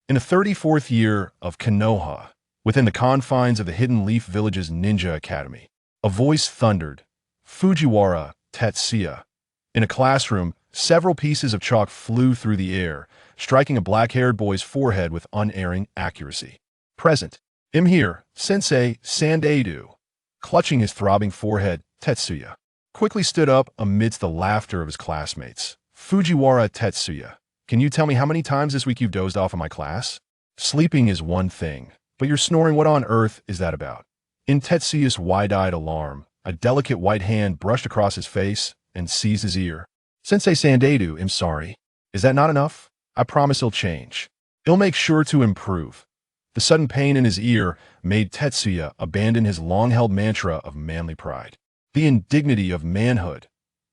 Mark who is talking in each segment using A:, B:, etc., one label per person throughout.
A: In the 34th year of Konoha, within the confines of the Hidden Leaf Village's ninja academy, a voice thundered, "Fujiwara Tetsuya." In a classroom, several pieces of chalk flew through the air, striking a black-haired boy's forehead with unerring accuracy. "Present. Am here, Sensei Sandeidu." Clutching his throbbing forehead, Tetsuya quickly stood up amidst the laughter of his classmates. "Fujiwara Tetsuya, can you tell me how many times this week you've dozed off in my class? Sleeping is one thing, but you're snoring. What on earth is that about?" In Tetsuya's wide-eyed alarm, a delicate white hand brushed across his face and seized his ear. "Sensei Sandeidu, I'm sorry. Is that not enough? I promise it'll change. It'll make sure to improve." The sudden pain in his ear made Tetsuya abandon his long-held mantra of manly pride. The indignity of manhood.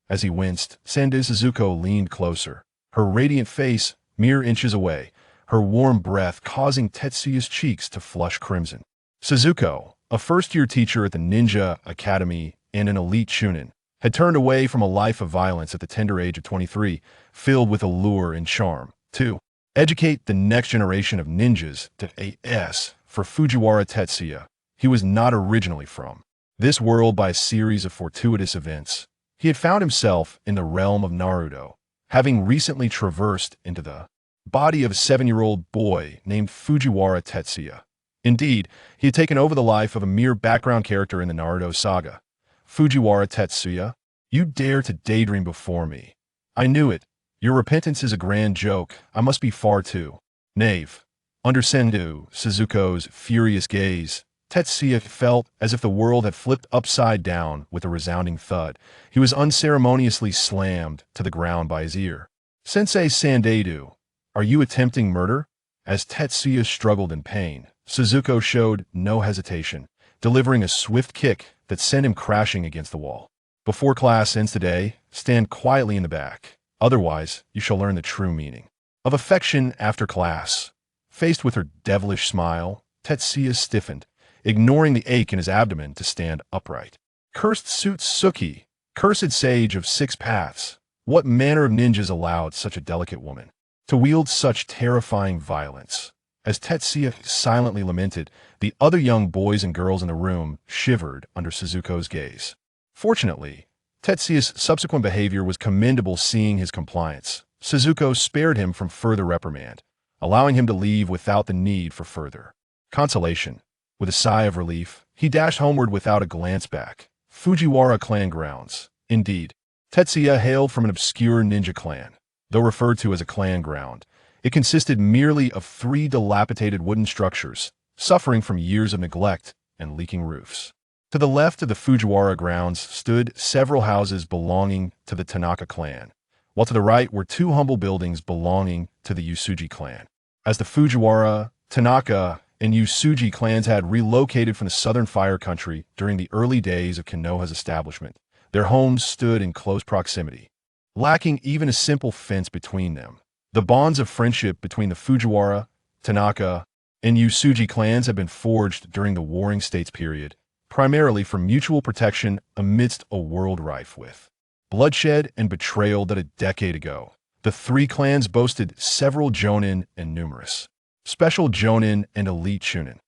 A: As he winced, Sandai Suzuko leaned closer, her radiant face mere inches away, her warm breath causing Tetsuya's cheeks to flush crimson. Suzuko, a first-year teacher at the Ninja Academy and an elite chunin, had turned away from a life of violence at the tender age of 23, filled with allure and charm, to educate the next generation of ninjas to AS. For Fujiwara Tetsuya, he was not originally from this world. By a series of fortuitous events, he had found himself in the realm of Naruto, having recently traversed into the body of a 7-year-old boy named Fujiwara Tetsuya. Indeed, he had taken over the life of a mere background character in the Naruto saga. "Fujiwara Tetsuya, you dare to daydream before me. I knew it. Your repentance is a grand joke. I must be far too knave." Under Sendai Suzuko's furious gaze, Tetsuya felt as if the world had flipped upside down with a resounding thud. He was unceremoniously slammed to the ground by his ear. "Sensei Sandeidu, are you attempting murder?" As Tetsuya struggled in pain, Suzuko showed no hesitation, delivering a swift kick that sent him crashing against the wall. "Before class ends today, stand quietly in the back. Otherwise, you shall learn the true meaning of affection after class." Faced with her devilish smile, Tetsuya stiffened, ignoring the ache in his abdomen to stand upright. "Cursed Suitsuki, cursed sage of 6 paths, what manner of ninjas allowed such a delicate woman to wield such terrifying violence?" As Tetsuya silently lamented, the other young boys and girls in the room shivered under Suzuko's gaze. Fortunately, Tetsuya's subsequent behavior was commendable. Seeing his compliance, Suzuko spared him from further reprimand, allowing him to leave without the need for further consolation. With a sigh of relief, he dashed homeward without a glance back. Fujiwara clan grounds. Indeed, Tetsuya hailed from an obscure ninja clan. Though referred to as a clan ground, it consisted merely of 3 dilapidated wooden structures, suffering from years of neglect and leaking roofs. To the left of the Fujiwara grounds stood several houses belonging to the Tanaka clan, while to the right were 2 humble buildings belonging to the Usuji clan. As the Fujiwara, Tanaka, and Usuji clans had relocated from the southern fire country during the early days of Konoha's establishment, their homes stood in close proximity, lacking even a simple fence between them. The bonds of friendship between the Fujiwara, Tanaka, and Usuji clans had been forged during the Warring States period, primarily for mutual protection amidst a world rife with bloodshed and betrayal. That a decade ago, the 3 clans boasted several jonin and numerous special jonin and elite chunin.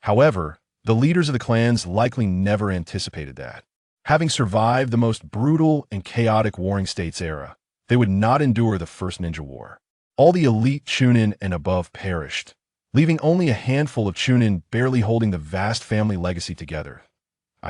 A: However, the leaders of the clans likely never anticipated that, having survived the most brutal and chaotic Warring States era, they would not endure the First Ninja War. All the elite chunin and above perished, leaving only a handful of chunin barely holding the vast family legacy together.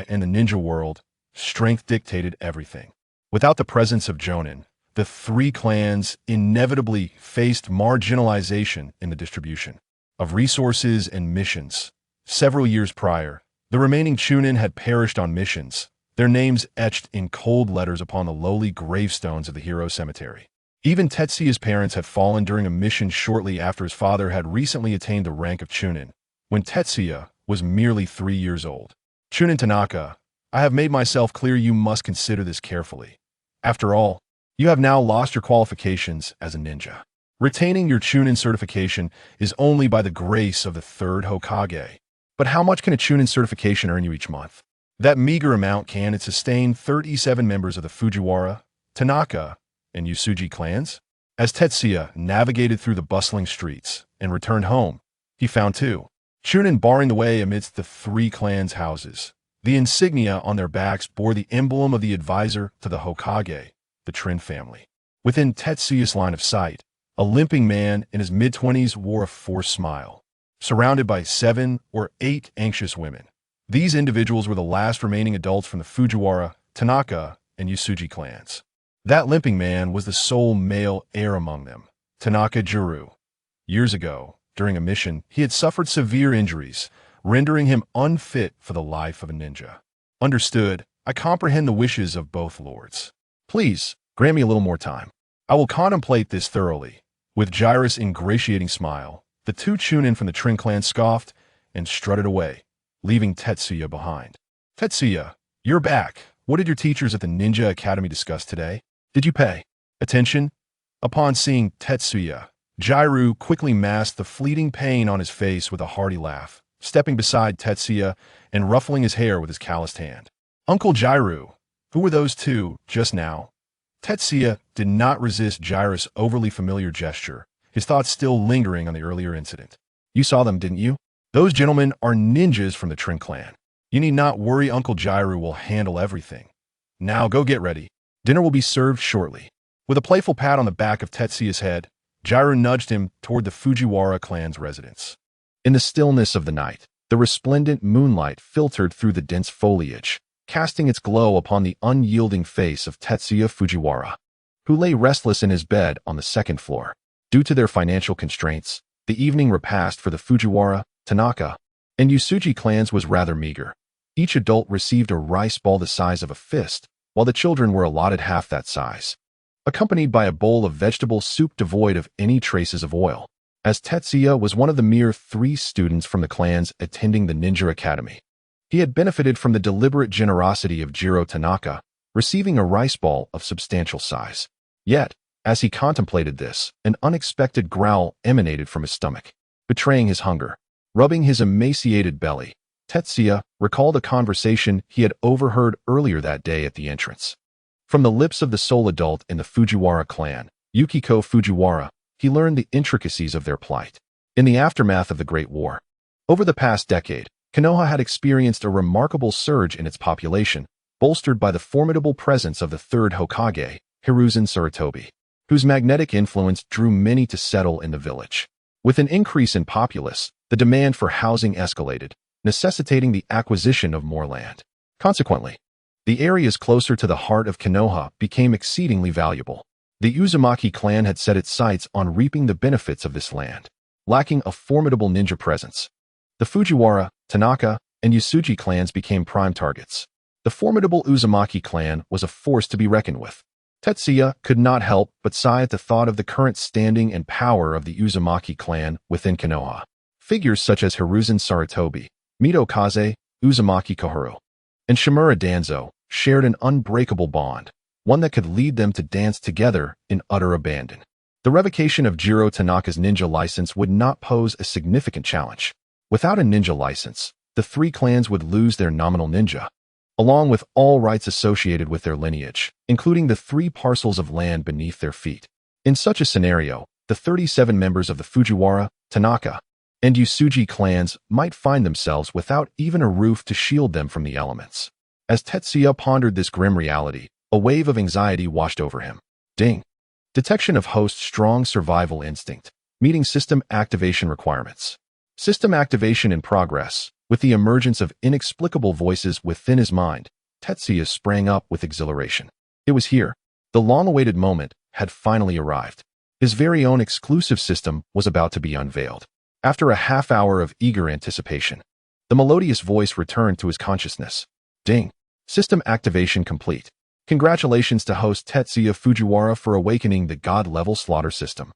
A: In the ninja world, strength dictated everything. Without the presence of jonin, the 3 clans inevitably faced marginalization in the distribution of resources and missions. Several years prior, the remaining chunin had perished on missions, their names etched in cold letters upon the lowly gravestones of the hero cemetery. Even Tetsuya's parents had fallen during a mission shortly after his father had recently attained the rank of chunin, when Tetsuya was merely 3 years old. "Chunin Tanaka, I have made myself clear. You must consider this carefully. After all, you have now lost your qualifications as a ninja. Retaining your chunin certification is only by the grace of the 3rd Hokage. But how much can a chunin certification earn you each month?" That meager amount can sustain 37 members of the Fujiwara, Tanaka, and Usuji clans. As Tetsuya navigated through the bustling streets and returned home. He found two Chunin barring the way amidst the three clans' houses. The insignia on their backs bore the emblem of the advisor to the Hokage, the Trin family. Within Tetsuya's line of sight, a limping man in his mid-20s wore a forced smile, surrounded by 7 or 8 anxious women. These individuals were the last remaining adults from the Fujiwara, Tanaka, and Yasuji clans. That limping man was the sole male heir among them, Tanaka Juru. Years ago, during a mission, he had suffered severe injuries, rendering him unfit for the life of a ninja. Understood, I comprehend the wishes of both lords. Please, grant me a little more time. I will contemplate this thoroughly. With Jairus' ingratiating smile, the two Chunin from the Trin clan scoffed and strutted away, leaving Tetsuya behind. Tetsuya, you're back. What did your teachers at the Ninja Academy discuss today? Did you pay attention? Upon seeing Tetsuya, Jairu quickly masked the fleeting pain on his face with a hearty laugh, stepping beside Tetsuya and ruffling his hair with his calloused hand. Uncle Jairu, who were those two just now? Tetsuya did not resist Jairus' overly familiar gesture, his thoughts still lingering on the earlier incident. You saw them, didn't you? Those gentlemen are ninjas from the Trin clan. You need not worry, Uncle Jairu will handle everything. Now go get ready. Dinner will be served shortly. With a playful pat on the back of Tetsuya's head, Jairu nudged him toward the Fujiwara clan's residence. In the stillness of the night, the resplendent moonlight filtered through the dense foliage, casting its glow upon the unyielding face of Tetsuya Fujiwara, who lay restless in his bed on the second floor. Due to their financial constraints, the evening repast for the Fujiwara, Tanaka, and Yasuji clans was rather meager. Each adult received a rice ball the size of a fist, while the children were allotted half that size, accompanied by a bowl of vegetable soup devoid of any traces of oil, as Tetsuya was one of the mere 3 students from the clans attending the Ninja Academy. He had benefited from the deliberate generosity of Jiro Tanaka, receiving a rice ball of substantial size. Yet, as he contemplated this, an unexpected growl emanated from his stomach, betraying his hunger. Rubbing his emaciated belly, Tetsuya recalled a conversation he had overheard earlier that day at the entrance. From the lips of the sole adult in the Fujiwara clan, Yukiko Fujiwara, he learned the intricacies of their plight. In the aftermath of the Great War, over the past decade, Konoha had experienced a remarkable surge in its population, bolstered by the formidable presence of the third Hokage, Hiruzen Sarutobi, whose magnetic influence drew many to settle in the village. With an increase in populace, the demand for housing escalated, necessitating the acquisition of more land. Consequently, the areas closer to the heart of Konoha became exceedingly valuable. The Uzumaki clan had set its sights on reaping the benefits of this land, lacking a formidable ninja presence. The Fujiwara, Tanaka, and Yasuji clans became prime targets. The formidable Uzumaki clan was a force to be reckoned with. Tetsuya could not help but sigh at the thought of the current standing and power of the Uzumaki clan within Konoha. Figures such as Hiruzen Sarutobi, Mito Kaze, Uzumaki Kohoro, and Shimura Danzo shared an unbreakable bond, one that could lead them to dance together in utter abandon. The revocation of Jiro Tanaka's ninja license would not pose a significant challenge. Without a ninja license, the 3 clans would lose their nominal ninja, along with all rights associated with their lineage, including the 3 parcels of land beneath their feet. In such a scenario, the 37 members of the Fujiwara, Tanaka, and Yasuji clans might find themselves without even a roof to shield them from the elements. As Tetsuya pondered this grim reality, a wave of anxiety washed over him. Ding. Detection of host's strong survival instinct, meeting system activation requirements. System activation in progress. With the emergence of inexplicable voices within his mind, Tetsuya sprang up with exhilaration. It was here. The long-awaited moment had finally arrived. His very own exclusive system was about to be unveiled. After a half-hour of eager anticipation, the melodious voice returned to his consciousness. Ding. System activation complete. Congratulations to host Tetsuya Fujiwara for awakening the God-level slaughter system.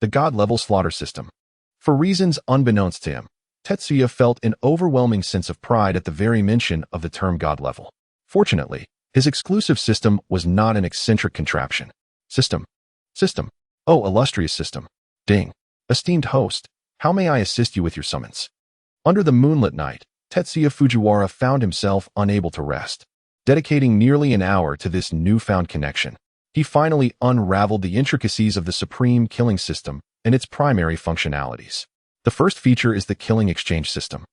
A: The God-level slaughter system. For reasons unbeknownst to him, Tetsuya felt an overwhelming sense of pride at the very mention of the term God level. Fortunately, his exclusive system was not an eccentric contraption. System. Oh, illustrious system. Ding. Esteemed host, how may I assist you with your summons? Under the moonlit night, Tetsuya Fujiwara found himself unable to rest. Dedicating nearly an hour to this newfound connection, he finally unraveled the intricacies of the supreme killing system and its primary functionalities. The first feature is the killing exchange system,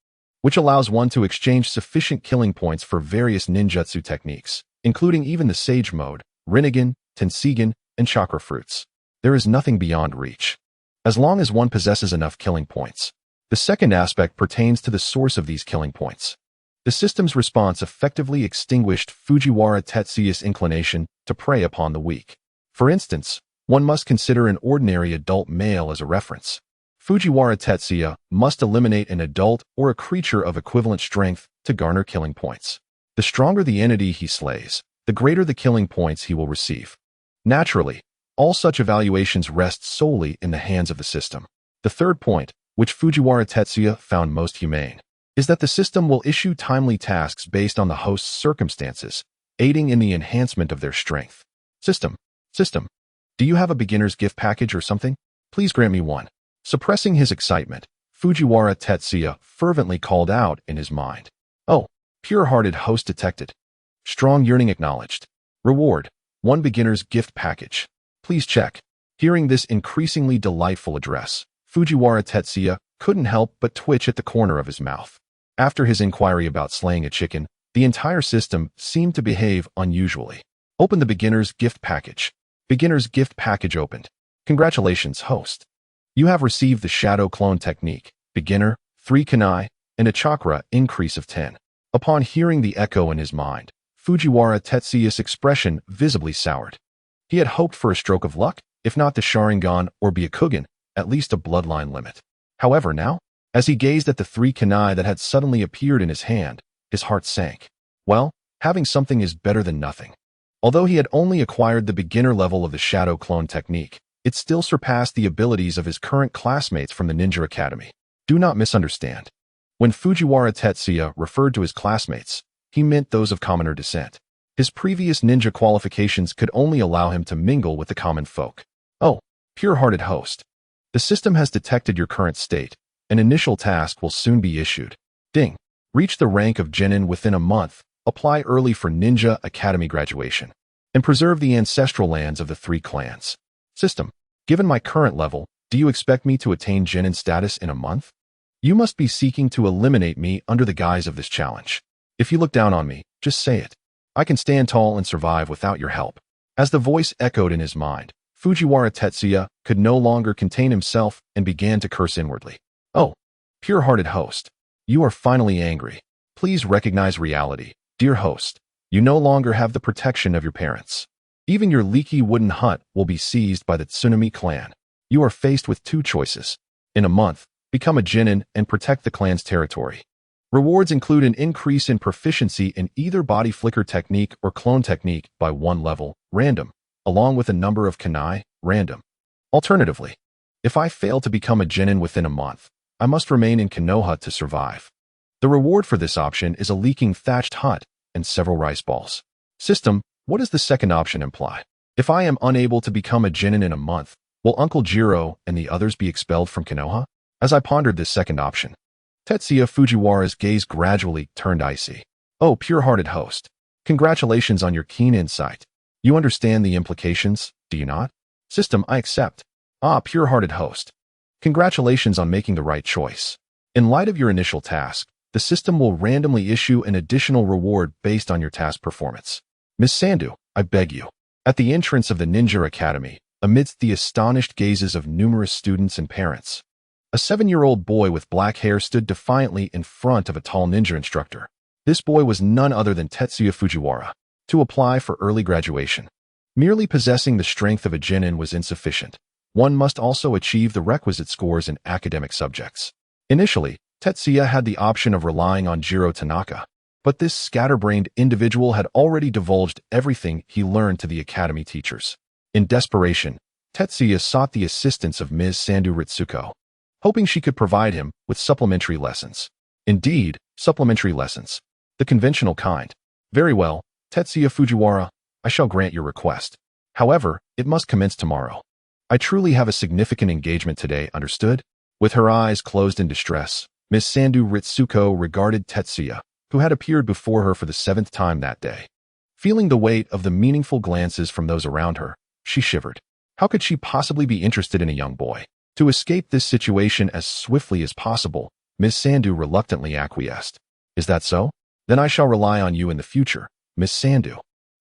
A: which allows one to exchange sufficient killing points for various ninjutsu techniques, including even the Sage Mode, Rinnegan, Tensegan, and Chakra Fruits. There is nothing beyond reach, as long as one possesses enough killing points. The second aspect pertains to the source of these killing points. The system's response effectively extinguished Fujiwara Tetsuya's inclination to prey upon the weak. For instance, one must consider an ordinary adult male as a reference. Fujiwara Tetsuya must eliminate an adult or a creature of equivalent strength to garner killing points. The stronger the entity he slays, the greater the killing points he will receive. Naturally, all such evaluations rest solely in the hands of the system. The third point, which Fujiwara Tetsuya found most humane, is that the system will issue timely tasks based on the host's circumstances, aiding in the enhancement of their strength. System. Do you have a beginner's gift package or something? Please grant me one. Suppressing his excitement, Fujiwara Tetsuya fervently called out in his mind. Oh, pure-hearted host detected. Strong yearning acknowledged. Reward, one beginner's gift package. Please check. Hearing this increasingly delightful address, Fujiwara Tetsuya couldn't help but twitch at the corner of his mouth. After his inquiry about slaying a chicken, the entire system seemed to behave unusually. Open the beginner's gift package. Beginner's gift package opened. Congratulations, host. You have received the Shadow Clone Technique, Beginner, 3 Kanai, and a Chakra increase of 10. Upon hearing the echo in his mind, Fujiwara Tetsuya's expression visibly soured. He had hoped for a stroke of luck, if not the Sharingan or Byakugan, at least a bloodline limit. However, now, as he gazed at the 3 Kanai that had suddenly appeared in his hand, his heart sank. Well, having something is better than nothing. Although he had only acquired the beginner level of the Shadow Clone Technique, it still surpassed the abilities of his current classmates from the Ninja Academy. Do not misunderstand. When Fujiwara Tetsuya referred to his classmates, he meant those of commoner descent. His previous ninja qualifications could only allow him to mingle with the common folk. Oh, pure-hearted host. The system has detected your current state. An initial task will soon be issued. Ding. Reach the rank of genin within a month. Apply early for Ninja Academy graduation. And preserve the ancestral lands of the 3 clans. System. Given my current level, do you expect me to attain genin status in a month? You must be seeking to eliminate me under the guise of this challenge. If you look down on me, just say it. I can stand tall and survive without your help. As the voice echoed in his mind, Fujiwara Tetsuya could no longer contain himself and began to curse inwardly. Oh, pure-hearted host. You are finally angry. Please recognize reality. Dear host, you no longer have the protection of your parents. Even your leaky wooden hut will be seized by the Tsunami clan. You are faced with 2 choices. In a month, become a genin and protect the clan's territory. Rewards include an increase in proficiency in either body flicker technique or clone technique by 1 level, random, along with a number of kanai, random. Alternatively, if I fail to become a genin within a month, I must remain in Konoha to survive. The reward for this option is a leaking thatched hut and several rice balls. System, what does the second option imply? If I am unable to become a genin in a month, will Uncle Jiro and the others be expelled from Konoha? As I pondered this second option, Tetsuya Fujiwara's gaze gradually turned icy. Oh, pure-hearted host. Congratulations on your keen insight. You understand the implications, do you not? System, I accept. Ah, pure-hearted host. Congratulations on making the right choice. In light of your initial task, the system will randomly issue an additional reward based on your task performance. Miss Sandu, I beg you. At the entrance of the Ninja Academy, amidst the astonished gazes of numerous students and parents, a 7-year-old boy with black hair stood defiantly in front of a tall ninja instructor. This boy was none other than Tetsuya Fujiwara. To apply for early graduation, merely possessing the strength of a genin was insufficient. One must also achieve the requisite scores in academic subjects. Initially, Tetsuya had the option of relying on Jiro Tanaka, but this scatterbrained individual had already divulged everything he learned to the academy teachers. In desperation, Tetsuya sought the assistance of Ms. Sandu Ritsuko, hoping she could provide him with supplementary lessons. Indeed, supplementary lessons. The conventional kind. Very well, Tetsuya Fujiwara, I shall grant your request. However, it must commence tomorrow. I truly have a significant engagement today, understood? With her eyes closed in distress, Miss Sandu Ritsuko regarded Tetsuya, who had appeared before her for the 7th time that day. Feeling the weight of the meaningful glances from those around her, she shivered. How could she possibly be interested in a young boy? To escape this situation as swiftly as possible, Miss Sandu reluctantly acquiesced. Is that so? Then I shall rely on you in the future, Miss Sandu.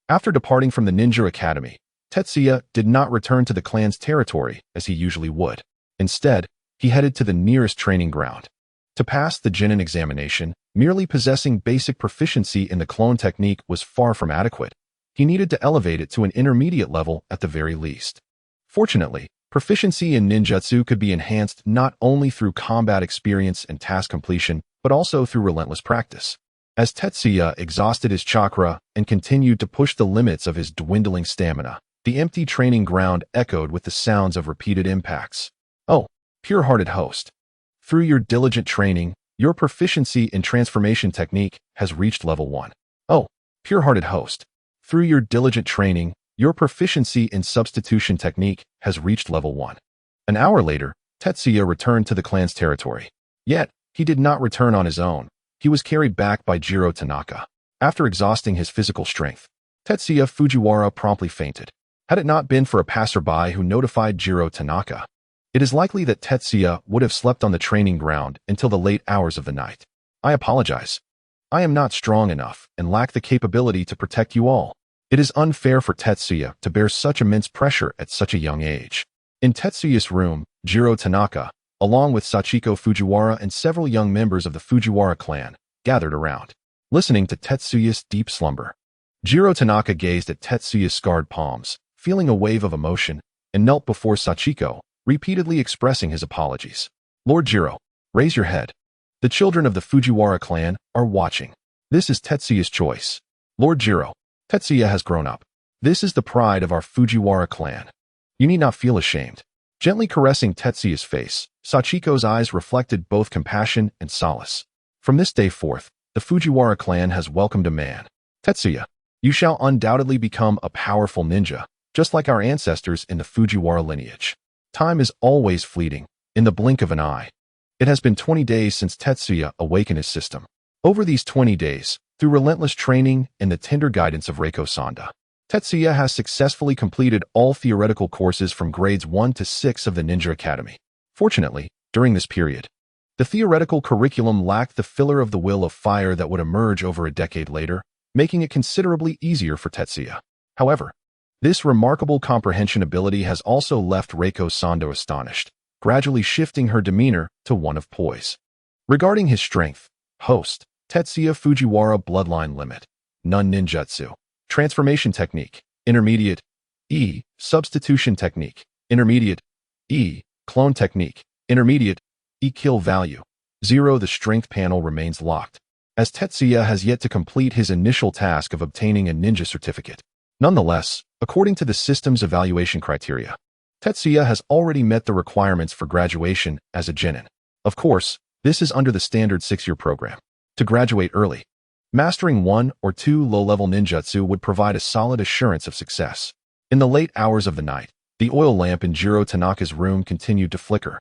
A: After departing from the ninja academy, Tetsuya did not return to the clan's territory as he usually would. Instead, he headed to the nearest training ground. To pass the Jinin examination, merely possessing basic proficiency in the clone technique was far from adequate. He needed to elevate it to an intermediate level at the very least. Fortunately, proficiency in ninjutsu could be enhanced not only through combat experience and task completion, but also through relentless practice. As Tetsuya exhausted his chakra and continued to push the limits of his dwindling stamina, the empty training ground echoed with the sounds of repeated impacts. Oh, pure-hearted host. Through your diligent training, your proficiency in transformation technique has reached level 1. Oh, pure-hearted host. Through your diligent training, your proficiency in substitution technique has reached level 1. An hour later, Tetsuya returned to the clan's territory. Yet, he did not return on his own. He was carried back by Jiro Tanaka. After exhausting his physical strength, Tetsuya Fujiwara promptly fainted. Had it not been for a passerby who notified Jiro Tanaka, it is likely that Tetsuya would have slept on the training ground until the late hours of the night. I apologize. I am not strong enough and lack the capability to protect you all. It is unfair for Tetsuya to bear such immense pressure at such a young age. In Tetsuya's room, Jiro Tanaka, along with Sachiko Fujiwara and several young members of the Fujiwara clan, gathered around, listening to Tetsuya's deep slumber. Jiro Tanaka gazed at Tetsuya's scarred palms, feeling a wave of emotion, and knelt before Sachiko, repeatedly expressing his apologies. Lord Jiro, raise your head. The children of the Fujiwara clan are watching. This is Tetsuya's choice. Lord Jiro, Tetsuya has grown up. This is the pride of our Fujiwara clan. You need not feel ashamed. Gently caressing Tetsuya's face, Sachiko's eyes reflected both compassion and solace. From this day forth, the Fujiwara clan has welcomed a man. Tetsuya, you shall undoubtedly become a powerful ninja, just like our ancestors in the Fujiwara lineage. Time is always fleeting, in the blink of an eye. It has been 20 days since Tetsuya awakened his system. Over these 20 days, through relentless training and the tender guidance of Reiko Sanda, Tetsuya has successfully completed all theoretical courses from grades 1 to 6 of the Ninja Academy. Fortunately, during this period, the theoretical curriculum lacked the filler of the will of fire that would emerge over a decade later, making it considerably easier for Tetsuya. However, this remarkable comprehension ability has also left Reiko Sanda astonished, gradually shifting her demeanor to one of poise. Regarding his strength, host, Tetsuya Fujiwara bloodline limit, none ninjutsu, transformation technique, intermediate, E, substitution technique, intermediate, E, clone technique, intermediate, E kill value, 0. The strength panel remains locked, as Tetsuya has yet to complete his initial task of obtaining a ninja certificate. Nonetheless, according to the system's evaluation criteria, Tetsuya has already met the requirements for graduation as a genin. Of course, this is under the standard 6-year program. To graduate early, mastering 1 or 2 low-level ninjutsu would provide a solid assurance of success. In the late hours of the night, the oil lamp in Jiro Tanaka's room continued to flicker.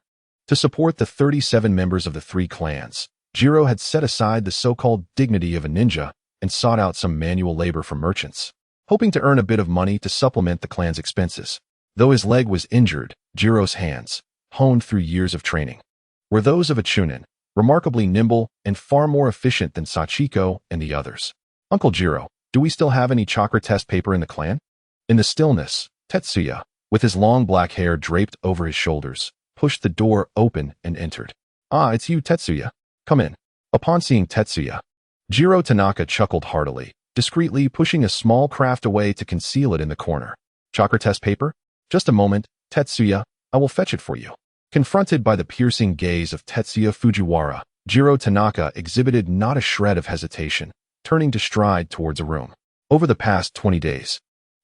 A: To support the 37 members of the 3 clans, Jiro had set aside the so-called dignity of a ninja and sought out some manual labor from merchants, hoping to earn a bit of money to supplement the clan's expenses. Though his leg was injured, Jiro's hands, honed through years of training, were those of a chunin, remarkably nimble and far more efficient than Sachiko and the others. Uncle Jiro, do we still have any chakra test paper in the clan? In the stillness, Tetsuya, with his long black hair draped over his shoulders, pushed the door open and entered. Ah, it's you, Tetsuya. Come in. Upon seeing Tetsuya, Jiro Tanaka chuckled heartily, discreetly pushing a small craft away to conceal it in the corner. Chakra test paper? Just a moment, Tetsuya, I will fetch it for you. Confronted by the piercing gaze of Tetsuya Fujiwara, Jiro Tanaka exhibited not a shred of hesitation, turning to stride towards a room. Over the past 20 days,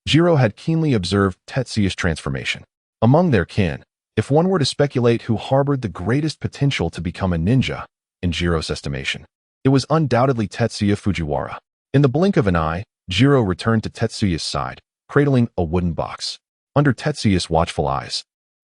A: Jiro had keenly observed Tetsuya's transformation. Among their kin, if one were to speculate who harbored the greatest potential to become a ninja, in Jiro's estimation, it was undoubtedly Tetsuya Fujiwara. In the blink of an eye, Jiro returned to Tetsuya's side, cradling a wooden box. Under Tetsuya's watchful eyes,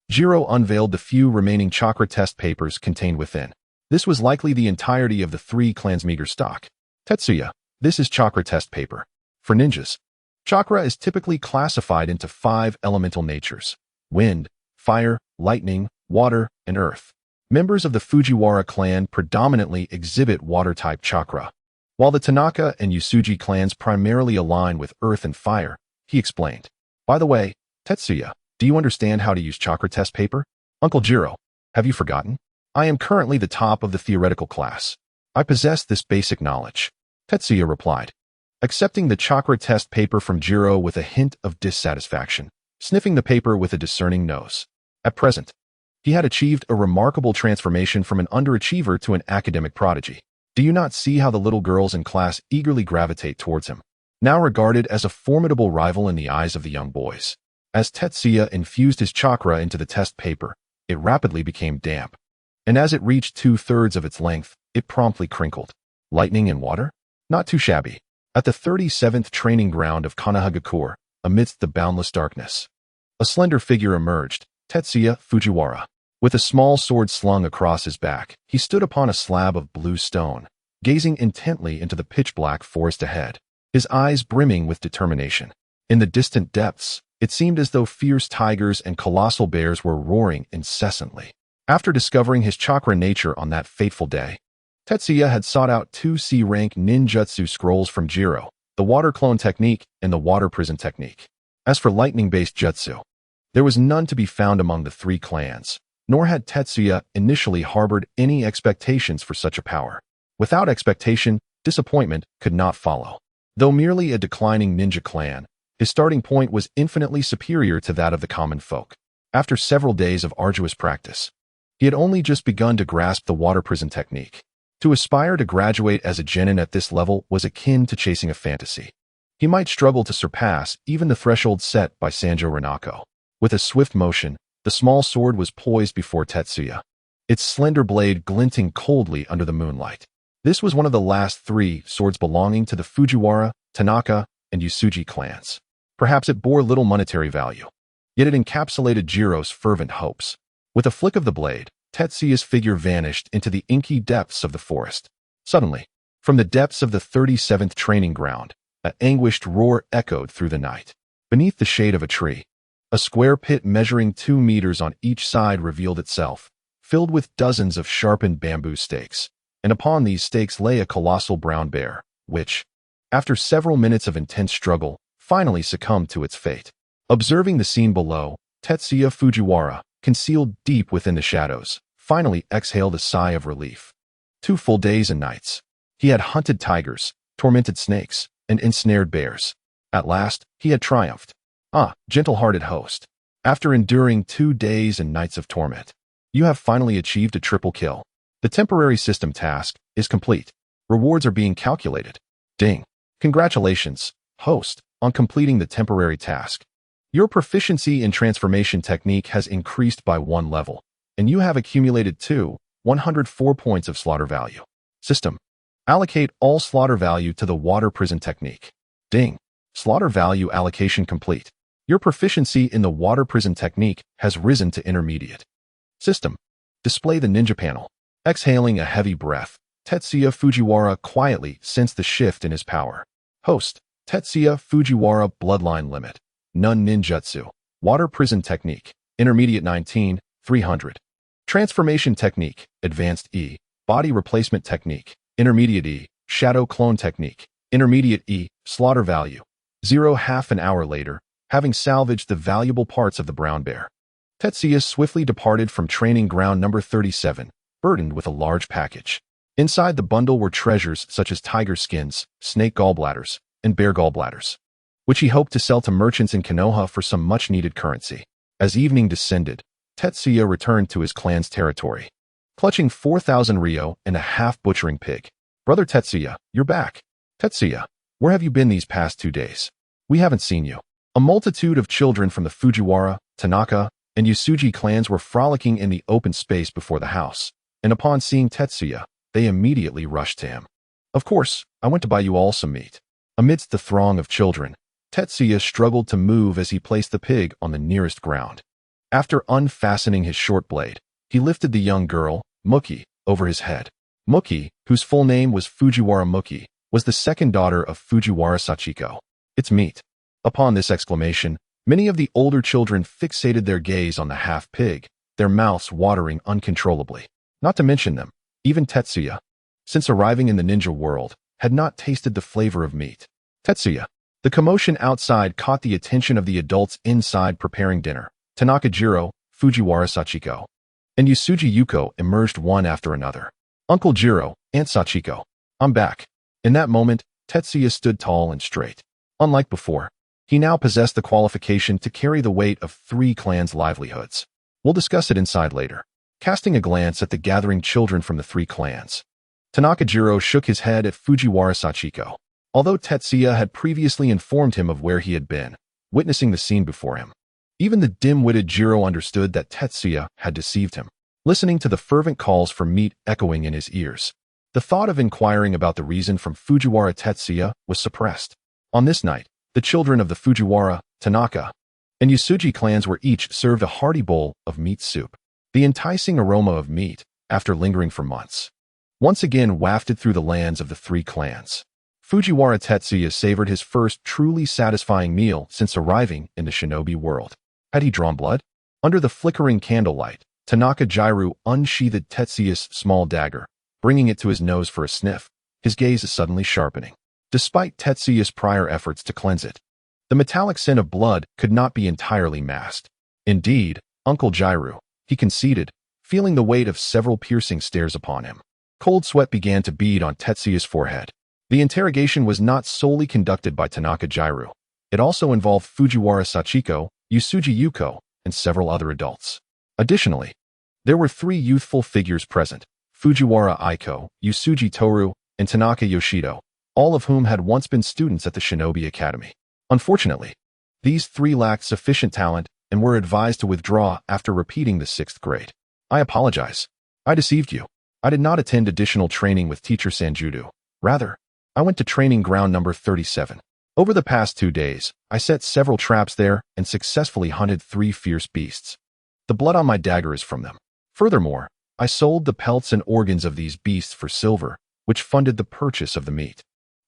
A: Jiro unveiled the few remaining chakra test papers contained within. This was likely the entirety of the 3 clans' meager stock. Tetsuya, this is chakra test paper. For ninjas, chakra is typically classified into 5 elemental natures: wind, fire, lightning, water, and earth. Members of the Fujiwara clan predominantly exhibit water-type chakra, while the Tanaka and Usuji clans primarily align with earth and fire, he explained. By the way, Tetsuya, do you understand how to use chakra test paper? Uncle Jiro, have you forgotten? I am currently the top of the theoretical class. I possess this basic knowledge. Tetsuya replied, accepting the chakra test paper from Jiro with a hint of dissatisfaction, sniffing the paper with a discerning nose. At present, he had achieved a remarkable transformation from an underachiever to an academic prodigy. Do you not see how the little girls in class eagerly gravitate towards him, now regarded as a formidable rival in the eyes of the young boys? As Tetsuya infused his chakra into the test paper, it rapidly became damp, and as it reached 2/3 of its length, it promptly crinkled. Lightning and water? Not too shabby. At the 37th training ground of Konohagakure, amidst the boundless darkness, a slender figure emerged, Tetsuya Fujiwara. With a small sword slung across his back, he stood upon a slab of blue stone, gazing intently into the pitch-black forest ahead, his eyes brimming with determination. In the distant depths, it seemed as though fierce tigers and colossal bears were roaring incessantly. After discovering his chakra nature on that fateful day, Tetsuya had sought out 2 C-rank ninjutsu scrolls from Jiro, the water clone technique and the water prison technique. As for lightning-based jutsu, there was none to be found among the 3 clans, nor had Tetsuya initially harbored any expectations for such a power. Without expectation, disappointment could not follow. Though merely a declining ninja clan, his starting point was infinitely superior to that of the common folk. After several days of arduous practice, he had only just begun to grasp the water prison technique. To aspire to graduate as a genin at this level was akin to chasing a fantasy. He might struggle to surpass even the threshold set by Sanjo Renako. With a swift motion, the small sword was poised before Tetsuya, its slender blade glinting coldly under the moonlight. This was one of the last 3 swords belonging to the Fujiwara, Tanaka, and Usuji clans. Perhaps it bore little monetary value, yet it encapsulated Jiro's fervent hopes. With a flick of the blade, Tetsuya's figure vanished into the inky depths of the forest. Suddenly, from the depths of the 37th training ground, an anguished roar echoed through the night. Beneath the shade of a tree, a square pit measuring 2 meters on each side revealed itself, filled with dozens of sharpened bamboo stakes, and upon these stakes lay a colossal brown bear, which, after several minutes of intense struggle, finally succumbed to its fate. Observing the scene below, Tetsuya Fujiwara, concealed deep within the shadows, finally exhaled a sigh of relief. 2 full days and nights. He had hunted tigers, tormented snakes, and ensnared bears. At last, he had triumphed. Ah, gentle-hearted host. After enduring 2 days and nights of torment, you have finally achieved a triple kill. The temporary system task is complete. Rewards are being calculated. Ding. Congratulations, host, on completing the temporary task. Your proficiency in transformation technique has increased by 1 level, and you have accumulated 104 points of slaughter value. System. Allocate all slaughter value to the water prison technique. Ding. Slaughter value allocation complete. Your proficiency in the water prison technique has risen to intermediate. System. Display the ninja panel. Exhaling a heavy breath, Tetsuya Fujiwara quietly sensed the shift in his power. Host. Tetsuya Fujiwara Bloodline Limit. None Ninjutsu. Water Prison Technique. Intermediate 19, 300. Transformation Technique. Advanced E. Body Replacement Technique. Intermediate E. Shadow Clone Technique. Intermediate E. Slaughter Value. 0. Half an hour later, having salvaged the valuable parts of the brown bear, Tetsuya swiftly departed from training ground number 37, burdened with a large package. Inside the bundle were treasures such as tiger skins, snake gallbladders, and bear gallbladders, which he hoped to sell to merchants in Konoha for some much-needed currency. As evening descended, Tetsuya returned to his clan's territory, clutching 4,000 ryo and a half-butchering pig. Brother Tetsuya, you're back. Tetsuya, where have you been these past 2 days? We haven't seen you. A multitude of children from the Fujiwara, Tanaka, and Usuji clans were frolicking in the open space before the house, and upon seeing Tetsuya, they immediately rushed to him. Of course, I went to buy you all some meat. Amidst the throng of children, Tetsuya struggled to move as he placed the pig on the nearest ground. After unfastening his short blade, he lifted the young girl, Muki, over his head. Muki, whose full name was Fujiwara Muki, was the second daughter of Fujiwara Sachiko. It's meat. Upon this exclamation, many of the older children fixated their gaze on the half-pig, their mouths watering uncontrollably. Not to mention them, even Tetsuya, since arriving in the ninja world, had not tasted the flavor of meat. Tetsuya. The commotion outside caught the attention of the adults inside preparing dinner. Tanaka Jiro, Fujiwara Sachiko, and Yusuji Yuko emerged one after another. Uncle Jiro, Aunt Sachiko. I'm back. In that moment, Tetsuya stood tall and straight. Unlike before, he now possessed the qualification to carry the weight of 3 clans' livelihoods. We'll discuss it inside later. Casting a glance at the gathering children from the 3 clans, Tanaka Jiro shook his head at Fujiwara Sachiko. Although Tetsuya had previously informed him of where he had been, witnessing the scene before him, even the dim-witted Jiro understood that Tetsuya had deceived him. Listening to the fervent calls for meat echoing in his ears, the thought of inquiring about the reason from Fujiwara Tetsuya was suppressed. On this night, the children of the Fujiwara, Tanaka, and Yusuji clans were each served a hearty bowl of meat soup. The enticing aroma of meat, after lingering for months, once again wafted through the lands of the 3 clans. Fujiwara Tetsuya savored his first truly satisfying meal since arriving in the shinobi world. Had he drawn blood? Under the flickering candlelight, Tanaka Jiro unsheathed Tetsuya's small dagger, bringing it to his nose for a sniff, his gaze suddenly sharpening. Despite Tetsuya's prior efforts to cleanse it, the metallic scent of blood could not be entirely masked. Indeed, Uncle Jiro, he conceded, feeling the weight of several piercing stares upon him. Cold sweat began to bead on Tetsuya's forehead. The interrogation was not solely conducted by Tanaka Jiro. It also involved Fujiwara Sachiko, Yusuji Yuko, and several other adults. Additionally, there were 3 youthful figures present, Fujiwara Aiko, Yusuji Toru, and Tanaka Yoshido, all of whom had once been students at the Shinobi Academy. Unfortunately, these 3 lacked sufficient talent and were advised to withdraw after repeating the 6th grade. I apologize. I deceived you. I did not attend additional training with Teacher Sanjudu. Rather, I went to training ground number 37. Over the past 2 days, I set several traps there and successfully hunted 3 fierce beasts. The blood on my dagger is from them. Furthermore, I sold the pelts and organs of these beasts for silver, which funded the purchase of the meat.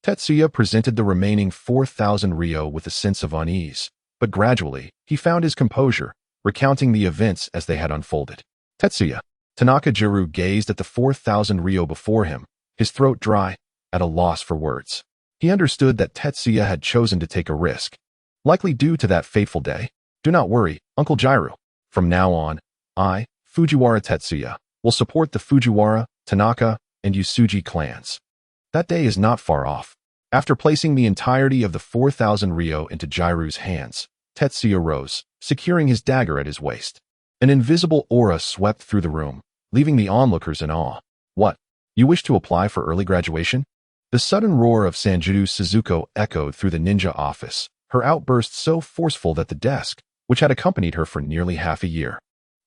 A: Tetsuya presented the remaining 4,000 ryo with a sense of unease, but gradually, he found his composure, recounting the events as they had unfolded. Tetsuya. Tanaka Jiro gazed at the 4,000 ryo before him, his throat dry, at a loss for words. He understood that Tetsuya had chosen to take a risk, likely due to that fateful day. Do not worry, Uncle Jiro. From now on, I, Fujiwara Tetsuya, will support the Fujiwara, Tanaka, and Yusuji clans. That day is not far off. After placing the entirety of the 4,000 ryo into Jiro's hands, Tetsuya rose, securing his dagger at his waist. An invisible aura swept through the room, leaving the onlookers in awe. What? You wish to apply for early graduation? The sudden roar of Sanjudu Suzuko echoed through the ninja office, her outburst so forceful that the desk, which had accompanied her for nearly half a year,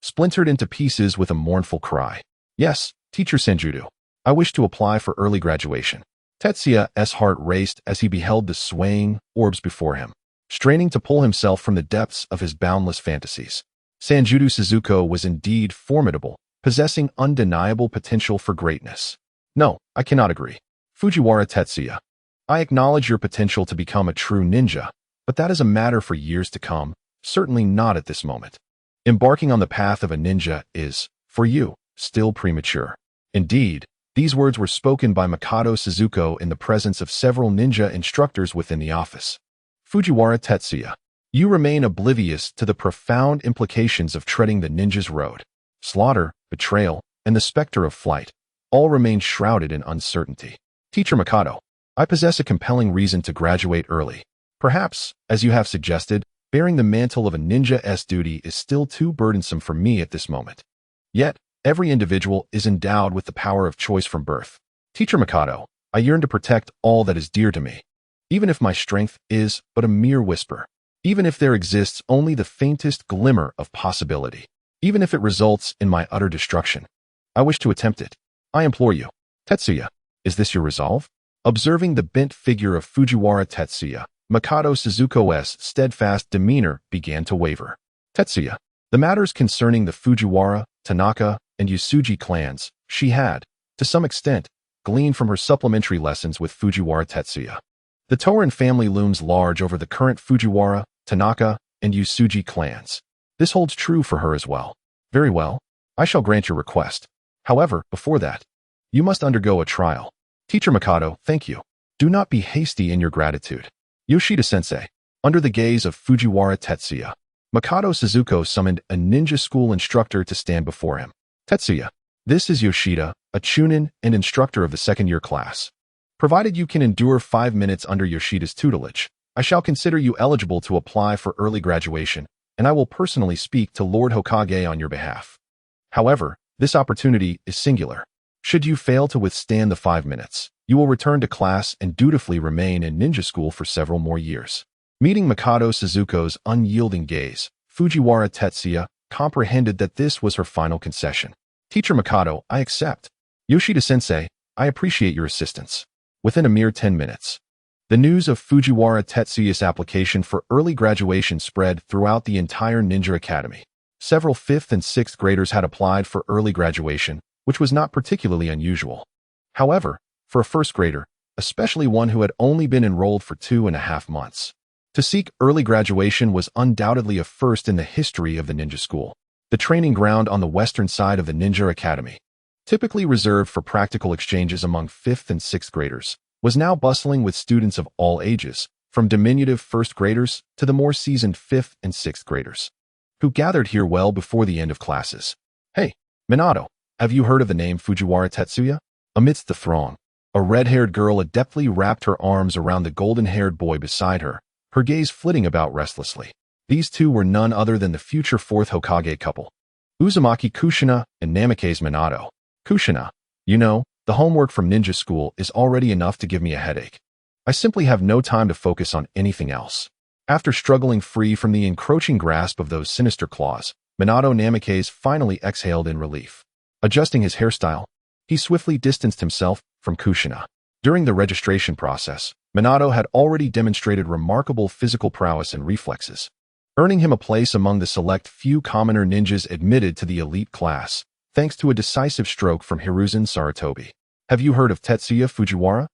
A: splintered into pieces with a mournful cry. Yes, Teacher Sanjudu. I wish to apply for early graduation. Tetsuya's heart raced as he beheld the swaying orbs before him, straining to pull himself from the depths of his boundless fantasies. Sanjudu Suzuko was indeed formidable, possessing undeniable potential for greatness. No, I cannot agree. Fujiwara Tetsuya. I acknowledge your potential to become a true ninja, but that is a matter for years to come, certainly not at this moment. Embarking on the path of a ninja is, for you, still premature. Indeed, these words were spoken by Mikoto Suzuko in the presence of several ninja instructors within the office. Fujiwara Tetsuya. You remain oblivious to the profound implications of treading the ninja's road. Slaughter, betrayal, and the specter of flight all remain shrouded in uncertainty. Teacher Mikoto, I possess a compelling reason to graduate early. Perhaps, as you have suggested, bearing the mantle of a ninja's duty is still too burdensome for me at this moment. Yet, every individual is endowed with the power of choice from birth. Teacher Mikoto, I yearn to protect all that is dear to me, even if my strength is but a mere whisper, even if there exists only the faintest glimmer of possibility, even if it results in my utter destruction. I wish to attempt it. I implore you. Tetsuya, is this your resolve? Observing the bent figure of Fujiwara Tetsuya, Mikoto Suzuko's steadfast demeanor began to waver. Tetsuya, the matters concerning the Fujiwara, Tanaka, and Yusuji clans, she had, to some extent, gleaned from her supplementary lessons with Fujiwara Tetsuya. The Torin family looms large over the current Fujiwara, Tanaka, and Yusuji clans. This holds true for her as well. Very well. I shall grant your request. However, before that, you must undergo a trial. Teacher Mikoto, thank you. Do not be hasty in your gratitude. Yoshida-sensei. Under the gaze of Fujiwara Tetsuya, Makoto Suzuko summoned a ninja school instructor to stand before him. Tetsuya, this is Yoshida, a chunin and instructor of the second-year class. Provided you can endure 5 minutes under Yoshida's tutelage, I shall consider you eligible to apply for early graduation, and I will personally speak to Lord Hokage on your behalf. However, this opportunity is singular. Should you fail to withstand the 5 minutes, you will return to class and dutifully remain in ninja school for several more years. Meeting Makoto Suzuko's unyielding gaze, Fujiwara Tetsuya comprehended that this was her final concession. Teacher Mikoto, I accept. Yoshida-sensei, I appreciate your assistance. Within a mere 10 minutes, the news of Fujiwara Tetsuya's application for early graduation spread throughout the entire ninja academy. Several 5th and 6th graders had applied for early graduation, which was not particularly unusual. However, for a first grader, especially one who had only been enrolled for 2.5 months, to seek early graduation was undoubtedly a first in the history of the ninja school. The training ground on the western side of the ninja academy, typically reserved for practical exchanges among 5th and 6th graders, was now bustling with students of all ages, from diminutive first graders to the more seasoned 5th and 6th graders, who gathered here well before the end of classes. Hey, Minato, have you heard of the name Fujiwara Tetsuya? Amidst the throng, a red-haired girl adeptly wrapped her arms around the golden-haired boy beside her, her gaze flitting about restlessly. These two were none other than the future 4th Hokage couple, Uzumaki Kushina and Namikaze Minato. Kushina, you know, the homework from ninja school is already enough to give me a headache. I simply have no time to focus on anything else. After struggling free from the encroaching grasp of those sinister claws, Minato Namikaze finally exhaled in relief. Adjusting his hairstyle, he swiftly distanced himself from Kushina. During the registration process, Minato had already demonstrated remarkable physical prowess and reflexes, earning him a place among the select few commoner ninjas admitted to the elite class, thanks to a decisive stroke from Hiruzen Sarutobi. Have you heard of Tetsuya Fujiwara?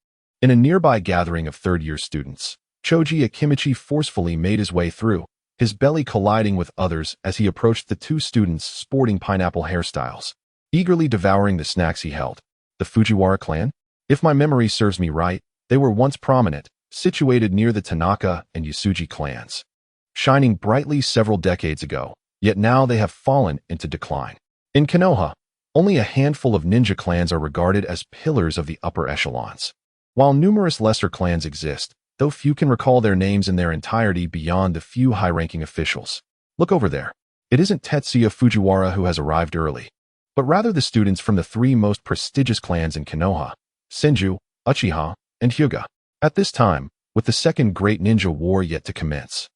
A: In a nearby gathering of third-year students, Choji Akimichi forcefully made his way through, his belly colliding with others as he approached the two students sporting pineapple hairstyles, eagerly devouring the snacks he held. The Fujiwara clan? If my memory serves me right, they were once prominent, situated near the Tanaka and Yasuji clans, shining brightly several decades ago, yet now they have fallen into decline. In Konoha, only a handful of ninja clans are regarded as pillars of the upper echelons. While numerous lesser clans exist, though few can recall their names in their entirety beyond the few high-ranking officials. Look over there. It isn't Tetsuya Fujiwara who has arrived early, but rather the students from the 3 most prestigious clans in Konoha, Senju, Uchiha, and Hyuga. At this time, with the second great ninja war yet to commence.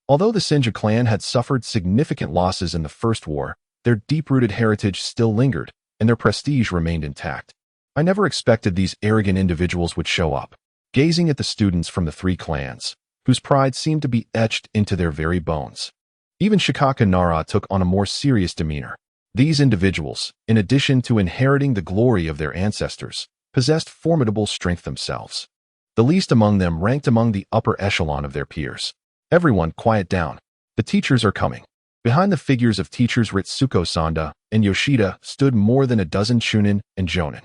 A: Although the Senju clan had suffered significant losses in the first war, their deep-rooted heritage still lingered, and their prestige remained intact. I never expected these arrogant individuals would show up, gazing at the students from the 3 clans, whose pride seemed to be etched into their very bones. Even Shikaka Nara took on a more serious demeanor. These individuals, in addition to inheriting the glory of their ancestors, possessed formidable strength themselves. The least among them ranked among the upper echelon of their peers. Everyone, quiet down. The teachers are coming. Behind the figures of teachers Ritsuko Sanda and Yoshida stood more than a dozen chunin and jonin.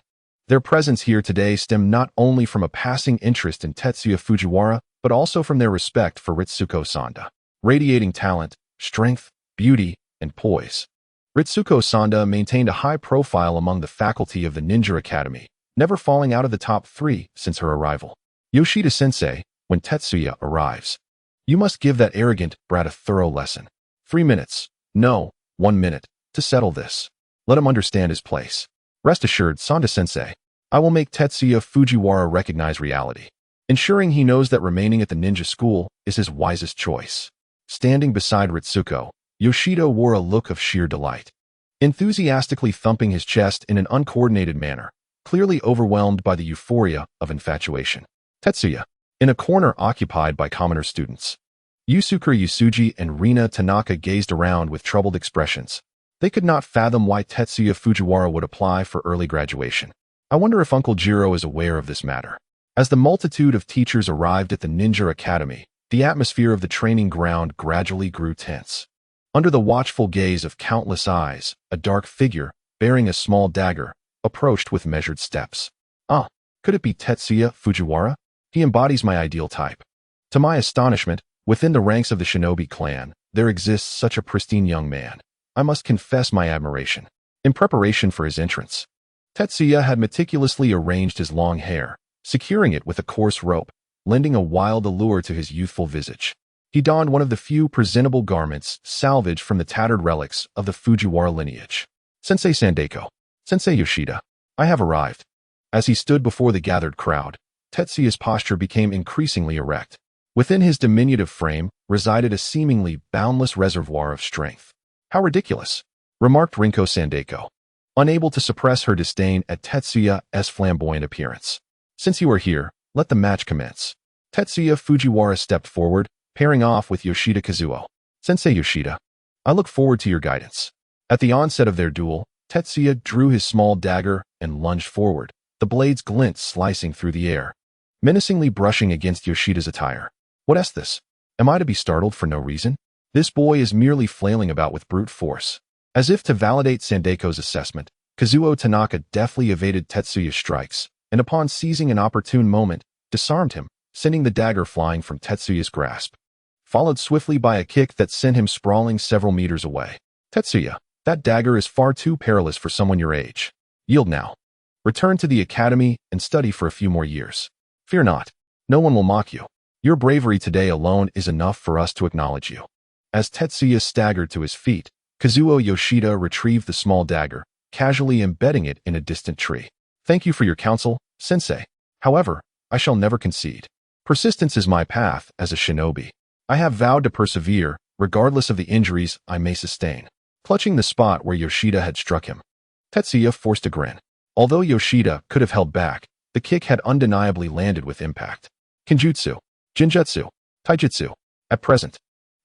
A: Their presence here today stemmed not only from a passing interest in Tetsuya Fujiwara, but also from their respect for Ritsuko Sanda, radiating talent, strength, beauty, and poise. Ritsuko Sanda maintained a high profile among the faculty of the Ninja Academy, never falling out of the top 3 since her arrival. Yoshida-sensei, when Tetsuya arrives, you must give that arrogant brat a thorough lesson. 3 minutes, no, 1 minute, to settle this. Let him understand his place. Rest assured, Sanda-sensei, I will make Tetsuya Fujiwara recognize reality, ensuring he knows that remaining at the ninja school is his wisest choice. Standing beside Ritsuko, Yoshida wore a look of sheer delight, enthusiastically thumping his chest in an uncoordinated manner, clearly overwhelmed by the euphoria of infatuation. Tetsuya, in a corner occupied by commoner students, Yusukura Yasuji and Rina Tanaka gazed around with troubled expressions. They could not fathom why Tetsuya Fujiwara would apply for early graduation. I wonder if Uncle Jiro is aware of this matter. As the multitude of teachers arrived at the Ninja Academy, the atmosphere of the training ground gradually grew tense. Under the watchful gaze of countless eyes, a dark figure, bearing a small dagger, approached with measured steps. Ah, could it be Tetsuya Fujiwara? He embodies my ideal type. To my astonishment, within the ranks of the shinobi clan, there exists such a pristine young man. I must confess my admiration. In preparation for his entrance, Tetsuya had meticulously arranged his long hair, securing it with a coarse rope, lending a wild allure to his youthful visage. He donned one of the few presentable garments salvaged from the tattered relics of the Fujiwara lineage. Sensei Sandeko, Sensei Yoshida, I have arrived. As he stood before the gathered crowd, Tetsuya's posture became increasingly erect. Within his diminutive frame resided a seemingly boundless reservoir of strength. How ridiculous, remarked Rinko Sandeko, unable to suppress her disdain at Tetsuya's flamboyant appearance. Since you are here, let the match commence. Tetsuya Fujiwara stepped forward, pairing off with Yoshida Kazuo. Sensei Yoshida, I look forward to your guidance. At the onset of their duel, Tetsuya drew his small dagger and lunged forward, the blade's glint slicing through the air, menacingly brushing against Yoshida's attire. What is this? Am I to be startled for no reason? This boy is merely flailing about with brute force. As if to validate Sandeko's assessment, Kazuo Tanaka deftly evaded Tetsuya's strikes, and upon seizing an opportune moment, disarmed him, sending the dagger flying from Tetsuya's grasp, followed swiftly by a kick that sent him sprawling several meters away. Tetsuya, that dagger is far too perilous for someone your age. Yield now. Return to the academy and study for a few more years. Fear not. No one will mock you. Your bravery today alone is enough for us to acknowledge you. As Tetsuya staggered to his feet, Kazuo Yoshida retrieved the small dagger, casually embedding it in a distant tree. Thank you for your counsel, Sensei. However, I shall never concede. Persistence is my path as a shinobi. I have vowed to persevere, regardless of the injuries I may sustain. Clutching the spot where Yoshida had struck him, Tetsuya forced a grin. Although Yoshida could have held back, the kick had undeniably landed with impact. Kenjutsu, Jinjutsu, Taijutsu. At present,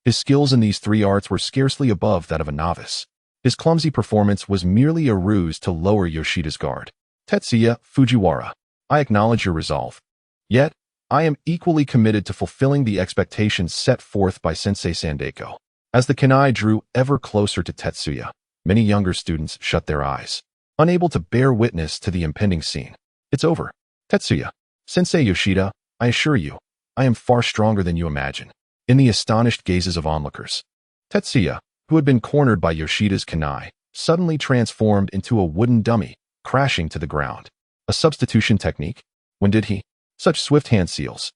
A: his skills in these three arts were scarcely above that of a novice. His clumsy performance was merely a ruse to lower Yoshida's guard. Tetsuya Fujiwara, I acknowledge your resolve. Yet, I am equally committed to fulfilling the expectations set forth by Sensei Sandeko. As the kunai drew ever closer to Tetsuya, many younger students shut their eyes, unable to bear witness to the impending scene. It's over. Tetsuya, Sensei Yoshida, I assure you, I am far stronger than you imagine. In the astonished gazes of onlookers, Tetsuya, who had been cornered by Yoshida's kunai, suddenly transformed into a wooden dummy, crashing to the ground. A substitution technique? When did he? Such swift hand seals.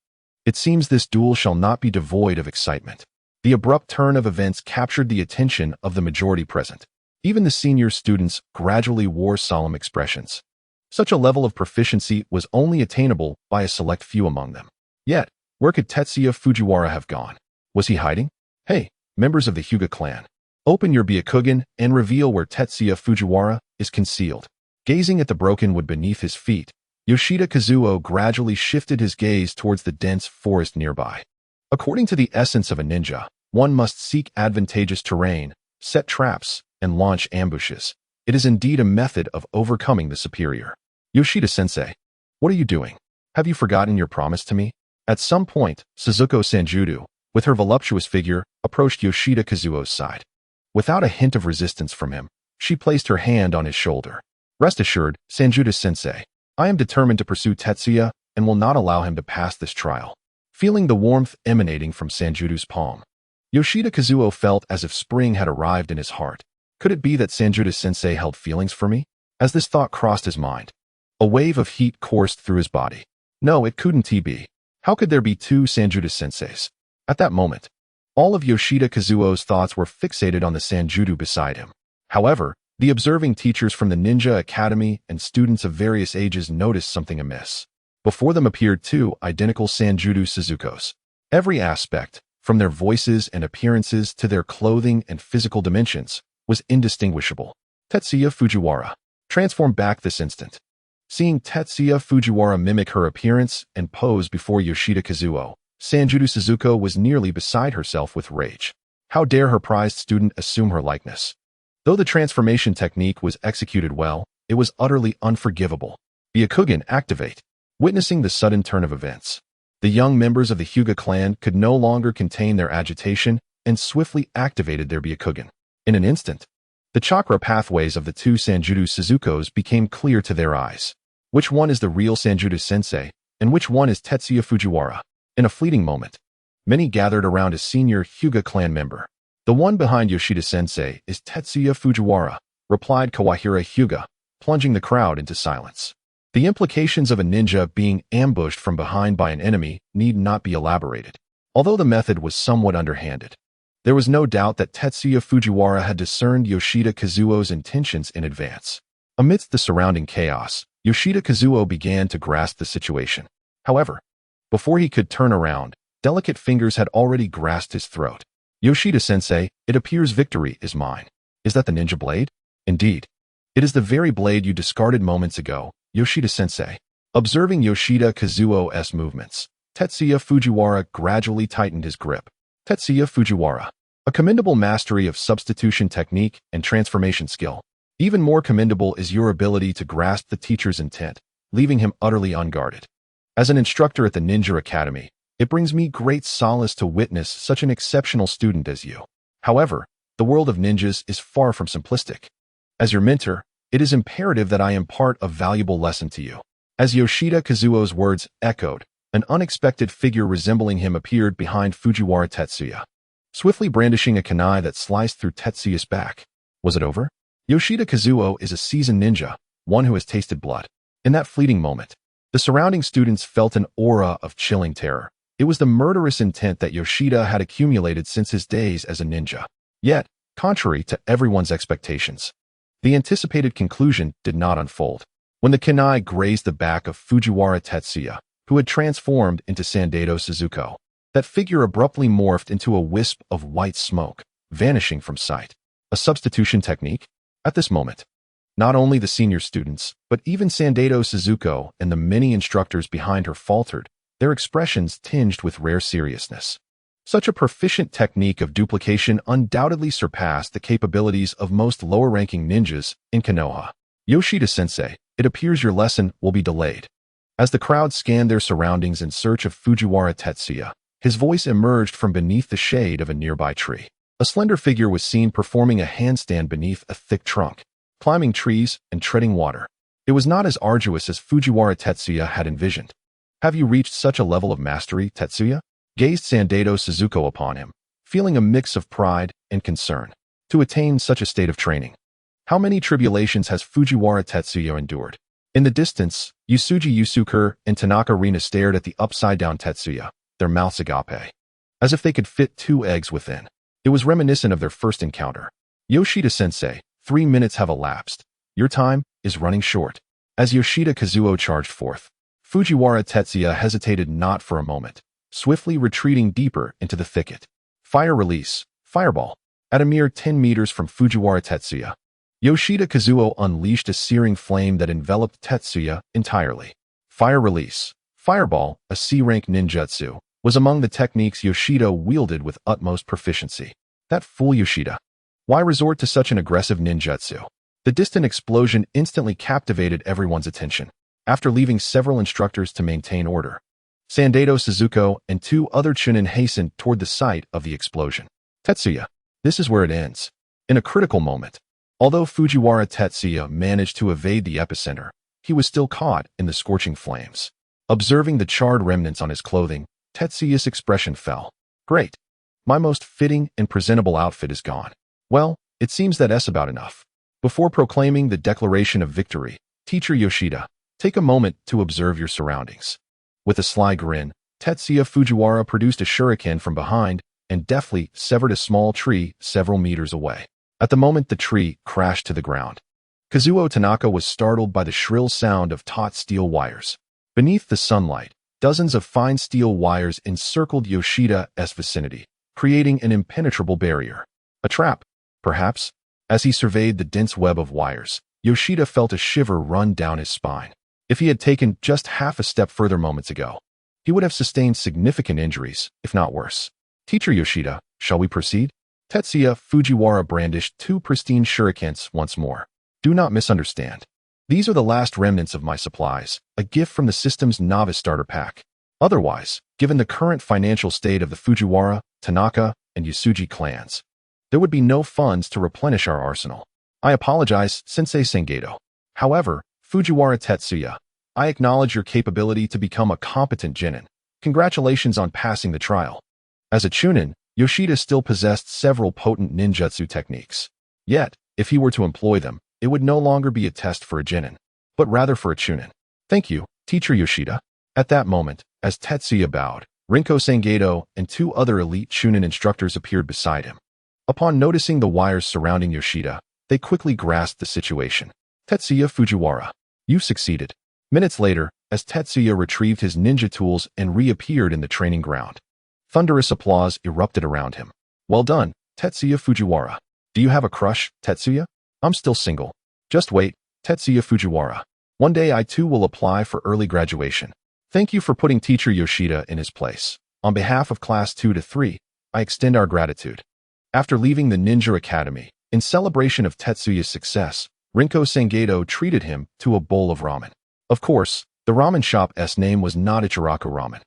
A: It seems this duel shall not be devoid of excitement. The abrupt turn of events captured the attention of the majority present. Even the senior students gradually wore solemn expressions. Such a level of proficiency was only attainable by a select few among them. Yet, where could Tetsuya Fujiwara have gone? Was he hiding? Hey, members of the Hyuga clan, open your Byakugan and reveal where Tetsuya Fujiwara is concealed. Gazing at the broken wood beneath his feet, Yoshida Kazuo gradually shifted his gaze towards the dense forest nearby. According to the essence of a ninja, one must seek advantageous terrain, set traps, and launch ambushes. It is indeed a method of overcoming the superior. Yoshida-sensei, what are you doing? Have you forgotten your promise to me? At some point, Suzuko Sanjudu, with her voluptuous figure, approached Yoshida Kazuo's side. Without a hint of resistance from him, she placed her hand on his shoulder. Rest assured, Sanjuda-sensei, I am determined to pursue Tetsuya and will not allow him to pass this trial. Feeling the warmth emanating from Sanjudu's palm, Yoshida Kazuo felt as if spring had arrived in his heart. Could it be that Sanjuda-sensei held feelings for me? As this thought crossed his mind, a wave of heat coursed through his body. No, it couldn't be. How could there be two Sanjuda-senseis? At that moment, all of Yoshida Kazuo's thoughts were fixated on the Sanjudu beside him. However, the observing teachers from the Ninja Academy and students of various ages noticed something amiss. Before them appeared two identical Sanjudu Suzukos. Every aspect, from their voices and appearances to their clothing and physical dimensions, was indistinguishable. Tetsuya Fujiwara transformed back this instant. Seeing Tetsuya Fujiwara mimic her appearance and pose before Yoshida Kazuo, Sanjudu Suzuko was nearly beside herself with rage. How dare her prized student assume her likeness? Though the transformation technique was executed well, it was utterly unforgivable. Byakugan activate. Witnessing the sudden turn of events, the young members of the Hyuga clan could no longer contain their agitation and swiftly activated their Byakugan. In an instant, the chakra pathways of the two Sanjutsu Suzukos became clear to their eyes. Which one is the real Sanjutsu sensei, and which one is Tetsuya Fujiwara? In a fleeting moment, many gathered around a senior Hyuga clan member. The one behind Yoshida sensei is Tetsuya Fujiwara, replied Kawahira Hyuga, plunging the crowd into silence. The implications of a ninja being ambushed from behind by an enemy need not be elaborated. Although the method was somewhat underhanded, there was no doubt that Tetsuya Fujiwara had discerned Yoshida Kazuo's intentions in advance. Amidst the surrounding chaos, Yoshida Kazuo began to grasp the situation. However, before he could turn around, delicate fingers had already grasped his throat. Yoshida-sensei, it appears victory is mine. Is that the ninja blade? Indeed. It is the very blade you discarded moments ago, Yoshida-sensei. Observing Yoshida Kazuo's movements, Tetsuya Fujiwara gradually tightened his grip. Tetsuya Fujiwara. A commendable mastery of substitution technique and transformation skill. Even more commendable is your ability to grasp the teacher's intent, leaving him utterly unguarded. As an instructor at the Ninja Academy, it brings me great solace to witness such an exceptional student as you. However, the world of ninjas is far from simplistic. As your mentor, it is imperative that I impart a valuable lesson to you. As Yoshida Kazuo's words echoed, an unexpected figure resembling him appeared behind Fujiwara Tetsuya, swiftly brandishing a kunai that sliced through Tetsuya's back. Was it over? Yoshida Kazuo is a seasoned ninja, one who has tasted blood. In that fleeting moment, the surrounding students felt an aura of chilling terror. It was the murderous intent that Yoshida had accumulated since his days as a ninja. Yet, contrary to everyone's expectations, the anticipated conclusion did not unfold. When the kunai grazed the back of Fujiwara Tetsuya, who had transformed into Sandaito Suzuko, that figure abruptly morphed into a wisp of white smoke, vanishing from sight. A substitution technique? At this moment, not only the senior students, but even Sandaito Suzuko and the many instructors behind her faltered, their expressions tinged with rare seriousness. Such a proficient technique of duplication undoubtedly surpassed the capabilities of most lower-ranking ninjas in Konoha. Yoshida-sensei, it appears your lesson will be delayed. As the crowd scanned their surroundings in search of Fujiwara Tetsuya, his voice emerged from beneath the shade of a nearby tree. A slender figure was seen performing a handstand beneath a thick trunk, climbing trees and treading water. It was not as arduous as Fujiwara Tetsuya had envisioned. Have you reached such a level of mastery, Tetsuya? Gazed Sandaito Suzuko upon him, feeling a mix of pride and concern. To attain such a state of training, how many tribulations has Fujiwara Tetsuya endured? In the distance, Yusuji Yusuker and Tanaka Rina stared at the upside-down Tetsuya, their mouths agape, as if they could fit 2 eggs within. It was reminiscent of their first encounter. Yoshida-sensei, 3 minutes have elapsed. Your time is running short. As Yoshida Kazuo charged forth, Fujiwara Tetsuya hesitated not for a moment, swiftly retreating deeper into the thicket. Fire release, fireball. At a mere 10 meters from Fujiwara Tetsuya, Yoshida Kazuo unleashed a searing flame that enveloped Tetsuya entirely. Fire release, fireball, a C-rank ninjutsu, was among the techniques Yoshida wielded with utmost proficiency. That fool Yoshida. Why resort to such an aggressive ninjutsu? The distant explosion instantly captivated everyone's attention. After leaving several instructors to maintain order, Sandaito Suzuko and 2 other chunin hastened toward the site of the explosion. Tetsuya, this is where it ends. In a critical moment, although Fujiwara Tetsuya managed to evade the epicenter, he was still caught in the scorching flames. Observing the charred remnants on his clothing, Tetsuya's expression fell. Great. My most fitting and presentable outfit is gone. Well, it seems that's about enough. Before proclaiming the declaration of victory, Teacher Yoshida, take a moment to observe your surroundings. With a sly grin, Tetsuya Fujiwara produced a shuriken from behind and deftly severed a small tree several meters away. At the moment the tree crashed to the ground, Kazuo Tanaka was startled by the shrill sound of taut steel wires. Beneath the sunlight, dozens of fine steel wires encircled Yoshida's vicinity, creating an impenetrable barrier. A trap, perhaps? As he surveyed the dense web of wires, Yoshida felt a shiver run down his spine. If he had taken just half a step further moments ago, he would have sustained significant injuries, if not worse. Teacher Yoshida, shall we proceed? Tetsuya Fujiwara brandished 2 pristine shurikens once more. Do not misunderstand. These are the last remnants of my supplies, a gift from the system's novice starter pack. Otherwise, given the current financial state of the Fujiwara, Tanaka, and Usuji clans. There would be no funds to replenish our arsenal. I apologize, Sensei Sangeto. However, Fujiwara Tetsuya, I acknowledge your capability to become a competent genin. Congratulations on passing the trial. As a chunin, Yoshida still possessed several potent ninjutsu techniques. Yet, if he were to employ them, it would no longer be a test for a genin, but rather for a chunin. Thank you, Teacher Yoshida. At that moment, as Tetsuya bowed, Rinko Sangeto and two other elite chunin instructors appeared beside him. Upon noticing the wires surrounding Yoshida, they quickly grasped the situation. Tetsuya Fujiwara, you succeeded. Minutes later, as Tetsuya retrieved his ninja tools and reappeared in the training ground, thunderous applause erupted around him. Well done, Tetsuya Fujiwara. Do you have a crush, Tetsuya? I'm still single. Just wait, Tetsuya Fujiwara. One day I too will apply for early graduation. Thank you for putting Teacher Yoshida in his place. On behalf of Class 2 to 3, I extend our gratitude. After leaving the Ninja Academy, in celebration of Tetsuya's success, Rinko Sangeto treated him to a bowl of ramen. Of course, the ramen shop's name was not Ichiraku Ramen.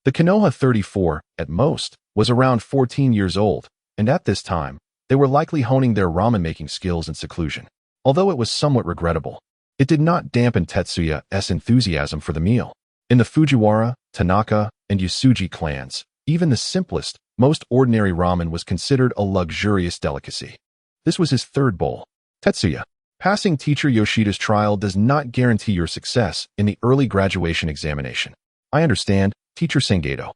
A: The Konoha 34, at most, was around 14 years old, and at this time, they were likely honing their ramen-making skills in seclusion. Although it was somewhat regrettable, it did not dampen Tetsuya's enthusiasm for the meal. In the Fujiwara, Tanaka, and Usuji clans, even the simplest, most ordinary ramen was considered a luxurious delicacy. This was his third bowl. Tetsuya, passing Teacher Yoshida's trial does not guarantee your success in the early graduation examination. I understand, Teacher Sangeto.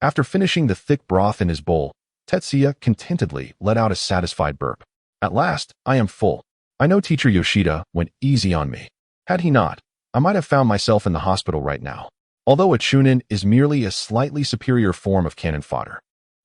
A: After finishing the thick broth in his bowl, Tetsuya contentedly let out a satisfied burp. At last, I am full. I know Teacher Yoshida went easy on me. Had he not, I might have found myself in the hospital right now. Although a chunin is merely a slightly superior form of cannon fodder,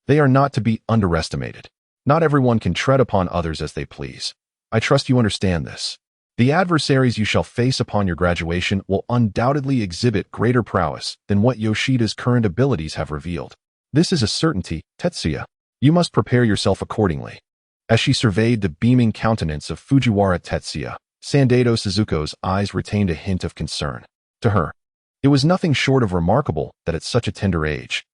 A: they are not to be underestimated. Not everyone can tread upon others as they please. I trust you understand this. The adversaries you shall face upon your graduation will undoubtedly exhibit greater prowess than what Yoshida's current abilities have revealed. This is a certainty, Tetsuya. You must prepare yourself accordingly. As she surveyed the beaming countenance of Fujiwara Tetsuya, Sangeto Suzuko's eyes retained a hint of concern. To her, it was nothing short of remarkable that at such a tender age,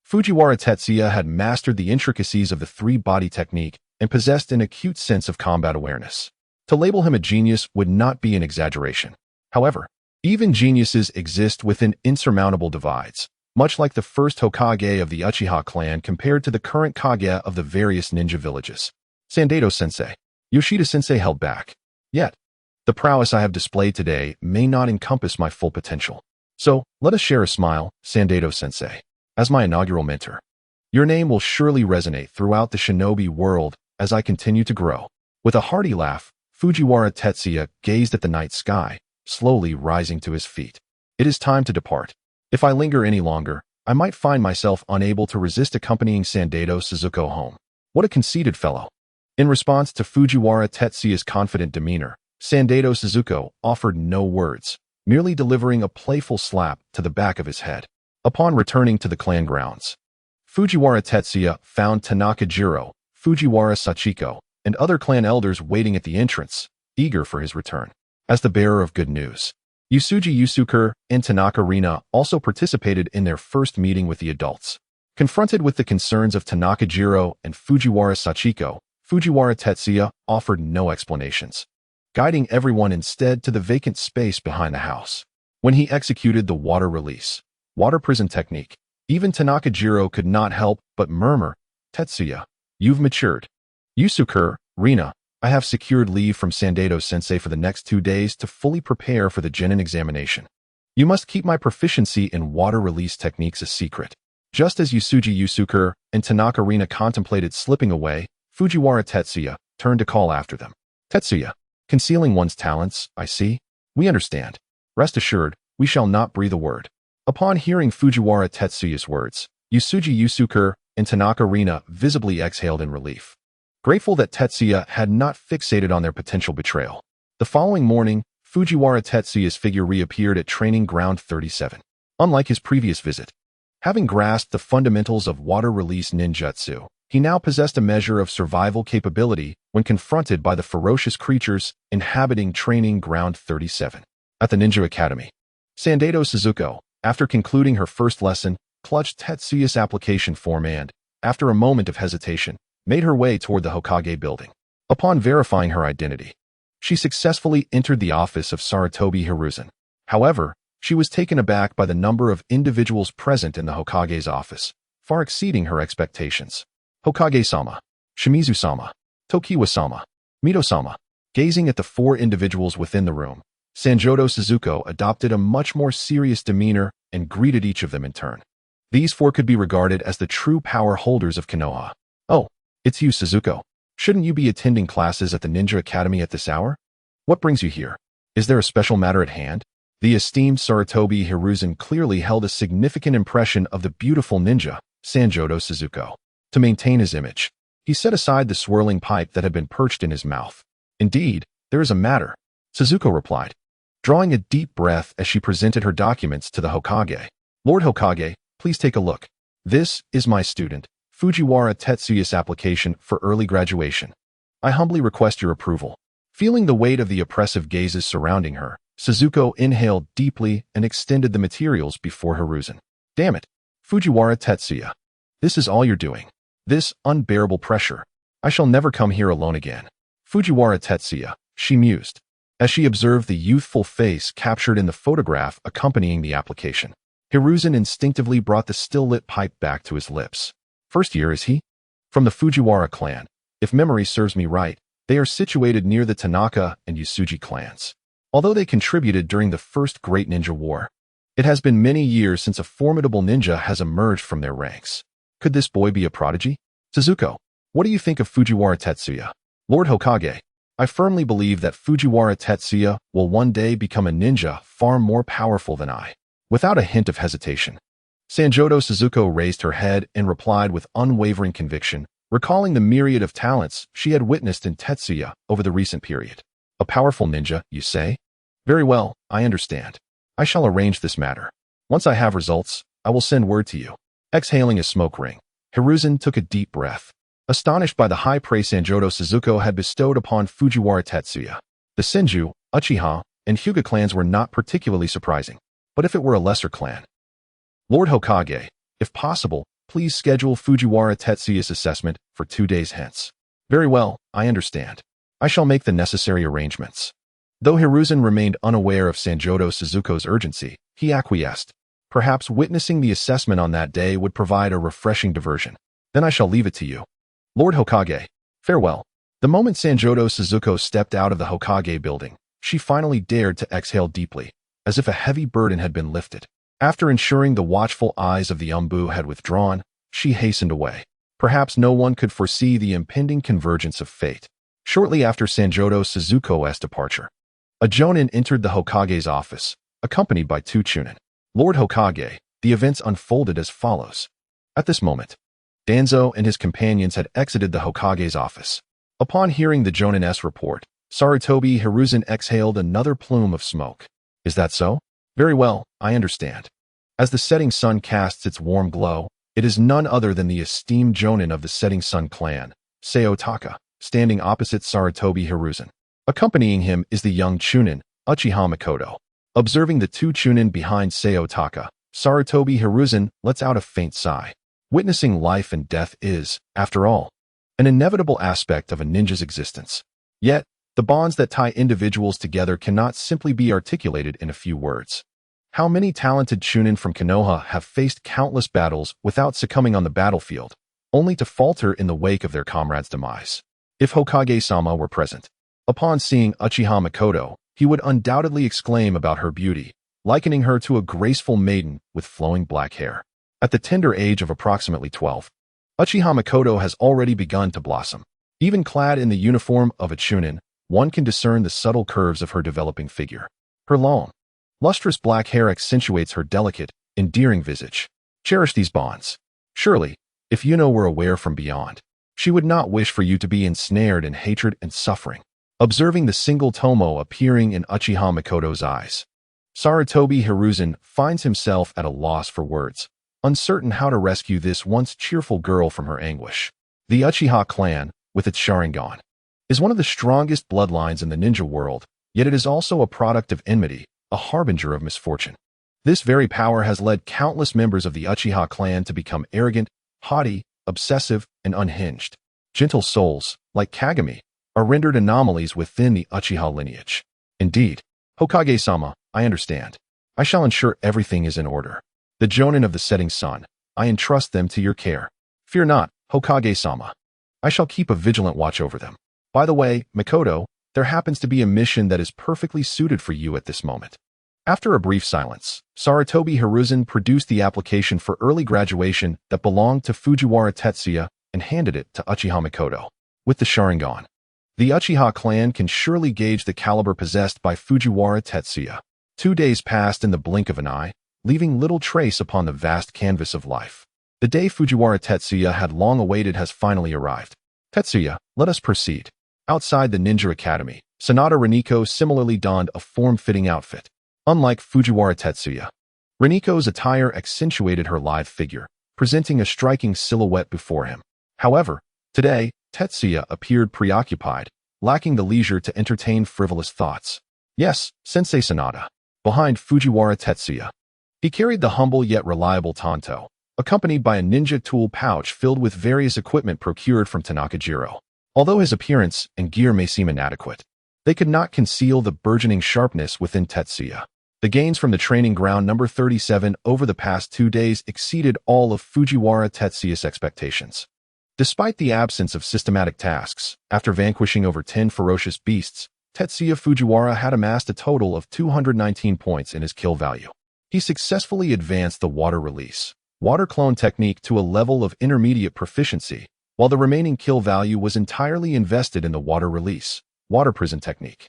A: Fujiwara Tetsuya had mastered the intricacies of the three-body technique and possessed an acute sense of combat awareness. To label him a genius would not be an exaggeration. However, even geniuses exist within insurmountable divides, much like the first Hokage of the Uchiha clan compared to the current Kage of the various ninja villages. Sangeto-sensei, Yoshida-sensei held back. Yet, the prowess I have displayed today may not encompass my full potential. So, let us share a smile, Sangeto-sensei. As my inaugural mentor, your name will surely resonate throughout the shinobi world as I continue to grow. With a hearty laugh, Fujiwara Tetsuya gazed at the night sky, slowly rising to his feet. It is time to depart. If I linger any longer, I might find myself unable to resist accompanying Sangeto Suzuko home. What a conceited fellow. In response to Fujiwara Tetsuya's confident demeanor, Sangeto Suzuko offered no words, merely delivering a playful slap to the back of his head. Upon returning to the clan grounds, Fujiwara Tetsuya found Tanaka Jiro, Fujiwara Sachiko, and other clan elders waiting at the entrance, eager for his return. As the bearer of good news, Usuji Yusuke and Tanaka Rina also participated in their first meeting with the adults. Confronted with the concerns of Tanaka Jiro and Fujiwara Sachiko, Fujiwara Tetsuya offered no explanations, guiding everyone instead to the vacant space behind the house. When he executed the water release, water prison technique, even Tanaka Jiro could not help but murmur, Tetsuya, you've matured. Yusuke, Rina, I have secured leave from Sangeto-sensei for the next 2 days to fully prepare for the genin examination. You must keep my proficiency in water release techniques a secret. Just as Usuji Yusuke and Tanaka Rina contemplated slipping away, Fujiwara Tetsuya turned to call after them. Tetsuya, concealing one's talents, I see. We understand. Rest assured, we shall not breathe a word. Upon hearing Fujiwara Tetsuya's words, Usuji Yusuke and Tanaka Rina visibly exhaled in relief, grateful that Tetsuya had not fixated on their potential betrayal. The following morning, Fujiwara Tetsuya's figure reappeared at Training Ground 37. Unlike his previous visit, having grasped the fundamentals of water release ninjutsu, he now possessed a measure of survival capability when confronted by the ferocious creatures inhabiting Training Ground 37. At the Ninja Academy, Sangeto Suzuko, after concluding her first lesson, clutched Tetsuya's application form and, after a moment of hesitation, made her way toward the Hokage building. Upon verifying her identity, she successfully entered the office of Sarutobi Hiruzen. However, she was taken aback by the number of individuals present in the Hokage's office, far exceeding her expectations. Hokage-sama, Shimizu-sama, Tokiwa-sama, Mito-sama. Gazing at the 4 individuals within the room, Sanjodo Suzuko adopted a much more serious demeanor and greeted each of them in turn. These 4 could be regarded as the true power holders of Konoha. "Oh, it's you, Suzuko. Shouldn't you be attending classes at the Ninja Academy at this hour? What brings you here? Is there a special matter at hand?" The esteemed Sarutobi Hiruzen clearly held a significant impression of the beautiful ninja, Sanjodo Suzuko. To maintain his image, he set aside the swirling pipe that had been perched in his mouth. "Indeed, there is a matter," Suzuko replied, drawing a deep breath as she presented her documents to the Hokage. "Lord Hokage, please take a look. This is my student, Fujiwara Tetsuya's application for early graduation. I humbly request your approval." Feeling the weight of the oppressive gazes surrounding her, Suzuko inhaled deeply and extended the materials before Hiruzen. "Damn it, Fujiwara Tetsuya. This is all you're doing. This unbearable pressure. I shall never come here alone again." Fujiwara Tetsuya, she mused, as she observed the youthful face captured in the photograph accompanying the application. Hiruzen instinctively brought the still-lit pipe back to his lips. "First year, is he? From the Fujiwara clan. If memory serves me right, they are situated near the Tanaka and Yasuji clans. Although they contributed during the First Great Ninja War, it has been many years since a formidable ninja has emerged from their ranks. Could this boy be a prodigy? Suzuko, what do you think of Fujiwara Tetsuya?" "Lord Hokage, I firmly believe that Fujiwara Tetsuya will one day become a ninja far more powerful than I." Without a hint of hesitation, Sanjodo Suzuko raised her head and replied with unwavering conviction, recalling the myriad of talents she had witnessed in Tetsuya over the recent period. "A powerful ninja, you say? Very well, I understand. I shall arrange this matter. Once I have results, I will send word to you." Exhaling a smoke ring, Hiruzen took a deep breath, astonished by the high praise Sanjodo Suzuko had bestowed upon Fujiwara Tetsuya. The Senju, Uchiha, and Hyuga clans were not particularly surprising, but if it were a lesser clan. "Lord Hokage, if possible, please schedule Fujiwara Tetsuya's assessment for 2 days hence." "Very well, I understand. I shall make the necessary arrangements." Though Hiruzen remained unaware of Sanjodo Suzuko's urgency, he acquiesced. Perhaps witnessing the assessment on that day would provide a refreshing diversion. "Then I shall leave it to you. Lord Hokage, farewell." The moment Sanjodo Suzuko stepped out of the Hokage building, she finally dared to exhale deeply, as if a heavy burden had been lifted. After ensuring the watchful eyes of the Umbu had withdrawn, she hastened away. Perhaps no one could foresee the impending convergence of fate. Shortly after Sanjodo Suzuko's departure, a jonin entered the Hokage's office, accompanied by 2 chunin. "Lord Hokage, the events unfolded as follows." At this moment, Danzo and his companions had exited the Hokage's office. Upon hearing the jonin's report, Sarutobi Hiruzen exhaled another plume of smoke. "Is that so? Very well, I understand." As the setting sun casts its warm glow, it is none other than the esteemed jonin of the Setting Sun clan, Seotaka, standing opposite Sarutobi Hiruzen. Accompanying him is the young chunin, Uchiha Mikoto. Observing the 2 chunin behind Seotaka, Sarutobi Hiruzen lets out a faint sigh. Witnessing life and death is, after all, an inevitable aspect of a ninja's existence. Yet, the bonds that tie individuals together cannot simply be articulated in a few words. How many talented chunin from Konoha have faced countless battles without succumbing on the battlefield, only to falter in the wake of their comrade's demise? If Hokage-sama were present, upon seeing Uchiha Mikoto, he would undoubtedly exclaim about her beauty, likening her to a graceful maiden with flowing black hair. At the tender age of approximately 12, Uchiha Mikoto has already begun to blossom. Even clad in the uniform of a chunin, one can discern the subtle curves of her developing figure. Her long, lustrous black hair accentuates her delicate, endearing visage. Cherish these bonds. Surely, if Yuno were aware from beyond, she would not wish for you to be ensnared in hatred and suffering. Observing the single tomo appearing in Uchiha Mikoto's eyes, Sarutobi Hiruzen finds himself at a loss for words, uncertain how to rescue this once cheerful girl from her anguish. The Uchiha clan, with its Sharingan, is one of the strongest bloodlines in the ninja world, yet it is also a product of enmity, a harbinger of misfortune. This very power has led countless members of the Uchiha clan to become arrogant, haughty, obsessive, and unhinged. Gentle souls, like Kagami, are rendered anomalies within the Uchiha lineage. Indeed, Hokage-sama, I understand. I shall ensure everything is in order. The Jonin of the setting sun, I entrust them to your care. Fear not, Hokage-sama. I shall keep a vigilant watch over them. By the way, Mikoto, there happens to be a mission that is perfectly suited for you at this moment. After a brief silence, Sarutobi Hiruzen produced the application for early graduation that belonged to Fujiwara Tetsuya and handed it to Uchiha Mikoto. With the Sharingan, the Uchiha clan can surely gauge the caliber possessed by Fujiwara Tetsuya. 2 days passed in the blink of an eye, leaving little trace upon the vast canvas of life. The day Fujiwara Tetsuya had long awaited has finally arrived. Tetsuya, let us proceed. Outside the Ninja Academy, Sanada Riniko similarly donned a form-fitting outfit. Unlike Fujiwara Tetsuya, Riniko's attire accentuated her lithe figure, presenting a striking silhouette before him. However, today, Tetsuya appeared preoccupied, lacking the leisure to entertain frivolous thoughts. Yes, Sensei Sanada. Behind Fujiwara Tetsuya, he carried the humble yet reliable Tanto, accompanied by a ninja tool pouch filled with various equipment procured from Tanakajiro. Although his appearance and gear may seem inadequate, they could not conceal the burgeoning sharpness within Tetsuya. The gains from the training ground number 37 over the past 2 days exceeded all of Fujiwara Tetsuya's expectations. Despite the absence of systematic tasks, after vanquishing over 10 ferocious beasts, Tetsuya Fujiwara had amassed a total of 219 points in his kill value. He successfully advanced the water release, water clone technique to a level of intermediate proficiency, while the remaining kill value was entirely invested in the water release, water prison technique.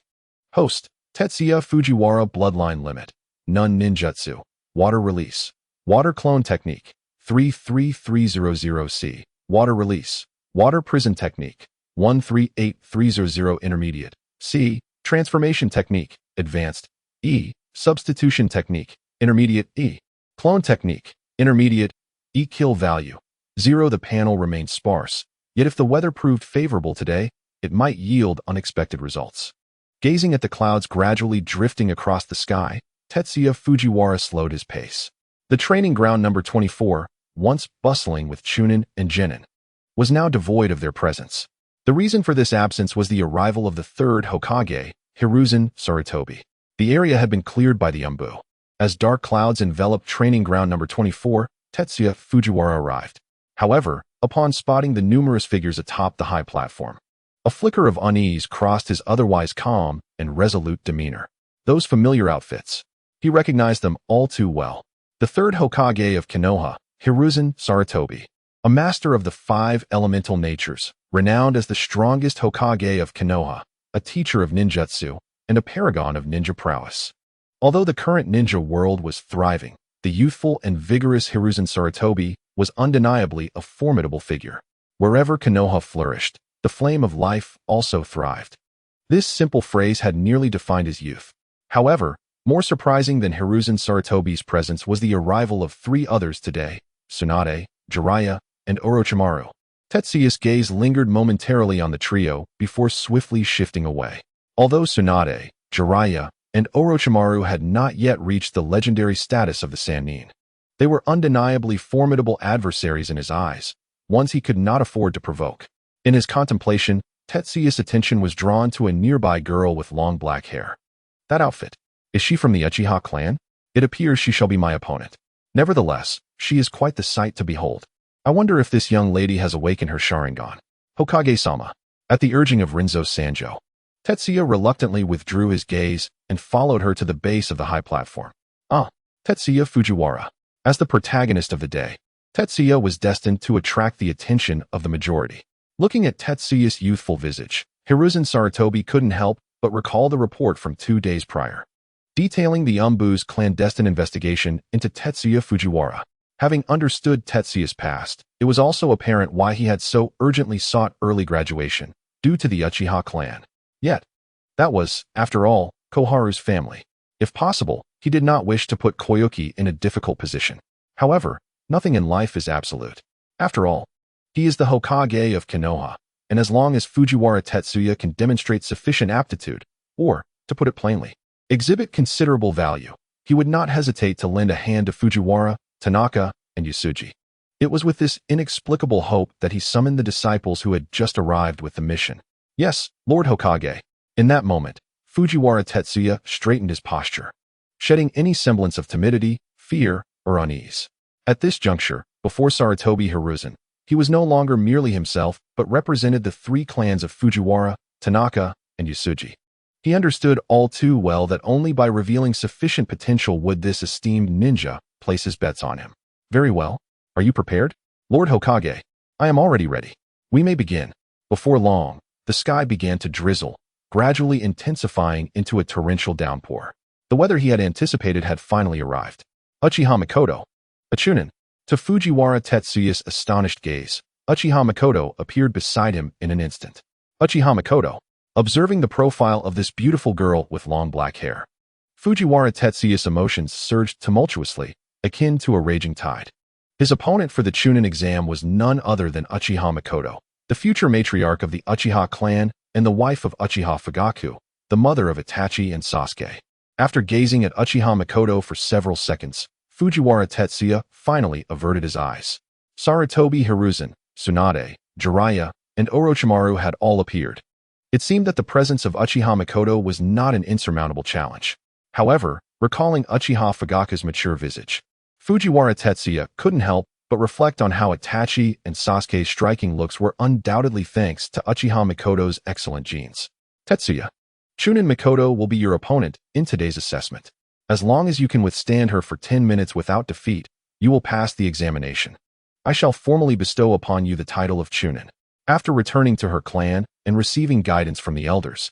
A: Host, Tetsuya Fujiwara Bloodline Limit, Nun Ninjutsu, Water Release, Water Clone Technique, 33300C, Water Release, Water Prison Technique, 138300 Intermediate, C, Transformation Technique, Advanced, E, Substitution Technique, Intermediate, E, Clone Technique, Intermediate, E. Kill value, 0. The panel remained sparse, yet if the weather proved favorable today, it might yield unexpected results. Gazing at the clouds gradually drifting across the sky, Tetsuya Fujiwara slowed his pace. The training ground number 24, once bustling with Chunin and Genin, was now devoid of their presence. The reason for this absence was the arrival of the third Hokage, Hiruzen Sarutobi. The area had been cleared by the Umbu. As dark clouds enveloped training ground number 24, Tetsuya Fujiwara arrived. However, upon spotting the numerous figures atop the high platform, a flicker of unease crossed his otherwise calm and resolute demeanor. Those familiar outfits. He recognized them all too well. The third Hokage of Konoha, Hiruzen Sarutobi, a master of the 5 elemental natures, renowned as the strongest Hokage of Konoha, a teacher of ninjutsu, and a paragon of ninja prowess. Although the current ninja world was thriving, the youthful and vigorous Hiruzen Sarutobi was undeniably a formidable figure. Wherever Konoha flourished, the flame of life also thrived. This simple phrase had nearly defined his youth. However, more surprising than Hiruzen Sarutobi's presence was the arrival of 3 others today, Tsunade, Jiraiya, and Orochimaru. Tetsuya's gaze lingered momentarily on the trio before swiftly shifting away. Although Tsunade, Jiraiya, and Orochimaru had not yet reached the legendary status of the Sannin, they were undeniably formidable adversaries in his eyes, ones he could not afford to provoke. In his contemplation, Tetsuya's attention was drawn to a nearby girl with long black hair. That outfit. Is she from the Uchiha clan? It appears she shall be my opponent. Nevertheless, she is quite the sight to behold. I wonder if this young lady has awakened her Sharingan. Hokage-sama. At the urging of Rinzo Sanjo, Tetsuya reluctantly withdrew his gaze and followed her to the base of the high platform. Tetsuya Fujiwara. As the protagonist of the day, Tetsuya was destined to attract the attention of the majority. Looking at Tetsuya's youthful visage, Hiruzen Sarutobi couldn't help but recall the report from 2 days prior, detailing the Umbu's clandestine investigation into Tetsuya Fujiwara. Having understood Tetsuya's past, it was also apparent why he had so urgently sought early graduation, due to the Uchiha clan. Yet, that was, after all, Koharu's family. If possible, he did not wish to put Koyuki in a difficult position. However, nothing in life is absolute. After all, he is the Hokage of Konoha, and as long as Fujiwara Tetsuya can demonstrate sufficient aptitude, or, to put it plainly, exhibit considerable value, he would not hesitate to lend a hand to Fujiwara, Tanaka, and Yasuji. It was with this inexplicable hope that he summoned the disciples who had just arrived with the mission. Yes, Lord Hokage. In that moment, Fujiwara Tetsuya straightened his posture, shedding any semblance of timidity, fear, or unease. At this juncture, before Sarutobi Hiruzen, he was no longer merely himself, but represented the three clans of Fujiwara, Tanaka, and Yasuji. He understood all too well that only by revealing sufficient potential would this esteemed ninja place his bets on him. Very well. Are you prepared? Lord Hokage, I am already ready. We may begin. Before long, the sky began to drizzle, gradually intensifying into a torrential downpour. The weather he had anticipated had finally arrived. Uchiha Mikoto. A chunin. To Fujiwara Tetsuya's astonished gaze, Uchiha Mikoto appeared beside him in an instant. Uchiha Mikoto, observing the profile of this beautiful girl with long black hair. Fujiwara Tetsuya's emotions surged tumultuously, akin to a raging tide. His opponent for the chunin exam was none other than Uchiha Mikoto, the future matriarch of the Uchiha clan and the wife of Uchiha Fugaku, the mother of Itachi and Sasuke. After gazing at Uchiha Mikoto for several seconds, Fujiwara Tetsuya finally averted his eyes. Sarutobi Hiruzen, Tsunade, Jiraiya, and Orochimaru had all appeared. It seemed that the presence of Uchiha Mikoto was not an insurmountable challenge. However, recalling Uchiha Fugaku's mature visage, Fujiwara Tetsuya couldn't help but reflect on how Itachi and Sasuke's striking looks were undoubtedly thanks to Uchiha Mikoto's excellent genes. Tetsuya, Chunin Mikoto will be your opponent in today's assessment. As long as you can withstand her for 10 minutes without defeat, you will pass the examination. I shall formally bestow upon you the title of Chunin. After returning to her clan and receiving guidance from the elders,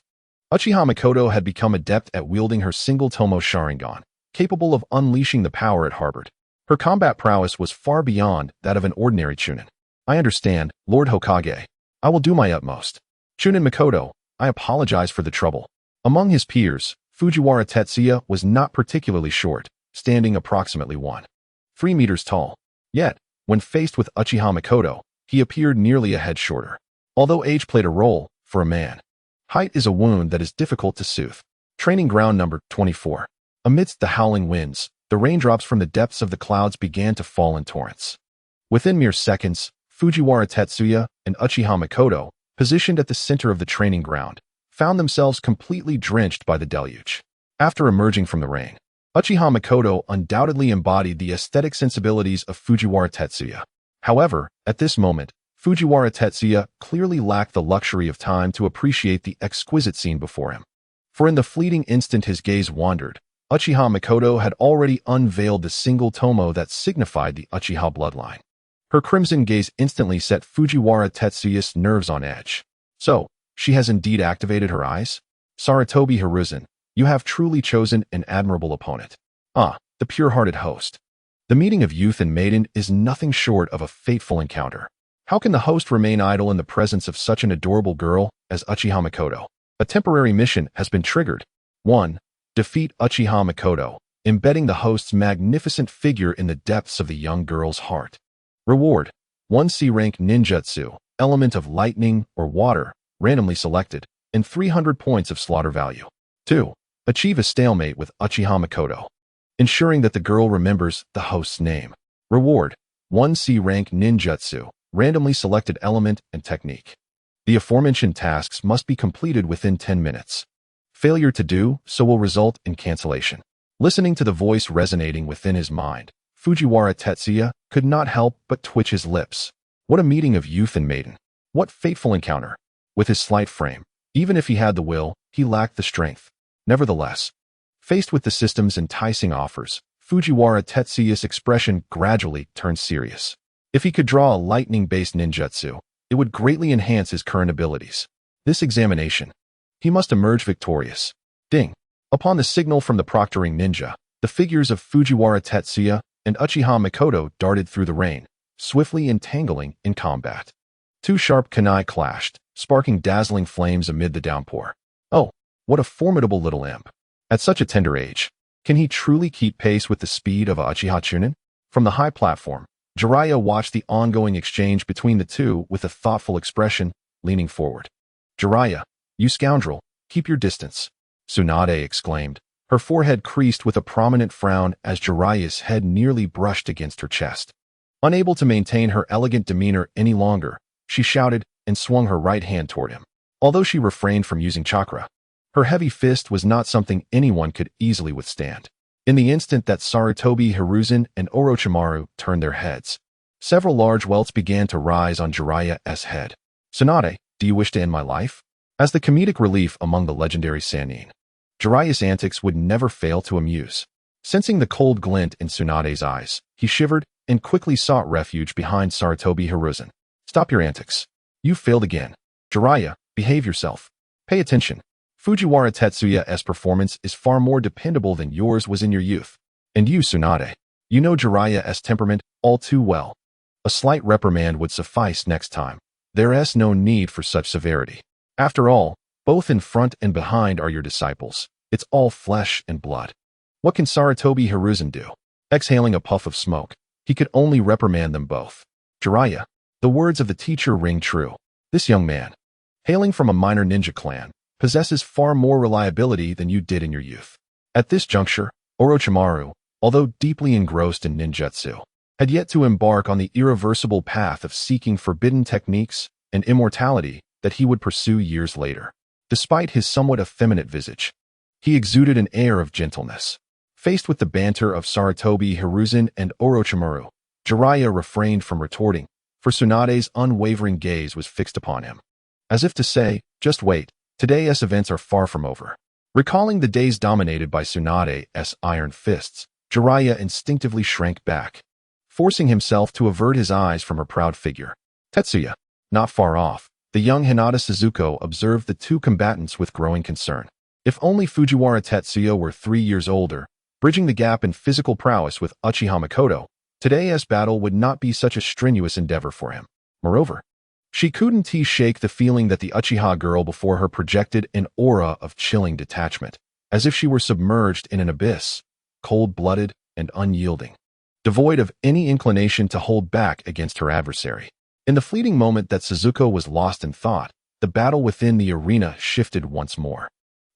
A: Uchiha Mikoto had become adept at wielding her single Tomo Sharingan, capable of unleashing the power it harbored. Her combat prowess was far beyond that of an ordinary Chunin. I understand, Lord Hokage. I will do my utmost. Chunin Mikoto, I apologize for the trouble. Among his peers, Fujiwara Tetsuya was not particularly short, standing approximately 1.3 meters tall. Yet, when faced with Uchiha Mikoto, he appeared nearly a head shorter. Although age played a role, for a man, height is a wound that is difficult to soothe. Training ground number 24. Amidst the howling winds, the raindrops from the depths of the clouds began to fall in torrents. Within mere seconds, Fujiwara Tetsuya and Uchiha Mikoto, positioned at the center of the training ground, found themselves completely drenched by the deluge. After emerging from the rain, Uchiha Mikoto undoubtedly embodied the aesthetic sensibilities of Fujiwara Tetsuya. However, at this moment, Fujiwara Tetsuya clearly lacked the luxury of time to appreciate the exquisite scene before him. For in the fleeting instant his gaze wandered, Uchiha Mikoto had already unveiled the single tomo that signified the Uchiha bloodline. Her crimson gaze instantly set Fujiwara Tetsuya's nerves on edge. So, she has indeed activated her eyes? Sarutobi Hiruzen, you have truly chosen an admirable opponent. Ah, the pure-hearted host. The meeting of youth and maiden is nothing short of a fateful encounter. How can the host remain idle in the presence of such an adorable girl as Uchiha Mikoto? A temporary mission has been triggered. 1. Defeat Uchiha Mikoto, embedding the host's magnificent figure in the depths of the young girl's heart. Reward: 1 C-rank ninjutsu, element of lightning or water, randomly selected, and 300 points of slaughter value. 2. Achieve a stalemate with Uchiha Mikoto, ensuring that the girl remembers the host's name. Reward: 1 C-rank ninjutsu, randomly selected element and technique. The aforementioned tasks must be completed within 10 minutes. Failure to do so will result in cancellation. Listening to the voice resonating within his mind, Fujiwara Tetsuya could not help but twitch his lips. What a meeting of youth and maiden. What fateful encounter. With his slight frame, even if he had the will, he lacked the strength. Nevertheless, faced with the system's enticing offers, Fujiwara Tetsuya's expression gradually turned serious. If he could draw a lightning-based ninjutsu, it would greatly enhance his current abilities. This examination, he must emerge victorious. Ding! Upon the signal from the proctoring ninja, the figures of Fujiwara Tetsuya and Uchiha Mikoto darted through the rain, swiftly entangling in combat. 2 sharp kunai clashed, sparking dazzling flames amid the downpour. Oh, what a formidable little imp. At such a tender age, can he truly keep pace with the speed of a Uchiha Chunin? From the high platform, Jiraiya watched the ongoing exchange between the two with a thoughtful expression, leaning forward. Jiraiya, you scoundrel, keep your distance, Tsunade exclaimed. Her forehead creased with a prominent frown as Jiraiya's head nearly brushed against her chest. Unable to maintain her elegant demeanor any longer, she shouted and swung her right hand toward him. Although she refrained from using chakra, her heavy fist was not something anyone could easily withstand. In the instant that Sarutobi Hiruzen and Orochimaru turned their heads, several large welts began to rise on Jiraiya's head. "Tsunade, do you wish to end my life?" As the comedic relief among the legendary Sannin, Jiraiya's antics would never fail to amuse. Sensing the cold glint in Tsunade's eyes, he shivered and quickly sought refuge behind Sarutobi Hiruzen. "Stop your antics. You've failed again. Jiraiya, behave yourself. Pay attention. Fujiwara Tetsuya's performance is far more dependable than yours was in your youth. And you, Tsunade, you know Jiraiya's temperament all too well. A slight reprimand would suffice next time. There's no need for such severity. After all, both in front and behind are your disciples. It's all flesh and blood. What can Sarutobi Hiruzen do?" Exhaling a puff of smoke, he could only reprimand them both. "Jiraiya, the words of the teacher ring true. This young man, hailing from a minor ninja clan, possesses far more reliability than you did in your youth." At this juncture, Orochimaru, although deeply engrossed in ninjutsu, had yet to embark on the irreversible path of seeking forbidden techniques and immortality that he would pursue years later. Despite his somewhat effeminate visage, he exuded an air of gentleness. Faced with the banter of Sarutobi Hiruzen and Orochimaru, Jiraiya refrained from retorting, for Tsunade's unwavering gaze was fixed upon him. As if to say, just wait, today's events are far from over. Recalling the days dominated by Tsunade's iron fists, Jiraiya instinctively shrank back, forcing himself to avert his eyes from her proud figure. Tetsuya, not far off, the young Hinata Suzuko observed the two combatants with growing concern. If only Fujiwara Tetsuya were 3 years older, bridging the gap in physical prowess with Uchiha Mikoto, today's battle would not be such a strenuous endeavor for him. Moreover, she couldn't shake the feeling that the Uchiha girl before her projected an aura of chilling detachment, as if she were submerged in an abyss, cold-blooded and unyielding, devoid of any inclination to hold back against her adversary. In the fleeting moment that Suzuko was lost in thought, the battle within the arena shifted once more.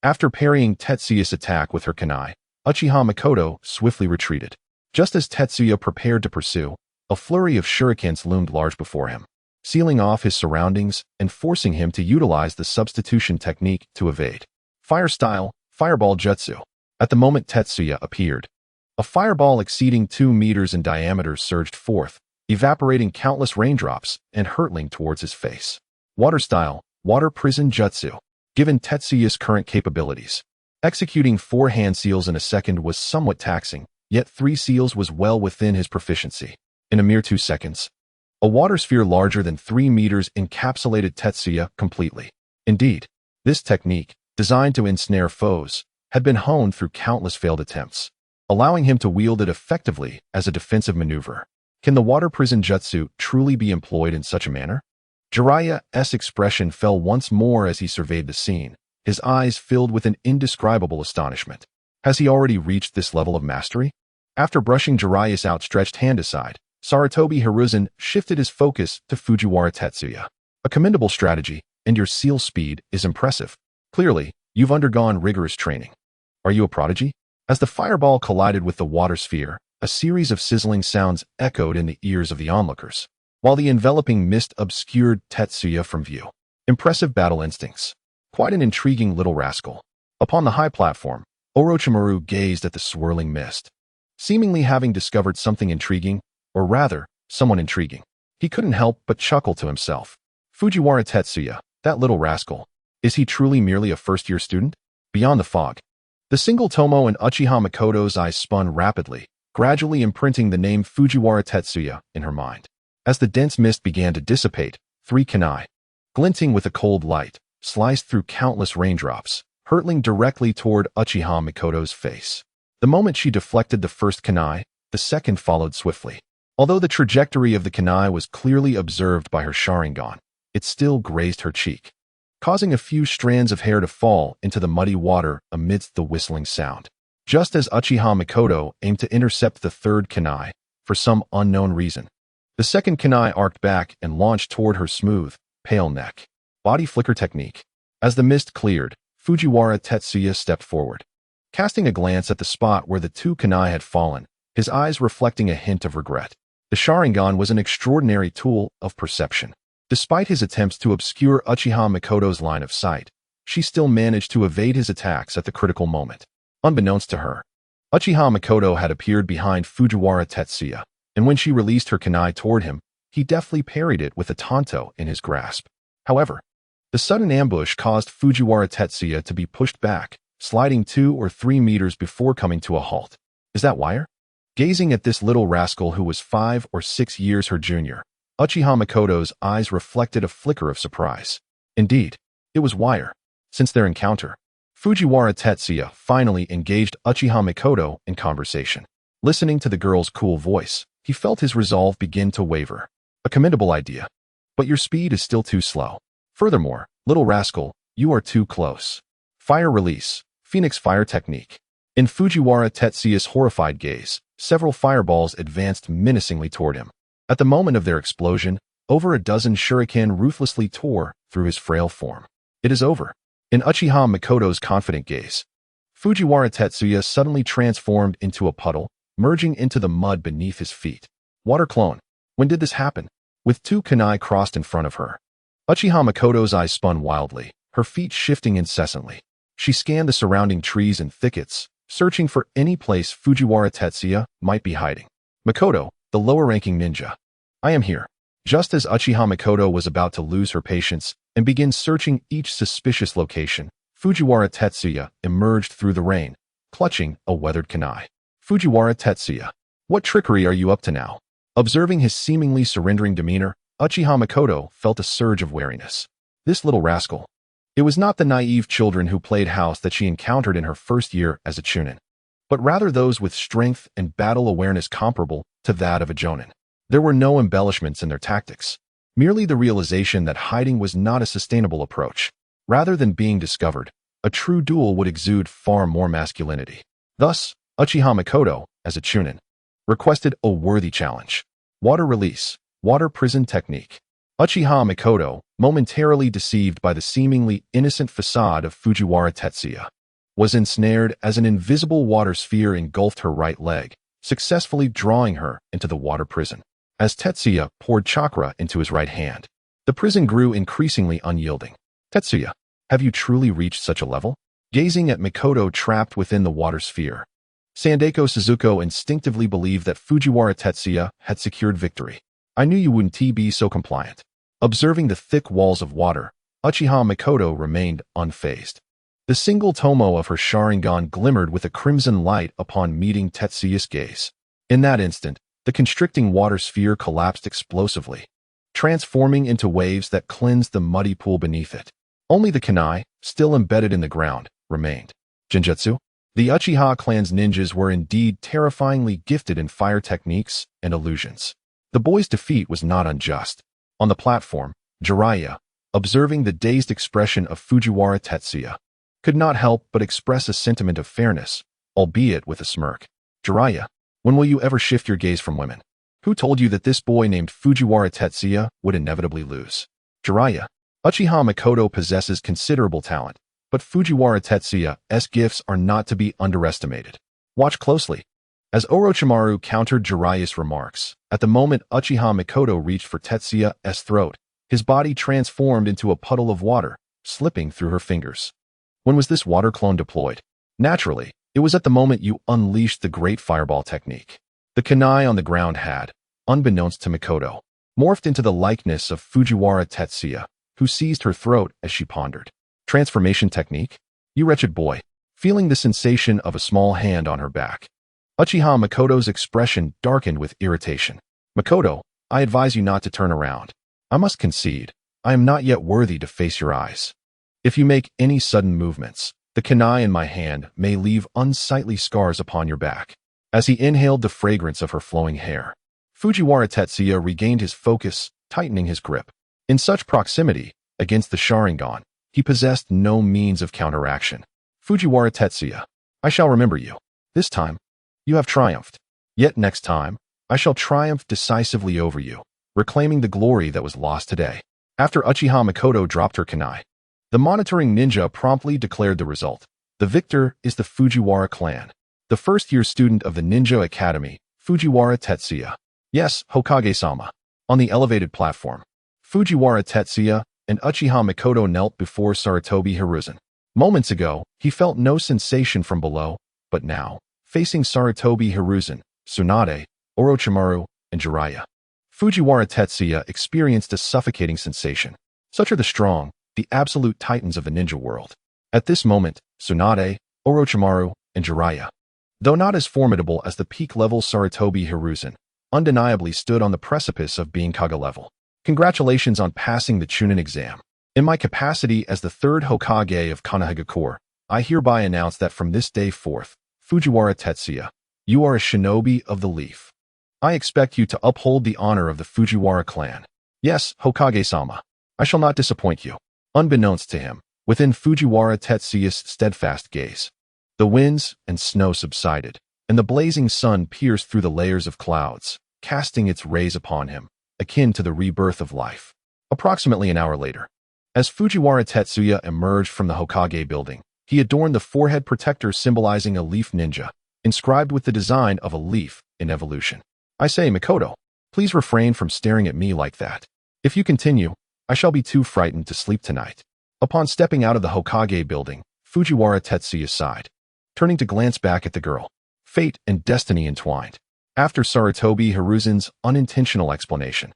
A: After parrying Tetsuya's attack with her kunai, Uchiha Mikoto swiftly retreated. Just as Tetsuya prepared to pursue, a flurry of shurikens loomed large before him, sealing off his surroundings and forcing him to utilize the substitution technique to evade. Fire-style, fireball jutsu. At the moment Tetsuya appeared, a fireball exceeding 2 meters in diameter surged forth, evaporating countless raindrops and hurtling towards his face. Water-style, water prison jutsu. Given Tetsuya's current capabilities, executing 4 hand seals in a second was somewhat taxing, yet 3 seals was well within his proficiency. In a mere 2 seconds, a water sphere larger than 3 meters encapsulated Tetsuya completely. Indeed, this technique, designed to ensnare foes, had been honed through countless failed attempts, allowing him to wield it effectively as a defensive maneuver. Can the water prison jutsu truly be employed in such a manner? Jiraiya's expression fell once more as he surveyed the scene, his eyes filled with an indescribable astonishment. Has he already reached this level of mastery? After brushing Jiraiya's outstretched hand aside, Sarutobi Hiruzen shifted his focus to Fujiwara Tetsuya. "A commendable strategy, and your seal speed is impressive. Clearly, you've undergone rigorous training. Are you a prodigy?" As the fireball collided with the water sphere, a series of sizzling sounds echoed in the ears of the onlookers, while the enveloping mist obscured Tetsuya from view. Impressive battle instincts. Quite an intriguing little rascal. Upon the high platform, Orochimaru gazed at the swirling mist, seemingly having discovered something intriguing, or rather, someone intriguing. He couldn't help but chuckle to himself. Fujiwara Tetsuya, that little rascal. Is he truly merely a first-year student? Beyond the fog, the single Tomo and Uchiha Mikoto's eyes spun rapidly, gradually imprinting the name Fujiwara Tetsuya in her mind. As the dense mist began to dissipate, 3 kunai, glinting with a cold light, sliced through countless raindrops, hurtling directly toward Uchiha Mikoto's face. The moment she deflected the first kunai, the second followed swiftly. Although the trajectory of the kunai was clearly observed by her Sharingan, it still grazed her cheek, causing a few strands of hair to fall into the muddy water amidst the whistling sound. Just as Uchiha Mikoto aimed to intercept the third kunai, for some unknown reason, the second kunai arced back and launched toward her smooth, pale neck. Body flicker technique. As the mist cleared, Fujiwara Tetsuya stepped forward, casting a glance at the spot where the 2 kunai had fallen, his eyes reflecting a hint of regret. The Sharingan was an extraordinary tool of perception. Despite his attempts to obscure Uchiha Mikoto's line of sight, she still managed to evade his attacks at the critical moment. Unbeknownst to her, Uchiha Mikoto had appeared behind Fujiwara Tetsuya, and when she released her kunai toward him, he deftly parried it with a tanto in his grasp. However, the sudden ambush caused Fujiwara Tetsuya to be pushed back, sliding 2 or 3 meters before coming to a halt. Is that wire? Gazing at this little rascal who was 5 or 6 years her junior, Uchiha Mikoto's eyes reflected a flicker of surprise. Indeed, it was wire. Since their encounter, Fujiwara Tetsuya finally engaged Uchiha Mikoto in conversation. Listening to the girl's cool voice, he felt his resolve begin to waver. A commendable idea. But your speed is still too slow. Furthermore, little rascal, you are too close. Fire release, Phoenix fire technique. In Fujiwara Tetsuya's horrified gaze, several fireballs advanced menacingly toward him. At the moment of their explosion, over a dozen shuriken ruthlessly tore through his frail form. It is over. In Uchiha Mikoto's confident gaze, Fujiwara Tetsuya suddenly transformed into a puddle, merging into the mud beneath his feet. Water clone. When did this happen? With 2 kunai crossed in front of her, Uchiha Mikoto's eyes spun wildly, her feet shifting incessantly. She scanned the surrounding trees and thickets, searching for any place Fujiwara Tetsuya might be hiding. Mikoto, the lower-ranking ninja. I am here. Just as Uchiha Mikoto was about to lose her patience and begin searching each suspicious location, Fujiwara Tetsuya emerged through the rain, clutching a weathered kunai. Fujiwara Tetsuya, what trickery are you up to now? Observing his seemingly surrendering demeanor, Uchiha Mikoto felt a surge of wariness. This little rascal. It was not the naive children who played house that she encountered in her first year as a chunin, but rather those with strength and battle awareness comparable to that of a jonin. There were no embellishments in their tactics, merely the realization that hiding was not a sustainable approach. Rather than being discovered, a true duel would exude far more masculinity. Thus, Uchiha Mikoto, as a chunin, requested a worthy challenge. Water release, water prison technique. Uchiha Mikoto, momentarily deceived by the seemingly innocent facade of Fujiwara Tetsuya, was ensnared as an invisible water sphere engulfed her right leg, successfully drawing her into the water prison. As Tetsuya poured chakra into his right hand, the prison grew increasingly unyielding. Tetsuya, have you truly reached such a level? Gazing at Mikoto trapped within the water sphere, Sandeko Suzuko instinctively believed that Fujiwara Tetsuya had secured victory. I knew you wouldn't be so compliant. Observing the thick walls of water, Uchiha Mikoto remained unfazed. The single tomo of her Sharingan glimmered with a crimson light upon meeting Tetsuya's gaze. In that instant, the constricting water sphere collapsed explosively, transforming into waves that cleansed the muddy pool beneath it. Only the kunai, still embedded in the ground, remained. Genjutsu? The Uchiha clan's ninjas were indeed terrifyingly gifted in fire techniques and illusions. The boy's defeat was not unjust. On the platform, Jiraiya, observing the dazed expression of Fujiwara Tetsuya, could not help but express a sentiment of fairness, albeit with a smirk. Jiraiya, when will you ever shift your gaze from women? Who told you that this boy named Fujiwara Tetsuya would inevitably lose? Jiraiya, Uchiha Mikoto possesses considerable talent, but Fujiwara Tetsuya's gifts are not to be underestimated. Watch closely. As Orochimaru countered Jiraiya's remarks, at the moment Uchiha Mikoto reached for Tetsuya's throat, his body transformed into a puddle of water, slipping through her fingers. When was this water clone deployed? Naturally, it was at the moment you unleashed the great fireball technique. The kunai on the ground had, unbeknownst to Mikoto, morphed into the likeness of Fujiwara Tetsuya, who seized her throat as she pondered. Transformation technique? You wretched boy. Feeling the sensation of a small hand on her back, Uchiha Mikoto's expression darkened with irritation. Mikoto, I advise you not to turn around. I must concede, I am not yet worthy to face your eyes. If you make any sudden movements, the kunai in my hand may leave unsightly scars upon your back. As he inhaled the fragrance of her flowing hair, Fujiwara Tetsuya regained his focus, tightening his grip. In such proximity, against the Sharingan, he possessed no means of counteraction. Fujiwara Tetsuya, I shall remember you. This time, you have triumphed. Yet next time, I shall triumph decisively over you, reclaiming the glory that was lost today. After Uchiha Mikoto dropped her kunai, the monitoring ninja promptly declared the result. The victor is the Fujiwara clan. The first-year student of the Ninja Academy, Fujiwara Tetsuya. Yes, Hokage-sama. On the elevated platform, Fujiwara Tetsuya and Uchiha Mikoto knelt before Sarutobi Hiruzen. Moments ago, he felt no sensation from below, but now, facing Sarutobi Hiruzen, Tsunade, Orochimaru, and Jiraiya, Fujiwara Tetsuya experienced a suffocating sensation. Such are the strong, the absolute titans of the ninja world. At this moment, Tsunade, Orochimaru, and Jiraiya, though not as formidable as the peak-level Sarutobi Hiruzen, undeniably stood on the precipice of being Kage level. Congratulations on passing the Chunin exam. In my capacity as the third Hokage of Konohagakure, I hereby announce that from this day forth, Fujiwara Tetsuya, you are a shinobi of the leaf. I expect you to uphold the honor of the Fujiwara clan. Yes, Hokage-sama. I shall not disappoint you. Unbeknownst to him, within Fujiwara Tetsuya's steadfast gaze, the winds and snow subsided, and the blazing sun pierced through the layers of clouds, casting its rays upon him, akin to the rebirth of life. Approximately an hour later, as Fujiwara Tetsuya emerged from the Hokage building, he adorned the forehead protector symbolizing a leaf ninja, inscribed with the design of a leaf in evolution. I say, Mikoto, please refrain from staring at me like that. If you continue, I shall be too frightened to sleep tonight. Upon stepping out of the Hokage building, Fujiwara Tetsuya sighed, turning to glance back at the girl. Fate and destiny entwined. After Sarutobi Hiruzen's unintentional explanation,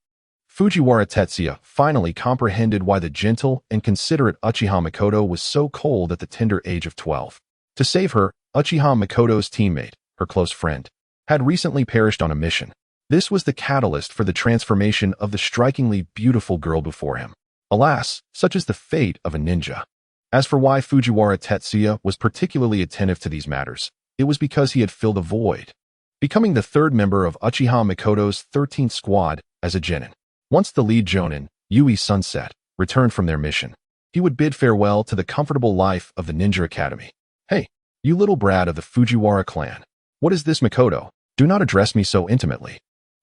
A: Fujiwara Tetsuya finally comprehended why the gentle and considerate Uchiha Mikoto was so cold at the tender age of 12. To save her, Uchiha Mikoto's teammate, her close friend, had recently perished on a mission. This was the catalyst for the transformation of the strikingly beautiful girl before him. Alas, such is the fate of a ninja. As for why Fujiwara Tetsuya was particularly attentive to these matters, it was because he had filled a void, becoming the third member of Uchiha Mikoto's 13th squad as a genin. Once the lead jonin, Yui Sunset, returned from their mission, he would bid farewell to the comfortable life of the Ninja Academy. Hey, you little brat of the Fujiwara clan. What is this, Mikoto? Do not address me so intimately.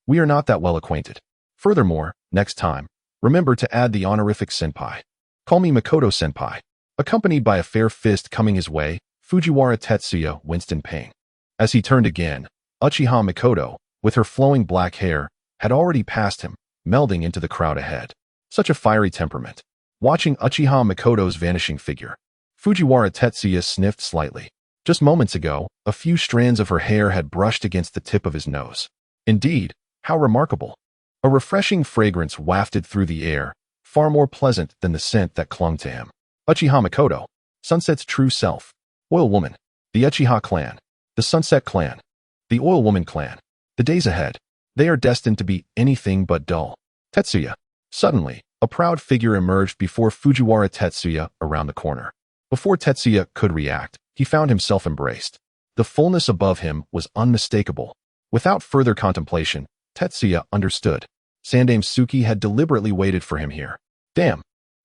A: We are not that well acquainted. Furthermore, next time, remember to add the honorific senpai. Call me Mikoto senpai. Accompanied by a fair fist coming his way, Fujiwara Tetsuya winced in pain. As he turned again, Uchiha Mikoto, with her flowing black hair, had already passed him, melding into the crowd ahead. Such a fiery temperament. Watching Uchiha Mikoto's vanishing figure, Fujiwara Tetsuya sniffed slightly. Just moments ago, a few strands of her hair had brushed against the tip of his nose. Indeed, how remarkable. A refreshing fragrance wafted through the air, far more pleasant than the scent that clung to him. Uchiha Mikoto, Sunset's true self. Oil Woman, the Uchiha clan, the Sunset clan, the Oil Woman clan. The days ahead, they are destined to be anything but dull. Tetsuya. Suddenly, a proud figure emerged before Fujiwara Tetsuya around the corner. Before Tetsuya could react, he found himself embraced. The fullness above him was unmistakable. Without further contemplation, Tetsuya understood. Sandaime Suki had deliberately waited for him here. Damn!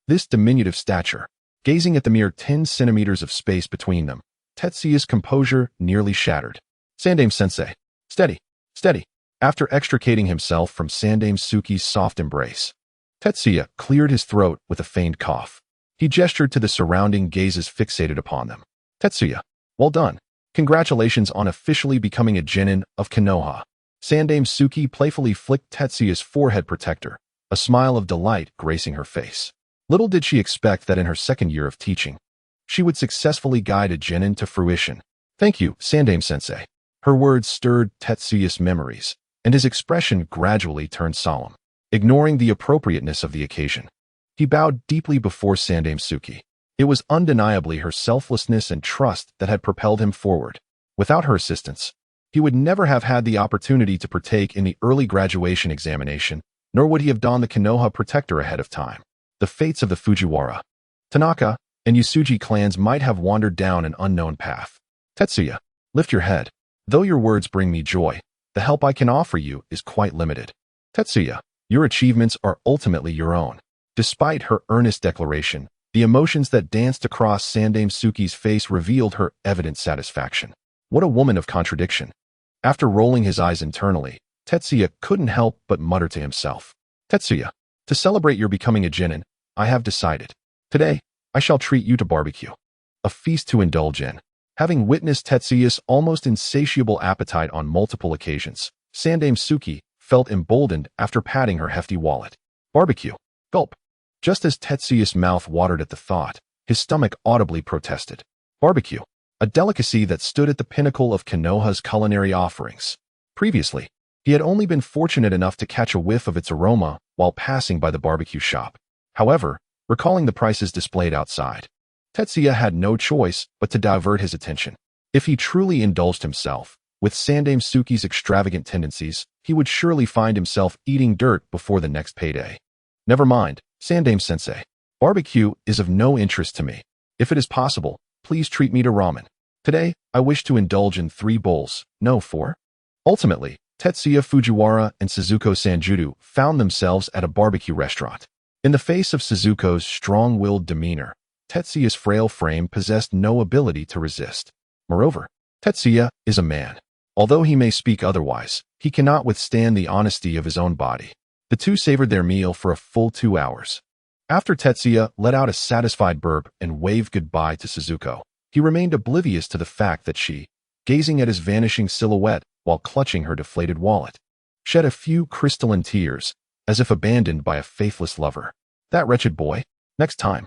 A: This diminutive stature. Gazing at the mere 10 centimeters of space between them, Tetsuya's composure nearly shattered. Sandaime-sensei. Steady. Steady. After extricating himself from Sandaime Suki's soft embrace, Tetsuya cleared his throat with a feigned cough. He gestured to the surrounding gazes fixated upon them. Tetsuya, well done. Congratulations on officially becoming a genin of Konoha. Sandaime Suki playfully flicked Tetsuya's forehead protector, a smile of delight gracing her face. Little did she expect that in her second year of teaching, she would successfully guide a genin to fruition. Thank you, Sandaime-sensei. Her words stirred Tetsuya's memories, and his expression gradually turned solemn. Ignoring the appropriateness of the occasion, he bowed deeply before Sandaime Suki. It was undeniably her selflessness and trust that had propelled him forward. Without her assistance, he would never have had the opportunity to partake in the early graduation examination, nor would he have donned the Konoha protector ahead of time. The fates of the Fujiwara, Tanaka, and Yasuji clans might have wandered down an unknown path. Tetsuya, lift your head. Though your words bring me joy, the help I can offer you is quite limited. Tetsuya, your achievements are ultimately your own. Despite her earnest declaration, the emotions that danced across Sandaime Suki's face revealed her evident satisfaction. What a woman of contradiction. After rolling his eyes internally, Tetsuya couldn't help but mutter to himself. Tetsuya, to celebrate your becoming a genin, I have decided. Today, I shall treat you to barbecue. A feast to indulge in. Having witnessed Tetsuya's almost insatiable appetite on multiple occasions, Sandaime Suki, felt emboldened after patting her hefty wallet. Barbecue. Gulp. Just as Tetsuya's mouth watered at the thought, his stomach audibly protested. Barbecue. A delicacy that stood at the pinnacle of Konoha's culinary offerings. Previously, he had only been fortunate enough to catch a whiff of its aroma while passing by the barbecue shop. However, recalling the prices displayed outside, Tetsuya had no choice but to divert his attention. If he truly indulged himself with Sandame Suki's extravagant tendencies, he would surely find himself eating dirt before the next payday. Never mind, Sandame-sensei. Barbecue is of no interest to me. If it is possible, please treat me to ramen. Today, I wish to indulge in 3 bowls, no 4. Ultimately, Tetsuya Fujiwara and Suzuko Sanjudu found themselves at a barbecue restaurant. In the face of Suzuko's strong-willed demeanor, Tetsuya's frail frame possessed no ability to resist. Moreover, Tetsuya is a man. Although he may speak otherwise, he cannot withstand the honesty of his own body. The two savored their meal for a full 2 hours. After Tetsuya let out a satisfied burp and waved goodbye to Suzuko, he remained oblivious to the fact that she, gazing at his vanishing silhouette while clutching her deflated wallet, shed a few crystalline tears, as if abandoned by a faithless lover. That wretched boy. Next time,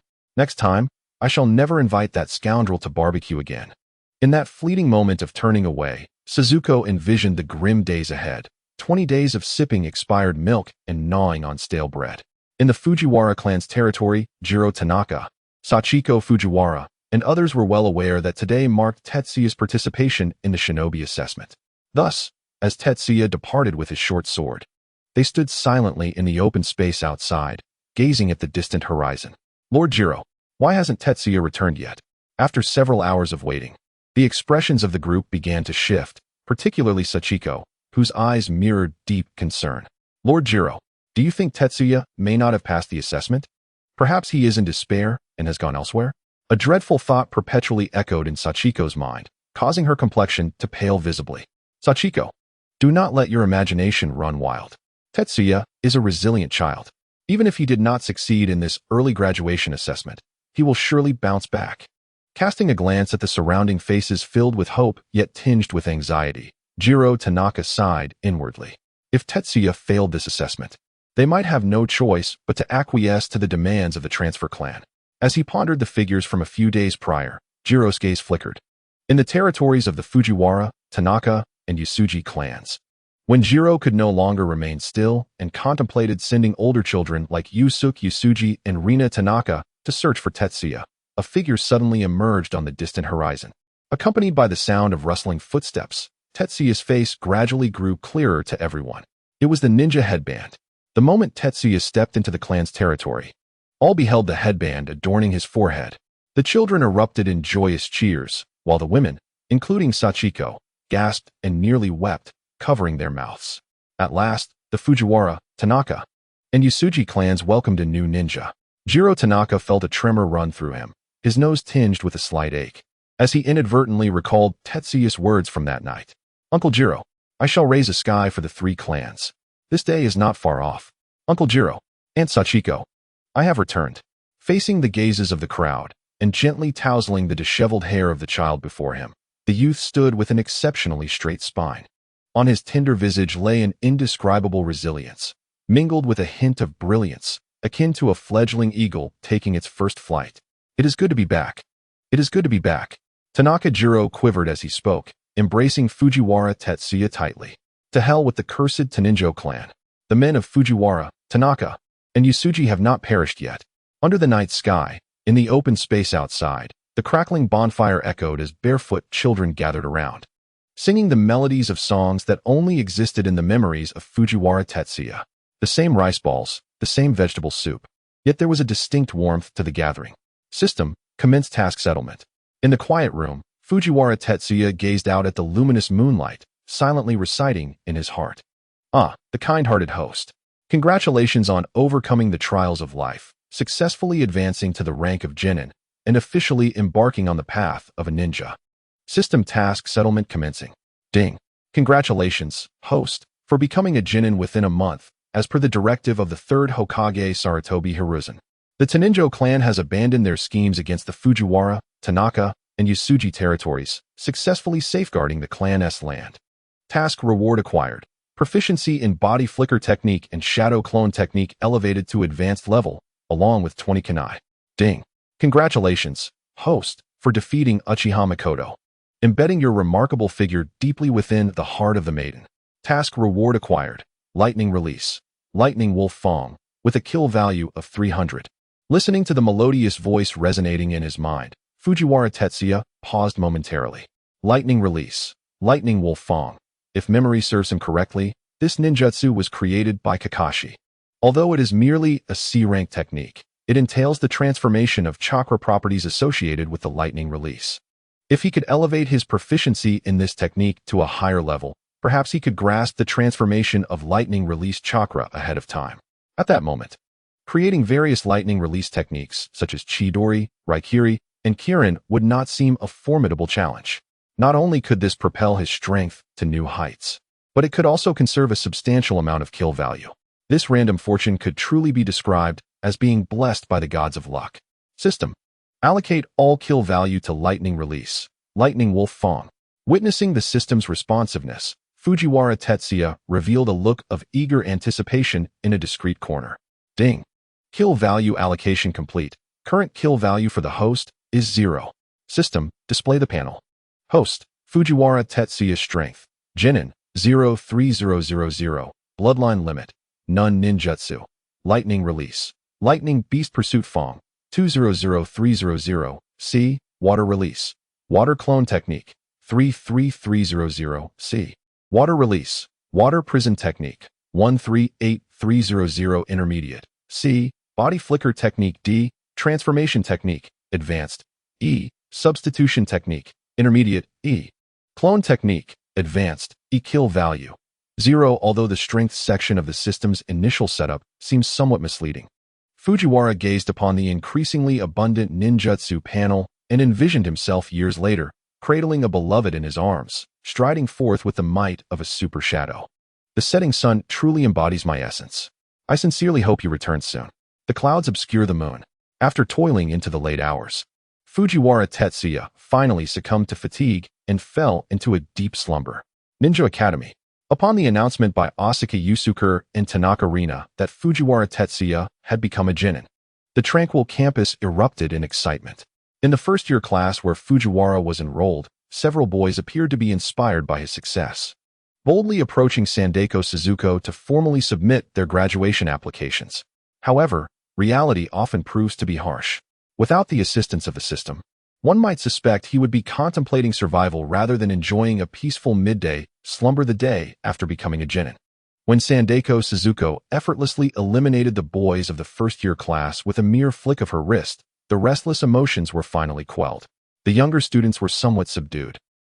A: I shall never invite that scoundrel to barbecue again. In that fleeting moment of turning away, Suzuko envisioned the grim days ahead, 20 days of sipping expired milk and gnawing on stale bread. In the Fujiwara clan's territory, Jiro Tanaka, Sachiko Fujiwara, and others were well aware that today marked Tetsuya's participation in the shinobi assessment. Thus, as Tetsuya departed with his short sword, they stood silently in the open space outside, gazing at the distant horizon. Lord Jiro, why hasn't Tetsuya returned yet? After several hours of waiting, the expressions of the group began to shift, particularly Sachiko, whose eyes mirrored deep concern. Lord Jiro, do you think Tetsuya may not have passed the assessment? Perhaps he is in despair and has gone elsewhere? A dreadful thought perpetually echoed in Sachiko's mind, causing her complexion to pale visibly. Sachiko, do not let your imagination run wild. Tetsuya is a resilient child. Even if he did not succeed in this early graduation assessment, he will surely bounce back. Casting a glance at the surrounding faces filled with hope yet tinged with anxiety, Jiro Tanaka sighed inwardly. If Tetsuya failed this assessment, they might have no choice but to acquiesce to the demands of the transfer clan. As he pondered the figures from a few days prior, Jiro's gaze flickered. In the territories of the Fujiwara, Tanaka, and Yasuji clans, when Jiro could no longer remain still and contemplated sending older children like Yusuke Yasuji and Rina Tanaka to search for Tetsuya, a figure suddenly emerged on the distant horizon. Accompanied by the sound of rustling footsteps, Tetsuya's face gradually grew clearer to everyone. It was the ninja headband. The moment Tetsuya stepped into the clan's territory, all beheld the headband adorning his forehead. The children erupted in joyous cheers, while the women, including Sachiko, gasped and nearly wept, covering their mouths. At last, the Fujiwara, Tanaka, and Yasuji clans welcomed a new ninja. Jiro Tanaka felt a tremor run through him, his nose tinged with a slight ache, as he inadvertently recalled Tetsuya's words from that night. Uncle Jiro, I shall raise a sky for the 3 clans. This day is not far off. Uncle Jiro, Aunt Sachiko, I have returned. Facing the gazes of the crowd, and gently tousling the disheveled hair of the child before him, the youth stood with an exceptionally straight spine. On his tender visage lay an indescribable resilience, mingled with a hint of brilliance, akin to a fledgling eagle taking its first flight. It is good to be back. It is good to be back. Tanaka Jiro quivered as he spoke, embracing Fujiwara Tetsuya tightly. To hell with the cursed Teninjo clan. The men of Fujiwara, Tanaka, and Yasuji have not perished yet. Under the night sky, in the open space outside, the crackling bonfire echoed as barefoot children gathered around, singing the melodies of songs that only existed in the memories of Fujiwara Tetsuya. The same rice balls, the same vegetable soup. Yet there was a distinct warmth to the gathering. System, commence task settlement. In the quiet room, Fujiwara Tetsuya gazed out at the luminous moonlight, silently reciting in his heart. Ah, the kind-hearted host. Congratulations on overcoming the trials of life, successfully advancing to the rank of genin, and officially embarking on the path of a ninja. System task settlement commencing. Ding. Congratulations, host, for becoming a genin within a month, as per the directive of the 3rd Hokage Sarutobi Hiruzen. The Teninjo clan has abandoned their schemes against the Fujiwara, Tanaka, and Yasuji territories, successfully safeguarding the clan's land. Task reward acquired. Proficiency in body flicker technique and shadow clone technique elevated to advanced level, along with 20 kunai. Ding. Congratulations, host, for defeating Uchiha Mikoto. Embedding your remarkable figure deeply within the heart of the maiden. Task reward acquired. Lightning release. Lightning Wolf Fong, with a kill value of 300. Listening to the melodious voice resonating in his mind, Fujiwara Tetsuya paused momentarily. Lightning release. Lightning Wolf Fong. If memory serves him correctly, this ninjutsu was created by Kakashi. Although it is merely a C-rank technique, it entails the transformation of chakra properties associated with the lightning release. If he could elevate his proficiency in this technique to a higher level, perhaps he could grasp the transformation of lightning release chakra ahead of time. At that moment, creating various lightning release techniques such as Chidori, Raikiri, and Kirin would not seem a formidable challenge. Not only could this propel his strength to new heights, but it could also conserve a substantial amount of kill value. This random fortune could truly be described as being blessed by the gods of luck. System. Allocate all kill value to lightning release. Lightning Wolf Fong. Witnessing the system's responsiveness, Fujiwara Tetsuya revealed a look of eager anticipation in a discreet corner. Ding. Kill value allocation complete. Current kill value for the host is 0. System. Display the panel. Host. Fujiwara Tetsuya Strength. Jinin. 03000. Bloodline limit. None ninjutsu. Lightning release. Lightning Beast Pursuit Fong. 200300. C. Water release. Water clone technique. 33300. C. Water release. Water prison technique. 138300 intermediate. C. Body flicker technique. D. Transformation technique. Advanced. E. Substitution technique. Intermediate. E. Clone technique. Advanced. E. Kill value 0. Although the strength section of the system's initial setup seems somewhat misleading, Fujiwara gazed upon the increasingly abundant ninjutsu panel and envisioned himself years later, cradling a beloved in his arms, striding forth with the might of a super shadow. The setting sun truly embodies my essence. I sincerely hope you return soon. The clouds obscure the moon. After toiling into the late hours, Fujiwara Tetsuya finally succumbed to fatigue and fell into a deep slumber. Ninja Academy. Upon the announcement by Asaka Yusuke and Tanaka Rina that Fujiwara Tetsuya had become a Jinin, the tranquil campus erupted in excitement. In the first-year class where Fujiwara was enrolled, several boys appeared to be inspired by his success, boldly approaching Sandeko Suzuko to formally submit their graduation applications. However, reality often proves to be harsh. Without the assistance of the system, one might suspect he would be contemplating survival rather than enjoying a peaceful midday slumber the day after becoming a Jinin. When Sandeko Suzuko effortlessly eliminated the boys of the first-year class with a mere flick of her wrist, the restless emotions were finally quelled. The younger students were somewhat subdued.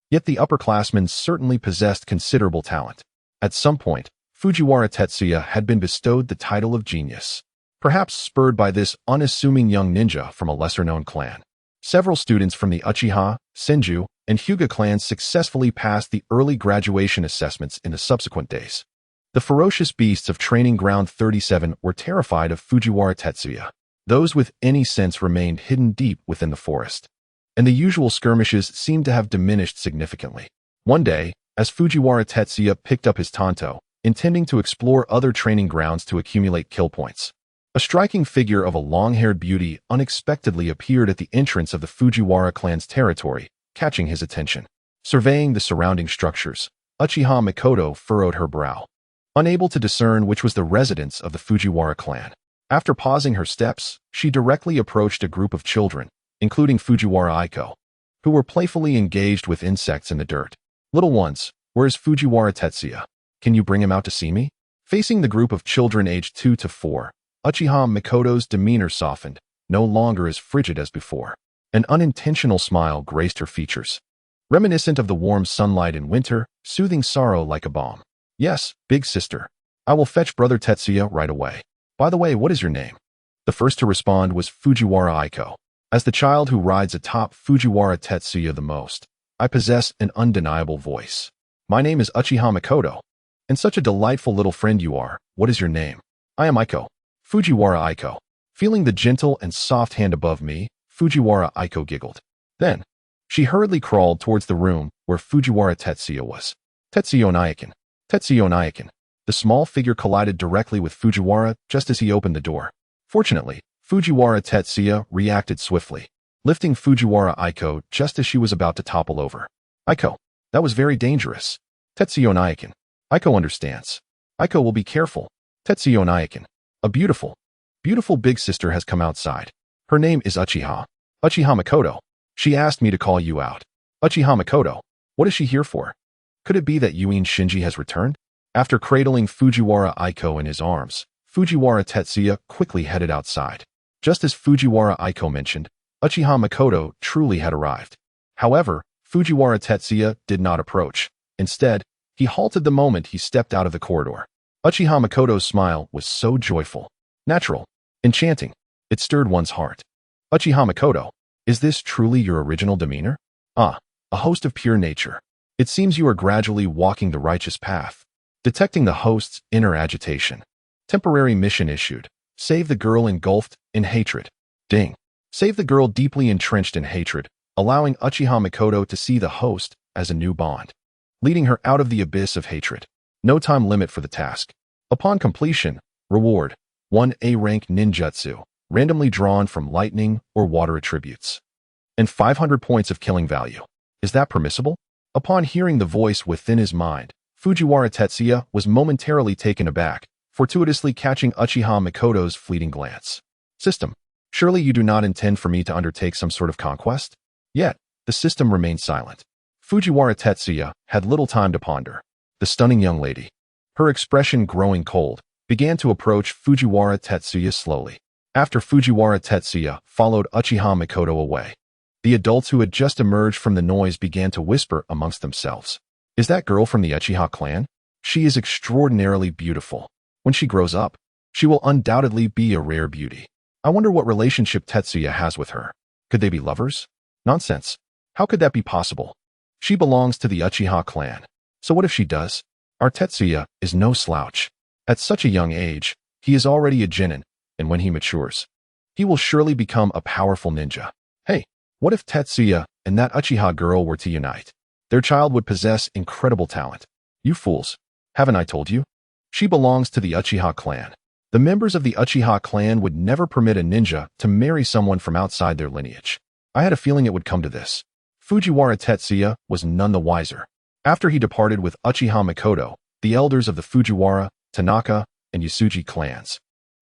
A: Yet the upperclassmen certainly possessed considerable talent. At some point, Fujiwara Tetsuya had been bestowed the title of genius, perhaps spurred by this unassuming young ninja from a lesser-known clan. Several students from the Uchiha, Senju, and Hyuga clans successfully passed the early graduation assessments in the subsequent days. The ferocious beasts of Training Ground 37 were terrified of Fujiwara Tetsuya. Those with any sense remained hidden deep within the forest, and the usual skirmishes seemed to have diminished significantly. One day, as Fujiwara Tetsuya picked up his tanto, intending to explore other training grounds to accumulate kill points, a striking figure of a long-haired beauty unexpectedly appeared at the entrance of the Fujiwara clan's territory, catching his attention. Surveying the surrounding structures, Uchiha Mikoto furrowed her brow, unable to discern which was the residence of the Fujiwara clan. After pausing her steps, she directly approached a group of children, including Fujiwara Aiko, who were playfully engaged with insects in the dirt. "Little ones, where is Fujiwara Tetsuya? Can you bring him out to see me?" Facing the group of children aged 2 to 4, Uchiha Mikoto's demeanor softened, no longer as frigid as before. An unintentional smile graced her features, reminiscent of the warm sunlight in winter, soothing sorrow like a balm. "Yes, big sister. I will fetch brother Tetsuya right away. By the way, what is your name?" The first to respond was Fujiwara Aiko. "As the child who rides atop Fujiwara Tetsuya the most, I possess an undeniable voice. My name is Uchiha Mikoto. And such a delightful little friend you are. What is your name?" "I am Aiko." Fujiwara Aiko. Feeling the gentle and soft hand above me, Fujiwara Aiko giggled. Then, she hurriedly crawled towards the room where Fujiwara Tetsuya was. "Tetsuya Nyakin, Tetsuya Nyakin. The small figure collided directly with Fujiwara just as he opened the door. Fortunately, Fujiwara Tetsuya reacted swiftly, lifting Fujiwara Aiko just as she was about to topple over. Aiko, that was very dangerous. Tetsuya Nyakin. Aiko understands. Aiko will be careful. Tetsuya Nyakin. A beautiful big sister has come outside. Her name is Uchiha Mikoto. She asked me to call you out. Uchiha Mikoto. What is she here for? Could it be that Yuin Shinji has returned? After cradling Fujiwara Aiko in his arms, Fujiwara Tetsuya quickly headed outside. Just as Fujiwara Aiko mentioned, Uchiha Mikoto truly had arrived. However, Fujiwara Tetsuya did not approach. Instead, he halted the moment he stepped out of the corridor. Uchiha Mikoto's smile was so joyful, natural, enchanting. It stirred one's heart. Uchiha Mikoto, is this truly your original demeanor? Ah, a host of pure nature. It seems you are gradually walking the righteous path. Detecting the host's inner agitation. Temporary mission issued. Save the girl engulfed in hatred. Ding. Save the girl deeply entrenched in hatred, allowing Uchiha Mikoto to see the host as a new bond, leading her out of the abyss of hatred. No time limit for the task. Upon completion, reward, 1A rank ninjutsu, randomly drawn from lightning or water attributes. And 500 points of killing value. Is that permissible? Upon hearing the voice within his mind, Fujiwara Tetsuya was momentarily taken aback, fortuitously catching Uchiha Mikoto's fleeting glance. System. Surely you do not intend for me to undertake some sort of conquest? Yet, the system remained silent. Fujiwara Tetsuya had little time to ponder. The stunning young lady, her expression growing cold, began to approach Fujiwara Tetsuya slowly. After Fujiwara Tetsuya followed Uchiha Mikoto away, the adults who had just emerged from the noise began to whisper amongst themselves. Is that girl from the Uchiha clan? She is extraordinarily beautiful. When she grows up, she will undoubtedly be a rare beauty. I wonder what relationship Tetsuya has with her. Could they be lovers? Nonsense. How could that be possible? She belongs to the Uchiha clan. So what if she does? Our Tetsuya is no slouch. At such a young age, he is already a genin, and when he matures, he will surely become a powerful ninja. Hey, what if Tetsuya and that Uchiha girl were to unite? Their child would possess incredible talent. You fools. Haven't I told you? She belongs to the Uchiha clan. The members of the Uchiha clan would never permit a ninja to marry someone from outside their lineage. I had a feeling it would come to this. Fujiwara Tetsuya was none the wiser. After he departed with Uchiha Mikoto, the elders of the Fujiwara, Tanaka, and Yasuji clans,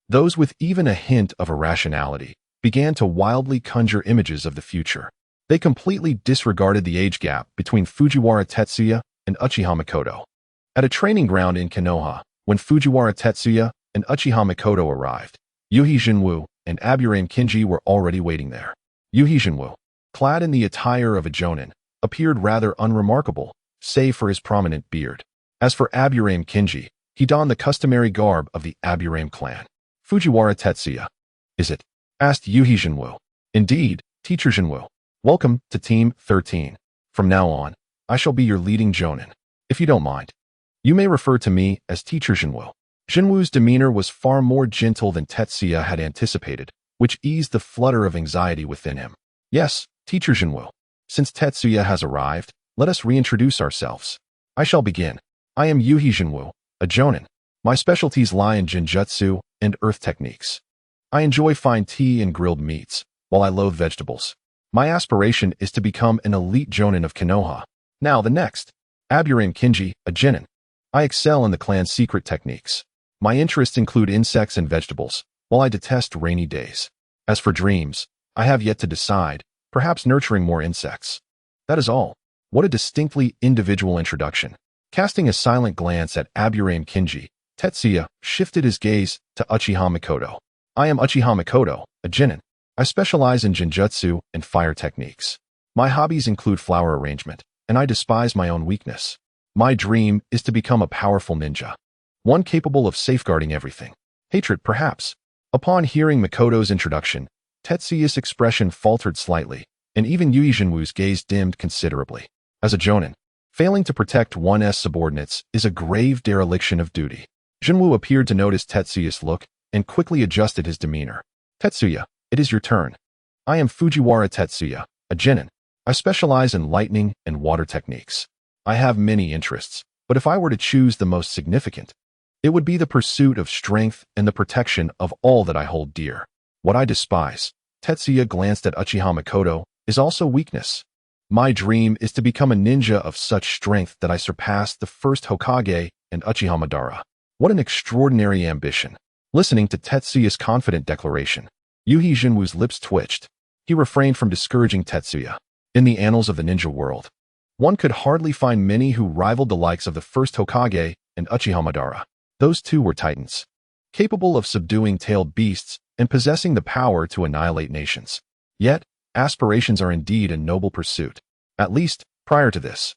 A: those with even a hint of irrationality, began to wildly conjure images of the future. They completely disregarded the age gap between Fujiwara Tetsuya and Uchiha Mikoto. At a training ground in Konoha, when Fujiwara Tetsuya and Uchiha Mikoto arrived, Yuhi Jinwoo and Aburame Kinji were already waiting there. Yuhi Jinwoo, clad in the attire of a jonin, appeared rather unremarkable, save for his prominent beard. As for Aburame Kinji, he donned the customary garb of the Aburame clan. Fujiwara Tetsuya. Is it? Asked Yuhi Jinwoo. Indeed, Teacher Jinwoo. Welcome to Team 13. From now on, I shall be your leading jonin. If you don't mind, you may refer to me as Teacher Jinwoo. Jinwoo's demeanor was far more gentle than Tetsuya had anticipated, which eased the flutter of anxiety within him. Yes, Teacher Jinwoo. Since Tetsuya has arrived, let us reintroduce ourselves. I shall begin. I am Yuhi Jinwoo, a jonin. My specialties lie in jinjutsu and earth techniques. I enjoy fine tea and grilled meats, while I loathe vegetables. My aspiration is to become an elite jonin of Konoha. Now the next. Aburame Kinji, a genin. I excel in the clan's secret techniques. My interests include insects and vegetables, while I detest rainy days. As for dreams, I have yet to decide, perhaps nurturing more insects. That is all. What a distinctly individual introduction. Casting a silent glance at Aburame Kinji, Tetsuya shifted his gaze to Uchiha Mikoto. I am Uchiha Mikoto, a genin. I specialize in jinjutsu and fire techniques. My hobbies include flower arrangement, and I despise my own weakness. My dream is to become a powerful ninja, one capable of safeguarding everything. Hatred, perhaps. Upon hearing Mikoto's introduction, Tetsuya's expression faltered slightly, and even Yui Jinwoo's gaze dimmed considerably. As a jonin, failing to protect one's subordinates is a grave dereliction of duty. Jinwoo appeared to notice Tetsuya's look and quickly adjusted his demeanor. Tetsuya, it is your turn. I am Fujiwara Tetsuya, a genin. I specialize in lightning and water techniques. I have many interests, But if I were to choose the most significant, it would be the pursuit of strength and the protection of all that I hold dear. What I despise, Tetsuya glanced at Uchiha Mikoto, is also weakness. My dream is to become a ninja of such strength that I surpass the first Hokage and Uchiha Madara. What an extraordinary ambition. Listening to Tetsuya's confident declaration, Yuhi Jinwu's lips twitched. He refrained from discouraging Tetsuya. In the annals of the ninja world, one could hardly find many who rivaled the likes of the first Hokage and Uchiha Madara. Those two were titans, capable of subduing tailed beasts and possessing the power to annihilate nations. Yet, aspirations are indeed a noble pursuit. At least, prior to this.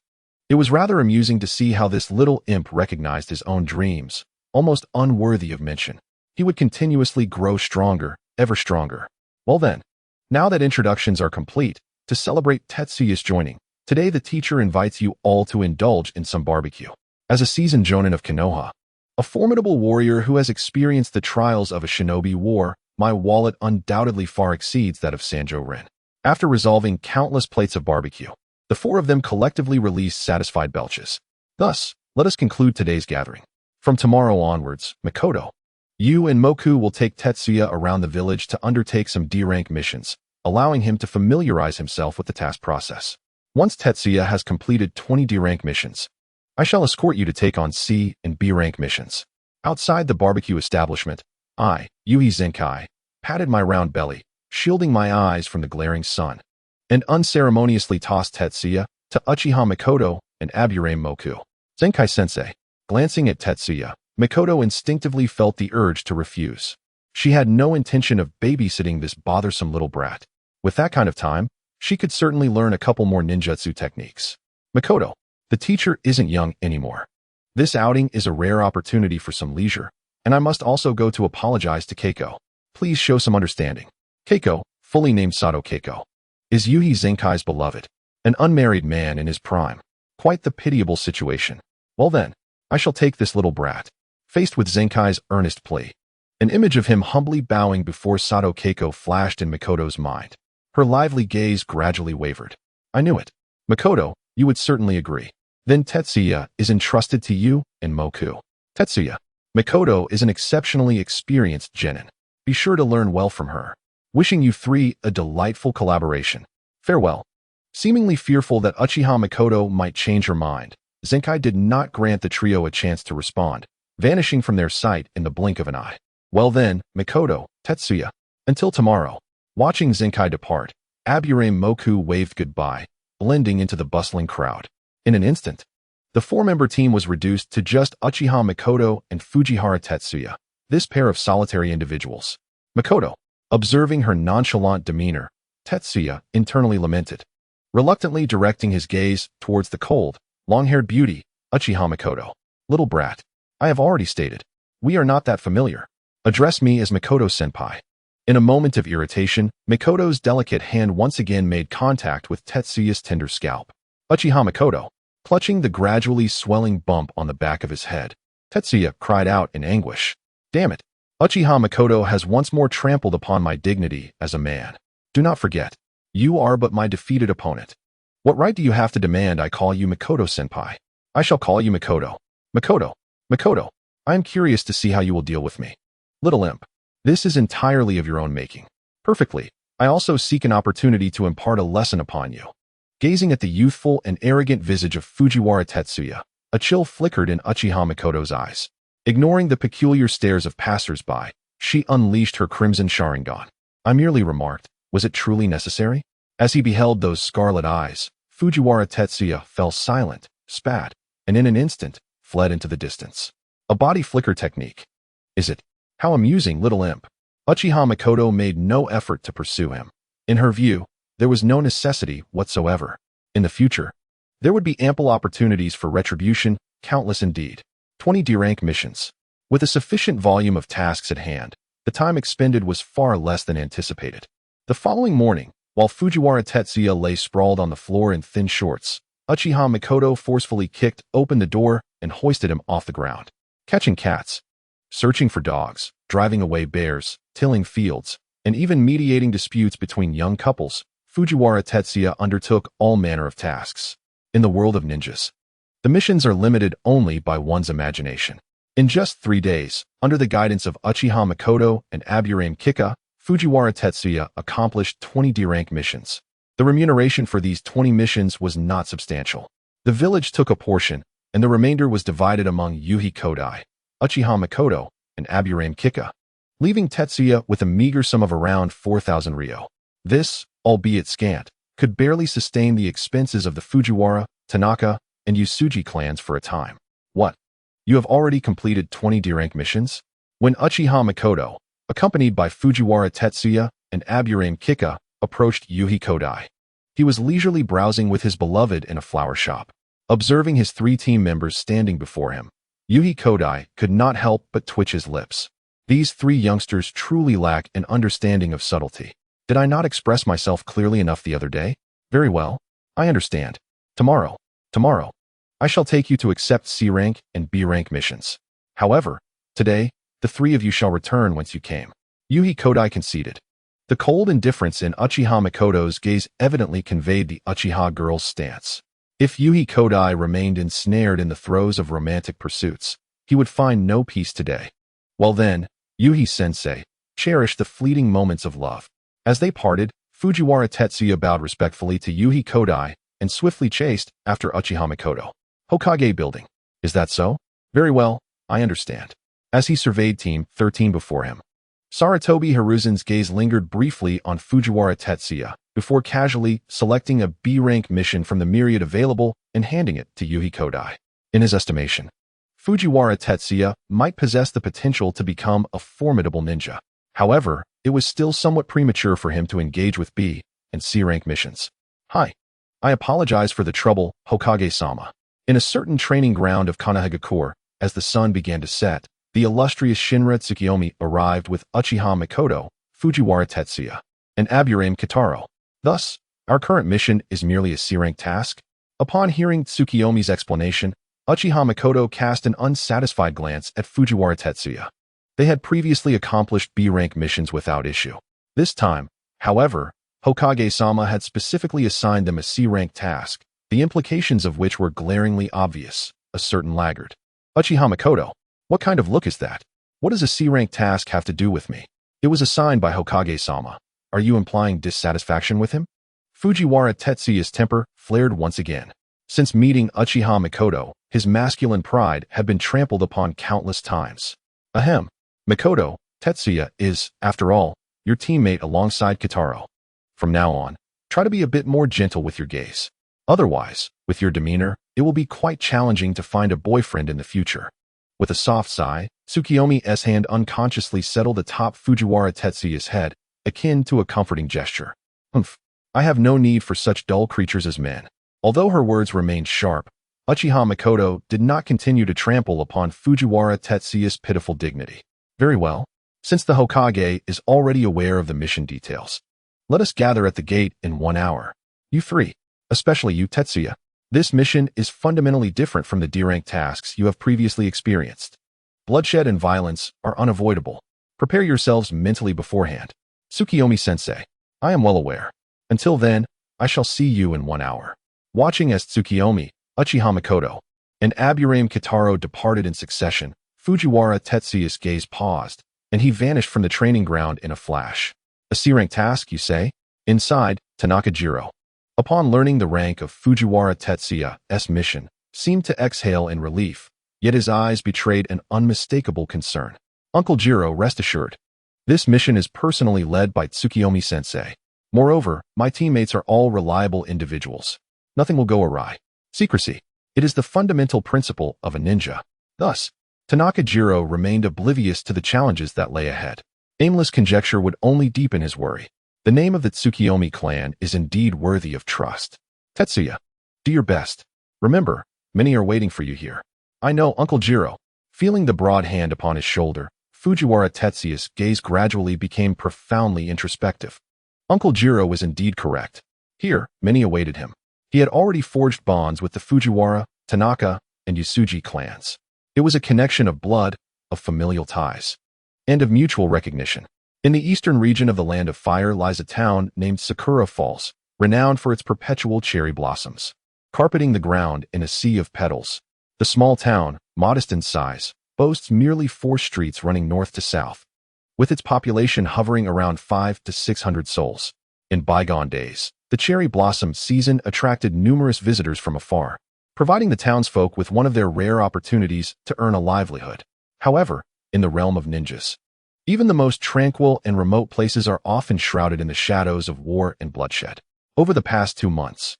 A: It was rather amusing to see how this little imp recognized his own dreams, almost unworthy of mention. He would continuously grow stronger, ever stronger. Well then, now that introductions are complete, to celebrate Tetsuya's joining, today the teacher invites you all to indulge in some barbecue. As a seasoned jonin of Konoha, a formidable warrior who has experienced the trials of a shinobi war, my wallet undoubtedly far exceeds that of Sanjo Rin. After resolving countless plates of barbecue, the four of them collectively released satisfied belches. Thus, let us conclude today's gathering. From tomorrow onwards, Mikoto, you and Moku will take Tetsuya around the village to undertake some D-rank missions, allowing him to familiarize himself with the task process. Once Tetsuya has completed 20 D-rank missions, I shall escort you to take on C and B-rank missions. Outside the barbecue establishment, I, Yuhi Zenkai, patted my round belly, shielding my eyes from the glaring sun, and unceremoniously tossed Tetsuya to Uchiha Mikoto and Aburame Moku. Zenkai-sensei, glancing at Tetsuya, Mikoto instinctively felt the urge to refuse. She had no intention of babysitting this bothersome little brat. With that kind of time, she could certainly learn a couple more ninjutsu techniques. Mikoto, the teacher isn't young anymore. This outing is a rare opportunity for some leisure, and I must also go to apologize to Keiko. Please show some understanding. Keiko, fully named Sato Keiko, is Yuhi Zenkai's beloved, an unmarried man in his prime. Quite the pitiable situation. Well then, I shall take this little brat. Faced with Zenkai's earnest plea, an image of him humbly bowing before Sato Keiko flashed in Mikoto's mind. Her lively gaze gradually wavered. I knew it. Mikoto, you would certainly agree. Then Tetsuya is entrusted to you and Moku. Tetsuya, Mikoto is an exceptionally experienced genin. Be sure to learn well from her. Wishing you three a delightful collaboration. Farewell. Seemingly fearful that Uchiha Mikoto might change her mind, Zenkai did not grant the trio a chance to respond, vanishing from their sight in the blink of an eye. Well then, Mikoto, Tetsuya, until tomorrow. Watching Zenkai depart, Aburame Moku waved goodbye, blending into the bustling crowd. In an instant, the four-member team was reduced to just Uchiha Mikoto and Fujiwara Tetsuya, this pair of solitary individuals. Mikoto, observing her nonchalant demeanor, Tetsuya internally lamented, reluctantly directing his gaze towards the cold, long-haired beauty, Uchiha Mikoto. Little brat, I have already stated, we are not that familiar. Address me as Mikoto-senpai. In a moment of irritation, Mikoto's delicate hand once again made contact with Tetsuya's tender scalp. Uchiha Mikoto, clutching the gradually swelling bump on the back of his head, Tetsuya cried out in anguish. Damn it! Uchiha Mikoto has once more trampled upon my dignity as a man. Do not forget, you are but my defeated opponent. What right do you have to demand I call you Mikoto-senpai? I shall call you Mikoto. Mikoto, I am curious to see how you will deal with me. Little imp. This is entirely of your own making. Perfectly. I also seek an opportunity to impart a lesson upon you. Gazing at the youthful and arrogant visage of Fujiwara Tetsuya, a chill flickered in Uchiha Mikoto's eyes. Ignoring the peculiar stares of passers-by, she unleashed her crimson Sharingan. I merely remarked, was it truly necessary? As he beheld those scarlet eyes, Fujiwara Tetsuya fell silent, spat, and in an instant, fled into the distance. A body flicker technique. Is it? How amusing, little imp. Uchiha Mikoto made no effort to pursue him. In her view, there was no necessity whatsoever. In the future, there would be ample opportunities for retribution, countless indeed. 20 D-rank missions. With a sufficient volume of tasks at hand, the time expended was far less than anticipated. The following morning, while Fujiwara Tetsuya lay sprawled on the floor in thin shorts, Uchiha Mikoto forcefully kicked open the door and hoisted him off the ground. Catching cats, searching for dogs, driving away bears, tilling fields, and even mediating disputes between young couples, Fujiwara Tetsuya undertook all manner of tasks. In the world of ninjas, The missions are limited only by one's imagination. In just 3 days, under the guidance of Uchiha Mikoto and Aburame Kika, Fujiwara Tetsuya accomplished 20 D-rank missions. The remuneration for these 20 missions was not substantial. The village took a portion, and the remainder was divided among Yuhi Kodai, Uchiha Mikoto, and Aburame Kika, leaving Tetsuya with a meager sum of around 4,000 ryo. This, albeit scant, could barely sustain the expenses of the Fujiwara, Tanaka, and Yusuji clans for a time. What? You have already completed 20 D-rank missions? When Uchiha Mikoto, accompanied by Fujiwara Tetsuya and Aburame Kika, approached Yuhi Kodai, he was leisurely browsing with his beloved in a flower shop. Observing his 3 team members standing before him, Yuhi Kodai could not help but twitch his lips. These 3 youngsters truly lack an understanding of subtlety. Did I not express myself clearly enough the other day? Very well. I understand. Tomorrow, I shall take you to accept C-rank and B-rank missions. However, today, the 3 of you shall return whence you came. Yuhi Kodai conceded. The cold indifference in Uchiha Mikoto's gaze evidently conveyed the Uchiha girl's stance. If Yuhi Kodai remained ensnared in the throes of romantic pursuits, he would find no peace today. Well then, Yuhi-sensei cherished the fleeting moments of love. As they parted, Fujiwara Tetsuya bowed respectfully to Yuhi Kodai and swiftly chased after Uchiha Mikoto. Hokage building. Is that so? Very well, I understand. As he surveyed Team 13 before him, Sarutobi Hiruzen's gaze lingered briefly on Fujiwara Tetsuya before casually selecting a B-rank mission from the myriad available and handing it to Yuhi Kodai. In his estimation, Fujiwara Tetsuya might possess the potential to become a formidable ninja. However, it was still somewhat premature for him to engage with B and C-rank missions. Hi. I apologize for the trouble, Hokage-sama. In a certain training ground of Kanahagakure, as the sun began to set, the illustrious Shinra Tsukiyomi arrived with Uchiha Mikoto, Fujiwara Tetsuya, and Aburame Kitaro. Thus, our current mission is merely a C-rank task. Upon hearing Tsukiyomi's explanation, Uchiha Mikoto cast an unsatisfied glance at Fujiwara Tetsuya. They had previously accomplished B-rank missions without issue. This time, however, Hokage-sama had specifically assigned them a C-rank task, the implications of which were glaringly obvious, a certain laggard. Uchiha Mikoto, what kind of look is that? What does a C-rank task have to do with me? It was assigned by Hokage-sama. Are you implying dissatisfaction with him? Fujiwara Tetsuya's temper flared once again. Since meeting Uchiha Mikoto, his masculine pride had been trampled upon countless times. Ahem. Mikoto, Tetsuya is, after all, your teammate alongside Kitaro. From now on, try to be a bit more gentle with your gaze. Otherwise, with your demeanor, it will be quite challenging to find a boyfriend in the future. With a soft sigh, Tsukiyomi's hand unconsciously settled atop Fujiwara Tetsuya's head, akin to a comforting gesture. Humph. I have no need for such dull creatures as men. Although her words remained sharp, Uchiha Mikoto did not continue to trample upon Fujiwara Tetsuya's pitiful dignity. Very well. Since the Hokage is already aware of the mission details, let us gather at the gate in 1 hour. You 3, especially you Tetsuya. This mission is fundamentally different from the D-rank tasks you have previously experienced. Bloodshed and violence are unavoidable. Prepare yourselves mentally beforehand. Tsukiyomi-sensei, I am well aware. Until then, I shall see you in 1 hour. Watching as Tsukiyomi, Uchiha Mikoto, and Aburame Kitaro departed in succession, Fujiwara Tetsuya's gaze paused, and he vanished from the training ground in a flash. A C-rank task, you say? Inside, Tanaka Jiro, upon learning the rank of Fujiwara Tetsuya's mission, seemed to exhale in relief, yet his eyes betrayed an unmistakable concern. Uncle Jiro, rest assured. This mission is personally led by Tsukiyomi-sensei. Moreover, my teammates are all reliable individuals. Nothing will go awry. Secrecy. It is the fundamental principle of a ninja. Thus, Tanaka Jiro remained oblivious to the challenges that lay ahead. Aimless conjecture would only deepen his worry. The name of the Tsukiyomi clan is indeed worthy of trust. Tetsuya, do your best. Remember, many are waiting for you here. I know, Uncle Jiro. Feeling the broad hand upon his shoulder, Fujiwara Tetsuya's gaze gradually became profoundly introspective. Uncle Jiro was indeed correct. Here, many awaited him. He had already forged bonds with the Fujiwara, Tanaka, and Yusuji clans. It was a connection of blood, of familial ties, and of mutual recognition. In the eastern region of the Land of Fire lies a town named Sakura Falls, renowned for its perpetual cherry blossoms. carpeting the ground in a sea of petals. The small town, modest in size, boasts merely 4 streets running north to south, with its population hovering around 500 to 600 souls. In bygone days, the cherry blossom season attracted numerous visitors from afar, providing the townsfolk with one of their rare opportunities to earn a livelihood. However, in the realm of ninjas, even the most tranquil and remote places are often shrouded in the shadows of war and bloodshed. Over the past 2 months,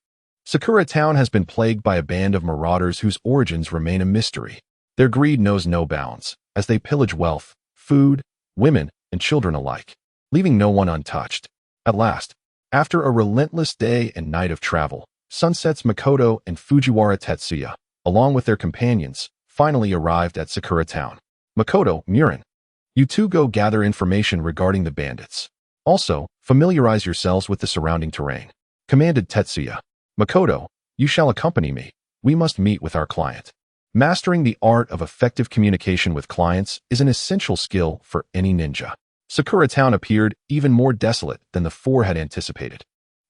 A: Sakura Town has been plagued by a band of marauders whose origins remain a mystery. Their greed knows no bounds, as they pillage wealth, food, women, and children alike, leaving no one untouched. At last, after a relentless day and night of travel, Sunsets Mikoto and Fujiwara Tetsuya, along with their companions, finally arrived at Sakura Town. Mikoto, Murin, you two go gather information regarding the bandits. Also, familiarize yourselves with the surrounding terrain, commanded Tetsuya. Mikoto, you shall accompany me. We must meet with our client. Mastering the art of effective communication with clients is an essential skill for any ninja. Sakura Town appeared even more desolate than the 4 had anticipated.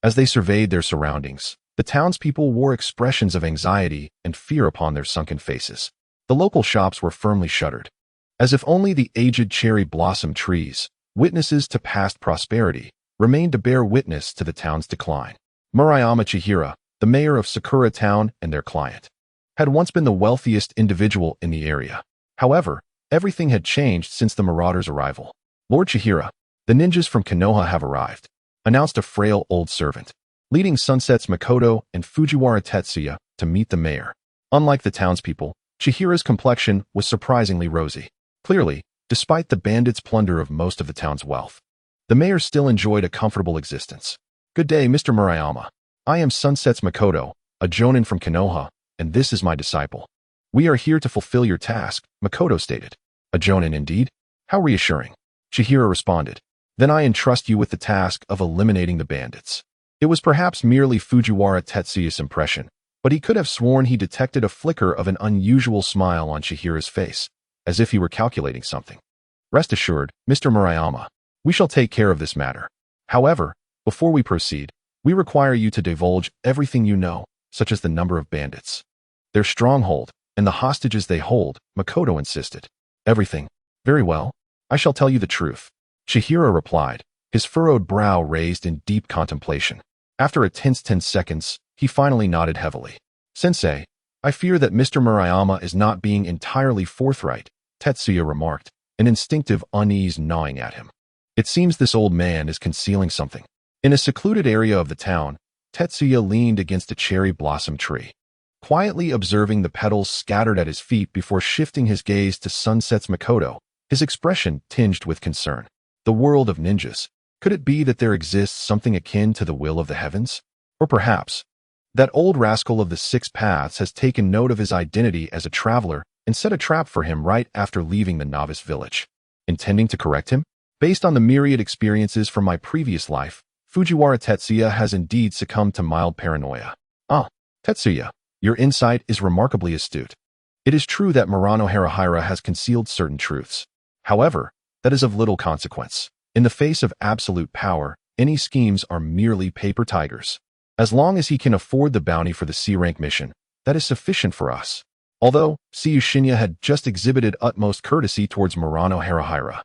A: As they surveyed their surroundings, the townspeople wore expressions of anxiety and fear upon their sunken faces. The local shops were firmly shuttered, as if only the aged cherry blossom trees, witnesses to past prosperity, remained to bear witness to the town's decline. Murayama Chihira, the mayor of Sakura Town and their client, had once been the wealthiest individual in the area. However, everything had changed since the marauders' arrival. Lord Chihira, the ninjas from Konoha have arrived, announced a frail old servant, leading Sunsets Mikoto and Fujiwara Tetsuya to meet the mayor. Unlike the townspeople, Chihira's complexion was surprisingly rosy. Clearly, despite the bandits' plunder of most of the town's wealth, the mayor still enjoyed a comfortable existence. Good day, Mr. Murayama. I am Sunsets Mikoto, a jonin from Konoha, and this is my disciple. We are here to fulfill your task, Mikoto stated. A jonin indeed? How reassuring. Chihira responded. Then I entrust you with the task of eliminating the bandits. It was perhaps merely Fujiwara Tetsuya's impression, but he could have sworn he detected a flicker of an unusual smile on Chihira's face, as if he were calculating something. Rest assured, Mr. Murayama, we shall take care of this matter. However, before we proceed, we require you to divulge everything you know, such as the number of bandits, their stronghold, and the hostages they hold, Mikoto insisted. Everything. Very well. I shall tell you the truth. Chihira replied, his furrowed brow raised in deep contemplation. After a tense 10 seconds, he finally nodded heavily. Sensei, I fear that Mr. Murayama is not being entirely forthright, Tetsuya remarked, an instinctive unease gnawing at him. It seems this old man is concealing something. In a secluded area of the town, Tetsuya leaned against a cherry blossom tree, quietly observing the petals scattered at his feet before shifting his gaze to Sunsets Mikoto, his expression tinged with concern. The world of ninjas. Could it be that there exists something akin to the will of the heavens? Or perhaps, that old rascal of the 6 paths has taken note of his identity as a traveler and set a trap for him right after leaving the novice village, intending to correct him? Based on the myriad experiences from my previous life, Fujiwara Tetsuya has indeed succumbed to mild paranoia. Ah, Tetsuya, your insight is remarkably astute. It is true that Murano Harahira has concealed certain truths. However, that is of little consequence. In the face of absolute power, any schemes are merely paper tigers. As long as he can afford the bounty for the C-rank mission, that is sufficient for us. Although, Siyu Shinya had just exhibited utmost courtesy towards Murano Harahira,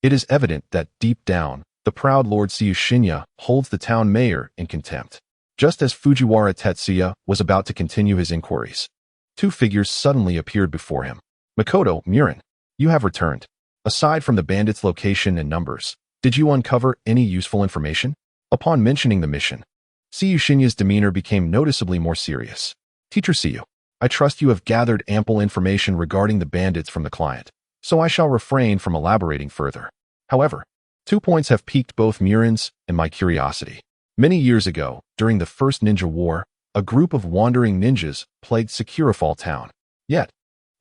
A: it is evident that deep down, the proud Lord Siyu Shinya holds the town mayor in contempt. Just as Fujiwara Tetsuya was about to continue his inquiries, 2 figures suddenly appeared before him. Mikoto, Murin, you have returned. Aside from the bandits' location and numbers, did you uncover any useful information? Upon mentioning the mission, Siyu Shinya's demeanor became noticeably more serious. Teacher Siyu, I trust you have gathered ample information regarding the bandits from the client, so I shall refrain from elaborating further. However, 2 points have piqued both Murin's and my curiosity. Many years ago, during the First Ninja War, a group of wandering ninjas plagued Sakura Town. Yet,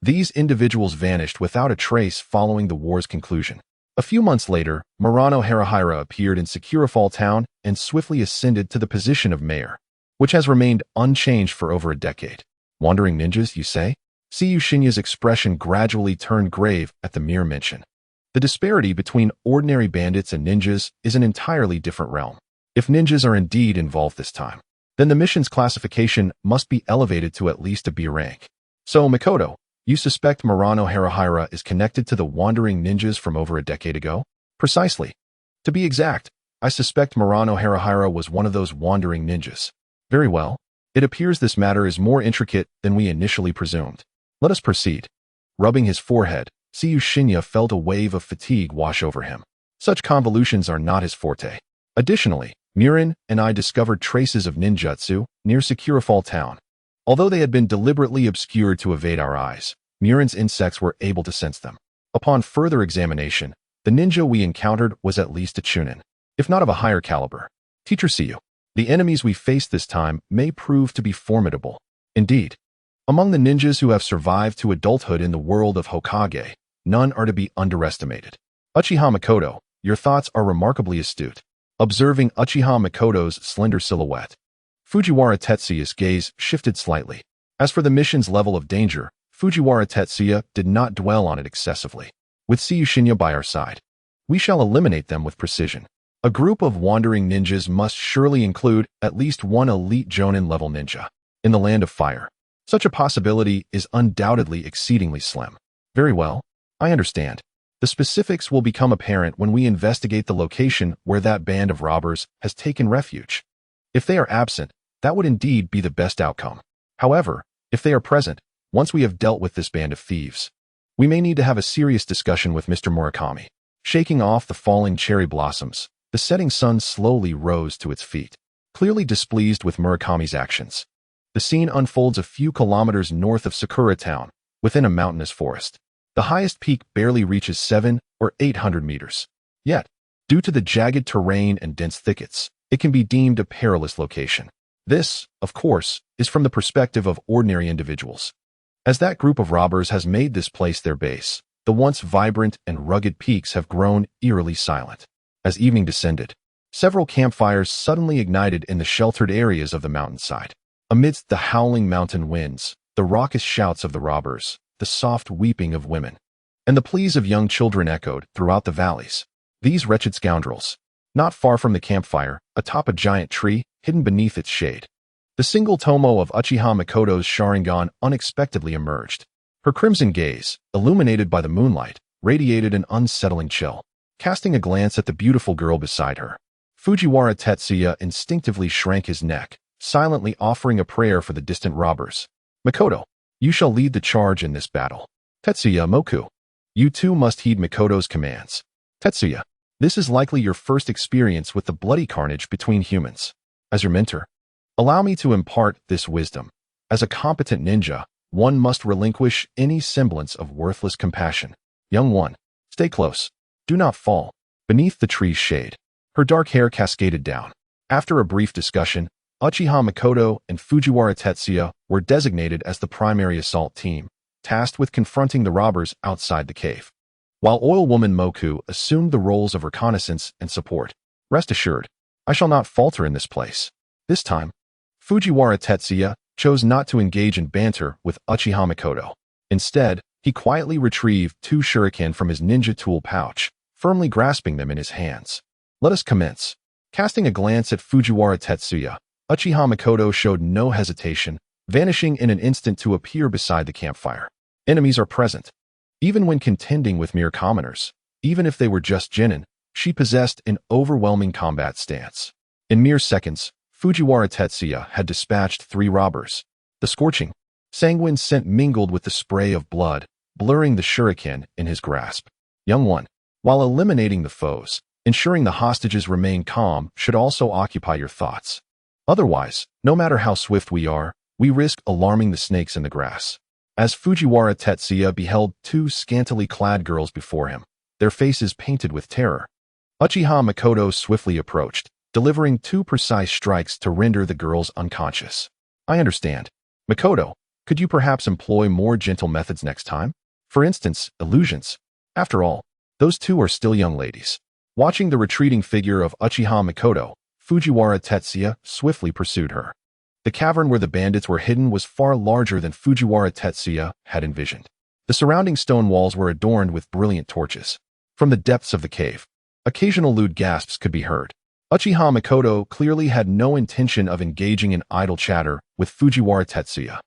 A: these individuals vanished without a trace following the war's conclusion. A few months later, Murano Harahira appeared in Sakura Town and swiftly ascended to the position of mayor, which has remained unchanged for over a decade. Wandering ninjas, you say? Siyu Shinya's expression gradually turned grave at the mere mention. The disparity between ordinary bandits and ninjas is an entirely different realm. If ninjas are indeed involved this time, then the mission's classification must be elevated to at least a B rank. So, Mikoto, you suspect Murano Harahira is connected to the wandering ninjas from over a decade ago? Precisely. To be exact, I suspect Murano Harahira was one of those wandering ninjas. Very well. It appears this matter is more intricate than we initially presumed. Let us proceed. Rubbing his forehead, Siyu Shinya felt a wave of fatigue wash over him. Such convolutions are not his forte. Additionally, Murin and I discovered traces of ninjutsu near Securafall town. Although they had been deliberately obscured to evade our eyes, Murin's insects were able to sense them. Upon further examination, the ninja we encountered was at least a chunin, if not of a higher caliber. Teacher Siyu, the enemies we face this time may prove to be formidable. Indeed, among the ninjas who have survived to adulthood in the world of Hokage, none are to be underestimated. Uchiha Mikoto, your thoughts are remarkably astute. Observing Uchiha Mikoto's slender silhouette, Fujiwara Tetsuya's gaze shifted slightly. As for the mission's level of danger, Fujiwara Tetsuya did not dwell on it excessively. With Siyu Shinya by our side, we shall eliminate them with precision. A group of wandering ninjas must surely include at least one elite Jonin-level ninja. In the Land of Fire, such a possibility is undoubtedly exceedingly slim. Very well, I understand. The specifics will become apparent when we investigate the location where that band of robbers has taken refuge. If they are absent, that would indeed be the best outcome. However, if they are present, once we have dealt with this band of thieves, we may need to have a serious discussion with Mr. Murakami. Shaking off the falling cherry blossoms, the setting sun slowly rose to its feet. Clearly displeased with Murakami's actions, the scene unfolds a few kilometers north of Sakura Town, within a mountainous forest. The highest peak barely reaches 700 or 800 meters. Yet, due to the jagged terrain and dense thickets, it can be deemed a perilous location. This, of course, is from the perspective of ordinary individuals. As that group of robbers has made this place their base, the once vibrant and rugged peaks have grown eerily silent. As evening descended, several campfires suddenly ignited in the sheltered areas of the mountainside. Amidst the howling mountain winds, the raucous shouts of the robbers, the soft weeping of women, and the pleas of young children echoed throughout the valleys. These wretched scoundrels, not far from the campfire, atop a giant tree, hidden beneath its shade, the single tomo of Uchiha Mikoto's Sharingan unexpectedly emerged. Her crimson gaze, illuminated by the moonlight, radiated an unsettling chill. Casting a glance at the beautiful girl beside her, Fujiwara Tetsuya instinctively shrank his neck, silently offering a prayer for the distant robbers. Mikoto, you shall lead the charge in this battle. Tetsuya Moku, you too must heed Mikoto's commands. Tetsuya, this is likely your first experience with the bloody carnage between humans. As your mentor, allow me to impart this wisdom. As a competent ninja, one must relinquish any semblance of worthless compassion. Young one, stay close. Do not fall. Beneath the tree's shade, her dark hair cascaded down. After a brief discussion, Uchiha Mikoto and Fujiwara Tetsuya were designated as the primary assault team, tasked with confronting the robbers outside the cave, while Oil Woman Moku assumed the roles of reconnaissance and support. Rest assured, I shall not falter in this place. This time, Fujiwara Tetsuya chose not to engage in banter with Uchiha Mikoto. Instead, he quietly retrieved 2 shuriken from his ninja tool pouch, firmly grasping them in his hands. Let us commence. Casting a glance at Fujiwara Tetsuya, Uchiha Mikoto showed no hesitation, vanishing in an instant to appear beside the campfire. Enemies are present. Even when contending with mere commoners, even if they were just genin, she possessed an overwhelming combat stance. In mere seconds, Fujiwara Tetsuya had dispatched 3 robbers. The scorching, sanguine scent mingled with the spray of blood, blurring the shuriken in his grasp. Young one, while eliminating the foes, ensuring the hostages remain calm should also occupy your thoughts. Otherwise, no matter how swift we are, we risk alarming the snakes in the grass. As Fujiwara Tetsuya beheld 2 scantily clad girls before him, their faces painted with terror, Uchiha Mikoto swiftly approached, delivering 2 precise strikes to render the girls unconscious. I understand. Mikoto, could you perhaps employ more gentle methods next time? For instance, illusions. After all, those 2 are still young ladies. Watching the retreating figure of Uchiha Mikoto, Fujiwara Tetsuya swiftly pursued her. The cavern where the bandits were hidden was far larger than Fujiwara Tetsuya had envisioned. The surrounding stone walls were adorned with brilliant torches. From the depths of the cave, occasional lewd gasps could be heard. Uchiha Mikoto clearly had no intention of engaging in idle chatter with Fujiwara Tetsuya.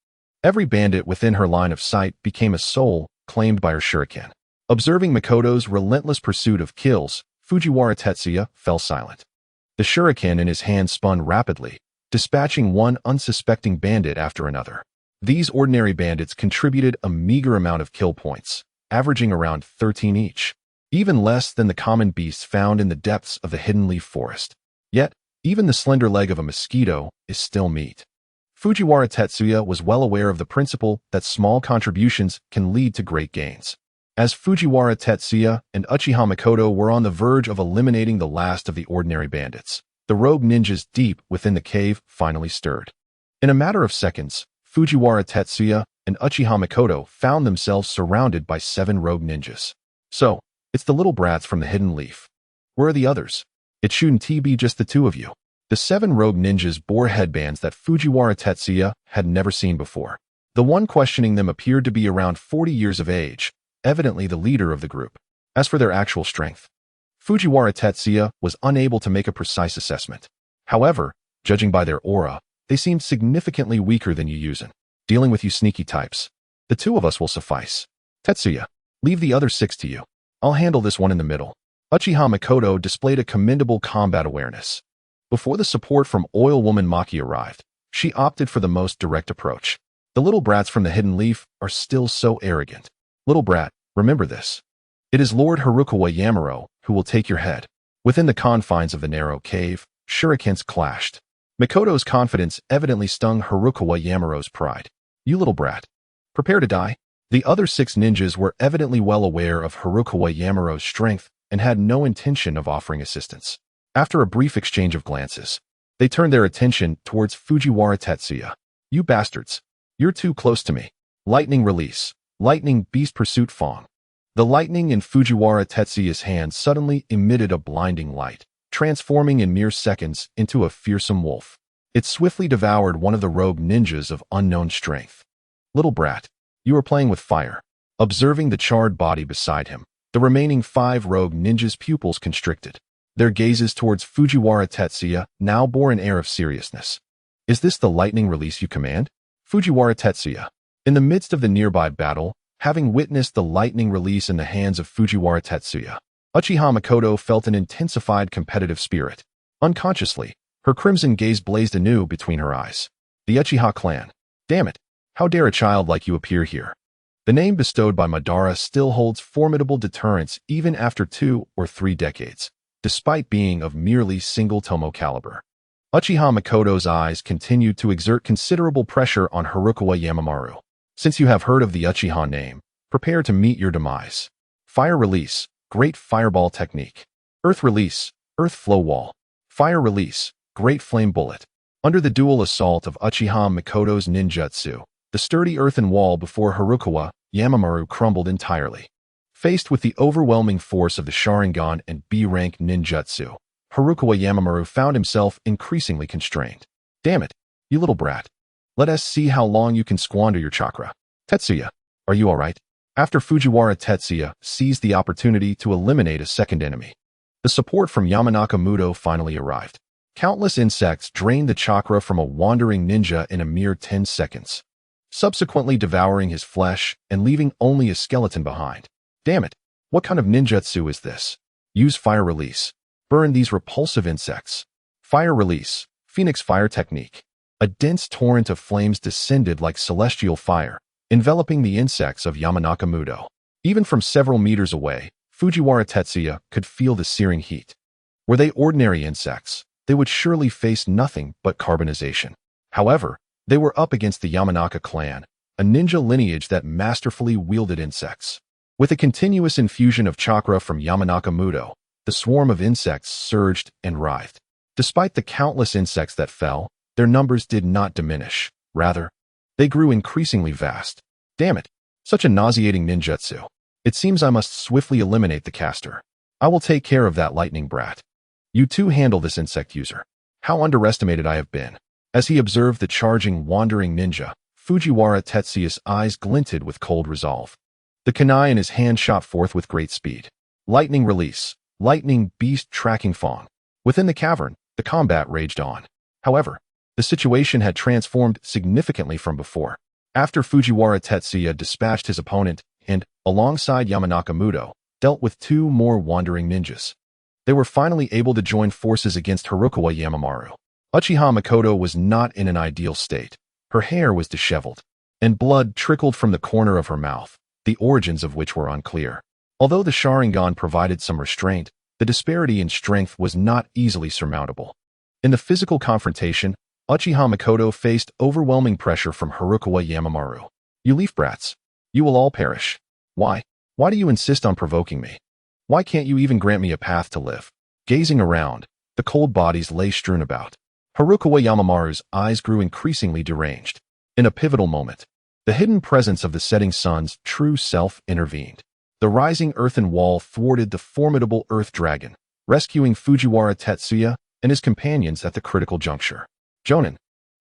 A: Every bandit within her line of sight became a soul claimed by her shuriken. Observing Mikoto's relentless pursuit of kills, Fujiwara Tetsuya fell silent. The shuriken in his hand spun rapidly, dispatching one unsuspecting bandit after another. These ordinary bandits contributed a meager amount of kill points, averaging around 13 each, even less than the common beasts found in the depths of the hidden leaf forest. Yet, even the slender leg of a mosquito is still meat. Fujiwara Tetsuya was well aware of the principle that small contributions can lead to great gains. As Fujiwara Tetsuya and Uchiha Mikoto were on the verge of eliminating the last of the ordinary bandits, the rogue ninjas deep within the cave finally stirred. In a matter of seconds, Fujiwara Tetsuya and Uchiha Mikoto found themselves surrounded by 7 rogue ninjas. So, it's the little brats from the hidden leaf. Where are the others? It shouldn't be just the 2 of you. The 7 rogue ninjas bore headbands that Fujiwara Tetsuya had never seen before. The one questioning them appeared to be around 40 years of age, evidently the leader of the group. As for their actual strength, Fujiwara Tetsuya was unable to make a precise assessment. However, judging by their aura, they seemed significantly weaker than Yuyuzen. Dealing with you sneaky types. The 2 of us will suffice. Tetsuya, leave the other 6 to you. I'll handle this one in the middle. Uchiha Mikoto displayed a commendable combat awareness. Before the support from Oil Woman Maki arrived, she opted for the most direct approach. The little brats from the hidden leaf are still so arrogant. Little brat, remember this. It is Lord Harukawa Yamaro who will take your head. Within the confines of the narrow cave, shurikens clashed. Mikoto's confidence evidently stung Harukawa Yamaro's pride. You little brat. Prepare to die. The other 6 ninjas were evidently well aware of Harukawa Yamaro's strength and had no intention of offering assistance. After a brief exchange of glances, they turned their attention towards Fujiwara Tetsuya. You bastards. You're too close to me. Lightning release. Lightning beast pursuit Fong. The lightning in Fujiwara Tetsuya's hand suddenly emitted a blinding light, transforming in mere seconds into a fearsome wolf. It swiftly devoured one of the rogue ninjas of unknown strength. Little brat, you are playing with fire. Observing the charred body beside him, the remaining 5 rogue ninjas' pupils constricted. Their gazes towards Fujiwara Tetsuya now bore an air of seriousness. Is this the lightning release you command? Fujiwara Tetsuya. In the midst of the nearby battle, having witnessed the lightning release in the hands of Fujiwara Tetsuya, Uchiha Mikoto felt an intensified competitive spirit. Unconsciously, her crimson gaze blazed anew between her eyes. The Uchiha clan. Damn it, how dare a child like you appear here? The name bestowed by Madara still holds formidable deterrence even after 2 or 3 decades, despite being of merely single-tomo caliber. Uchiha Mikoto's eyes continued to exert considerable pressure on Harukawa Yamamaru. Since you have heard of the Uchiha name, prepare to meet your demise. Fire release, great fireball technique. Earth release, earth flow wall. Fire release, great flame bullet. Under the dual assault of Uchiha Mikoto's ninjutsu, the sturdy earthen wall before Harukawa Yamamaru crumbled entirely. Faced with the overwhelming force of the Sharingan and B-rank ninjutsu, Harukawa Yamamaru found himself increasingly constrained. Damn it, you little brat. Let us see how long you can squander your chakra. Tetsuya, are you alright? After Fujiwara Tetsuya seized the opportunity to eliminate a second enemy, the support from Yamanaka Muto finally arrived. Countless insects drained the chakra from a wandering ninja in a mere 10 seconds, subsequently devouring his flesh and leaving only a skeleton behind. Damn it, what kind of ninjutsu is this? Use fire release. Burn these repulsive insects. Fire release, Phoenix fire technique. A dense torrent of flames descended like celestial fire, enveloping the insects of Yamanaka Muto. Even from several meters away, Fujiwara Tetsuya could feel the searing heat. Were they ordinary insects, they would surely face nothing but carbonization. However, they were up against the Yamanaka clan, a ninja lineage that masterfully wielded insects. With a continuous infusion of chakra from Yamanaka Muto, the swarm of insects surged and writhed. Despite the countless insects that fell, their numbers did not diminish. Rather, they grew increasingly vast. Damn it, such a nauseating ninjutsu. It seems I must swiftly eliminate the caster. I will take care of that lightning brat. You two handle this insect user. How underestimated I have been. As he observed the charging, wandering ninja, Fujiwara Tetsuya's eyes glinted with cold resolve. The kunai in his hand shot forth with great speed. Lightning release. Lightning beast tracking Fong. Within the cavern, the combat raged on. However, the situation had transformed significantly from before. After Fujiwara Tetsuya dispatched his opponent and, alongside Yamanaka Muto, dealt with two more wandering ninjas, they were finally able to join forces against Harukawa Yamamaru. Uchiha Mikoto was not in an ideal state. Her hair was disheveled, and blood trickled from the corner of her mouth, the origins of which were unclear. Although the Sharingan provided some restraint, the disparity in strength was not easily surmountable. In the physical confrontation, Uchiha Mikoto faced overwhelming pressure from Harukawa Yamamaru. "You leaf brats. You will all perish. Why? Why do you insist on provoking me? Why can't you even grant me a path to live?" Gazing around, the cold bodies lay strewn about. Harukawa Yamamaru's eyes grew increasingly deranged. In a pivotal moment, the hidden presence of the setting sun's true self intervened. The rising earthen wall thwarted the formidable earth dragon, rescuing Fujiwara Tetsuya and his companions at the critical juncture. Jonin.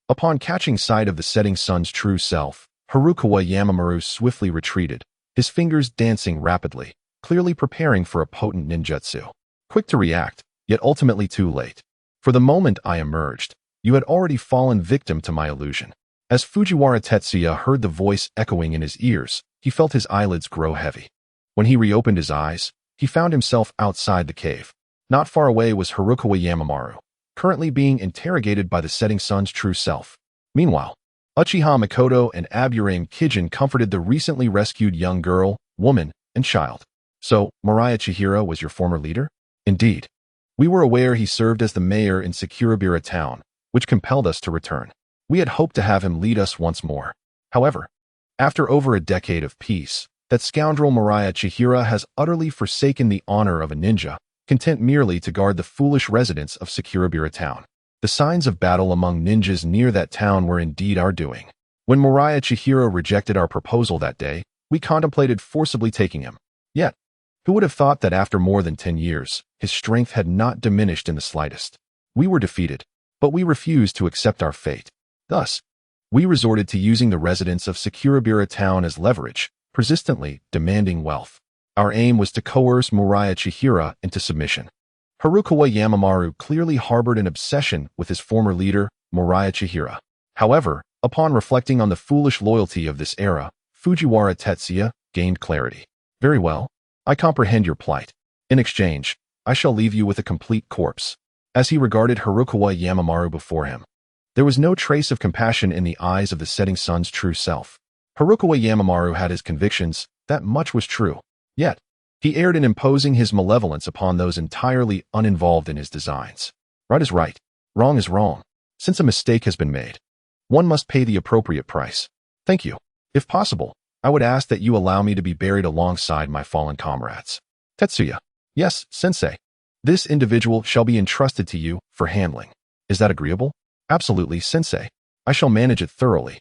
A: Upon catching sight of the setting sun's true self, Harukawa Yamamaru swiftly retreated, his fingers dancing rapidly, clearly preparing for a potent ninjutsu. Quick to react, yet ultimately too late. For the moment I emerged, you had already fallen victim to my illusion. As Fujiwara Tetsuya heard the voice echoing in his ears, he felt his eyelids grow heavy. When he reopened his eyes, he found himself outside the cave. Not far away was Harukawa Yamamaru, currently being interrogated by the setting sun's true self. Meanwhile, Uchiha Mikoto and Aburame Kijin comforted the recently rescued young girl, woman, and child. "So, Mariya Chihira was your former leader?" "Indeed. We were aware he served as the mayor in Sakurabira town, which compelled us to return. We had hoped to have him lead us once more. However, after over a decade of peace, that scoundrel Mariya Chihira has utterly forsaken the honor of a ninja, content merely to guard the foolish residents of Sakurabira town. The signs of battle among ninjas near that town were indeed our doing. When Mariya Chihira rejected our proposal that day, we contemplated forcibly taking him. Yet, who would have thought that after more than 10 years, his strength had not diminished in the slightest? We were defeated, but we refused to accept our fate. Thus, we resorted to using the residents of Sakurabira town as leverage, persistently demanding wealth. Our aim was to coerce Mariya Chihira into submission. Harukawa Yamamaru clearly harbored an obsession with his former leader, Mariya Chihira. However, upon reflecting on the foolish loyalty of this era, Fujiwara Tetsuya gained clarity. "Very well. I comprehend your plight. In exchange, I shall leave you with a complete corpse." As he regarded Harukawa Yamamaru before him, there was no trace of compassion in the eyes of the setting sun's true self. Harukawa Yamamaru had his convictions, that much was true. Yet, he erred in imposing his malevolence upon those entirely uninvolved in his designs. Right is right, wrong is wrong. Since a mistake has been made, one must pay the appropriate price. Thank you. If possible, I would ask that you allow me to be buried alongside my fallen comrades. Tetsuya. Yes, sensei. This individual shall be entrusted to you for handling. Is that agreeable? Absolutely, sensei. I shall manage it thoroughly.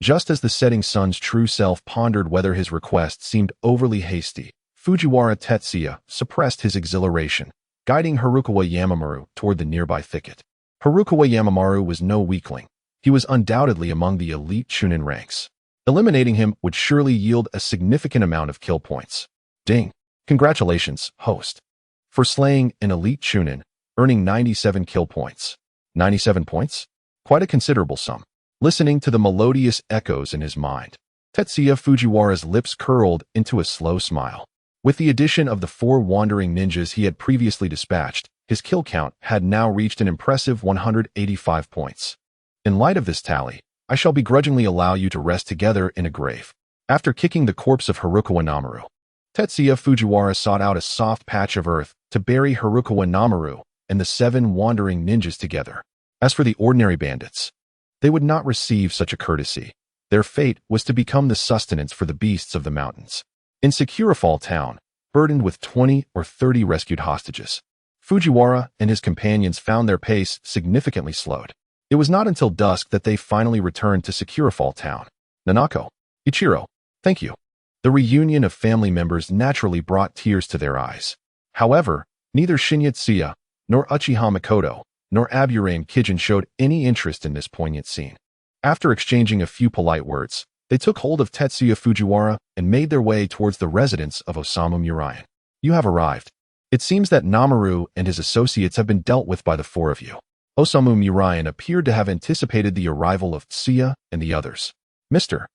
A: Just as the setting sun's true self pondered whether his request seemed overly hasty, Fujiwara Tetsuya suppressed his exhilaration, guiding Harukawa Yamamaru toward the nearby thicket. Harukawa Yamamaru was no weakling. He was undoubtedly among the elite Chunin ranks. Eliminating him would surely yield a significant amount of kill points. Ding. Congratulations, host, for slaying an elite Chunin, earning 97 kill points. 97 points? Quite a considerable sum. Listening to the melodious echoes in his mind, Tetsuya Fujiwara's lips curled into a slow smile. With the addition of the 4 wandering ninjas he had previously dispatched, his kill count had now reached an impressive 185 points. In light of this tally, I shall begrudgingly allow you to rest together in a grave. After kicking the corpse of Harukawa Namaru, Tetsuya Fujiwara sought out a soft patch of earth to bury Harukawa Namaru and the 7 wandering ninjas together. As for the ordinary bandits, they would not receive such a courtesy. Their fate was to become the sustenance for the beasts of the mountains. In Sakurafall town, burdened with 20 or 30 rescued hostages, Fujiwara and his companions found their pace significantly slowed. It was not until dusk that they finally returned to Sakurafall town. Nanako, Ichiro, thank you. The reunion of family members naturally brought tears to their eyes. However, neither Shinya Tsuya, nor Uchiha Mikoto, nor Aburame Kijin showed any interest in this poignant scene. After exchanging a few polite words, they took hold of Tetsuya Fujiwara and made their way towards the residence of Osamu Murayan. You have arrived. It seems that Namaru and his associates have been dealt with by the four of you. Osamu Murayan appeared to have anticipated the arrival of Tetsuya and the others. Mr.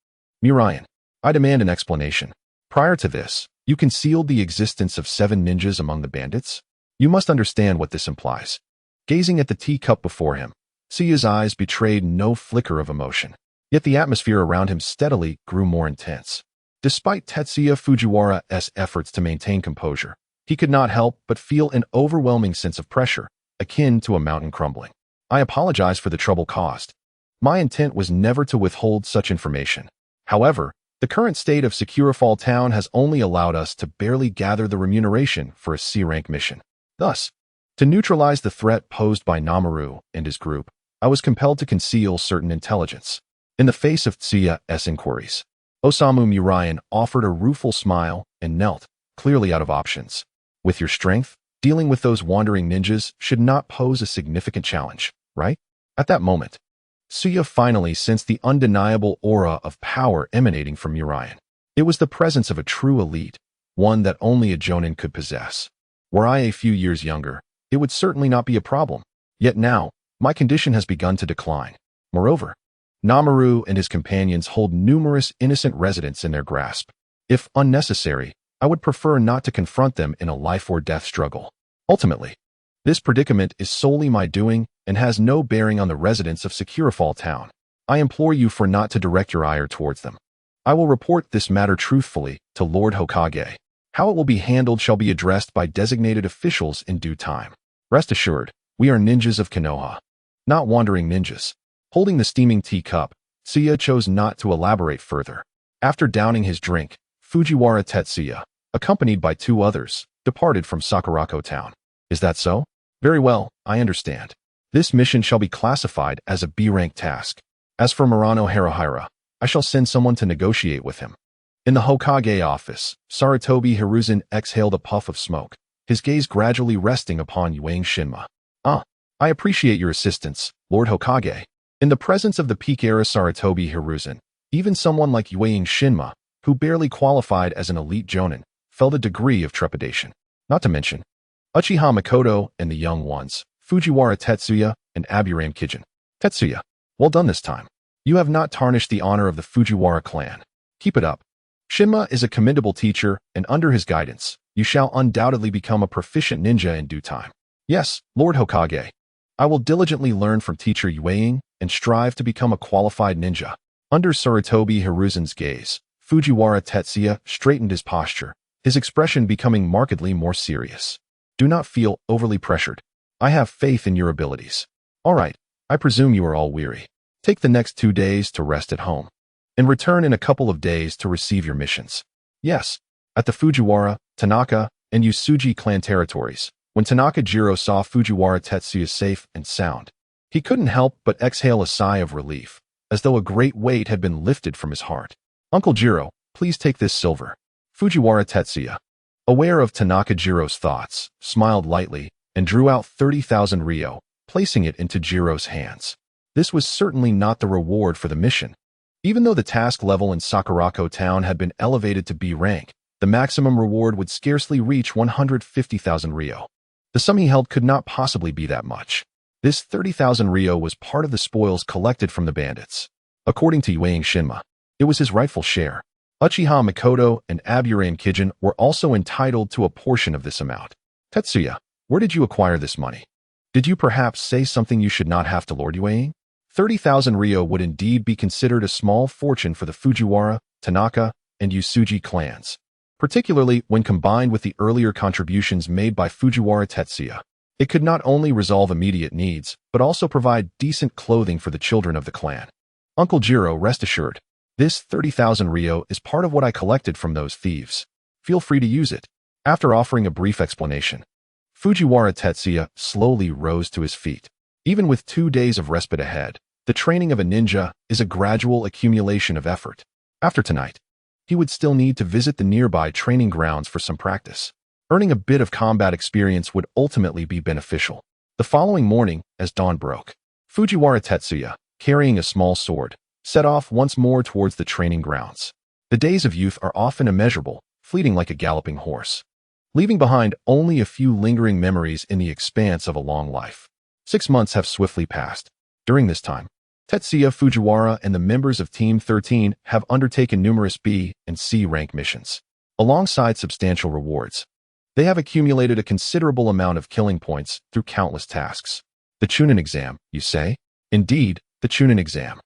A: Murayan, I demand an explanation. Prior to this, you concealed the existence of 7 ninjas among the bandits? You must understand what this implies. Gazing at the teacup before him, Tetsuya's eyes betrayed no flicker of emotion. Yet the atmosphere around him steadily grew more intense. Despite Tetsuya Fujiwara's efforts to maintain composure, he could not help but feel an overwhelming sense of pressure, akin to a mountain crumbling. I apologize for the trouble caused. My intent was never to withhold such information. However, the current state of Securafall Town has only allowed us to barely gather the remuneration for a C-rank mission. Thus, to neutralize the threat posed by Namaru and his group, I was compelled to conceal certain intelligence. In the face of Tetsuya's inquiries, Osamu Murayan offered a rueful smile and knelt, clearly out of options. With your strength, dealing with those wandering ninjas should not pose a significant challenge, right? At that moment, Tetsuya finally sensed the undeniable aura of power emanating from Murayan. It was the presence of a true elite, one that only a jonin could possess. Were I a few years younger, it would certainly not be a problem. Yet now, my condition has begun to decline. Moreover, Namaru and his companions hold numerous innocent residents in their grasp. If unnecessary, I would prefer not to confront them in a life-or-death struggle. Ultimately, this predicament is solely my doing and has no bearing on the residents of Securafall Town. I implore you for not to direct your ire towards them. I will report this matter truthfully to Lord Hokage. How it will be handled shall be addressed by designated officials in due time. Rest assured, we are ninjas of Konoha, not wandering ninjas. Holding the steaming teacup, Tetsuya chose not to elaborate further. After downing his drink, Fujiwara Tetsuya, accompanied by 2 others, departed from Sakurako Town. Is that so? Very well, I understand. This mission shall be classified as a B-rank task. As for Murano Haruhira, I shall send someone to negotiate with him. In the Hokage office, Sarutobi Hiruzen exhaled a puff of smoke, his gaze gradually resting upon Yuang Shinma. I appreciate your assistance, Lord Hokage. In the presence of the peak-era Sarutobi Hiruzen, even someone like Yuang Shinma, who barely qualified as an elite jonin, felt a degree of trepidation. Not to mention, Uchiha Mikoto and the young ones, Fujiwara Tetsuya and Aburame Kijin. Tetsuya, well done this time. You have not tarnished the honor of the Fujiwara clan. Keep it up. Shinma is a commendable teacher, and under his guidance, you shall undoubtedly become a proficient ninja in due time. Yes, Lord Hokage. I will diligently learn from teacher Yuang and strive to become a qualified ninja. Under Sarutobi Hiruzen's gaze, Fujiwara Tetsuya straightened his posture, his expression becoming markedly more serious. Do not feel overly pressured. I have faith in your abilities. All right, I presume you are all weary. Take the next 2 days to rest at home, and return in a couple of days to receive your missions. Yes, at the Fujiwara, Tanaka, and Usuji clan territories. When Tanaka Jiro saw Fujiwara Tetsuya safe and sound, he couldn't help but exhale a sigh of relief, as though a great weight had been lifted from his heart. Uncle Jiro, please take this silver. Fujiwara Tetsuya, aware of Tanaka Jiro's thoughts, smiled lightly and drew out 30,000 ryo, placing it into Jiro's hands. This was certainly not the reward for the mission. Even though the task level in Sakurako Town had been elevated to B rank, the maximum reward would scarcely reach 150,000 ryo. The sum he held could not possibly be that much. This 30,000 ryo was part of the spoils collected from the bandits. According to Yuang Shinma, it was his rightful share. Uchiha Mikoto and Aburame Kijin were also entitled to a portion of this amount. Tetsuya, where did you acquire this money? Did you perhaps say something you should not have to Lord Yuang? 30,000 ryo would indeed be considered a small fortune for the Fujiwara, Tanaka, and Usuji clans, particularly when combined with the earlier contributions made by Fujiwara Tetsuya. It could not only resolve immediate needs, but also provide decent clothing for the children of the clan. Uncle Jiro, rest assured, this 30,000 ryo is part of what I collected from those thieves. Feel free to use it. After offering a brief explanation, Fujiwara Tetsuya slowly rose to his feet. Even with 2 days of respite ahead, the training of a ninja is a gradual accumulation of effort. After tonight, he would still need to visit the nearby training grounds for some practice. Earning a bit of combat experience would ultimately be beneficial. The following morning, as dawn broke, Fujiwara Tetsuya, carrying a small sword, set off once more towards the training grounds. The days of youth are often immeasurable, fleeting like a galloping horse. leaving behind only a few lingering memories in the expanse of a long life. 6 months have swiftly passed. During this time, Tetsuya Fujiwara and the members of Team 13 have undertaken numerous B and C rank missions. Alongside substantial rewards, they have accumulated a considerable amount of killing points through countless tasks. The Chunin exam, you say? Indeed, the Chunin exam.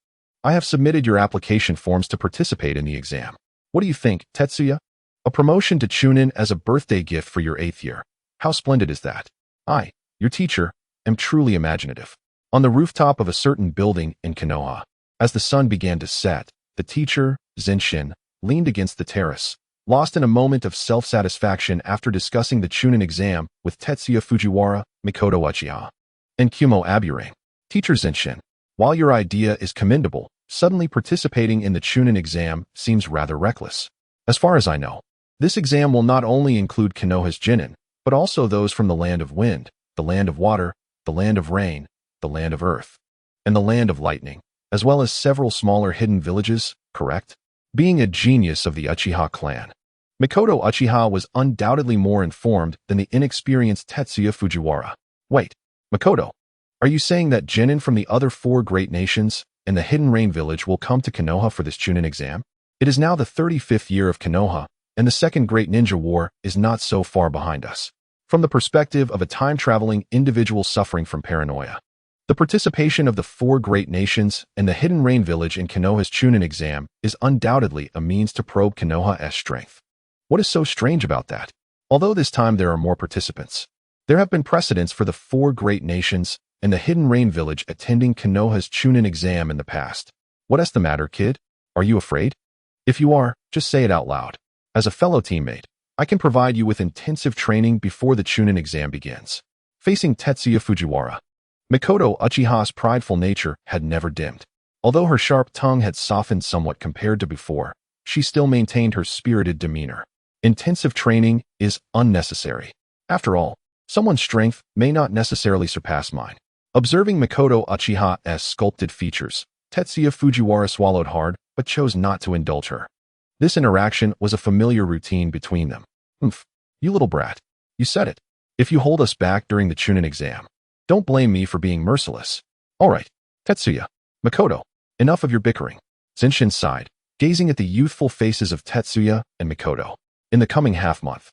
A: I have submitted your application forms to participate in the exam. What do you think, Tetsuya? A promotion to Chunin as a birthday gift for your 8th year. How splendid is that? I, your teacher, am truly imaginative. On the rooftop of a certain building in Konoha, as the sun began to set, the teacher, Zenshin, leaned against the terrace, lost in a moment of self-satisfaction after discussing the Chunin exam with Tetsuya Fujiwara, Mikoto Uchiha, and Kumo Aburame. Teacher Zenshin, while your idea is commendable, suddenly participating in the Chunin exam seems rather reckless. As far as I know, this exam will not only include Konoha's Genin, but also those from the land of wind, the land of water, the land of rain, the land of earth, and the land of lightning, as well as several smaller hidden villages, correct? Being a genius of the Uchiha clan, Mikoto Uchiha was undoubtedly more informed than the inexperienced Tetsuya Fujiwara. Wait, Mikoto, are you saying that genin from the other 4 great nations and the Hidden Rain village will come to Konoha for this Chunin exam? It is now the 35th year of Konoha, and the Second Great Ninja War is not so far behind us. From the perspective of a time-traveling individual suffering from paranoia, the participation of the 4 great nations and the Hidden Rain village in Konoha's Chunin exam is undoubtedly a means to probe Konoha's strength. What is so strange about that? Although this time there are more participants, there have been precedents for the 4 great nations and the Hidden Rain village attending Konoha's Chunin exam in the past. What's the matter, kid? Are you afraid? If you are, just say it out loud. As a fellow teammate, I can provide you with intensive training before the Chunin exam begins. Facing Tetsuya Fujiwara, Mikoto Uchiha's prideful nature had never dimmed. Although her sharp tongue had softened somewhat compared to before, she still maintained her spirited demeanor. Intensive training is unnecessary. After all, someone's strength may not necessarily surpass mine. Observing Mikoto Uchiha's sculpted features, Tetsuya Fujiwara swallowed hard but chose not to indulge her. This interaction was a familiar routine between them. You little brat. You said it. If you hold us back during the Chunin exam, don't blame me for being merciless. All right, Tetsuya, Mikoto, enough of your bickering. Zenshin sighed, gazing at the youthful faces of Tetsuya and Mikoto. In the coming half-month,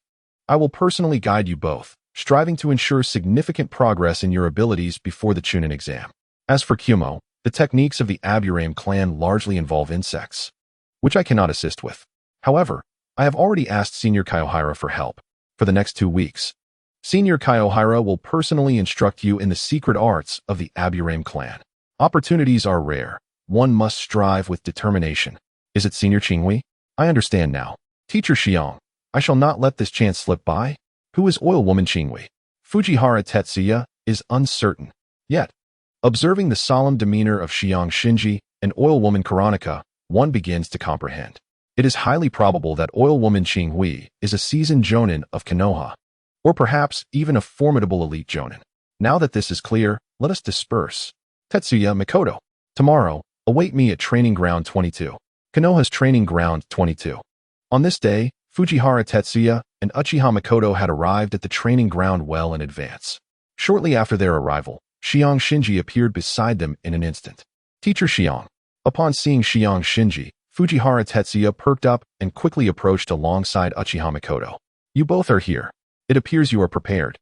A: I will personally guide you both, striving to ensure significant progress in your abilities before the Chunin exam. As for Kumo, the techniques of the Aburame clan largely involve insects, which I cannot assist with. However, I have already asked Senior Kaiohira for help. For the next 2 weeks, Senior Kaiohira will personally instruct you in the secret arts of the Aburame clan. Opportunities are rare. One must strive with determination. Is it Senior Qinghui? I understand now. Teacher Xiang, I shall not let this chance slip by. Who is Oil Woman Qinghui? Fujiwara Tetsuya is uncertain. Yet, observing the solemn demeanor of Xiang Shinji and Oil Woman Karanika, one begins to comprehend. It is highly probable that Oil Woman Qinghui is a seasoned jonin of Konoha, or perhaps even a formidable elite jonin. Now that this is clear, let us disperse. Tetsuya, Mikoto, tomorrow, await me at Training Ground 22. Konoha's Training Ground 22. On this day, Fujiwara Tetsuya and Uchiha Mikoto had arrived at the training ground well in advance. Shortly after their arrival, Xiang Shinji appeared beside them in an instant. Teacher Xiang. Upon seeing Xiang Shinji, Fujiwara Tetsuya perked up and quickly approached alongside Uchiha Mikoto. You both are here. It appears you are prepared.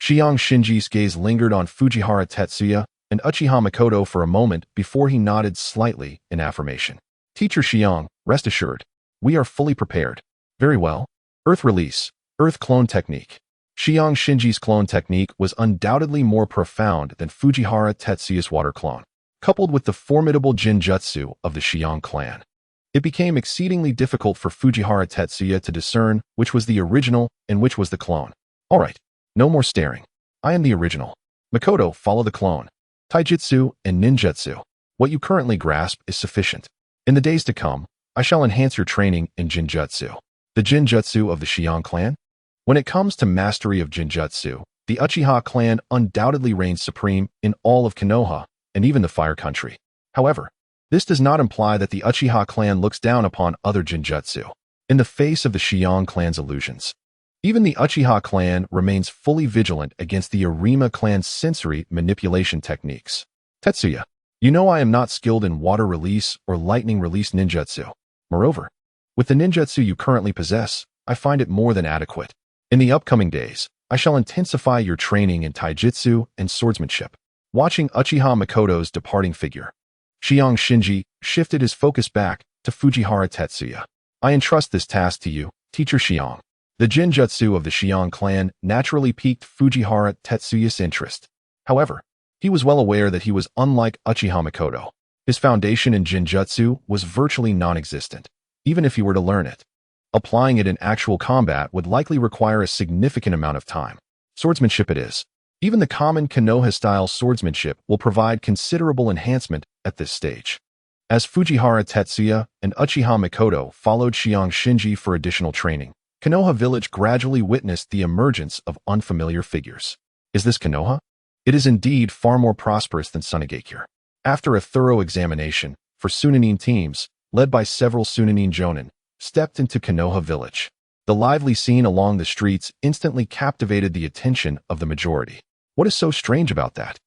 A: Xiang Shinji's gaze lingered on Fujiwara Tetsuya and Uchiha Mikoto for a moment before he nodded slightly in affirmation. Teacher Xiang, rest assured, we are fully prepared. Very well. Earth release, Earth clone technique. Xiang Shinji's clone technique was undoubtedly more profound than Fujiwara Tetsuya's water clone. Coupled with the formidable Jinjutsu of the Xiang clan, it became exceedingly difficult for Fujiwara Tetsuya to discern which was the original and which was the clone. All right, no more staring. I am the original. Mikoto, follow the clone. Taijutsu and ninjutsu. What you currently grasp is sufficient. In the days to come, I shall enhance your training in Jinjutsu. The Jinjutsu of the Xiang clan? When it comes to mastery of Jinjutsu, the Uchiha clan undoubtedly reigns supreme in all of Konoha and even the Fire Country. However, this does not imply that the Uchiha clan looks down upon other Jinjutsu. In the face of the Xiang clan's illusions, Even the Uchiha clan remains fully vigilant against the Arima clan's sensory manipulation techniques. Tetsuya, you know I am not skilled in water release or lightning release ninjutsu. Moreover, with the ninjutsu you currently possess, I find it more than adequate. In the upcoming days, I shall intensify your training in taijutsu and swordsmanship. Watching Uchiha Mikoto's departing figure, Xiang Shinji shifted his focus back to Fujiwara Tetsuya. I entrust this task to you, Teacher Xiang. The Jinjutsu of the Xiang clan naturally piqued Fujiwara Tetsuya's interest. However, he was well aware that he was unlike Uchiha Mikoto. His foundation in Jinjutsu was virtually non-existent, even if he were to learn it. Applying it in actual combat would likely require a significant amount of time. Swordsmanship it is. Even the common Konoha-style swordsmanship will provide considerable enhancement at this stage. As Fujiwara Tetsuya and Uchiha Mikoto followed Xiang Shinji for additional training, Konoha village gradually witnessed the emergence of unfamiliar figures. Is this Konoha? It is indeed far more prosperous than Sunigakure. After a thorough examination, four Sunanin teams, led by several Sunanin Jonin, stepped into Konoha village. The lively scene along the streets instantly captivated the attention of the majority. What is so strange about that?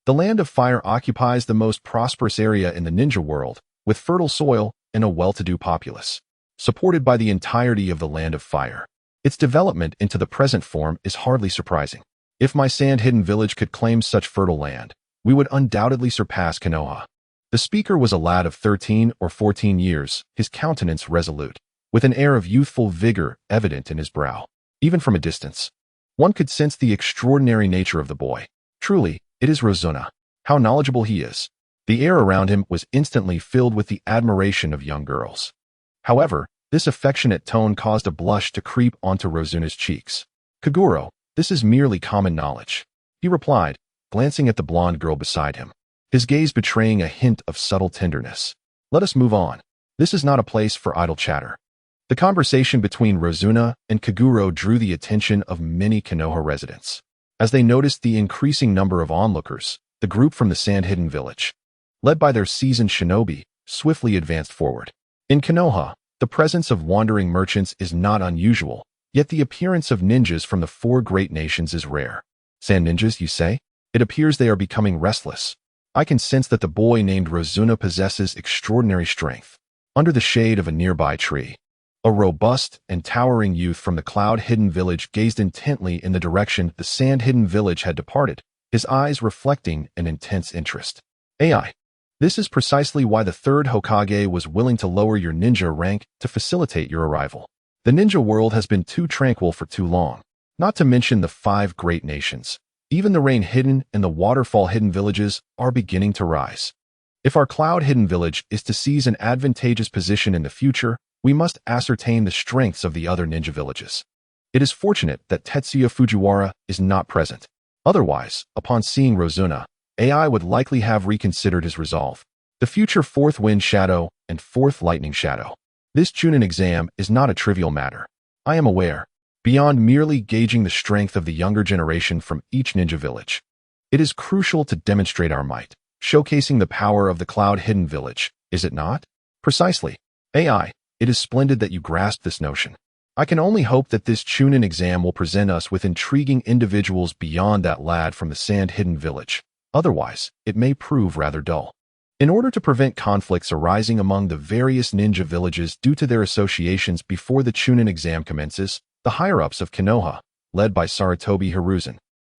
A: The Land of Fire occupies the most prosperous area in the ninja world, with fertile soil and a well-to-do populace, supported by the entirety of the Land of Fire. Its development into the present form is hardly surprising. If my sand-hidden village could claim such fertile land, we would undoubtedly surpass Konoha. The speaker was a lad of 13 or 14 years, his countenance resolute, with an air of youthful vigor evident in his brow. Even from a distance, one could sense the extraordinary nature of the boy. Truly, it is Rozuna. How knowledgeable he is. The air around him was instantly filled with the admiration of young girls. However, this affectionate tone caused a blush to creep onto Rozuna's cheeks. Kaguro, this is merely common knowledge, he replied, glancing at the blonde girl beside him, his gaze betraying a hint of subtle tenderness. Let us move on. This is not a place for idle chatter. The conversation between Rozuna and Kaguro drew the attention of many Konoha residents. As they noticed the increasing number of onlookers, the group from the sand-hidden village, led by their seasoned shinobi, swiftly advanced forward. In Konoha, the presence of wandering merchants is not unusual, yet the appearance of ninjas from the four great nations is rare. Sand ninjas, you say? It appears they are becoming restless. I can sense that the boy named Rozuna possesses extraordinary strength. Under the shade of a nearby tree, a robust and towering youth from the cloud-hidden village gazed intently in the direction the sand-hidden village had departed, his eyes reflecting an intense interest. AI. This is precisely why the third Hokage was willing to lower your ninja rank to facilitate your arrival. The ninja world has been too tranquil for too long, not to mention the 5 great nations. Even the rain-hidden and the waterfall-hidden villages are beginning to rise. If our cloud-hidden village is to seize an advantageous position in the future, we must ascertain the strengths of the other ninja villages. It is fortunate that Tetsuya Fujiwara is not present. Otherwise, upon seeing Rozuna, AI would likely have reconsidered his resolve. The future 4th Wind Shadow and 4th Lightning Shadow. This Chunin exam is not a trivial matter. I am aware. Beyond merely gauging the strength of the younger generation from each ninja village, it is crucial to demonstrate our might, showcasing the power of the cloud-hidden village, is it not? Precisely. AI. It is splendid that you grasp this notion. I can only hope that this Chunin exam will present us with intriguing individuals beyond that lad from the sand-hidden village. Otherwise, it may prove rather dull. In order to prevent conflicts arising among the various ninja villages due to their associations before the Chunin exam commences, the higher-ups of Konoha, led by Sarutobi Hiruzen,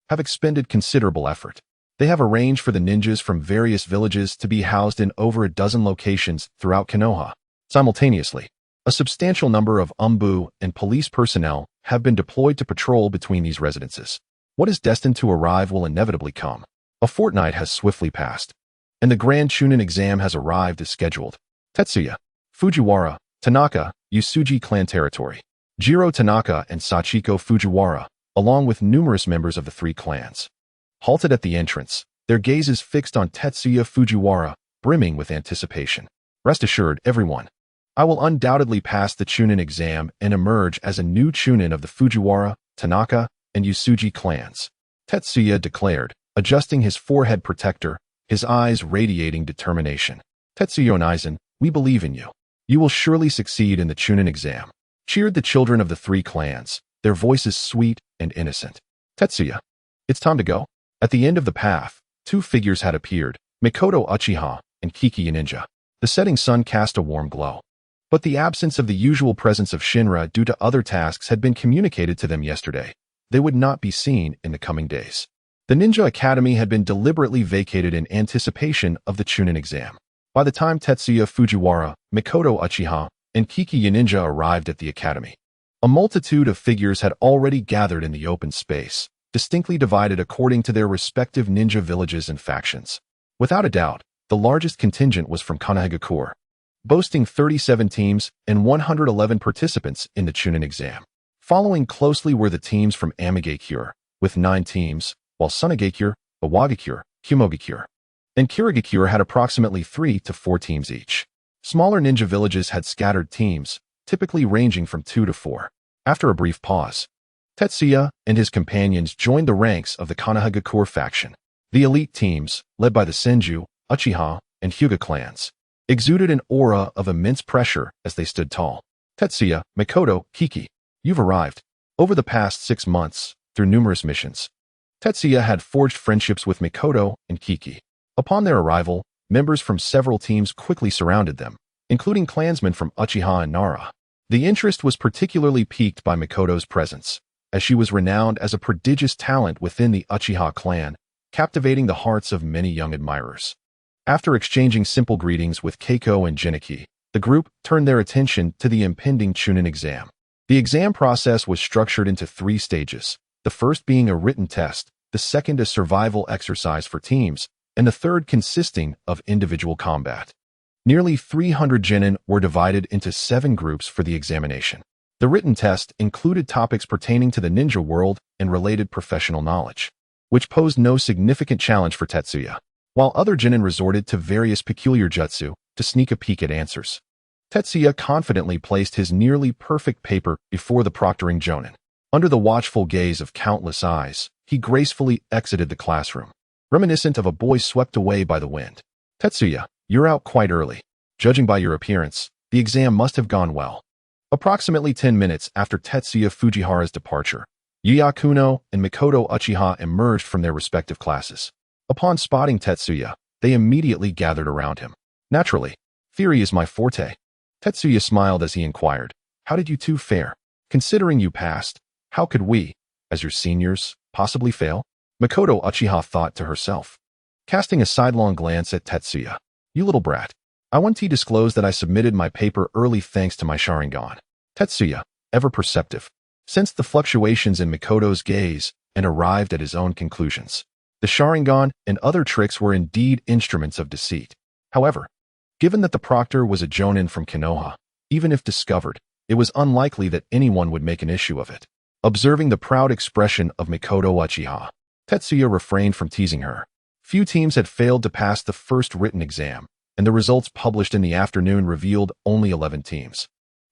A: have expended considerable effort. They have arranged for the ninjas from various villages to be housed in over a dozen locations throughout Konoha. Simultaneously, a substantial number of umbu and police personnel have been deployed to patrol between these residences. What is destined to arrive will inevitably come. A fortnight has swiftly passed, and the Grand Chunin exam has arrived as scheduled. Tetsuya, Fujiwara, Tanaka, Usuji clan territory. Jiro Tanaka and Sachiko Fujiwara, along with numerous members of the 3 clans, halted at the entrance, their gazes fixed on Tetsuya Fujiwara, brimming with anticipation. Rest assured, everyone, I will undoubtedly pass the Chunin exam and emerge as a new Chunin of the Fujiwara, Tanaka, and Usuji clans, Tetsuya declared, adjusting his forehead protector, his eyes radiating determination. Tetsuya Onizen, we believe in you. You will surely succeed in the Chunin exam. Cheered the children of the 3 clans, their voices sweet and innocent. Tetsuya, it's time to go. At the end of the path, two figures had appeared, Mikoto Uchiha and Kiki Ninja. The setting sun cast a warm glow. But the absence of the usual presence of Shinra due to other tasks had been communicated to them yesterday. They would not be seen in the coming days. The Ninja Academy had been deliberately vacated in anticipation of the Chunin exam. By the time Tetsuya Fujiwara, Mikoto Uchiha, and Kiki Ninja arrived at the academy, a multitude of figures had already gathered in the open space, distinctly divided according to their respective ninja villages and factions. Without a doubt, the largest contingent was from Konohagakure, boasting 37 teams and 111 participants in the Chunin exam. Following closely were the teams from Amigakure, with 9 teams, while Sunagakure, Iwagakure, Humogakure, and Kirigakure had approximately 3 to 4 teams each. Smaller ninja villages had scattered teams, typically ranging from 2 to 4. After a brief pause, Tetsuya and his companions joined the ranks of the Konohagakure faction. The elite teams, led by the Senju, Uchiha, and Hyuga clans, exuded an aura of immense pressure as they stood tall. Tetsuya, Mikoto, Kiki, you've arrived. Over the past 6 months, through numerous missions, Tetsuya had forged friendships with Mikoto and Kiki. Upon their arrival, members from several teams quickly surrounded them, including clansmen from Uchiha and Nara. The interest was particularly piqued by Mikoto's presence, as she was renowned as a prodigious talent within the Uchiha clan, captivating the hearts of many young admirers. After exchanging simple greetings with Keiko and Jiniki, the group turned their attention to the impending Chunin exam. The exam process was structured into 3 stages, the first being a written test, the second a survival exercise for teams, and the third consisting of individual combat. Nearly 300 genin were divided into 7 groups for the examination. The written test included topics pertaining to the ninja world and related professional knowledge, which posed no significant challenge for Tetsuya, while other genin resorted to various peculiar jutsu to sneak a peek at answers. Tetsuya confidently placed his nearly perfect paper before the proctoring jonin. Under the watchful gaze of countless eyes, he gracefully exited the classroom, reminiscent of a boy swept away by the wind. Tetsuya, you're out quite early. Judging by your appearance, the exam must have gone well. Approximately 10 minutes after Tetsuya Fujiwara's departure, Yuya Kuno and Mikoto Uchiha emerged from their respective classes. Upon spotting Tetsuya, they immediately gathered around him. Naturally, theory is my forte. Tetsuya smiled as he inquired, how did you two fare? Considering you passed, how could we, as your seniors, possibly fail? Mikoto Uchiha thought to herself, casting a sidelong glance at Tetsuya. You little brat. I want to disclose that I submitted my paper early thanks to my Sharingan. Tetsuya, ever perceptive, sensed the fluctuations in Mikoto's gaze and arrived at his own conclusions. The Sharingan and other tricks were indeed instruments of deceit. However, given that the proctor was a jonin from Konoha, even if discovered, it was unlikely that anyone would make an issue of it. Observing the proud expression of Mikoto Uchiha, Tetsuya refrained from teasing her. Few teams had failed to pass the first written exam, and the results published in the afternoon revealed only 11 teams,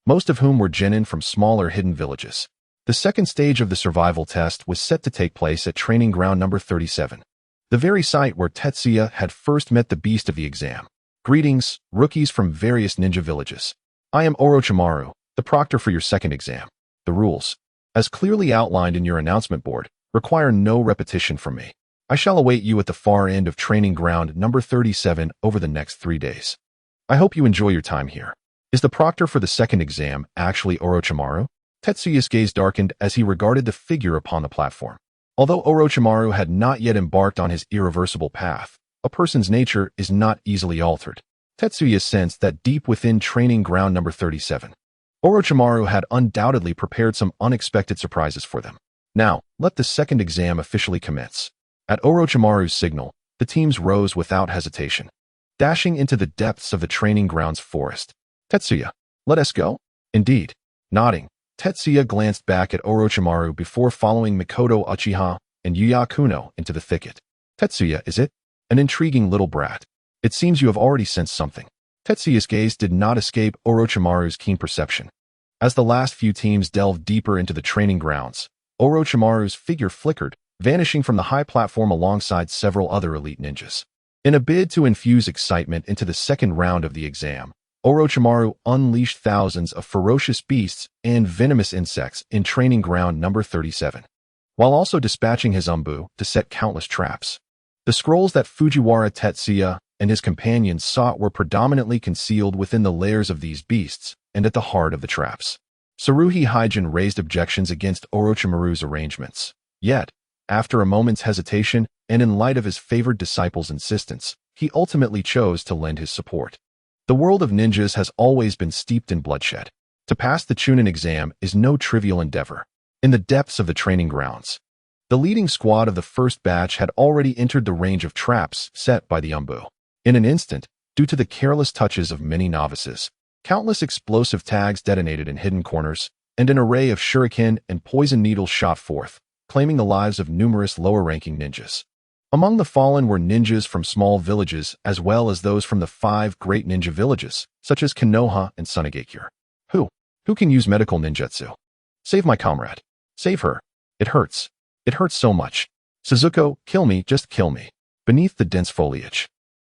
A: most of whom were genin from smaller hidden villages. The second stage of the survival test was set to take place at training ground number 37, the very site where Tetsuya had first met the beast of the exam. Greetings, rookies from various ninja villages. I am Orochimaru, the proctor for your second exam. The rules, as clearly outlined in your announcement board, require no repetition from me. I shall await you at the far end of training ground number 37 over the next 3 days. I hope you enjoy your time here. Is the proctor for the second exam actually Orochimaru? Tetsuya's gaze darkened as he regarded the figure upon the platform. Although Orochimaru had not yet embarked on his irreversible path, a person's nature is not easily altered. Tetsuya sensed that deep within training ground number 37, Orochimaru had undoubtedly prepared some unexpected surprises for them. Now, let the second exam officially commence. At Orochimaru's signal, the teams rose without hesitation, dashing into the depths of the training ground's forest. Tetsuya, let us go? Indeed. Nodding, Tetsuya glanced back at Orochimaru before following Mikoto Uchiha and Yuya Kuno into the thicket. Tetsuya, is it? An intriguing little brat. It seems you have already sensed something. Tetsuya's gaze did not escape Orochimaru's keen perception. As the last few teams delved deeper into the training grounds, Orochimaru's figure flickered, vanishing from the high platform alongside several other elite ninjas. In a bid to infuse excitement into the second round of the exam, Orochimaru unleashed thousands of ferocious beasts and venomous insects in training ground number 37, while also dispatching his umbu to set countless traps. The scrolls that Fujiwara Tetsuya and his companions sought were predominantly concealed within the layers of these beasts and at the heart of the traps. Tsurugi Hyjin raised objections against Orochimaru's arrangements. Yet, after a moment's hesitation and in light of his favored disciple's insistence, he ultimately chose to lend his support. The world of ninjas has always been steeped in bloodshed. To pass the Chunin exam is no trivial endeavor. In the depths of the training grounds, the leading squad of the first batch had already entered the range of traps set by the umbu. In an instant, due to the careless touches of many novices, countless explosive tags detonated in hidden corners, and an array of shuriken and poison needles shot forth, claiming the lives of numerous lower-ranking ninjas. Among the fallen were ninjas from small villages as well as those from the 5 great ninja villages, such as Konoha and Sunagakure. Who can use medical ninjutsu? Save my comrade. Save her. It hurts. It hurts so much. Suzuko, kill me, just kill me. Beneath the dense foliage,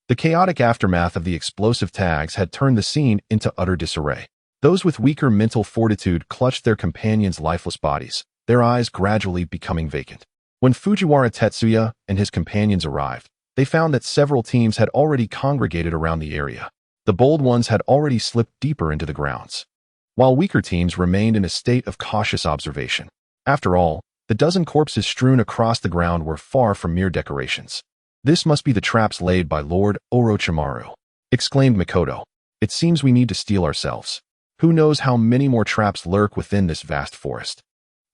A: the chaotic aftermath of the explosive tags had turned the scene into utter disarray. Those with weaker mental fortitude clutched their companions' lifeless bodies, their eyes gradually becoming vacant. When Fujiwara Tetsuya and his companions arrived, they found that several teams had already congregated around the area. The bold ones had already slipped deeper into the grounds, while weaker teams remained in a state of cautious observation. After all, the dozen corpses strewn across the ground were far from mere decorations. "This must be the traps laid by Lord Orochimaru," exclaimed Mikoto. "It seems we need to steel ourselves. Who knows how many more traps lurk within this vast forest."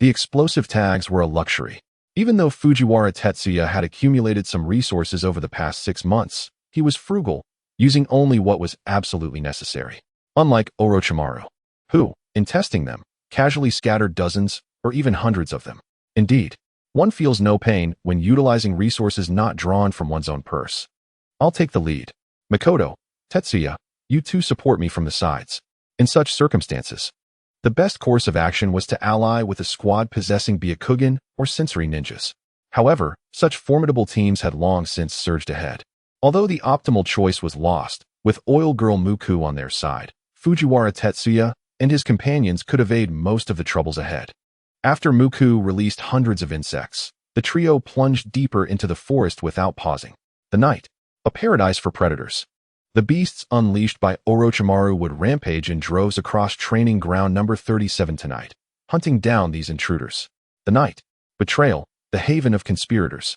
A: The explosive tags were a luxury. Even though Fujiwara Tetsuya had accumulated some resources over the past 6 months, he was frugal, using only what was absolutely necessary. Unlike Orochimaru, who, in testing them, casually scattered dozens or even hundreds of them. Indeed, one feels no pain when utilizing resources not drawn from one's own purse. "I'll take the lead. Mikoto, Tetsuya, you two support me from the sides." In such circumstances, the best course of action was to ally with a squad possessing Byakugan or sensory ninjas. However, such formidable teams had long since surged ahead. Although the optimal choice was lost, with Oil Girl Muku on their side, Fujiwara Tetsuya and his companions could evade most of the troubles ahead. After Muku released hundreds of insects, the trio plunged deeper into the forest without pausing. The night, a paradise for predators. The beasts unleashed by Orochimaru would rampage in droves across training ground number 37 tonight, hunting down these intruders. The night, betrayal, the haven of conspirators.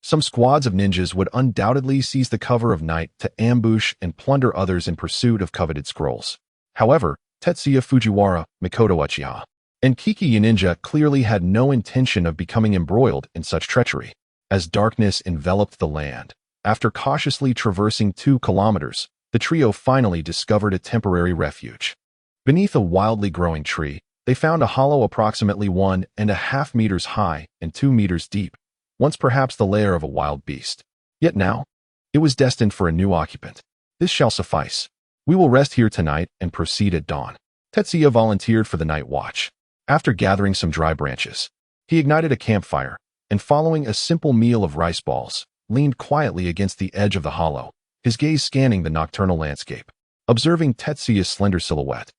A: Some squads of ninjas would undoubtedly seize the cover of night to ambush and plunder others in pursuit of coveted scrolls. However, Tetsuya Fujiwara, Mikoto Uchiha, and Kiki Ninja clearly had no intention of becoming embroiled in such treachery. As darkness enveloped the land, after cautiously traversing 2 kilometers, the trio finally discovered a temporary refuge. Beneath a wildly growing tree, they found a hollow approximately 1.5 meters high and 2 meters deep, once perhaps the lair of a wild beast. Yet now, it was destined for a new occupant. "This shall suffice. We will rest here tonight and proceed at dawn." Tetsuya volunteered for the night watch. After gathering some dry branches, he ignited a campfire, and following a simple meal of rice balls, leaned quietly against the edge of the hollow, his gaze scanning the nocturnal landscape. Observing Tetsuya's slender silhouette,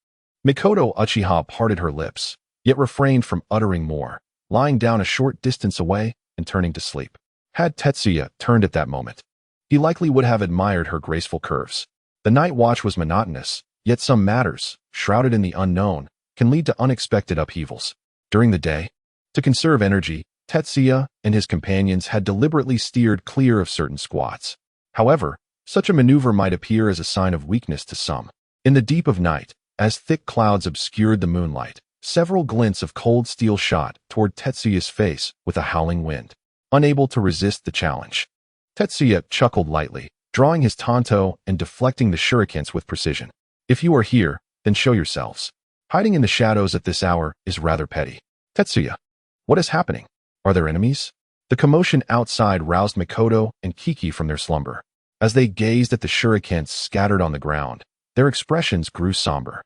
A: Mikoto Uchiha parted her lips, yet refrained from uttering more, lying down a short distance away and turning to sleep. Had Tetsuya turned at that moment, he likely would have admired her graceful curves. The night watch was monotonous, yet some matters, shrouded in the unknown, can lead to unexpected upheavals. During the day, to conserve energy, Tetsuya and his companions had deliberately steered clear of certain squads. However, such a maneuver might appear as a sign of weakness to some. In the deep of night, as thick clouds obscured the moonlight, several glints of cold steel shot toward Tetsuya's face with a howling wind. Unable to resist the challenge, Tetsuya chuckled lightly, drawing his tanto and deflecting the shurikens with precision. "If you are here, then show yourselves. Hiding in the shadows at this hour is rather petty." "Tetsuya, what is happening? Are there enemies?" The commotion outside roused Mikoto and Kiki from their slumber. As they gazed at the shurikens scattered on the ground, their expressions grew somber.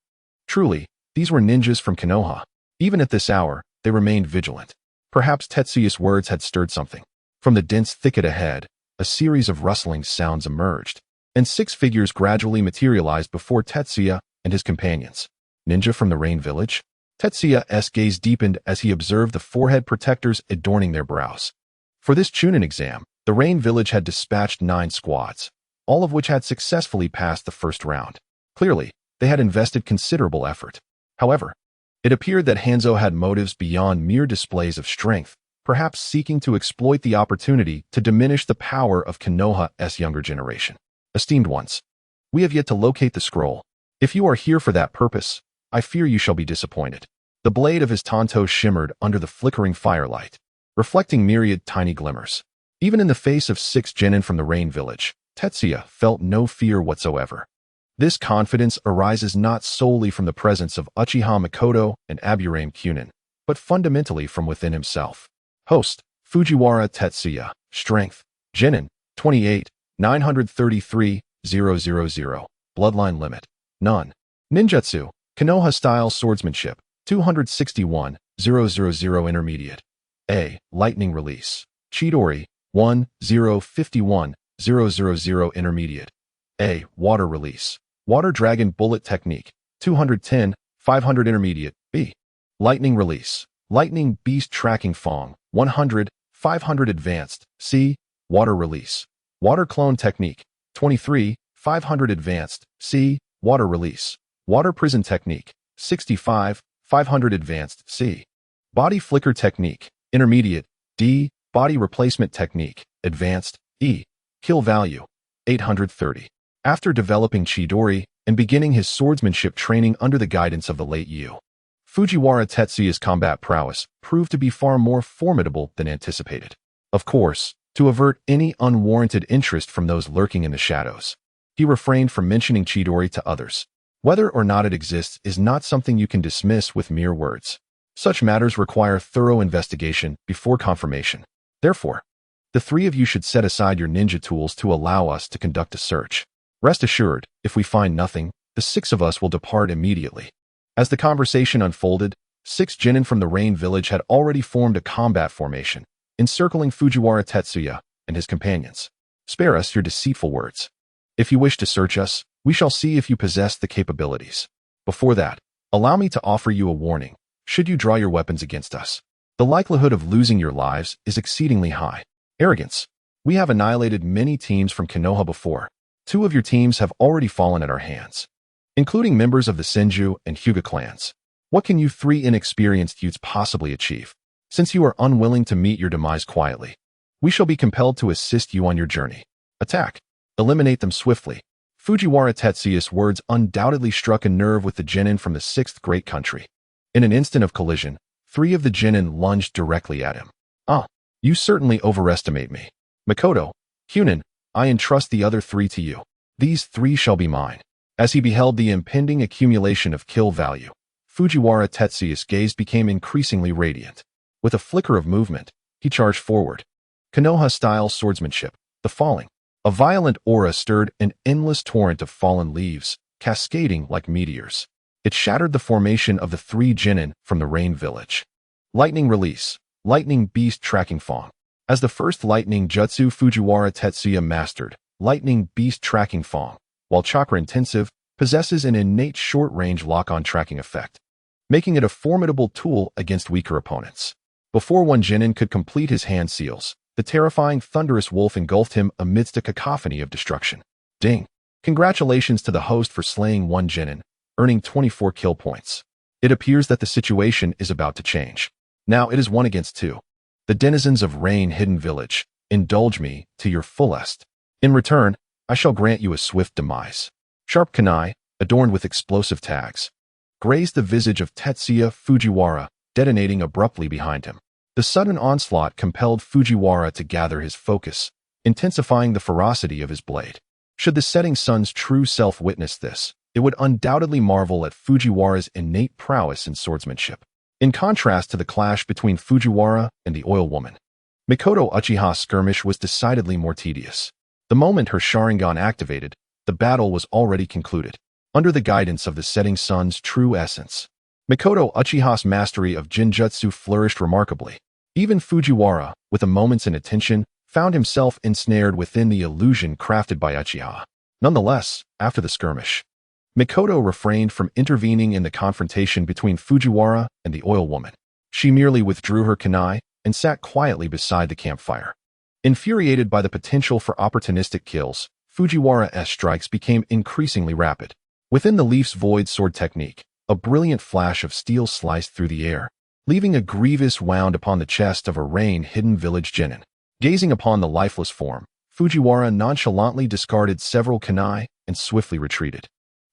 A: Truly, these were ninjas from Konoha. Even at this hour, they remained vigilant. Perhaps Tetsuya's words had stirred something. From the dense thicket ahead, a series of rustling sounds emerged. and 6 figures gradually materialized before Tetsuya and his companions. Ninja from the Rain Village? Tetsuya's gaze deepened as he observed the forehead protectors adorning their brows. For this Chunin exam, the Rain Village had dispatched 9 squads, all of which had successfully passed the first round. Clearly, they had invested considerable effort. However, it appeared that Hanzo had motives beyond mere displays of strength, perhaps seeking to exploit the opportunity to diminish the power of Konoha's younger generation. Esteemed ones, we have yet to locate the scroll. If you are here for that purpose, I fear you shall be disappointed. The blade of his tanto shimmered under the flickering firelight, reflecting myriad tiny glimmers. Even in the face of 6 genin from the Rain Village, Tetsuya felt no fear whatsoever. This confidence arises not solely from the presence of Uchiha Mikoto and Aburame Kunin, but fundamentally from within himself. Host, Fujiwara Tetsuya. Strength, genin, 28, 933, 000. Bloodline limit, none. Ninjutsu, Konoha-style swordsmanship, 261, 000 intermediate. A. Lightning release. Chidori, 1, 0, 51, 000 intermediate. A. Water release. Water Dragon Bullet Technique, 210, 500 intermediate. B. Lightning release. Lightning Beast Tracking Fong, 100, 500 advanced. C. Water release. Water Clone Technique, 23, 500 advanced. C. Water release. Water Prison Technique, 65, 500 advanced. C. Body Flicker Technique, intermediate. D. Body Replacement Technique, advanced. E. Kill value, 830. After developing Chidori and beginning his swordsmanship training under the guidance of the late Yu, Fujiwara Tetsuya's combat prowess proved to be far more formidable than anticipated. Of course, to avert any unwarranted interest from those lurking in the shadows, he refrained from mentioning Chidori to others. Whether or not it exists is not something you can dismiss with mere words. Such matters require thorough investigation before confirmation. Therefore, the 3 of you should set aside your ninja tools to allow us to conduct a search. Rest assured, if we find nothing, the 6 of us will depart immediately. As the conversation unfolded, 6 genin from the Rain Village had already formed a combat formation, encircling Fujiwara Tetsuya and his companions. Spare us your deceitful words. If you wish to search us, we shall see if you possess the capabilities. Before that, allow me to offer you a warning. Should you draw your weapons against us, the likelihood of losing your lives is exceedingly high. Arrogance. We have annihilated many teams from Konoha before. 2 of your teams have already fallen at our hands, including members of the Senju and Hyuga clans. What can you 3 inexperienced youths possibly achieve? Since you are unwilling to meet your demise quietly, we shall be compelled to assist you on your journey. Attack. Eliminate them swiftly. Fujiwara Tetsuya's words undoubtedly struck a nerve with the genin from the 6th great country. In an instant of collision, 3 of the genin lunged directly at him. You certainly overestimate me. Mikoto, Kunin, I entrust the other 3 to you. These 3 shall be mine. As he beheld the impending accumulation of kill value, Fujiwara Tetsuya's gaze became increasingly radiant. With a flicker of movement, he charged forward. Konoha-style swordsmanship, the falling. A violent aura stirred an endless torrent of fallen leaves, cascading like meteors. It shattered the formation of the 3 genin from the Rain Village. Lightning release. Lightning Beast Tracking Fong. As the first lightning jutsu Fujiwara Tetsuya mastered, Lightning Beast Tracking Fong, while chakra-intensive, possesses an innate short-range lock-on tracking effect, making it a formidable tool against weaker opponents. Before one genin could complete his hand seals, the terrifying thunderous wolf engulfed him amidst a cacophony of destruction. Ding! Congratulations to the host for slaying 1 genin, earning 24 kill points. It appears that the situation is about to change. Now it is 1 against 2. The denizens of Rain Hidden Village, indulge me to your fullest. In return, I shall grant you a swift demise. Sharp kunai, adorned with explosive tags, grazed the visage of Tetsuya Fujiwara, detonating abruptly behind him. The sudden onslaught compelled Fujiwara to gather his focus, intensifying the ferocity of his blade. Should the setting sun's true self witness this, it would undoubtedly marvel at Fujiwara's innate prowess in swordsmanship. In contrast to the clash between Fujiwara and the Oil Woman, Mikoto Uchiha's skirmish was decidedly more tedious. The moment her Sharingan activated, the battle was already concluded. Under the guidance of the setting sun's true essence, Mikoto Uchiha's mastery of Jinjutsu flourished remarkably. Even Fujiwara, with a moment's inattention, found himself ensnared within the illusion crafted by Uchiha. Nonetheless, after the skirmish, Mikoto refrained from intervening in the confrontation between Fujiwara and the oil woman. She merely withdrew her kunai and sat quietly beside the campfire. Infuriated by the potential for opportunistic kills, Fujiwara's strikes became increasingly rapid. Within the Leaf's void sword technique, a brilliant flash of steel sliced through the air, leaving a grievous wound upon the chest of a rain-hidden village genin. Gazing upon the lifeless form, Fujiwara nonchalantly discarded several kunai and swiftly retreated.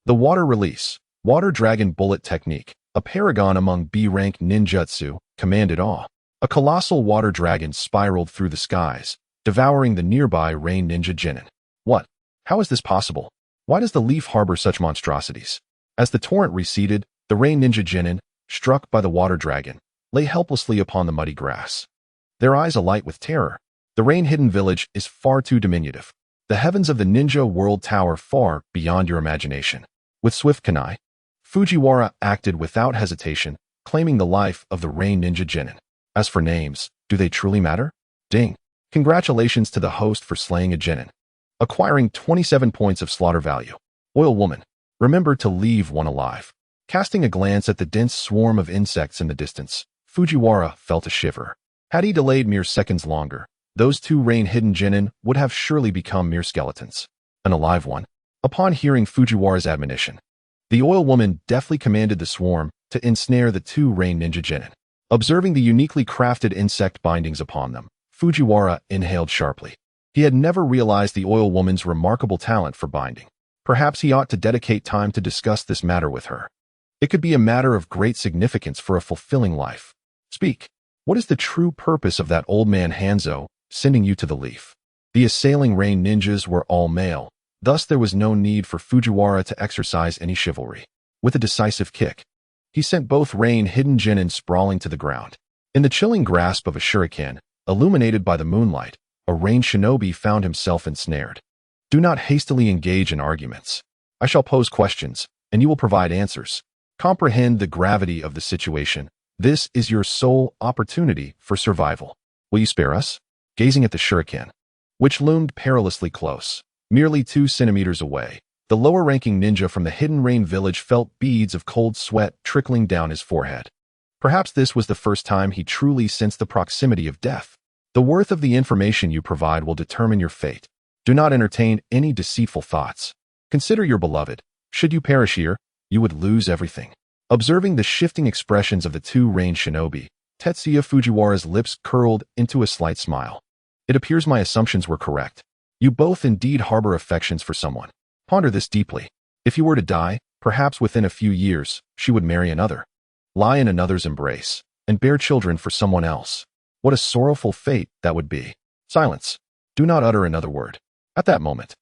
A: The water release, water dragon bullet technique, a paragon among B-rank ninjutsu, commanded awe. A colossal water dragon spiraled through the skies, devouring the nearby rain ninja genin. What? How is this possible? Why does the Leaf harbor such monstrosities? As the torrent receded, the rain ninja genin, struck by the water dragon, lay helplessly upon the muddy grass. Their eyes alight with terror. The rain-hidden village is far too diminutive. The heavens of the ninja world tower far beyond your imagination. With swift kunai, Fujiwara acted without hesitation, claiming the life of the rain ninja genin. As for names, do they truly matter? Ding. Congratulations to the host for slaying a genin, acquiring 27 points of slaughter value. Oil woman, remember to leave one alive. Casting a glance at the dense swarm of insects in the distance, Fujiwara felt a shiver. Had he delayed mere seconds longer, those two rain-hidden genin would have surely become mere skeletons. An alive one. Upon hearing Fujiwara's admonition, the oil woman deftly commanded the swarm to ensnare the two rain ninja genin. Observing the uniquely crafted insect bindings upon them, Fujiwara inhaled sharply. He had never realized the oil woman's remarkable talent for binding. Perhaps he ought to dedicate time to discuss this matter with her. It could be a matter of great significance for a fulfilling life. Speak. What is the true purpose of that old man Hanzo sending you to the Leaf? The assailing rain ninjas were all male, thus there was no need for Fujiwara to exercise any chivalry. With a decisive kick, he sent both rain-hidden genin sprawling to the ground. In the chilling grasp of a shuriken, illuminated by the moonlight, a rain shinobi found himself ensnared. Do not hastily engage in arguments. I shall pose questions, and you will provide answers. Comprehend the gravity of the situation. This is your sole opportunity for survival. Will you spare us? Gazing at the shuriken, which loomed perilously close, merely 2 centimeters away, the lower-ranking ninja from the hidden rain village felt beads of cold sweat trickling down his forehead. Perhaps this was the first time he truly sensed the proximity of death. The worth of the information you provide will determine your fate. Do not entertain any deceitful thoughts. Consider your beloved. Should you perish here, you would lose everything. Observing the shifting expressions of the two rain shinobi, Tetsuya Fujiwara's lips curled into a slight smile. It appears my assumptions were correct. You both indeed harbor affections for someone. Ponder this deeply. If you were to die, perhaps within a few years, she would marry another, lie in another's embrace, and bear children for someone else. What a sorrowful fate that would be. Silence. Do not utter another word. At that moment,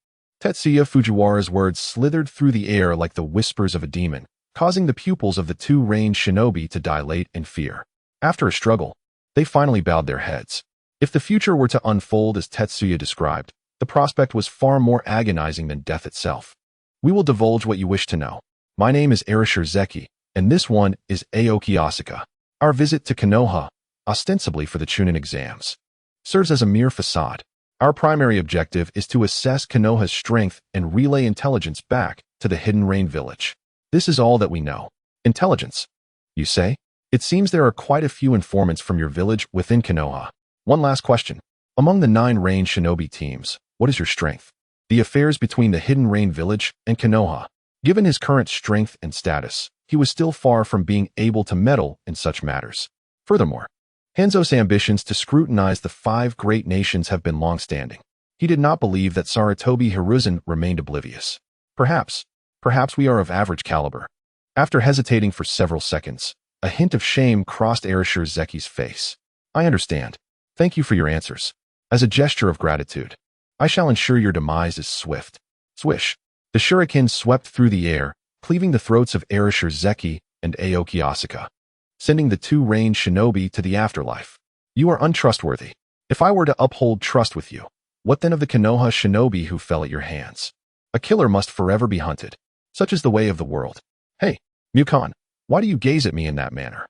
A: Tetsuya Fujiwara's words slithered through the air like the whispers of a demon, causing the pupils of the two rain shinobi to dilate in fear. After a struggle, they finally bowed their heads. If the future were to unfold as Tetsuya described, the prospect was far more agonizing than death itself. We will divulge what you wish to know. My name is Arashir Zeki, and this one is Aoki Asuka. Our visit to Konoha, ostensibly for the Chunin exams, serves as a mere facade. Our primary objective is to assess Konoha's strength and relay intelligence back to the Hidden Rain Village. This is all that we know. Intelligence, you say? It seems there are quite a few informants from your village within Konoha. One last question. Among the 9 Rain Shinobi teams, what is your strength? The affairs between the Hidden Rain Village and Konoha. Given his current strength and status, he was still far from being able to meddle in such matters. Furthermore, Hanzo's ambitions to scrutinize the 5 great nations have been long-standing. He did not believe that Sarutobi Hiruzen remained oblivious. Perhaps we are of average caliber. After hesitating for several seconds, a hint of shame crossed Arashir Zeki's face. I understand. Thank you for your answers. As a gesture of gratitude, I shall ensure your demise is swift. Swish. The shuriken swept through the air, cleaving the throats of Arashir Zeki and Aoki Asuka, sending the two Rain Shinobi to the afterlife. You are untrustworthy. If I were to uphold trust with you, what then of the Konoha Shinobi who fell at your hands? A killer must forever be hunted. Such is the way of the world. Hey, Mukan, why do you gaze at me in that manner?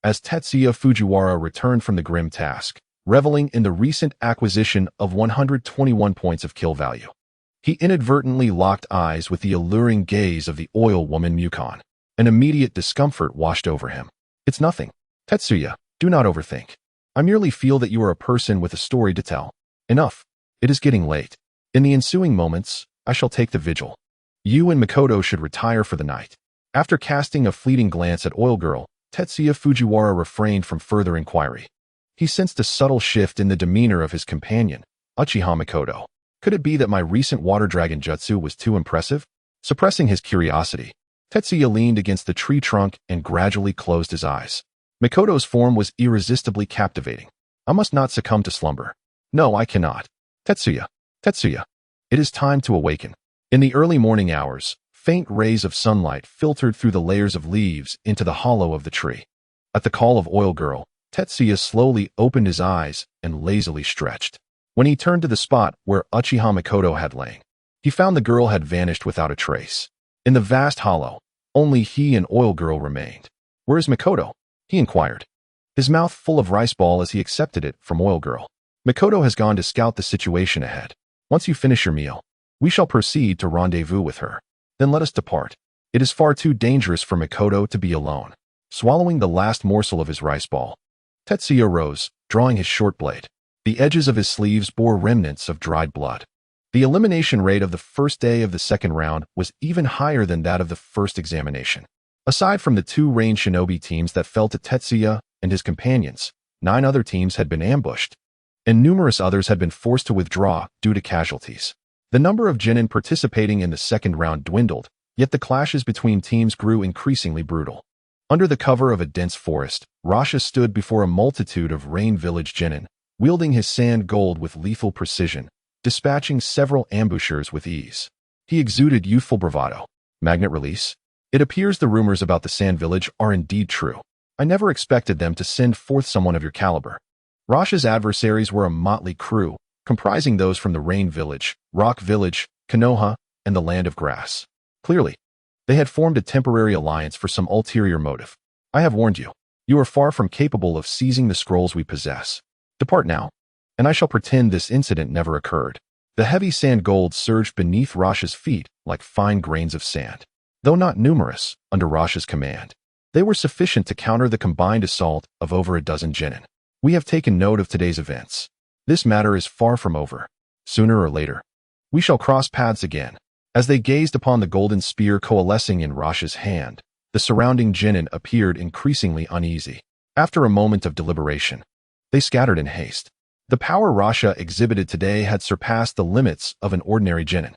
A: As Tetsuya Fujiwara returned from the grim task, reveling in the recent acquisition of 121 points of kill value, He inadvertently locked eyes with the alluring gaze of the oil woman Mukon. An immediate discomfort washed over him. It's nothing. Tetsuya, do not overthink. I merely feel that you are a person with a story to tell. Enough. It is getting late. In the ensuing moments, I shall take the vigil. You and Mikoto should retire for the night. After casting a fleeting glance at Oil Girl, Tetsuya Fujiwara refrained from further inquiry. He sensed a subtle shift in the demeanor of his companion, Uchiha Mikoto. Could it be that my recent water dragon jutsu was too impressive? Suppressing his curiosity, Tetsuya leaned against the tree trunk and gradually closed his eyes. Mikoto's form was irresistibly captivating. I must not succumb to slumber. No, I cannot. Tetsuya, Tetsuya. It is time to awaken. In the early morning hours, faint rays of sunlight filtered through the layers of leaves into the hollow of the tree. At the call of Oil Girl, Tetsuya slowly opened his eyes and lazily stretched. When he turned to the spot where Uchiha Mikoto had lain, he found the girl had vanished without a trace. In the vast hollow, only he and Oil Girl remained. Where is Mikoto? He inquired, his mouth full of rice ball as he accepted it from Oil Girl. Mikoto has gone to scout the situation ahead. Once you finish your meal, we shall proceed to rendezvous with her. Then let us depart. It is far too dangerous for Mikoto to be alone. Swallowing the last morsel of his rice ball, Tetsuya rose, drawing his short blade. The edges of his sleeves bore remnants of dried blood. The elimination rate of the first day of the second round was even higher than that of the first examination. Aside from the two range shinobi teams that fell to Tetsuya and his companions, 9 other teams had been ambushed, and numerous others had been forced to withdraw due to casualties. The number of genin participating in the second round dwindled, yet the clashes between teams grew increasingly brutal. Under the cover of a dense forest, Rasha stood before a multitude of Rain Village genin, wielding his sand gold with lethal precision, dispatching several ambushers with ease. He exuded youthful bravado. Magnet release? It appears the rumors about the Sand Village are indeed true. I never expected them to send forth someone of your caliber. Rasha's adversaries were a motley crew, comprising those from the Rain Village, Rock Village, Konoha, and the Land of Grass. Clearly, they had formed a temporary alliance for some ulterior motive. I have warned you. You are far from capable of seizing the scrolls we possess. Depart now, and I shall pretend this incident never occurred. The heavy sand gold surged beneath Rasha's feet like fine grains of sand. Though not numerous, under Rasha's command, they were sufficient to counter the combined assault of over a dozen genin. We have taken note of today's events. This matter is far from over. Sooner or later, we shall cross paths again. As they gazed upon the golden spear coalescing in Rasha's hand, the surrounding genin appeared increasingly uneasy. After a moment of deliberation, they scattered in haste. The power Rasha exhibited today had surpassed the limits of an ordinary genin.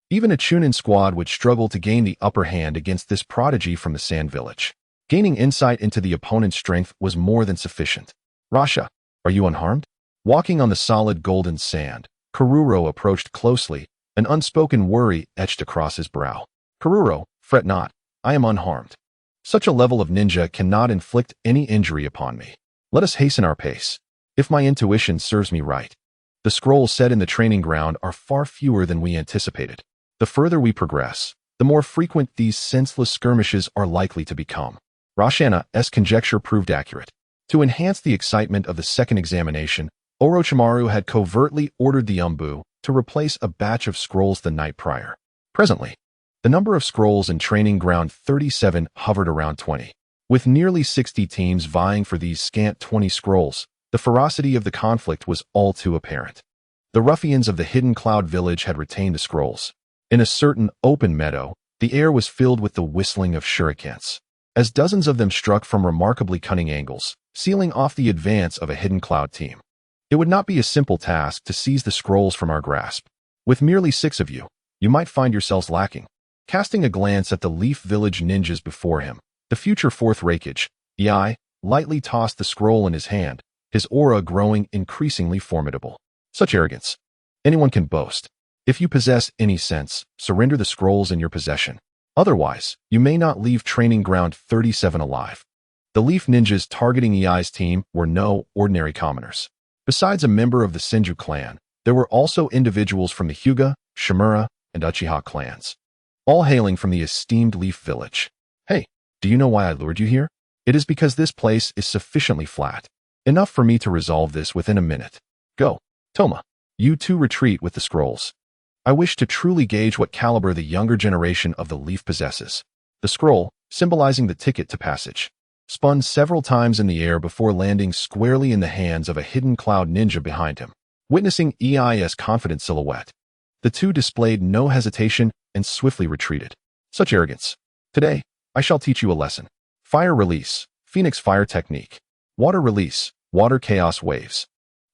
A: Even a Chunin squad would struggle to gain the upper hand against this prodigy from the Sand Village. Gaining insight into the opponent's strength was more than sufficient. Rasha, are you unharmed? Walking on the solid golden sand, Kururo approached closely, an unspoken worry etched across his brow. Kururo, fret not, I am unharmed. Such a level of ninja cannot inflict any injury upon me. Let us hasten our pace. If my intuition serves me right, the scrolls set in the training ground are far fewer than we anticipated. The further we progress, the more frequent these senseless skirmishes are likely to become. Rashana's conjecture proved accurate. To enhance the excitement of the second examination, Orochimaru had covertly ordered the Umbu to replace a batch of scrolls the night prior. Presently, the number of scrolls in Training Ground 37 hovered around 20. With nearly 60 teams vying for these scant 20 scrolls, the ferocity of the conflict was all too apparent. The ruffians of the Hidden Cloud Village had retained the scrolls. In a certain open meadow, the air was filled with the whistling of shurikens, as dozens of them struck from remarkably cunning angles, sealing off the advance of a Hidden Cloud team. It would not be a simple task to seize the scrolls from our grasp. With merely 6 of you, you might find yourselves lacking. Casting a glance at the Leaf Village ninjas before him, the future fourth Raikage, Ei, lightly tossed the scroll in his hand, his aura growing increasingly formidable. Such arrogance. Anyone can boast. If you possess any sense, surrender the scrolls in your possession. Otherwise, you may not leave Training Ground 37 alive. The Leaf Ninjas targeting Ei's team were no ordinary commoners. Besides a member of the Senju clan, there were also individuals from the Hyuga, Shimura, and Uchiha clans, all hailing from the esteemed Leaf Village. Hey, do you know why I lured you here? It is because this place is sufficiently flat. Enough for me to resolve this within a minute. Go, Toma. You two retreat with the scrolls. I wish to truly gauge what caliber the younger generation of the leaf possesses. The scroll, symbolizing the ticket to passage, spun several times in the air before landing squarely in the hands of a hidden cloud ninja behind him. Witnessing EI's confident silhouette, the two displayed no hesitation and swiftly retreated. Such arrogance. Today, I shall teach you a lesson. Fire release, Phoenix fire technique. Water release, water chaos waves.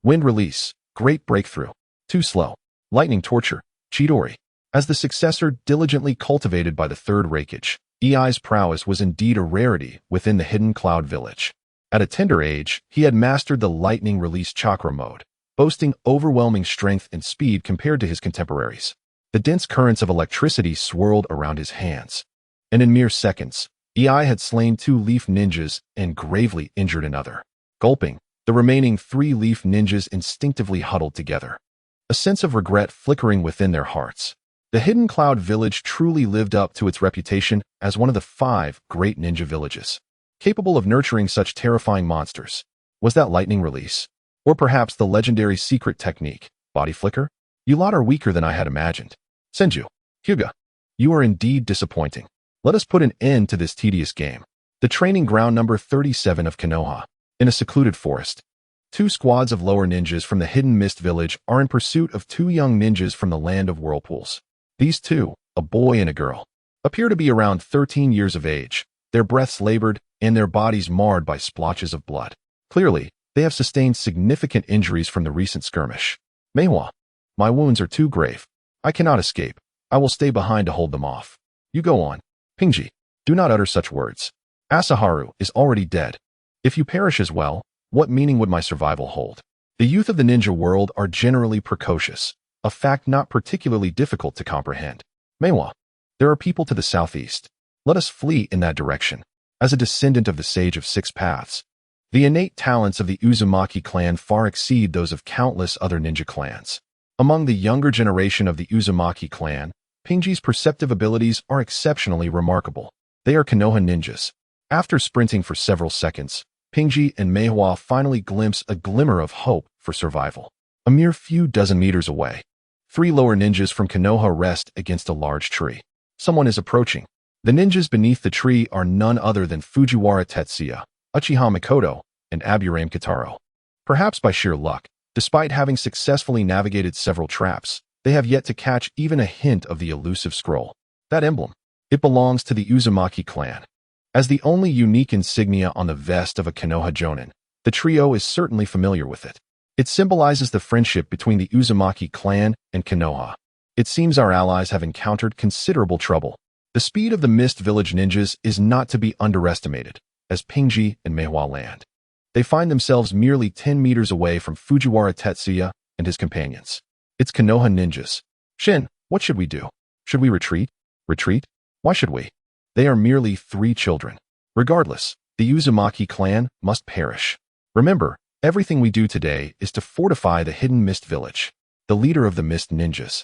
A: Wind release, great breakthrough. Too slow. Lightning torture, Chidori. As the successor diligently cultivated by the third Raikage, EI's prowess was indeed a rarity within the hidden cloud village. At a tender age, he had mastered the lightning release chakra mode, boasting overwhelming strength and speed compared to his contemporaries. The dense currents of electricity swirled around his hands, and in mere seconds, EI had slain 2 leaf ninjas and gravely injured another. Gulping, the remaining 3 leaf ninjas instinctively huddled together, a sense of regret flickering within their hearts. The Hidden Cloud Village truly lived up to its reputation as one of the 5 great ninja villages, capable of nurturing such terrifying monsters. Was that lightning release? Or perhaps the legendary secret technique, body flicker? You lot are weaker than I had imagined. Senju, Hyuga, you are indeed disappointing. Let us put an end to this tedious game. The training ground number 37 of Konoha. In a secluded forest, 2 squads of lower ninjas from the Hidden Mist Village are in pursuit of 2 young ninjas from the Land of Whirlpools. These 2, a boy and a girl, appear to be around 13 years of age, their breaths labored and their bodies marred by splotches of blood. Clearly, they have sustained significant injuries from the recent skirmish. Meihua, my wounds are too grave. I cannot escape. I will stay behind to hold them off. You go on. Pingji, do not utter such words. Asaharu is already dead. If you perish as well, what meaning would my survival hold? The youth of the ninja world are generally precocious, a fact not particularly difficult to comprehend. Meihua, there are people to the southeast. Let us flee in that direction. As a descendant of the Sage of 6 Paths, the innate talents of the Uzumaki clan far exceed those of countless other ninja clans. Among the younger generation of the Uzumaki clan, Pingji's perceptive abilities are exceptionally remarkable. They are Konoha ninjas. After sprinting for several seconds, Pingji and Meihua finally glimpse a glimmer of hope for survival. A mere few dozen meters away, 3 lower ninjas from Konoha rest against a large tree. Someone is approaching. The ninjas beneath the tree are none other than Fujiwara Tetsuya, Uchiha Mikoto, and Aburame Kitaro. Perhaps by sheer luck, despite having successfully navigated several traps, they have yet to catch even a hint of the elusive scroll. That emblem, it belongs to the Uzumaki clan. As the only unique insignia on the vest of a Konoha Jonin, the trio is certainly familiar with it. It symbolizes the friendship between the Uzumaki clan and Konoha. It seems our allies have encountered considerable trouble. The speed of the Mist Village ninjas is not to be underestimated, as Pingji and Meihua land. They find themselves merely 10 meters away from Fujiwara Tetsuya and his companions. It's Konoha ninjas. Shin, what should we do? Should we retreat? Retreat? Why should we? They are merely 3 children. Regardless, the Uzumaki clan must perish. Remember, everything we do today is to fortify the Hidden Mist Village. The leader of the Mist Ninjas,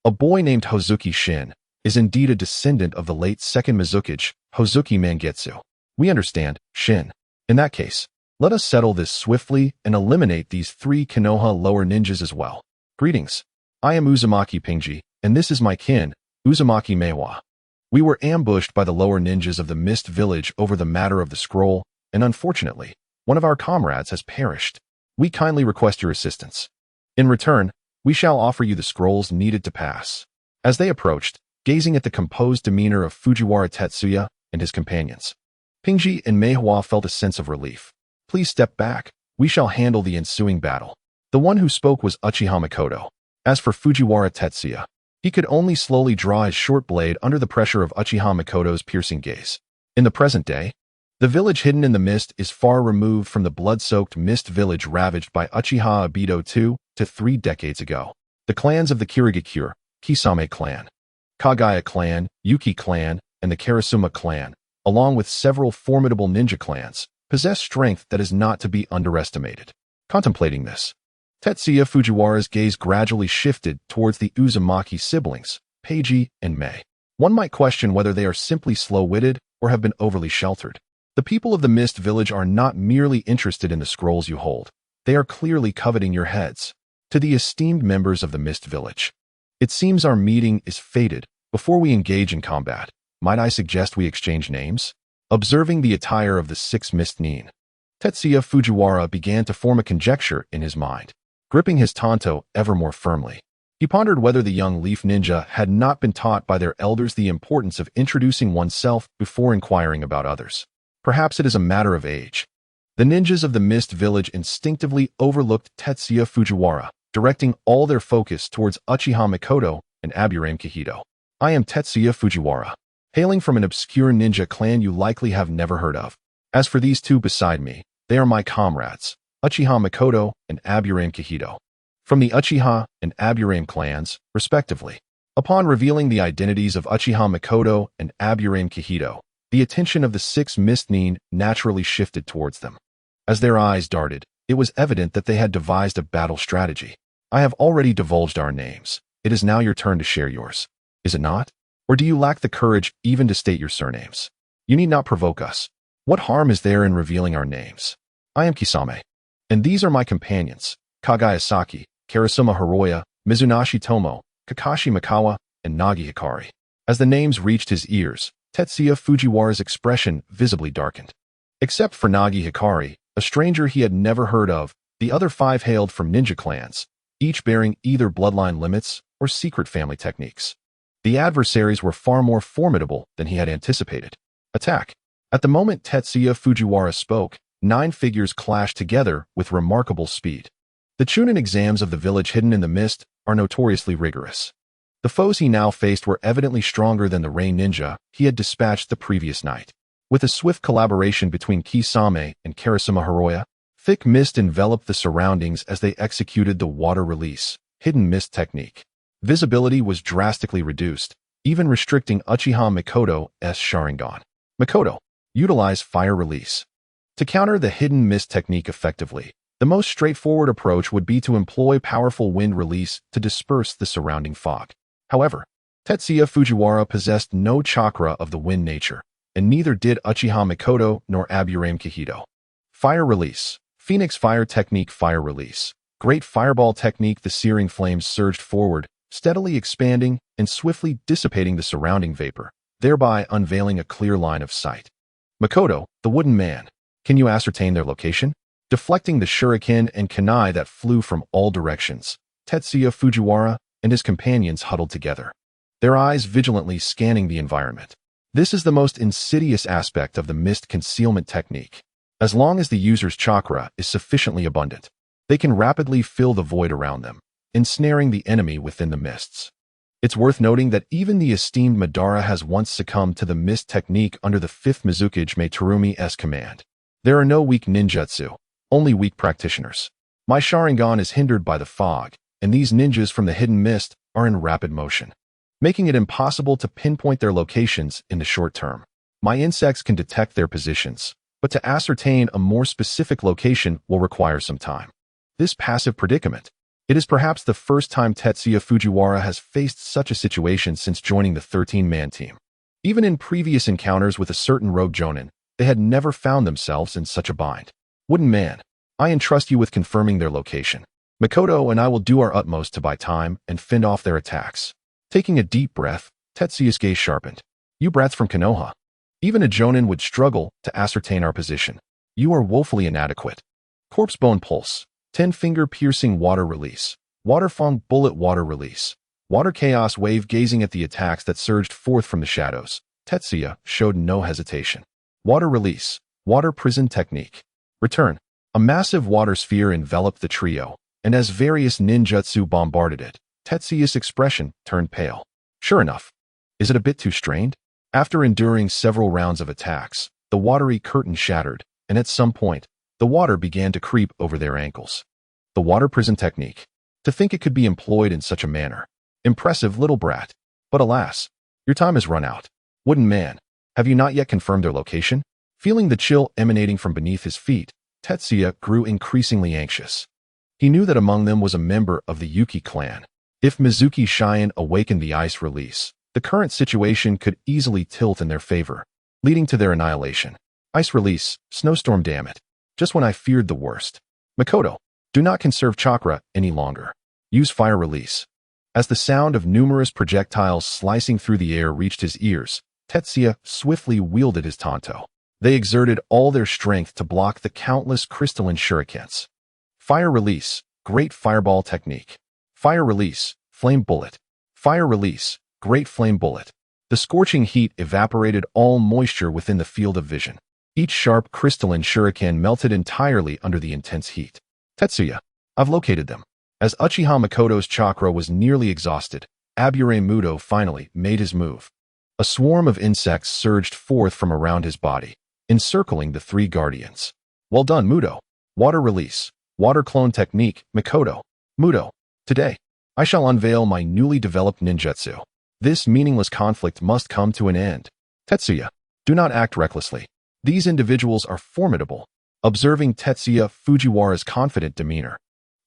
A: a boy named Hozuki Shin, is indeed a descendant of the late second Mizukage, Hozuki Mangetsu. We understand, Shin. In that case, let us settle this swiftly and eliminate these 3 Konoha lower ninjas as well. Greetings. I am Uzumaki Pingji, and this is my kin, Uzumaki Meihua. We were ambushed by the lower ninjas of the Mist Village over the matter of the scroll, and unfortunately, one of our comrades has perished. We kindly request your assistance. In return, we shall offer you the scrolls needed to pass. As they approached, gazing at the composed demeanor of Fujiwara Tetsuya and his companions, Pingji and Meihua felt a sense of relief. Please step back. We shall handle the ensuing battle. The one who spoke was Uchiha Mikoto. As for Fujiwara Tetsuya, he could only slowly draw his short blade under the pressure of Uchiha Mikoto's piercing gaze. In the present day, the village hidden in the mist is far removed from the blood-soaked mist village ravaged by Uchiha Obito 2 to 3 decades ago. The clans of the Kirigakure, Kisame clan, Kagaya clan, Yuki clan, and the Karasuma clan, along with several formidable ninja clans, possess strength that is not to be underestimated. Contemplating this, Tetsuya Fujiwara's gaze gradually shifted towards the Uzumaki siblings, Peiji and Mei. One might question whether they are simply slow-witted or have been overly sheltered. The people of the Mist Village are not merely interested in the scrolls you hold. They are clearly coveting your heads. To the esteemed members of the Mist Village, It seems our meeting is fated. Before we engage in combat, might I suggest we exchange names? Observing the attire of the 6 mist nin, Tetsuya Fujiwara began to form a conjecture in his mind. Gripping his tanto ever more firmly, he pondered whether the young leaf ninja had not been taught by their elders the importance of introducing oneself before inquiring about others. Perhaps it is a matter of age. The ninjas of the Mist Village instinctively overlooked Tetsuya Fujiwara, directing all their focus towards Uchiha Mikoto and Aburame Kahito. I am Tetsuya Fujiwara, hailing from an obscure ninja clan you likely have never heard of. As for these two beside me, they are my comrades, Uchiha Mikoto and Aburame Kahito, from the Uchiha and Aburame clans, respectively. Upon revealing the identities of Uchiha Mikoto and Aburame Kahito, the attention of the 6 mist nin naturally shifted towards them. As their eyes darted, it was evident that they had devised a battle strategy. I have already divulged our names. It is now your turn to share yours. Is it not? Or do you lack the courage even to state your surnames? You need not provoke us. What harm is there in revealing our names? I am Kisame, and these are my companions, Kagaya Saki, Karasuma Hiroya, Mizunashi Tomo, Kakashi Mikawa, and Nagi Hikari. As the names reached his ears, Tetsuya Fujiwara's expression visibly darkened. Except for Nagi Hikari, a stranger he had never heard of, the other 5 hailed from ninja clans, each bearing either bloodline limits or secret family techniques. The adversaries were far more formidable than he had anticipated. Attack! At the moment Tetsuya Fujiwara spoke, 9 figures clashed together with remarkable speed. The Chunin exams of the village hidden in the mist are notoriously rigorous. The foes he now faced were evidently stronger than the rain ninja he had dispatched the previous night. With a swift collaboration between Kisame and Karasuma Hiroya, thick mist enveloped the surroundings as they executed the water release, hidden mist technique. Visibility was drastically reduced, even restricting Uchiha Mikoto's Sharingan. Mikoto, utilize fire release. To counter the hidden mist technique effectively, the most straightforward approach would be to employ powerful wind release to disperse the surrounding fog. However, Tetsuya Fujiwara possessed no chakra of the wind nature, and neither did Uchiha Mikoto nor Aburame Kahito. Fire release. Phoenix fire technique. Fire release. Great fireball technique. The searing flames surged forward, steadily expanding and swiftly dissipating the surrounding vapor, thereby unveiling a clear line of sight. Mikoto, the wooden man. Can you ascertain their location? Deflecting the shuriken and kunai that flew from all directions, Tetsuya Fujiwara and his companions huddled together, their eyes vigilantly scanning the environment. This is the most insidious aspect of the mist concealment technique. As long as the user's chakra is sufficiently abundant, they can rapidly fill the void around them, ensnaring the enemy within the mists. It's worth noting that even the esteemed Madara has once succumbed to the mist technique under the 5th Mizukage Terumi's command. There are no weak ninjutsu, only weak practitioners. My Sharingan is hindered by the fog, and these ninjas from the hidden mist are in rapid motion, making it impossible to pinpoint their locations in the short term. My insects can detect their positions, but to ascertain a more specific location will require some time. This passive predicament. It is perhaps the first time Tetsuya Fujiwara has faced such a situation since joining the 13-man team. Even in previous encounters with a certain rogue jonin, they had never found themselves in such a bind. Wooden man, I entrust you with confirming their location. Mikoto and I will do our utmost to buy time and fend off their attacks. Taking a deep breath, Tetsuya's gaze sharpened. You brats from Konoha. Even a jonin would struggle to ascertain our position. You are woefully inadequate. Corpse bone pulse. 10-finger piercing water release. Water fong bullet water release. Water chaos wave. Gazing at the attacks that surged forth from the shadows, Tetsuya showed no hesitation. Water release. Water prison technique. Return. A massive water sphere enveloped the trio, and as various ninjutsu bombarded it, Tetsuya's expression turned pale. Sure enough. Is it a bit too strained? After enduring several rounds of attacks, the watery curtain shattered, and at some point, the water began to creep over their ankles. The water prison technique. To think it could be employed in such a manner. Impressive little brat. But alas, your time has run out. Wooden man, have you not yet confirmed their location? Feeling the chill emanating from beneath his feet, Tetsuya grew increasingly anxious. He knew that among them was a member of the Yuki clan. If Mizuki Shion awakened the ice release, the current situation could easily tilt in their favor, leading to their annihilation. Ice release, snowstorm, damn it. Just when I feared the worst. Mikoto, do not conserve chakra any longer. Use fire release. As the sound of numerous projectiles slicing through the air reached his ears, Tetsuya swiftly wielded his tanto. They exerted all their strength to block the countless crystalline shurikens. Fire release, great fireball technique. Fire release, flame bullet. Fire release, great flame bullet. The scorching heat evaporated all moisture within the field of vision. Each sharp crystalline shuriken melted entirely under the intense heat. Tetsuya, I've located them. As Uchiha Mikoto's chakra was nearly exhausted, Abure Muto finally made his move. A swarm of insects surged forth from around his body, encircling the three guardians. Well done, Muto. Water release. Water clone technique, Mikoto. Muto. Today, I shall unveil my newly developed ninjutsu. This meaningless conflict must come to an end. Tetsuya, do not act recklessly. These individuals are formidable. Observing Tetsuya Fujiwara's confident demeanor,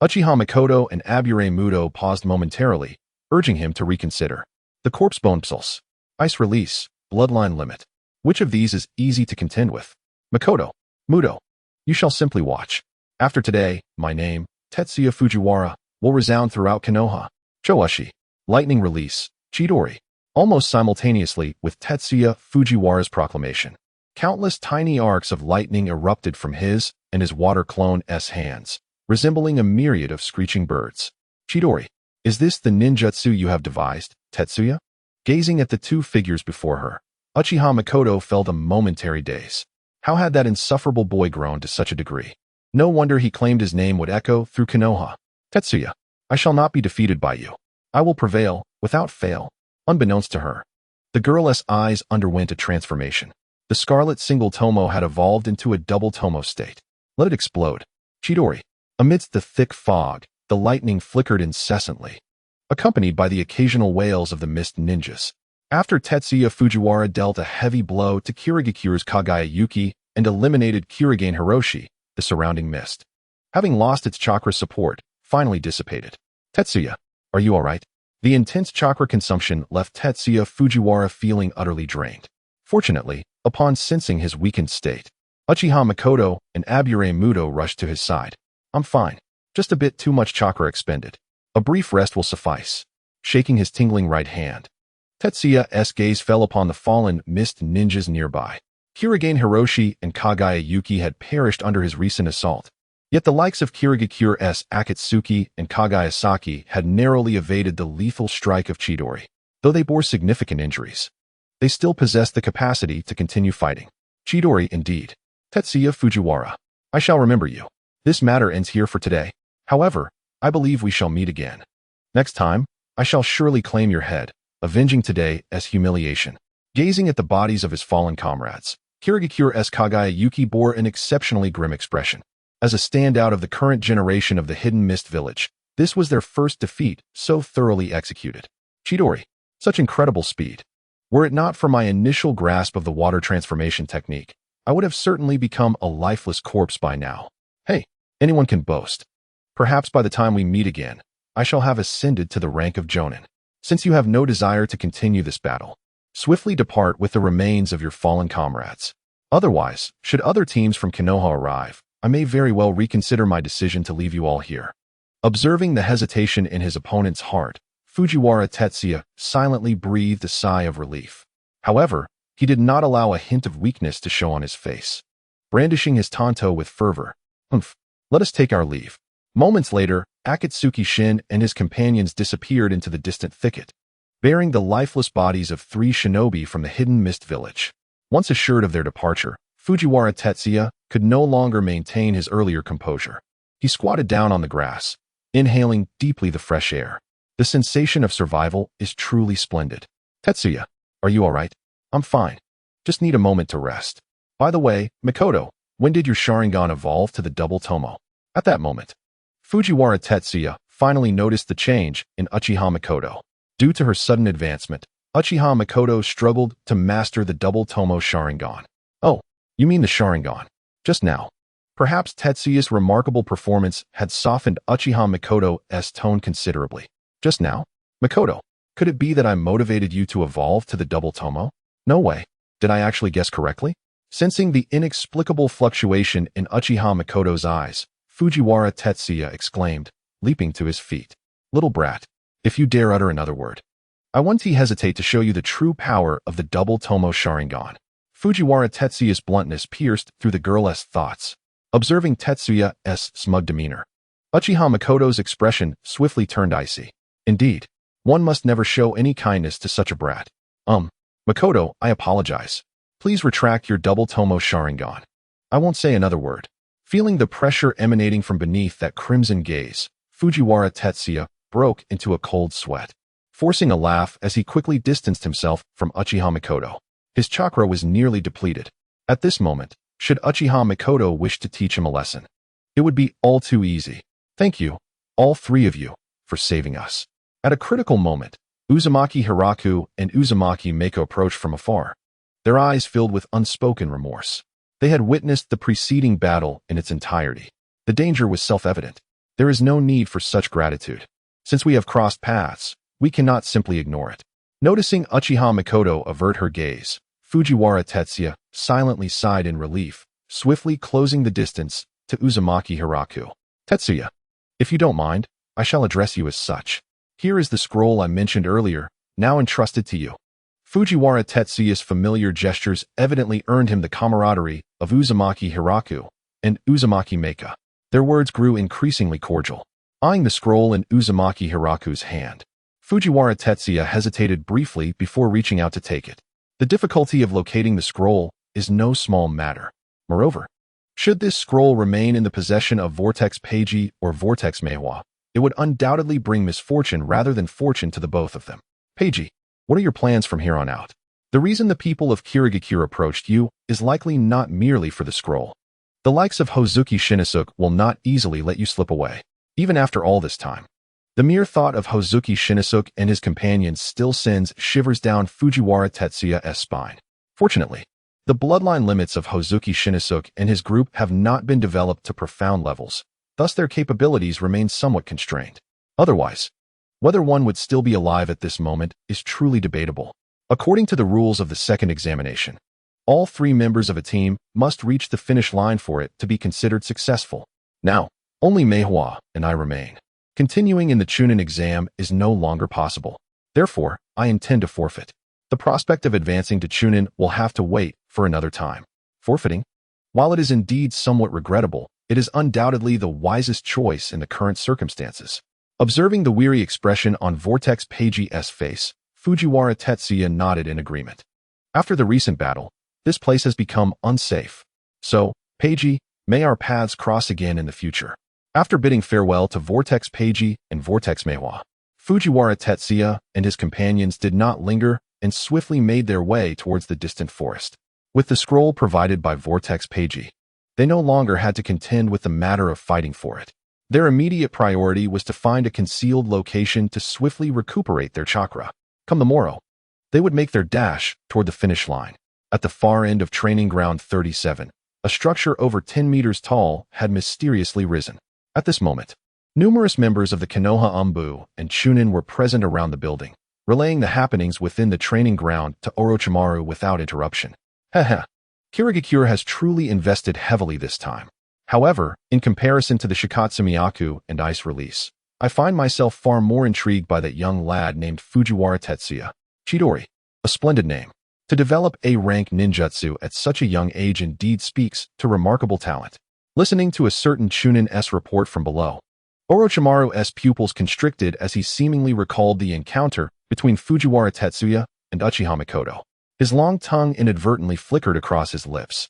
A: Uchiha Mikoto and Abure Muto paused momentarily, urging him to reconsider. The corpse bone pulse. Ice release. Bloodline limit. Which of these is easy to contend with? Mikoto. Muto. You shall simply watch. After today, my name, Tetsuya Fujiwara, will resound throughout Konoha. Chouashi. Lightning release. Chidori. Almost simultaneously with Tetsuya Fujiwara's proclamation, countless tiny arcs of lightning erupted from his and his water clone's hands, resembling a myriad of screeching birds. Chidori. Is this the ninjutsu you have devised, Tetsuya? Gazing at the two figures before her, Uchiha Mikoto felt a momentary daze. How had that insufferable boy grown to such a degree? No wonder he claimed his name would echo through Konoha. Tetsuya, I shall not be defeated by you. I will prevail, without fail. Unbeknownst to her, the girl's eyes underwent a transformation. The scarlet single tomo had evolved into a double tomo state. Let it explode. Chidori. Amidst the thick fog, the lightning flickered incessantly, accompanied by the occasional wails of the mist ninjas. After Tetsuya Fujiwara dealt a heavy blow to Kirigakure's Kagaya Yuki and eliminated Kirigane Hiroshi, the surrounding mist, having lost its chakra support, finally dissipated. Tetsuya, are you alright? The intense chakra consumption left Tetsuya Fujiwara feeling utterly drained. Fortunately, upon sensing his weakened state, Uchiha Mikoto and Abure Muto rushed to his side. I'm fine. Just a bit too much chakra expended. A brief rest will suffice. Shaking his tingling right hand, Tetsuya's gaze fell upon the fallen mist ninjas nearby. Kirigane Hiroshi and Kagaya Yuki had perished under his recent assault. Yet the likes of Kirigakure's Akatsuki and Kagaya Saki had narrowly evaded the lethal strike of Chidori. Though they bore significant injuries, they still possessed the capacity to continue fighting. Chidori, indeed. Tetsuya Fujiwara, I shall remember you. This matter ends here for today. However, I believe we shall meet again. Next time, I shall surely claim your head, avenging today's humiliation. Gazing at the bodies of his fallen comrades, Kirigakure's Kagaya Yuki bore an exceptionally grim expression. As a standout of the current generation of the Hidden Mist Village, this was their first defeat so thoroughly executed. Chidori, such incredible speed. Were it not for my initial grasp of the water transformation technique, I would have certainly become a lifeless corpse by now. Hey, anyone can boast. Perhaps by the time we meet again, I shall have ascended to the rank of Jonin. Since you have no desire to continue this battle, swiftly depart with the remains of your fallen comrades. Otherwise, should other teams from Konoha arrive, I may very well reconsider my decision to leave you all here. Observing the hesitation in his opponent's heart, Fujiwara Tetsuya silently breathed a sigh of relief. However, he did not allow a hint of weakness to show on his face. Brandishing his tanto with fervor, let us take our leave. Moments later, Akatsuki Shin and his companions disappeared into the distant thicket, bearing the lifeless bodies of 3 shinobi from the Hidden Mist Village. Once assured of their departure, Fujiwara Tetsuya could no longer maintain his earlier composure. He squatted down on the grass, inhaling deeply the fresh air. The sensation of survival is truly splendid. Tetsuya, are you alright? I'm fine. Just need a moment to rest. By the way, Mikoto, when did your Sharingan evolve to the double tomo? At that moment, Fujiwara Tetsuya finally noticed the change in Uchiha Mikoto. Due to her sudden advancement, Uchiha Mikoto struggled to master the double tomo Sharingan. Oh, you mean the Sharingan. Just now. Perhaps Tetsuya's remarkable performance had softened Uchiha Mikoto's tone considerably. Just now? Mikoto, could it be that I motivated you to evolve to the double tomo? No way. Did I actually guess correctly? Sensing the inexplicable fluctuation in Uchiha Mikoto's eyes, Fujiwara Tetsuya exclaimed, leaping to his feet. Little brat, if you dare utter another word, I won't hesitate to show you the true power of the double Tomo Sharingan. Fujiwara Tetsuya's bluntness pierced through the girl's thoughts. Observing Tetsuya's smug demeanor, Uchiha Mikoto's expression swiftly turned icy. Indeed, one must never show any kindness to such a brat. Mikoto, I apologize. Please retract your double Tomo Sharingan. I won't say another word. Feeling the pressure emanating from beneath that crimson gaze, Fujiwara Tetsuya broke into a cold sweat, forcing a laugh as he quickly distanced himself from Uchiha Mikoto. His chakra was nearly depleted. At this moment, should Uchiha Mikoto wish to teach him a lesson, it would be all too easy. Thank you, all three of you, for saving us. At a critical moment, Uzumaki Hiraku and Uzumaki Mako approached from afar, their eyes filled with unspoken remorse. They had witnessed the preceding battle in its entirety. The danger was self-evident. There is no need for such gratitude. Since we have crossed paths, we cannot simply ignore it. Noticing Uchiha Mikoto avert her gaze, Fujiwara Tetsuya silently sighed in relief, swiftly closing the distance to Uzumaki Hiraku. Tetsuya, if you don't mind, I shall address you as such. Here is the scroll I mentioned earlier, now entrusted to you. Fujiwara Tetsuya's familiar gestures evidently earned him the camaraderie of Uzumaki Hiraku and Uzumaki Mako. Their words grew increasingly cordial. Eyeing the scroll in Uzumaki Hiraku's hand, Fujiwara Tetsuya hesitated briefly before reaching out to take it. The difficulty of locating the scroll is no small matter. Moreover, should this scroll remain in the possession of Vortex Peiji or Vortex Meiwa, it would undoubtedly bring misfortune rather than fortune to the both of them. Peiji, what are your plans from here on out? The reason the people of Kirigakure approached you is likely not merely for the scroll. The likes of Hozuki Shinnosuke will not easily let you slip away, even after all this time. The mere thought of Hozuki Shinnosuke and his companions still sends shivers down Fujiwara Tetsuya's spine. Fortunately, the bloodline limits of Hozuki Shinnosuke and his group have not been developed to profound levels, thus their capabilities remain somewhat constrained. Otherwise, whether one would still be alive at this moment is truly debatable. According to the rules of the second examination, all three members of a team must reach the finish line for it to be considered successful. Now, only Meihua and I remain. Continuing in the Chunin exam is no longer possible. Therefore, I intend to forfeit. The prospect of advancing to Chunin will have to wait for another time. Forfeiting? While it is indeed somewhat regrettable, it is undoubtedly the wisest choice in the current circumstances. Observing the weary expression on Vortex Peiji's face, Fujiwara Tetsuya nodded in agreement. After the recent battle, this place has become unsafe. So, Peiji, may our paths cross again in the future. After bidding farewell to Vortex Peiji and Vortex Meiwa, Fujiwara Tetsuya and his companions did not linger and swiftly made their way towards the distant forest. With the scroll provided by Vortex Peiji, they no longer had to contend with the matter of fighting for it. Their immediate priority was to find a concealed location to swiftly recuperate their chakra. Come the morrow, they would make their dash toward the finish line. At the far end of Training Ground 37, a structure over 10 meters tall had mysteriously risen. At this moment, numerous members of the Konoha Umbu and Chunin were present around the building, relaying the happenings within the training ground to Orochimaru without interruption. Heh. Kirigakure has truly invested heavily this time. However, in comparison to the Shikatsu Miyaku and Ice release, I find myself far more intrigued by that young lad named Fujiwara Tetsuya. Chidori, a splendid name. To develop A-rank ninjutsu at such a young age indeed speaks to remarkable talent. Listening to a certain Chunin-s report from below, Orochimaru's pupils constricted as he seemingly recalled the encounter between Fujiwara Tetsuya and Uchiha Mikoto. His long tongue inadvertently flickered across his lips.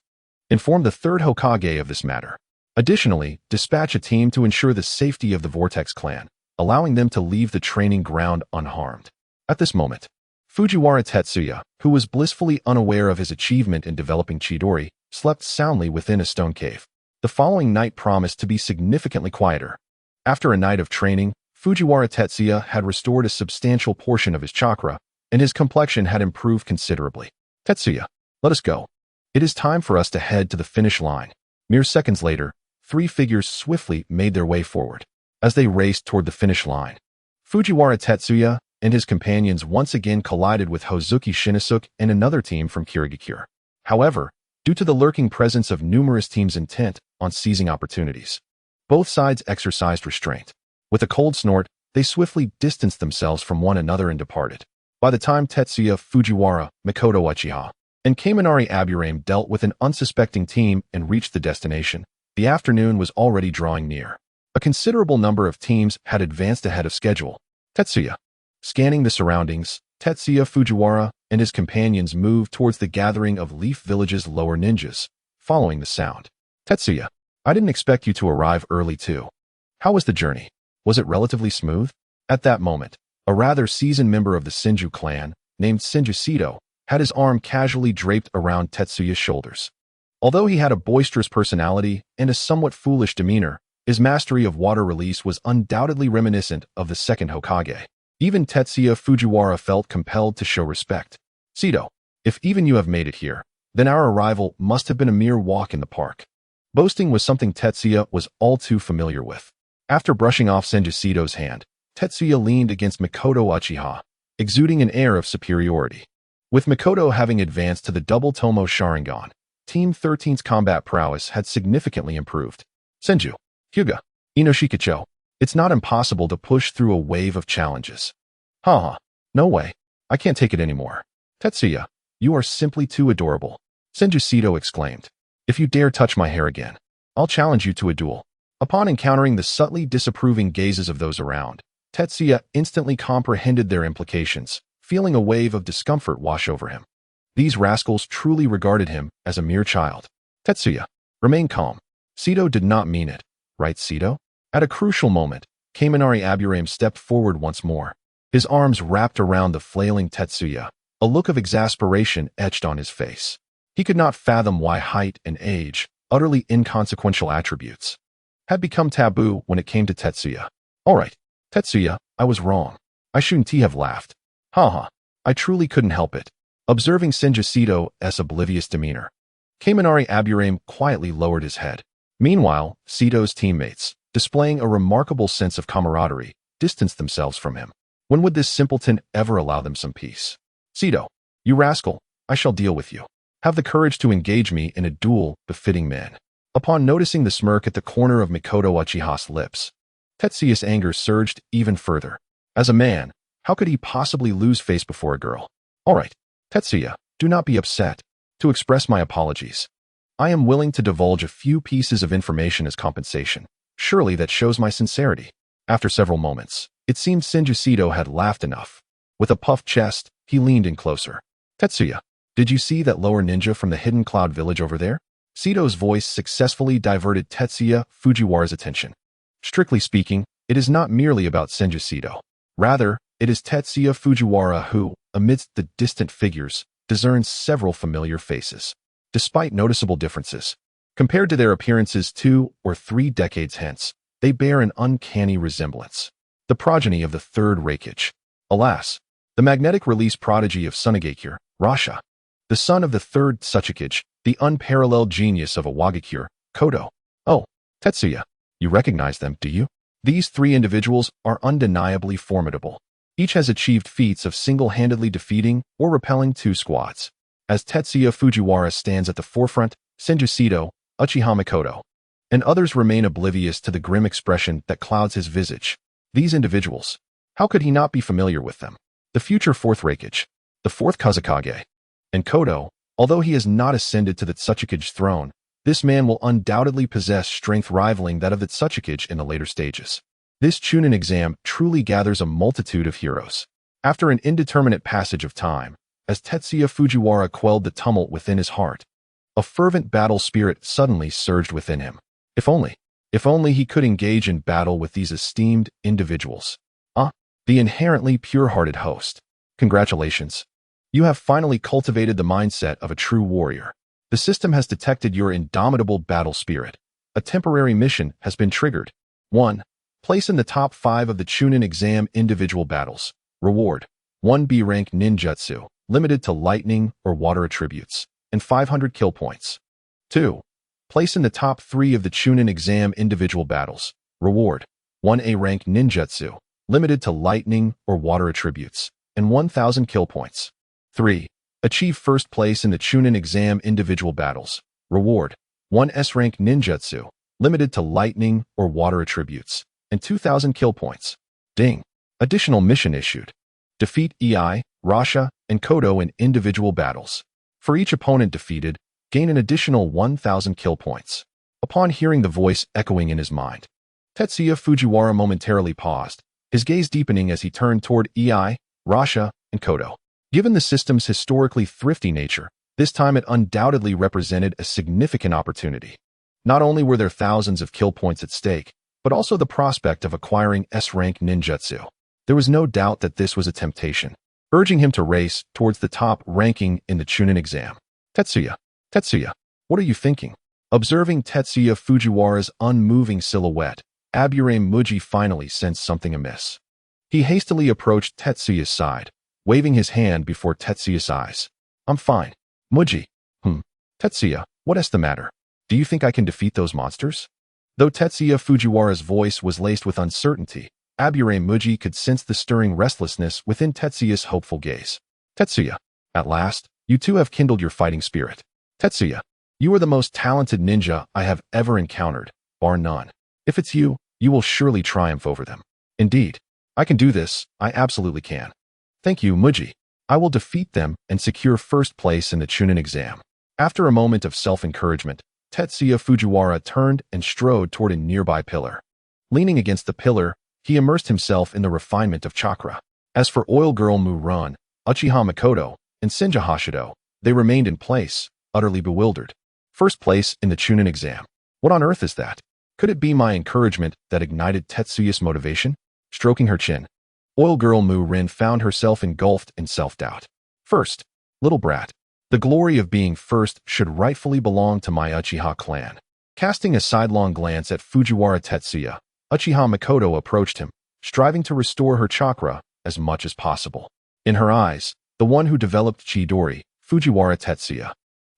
A: Inform the third Hokage of this matter. Additionally, dispatch a team to ensure the safety of the Vortex clan, allowing them to leave the training ground unharmed. At this moment, Fujiwara Tetsuya, who was blissfully unaware of his achievement in developing Chidori, slept soundly within a stone cave. The following night promised to be significantly quieter. After a night of training, Fujiwara Tetsuya had restored a substantial portion of his chakra, and his complexion had improved considerably. Tetsuya, let us go. It is time for us to head to the finish line. Mere seconds later, three figures swiftly made their way forward. As they raced toward the finish line, Fujiwara Tetsuya and his companions once again collided with Hozuki Shinnosuke and another team from Kirigakure. However, due to the lurking presence of numerous teams intent on seizing opportunities, both sides exercised restraint. With a cold snort, they swiftly distanced themselves from one another and departed. By the time Tetsuya, Fujiwara, Mikoto Uchiha, and Kaminari Aburame dealt with an unsuspecting team and reached the destination, the afternoon was already drawing near. A considerable number of teams had advanced ahead of schedule. Tetsuya. Scanning the surroundings, Tetsuya Fujiwara and his companions moved towards the gathering of Leaf Village's lower ninjas, following the sound. Tetsuya, I didn't expect you to arrive early too. How was the journey? Was it relatively smooth? At that moment, a rather seasoned member of the Senju clan, named Senju had his arm casually draped around Tetsuya's shoulders. Although he had a boisterous personality and a somewhat foolish demeanor, his mastery of water release was undoubtedly reminiscent of the second Hokage. Even Tetsuya Fujiwara felt compelled to show respect. Sito, if even you have made it here, then our arrival must have been a mere walk in the park. Boasting was something Tetsuya was all too familiar with. After brushing off Senju hand, Tetsuya leaned against Mikoto Uchiha, exuding an air of superiority. With Mikoto having advanced to the double Tomo Sharingan, Team 13's combat prowess had significantly improved. Senju, Hyuga, Inoshikacho, it's not impossible to push through a wave of challenges. Haha, no way. I can't take it anymore. Tetsuya, you are simply too adorable. Senju exclaimed. If you dare touch my hair again, I'll challenge you to a duel. Upon encountering the subtly disapproving gazes of those around, Tetsuya instantly comprehended their implications, feeling a wave of discomfort wash over him. These rascals truly regarded him as a mere child. Tetsuya, remain calm. Sito did not mean it, right, Sito? At a crucial moment, Kaminari Aburame stepped forward once more. His arms wrapped around the flailing Tetsuya, a look of exasperation etched on his face. He could not fathom why height and age, utterly inconsequential attributes, had become taboo when it came to Tetsuya. All right, Tetsuya, I was wrong. I shouldn't have laughed. Haha, I truly couldn't help it. Observing Senju oblivious demeanor, Kaminari Aburame quietly lowered his head. Meanwhile, Sito's teammates, displaying a remarkable sense of camaraderie, distanced themselves from him. When would this simpleton ever allow them some peace? Sito, you rascal, I shall deal with you. Have the courage to engage me in a duel befitting men. Upon noticing the smirk at the corner of Mikoto Uchiha's lips, Tetsuya's anger surged even further. As a man, how could he possibly lose face before a girl? All right, Tetsuya, do not be upset. To express my apologies, I am willing to divulge a few pieces of information as compensation. Surely that shows my sincerity. After several moments, it seemed Senju had laughed enough. With a puffed chest, he leaned in closer. Tetsuya, did you see that lower ninja from the hidden cloud village over there? Sito's voice successfully diverted Tetsuya Fujiwara's attention. Strictly speaking, it is not merely about Senju. Rather, it is Tetsuya Fujiwara who, amidst the distant figures, discerns several familiar faces. Despite noticeable differences, compared to their appearances 2 or 3 decades hence, they bear an uncanny resemblance. The progeny of the third Reikage. Alas, the magnetic release prodigy of Sunagakure, Rasha. The son of the third Tsuchikage, the unparalleled genius of Awagakure, Kodo. Oh, Tetsuya, you recognize them, do you? These 3 individuals are undeniably formidable. Each has achieved feats of single-handedly defeating or repelling 2 squads. As Tetsuya Fujiwara stands at the forefront, Senju Uchiha Mikoto, and others remain oblivious to the grim expression that clouds his visage. These individuals, how could he not be familiar with them? The future 4th Reikage, the 4th Kazekage, and Kodo, although he has not ascended to the Tsuchikage throne, this man will undoubtedly possess strength rivaling that of the Tsuchikage in the later stages. This Chunin exam truly gathers a multitude of heroes. After an indeterminate passage of time, as Tetsuya Fujiwara quelled the tumult within his heart, a fervent battle spirit suddenly surged within him. If only he could engage in battle with these esteemed individuals. The inherently pure-hearted host. Congratulations. You have finally cultivated the mindset of a true warrior. The system has detected your indomitable battle spirit. A temporary mission has been triggered. 1. Place in the top 5 of the Chunin exam individual battles. Reward: 1 B rank ninjutsu, limited to lightning or water attributes, and 500 kill points. 2. Place in the top 3 of the Chunin exam individual battles. Reward: 1 A rank ninjutsu, limited to lightning or water attributes, and 1,000 kill points. 3. Achieve first place in the Chunin exam individual battles. Reward: 1 S rank ninjutsu, limited to lightning or water attributes, and 2,000 kill points. Ding. Additional mission issued. Defeat Ei, Rasha, and Kodo in individual battles. For each opponent defeated, gain an additional 1,000 kill points. Upon hearing the voice echoing in his mind, Tetsuya Fujiwara momentarily paused, his gaze deepening as he turned toward Ei, Rasha, and Kodo. Given the system's historically thrifty nature, this time it undoubtedly represented a significant opportunity. Not only were there thousands of kill points at stake, but also the prospect of acquiring S-rank ninjutsu. There was no doubt that this was a temptation, urging him to race towards the top ranking in the Chunin exam. Tetsuya, what are you thinking? Observing Tetsuya Fujiwara's unmoving silhouette, Aburame Muji finally sensed something amiss. He hastily approached Tetsuya's side, waving his hand before Tetsuya's eyes. I'm fine. Muji. Tetsuya, what's the matter? Do you think I can defeat those monsters? Though Tetsuya Fujiwara's voice was laced with uncertainty, Aburame Muji could sense the stirring restlessness within Tetsuya's hopeful gaze. Tetsuya, at last, you two have kindled your fighting spirit. Tetsuya, you are the most talented ninja I have ever encountered, bar none. If it's you, you will surely triumph over them. Indeed, I can do this, I absolutely can. Thank you, Muji. I will defeat them and secure first place in the Chunin exam. After a moment of self-encouragement, Tetsuya Fujiwara turned and strode toward a nearby pillar. Leaning against the pillar, he immersed himself in the refinement of chakra. As for Oil Girl Mu-Run, Uchiha Mikoto, and Senja Hashido, they remained in place, utterly bewildered. First place in the Chunin exam. What on earth is that? Could it be my encouragement that ignited Tetsuya's motivation? Stroking her chin, Oil Girl Mu-Rin found herself engulfed in self-doubt. First, little brat. The glory of being first should rightfully belong to my Uchiha clan. Casting a sidelong glance at Fujiwara Tetsuya, Uchiha Mikoto approached him, striving to restore her chakra as much as possible. In her eyes, the one who developed Chidori, Fujiwara Tetsuya,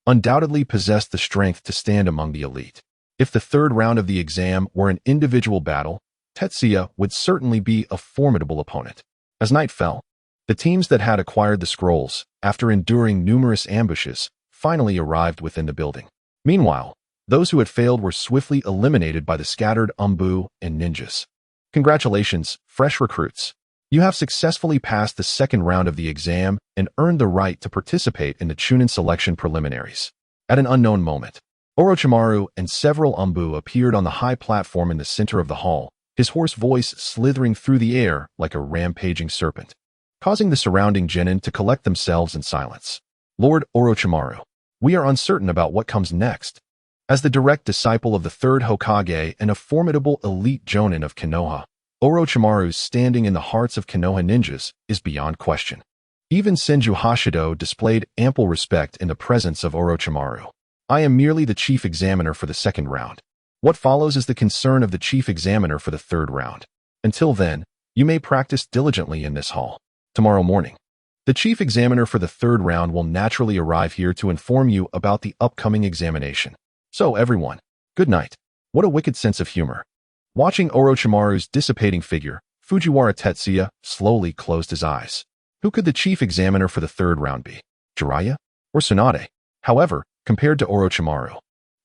A: undoubtedly possessed the strength to stand among the elite. If the third round of the exam were an individual battle, Tetsuya would certainly be a formidable opponent. As night fell, the teams that had acquired the scrolls, after enduring numerous ambushes, finally arrived within the building. Meanwhile, those who had failed were swiftly eliminated by the scattered Umbu and ninjas. Congratulations, fresh recruits. You have successfully passed the second round of the exam and earned the right to participate in the Chunin selection preliminaries. At an unknown moment, Orochimaru and several Umbu appeared on the high platform in the center of the hall, his hoarse voice slithering through the air like a rampaging serpent, causing the surrounding genin to collect themselves in silence. Lord Orochimaru, we are uncertain about what comes next. As the direct disciple of the third Hokage and a formidable elite jonin of Konoha, Orochimaru's standing in the hearts of Konoha ninjas is beyond question. Even Senju Hashido displayed ample respect in the presence of Orochimaru. I am merely the chief examiner for the second round. What follows is the concern of the chief examiner for the third round. Until then, you may practice diligently in this hall. Tomorrow morning, the chief examiner for the third round will naturally arrive here to inform you about the upcoming examination. So everyone, good night. What a wicked sense of humor. Watching Orochimaru's dissipating figure, Fujiwara Tetsuya slowly closed his eyes. Who could the chief examiner for the third round be? Jiraiya or Tsunade? However, compared to Orochimaru,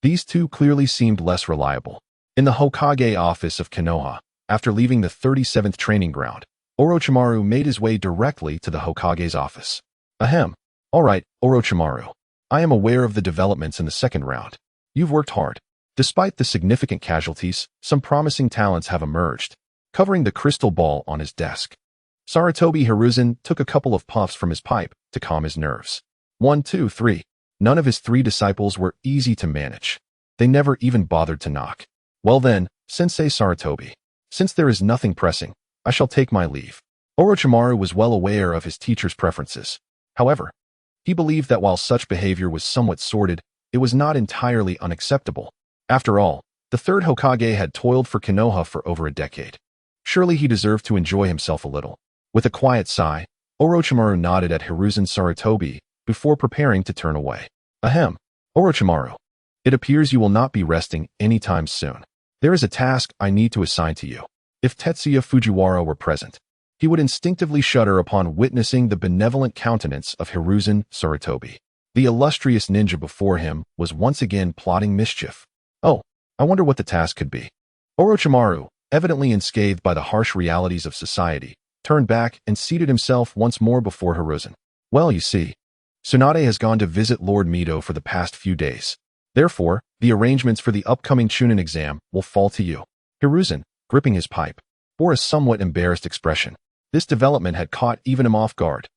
A: these two clearly seemed less reliable. In the Hokage office of Konoha, after leaving the 37th training ground, Orochimaru made his way directly to the Hokage's office. Ahem. All right, Orochimaru. I am aware of the developments in the second round. You've worked hard. Despite the significant casualties, some promising talents have emerged. Covering the crystal ball on his desk, Sarutobi Hiruzen took a couple of puffs from his pipe to calm his nerves. 1, 2, 3. None of his three disciples were easy to manage. They never even bothered to knock. Well then, Sensei Sarutobi, since there is nothing pressing, I shall take my leave. Orochimaru was well aware of his teacher's preferences. However, he believed that while such behavior was somewhat sordid, it was not entirely unacceptable. After all, the third Hokage had toiled for Konoha for over a decade. Surely he deserved to enjoy himself a little. With a quiet sigh, Orochimaru nodded at Hiruzen Sarutobi before preparing to turn away. Ahem. Orochimaru, it appears you will not be resting anytime soon. There is a task I need to assign to you. If Tetsuya Fujiwara were present, he would instinctively shudder upon witnessing the benevolent countenance of Hiruzen Sarutobi. The illustrious ninja before him was once again plotting mischief. Oh, I wonder what the task could be. Orochimaru, evidently unscathed by the harsh realities of society, turned back and seated himself once more before Hiruzen. Well, you see, Tsunade has gone to visit Lord Mito for the past few days. Therefore, the arrangements for the upcoming Chunin exam will fall to you. Hiruzen, gripping his pipe, bore a somewhat embarrassed expression. This development had caught even him off guard.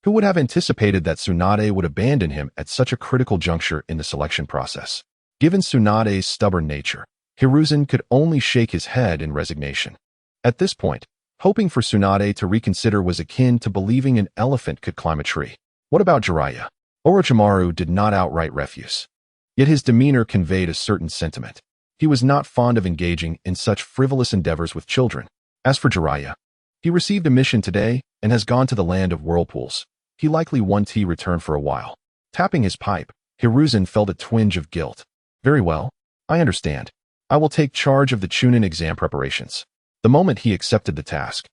A: Who would have anticipated that Tsunade would abandon him at such a critical juncture in the selection process? Given Tsunade's stubborn nature, Hiruzen could only shake his head in resignation. At this point, hoping for Tsunade to reconsider was akin to believing an elephant could climb a tree. What about Jiraiya? Orochimaru did not outright refuse. Yet his demeanor conveyed a certain sentiment. He was not fond of engaging in such frivolous endeavors with children. As for Jiraiya, he received a mission today and has gone to the land of whirlpools. He likely won't return for a while. Tapping his pipe, Hiruzen felt a twinge of guilt. Very well, I understand. I will take charge of the Chunin exam preparations. The moment he accepted the task,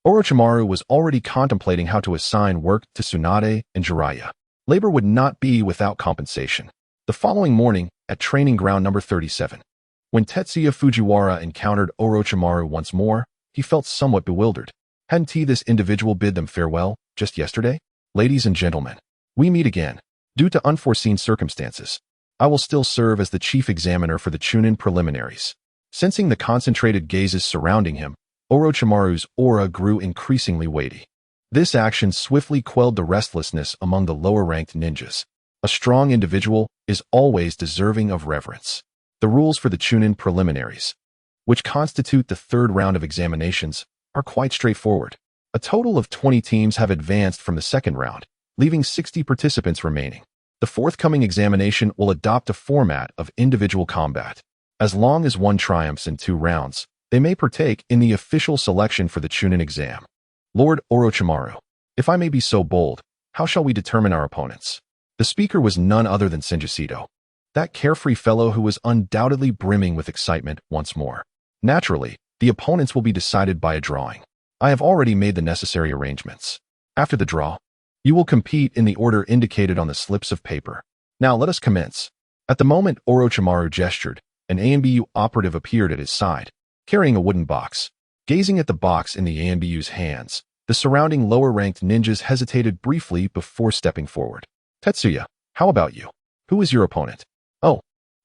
A: Orochimaru was already contemplating how to assign work to Tsunade and Jiraiya. Labor would not be without compensation. The following morning, at training ground number 37, when Tetsuya Fujiwara encountered Orochimaru once more, he felt somewhat bewildered. Hadn't this individual bid them farewell just yesterday? Ladies and gentlemen, we meet again. Due to unforeseen circumstances, I will still serve as the chief examiner for the Chunin preliminaries. Sensing the concentrated gazes surrounding him, Orochimaru's aura grew increasingly weighty. This action swiftly quelled the restlessness among the lower-ranked ninjas. A strong individual is always deserving of reverence. The rules for the Chunin preliminaries, which constitute the third round of examinations, are quite straightforward. A total of 20 teams have advanced from the second round, leaving 60 participants remaining. The forthcoming examination will adopt a format of individual combat. As long as one triumphs in 2 rounds, they may partake in the official selection for the Chunin exam. Lord Orochimaru, if I may be so bold, how shall we determine our opponents? The speaker was none other than Senjutsudo, that carefree fellow who was undoubtedly brimming with excitement once more. Naturally, the opponents will be decided by a drawing. I have already made the necessary arrangements. After the draw, you will compete in the order indicated on the slips of paper. Now let us commence. At the moment Orochimaru gestured, an ANBU operative appeared at his side, carrying a wooden box. Gazing at the box in the ANBU's hands, the surrounding lower-ranked ninjas hesitated briefly before stepping forward. Tetsuya, how about you? Who is your opponent? Oh,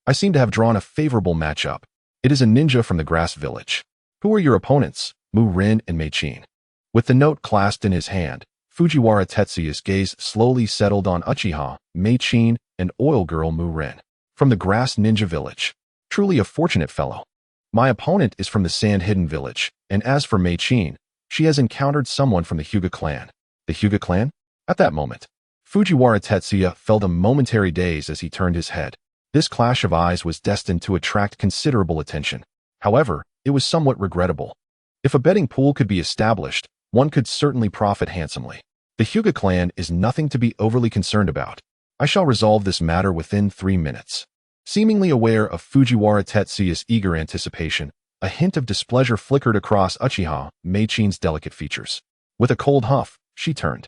A: I seem to have drawn a favorable matchup. It is a ninja from the grass village. Who are your opponents? Mu-Rin and Mei-Chin. With the note clasped in his hand, Fujiwara Tetsuya's gaze slowly settled on Uchiha, Mei-Chin, and oil girl Mu-Rin. From the grass ninja village. Truly a fortunate fellow. My opponent is from the sand-hidden village, and as for Mei-Chin, she has encountered someone from the Hyuga clan. The Hyuga clan? At that moment, Fujiwara Tetsuya felt a momentary daze as he turned his head. This clash of eyes was destined to attract considerable attention. However, it was somewhat regrettable. If a betting pool could be established, one could certainly profit handsomely. The Hyuga clan is nothing to be overly concerned about. I shall resolve this matter within 3 minutes. Seemingly aware of Fujiwara Tetsuya's eager anticipation, a hint of displeasure flickered across Uchiha Mei-Chin's delicate features. With a cold huff, she turned,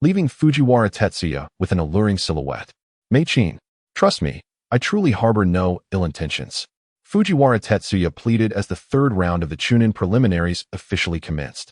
A: leaving Fujiwara Tetsuya with an alluring silhouette. Mei-Chin, trust me, I truly harbor no ill intentions. Fujiwara Tetsuya pleaded as the third round of the Chunin preliminaries officially commenced.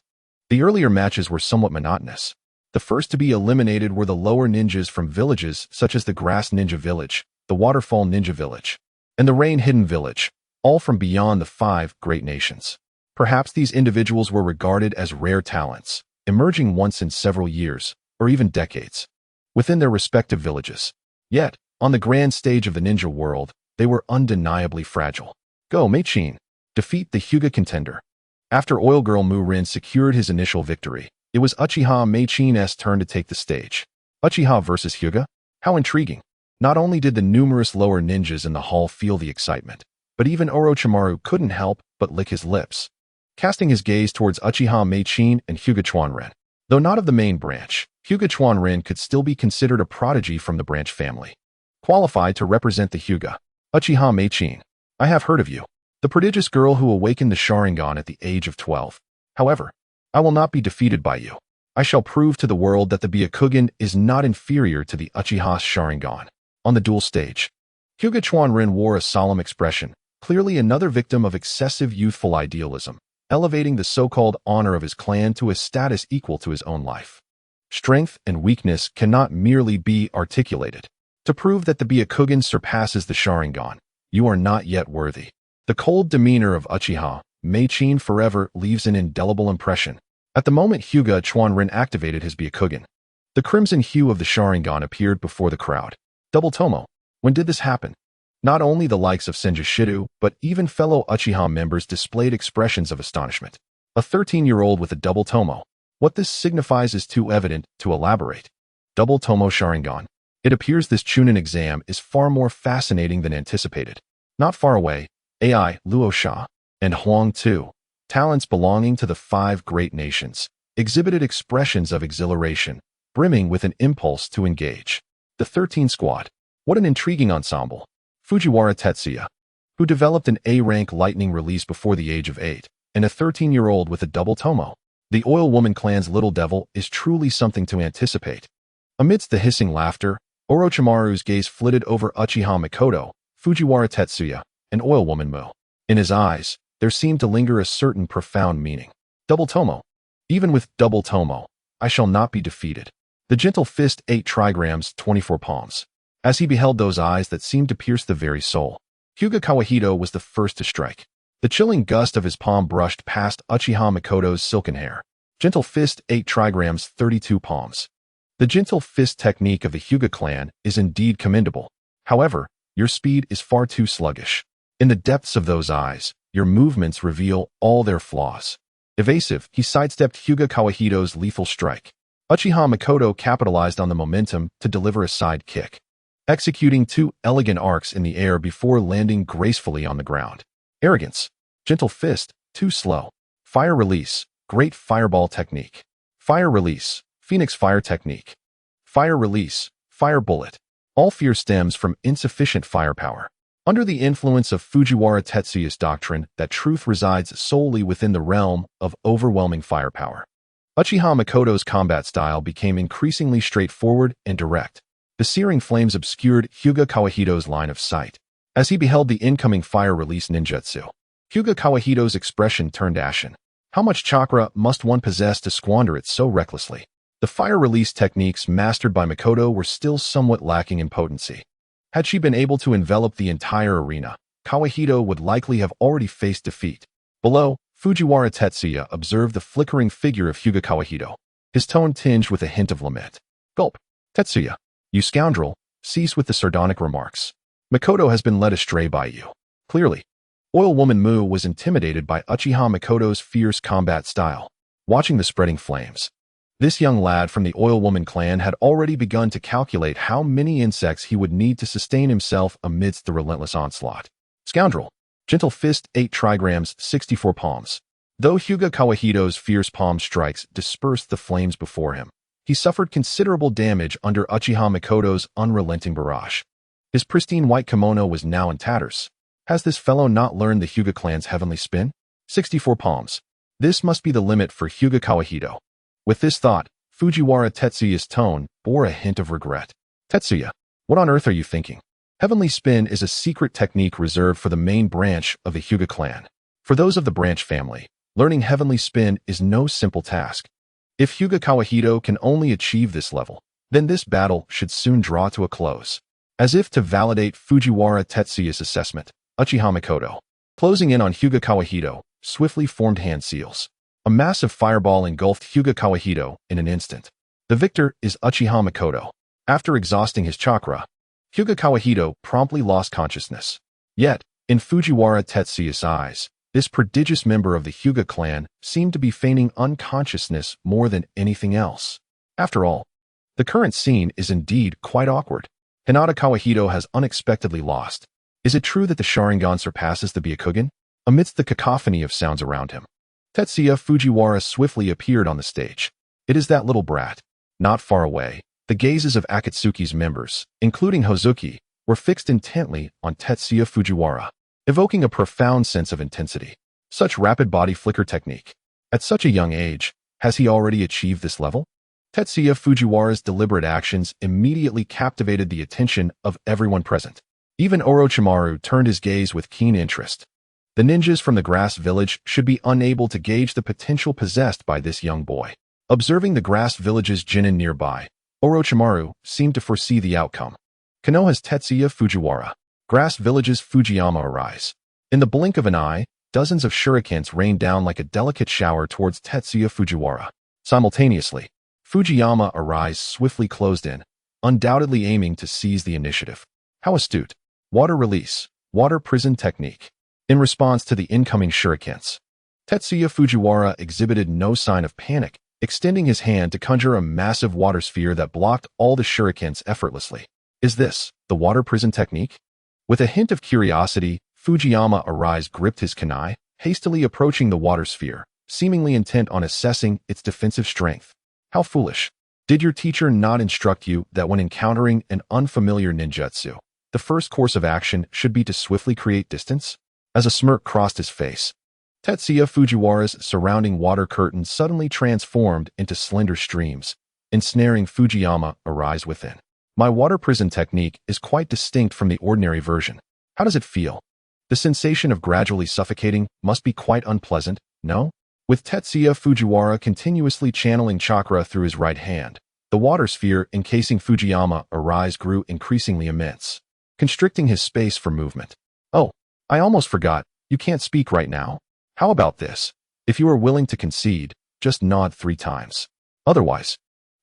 A: The earlier matches were somewhat monotonous. The first to be eliminated were the lower ninjas from villages such as the Grass Ninja Village, the Waterfall Ninja Village, and the Rain Hidden Village, all from beyond the 5 great nations. Perhaps these individuals were regarded as rare talents, emerging once in several years, or even decades, within their respective villages. Yet, on the grand stage of the ninja world, they were undeniably fragile. Go, Mei-Chin, defeat the Hyuga contender. After Oil Girl Mu-Rin secured his initial victory, it was Uchiha Mei-Chin's turn to take the stage. Uchiha versus Hyuga? How intriguing. Not only did the numerous lower ninjas in the hall feel the excitement, but even Orochimaru couldn't help but lick his lips, casting his gaze towards Uchiha Mei-Chin and Hyuga Chuanren. Though not of the main branch, Hyuga Chuanren could still be considered a prodigy from the branch family. Qualified to represent the Hyuga, Uchiha Mei-Chin, I have heard of you. The prodigious girl who awakened the Sharingan at the age of 12. However, I will not be defeated by you. I shall prove to the world that the Byakugan is not inferior to the Uchiha Sharingan. On the duel stage, Hyuga Chuanren wore a solemn expression, clearly another victim of excessive youthful idealism. elevating the so-called honor of his clan to a status equal to his own life. Strength and weakness cannot merely be articulated. To prove that the Byakugan surpasses the Sharingan, you are not yet worthy. The cold demeanor of Uchiha Mikoto forever leaves an indelible impression. At the moment Hyuga Chuanrin activated his Byakugan, the crimson hue of the Sharingan appeared before the crowd. Double Tomo. When did this happen? Not only the likes of Senju Shido, but even fellow Uchiha members displayed expressions of astonishment. A 13-year-old with a double Tomo. What this signifies is too evident to elaborate. Double Tomo Sharingan. It appears this Chunin exam is far more fascinating than anticipated. Not far away, Ai, Luo Sha, and Huang Tu, talents belonging to the 5 great nations, exhibited expressions of exhilaration, brimming with an impulse to engage. The 13 squad. What an intriguing ensemble. Fujiwara Tetsuya, who developed an A-rank lightning release before the age of 8, and a 13-year-old with a double Tomo. The Oil Woman clan's little devil is truly something to anticipate. Amidst the hissing laughter, Orochimaru's gaze flitted over Uchiha Mikoto, Fujiwara Tetsuya, and Oil Woman Mu. In his eyes, there seemed to linger a certain profound meaning. Double Tomo. Even with double Tomo, I shall not be defeated. The gentle fist 8 trigrams 24 palms. As he beheld those eyes that seemed to pierce the very soul, Hyuga Kawahito was the first to strike. The chilling gust of his palm brushed past Uchiha Mikoto's silken hair. Gentle fist 8 trigrams 32 palms. The gentle fist technique of the Hyuga clan is indeed commendable. However, your speed is far too sluggish. In the depths of those eyes, your movements reveal all their flaws. Evasive, he sidestepped Hyuga Kawahito's lethal strike. Uchiha Mikoto capitalized on the momentum to deliver a side kick, executing 2 elegant arcs in the air before landing gracefully on the ground. Arrogance. Gentle fist, too slow. Fire release, great fireball technique. Fire release, phoenix fire technique. Fire release, fire bullet. All fear stems from insufficient firepower. Under the influence of Fujiwara Tetsuya's doctrine that truth resides solely within the realm of overwhelming firepower, Uchiha Mikoto's combat style became increasingly straightforward and direct. The searing flames obscured Hyuga Kawahito's line of sight. As he beheld the incoming fire release ninjutsu, Hyuga Kawahito's expression turned ashen. How much chakra must one possess to squander it so recklessly? The fire release techniques mastered by Mikoto were still somewhat lacking in potency. Had she been able to envelop the entire arena, Kawahito would likely have already faced defeat. Below, Fujiwara Tetsuya observed the flickering figure of Hyuga Kawahito, his tone tinged with a hint of lament. Gulp. Tetsuya, you scoundrel, cease with the sardonic remarks. Mikoto has been led astray by you. Clearly, Oil Woman Mu was intimidated by Uchiha Mikoto's fierce combat style. Watching the spreading flames, this young lad from the Oil Woman clan had already begun to calculate how many insects he would need to sustain himself amidst the relentless onslaught. Scoundrel. Gentle fist 8 trigrams 64 palms. Though Hyuga Kawahito's fierce palm strikes dispersed the flames before him, he suffered considerable damage under Uchiha Mikoto's unrelenting barrage. His pristine white kimono was now in tatters. Has this fellow not learned the Hyuga clan's heavenly spin? 64 palms. This must be the limit for Hyuga Kawahito. With this thought, Fujiwara Tetsuya's tone bore a hint of regret. Tetsuya, what on earth are you thinking? Heavenly spin is a secret technique reserved for the main branch of the Hyuga clan. For those of the branch family, learning heavenly spin is no simple task. If Hyuga Kawahito can only achieve this level, then this battle should soon draw to a close. As if to validate Fujiwara Tetsuya's assessment, Uchiha Mikoto, closing in on Hyuga Kawahito, swiftly formed hand seals. A massive fireball engulfed Hyuga Kawahito in an instant. The victor is Uchiha Mikoto. After exhausting his chakra, Hyuga Kawahito promptly lost consciousness. Yet, in Fujiwara Tetsuya's eyes, this prodigious member of the Hyuga clan seemed to be feigning unconsciousness more than anything else. After all, the current scene is indeed quite awkward. Hinata Kawahito has unexpectedly lost. Is it true that the Sharingan surpasses the Byakugan? Amidst the cacophony of sounds around him, Tetsuya Fujiwara swiftly appeared on the stage. It is that little brat. Not far away, the gazes of Akatsuki's members, including Hozuki, were fixed intently on Tetsuya Fujiwara, evoking a profound sense of intensity. Such rapid body flicker technique. At such a young age, has he already achieved this level? Tetsuya Fujiwara's deliberate actions immediately captivated the attention of everyone present. Even Orochimaru turned his gaze with keen interest. The ninjas from the grass village should be unable to gauge the potential possessed by this young boy. Observing the grass village's genin nearby, Orochimaru seemed to foresee the outcome. Konoha's Tetsuya Fujiwara, grass village's Fujiyama arise. In the blink of an eye, dozens of shurikens rained down like a delicate shower towards Tetsuya Fujiwara. Simultaneously, Fujiyama arise swiftly closed in, undoubtedly aiming to seize the initiative. How astute. Water release, water prison technique. In response to the incoming shurikens, Tetsuya Fujiwara exhibited no sign of panic, extending his hand to conjure a massive water sphere that blocked all the shurikens effortlessly. Is this the water prison technique? With a hint of curiosity, Fujiyama arise gripped his kunai, hastily approaching the water sphere, seemingly intent on assessing its defensive strength. How foolish. Did your teacher not instruct you that when encountering an unfamiliar ninjutsu, the first course of action should be to swiftly create distance? As a smirk crossed his face, Tetsuya Fujiwara's surrounding water curtain suddenly transformed into slender streams, ensnaring Fujiyama arise within. My water prison technique is quite distinct from the ordinary version. How does it feel? The sensation of gradually suffocating must be quite unpleasant, no? With Tetsuya Fujiwara continuously channeling chakra through his right hand, the water sphere encasing Fujiyama arise grew increasingly immense, constricting his space for movement. Oh, I almost forgot, you can't speak right now. How about this? If you are willing to concede, just nod 3 times. Otherwise,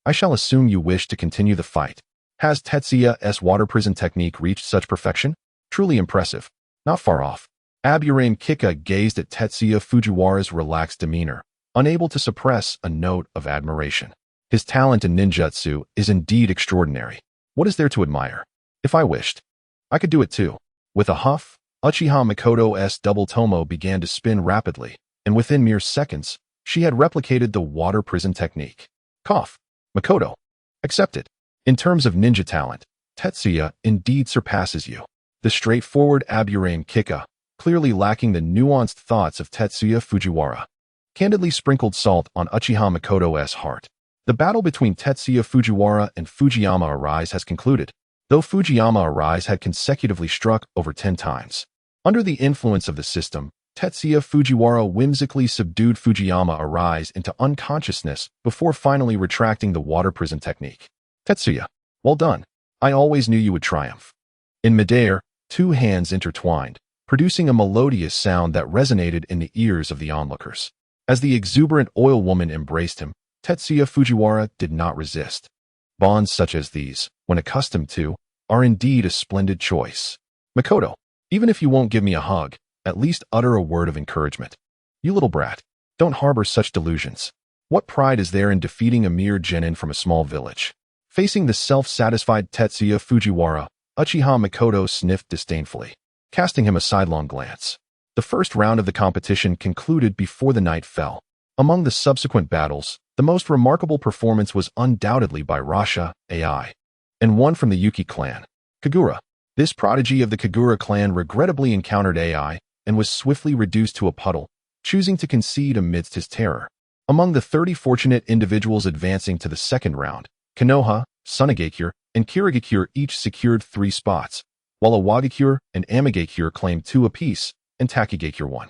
A: I shall assume you wish to continue the fight. Has Tetsuya's water prison technique reached such perfection? Truly impressive. Not far off. Aburame Kika gazed at Tetsuya Fujiwara's relaxed demeanor, unable to suppress a note of admiration. His talent in ninjutsu is indeed extraordinary. What is there to admire? If I wished, I could do it too. With a huff, Uchiha Mikoto's double tomo began to spin rapidly, and within mere seconds, she had replicated the water prison technique. Cough. Mikoto. Accepted. In terms of ninja talent, Tetsuya indeed surpasses you. The straightforward Aburame Kika, clearly lacking the nuanced thoughts of Tetsuya Fujiwara, candidly sprinkled salt on Uchiha Mikoto's heart. The battle between Tetsuya Fujiwara and Fujiyama arise has concluded, though Fujiyama arise had consecutively struck over 10 times. Under the influence of the system, Tetsuya Fujiwara whimsically subdued Fujiyama arise into unconsciousness before finally retracting the water prison technique. Tetsuya, well done. I always knew you would triumph. In midair, 2 hands intertwined, producing a melodious sound that resonated in the ears of the onlookers. As the exuberant oil woman embraced him, Tetsuya Fujiwara did not resist. Bonds such as these, when accustomed to, are indeed a splendid choice. Mikoto, even if you won't give me a hug, at least utter a word of encouragement. You little brat, don't harbor such delusions. What pride is there in defeating a mere genin from a small village? Facing the self-satisfied Tetsuya Fujiwara, Uchiha Mikoto sniffed disdainfully, casting him a sidelong glance. The first round of the competition concluded before the night fell. Among the subsequent battles, the most remarkable performance was undoubtedly by Rasha, AI, and one from the Yuki clan, Kagura. This prodigy of the Kagura clan regrettably encountered AI and was swiftly reduced to a puddle, choosing to concede amidst his terror. Among the 30 fortunate individuals advancing to the second round, Konoha, Sunagakure, and Kirigakure each secured 3 spots, while Awagakure and Amagakure claimed 2 apiece, and Takigakure 1.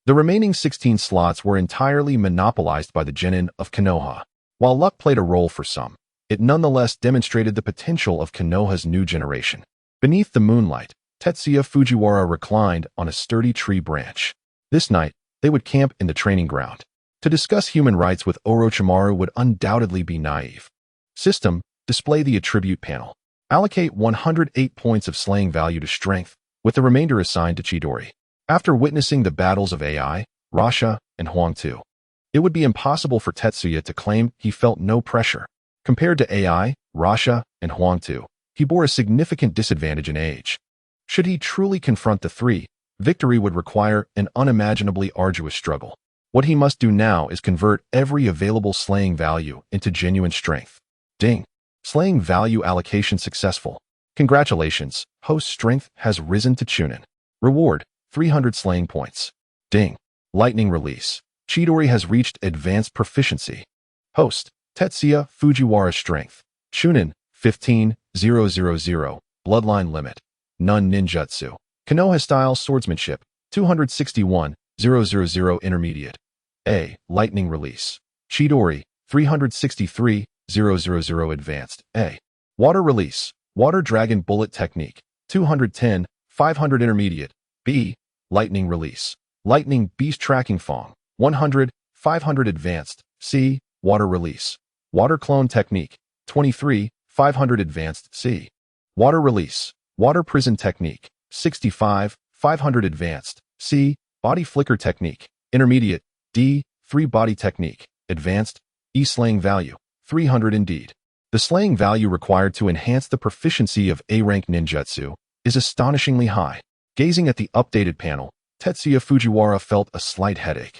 A: The remaining 16 slots were entirely monopolized by the genin of Konoha. While luck played a role for some, it nonetheless demonstrated the potential of Konoha's new generation. Beneath the moonlight, Tetsuya Fujiwara reclined on a sturdy tree branch. This night, they would camp in the training ground. To discuss human rights with Orochimaru would undoubtedly be naive. System, display the attribute panel. Allocate 108 points of slaying value to strength, with the remainder assigned to Chidori. After witnessing the battles of AI, Rasha, and Huangtu, it would be impossible for Tetsuya to claim he felt no pressure. Compared to AI, Rasha, and Huangtu, he bore a significant disadvantage in age. Should he truly confront the 3, victory would require an unimaginably arduous struggle. What he must do now is convert every available slaying value into genuine strength. Ding! Slaying value allocation successful. Congratulations, host strength has risen to Chunin. Reward, 300 slaying points. Ding! Lightning release. Chidori has reached advanced proficiency. Host, Tetsuya Fujiwara strength. Chunin, 15,000. Bloodline limit. None ninjutsu. Konoha style swordsmanship. 261,000 intermediate. A. Lightning release. Chidori, 363,000 advanced. A. Water release. Water dragon bullet technique, 210,500 intermediate. B. Lightning release. Lightning beast tracking fong, 100,500 advanced. C. Water release. Water clone technique, 23,500 advanced. C. Water release. Water prison technique, 65,500 advanced. C. Body flicker technique, intermediate. D. 3 body technique, advanced. E. Slaying value, 300 indeed. The slaying value required to enhance the proficiency of A-rank ninjutsu is astonishingly high. Gazing at the updated panel, Tetsuya Fujiwara felt a slight headache.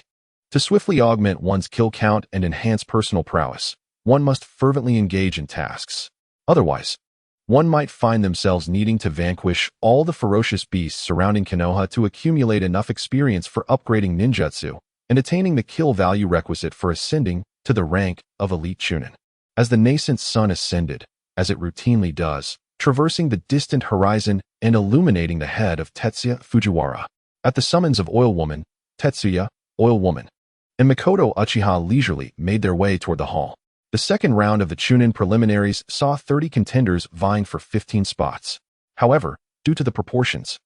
A: To swiftly augment one's kill count and enhance personal prowess, one must fervently engage in tasks. Otherwise, one might find themselves needing to vanquish all the ferocious beasts surrounding Konoha to accumulate enough experience for upgrading ninjutsu and attaining the kill value requisite for ascending to the rank of elite chunin. As the nascent sun ascended, as it routinely does, traversing the distant horizon and illuminating the head of Tetsuya Fujiwara. At the summons of Oil Woman, Tetsuya, Oil Woman, and Mikoto Uchiha leisurely made their way toward the hall. The second round of the Chunin preliminaries saw 30 contenders vying for 15 spots. However, due to the proportions,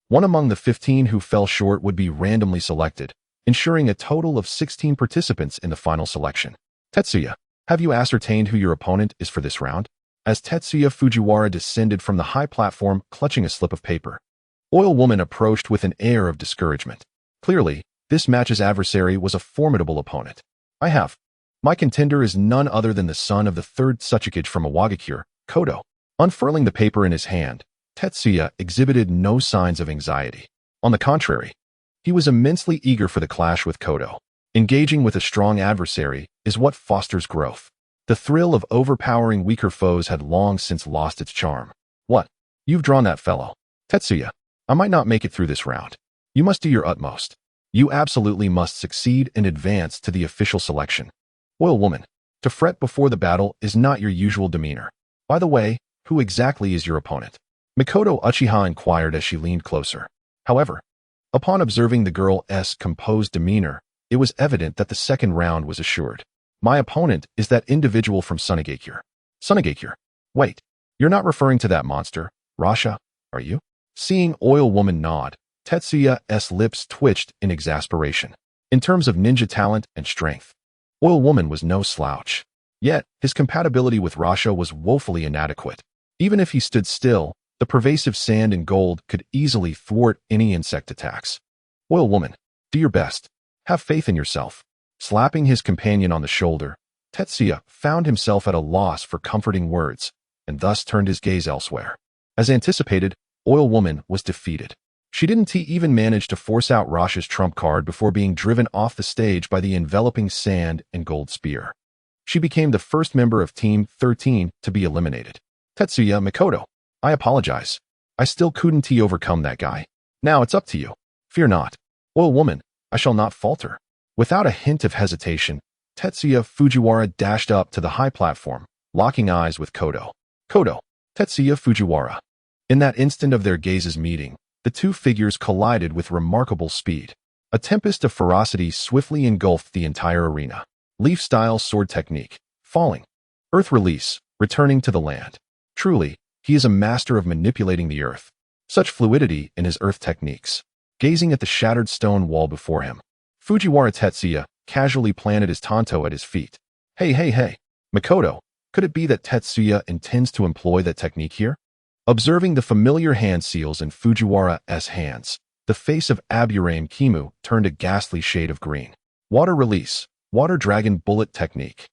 A: one among the 15 who fell short would be randomly selected, ensuring a total of 16 participants in the final selection. Tetsuya, have you ascertained who your opponent is for this round? As Tetsuya Fujiwara descended from the high platform clutching a slip of paper, Oil Woman approached with an air of discouragement. Clearly, this match's adversary was a formidable opponent. I have. My contender is none other than the son of the third Tsuchikage from Iwagakure, Kodo. Unfurling the paper in his hand, Tetsuya exhibited no signs of anxiety. On the contrary, he was immensely eager for the clash with Kodo. Engaging with a strong adversary is what fosters growth. The thrill of overpowering weaker foes had long since lost its charm. What? You've drawn that fellow. Tetsuya, I might not make it through this round. You must do your utmost. You absolutely must succeed and advance to the official selection. Oil Woman, to fret before the battle is not your usual demeanor. By the way, who exactly is your opponent? Mikoto Uchiha inquired as she leaned closer. However, upon observing the girl's composed demeanor, it was evident that the second round was assured. My opponent is that individual from Sunigakure. Sunigakure? Wait, you're not referring to that monster, Rasha, are you? Seeing Oil Woman nod, Tetsuya's lips twitched in exasperation. In terms of ninja talent and strength, Oil Woman was no slouch. Yet, his compatibility with Rasha was woefully inadequate. Even if he stood still, the pervasive sand and gold could easily thwart any insect attacks. Oil Woman, do your best. Have faith in yourself. Slapping his companion on the shoulder, Tetsuya found himself at a loss for comforting words, and thus turned his gaze elsewhere. As anticipated, Oil Woman was defeated. She didn't even manage to force out Rasha's trump card before being driven off the stage by the enveloping sand and gold spear. She became the first member of Team 13 to be eliminated. Tetsuya Mikoto, I apologize. I still couldn't overcome that guy. Now it's up to you. Fear not. Oil Woman, I shall not falter. Without a hint of hesitation, Tetsuya Fujiwara dashed up to the high platform, locking eyes with Kodo. Kodo, Tetsuya Fujiwara. In that instant of their gazes meeting, the two figures collided with remarkable speed. A tempest of ferocity swiftly engulfed the entire arena. Leaf-style sword technique, falling. Earth release, returning to the land. Truly, he is a master of manipulating the earth. Such fluidity in his earth techniques. Gazing at the shattered stone wall before him, Fujiwara Tetsuya casually planted his tanto at his feet. Hey. Mikoto, could it be that Tetsuya intends to employ that technique here? Observing the familiar hand seals in Fujiwara's hands, the face of Aburame Kimu turned a ghastly shade of green. Water release, water dragon bullet technique.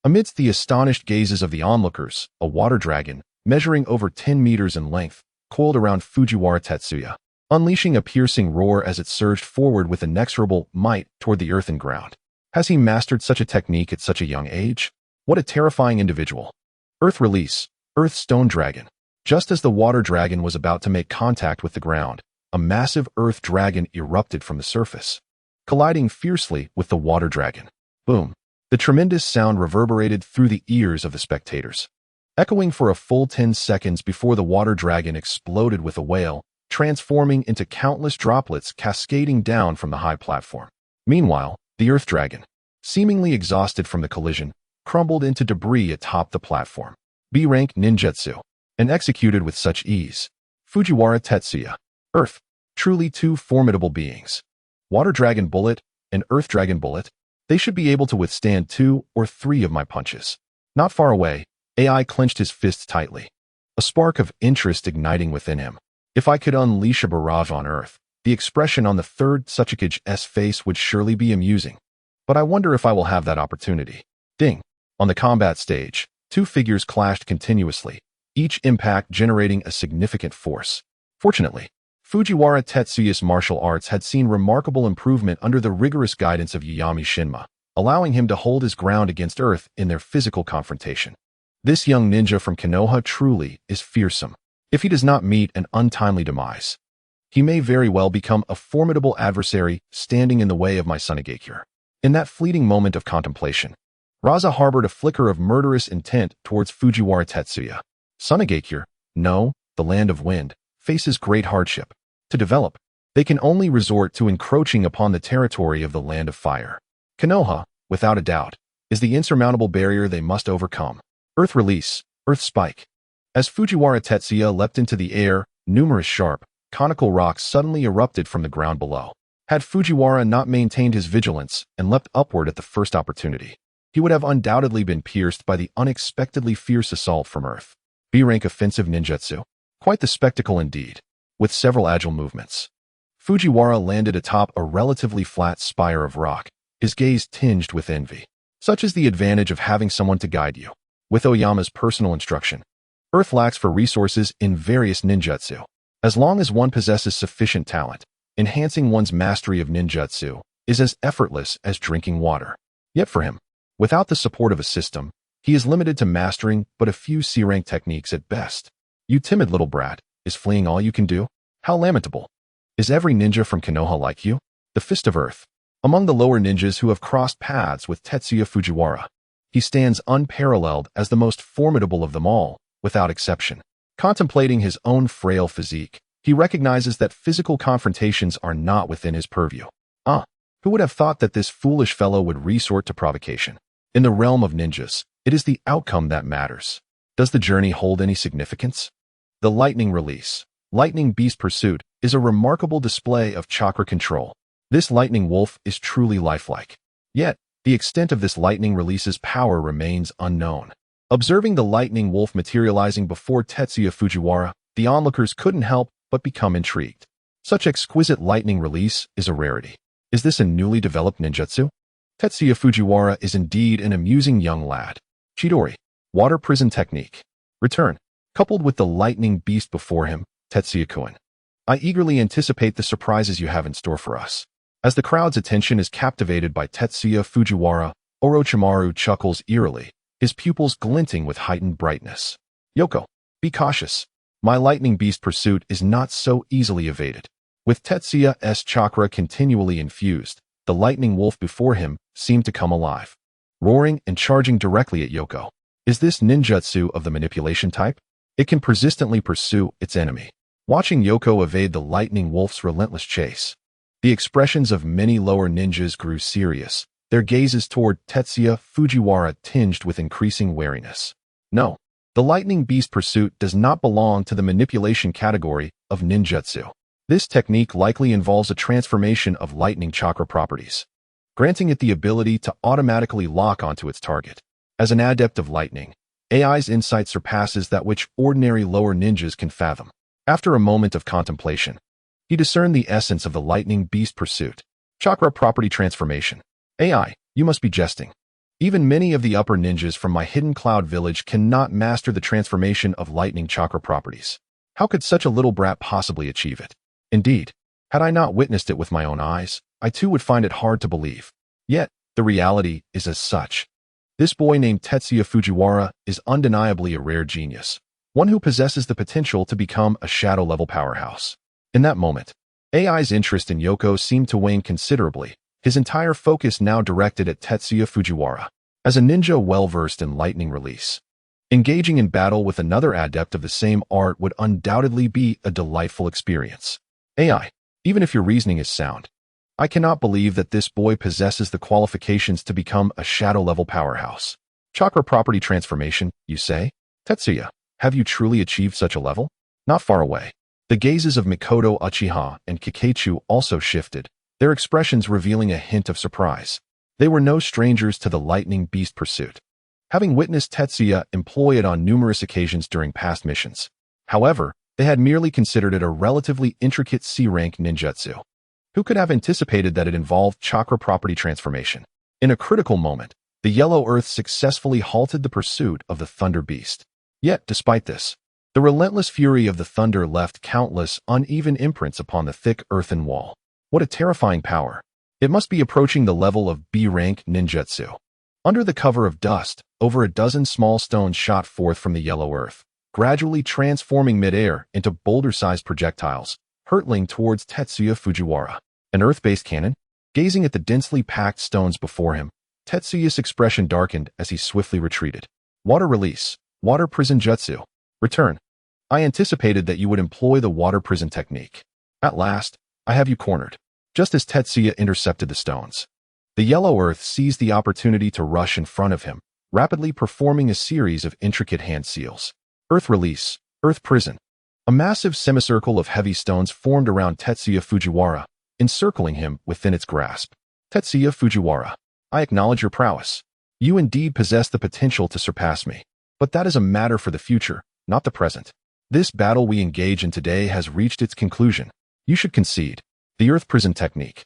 A: Amidst the astonished gazes of the onlookers, a water dragon, measuring over 10 meters in length, coiled around Fujiwara Tetsuya, unleashing a piercing roar as it surged forward with inexorable might toward the earth and ground. Has he mastered such a technique at such a young age? What a terrifying individual. Earth release, earth stone dragon. Just as the water dragon was about to make contact with the ground, a massive earth dragon erupted from the surface, colliding fiercely with the water dragon. Boom. The tremendous sound reverberated through the ears of the spectators, echoing for a full 10 seconds before the water dragon exploded with a wail, transforming into countless droplets cascading down from the high platform. Meanwhile, the Earth Dragon, seemingly exhausted from the collision, crumbled into debris atop the platform. B-rank ninjutsu, and executed with such ease. Fujiwara Tetsuya. Earth. Truly two formidable beings. Water Dragon Bullet and Earth Dragon Bullet, they should be able to withstand 2 or 3 of my punches. Not far away, AI clenched his fists tightly, a spark of interest igniting within him. If I could unleash a barrage on Earth, the expression on the third Tsuchikage's face would surely be amusing. But I wonder if I will have that opportunity. Ding! On the combat stage, 2 figures clashed continuously, each impact generating a significant force. Fortunately, Fujiwara Tetsuya's martial arts had seen remarkable improvement under the rigorous guidance of Yayami Shinma, allowing him to hold his ground against Earth in their physical confrontation. This young ninja from Konoha truly is fearsome. If he does not meet an untimely demise, he may very well become a formidable adversary standing in the way of my Sunigakure. In that fleeting moment of contemplation, Raza harbored a flicker of murderous intent towards Fujiwara Tetsuya. Sunigakure, no, the land of wind, faces great hardship. To develop, they can only resort to encroaching upon the territory of the land of fire. Konoha, without a doubt, is the insurmountable barrier they must overcome. Earth Release, Earth Spike. As Fujiwara Tetsuya leapt into the air, numerous sharp, conical rocks suddenly erupted from the ground below. Had Fujiwara not maintained his vigilance and leapt upward at the first opportunity, he would have undoubtedly been pierced by the unexpectedly fierce assault from Earth. B-rank offensive ninjutsu. Quite the spectacle indeed, with several agile movements. Fujiwara landed atop a relatively flat spire of rock, his gaze tinged with envy. Such is the advantage of having someone to guide you. With Oyama's personal instruction, Earth lacks for resources in various ninjutsu. As long as one possesses sufficient talent, enhancing one's mastery of ninjutsu is as effortless as drinking water. Yet for him, without the support of a system, he is limited to mastering but a few C-rank techniques at best. You timid little brat, is fleeing all you can do? How lamentable. Is every ninja from Konoha like you? The Fist of Earth. Among the lower ninjas who have crossed paths with Tetsuya Fujiwara, he stands unparalleled as the most formidable of them all, without exception. Contemplating his own frail physique, he recognizes that physical confrontations are not within his purview. Who would have thought that this foolish fellow would resort to provocation? In the realm of ninjas, it is the outcome that matters. Does the journey hold any significance? The Lightning Release, Lightning Beast Pursuit, is a remarkable display of chakra control. This lightning wolf is truly lifelike. Yet, the extent of this lightning release's power remains unknown. Observing the lightning wolf materializing before Tetsuya Fujiwara, the onlookers couldn't help but become intrigued. Such exquisite lightning release is a rarity. Is this a newly developed ninjutsu? Tetsuya Fujiwara is indeed an amusing young lad. Chidori, Water Prison Technique. Return. Coupled with the lightning beast before him, Tetsuya-kun. I eagerly anticipate the surprises you have in store for us. As the crowd's attention is captivated by Tetsuya Fujiwara, Orochimaru chuckles eerily, his pupils glinting with heightened brightness. Yoko, be cautious. My lightning beast pursuit is not so easily evaded. With Tetsuya's chakra continually infused, the lightning wolf before him seemed to come alive, roaring and charging directly at Yoko. Is this ninjutsu of the manipulation type? It can persistently pursue its enemy. Watching Yoko evade the lightning wolf's relentless chase, the expressions of many lower ninjas grew serious, their gazes toward Tetsuya Fujiwara tinged with increasing wariness. No, the lightning beast pursuit does not belong to the manipulation category of ninjutsu. This technique likely involves a transformation of lightning chakra properties, granting it the ability to automatically lock onto its target. As an adept of lightning, AI's insight surpasses that which ordinary lower ninjas can fathom. After a moment of contemplation, he discerned the essence of the lightning beast pursuit. Chakra property transformation. AI, you must be jesting. Even many of the upper ninjas from my hidden cloud village cannot master the transformation of lightning chakra properties. How could such a little brat possibly achieve it? Indeed, had I not witnessed it with my own eyes, I too would find it hard to believe. Yet, the reality is as such. This boy named Tetsuya Fujiwara is undeniably a rare genius, one who possesses the potential to become a shadow-level powerhouse. In that moment, AI's interest in Yoko seemed to wane considerably, his entire focus now directed at Tetsuya Fujiwara. As a ninja well-versed in lightning release, Engaging in battle with another adept of the same art would undoubtedly be a delightful experience. AI, even if your reasoning is sound, I cannot believe that this boy possesses the qualifications to become a shadow-level powerhouse. Chakra property transformation, you say? Tetsuya, have you truly achieved such a level? Not far away. The gazes of Mikoto, Uchiha, and Kakachu also shifted, their expressions revealing a hint of surprise. They were no strangers to the lightning beast pursuit, having witnessed Tetsuya employ it on numerous occasions during past missions. However, they had merely considered it a relatively intricate C-rank ninjutsu. Who could have anticipated that it involved chakra property transformation? In a critical moment, the Yellow Earth successfully halted the pursuit of the Thunder Beast. Yet, despite this, the relentless fury of the thunder left countless uneven imprints upon the thick earthen wall. What a terrifying power! It must be approaching the level of B-rank ninjutsu. Under the cover of dust, over a dozen small stones shot forth from the Yellow Earth, gradually transforming mid-air into boulder-sized projectiles, hurtling towards Tetsuya Fujiwara. An earth-based cannon? Gazing at the densely packed stones before him, Tetsuya's expression darkened as he swiftly retreated. Water release. Water prison jutsu. Return. I anticipated that you would employ the water prison technique. At last, I have you cornered. Just as Tetsuya intercepted the stones, the Yellow Earth seized the opportunity to rush in front of him, rapidly performing a series of intricate hand seals. Earth release. Earth prison. A massive semicircle of heavy stones formed around Tetsuya Fujiwara, encircling him within its grasp. Tetsuya Fujiwara, I acknowledge your prowess. You indeed possess the potential to surpass me. But that is a matter for the future, not the present. This battle we engage in today has reached its conclusion. You should concede. The Earth Prison Technique,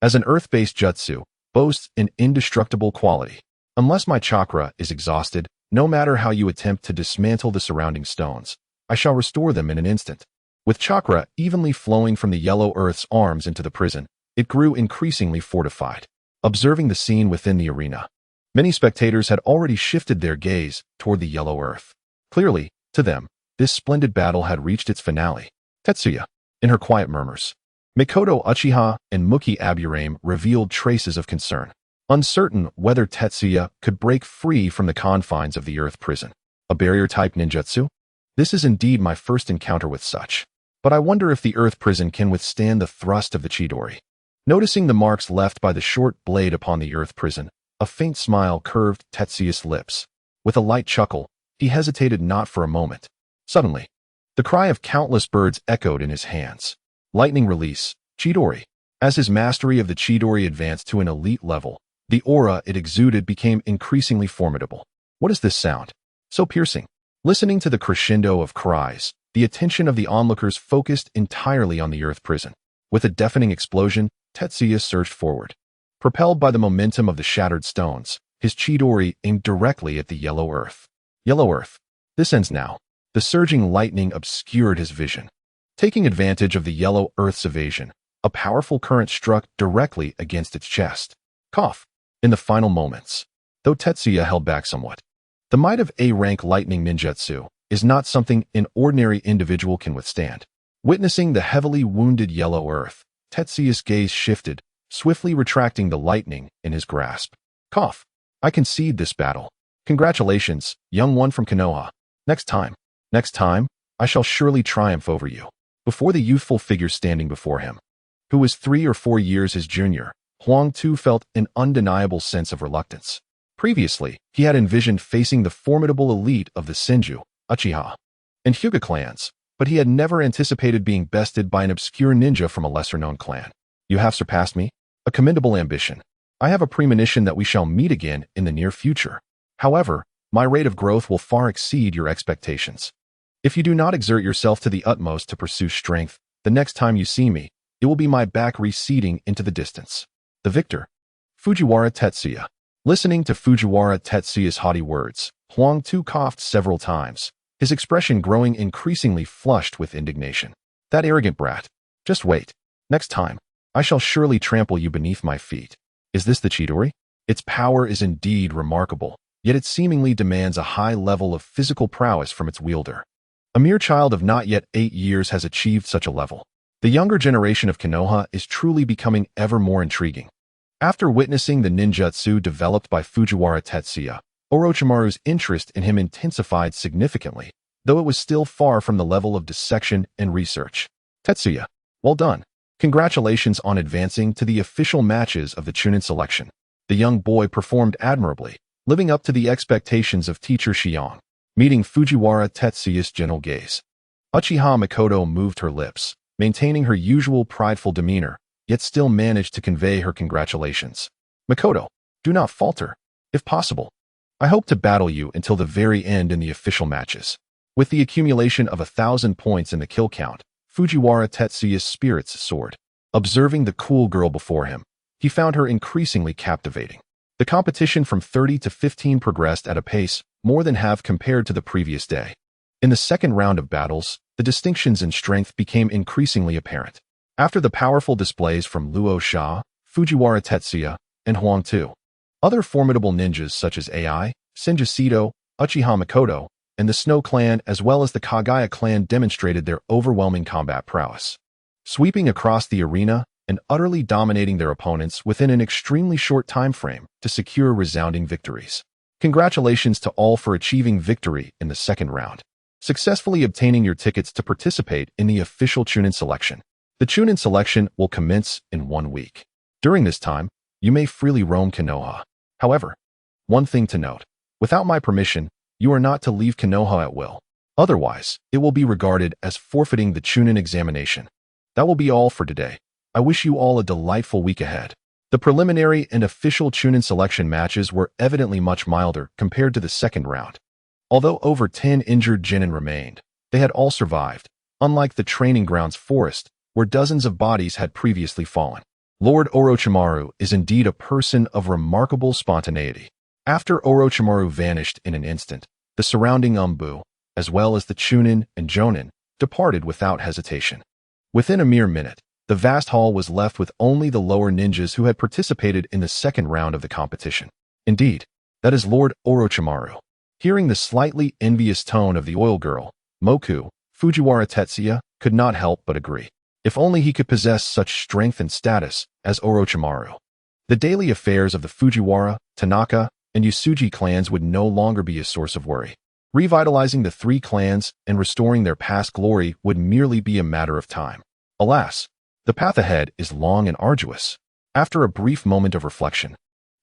A: as an Earth-based jutsu, boasts an indestructible quality. Unless my chakra is exhausted, no matter how you attempt to dismantle the surrounding stones, I shall restore them in an instant. With chakra evenly flowing from the Yellow Earth's arms into the prison, it grew increasingly fortified. Observing the scene within the arena, many spectators had already shifted their gaze toward the Yellow Earth. Clearly, to them, this splendid battle had reached its finale. Tetsuya, in her quiet murmurs. Mikoto, Uchiha, and Muki Aburame revealed traces of concern, uncertain whether Tetsuya could break free from the confines of the Earth prison. A barrier-type ninjutsu? This is indeed my first encounter with such. But I wonder if the Earth prison can withstand the thrust of the Chidori. Noticing the marks left by the short blade upon the Earth prison, a faint smile curved Tetsuya's lips. With a light chuckle, he hesitated not for a moment. Suddenly, the cry of countless birds echoed in his hands. Lightning release, Chidori. As his mastery of the Chidori advanced to an elite level, the aura it exuded became increasingly formidable. What is this sound? So piercing. Listening to the crescendo of cries, the attention of the onlookers focused entirely on the Earth prison. With a deafening explosion, Tetsuya surged forward. Propelled by the momentum of the shattered stones, his Chidori aimed directly at the Yellow Earth. Yellow Earth. This ends now. The surging lightning obscured his vision. Taking advantage of the Yellow Earth's evasion, a powerful current struck directly against its chest. Cough. In the final moments, though Tetsuya held back somewhat. The might of A-rank lightning ninjutsu is not something an ordinary individual can withstand. Witnessing the heavily wounded Yellow Earth, Tetsuya's gaze shifted, swiftly retracting the lightning in his grasp. Cough. I concede this battle. Congratulations, young one from Konoha. Next time, I shall surely triumph over you. Before the youthful figure standing before him, who was 3 or 4 years his junior, Huang Tu felt an undeniable sense of reluctance. Previously, he had envisioned facing the formidable elite of the Senju, Uchiha, and Hyuga clans, but he had never anticipated being bested by an obscure ninja from a lesser-known clan. You have surpassed me? A commendable ambition. I have a premonition that we shall meet again in the near future. However, my rate of growth will far exceed your expectations. If you do not exert yourself to the utmost to pursue strength, the next time you see me, it will be my back receding into the distance. The victor, Fujiwara Tetsuya. Listening to Fujiwara Tetsuya's haughty words, Huang Tu coughed several times, his expression growing increasingly flushed with indignation. That arrogant brat. Just wait. Next time, I shall surely trample you beneath my feet. Is this the Chidori? Its power is indeed remarkable, yet it seemingly demands a high level of physical prowess from its wielder. A mere child of not yet 8 years has achieved such a level. The younger generation of Konoha is truly becoming ever more intriguing. After witnessing the ninjutsu developed by Fujiwara Tetsuya, Orochimaru's interest in him intensified significantly, though it was still far from the level of dissection and research. Tetsuya, well done. Congratulations on advancing to the official matches of the Chunin selection. The young boy performed admirably, living up to the expectations of teacher Shion. Meeting Fujiwara Tetsuya's gentle gaze, Uchiha Mikoto moved her lips, maintaining her usual prideful demeanor, yet still managed to convey her congratulations. Mikoto, do not falter. If possible, I hope to battle you until the very end in the official matches. With the accumulation of 1,000 points in the kill count, Fujiwara Tetsuya's spirits soared. Observing the cool girl before him, he found her increasingly captivating. The competition from 30 to 15 progressed at a pace more than half compared to the previous day. In the second round of battles, the distinctions in strength became increasingly apparent. After the powerful displays from Luo Sha, Fujiwara Tetsuya, and Huang Tu, other formidable ninjas such as Ai, Senjusido, Uchiha Mikoto, and the Snow Clan as well as the Kagaya clan demonstrated their overwhelming combat prowess, sweeping across the arena and utterly dominating their opponents within an extremely short time frame to secure resounding victories. Congratulations to all for achieving victory in the second round, successfully obtaining your tickets to participate in the official Chunin selection. The Chunin selection will commence in 1 week. During this time, you may freely roam Konoha. However, one thing to note, without my permission, you are not to leave Konoha at will. Otherwise, it will be regarded as forfeiting the Chunin examination. That will be all for today. I wish you all a delightful week ahead. The preliminary and official Chunin selection matches were evidently much milder compared to the second round. Although over 10 injured genin remained, they had all survived, unlike the training grounds forest, where dozens of bodies had previously fallen. Lord Orochimaru is indeed a person of remarkable spontaneity. After Orochimaru vanished in an instant, the surrounding Umbu, as well as the Chunin and Jonin, departed without hesitation. Within a mere minute, the vast hall was left with only the lower ninjas who had participated in the second round of the competition. Indeed, that is Lord Orochimaru. Hearing the slightly envious tone of the oil girl, Moku, Fujiwara Tetsuya could not help but agree. If only he could possess such strength and status as Orochimaru. The daily affairs of the Fujiwara, Tanaka, and Yasuji clans would no longer be a source of worry. Revitalizing the three clans and restoring their past glory would merely be a matter of time. Alas, the path ahead is long and arduous. After a brief moment of reflection,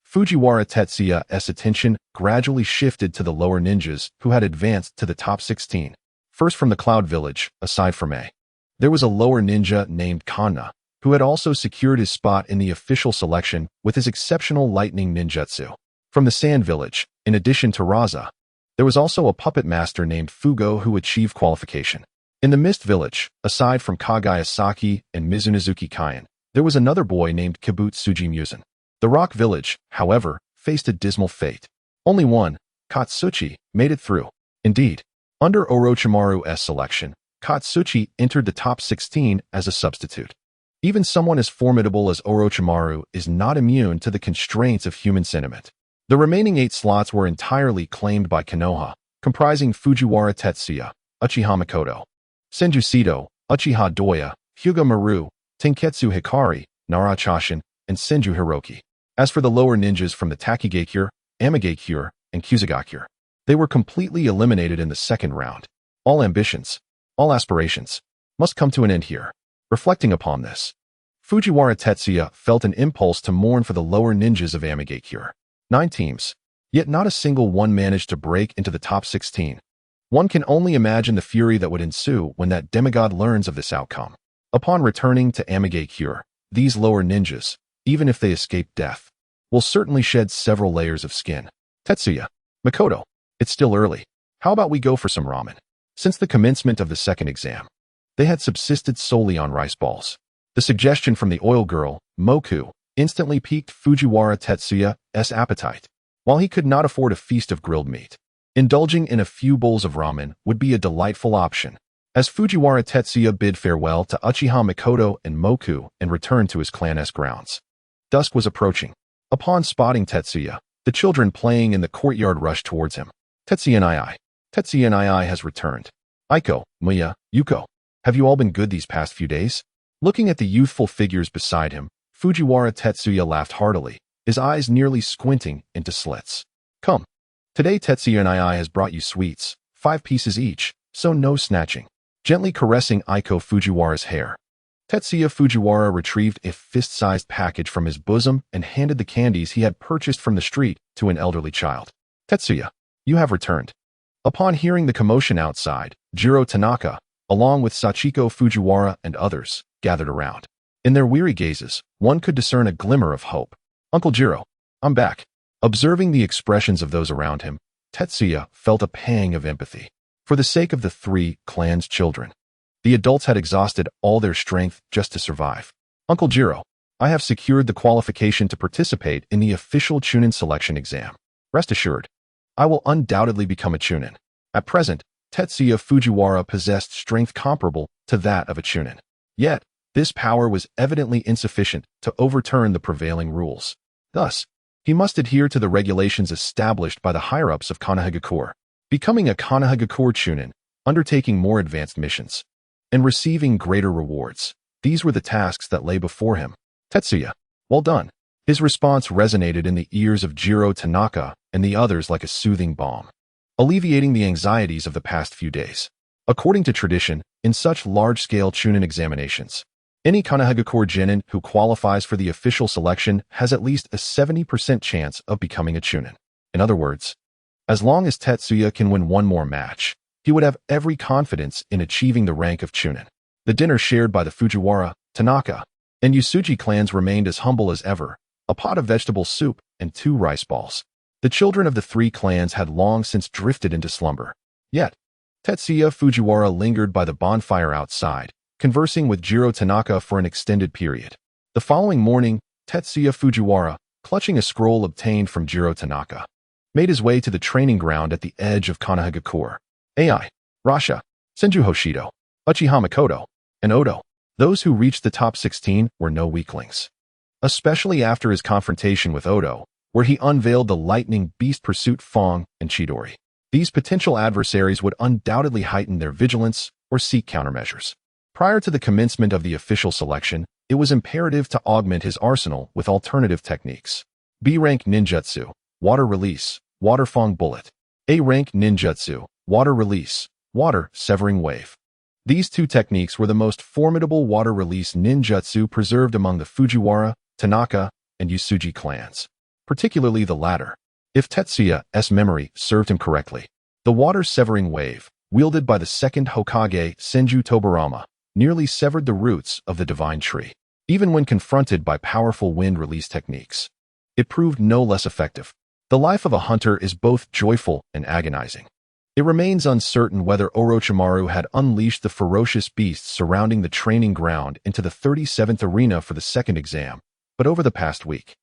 A: Fujiwara Tetsuya's attention gradually shifted to the lower ninjas who had advanced to the top 16. First from the Cloud Village, aside from A, there was a lower ninja named Kanna, who had also secured his spot in the official selection with his exceptional lightning ninjutsu. From the Sand Village, in addition to Raza, there was also a puppet master named Fugo who achieved qualification. In the Mist Village, aside from Kagaya Saki and Mizunozuki Kaien, there was another boy named Kibutsuji Musen. The Rock Village, however, faced a dismal fate. Only one, Katsuchi, made it through. Indeed, under Orochimaru's selection, Katsuchi entered the top 16 as a substitute. Even someone as formidable as Orochimaru is not immune to the constraints of human sentiment. The remaining 8 slots were entirely claimed by Konoha, comprising Fujiwara Tetsuya, Uchiha Mikoto, Senjusido, Uchiha Doya, Hyuga Maru, Tenketsu Hikari, Nara Chashin, and Senju Hiroki. As for the lower ninjas from the Takigakure, Amigakure, and Kusagakure, they were completely eliminated in the second round. All ambitions, all aspirations, must come to an end here. Reflecting upon this, Fujiwara Tetsuya felt an impulse to mourn for the lower ninjas of Amigakure. 9 teams, yet not a single one managed to break into the top 16. One can only imagine the fury that would ensue when that demigod learns of this outcome. Upon returning to Amigakure, these lower ninjas, even if they escape death, will certainly shed several layers of skin. Tetsuya, Mikoto, it's still early. How about we go for some ramen? Since the commencement of the second exam, they had subsisted solely on rice balls. The suggestion from the oil girl, Moku, instantly piqued Fujiwara Tetsuya's appetite. While he could not afford a feast of grilled meat, indulging in a few bowls of ramen would be a delightful option. As Fujiwara Tetsuya bid farewell to Uchiha Mikoto and Moku and returned to his clan's grounds, dusk was approaching. Upon spotting Tetsuya, the children playing in the courtyard rushed towards him. Tetsuya and Ai has returned. Aiko, Muya, Yuko, have you all been good these past few days? Looking at the youthful figures beside him, Fujiwara Tetsuya laughed heartily, his eyes nearly squinting into slits. Come, Today Tetsuya and I has brought you sweets, 5 pieces each, so no snatching. Gently caressing Aiko Fujiwara's hair, Tetsuya Fujiwara retrieved a fist-sized package from his bosom and handed the candies he had purchased from the street to an elderly child. Tetsuya, you have returned. Upon hearing the commotion outside, Jiro Tanaka, along with Sachiko Fujiwara and others, gathered around. In their weary gazes, one could discern a glimmer of hope. Uncle Jiro, I'm back. Observing the expressions of those around him, Tetsuya felt a pang of empathy. For the sake of the 3 clan's children, the adults had exhausted all their strength just to survive. Uncle Jiro, I have secured the qualification to participate in the official Chunin selection exam. Rest assured, I will undoubtedly become a Chunin. At present, Tetsuya Fujiwara possessed strength comparable to that of a Chunin. Yet, this power was evidently insufficient to overturn the prevailing rules. Thus, he must adhere to the regulations established by the higher-ups of Konohagakure, becoming a Konohagakure Chunin, undertaking more advanced missions, and receiving greater rewards. These were the tasks that lay before him. Tetsuya, well done. His response resonated in the ears of Jiro Tanaka and the others like a soothing balm, alleviating the anxieties of the past few days. According to tradition, in such large-scale Chunin examinations, any Konohagakure genin who qualifies for the official selection has at least a 70% chance of becoming a Chunin. In other words, as long as Tetsuya can win one more match, he would have every confidence in achieving the rank of Chunin. The dinner shared by the Fujiwara, Tanaka, and Yusuji clans remained as humble as ever, a pot of vegetable soup and 2 rice balls. The children of the 3 clans had long since drifted into slumber. Yet, Tetsuya Fujiwara lingered by the bonfire outside, conversing with Jiro Tanaka for an extended period. The following morning, Tetsuya Fujiwara, clutching a scroll obtained from Jiro Tanaka, made his way to the training ground at the edge of Konohagakure. Ai, Rasha, Senju Hoshido, Uchiha Mikoto, and Odo. Those who reached the top 16 were no weaklings. Especially after his confrontation with Odo, where he unveiled the lightning beast pursuit Fong and Chidori. These potential adversaries would undoubtedly heighten their vigilance or seek countermeasures. Prior to the commencement of the official selection, it was imperative to augment his arsenal with alternative techniques. B-rank ninjutsu, water release, water Fong bullet. A-rank ninjutsu, water release, water severing wave. These 2 techniques were the most formidable water release ninjutsu preserved among the Fujiwara, Tanaka, and Yusuji clans, particularly the latter. If Tetsuya's memory served him correctly, the water severing wave, wielded by the 2nd Hokage Senju Tobarama, nearly severed the roots of the divine tree. Even when confronted by powerful wind release techniques, it proved no less effective. The life of a hunter is both joyful and agonizing. It remains uncertain whether Orochimaru had unleashed the ferocious beasts surrounding the training ground into the 37th arena for the 2nd exam, but over the past week,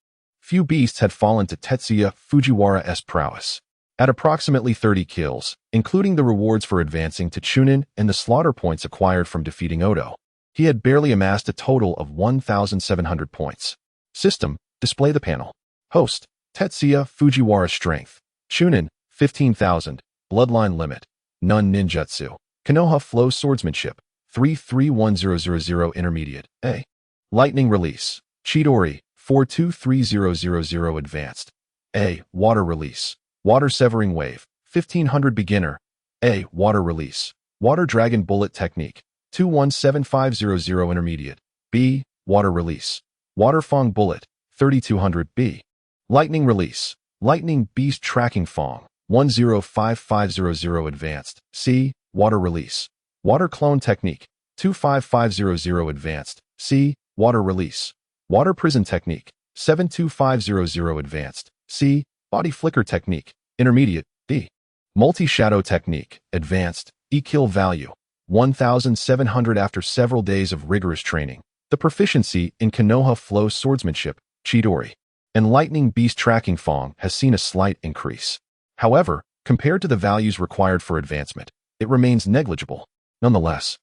A: few beasts had fallen to Tetsuya Fujiwara's prowess. At approximately 30 kills, including the rewards for advancing to Chunin and the slaughter points acquired from defeating Odo, he had barely amassed a total of 1,700 points. System, display the panel. Host, Tetsuya Fujiwara strength, Chunin, 15,000, bloodline limit, none ninjutsu, Konoha flow swordsmanship, 331000 intermediate, A. Lightning release, Chidori, 423000 advanced, A. Water release, water severing wave, 1500 beginner, A. Water release, water dragon bullet technique, 217500 intermediate, B. Water release, water Fong bullet, 3200 B. Lightning release, lightning beast tracking Fong, 105500 advanced, C. Water release, water clone technique, 25500 advanced, C. Water release, water prison technique, 72500 advanced, C. Body flicker technique, intermediate, D. Multi-shadow technique, advanced, E. Kill value, 1,700 after several days of rigorous training. The proficiency in Konoha flow swordsmanship, Chidori, and lightning beast tracking Fong has seen a slight increase. However, compared to the values required for advancement, it remains negligible. Nonetheless,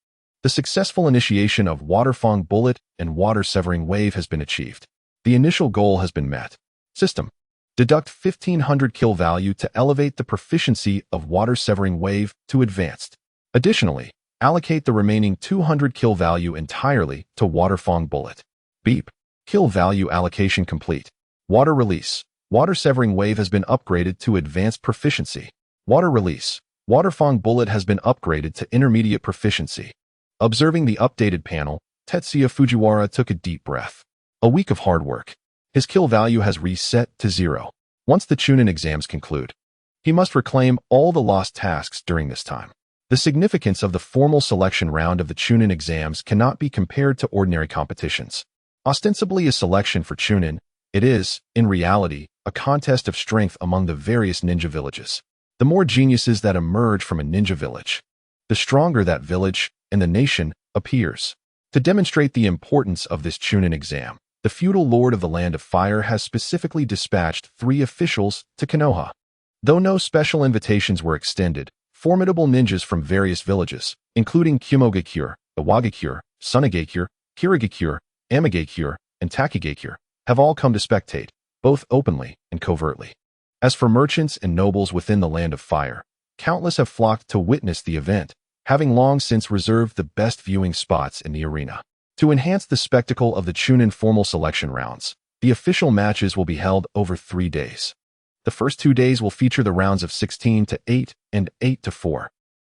A: the successful initiation of water Fong bullet and water severing wave has been achieved. The initial goal has been met. System. Deduct 1,500 kill value to elevate the proficiency of water severing wave to advanced. Additionally, allocate the remaining 200 kill value entirely to water Fong bullet. Beep. Kill value allocation complete. Water release. Water Severing Wave has been upgraded to Advanced Proficiency. Water Release. Water Fang Bullet has been upgraded to Intermediate Proficiency. Observing the updated panel, Tetsuya Fujiwara took a deep breath. A week of hard work. His kill value has reset to 0. Once the Chunin exams conclude, he must reclaim all the lost tasks during this time. The significance of the formal selection round of the Chunin exams cannot be compared to ordinary competitions. Ostensibly a selection for Chunin, it is, in reality, a contest of strength among the various ninja villages. The more geniuses that emerge from a ninja village, the stronger that village and the nation appears. To demonstrate the importance of this Chunin exam, the feudal lord of the Land of Fire has specifically dispatched 3 officials to Konoha. Though no special invitations were extended, formidable ninjas from various villages, including Kumogakure, Iwagakure, Sunagakure, Kirigakure, Amigakure, and Takigakure, have all come to spectate, both openly and covertly. As for merchants and nobles within the Land of Fire, countless have flocked to witness the event, having long since reserved the best viewing spots in the arena. To enhance the spectacle of the Chunin formal selection rounds, the official matches will be held over 3 days. The first 2 days will feature the rounds of 16-8 and 8-4.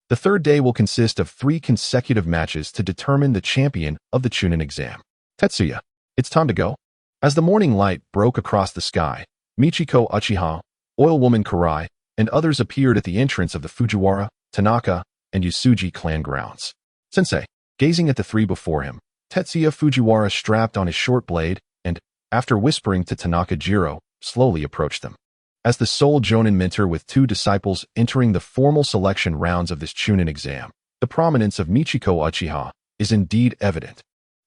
A: The third day will consist of 3 consecutive matches to determine the champion of the Chunin exam. Tetsuya, it's time to go. As the morning light broke across the sky, Michiko Uchiha, Oil Woman Karai, and others appeared at the entrance of the Fujiwara, Tanaka, and Yasuji clan grounds. Sensei, gazing at the 3 before him, Tetsuya Fujiwara strapped on his short blade and, after whispering to Tanaka Jiro, slowly approached them. As the sole Jonin mentor with 2 disciples entering the formal selection rounds of this Chunin exam, the prominence of Michiko Uchiha is indeed evident.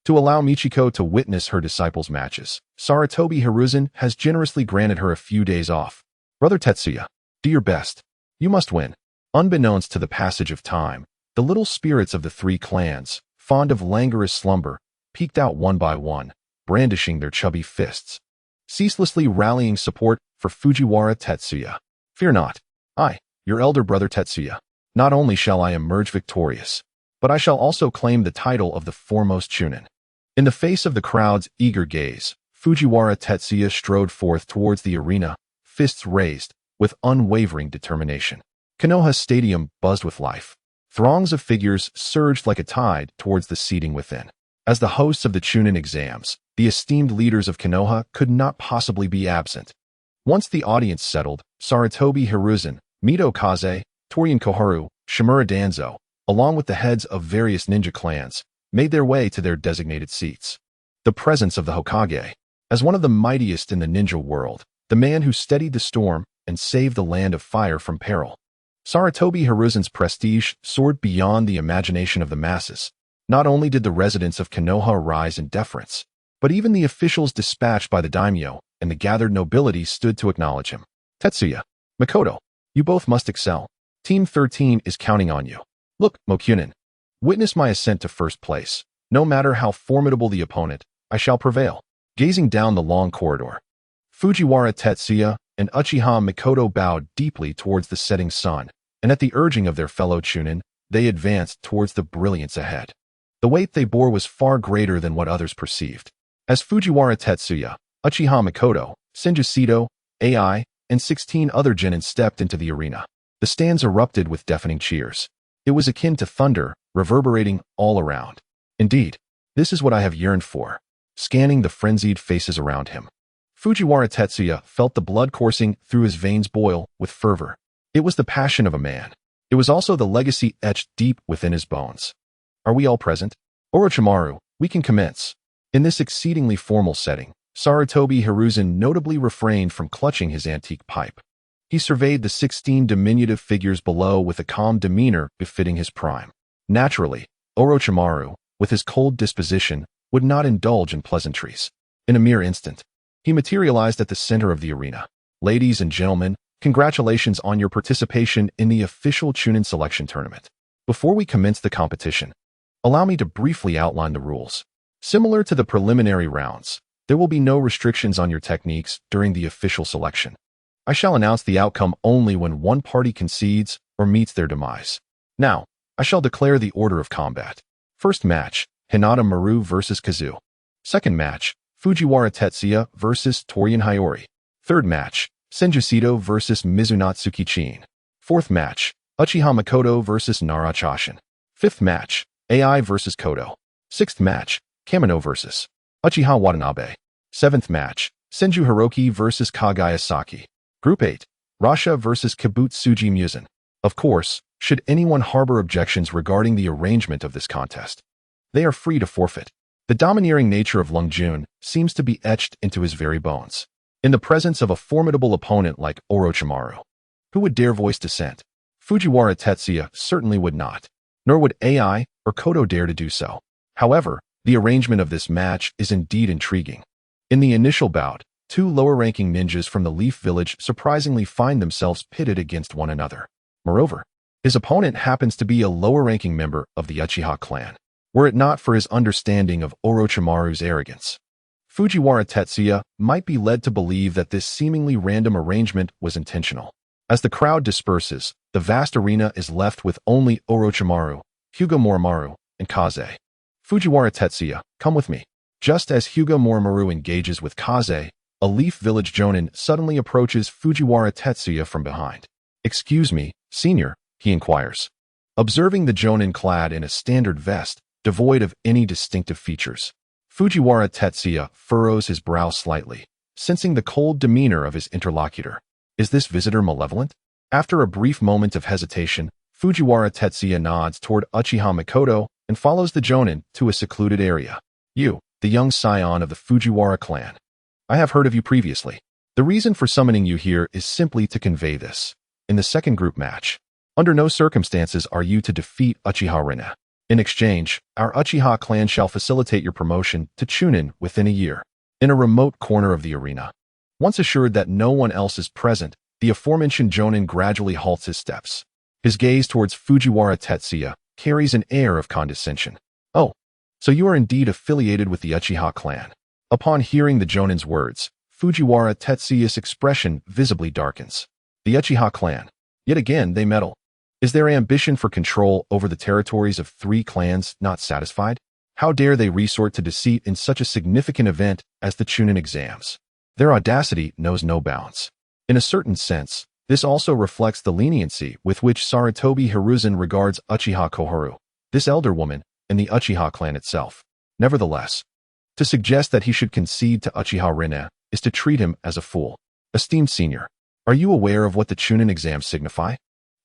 A: To allow Michiko to witness her disciples' matches, Sarutobi Hiruzen has generously granted her a few days off. Brother Tetsuya, do your best. You must win. Unbeknownst to the passage of time, the little spirits of the 3 clans, fond of languorous slumber, peeked out one by one, brandishing their chubby fists, ceaselessly rallying support for Fujiwara Tetsuya. Fear not. I, your elder brother Tetsuya, not only shall I emerge victorious, but I shall also claim the title of the foremost Chunin. In the face of the crowd's eager gaze, Fujiwara Tetsuya strode forth towards the arena, fists raised, with unwavering determination. Konoha Stadium buzzed with life. Throngs of figures surged like a tide towards the seating within. As the hosts of the Chunin exams, the esteemed leaders of Konoha could not possibly be absent. Once the audience settled, Sarutobi Hiruzen, Mito Kaze, Torian Koharu, Shimura Danzo, along with the heads of various ninja clans, made their way to their designated seats. The presence of the Hokage, as one of the mightiest in the ninja world, the man who steadied the storm and saved the Land of Fire from peril. Sarutobi Hiruzen's prestige soared beyond the imagination of the masses. Not only did the residents of Konoha rise in deference, but even the officials dispatched by the daimyo and the gathered nobility stood to acknowledge him. Tetsuya, Mikoto, you both must excel. Team 13 is counting on you. Look, Mokunin, witness my ascent to first place. No matter how formidable the opponent, I shall prevail. Gazing down the long corridor, Fujiwara Tetsuya and Uchiha Mikoto bowed deeply towards the setting sun, and at the urging of their fellow Chunin, they advanced towards the brilliance ahead. The weight they bore was far greater than what others perceived. As Fujiwara Tetsuya, Uchiha Mikoto, Senju AI, and 16 other genin stepped into the arena, the stands erupted with deafening cheers. It was akin to thunder, reverberating all around. Indeed, this is what I have yearned for. Scanning the frenzied faces around him, Fujiwara Tetsuya felt the blood coursing through his veins boil with fervor. It was the passion of a man. It was also the legacy etched deep within his bones. Are we all present? Orochimaru, we can commence. In this exceedingly formal setting, Sarutobi Hiruzen notably refrained from clutching his antique pipe. He surveyed the 16 diminutive figures below with a calm demeanor befitting his prime. Naturally, Orochimaru, with his cold disposition, would not indulge in pleasantries. In a mere instant, he materialized at the center of the arena. Ladies and gentlemen, congratulations on your participation in the official Chunin selection tournament. Before we commence the competition, allow me to briefly outline the rules. Similar to the preliminary rounds, there will be no restrictions on your techniques during the official selection. I shall announce the outcome only when one party concedes or meets their demise. Now, I shall declare the order of combat. First match, Hinata Maru vs. Kazu. Second match, Fujiwara Tetsuya vs. Torian Hayori. Third match, Senjusido vs Mizunatsuki Chin. Fourth match, Uchiha Mikoto vs Narachashin. Fifth match, AI vs Kodo. Sixth match, Kamino vs Uchiha Watanabe. Seventh match, Senju Hiroki vs Kagaya Saki. Group 8, Rasha vs Kibutsuji Muzan. Of course, should anyone harbor objections regarding the arrangement of this contest, they are free to forfeit. The domineering nature of Lung Jun seems to be etched into his very bones. In the presence of a formidable opponent like Orochimaru, who would dare voice dissent? Fujiwara Tetsuya certainly would not, nor would AI or Kodo dare to do so. However, the arrangement of this match is indeed intriguing. In the initial bout, two lower-ranking ninjas from the Leaf Village surprisingly find themselves pitted against one another. Moreover, his opponent happens to be a lower-ranking member of the Uchiha clan, were it not for his understanding of Orochimaru's arrogance. Fujiwara Tetsuya might be led to believe that this seemingly random arrangement was intentional. As the crowd disperses, the vast arena is left with only Orochimaru, Hyuga Moromaru, and Kaze. Fujiwara Tetsuya, come with me. Just as Hyuga Moromaru engages with Kaze, a Leaf Village Jonin suddenly approaches Fujiwara Tetsuya from behind. "Excuse me, senior," he inquires. Observing the Jonin clad in a standard vest, devoid of any distinctive features, Fujiwara Tetsuya furrows his brow slightly, sensing the cold demeanor of his interlocutor. Is this visitor malevolent? After a brief moment of hesitation, Fujiwara Tetsuya nods toward Uchiha Mikoto and follows the Jonin to a secluded area. "You, the young scion of the Fujiwara clan. I have heard of you previously. The reason for summoning you here is simply to convey this. In the second group match, under no circumstances are you to defeat Uchiha Rina. In exchange, our Uchiha clan shall facilitate your promotion to Chunin within a year, in a remote corner of the arena." Once assured that no one else is present, the aforementioned Jonin gradually halts his steps. His gaze towards Fujiwara Tetsuya carries an air of condescension. "Oh, so you are indeed affiliated with the Uchiha clan." Upon hearing the Jonin's words, Fujiwara Tetsuya's expression visibly darkens. The Uchiha clan. Yet again, they meddle. Is their ambition for control over the territories of 3 clans not satisfied? How dare they resort to deceit in such a significant event as the Chunin exams? Their audacity knows no bounds. In a certain sense, this also reflects the leniency with which Sarutobi Hiruzen regards Uchiha Koharu, this elder woman, and the Uchiha clan itself. Nevertheless, to suggest that he should concede to Uchiha Rina is to treat him as a fool. Esteemed senior, are you aware of what the Chunin exams signify?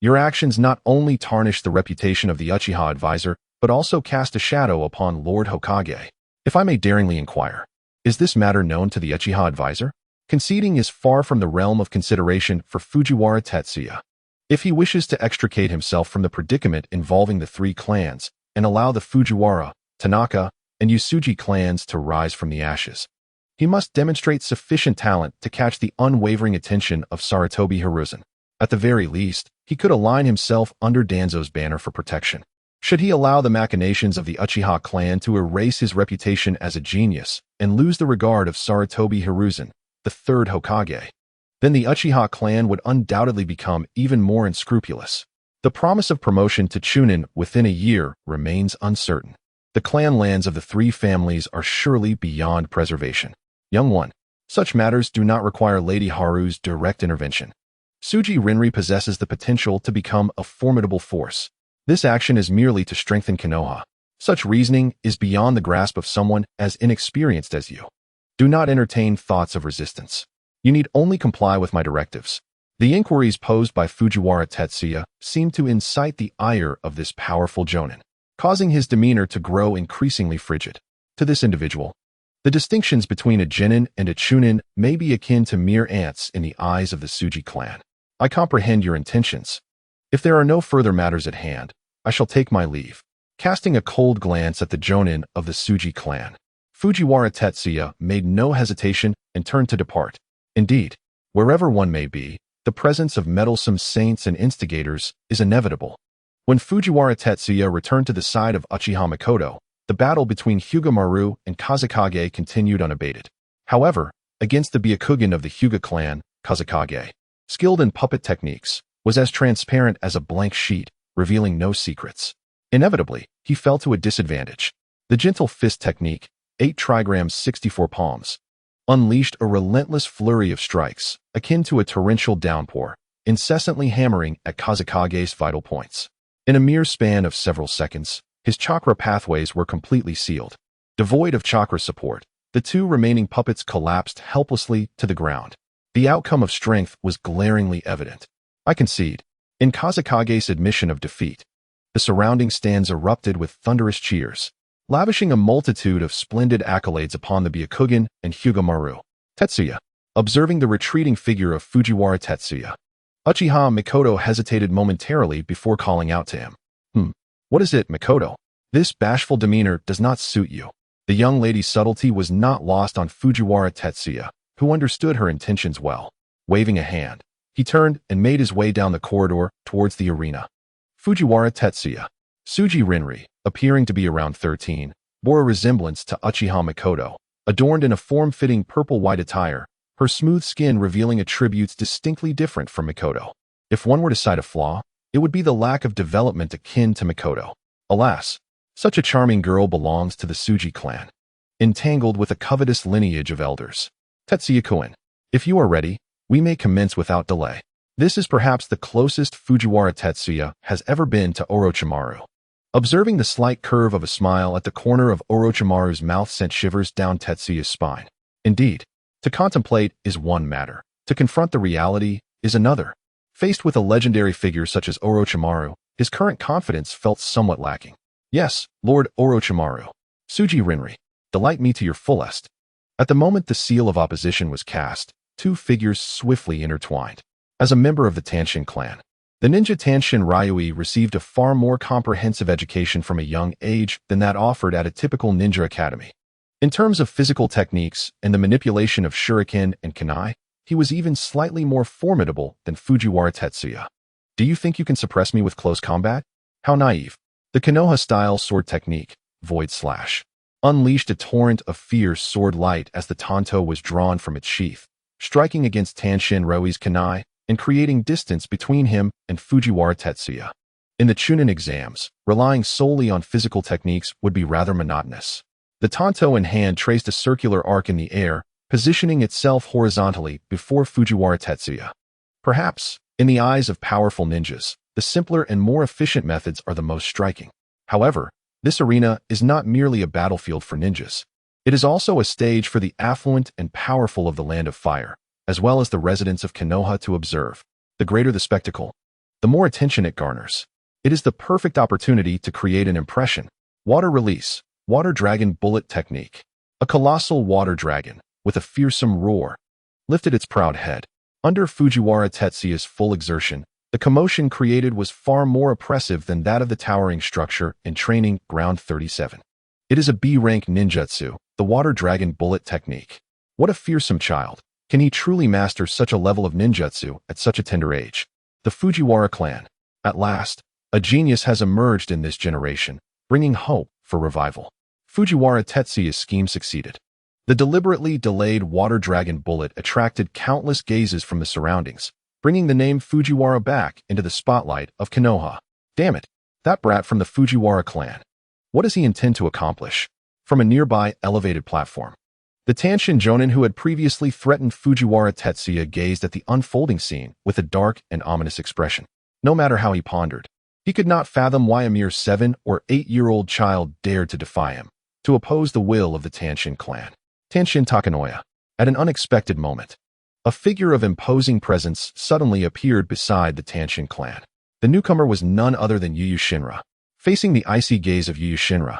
A: Your actions not only tarnish the reputation of the Uchiha advisor, but also cast a shadow upon Lord Hokage. If I may daringly inquire, is this matter known to the Uchiha advisor? Conceding is far from the realm of consideration for Fujiwara Tetsuya. If he wishes to extricate himself from the predicament involving the 3 clans and allow the Fujiwara, Tanaka, and Usuji clans to rise from the ashes, he must demonstrate sufficient talent to catch the unwavering attention of Sarutobi Hiruzen. At the very least, he could align himself under Danzo's banner for protection. Should he allow the machinations of the Uchiha clan to erase his reputation as a genius and lose the regard of Sarutobi Hiruzen, the 3rd Hokage, then the Uchiha clan would undoubtedly become even more unscrupulous. The promise of promotion to Chunin within a year remains uncertain. The clan lands of the 3 families are surely beyond preservation. Young one, such matters do not require Lady Haru's direct intervention. Tsuji Rinri possesses the potential to become a formidable force. This action is merely to strengthen Konoha. Such reasoning is beyond the grasp of someone as inexperienced as you. Do not entertain thoughts of resistance. You need only comply with my directives. The inquiries posed by Fujiwara Tetsuya seem to incite the ire of this powerful Jonin, causing his demeanor to grow increasingly frigid. To this individual, the distinctions between a genin and a chunin may be akin to mere ants in the eyes of the Tsuji clan. I comprehend your intentions. If there are no further matters at hand, I shall take my leave. Casting a cold glance at the Jonin of the Tsuji clan, Fujiwara Tetsuya made no hesitation and turned to depart. Indeed, wherever one may be, the presence of meddlesome saints and instigators is inevitable. When Fujiwara Tetsuya returned to the side of Uchiha Mikoto, the battle between Hyuga Maru and Kazekage continued unabated. However, against the Byakugan of the Hyuga clan, Kazekage, skilled in puppet techniques, was as transparent as a blank sheet, revealing no secrets. Inevitably, he fell to a disadvantage. The gentle fist technique, 8 trigrams 64 palms, unleashed a relentless flurry of strikes, akin to a torrential downpour, incessantly hammering at Kazekage's vital points. In a mere span of several seconds, his chakra pathways were completely sealed. Devoid of chakra support, the two remaining puppets collapsed helplessly to the ground. The outcome of strength was glaringly evident. I concede. In Kazekage's admission of defeat, the surrounding stands erupted with thunderous cheers, lavishing a multitude of splendid accolades upon the Byakugan and Hyuga Tetsuya. Observing the retreating figure of Fujiwara Tetsuya, Uchiha Mikoto hesitated momentarily before calling out to him. What is it, Mikoto? This bashful demeanor does not suit you. The young lady's subtlety was not lost on Fujiwara Tetsuya, who understood her intentions well. Waving a hand, he turned and made his way down the corridor towards the arena. Fujiwara Tetsuya, Suji Rinri, appearing to be around 13, bore a resemblance to Uchiha Mikoto, adorned in a form-fitting purple-white attire, her smooth skin revealing attributes distinctly different from Mikoto. If one were to cite a flaw, it would be the lack of development akin to Mikoto. Alas, such a charming girl belongs to the Suji clan, entangled with a covetous lineage of elders. Tetsuya-kun, if you are ready, we may commence without delay. This is perhaps the closest Fujiwara Tetsuya has ever been to Orochimaru. Observing the slight curve of a smile at the corner of Orochimaru's mouth sent shivers down Tetsuya's spine. Indeed, to contemplate is one matter. To confront the reality is another. Faced with a legendary figure such as Orochimaru, his current confidence felt somewhat lacking. Yes, Lord Orochimaru. Suji Rinri, delight me to your fullest. At the moment the seal of opposition was cast, two figures swiftly intertwined. As a member of the Tanshin clan, the ninja Tanshin Ryui received a far more comprehensive education from a young age than that offered at a typical ninja academy. In terms of physical techniques and the manipulation of shuriken and kunai, he was even slightly more formidable than Fujiwara Tetsuya. Do you think you can suppress me with close combat? How naive. The Konoha-style sword technique, Void Slash, unleashed a torrent of fierce sword light as the tanto was drawn from its sheath, striking against Tanshin Ryui's kunai and creating distance between him and Fujiwara Tetsuya. In the Chunin exams, relying solely on physical techniques would be rather monotonous. The tanto in hand traced a circular arc in the air, positioning itself horizontally before Fujiwara Tetsuya. Perhaps, in the eyes of powerful ninjas, the simpler and more efficient methods are the most striking. However, this arena is not merely a battlefield for ninjas. It is also a stage for the affluent and powerful of the Land of Fire, as well as the residents of Konoha to observe. The greater the spectacle, the more attention it garners. It is the perfect opportunity to create an impression. Water release, water dragon bullet technique. A colossal water dragon, with a fearsome roar, lifted its proud head. Under Fujiwara Tetsuya's full exertion, the commotion created was far more oppressive than that of the towering structure in training ground 37. It is a B-rank ninjutsu, the water dragon bullet technique. What a fearsome child. Can he truly master such a level of ninjutsu at such a tender age? The Fujiwara clan. At last, a genius has emerged in this generation, bringing hope for revival. Fujiwara Tetsuya's scheme succeeded. The deliberately delayed water dragon bullet attracted countless gazes from the surroundings, bringing the name Fujiwara back into the spotlight of Konoha. Damn it, that brat from the Fujiwara clan. What does he intend to accomplish? From a nearby elevated platform, the Tanshin Jonin who had previously threatened Fujiwara Tetsuya gazed at the unfolding scene with a dark and ominous expression. No matter how he pondered, he could not fathom why a mere 7- or 8-year-old child dared to defy him, to oppose the will of the Tanshin clan. Tanshin Takanoya. At an unexpected moment, a figure of imposing presence suddenly appeared beside the Tanshin clan. The newcomer was none other than Yu Shinra. Facing the icy gaze of Yu Shinra,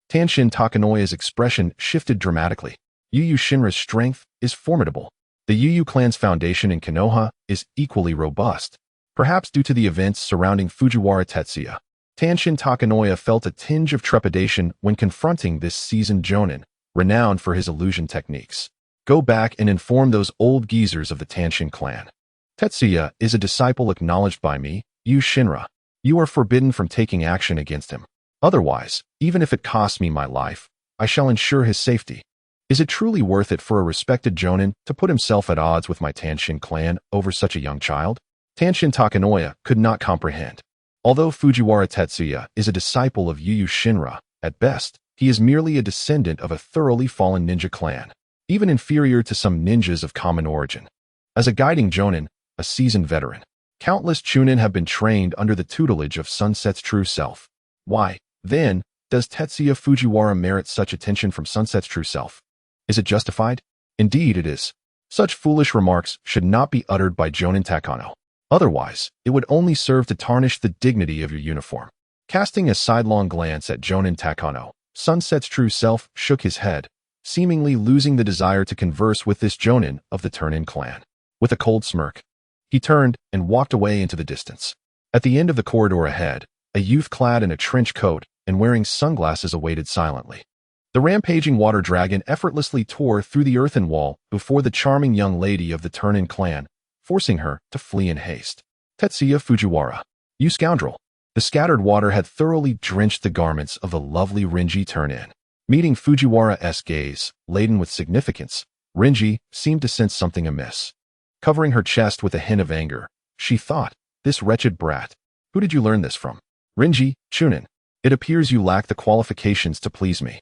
A: Tanshin Takanoya's expression shifted dramatically. Yu Shinra's strength is formidable. The Yu clan's foundation in Konoha is equally robust. Perhaps due to the events surrounding Fujiwara Tetsuya, Tanshin Takanoya felt a tinge of trepidation when confronting this seasoned jonin, renowned for his illusion techniques. Go back and inform those old geezers of the Tanshin clan. Tetsuya is a disciple acknowledged by me, Yu Shinra. You are forbidden from taking action against him. Otherwise, even if it costs me my life, I shall ensure his safety. Is it truly worth it for a respected jonin to put himself at odds with my Tanshin clan over such a young child? Tanshin Takanoya could not comprehend. Although Fujiwara Tetsuya is a disciple of Yu Shinra, at best, he is merely a descendant of a thoroughly fallen ninja clan. even inferior to some ninjas of common origin. As a guiding jonin, a seasoned veteran, countless chunin have been trained under the tutelage of Sunset's true self. Why, then, does Tetsuya Fujiwara merit such attention from Sunset's true self? Is it justified? Indeed it is. Such foolish remarks should not be uttered by Jonin Takano. Otherwise, it would only serve to tarnish the dignity of your uniform. Casting a sidelong glance at Jonin Takano, Sunset's true self shook his head, seemingly losing the desire to converse with this Jonin of the Turn-In clan. With a cold smirk, he turned and walked away into the distance. At the end of the corridor ahead, a youth clad in a trench coat and wearing sunglasses awaited silently. The rampaging water dragon effortlessly tore through the earthen wall before the charming young lady of the Turn-In clan, forcing her to flee in haste. Tetsuya Fujiwara, you scoundrel! The scattered water had thoroughly drenched the garments of the lovely Renji Turn-In. Meeting Fujiwara's gaze, laden with significance, Renji seemed to sense something amiss. Covering her chest with a hint of anger, she thought, this wretched brat. Who did you learn this from? Renji, Chunin. It appears you lack the qualifications to please me.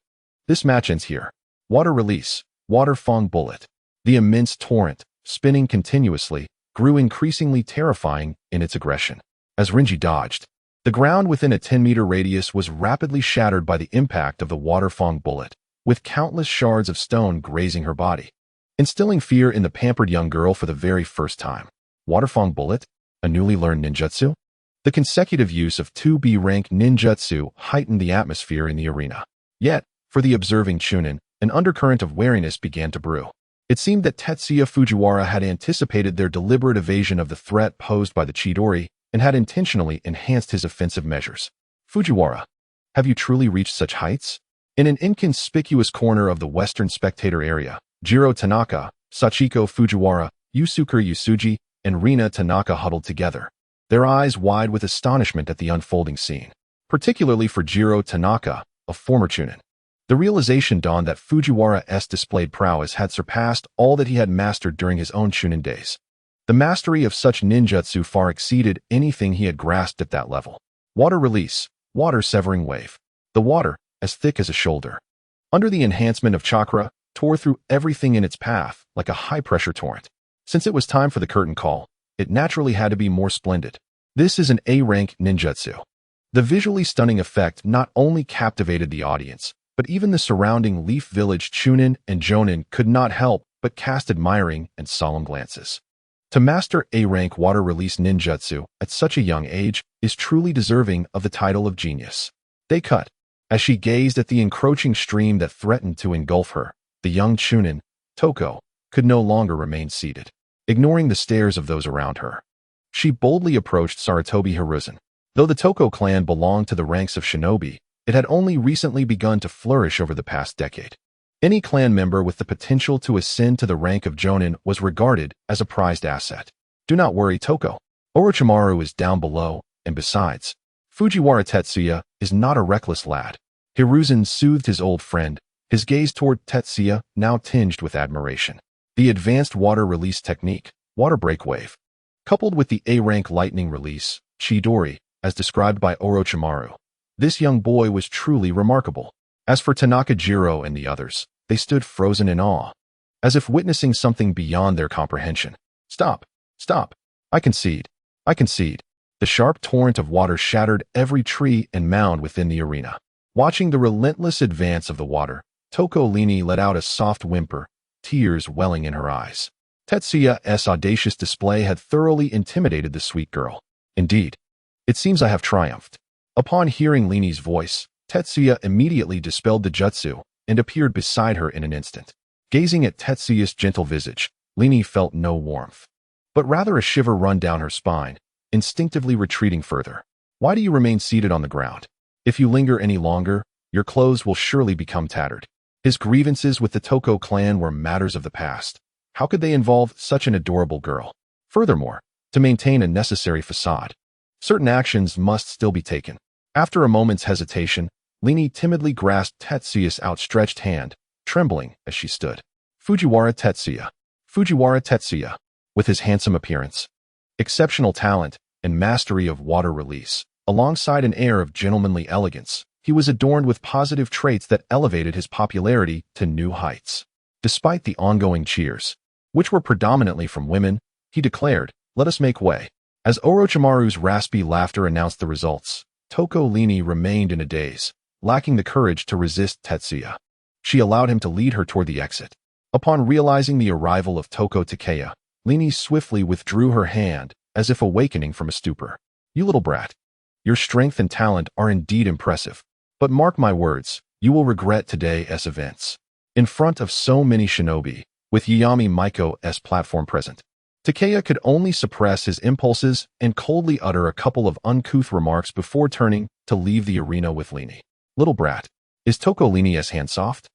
A: This match ends here. Water release, water fong bullet. The immense torrent, spinning continuously, grew increasingly terrifying in its aggression. As Renji dodged, the ground within a 10-meter radius was rapidly shattered by the impact of the water fong bullet, with countless shards of stone grazing her body, instilling fear in the pampered young girl for the very first time. Water fong bullet? A newly learned ninjutsu? The consecutive use of 2B-rank ninjutsu heightened the atmosphere in the arena. Yet, for the observing Chunin, an undercurrent of wariness began to brew. It seemed that Tetsuya Fujiwara had anticipated their deliberate evasion of the threat posed by the Chidori and had intentionally enhanced his offensive measures. Fujiwara, have you truly reached such heights? In an inconspicuous corner of the western spectator area, Jiro Tanaka, Sachiko Fujiwara, Yusuke Yusuji, and Rina Tanaka huddled together, their eyes wide with astonishment at the unfolding scene. Particularly for Jiro Tanaka, a former Chunin. The realization dawned that Fujiwara's displayed prowess had surpassed all that he had mastered during his own Chunin days. The mastery of such ninjutsu far exceeded anything he had grasped at that level. Water release, water severing wave. The water, as thick as a shoulder, under the enhancement of chakra, tore through everything in its path like a high-pressure torrent. Since it was time for the curtain call, it naturally had to be more splendid. This is an A-rank ninjutsu. The visually stunning effect not only captivated the audience, but even the surrounding Leaf Village Chunin and Jonin could not help but cast admiring and solemn glances. To master A-rank water release ninjutsu at such a young age is truly deserving of the title of genius. They cut. As she gazed at the encroaching stream that threatened to engulf her, the young Chunin, Toko, could no longer remain seated. Ignoring the stares of those around her, she boldly approached Sarutobi Hiruzen. Though the Toko clan belonged to the ranks of shinobi, it had only recently begun to flourish over the past decade. Any clan member with the potential to ascend to the rank of Jonin was regarded as a prized asset. Do not worry, Toko. Orochimaru is down below, and besides, Fujiwara Tetsuya is not a reckless lad. Hiruzen soothed his old friend, his gaze toward Tetsuya now tinged with admiration. The advanced water release technique, water break wave, coupled with the A-rank lightning release, Chidori, as described by Orochimaru. This young boy was truly remarkable. As for Tanaka Jiro and the others, they stood frozen in awe, as if witnessing something beyond their comprehension. Stop! Stop! I concede. I concede. The sharp torrent of water shattered every tree and mound within the arena. Watching the relentless advance of the water, Toko Lini let out a soft whimper, tears welling in her eyes. Tetsuya's audacious display had thoroughly intimidated the sweet girl. Indeed, it seems I have triumphed. Upon hearing Lini's voice, Tetsuya immediately dispelled the jutsu and appeared beside her in an instant. Gazing at Tetsuya's gentle visage, Lini felt no warmth, but rather a shiver run down her spine, instinctively retreating further. Why do you remain seated on the ground? If you linger any longer, your clothes will surely become tattered. His grievances with the Toko clan were matters of the past. How could they involve such an adorable girl? Furthermore, to maintain a necessary facade, certain actions must still be taken. After a moment's hesitation, Lini timidly grasped Tetsuya's outstretched hand, trembling as she stood. Fujiwara Tetsuya. Fujiwara Tetsuya. With his handsome appearance, exceptional talent, and mastery of water release, alongside an air of gentlemanly elegance, he was adorned with positive traits that elevated his popularity to new heights. Despite the ongoing cheers, which were predominantly from women, he declared, "Let us make way." As Orochimaru's raspy laughter announced the results, Toko Lini remained in a daze, lacking the courage to resist Tetsuya. She allowed him to lead her toward the exit. Upon realizing the arrival of Toko Takeya, Lini swiftly withdrew her hand, as if awakening from a stupor. "You little brat. Your strength and talent are indeed impressive. But mark my words, you will regret today's events." In front of so many shinobi, with Yami Miko's platform present, Takeya could only suppress his impulses and coldly utter a couple of uncouth remarks before turning to leave the arena with Lini. "Little brat, is Toko Lini's hand soft?"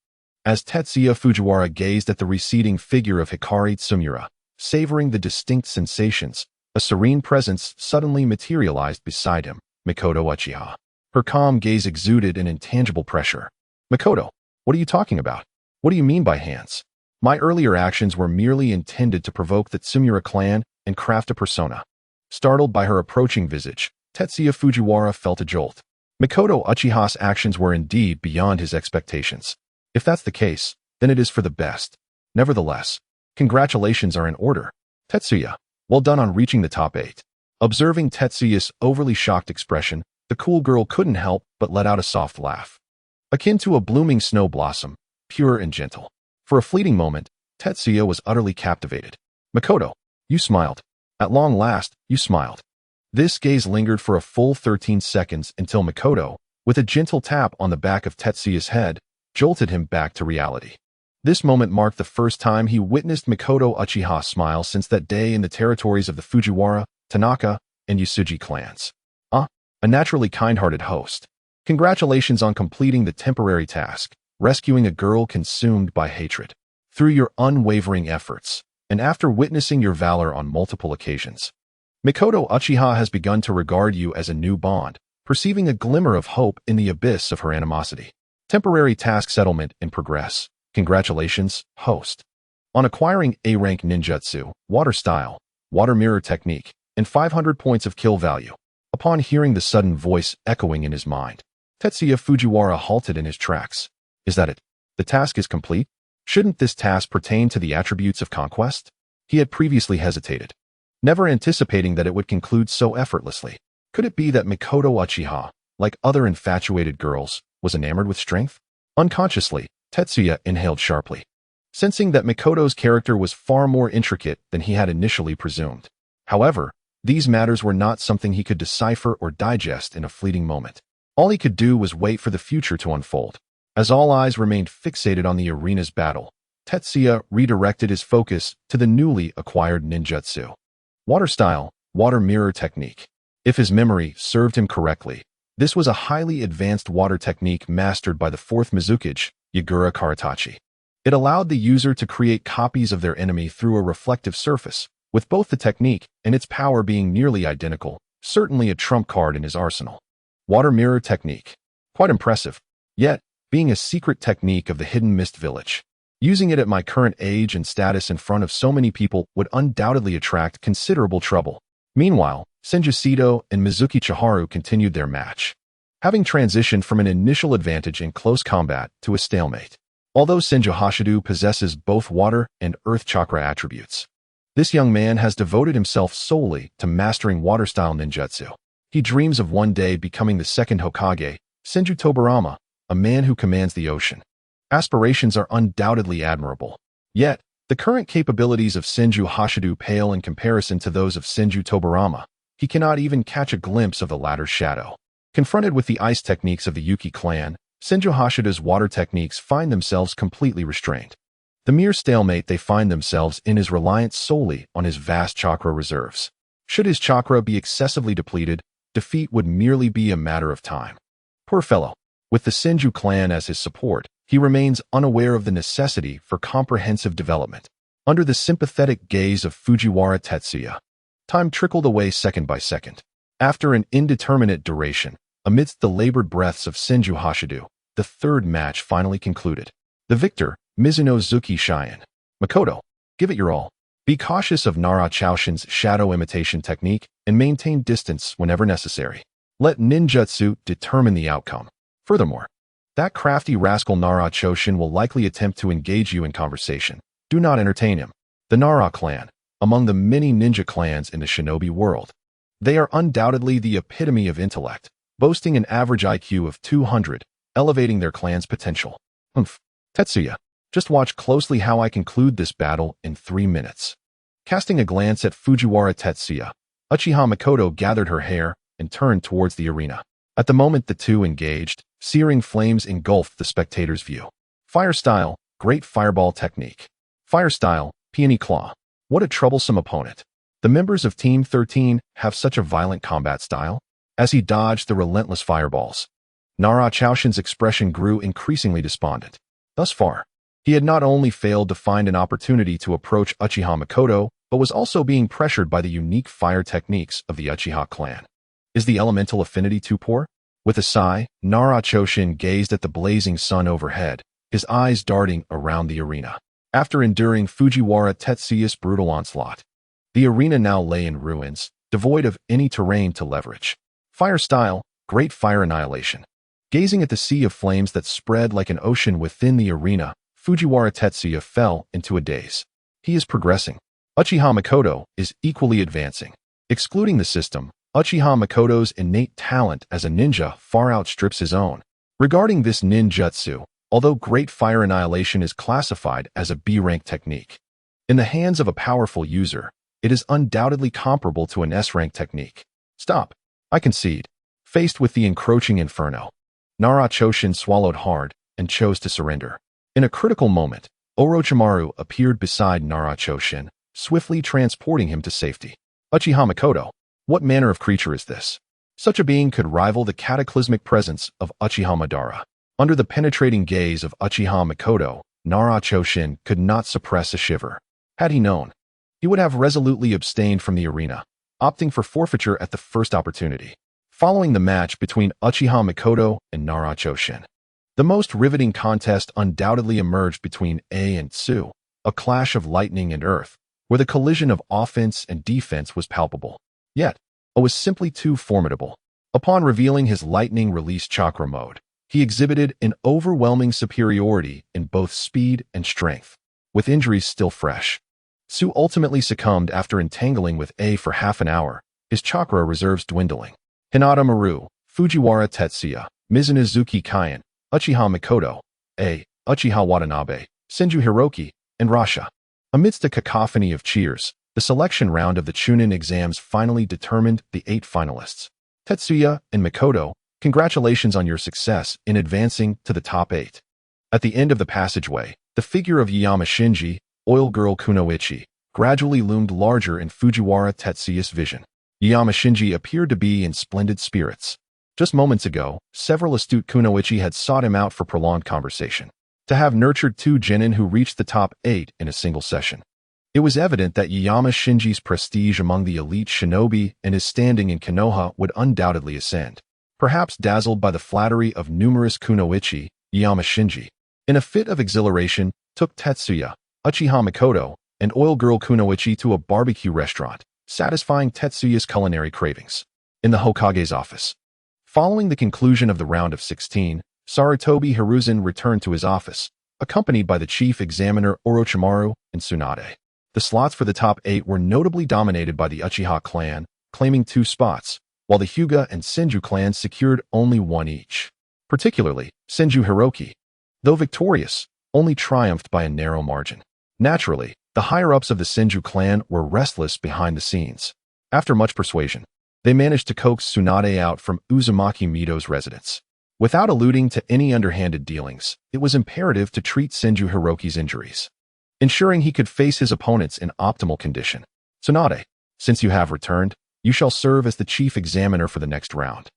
A: As Tetsuya Fujiwara gazed at the receding figure of Hikari Tsumura, savoring the distinct sensations, a serene presence suddenly materialized beside him, Mikoto Uchiha. Her calm gaze exuded an intangible pressure. "Mikoto, what are you talking about? What do you mean by hands? My earlier actions were merely intended to provoke the Tsumura clan and craft a persona." Startled by her approaching visage, Tetsuya Fujiwara felt a jolt. Mikoto Uchiha's actions were indeed beyond his expectations. If that's the case, then it is for the best. Nevertheless, congratulations are in order. Tetsuya, well done on reaching the top 8. Observing Tetsuya's overly shocked expression, the cool girl couldn't help but let out a soft laugh. Akin to a blooming snow blossom, pure and gentle. For a fleeting moment, Tetsuya was utterly captivated. "Mikoto, you smiled. At long last, you smiled." This gaze lingered for a full 13 seconds until Mikoto, with a gentle tap on the back of Tetsuya's head, jolted him back to reality. This moment marked the first time he witnessed Mikoto Uchiha smile since that day in the territories of the Fujiwara, Tanaka, and Yasuji clans. A naturally kind-hearted host. Congratulations on completing the temporary task, rescuing a girl consumed by hatred. Through your unwavering efforts, and after witnessing your valor on multiple occasions, Mikoto Uchiha has begun to regard you as a new bond, perceiving a glimmer of hope in the abyss of her animosity. Temporary task settlement in progress. Congratulations, host. On acquiring A-rank ninjutsu, water style, water mirror technique, and 500 points of kill value. Upon hearing the sudden voice echoing in his mind, Tetsuya Fujiwara halted in his tracks. Is that it? The task is complete? Shouldn't this task pertain to the attributes of conquest? He had previously hesitated, never anticipating that it would conclude so effortlessly. Could it be that Mikoto Uchiha, like other infatuated girls, was enamored with strength? Unconsciously, Tetsuya inhaled sharply, sensing that Mikoto's character was far more intricate than he had initially presumed. However, these matters were not something he could decipher or digest in a fleeting moment. All he could do was wait for the future to unfold. As all eyes remained fixated on the arena's battle, Tetsuya redirected his focus to the newly acquired ninjutsu. Water style, water mirror technique. If his memory served him correctly, this was a highly advanced water technique mastered by the 4th Mizukage, Yagura Karatachi. It allowed the user to create copies of their enemy through a reflective surface, with both the technique and its power being nearly identical, certainly a trump card in his arsenal. Water mirror technique. Quite impressive. Yet, being a secret technique of the hidden mist village, using it at my current age and status in front of so many people would undoubtedly attract considerable trouble. Meanwhile, Senju Sito and Mizuki Chiharu continued their match, having transitioned from an initial advantage in close combat to a stalemate. Although Senju Hashadu possesses both water and earth chakra attributes, this young man has devoted himself solely to mastering water-style ninjutsu. He dreams of one day becoming the second Hokage, Senju Tobarama, a man who commands the ocean. Aspirations are undoubtedly admirable. Yet, the current capabilities of Senju Hashadu pale in comparison to those of Senju Tobarama. He cannot even catch a glimpse of the latter's shadow. Confronted with the ice techniques of the Yuki clan, Senju Hashida's water techniques find themselves completely restrained. The mere stalemate they find themselves in is reliant solely on his vast chakra reserves. Should his chakra be excessively depleted, defeat would merely be a matter of time. Poor fellow. With the Senju clan as his support, he remains unaware of the necessity for comprehensive development. Under the sympathetic gaze of Fujiwara Tetsuya, time trickled away second by second. After an indeterminate duration, amidst the labored breaths of Senju Hashadu, the third match finally concluded. The victor, Mizuno Zuki Shion. Mikoto, give it your all. Be cautious of Nara Chaoshin's shadow imitation technique and maintain distance whenever necessary. Let ninjutsu determine the outcome. Furthermore, That crafty rascal Nara Choshin will likely attempt to engage you in conversation. Do not entertain him. The Nara clan, among the many ninja clans in the shinobi world. They are undoubtedly the epitome of intellect, boasting an average IQ of 200, elevating their clan's potential. Tetsuya, just watch closely how I conclude this battle in 3 minutes. Casting a glance at Fujiwara Tetsuya, Uchiha Mikoto gathered her hair and turned towards the arena. At the moment the two engaged, searing flames engulfed the spectator's view. Fire style, great fireball technique. Fire style, peony claw. What a troublesome opponent. The members of Team 13 have such a violent combat style. As he dodged the relentless fireballs, Nara Choshin's expression grew increasingly despondent. Thus far, he had not only failed to find an opportunity to approach Uchiha Mikoto, but was also being pressured by the unique fire techniques of the Uchiha clan. Is the elemental affinity too poor? With a sigh, Nara Choshin gazed at the blazing sun overhead, his eyes darting around the arena. After enduring Fujiwara Tetsuya's brutal onslaught, the arena now lay in ruins, devoid of any terrain to leverage. Fire style, great fire annihilation. Gazing at the sea of flames that spread like an ocean within the arena, Fujiwara Tetsuya fell into a daze. He is progressing. Uchiha Mikoto is equally advancing. Excluding the system, Uchiha Mikoto's innate talent as a ninja far outstrips his own. Regarding this ninjutsu, although great fire annihilation is classified as a B-rank technique, in the hands of a powerful user, it is undoubtedly comparable to an S-rank technique. Stop. I concede. Faced with the encroaching inferno, Nara Choshin swallowed hard and chose to surrender. In a critical moment, Orochimaru appeared beside Nara Choshin, swiftly transporting him to safety. Uchiha Mikoto, what manner of creature is this? Such a being could rival the cataclysmic presence of Uchiha Madara. Under the penetrating gaze of Uchiha Mikoto, Nara Choshin could not suppress a shiver. Had he known, he would have resolutely abstained from the arena, opting for forfeiture at the first opportunity. Following the match between Uchiha Mikoto and Nara Choshin, the most riveting contest undoubtedly emerged between A and Tsu, a clash of lightning and earth, where the collision of offense and defense was palpable. Yet, A was simply too formidable. Upon revealing his lightning release chakra mode, he exhibited an overwhelming superiority in both speed and strength. With injuries still fresh, Tsu ultimately succumbed after entangling with A for half an hour, his chakra reserves dwindling. Hinata Maru, Fujiwara Tetsuya, Mizunozuki Kaien, Uchiha Mikoto, A, Uchiha Watanabe, Senju Hiroki, and Rasha. Amidst a cacophony of cheers, the selection round of the Chunin exams finally determined the 8 finalists. Tetsuya and Mikoto, congratulations on your success in advancing to the top 8. At the end of the passageway, the figure of Yama Shinji, Oil Girl Kunoichi, gradually loomed larger in Fujiwara Tetsuya's vision. Yama Shinji appeared to be in splendid spirits. Just moments ago, several astute kunoichi had sought him out for prolonged conversation. To have nurtured 2 genin who reached the top 8 in a single session, it was evident that Yama Shinji's prestige among the elite shinobi and his standing in Konoha would undoubtedly ascend. Perhaps dazzled by the flattery of numerous kunoichi, Yama Shinji, in a fit of exhilaration, took Tetsuya, Uchiha Mikoto, and Oil Girl Kunoichi to a barbecue restaurant, satisfying Tetsuya's culinary cravings. In the Hokage's office. Following the conclusion of the round of 16, Sarutobi Hiruzen returned to his office, accompanied by the chief examiner Orochimaru and Tsunade. The slots for the top 8 were notably dominated by the Uchiha clan, claiming 2 spots, while the Hyuga and Senju clans secured only 1 each. Particularly, Senju Hiroki, though victorious, only triumphed by a narrow margin. Naturally, the higher-ups of the Senju clan were restless behind the scenes. After much persuasion, they managed to coax Tsunade out from Uzumaki Mito's residence. Without alluding to any underhanded dealings, it was imperative to treat Senju Hiroki's injuries, ensuring he could face his opponents in optimal condition. Tsunade, since you have returned, you shall serve as the chief examiner for the next round.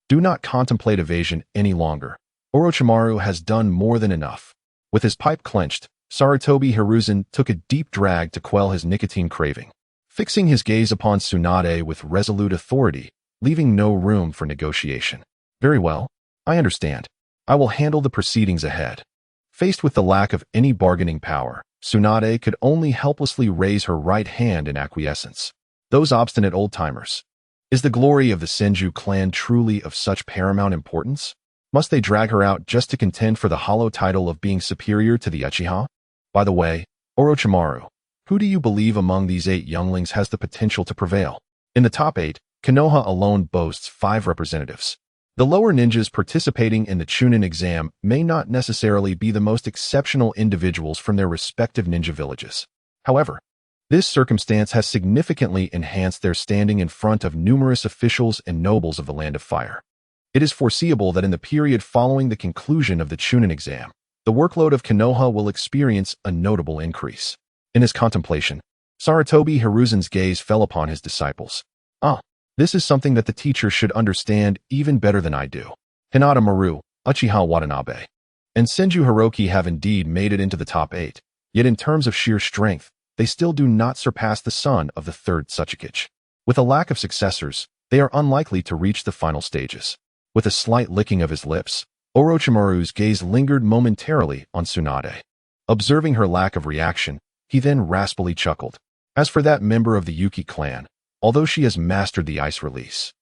A: Do not contemplate evasion any longer. Orochimaru has done more than enough. With his pipe clenched, Sarutobi Hiruzen took a deep drag to quell his nicotine craving, fixing his gaze upon Tsunade with resolute authority, leaving no room for negotiation. Very well, I understand. I will handle the proceedings ahead. Faced with the lack of any bargaining power, Tsunade could only helplessly raise her right hand in acquiescence. Those obstinate old-timers. Is the glory of the Senju clan truly of such paramount importance? Must they drag her out just to contend for the hollow title of being superior to the Uchiha? By the way, Orochimaru, who do you believe among these 8 younglings has the potential to prevail? In the top 8, Konoha alone boasts 5 representatives. The lower ninjas participating in the Chunin exam may not necessarily be the most exceptional individuals from their respective ninja villages. However, this circumstance has significantly enhanced their standing in front of numerous officials and nobles of the Land of Fire. It is foreseeable that in the period following the conclusion of the Chunin exam, the workload of Konoha will experience a notable increase. In his contemplation, Sarutobi Hiruzen's gaze fell upon his disciples. This is something that the teacher should understand even better than I do. Hinata Maru, Uchiha Watanabe, and Senju Hiroki have indeed made it into the top 8, yet in terms of sheer strength, they still do not surpass the son of the 3rd Tsuchikage. With a lack of successors, they are unlikely to reach the final stages. With a slight licking of his lips, Orochimaru's gaze lingered momentarily on Tsunade. Observing her lack of reaction, he then raspily chuckled. As for that member of the Yuki clan, although she has mastered the ice release,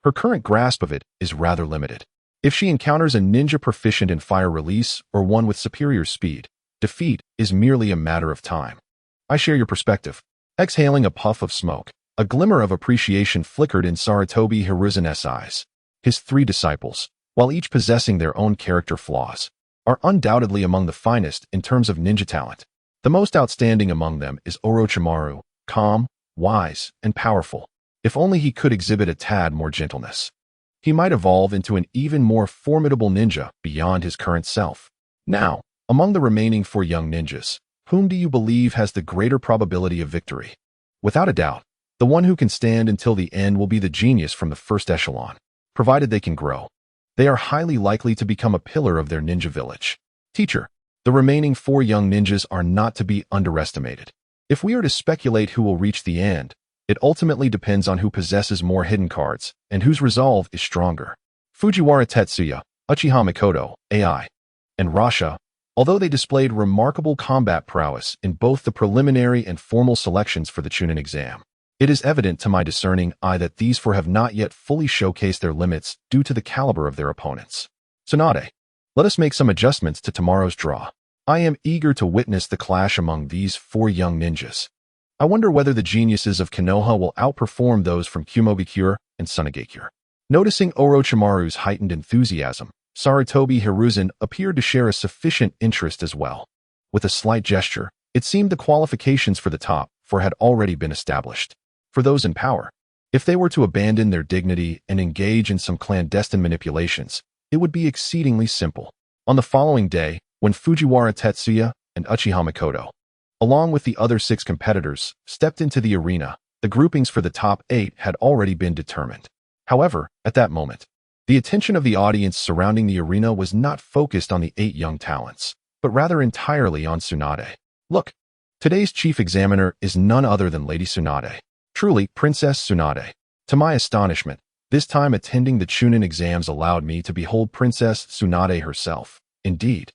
A: her current grasp of it is rather limited. If she encounters a ninja proficient in fire release or one with superior speed, defeat is merely a matter of time. I share your perspective. Exhaling a puff of smoke, a glimmer of appreciation flickered in Sarutobi Hiruzen's eyes. His 3 disciples, while each possessing their own character flaws, are undoubtedly among the finest in terms of ninja talent. The most outstanding among them is Orochimaru, calm, wise, and powerful. If only he could exhibit a tad more gentleness, he might evolve into an even more formidable ninja beyond his current self. Now, among the remaining 4 young ninjas, whom do you believe has the greater probability of victory? Without a doubt, the one who can stand until the end will be the genius from the first echelon, provided they can grow. They are highly likely to become a pillar of their ninja village. Teacher, the remaining 4 young ninjas are not to be underestimated. If we are to speculate who will reach the end, it ultimately depends on who possesses more hidden cards and whose resolve is stronger. Fujiwara Tetsuya, Uchiha Mikoto, AI, and Rasha, although they displayed remarkable combat prowess in both the preliminary and formal selections for the Chunin exam, it is evident to my discerning eye that these 4 have not yet fully showcased their limits due to the caliber of their opponents. Tsunade, let us make some adjustments to tomorrow's draw. I am eager to witness the clash among these 4 young ninjas. I wonder whether the geniuses of Konoha will outperform those from Kumogakure and Sunagakure. Noticing Orochimaru's heightened enthusiasm, Sarutobi Hiruzen appeared to share a sufficient interest as well. With a slight gesture, it seemed the qualifications for the top 4 had already been established. For those in power, if they were to abandon their dignity and engage in some clandestine manipulations, it would be exceedingly simple. On the following day, when Fujiwara Tetsuya and Uchiha Mikoto, along with the other 6 competitors, stepped into the arena, the groupings for the top 8 had already been determined. However, at that moment, the attention of the audience surrounding the arena was not focused on the 8 young talents, but rather entirely on Tsunade. Look, today's chief examiner is none other than Lady Tsunade. Truly, Princess Tsunade. To my astonishment, this time attending the Chunin exams allowed me to behold Princess Tsunade herself. Indeed,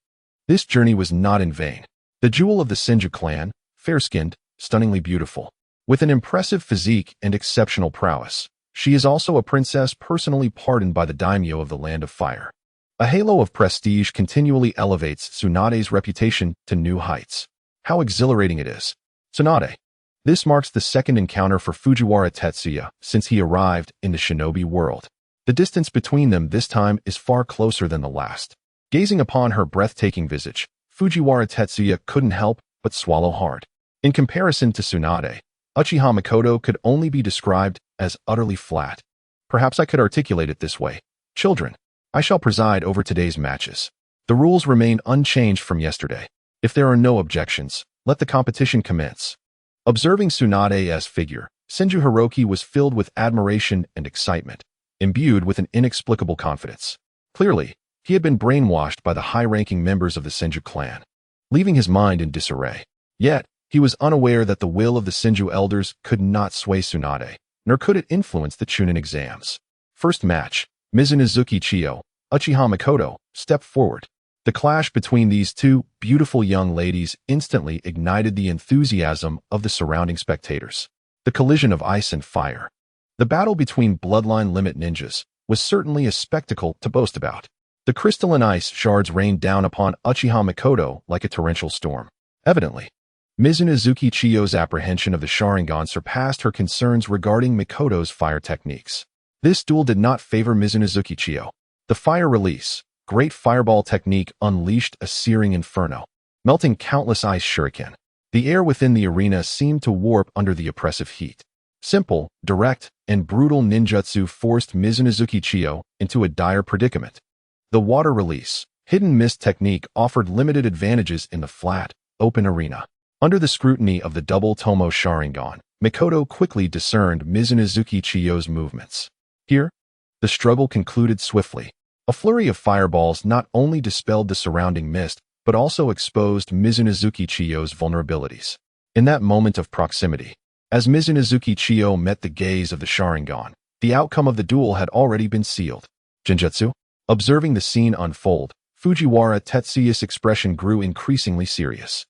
A: this journey was not in vain. The jewel of the Senju clan, fair-skinned, stunningly beautiful, with an impressive physique and exceptional prowess, she is also a princess personally pardoned by the daimyo of the Land of Fire. A halo of prestige continually elevates Tsunade's reputation to new heights. How exhilarating it is. Tsunade. This marks the 2nd encounter for Fujiwara Tetsuya since he arrived in the shinobi world. The distance between them this time is far closer than the last. Gazing upon her breathtaking visage, Fujiwara Tetsuya couldn't help but swallow hard. In comparison to Tsunade, Uchiha Mikoto could only be described as utterly flat. Perhaps I could articulate it this way. Children, I shall preside over today's matches. The rules remain unchanged from yesterday. If there are no objections, let the competition commence. Observing Tsunade's figure, Senju Hiroki was filled with admiration and excitement, imbued with an inexplicable confidence. Clearly, he had been brainwashed by the high-ranking members of the Senju clan, leaving his mind in disarray. Yet, he was unaware that the will of the Senju elders could not sway Tsunade, nor could it influence the Chunin exams. First match, Mizunozuki Chiyo, Uchiha Mikoto, stepped forward. The clash between these 2 beautiful young ladies instantly ignited the enthusiasm of the surrounding spectators. The collision of ice and fire. The battle between bloodline limit ninjas was certainly a spectacle to boast about. The crystalline ice shards rained down upon Uchiha Mikoto like a torrential storm. Evidently, Mizunozuki Chiyo's apprehension of the Sharingan surpassed her concerns regarding Mikoto's fire techniques. This duel did not favor Mizunozuki Chiyo. The fire release, great fireball technique unleashed a searing inferno, melting countless ice shuriken. The air within the arena seemed to warp under the oppressive heat. Simple, direct, and brutal ninjutsu forced Mizunozuki Chiyo into a dire predicament. The water release, hidden mist technique offered limited advantages in the flat, open arena. Under the scrutiny of the double Tomo Sharingan, Mikoto quickly discerned Mizunozuki Chiyo's movements. Here, the struggle concluded swiftly. A flurry of fireballs not only dispelled the surrounding mist, but also exposed Mizunozuki Chiyo's vulnerabilities. In that moment of proximity, as Mizunozuki Chiyo met the gaze of the Sharingan, the outcome of the duel had already been sealed. Genjutsu? Observing the scene unfold, Fujiwara Tetsuya's expression grew increasingly serious.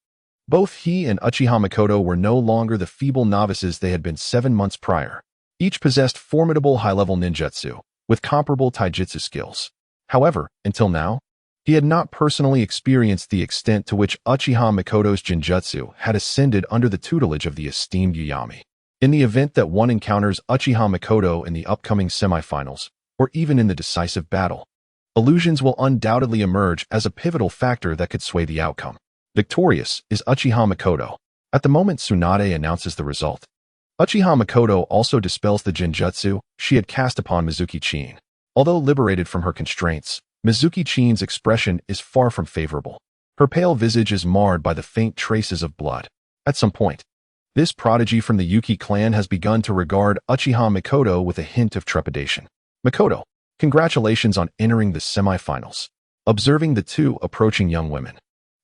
A: Both he and Uchiha Mikoto were no longer the feeble novices they had been 7 months prior. Each possessed formidable high-level ninjutsu, with comparable taijutsu skills. However, until now, he had not personally experienced the extent to which Uchiha Mikoto's genjutsu had ascended under the tutelage of the esteemed Yuyami. In the event that one encounters Uchiha Mikoto in the upcoming semifinals, or even in the decisive battle, illusions will undoubtedly emerge as a pivotal factor that could sway the outcome. Victorious is Uchiha Mikoto. At the moment Tsunade announces the result, Uchiha Mikoto also dispels the genjutsu she had cast upon Mizuki Chin. Although liberated from her constraints, Mizuki Chin's expression is far from favorable. Her pale visage is marred by the faint traces of blood. At some point, this prodigy from the Yuki clan has begun to regard Uchiha Mikoto with a hint of trepidation. Mikoto, congratulations on entering the semifinals. Observing the two approaching young women,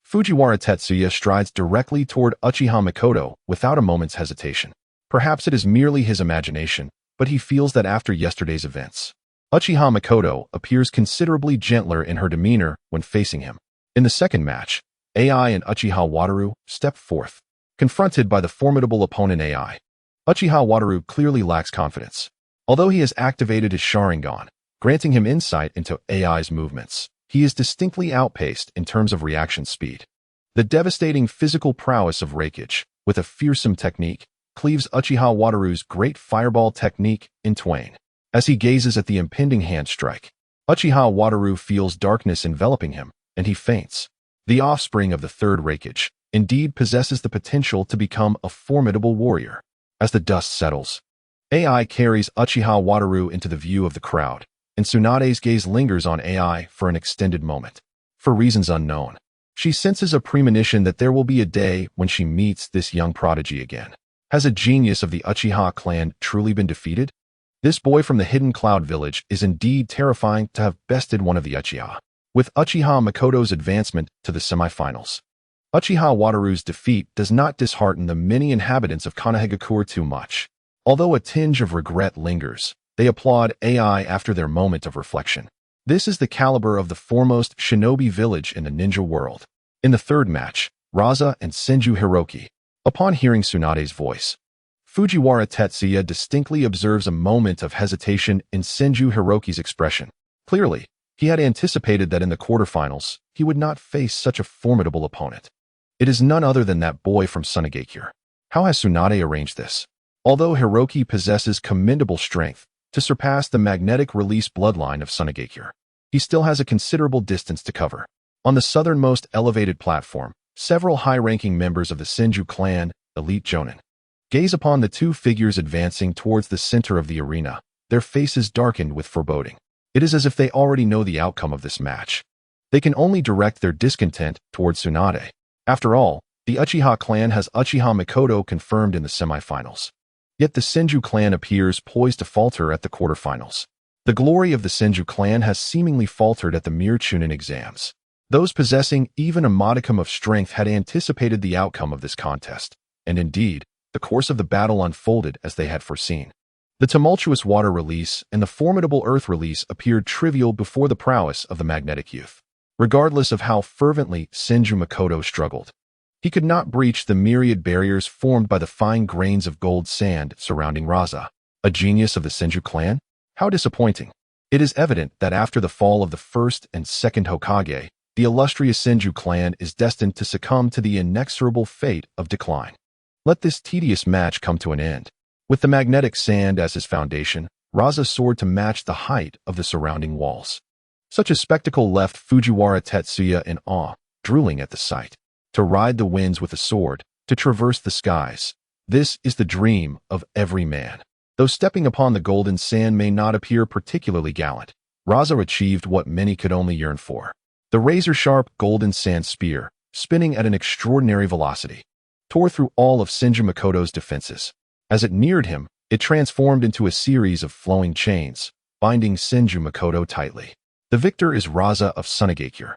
A: Fujiwara Tetsuya strides directly toward Uchiha Mikoto without a moment's hesitation. Perhaps it is merely his imagination, but he feels that after yesterday's events, Uchiha Mikoto appears considerably gentler in her demeanor when facing him. In the second match, AI and Uchiha Wataru step forth. Confronted by the formidable opponent AI, Uchiha Wataru clearly lacks confidence. Although he has activated his Sharingan, granting him insight into AI's movements, he is distinctly outpaced in terms of reaction speed. The devastating physical prowess of Reikage, with a fearsome technique, cleaves Uchiha Wataru's great fireball technique in twain. As he gazes at the impending hand strike, Uchiha Wataru feels darkness enveloping him, and he faints. The offspring of the third Reikage indeed possesses the potential to become a formidable warrior. As the dust settles, AI carries Uchiha Wataru into the view of the crowd, and Tsunade's gaze lingers on AI for an extended moment. For reasons unknown, she senses a premonition that there will be a day when she meets this young prodigy again. Has a genius of the Uchiha clan truly been defeated? This boy from the hidden cloud village is indeed terrifying to have bested one of the Uchiha. With Uchiha Mikoto's advancement to the semifinals, Uchiha Wataru's defeat does not dishearten the many inhabitants of Konohagakure too much. Although a tinge of regret lingers, they applaud AI after their moment of reflection. This is the caliber of the foremost shinobi village in the ninja world. In the third match, Raza and Senju Hiroki. Upon hearing Tsunade's voice, Fujiwara Tetsuya distinctly observes a moment of hesitation in Senju Hiroki's expression. Clearly, he had anticipated that in the quarterfinals, he would not face such a formidable opponent. It is none other than that boy from Sunagakure. How has Tsunade arranged this? Although Hiroki possesses commendable strength to surpass the magnetic release bloodline of Sunagakure, he still has a considerable distance to cover. On the southernmost elevated platform, several high-ranking members of the Senju clan, Elite Jonin, gaze upon the two figures advancing towards the center of the arena, their faces darkened with foreboding. It is as if they already know the outcome of this match. They can only direct their discontent towards Tsunade. After all, the Uchiha clan has Uchiha Mikoto confirmed in the semifinals. Yet the Senju clan appears poised to falter at the quarterfinals. The glory of the Senju clan has seemingly faltered at the mere Chunin exams. Those possessing even a modicum of strength had anticipated the outcome of this contest, and indeed, the course of the battle unfolded as they had foreseen. The tumultuous water release and the formidable earth release appeared trivial before the prowess of the magnetic youth. Regardless of how fervently Senju Mikoto struggled, he could not breach the myriad barriers formed by the fine grains of gold sand surrounding Raza. A genius of the Senju clan? How disappointing. It is evident that after the fall of the first and second Hokage, the illustrious Senju clan is destined to succumb to the inexorable fate of decline. Let this tedious match come to an end. With the magnetic sand as his foundation, Raza soared to match the height of the surrounding walls. Such a spectacle left Fujiwara Tetsuya in awe, drooling at the sight. To ride the winds with a sword, to traverse the skies. This is the dream of every man. Though stepping upon the golden sand may not appear particularly gallant, Raza achieved what many could only yearn for. The razor-sharp golden sand spear, spinning at an extraordinary velocity, tore through all of Senju Mikoto's defenses. As it neared him, it transformed into a series of flowing chains, binding Senju Mikoto tightly. The victor is Raza of Sunagakure.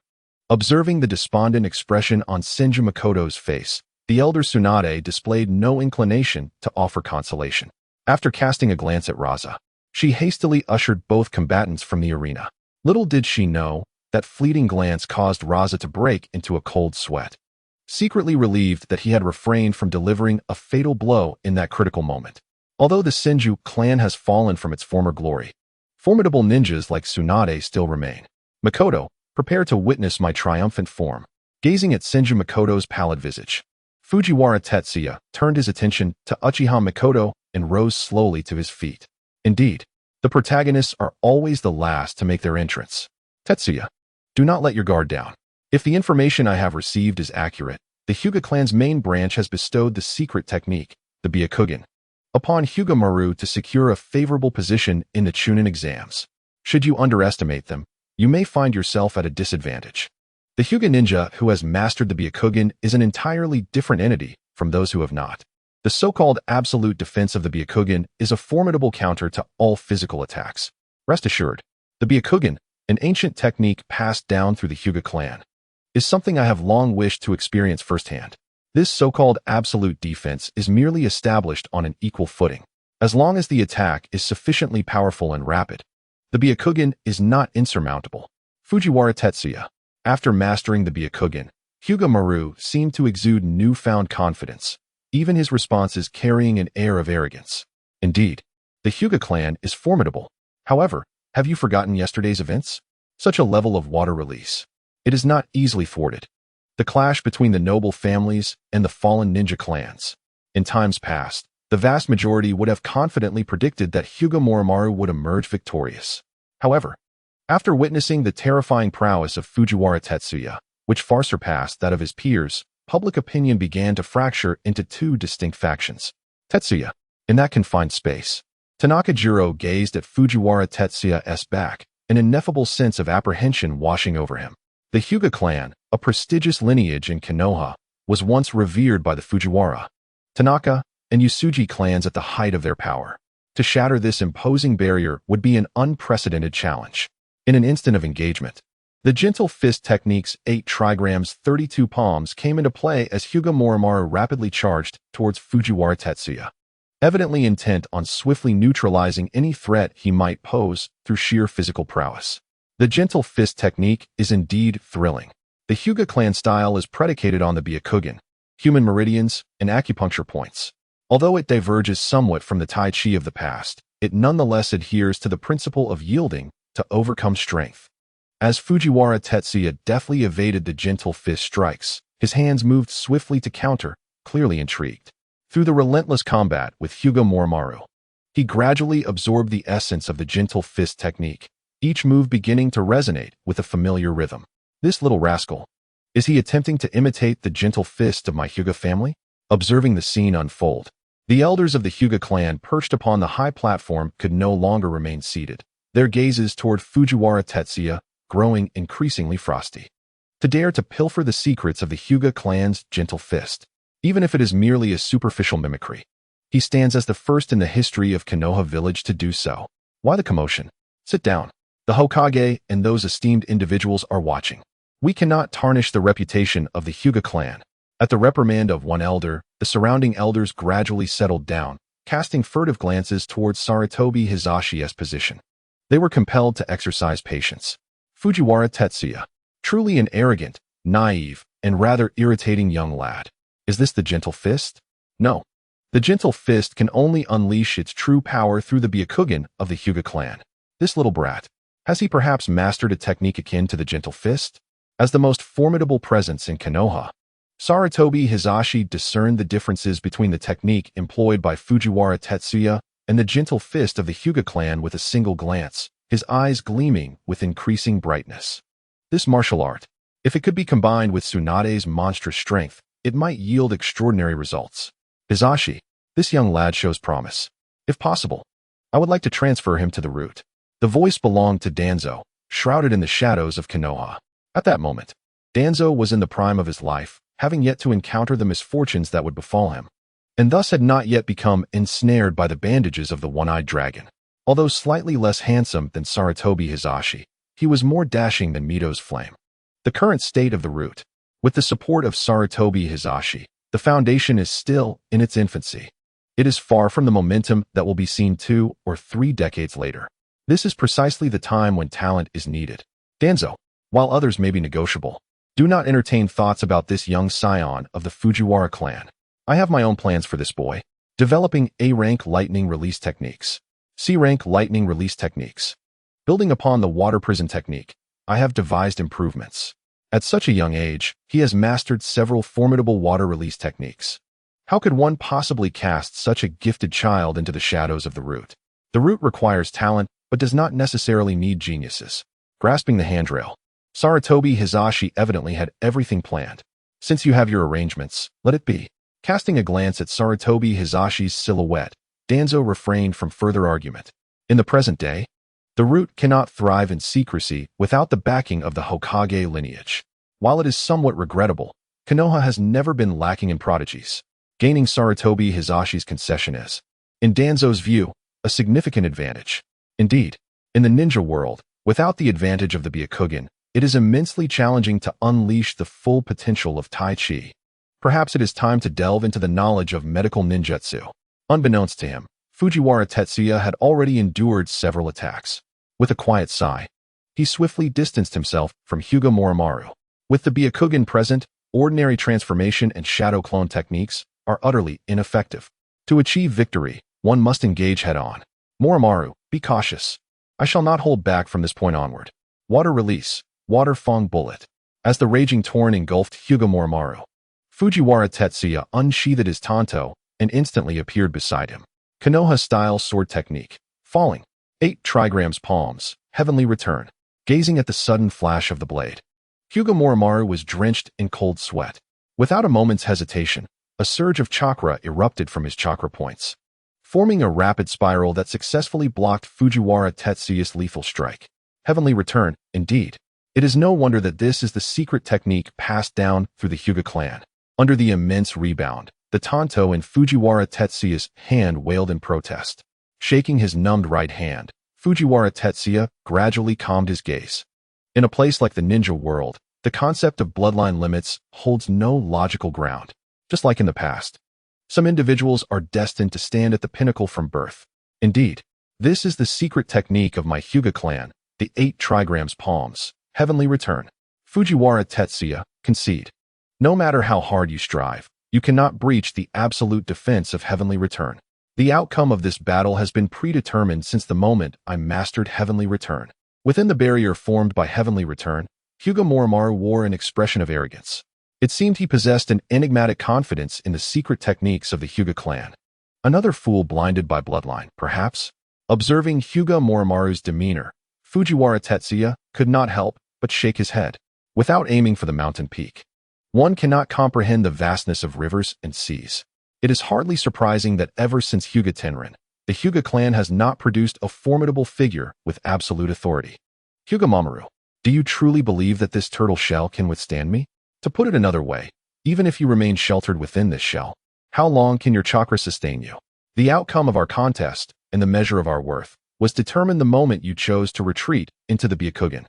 A: Observing the despondent expression on Senju Mikoto's face, the elder Tsunade displayed no inclination to offer consolation. After casting a glance at Raza, she hastily ushered both combatants from the arena. Little did she know, that fleeting glance caused Raza to break into a cold sweat. Secretly relieved that he had refrained from delivering a fatal blow in that critical moment. Although the Senju clan has fallen from its former glory, formidable ninjas like Tsunade still remain. Mikoto, prepare to witness my triumphant form. Gazing at Senju Mikoto's pallid visage, Fujiwara Tetsuya turned his attention to Uchiha Mikoto and rose slowly to his feet. Indeed, the protagonists are always the last to make their entrance. Tetsuya, do not let your guard down. If the information I have received is accurate, the Hyuga clan's main branch has bestowed the secret technique, the Byakugan, upon Hyuga Maru to secure a favorable position in the Chunin exams. Should you underestimate them, you may find yourself at a disadvantage. The Hyuga ninja who has mastered the Byakugan is an entirely different entity from those who have not. The so-called absolute defense of the Byakugan is a formidable counter to all physical attacks. Rest assured, the Byakugan, an ancient technique passed down through the Hyuga clan, is something I have long wished to experience firsthand. This so-called absolute defense is merely established on an equal footing. As long as the attack is sufficiently powerful and rapid, the Byakugan is not insurmountable. Fujiwara Tetsuya. After mastering the Byakugan, Hyuga Maru seemed to exude newfound confidence, even his responses carrying an air of arrogance. Indeed, the Hyuga clan is formidable. However, have you forgotten yesterday's events? Such a level of water release. It is not easily thwarted. The clash between the noble families and the fallen ninja clans. In times past, the vast majority would have confidently predicted that Hyuga Moromaru would emerge victorious. However, after witnessing the terrifying prowess of Fujiwara Tetsuya, which far surpassed that of his peers, public opinion began to fracture into two distinct factions. Tetsuya, in that confined space, Tanaka Jiro gazed at Fujiwara Tetsuya's back, an ineffable sense of apprehension washing over him. The Hyuga clan, a prestigious lineage in Konoha, was once revered by the Fujiwara, Tanaka, and Usuji clans at the height of their power. To shatter this imposing barrier would be an unprecedented challenge. In an instant of engagement, the gentle fist technique's 8 trigrams 32 palms came into play as Hyuga Moromaru rapidly charged towards Fujiwara Tetsuya, evidently intent on swiftly neutralizing any threat he might pose through sheer physical prowess. The gentle fist technique is indeed thrilling. The Hyuga clan style is predicated on the Byakugan, human meridians, and acupuncture points. Although it diverges somewhat from the Tai Chi of the past, it nonetheless adheres to the principle of yielding to overcome strength. As Fujiwara Tetsuya deftly evaded the gentle fist strikes, his hands moved swiftly to counter, clearly intrigued. Through the relentless combat with Hyuga Moromaru, he gradually absorbed the essence of the gentle fist technique, each move beginning to resonate with a familiar rhythm. This little rascal, is he attempting to imitate the gentle fist of my Hyuga family? Observing the scene unfold, the elders of the Hyuga clan perched upon the high platform could no longer remain seated, their gazes toward Fujiwara Tetsuya growing increasingly frosty. To dare to pilfer the secrets of the Hyuga clan's gentle fist, even if it is merely a superficial mimicry. He stands as the first in the history of Konoha village to do so. Why the commotion? Sit down. The Hokage and those esteemed individuals are watching. We cannot tarnish the reputation of the Hyuga clan. At the reprimand of one elder, the surrounding elders gradually settled down, casting furtive glances towards Sarutobi Hizashi's position. They were compelled to exercise patience. Fujiwara Tetsuya, truly an arrogant, naive, and rather irritating young lad. Is this the gentle fist? No. The gentle fist can only unleash its true power through the Byakugan of the Hyuga clan. This little brat, Has he perhaps mastered a technique akin to the gentle fist? As the most formidable presence in Konoha, Sarutobi Hisashi discerned the differences between the technique employed by Fujiwara Tetsuya and the gentle fist of the Hyuga clan with a single glance, his eyes gleaming with increasing brightness. This martial art, if it could be combined with Tsunade's monstrous strength, it might yield extraordinary results. Hisashi, this young lad shows promise. If possible, I would like to transfer him to the root. The voice belonged to Danzo, shrouded in the shadows of Konoha. At that moment, Danzo was in the prime of his life, having yet to encounter the misfortunes that would befall him, and thus had not yet become ensnared by the bandages of the one-eyed dragon. Although slightly less handsome than Sarutobi Hisashi, he was more dashing than Mito's flame. The current state of the root, with the support of Sarutobi Hisashi, the foundation is still in its infancy. It is far from the momentum that will be seen 2 or 3 decades later. This is precisely the time when talent is needed. Danzo, while others may be negotiable, do not entertain thoughts about this young scion of the Fujiwara clan. I have my own plans for this boy. Developing A-rank lightning release techniques. C-rank lightning release techniques. Building upon the water prison technique, I have devised improvements. At such a young age, he has mastered several formidable water release techniques. How could one possibly cast such a gifted child into the shadows of the root? The root requires talent, but does not necessarily need geniuses. Grasping the handrail, Sarutobi Hisashi evidently had everything planned. Since you have your arrangements, let it be. Casting a glance at Sarutobi Hisashi's silhouette, Danzo refrained from further argument. In the present day, the root cannot thrive in secrecy without the backing of the Hokage lineage. While it is somewhat regrettable, Konoha has never been lacking in prodigies. Gaining Sarutobi Hisashi's concession is, in Danzo's view, a significant advantage. Indeed, in the ninja world, without the advantage of the Byakugan, it is immensely challenging to unleash the full potential of Tai Chi. Perhaps it is time to delve into the knowledge of medical ninjutsu. Unbeknownst to him, Fujiwara Tetsuya had already endured several attacks. With a quiet sigh, he swiftly distanced himself from Hyuga Moromaru. With the Byakugan present, ordinary transformation and shadow clone techniques are utterly ineffective. To achieve victory, one must engage head-on. Moromaru, be cautious. I shall not hold back from this point onward. Water release, water fong bullet. As the raging torrent engulfed Hyuga Moromaru, Fujiwara Tetsuya unsheathed his tanto and instantly appeared beside him. Konoha-style sword technique. Falling. 8 trigrams palms. Heavenly return. Gazing at the sudden flash of the blade, Hyuga Moromaru was drenched in cold sweat. Without a moment's hesitation, a surge of chakra erupted from his chakra points, forming a rapid spiral that successfully blocked Fujiwara Tetsuya's lethal strike. Heavenly return, indeed. It is no wonder that this is the secret technique passed down through the Hyuga clan. Under the immense rebound, the tanto in Fujiwara Tetsuya's hand wailed in protest. Shaking his numbed right hand, Fujiwara Tetsuya gradually calmed his gaze. In a place like the ninja world, the concept of bloodline limits holds no logical ground. Just like in the past, some individuals are destined to stand at the pinnacle from birth. Indeed, this is the secret technique of my Hyuga clan, the 8 trigrams palms. Heavenly return. Fujiwara Tetsuya, concede. No matter how hard you strive, you cannot breach the absolute defense of heavenly return. The outcome of this battle has been predetermined since the moment I mastered heavenly return. Within the barrier formed by heavenly return, Hyuga Moromaru wore an expression of arrogance. It seemed he possessed an enigmatic confidence in the secret techniques of the Hyuga clan. Another fool blinded by bloodline, perhaps? Observing Hyuga Moromaru's demeanor, Fujiwara Tetsuya could not help but shake his head. Without aiming for the mountain peak, one cannot comprehend the vastness of rivers and seas. It is hardly surprising that ever since Hyuga Tenrin, the Hyuga clan has not produced a formidable figure with absolute authority. Hyuga Moromaru, do you truly believe that this turtle shell can withstand me? To put it another way, even if you remain sheltered within this shell, how long can your chakra sustain you? The outcome of our contest, and the measure of our worth, was determined the moment you chose to retreat into the Byakugan.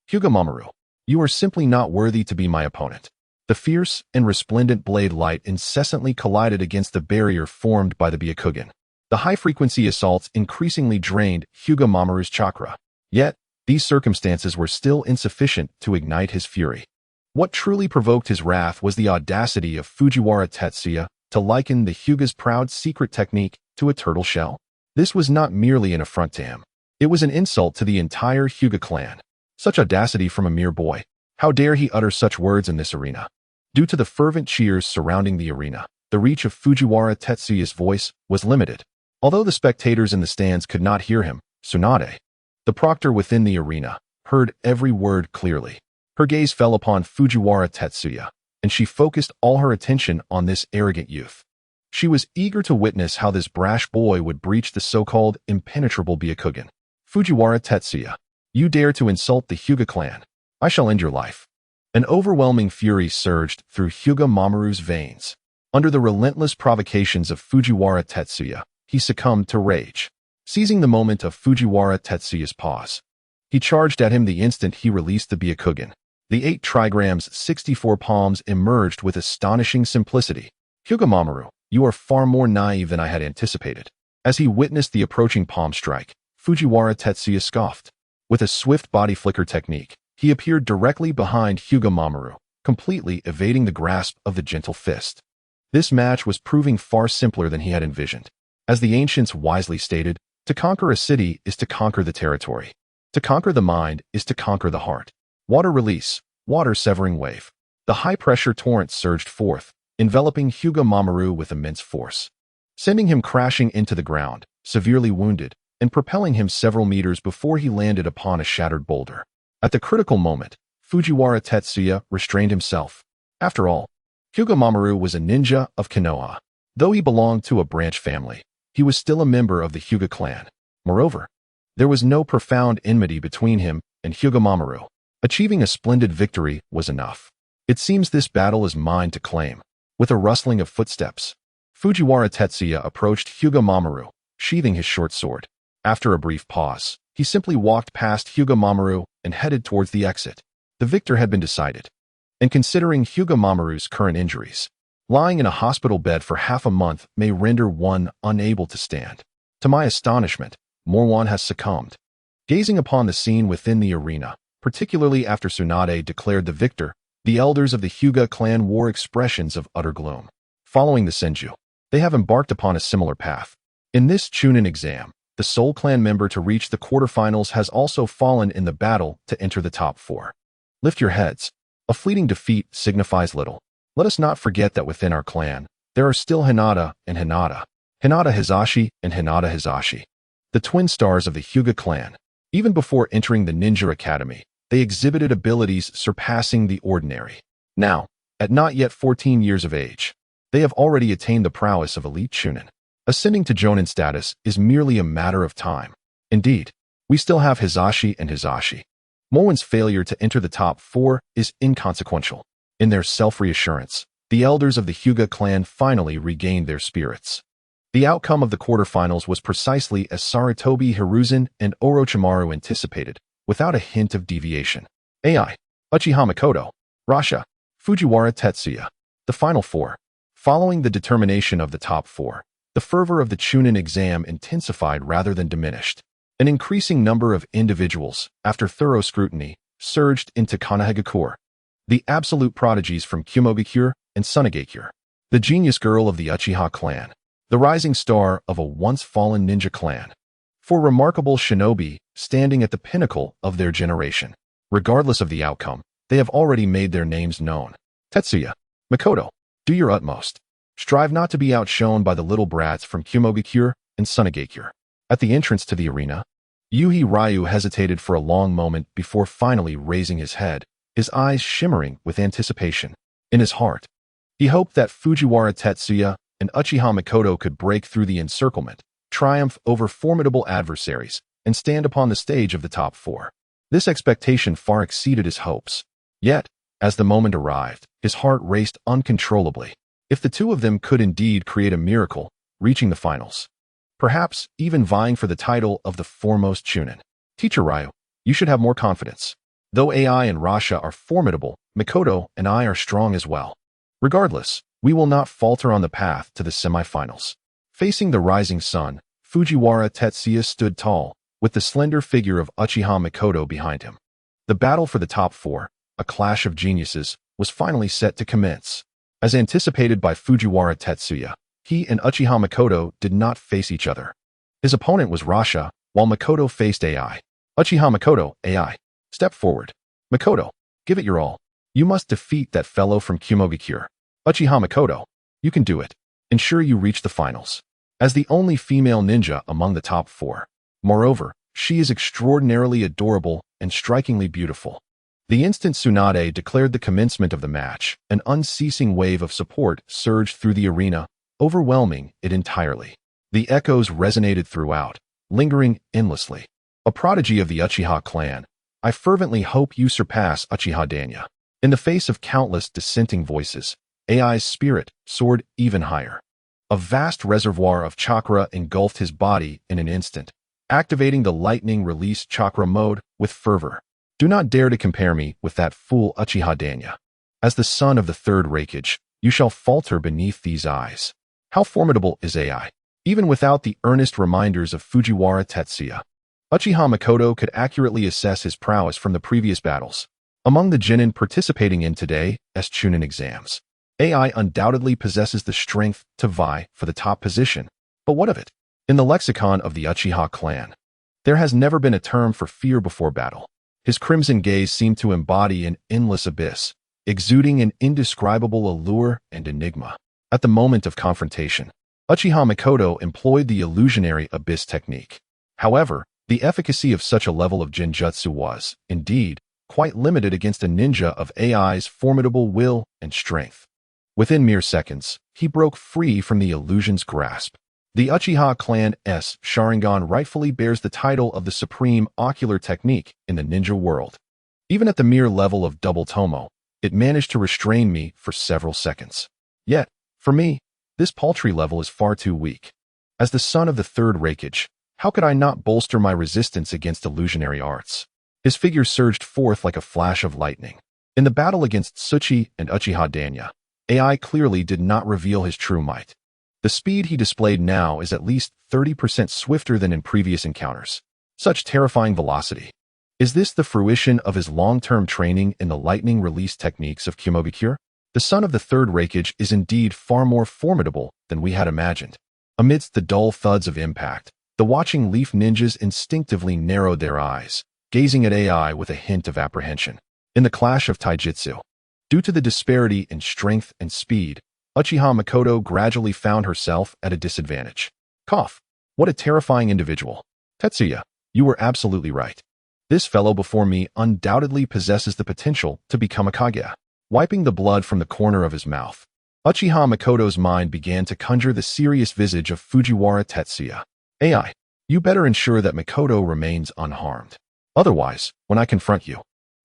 A: Hyuga Moromaru, you are simply not worthy to be my opponent. The fierce and resplendent blade light incessantly collided against the barrier formed by the Byakugan. The high-frequency assaults increasingly drained Hyuga Moromaru's chakra. Yet, these circumstances were still insufficient to ignite his fury. What truly provoked his wrath was the audacity of Fujiwara Tetsuya to liken the Hyuga's proud secret technique to a turtle shell. This was not merely an affront to him. It was an insult to the entire Hyuga clan. Such audacity from a mere boy. How dare he utter such words in this arena? Due to the fervent cheers surrounding the arena, the reach of Fujiwara Tetsuya's voice was limited. Although the spectators in the stands could not hear him, Tsunade, the proctor within the arena, heard every word clearly. Her gaze fell upon Fujiwara Tetsuya, and she focused all her attention on this arrogant youth. She was eager to witness how this brash boy would breach the so-called impenetrable Byakugan. Fujiwara Tetsuya, you dare to insult the Hyuga clan. I shall end your life. An overwhelming fury surged through Hyuga Mamoru's veins. Under the relentless provocations of Fujiwara Tetsuya, he succumbed to rage. Seizing the moment of Fujiwara Tetsuya's pause, he charged at him the instant he released the Byakugan. The 8 trigrams 64 palms emerged with astonishing simplicity. Hyuga Mamoru, you are far more naive than I had anticipated. As he witnessed the approaching palm strike, Fujiwara Tetsuya scoffed. With a swift body flicker technique, he appeared directly behind Hyuga Mamoru, completely evading the grasp of the gentle fist. This match was proving far simpler than he had envisioned. As the ancients wisely stated, to conquer a city is to conquer the territory. To conquer the mind is to conquer the heart. Water release, water severing wave. The high-pressure torrent surged forth, enveloping Hyuga Mamoru with immense force, sending him crashing into the ground, severely wounded, and propelling him several meters before he landed upon a shattered boulder. At the critical moment, Fujiwara Tetsuya restrained himself. After all, Hyuga Mamoru was a ninja of Konoha. Though he belonged to a branch family, he was still a member of the Hyuga clan. Moreover, there was no profound enmity between him and Hyuga Mamoru. Achieving a splendid victory was enough. It seems this battle is mine to claim. With a rustling of footsteps, Fujiwara Tetsuya approached Hyuga Mamoru, sheathing his short sword. After a brief pause, he simply walked past Hyuga Mamoru and headed towards the exit. The victor had been decided. And considering Hyuga Mamoru's current injuries, lying in a hospital bed for half a month may render one unable to stand. To my astonishment, Morwan has succumbed. Gazing upon the scene within the arena, particularly after Tsunade declared the victor, the elders of the Hyuga clan wore expressions of utter gloom. Following the Senju, they have embarked upon a similar path. In this Chunin exam, the sole clan member to reach the quarterfinals has also fallen in the battle to enter the top 4. Lift your heads. A fleeting defeat signifies little. Let us not forget that within our clan, there are still Hinata and Hinata, Hinata Hizashi and Hinata Hizashi, the twin stars of the Hyuga clan. Even before entering the Ninja Academy, they exhibited abilities surpassing the ordinary. Now, at not yet 14 years of age, they have already attained the prowess of elite Chunin. Ascending to Jonin status is merely a matter of time. Indeed, we still have Hizashi and Hizashi. Moen's failure to enter the top 4 is inconsequential. In their self-reassurance, the elders of the Hyuga clan finally regained their spirits. The outcome of the quarterfinals was precisely as Sarutobi Hiruzen and Orochimaru anticipated, without a hint of deviation. AI, Uchiha Mikoto, Rasha, Fujiwara Tetsuya. The final 4. Following the determination of the top 4, the fervor of the Chunin exam intensified rather than diminished. An increasing number of individuals, after thorough scrutiny, surged into Konohagakure. The absolute prodigies from Kumogakure and Sunagakure. The genius girl of the Uchiha clan. The rising star of a once-fallen ninja clan. 4 remarkable shinobi standing at the pinnacle of their generation. Regardless of the outcome, they have already made their names known. Tetsuya, Mikoto, do your utmost. Strive not to be outshone by the little brats from Kumogakure and Sunagakure. At the entrance to the arena, Yuhi Ryu hesitated for a long moment before finally raising his head, his eyes shimmering with anticipation. In his heart, he hoped that Fujiwara Tetsuya and Uchiha Mikoto could break through the encirclement, triumph over formidable adversaries, and stand upon the stage of the top 4. This expectation far exceeded his hopes. Yet, as the moment arrived, his heart raced uncontrollably. If the two of them could indeed create a miracle, reaching the finals, perhaps even vying for the title of the foremost Chunin. Teacher Ryu, you should have more confidence. Though AI and Rasha are formidable, Mikoto and I are strong as well. Regardless, we will not falter on the path to the semifinals. Facing the rising sun, Fujiwara Tetsuya stood tall, with the slender figure of Uchiha Mikoto behind him. The battle for the top 4, a clash of geniuses, was finally set to commence. As anticipated by Fujiwara Tetsuya, he and Uchiha Mikoto did not face each other. His opponent was Rasha, while Mikoto faced AI. Uchiha Mikoto, AI. Step forward. Mikoto, give it your all. You must defeat that fellow from Kumobikure. Uchiha Mikoto, you can do it. Ensure you reach the finals. As the only female ninja among the top 4. Moreover, she is extraordinarily adorable and strikingly beautiful. The instant Tsunade declared the commencement of the match, an unceasing wave of support surged through the arena, overwhelming it entirely. The echoes resonated throughout, lingering endlessly. A prodigy of the Uchiha clan, I fervently hope you surpass Uchiha Danya. In the face of countless dissenting voices, AI's spirit soared even higher. A vast reservoir of chakra engulfed his body in an instant, activating the lightning release chakra mode with fervor. Do not dare to compare me with that fool Uchiha Danya. As the son of the third Raikage, you shall falter beneath these eyes. How formidable is AI? Even without the earnest reminders of Fujiwara Tetsuya, Uchiha Mikoto could accurately assess his prowess from the previous battles. Among the genin participating in today's Chunin exams, AI undoubtedly possesses the strength to vie for the top position. But what of it? In the lexicon of the Uchiha clan, there has never been a term for fear before battle. His crimson gaze seemed to embody an endless abyss, exuding an indescribable allure and enigma. At the moment of confrontation, Uchiha Mikoto employed the illusionary abyss technique. However, the efficacy of such a level of genjutsu was, indeed, quite limited against a ninja of AI's formidable will and strength. Within mere seconds, he broke free from the illusion's grasp. The Uchiha clan's Sharingan rightfully bears the title of the supreme ocular technique in the ninja world. Even at the mere level of double tomo, it managed to restrain me for several seconds. Yet, for me, this paltry level is far too weak. As the son of the third Raikage, how could I not bolster my resistance against illusionary arts? His figure surged forth like a flash of lightning. In the battle against Tsuchi and Uchiha Danya, AI clearly did not reveal his true might. The speed he displayed now is at least 30% swifter than in previous encounters. Such terrifying velocity. Is this the fruition of his long-term training in the lightning release techniques of Kumobikure? The son of the third Raikage is indeed far more formidable than we had imagined. Amidst the dull thuds of impact, the watching leaf ninjas instinctively narrowed their eyes, gazing at AI with a hint of apprehension. In the clash of taijutsu, due to the disparity in strength and speed, Uchiha Mikoto gradually found herself at a disadvantage. Cough. What a terrifying individual. Tetsuya, you were absolutely right. This fellow before me undoubtedly possesses the potential to become a Kage. Wiping the blood from the corner of his mouth, Uchiha Mikoto's mind began to conjure the serious visage of Fujiwara Tetsuya. AI, you better ensure that Mikoto remains unharmed. Otherwise, when I confront you,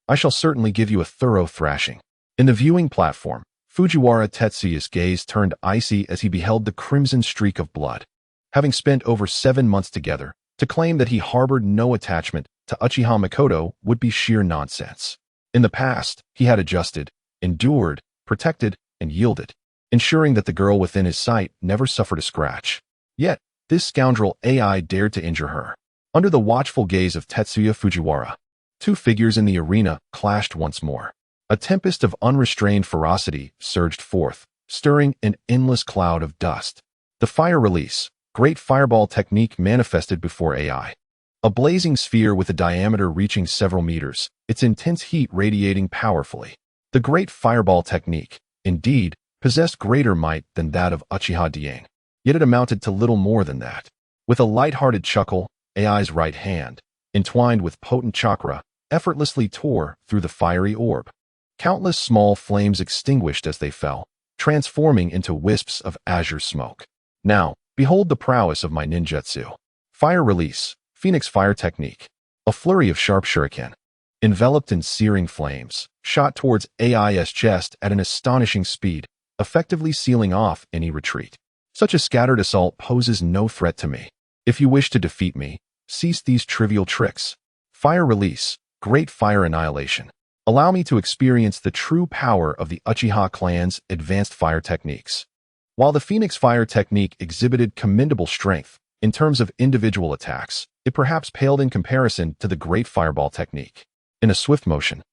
A: I shall certainly give you a thorough thrashing. In the viewing platform, Fujiwara Tetsuya's gaze turned icy as he beheld the crimson streak of blood. Having spent over 7 months together, to claim that he harbored no attachment to Uchiha Mikoto would be sheer nonsense. In the past, he had adjusted, endured, protected, and yielded, ensuring that the girl within his sight never suffered a scratch. Yet, this scoundrel AI dared to injure her. Under the watchful gaze of Tetsuya Fujiwara, two figures in the arena clashed once more. A tempest of unrestrained ferocity surged forth, stirring an endless cloud of dust. The fire release, great fireball technique manifested before AI. A blazing sphere with a diameter reaching several meters, its intense heat radiating powerfully. The great fireball technique, indeed, possessed greater might than that of Uchiha Dieng, yet it amounted to little more than that. With a light-hearted chuckle, AI's right hand, entwined with potent chakra, effortlessly tore through the fiery orb. Countless small flames extinguished as they fell, transforming into wisps of azure smoke. Now, behold the prowess of my ninjutsu. Fire release, Phoenix fire technique. A flurry of sharp shuriken, enveloped in searing flames, shot towards AI's chest at an astonishing speed, effectively sealing off any retreat. Such a scattered assault poses no threat to me. If you wish to defeat me, cease these trivial tricks. Fire release, great fire annihilation. Allow me to experience the true power of the Uchiha clan's advanced fire techniques. While the Phoenix fire technique exhibited commendable strength in terms of individual attacks, it perhaps paled in comparison to the great fireball technique. In a swift motion,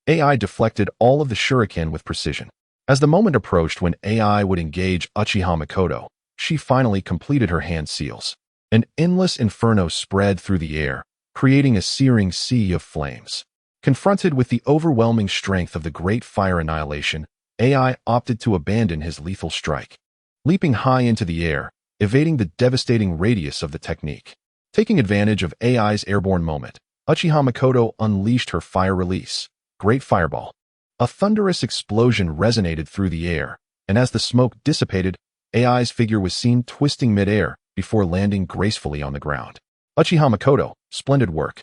A: AI deflected all of the shuriken with precision. As the moment approached when AI would engage Uchiha Mikoto, she finally completed her hand seals. An endless inferno spread through the air, creating a searing sea of flames. Confronted with the overwhelming strength of the Great Fire Annihilation, AI opted to abandon his lethal strike. Leaping high into the air, evading the devastating radius of the technique. Taking advantage of AI's airborne moment, Uchiha Mikoto unleashed her fire release, Great Fireball. A thunderous explosion resonated through the air, and as the smoke dissipated, AI's figure was seen twisting mid-air before landing gracefully on the ground. Uchiha Mikoto, splendid work.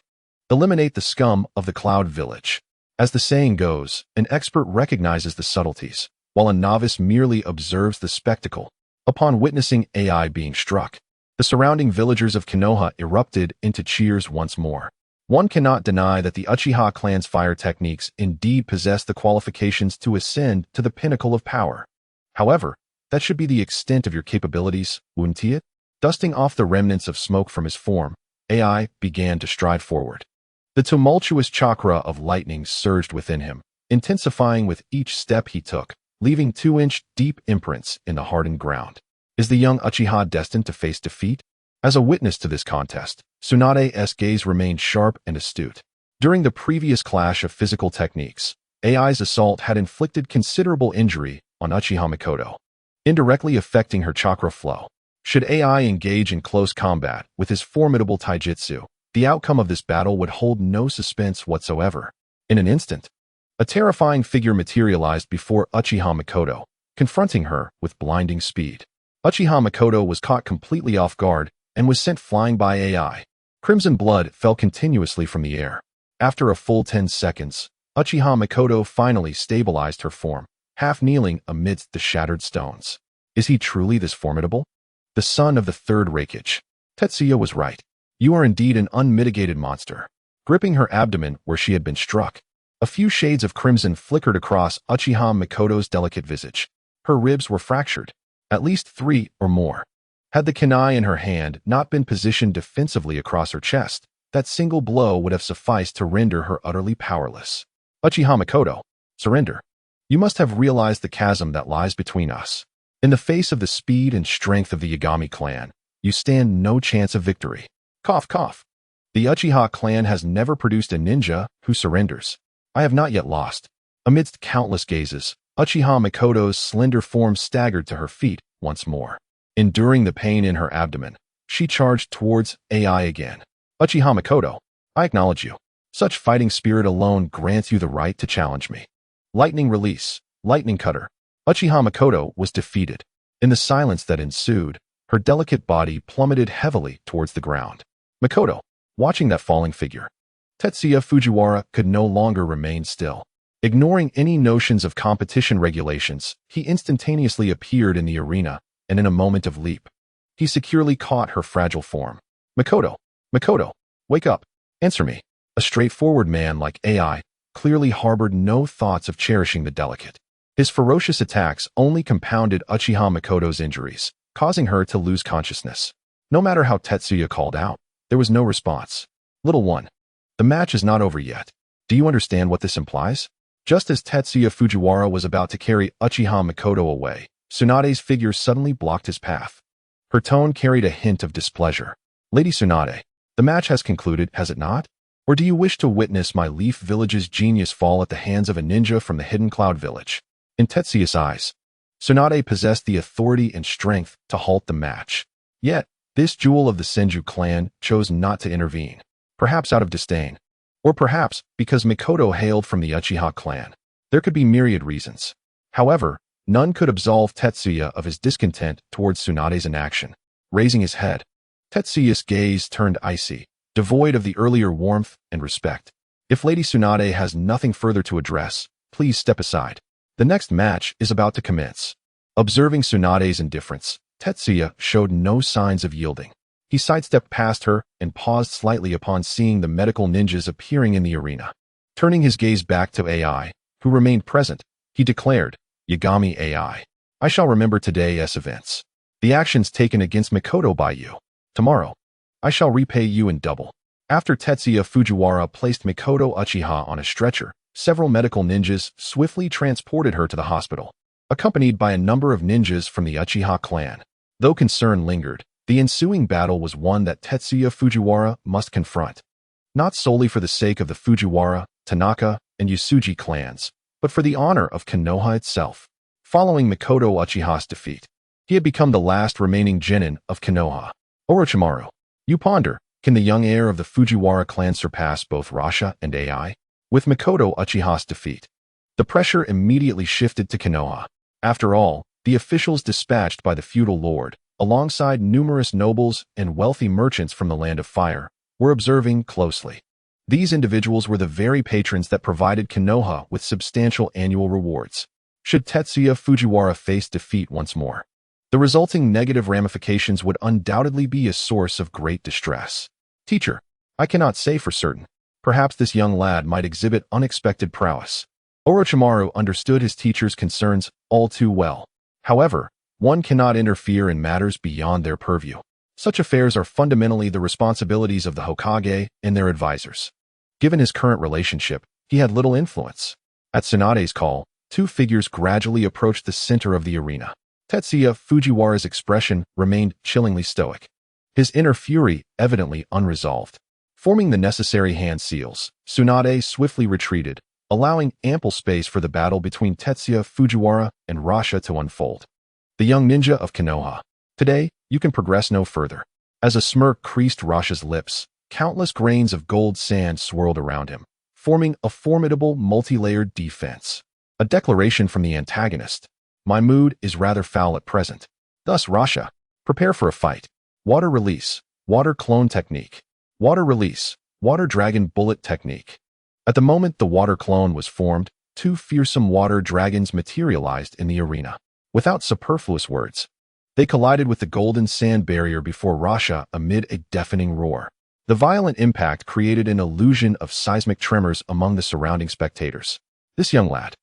A: Eliminate the scum of the Cloud Village. As the saying goes, an expert recognizes the subtleties, while a novice merely observes the spectacle. Upon witnessing AI being struck, the surrounding villagers of Konoha erupted into cheers once more. One cannot deny that the Uchiha clan's fire techniques indeed possess the qualifications to ascend to the pinnacle of power. However, that should be the extent of your capabilities, wouldn't it? Dusting off the remnants of smoke from his form, AI began to stride forward. The tumultuous chakra of lightning surged within him, intensifying with each step he took, leaving 2-inch deep imprints in the hardened ground. Is the young Uchiha destined to face defeat? As a witness to this contest, Tsunade's gaze remained sharp and astute. During the previous clash of physical techniques, AI's assault had inflicted considerable injury on Uchiha Mikoto, indirectly affecting her chakra flow. Should AI engage in close combat with his formidable taijutsu, the outcome of this battle would hold no suspense whatsoever. In an instant, a terrifying figure materialized before Uchiha Mikoto, confronting her with blinding speed. Uchiha Mikoto was caught completely off guard and was sent flying by AI. Crimson blood fell continuously from the air. After a full 10 seconds, Uchiha Mikoto finally stabilized her form, half kneeling amidst the shattered stones. Is he truly this formidable? The son of the third Raikage. Tetsuya was right. You are indeed an unmitigated monster. Gripping her abdomen where she had been struck, a few shades of crimson flickered across Uchiha Mikoto's delicate visage. Her ribs were fractured, at least 3 or more. Had the kunai in her hand not been positioned defensively across her chest, that single blow would have sufficed to render her utterly powerless. Uchiha Mikoto, surrender. You must have realized the chasm that lies between us. In the face of the speed and strength of the Yagami clan, you stand no chance of victory. Cough, cough. The Uchiha clan has never produced a ninja who surrenders. I have not yet lost. Amidst countless gazes, Uchiha Mikoto's slender form staggered to her feet once more. Enduring the pain in her abdomen, she charged towards AI again. Uchiha Mikoto, I acknowledge you. Such fighting spirit alone grants you the right to challenge me. Lightning release, lightning cutter. Uchiha Mikoto was defeated. In the silence that ensued, her delicate body plummeted heavily towards the ground. Mikoto, watching that falling figure. Tetsuya Fujiwara could no longer remain still. Ignoring any notions of competition regulations, he instantaneously appeared in the arena, and in a moment of leap, he securely caught her fragile form. Mikoto, Mikoto, wake up, answer me. A straightforward man like AI clearly harbored no thoughts of cherishing the delicate. His ferocious attacks only compounded Uchiha Mikoto's injuries, causing her to lose consciousness. No matter how Tetsuya called out, there was no response. Little one, the match is not over yet. Do you understand what this implies? Just as Tetsuya Fujiwara was about to carry Uchiha Mikoto away, Tsunade's figure suddenly blocked his path. Her tone carried a hint of displeasure. Lady Tsunade, the match has concluded, has it not? Or do you wish to witness my Leaf Village's genius fall at the hands of a ninja from the Hidden Cloud Village? In Tetsuya's eyes, Tsunade possessed the authority and strength to halt the match. Yet, this jewel of the Senju clan chose not to intervene, perhaps out of disdain, or perhaps because Mikoto hailed from the Uchiha clan. There could be myriad reasons. However, none could absolve Tetsuya of his discontent towards Tsunade's inaction. Raising his head, Tetsuya's gaze turned icy, devoid of the earlier warmth and respect. If Lady Tsunade has nothing further to address, please step aside. The next match is about to commence. Observing Tsunade's indifference, Tetsuya showed no signs of yielding. He sidestepped past her and paused slightly upon seeing the medical ninjas appearing in the arena. Turning his gaze back to AI, who remained present, he declared, Yagami AI, I shall remember today's events. The actions taken against Mikoto by you. Tomorrow, I shall repay you in double. After Tetsuya Fujiwara placed Mikoto Uchiha on a stretcher, several medical ninjas swiftly transported her to the hospital, accompanied by a number of ninjas from the Uchiha clan. Though concern lingered, The ensuing battle was one that Tetsuya Fujiwara must confront, not solely for the sake of the Fujiwara, Tanaka, and Yasuji clans, but for the honor of Konoha itself. Following Mikoto Uchiha's defeat, he had become the last remaining genin of Konoha. Orochimaru, you ponder, can the young heir of the Fujiwara clan surpass both Rasha and Ai? With Mikoto Uchiha's defeat, the pressure immediately shifted to Konoha. After all, the officials dispatched by the feudal lord, alongside numerous nobles and wealthy merchants from the Land of Fire, were observing closely. These individuals were the very patrons that provided Konoha with substantial annual rewards. Should Tetsuya Fujiwara face defeat once more, the resulting negative ramifications would undoubtedly be a source of great distress. Teacher, I cannot say for certain. Perhaps this young lad might exhibit unexpected prowess. Orochimaru understood his teacher's concerns all too well. However, one cannot interfere in matters beyond their purview. Such affairs are fundamentally the responsibilities of the Hokage and their advisors. Given his current relationship, he had little influence. At Tsunade's call, two figures gradually approached the center of the arena. Tetsuya Fujiwara's expression remained chillingly stoic, his inner fury evidently unresolved. Forming the necessary hand seals, Tsunade swiftly retreated, allowing ample space for the battle between Tetsuya Fujiwara and Rasha to unfold. The young ninja of Konoha. Today, you can progress no further. As a smirk creased Rasha's lips, countless grains of gold sand swirled around him, forming a formidable multi-layered defense. A declaration from the antagonist. My mood is rather foul at present. Thus, Rasha, prepare for a fight. Water release, water clone technique. Water release, water dragon bullet technique. At the moment the water clone was formed, two fearsome water dragons materialized in the arena. Without superfluous words, they collided with the golden sand barrier before Rasha amid a deafening roar. The violent impact created an illusion of seismic tremors among the surrounding spectators. This young lad,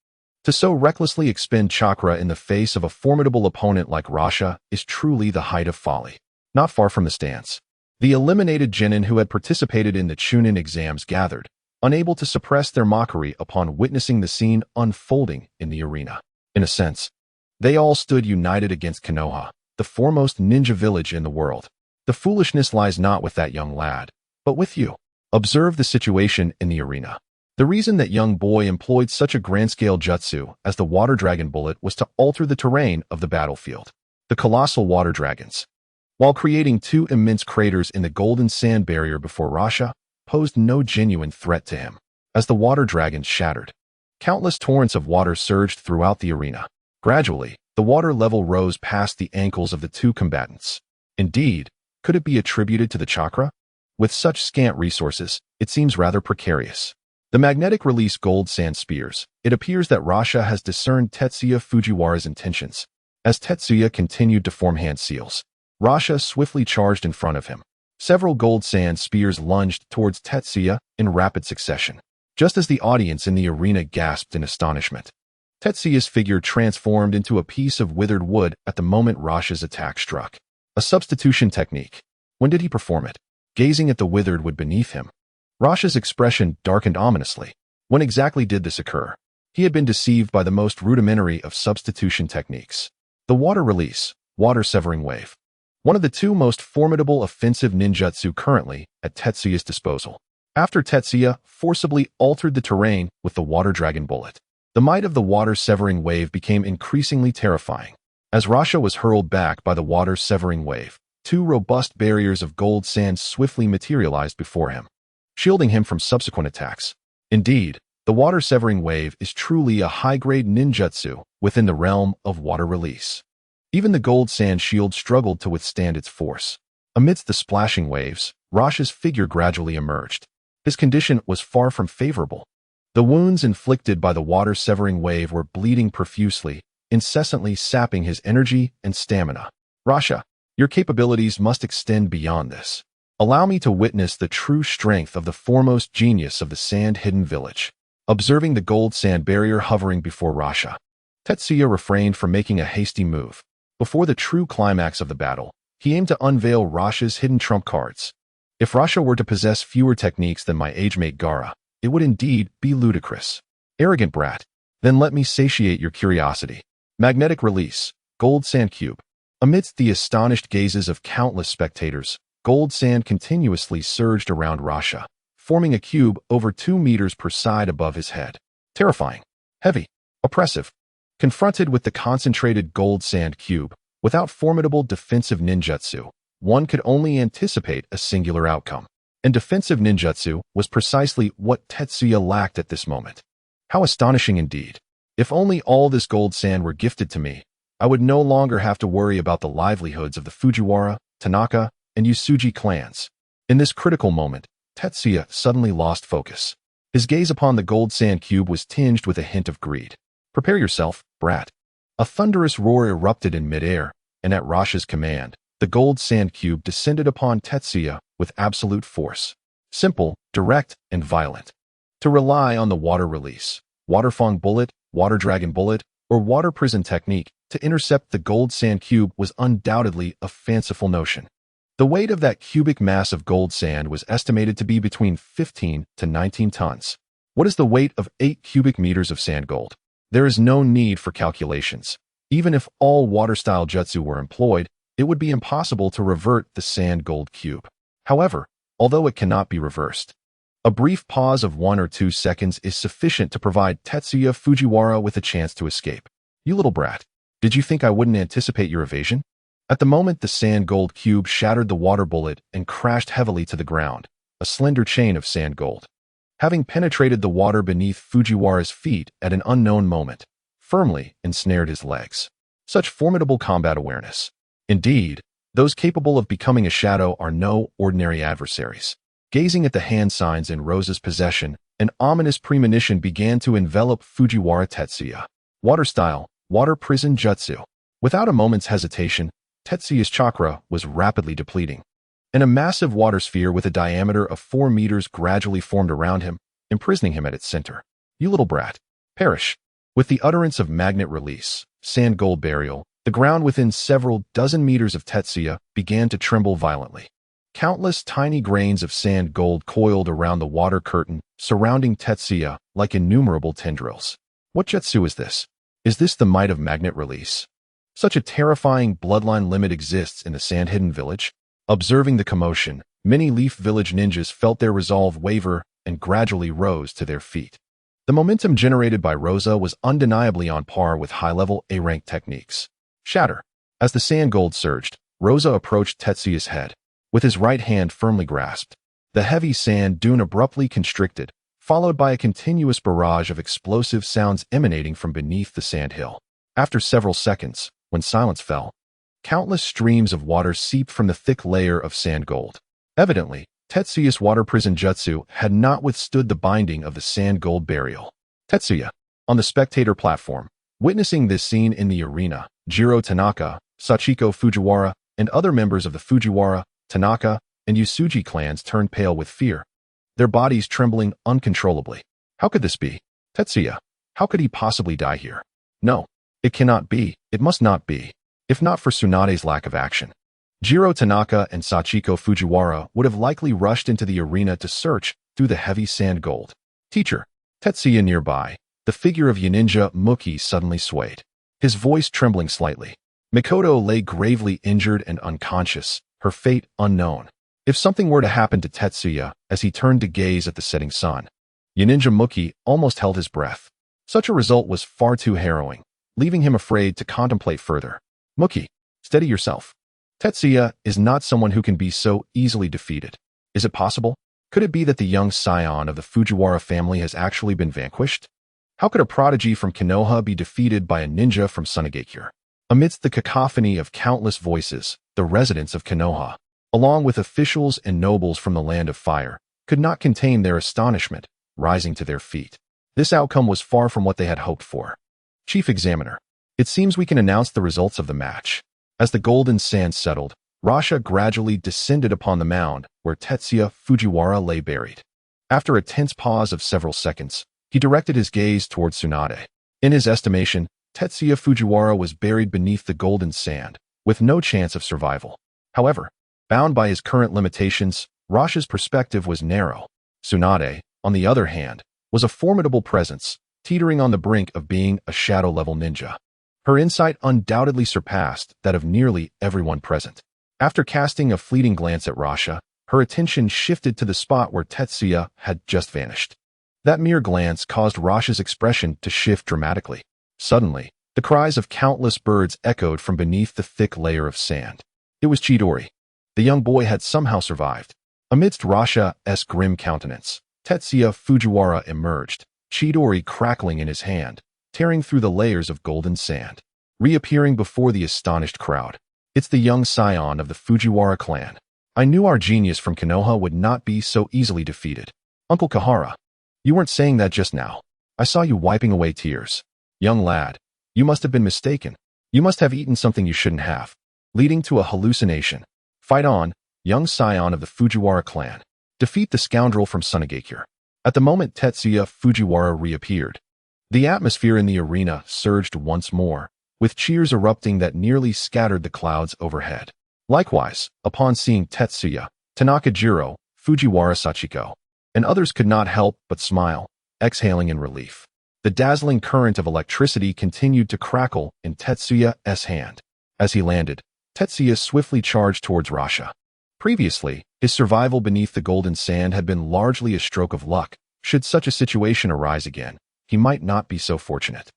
A: to so recklessly expend chakra in the face of a formidable opponent like Rasha, is truly the height of folly. Not far from the stands, the eliminated genin who had participated in the Chunin exams gathered, unable to suppress their mockery upon witnessing the scene unfolding in the arena. In a sense, they all stood united against Konoha, the foremost ninja village in the world. The foolishness lies not with that young lad, but with you. Observe the situation in the arena. The reason that young boy employed such a grand-scale jutsu as the water dragon bullet was to alter the terrain of the battlefield. The colossal water dragons, while creating two immense craters in the golden sand barrier before Rasha, posed no genuine threat to him. As the water dragons shattered, countless torrents of water surged throughout the arena. Gradually, the water level rose past the ankles of the two combatants. Indeed, could it be attributed to the chakra? With such scant resources, it seems rather precarious. The magnetic release gold sand spears. It appears that Rasha has discerned Tetsuya Fujiwara's intentions. As Tetsuya continued to form hand seals, Rasha swiftly charged in front of him. Several gold sand spears lunged towards Tetsuya in rapid succession. Just as the audience in the arena gasped in astonishment, Tetsuya's figure transformed into a piece of withered wood at the moment Rasha's attack struck. A substitution technique. When did he perform it? Gazing at the withered wood beneath him, Rasha's expression darkened ominously. When exactly did this occur? He had been deceived by the most rudimentary of substitution techniques. The water release, water severing wave. One of the two most formidable offensive ninjutsu currently at Tetsuya's disposal. After Tetsuya forcibly altered the terrain with the water dragon bullet, the might of the water-severing wave became increasingly terrifying. As Rasha was hurled back by the water-severing wave, two robust barriers of gold sand swiftly materialized before him, shielding him from subsequent attacks. Indeed, the water-severing wave is truly a high-grade ninjutsu within the realm of water release. Even the gold sand shield struggled to withstand its force. Amidst the splashing waves, Rasha's figure gradually emerged. His condition was far from favorable. The wounds inflicted by the water-severing wave were bleeding profusely, incessantly sapping his energy and stamina. Rasha, your capabilities must extend beyond this. Allow me to witness the true strength of the foremost genius of the sand-hidden village. Observing the gold sand barrier hovering before Rasha, Tetsuya refrained from making a hasty move. Before the true climax of the battle, he aimed to unveil Rasha's hidden trump cards. If Rasha were to possess fewer techniques than my age-mate Gaara, it would indeed be ludicrous. Arrogant brat, then let me satiate your curiosity. Magnetic release, gold sand cube. Amidst the astonished gazes of countless spectators, gold sand continuously surged around Rasha, forming a cube over 2 meters per side above his head. Terrifying, heavy, oppressive. Confronted with the concentrated gold sand cube, without formidable defensive ninjutsu, one could only anticipate a singular outcome. And defensive ninjutsu was precisely what Tetsuya lacked at this moment. How astonishing indeed. If only all this gold sand were gifted to me, I would no longer have to worry about the livelihoods of the Fujiwara, Tanaka, and Usuji clans. In this critical moment, Tetsuya suddenly lost focus. His gaze upon the gold sand cube was tinged with a hint of greed. Prepare yourself, brat. A thunderous roar erupted in midair, and at Rasha's command, the gold sand cube descended upon Tetsuya with absolute force. Simple, direct, and violent. To rely on the water release, water fang bullet, water dragon bullet, or water prison technique to intercept the gold sand cube was undoubtedly a fanciful notion. The weight of that cubic mass of gold sand was estimated to be between 15 to 19 tons. What is the weight of 8 cubic meters of sand gold? There is no need for calculations. Even if all water-style jutsu were employed, it would be impossible to revert the sand gold cube. However, although it cannot be reversed, a brief pause of 1 or 2 seconds is sufficient to provide Tetsuya Fujiwara with a chance to escape. You little brat, did you think I wouldn't anticipate your evasion? At the moment the sand gold cube shattered the water bullet and crashed heavily to the ground, a slender chain of sand gold. Having penetrated the water beneath Fujiwara's feet at an unknown moment, firmly ensnared his legs. Such formidable combat awareness. Indeed, those capable of becoming a shadow are no ordinary adversaries. Gazing at the hand signs in Rosa's possession, an ominous premonition began to envelop Fujiwara Tetsuya. Water style, water prison jutsu. Without a moment's hesitation, Tetsuya's chakra was rapidly depleting, and a massive water sphere with a diameter of 4 meters gradually formed around him, imprisoning him at its center. You little brat, perish. With the utterance of magnet release, sand gold burial, the ground within several dozen meters of Tetsuya began to tremble violently. Countless tiny grains of sand gold coiled around the water curtain, surrounding Tetsuya like innumerable tendrils. What jutsu is this? Is this the might of magnet release? Such a terrifying bloodline limit exists in the sand-hidden village. Observing the commotion, many Leaf Village ninjas felt their resolve waver and gradually rose to their feet. The momentum generated by Rosa was undeniably on par with high-level A-rank techniques. Shatter. As the sand gold surged, Rosa approached Tetsuya's head, with his right hand firmly grasped. The heavy sand dune abruptly constricted, followed by a continuous barrage of explosive sounds emanating from beneath the sandhill. After several seconds, when silence fell, countless streams of water seeped from the thick layer of sand gold. Evidently, Tetsuya's water prison jutsu had not withstood the binding of the sand gold burial. Tetsuya, on the spectator platform, witnessing this scene in the arena, Jiro Tanaka, Sachiko Fujiwara, and other members of the Fujiwara, Tanaka, and Usuji clans turned pale with fear, their bodies trembling uncontrollably. How could this be? Tetsuya, how could he possibly die here? No, it cannot be, it must not be. If not for Tsunade's lack of action, Jiro Tanaka and Sachiko Fujiwara would have likely rushed into the arena to search through the heavy sand gold. Teacher, Tetsuya nearby, the figure of Yaninja Muki suddenly swayed, his voice trembling slightly. Mikoto lay gravely injured and unconscious, her fate unknown. If something were to happen to Tetsuya as he turned to gaze at the setting sun, Yaninja Muki almost held his breath. Such a result was far too harrowing, leaving him afraid to contemplate further. Muki, steady yourself. Tetsuya is not someone who can be so easily defeated. Is it possible? Could it be that the young scion of the Fujiwara family has actually been vanquished? How could a prodigy from Konoha be defeated by a ninja from Sunagakure? Amidst the cacophony of countless voices, the residents of Konoha, along with officials and nobles from the Land of Fire, could not contain their astonishment, rising to their feet. This outcome was far from what they had hoped for. Chief Examiner, it seems we can announce the results of the match. As the golden sand settled, Rasha gradually descended upon the mound where Tetsuya Fujiwara lay buried. After a tense pause of several seconds, he directed his gaze toward Tsunade. In his estimation, Tetsuya Fujiwara was buried beneath the golden sand, with no chance of survival. However, bound by his current limitations, Rasha's perspective was narrow. Tsunade, on the other hand, was a formidable presence, teetering on the brink of being a shadow-level ninja. Her insight undoubtedly surpassed that of nearly everyone present. After casting a fleeting glance at Rasha, her attention shifted to the spot where Tetsuya had just vanished. That mere glance caused Rasha's expression to shift dramatically. Suddenly, the cries of countless birds echoed from beneath the thick layer of sand. It was Chidori. The young boy had somehow survived. Amidst Rasha's grim countenance, Tetsuya Fujiwara emerged, Chidori crackling in his hand, tearing through the layers of golden sand. Reappearing before the astonished crowd. It's the young scion of the Fujiwara clan. I knew our genius from Konoha would not be so easily defeated. Uncle Kahara, you weren't saying that just now. I saw you wiping away tears. Young lad, you must have been mistaken. You must have eaten something you shouldn't have, leading to a hallucination. Fight on, young scion of the Fujiwara clan. Defeat the scoundrel from Sunagakure. At the moment Tetsuya Fujiwara reappeared, the atmosphere in the arena surged once more, with cheers erupting that nearly scattered the clouds overhead. Likewise, upon seeing Tetsuya, Tanaka Jiro, Fujiwara Sachiko, and others could not help but smile, exhaling in relief. The dazzling current of electricity continued to crackle in Tetsuya's hand. As he landed, Tetsuya swiftly charged towards Rasha. Previously, his survival beneath the golden sand had been largely a stroke of luck. Should such a situation arise again, he might not be so fortunate.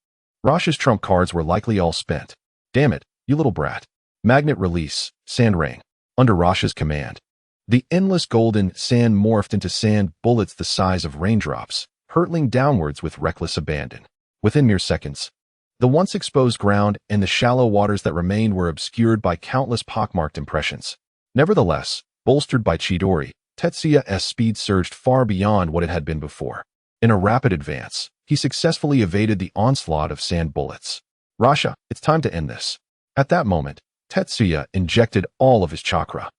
A: Rasha's trump cards were likely all spent. Damn it, you little brat. Magnet release, sand rain. Under Rasha's command, the endless golden sand morphed into sand bullets the size of raindrops, hurtling downwards with reckless abandon. Within mere seconds, the once exposed ground and the shallow waters that remained were obscured by countless pockmarked impressions. Nevertheless, bolstered by Chidori, Tetsuya's speed surged far beyond what it had been before. In a rapid advance, he successfully evaded the onslaught of sand bullets. Rasha, it's time to end this. At that moment, Tetsuya injected all of his chakra.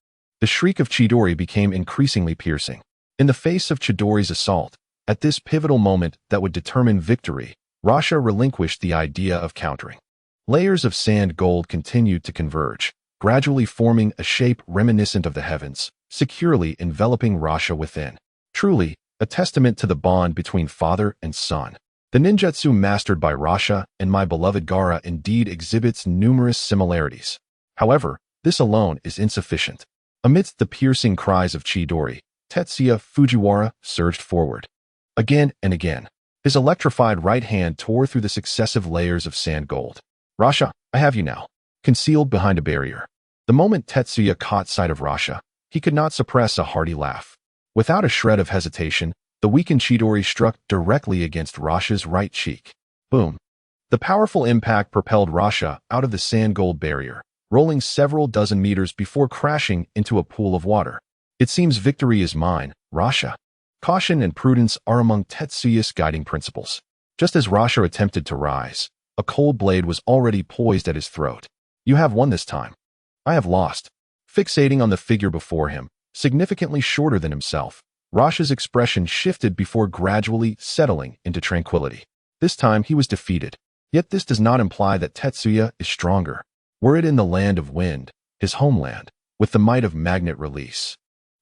A: The shriek of Chidori became increasingly piercing. In the face of Chidori's assault, at this pivotal moment that would determine victory, Rasha relinquished the idea of countering. Layers of sand gold continued to converge, gradually forming a shape reminiscent of the heavens, securely enveloping Rasha within. Truly, a testament to the bond between father and son. The ninjutsu mastered by Rasha and my beloved Gaara indeed exhibits numerous similarities. However, this alone is insufficient. Amidst the piercing cries of Chidori, Tetsuya Fujiwara surged forward. Again and again, his electrified right hand tore through the successive layers of sand gold. Rasha, I have you now. Concealed behind a barrier. The moment Tetsuya caught sight of Rasha, he could not suppress a hearty laugh. Without a shred of hesitation, the weakened Chidori struck directly against Rasha's right cheek. Boom. The powerful impact propelled Rasha out of the sand gold barrier, rolling several dozen meters before crashing into a pool of water. It seems victory is mine, Rasha. Caution and prudence are among Tetsuya's guiding principles. Just as Rasha attempted to rise, a cold blade was already poised at his throat. You have won this time. I have lost. Fixating on the figure before him, significantly shorter than himself, Rasha's expression shifted before gradually settling into tranquility. This time he was defeated. Yet this does not imply that Tetsuya is stronger. Were it in the land of wind, his homeland, with the might of magnet release,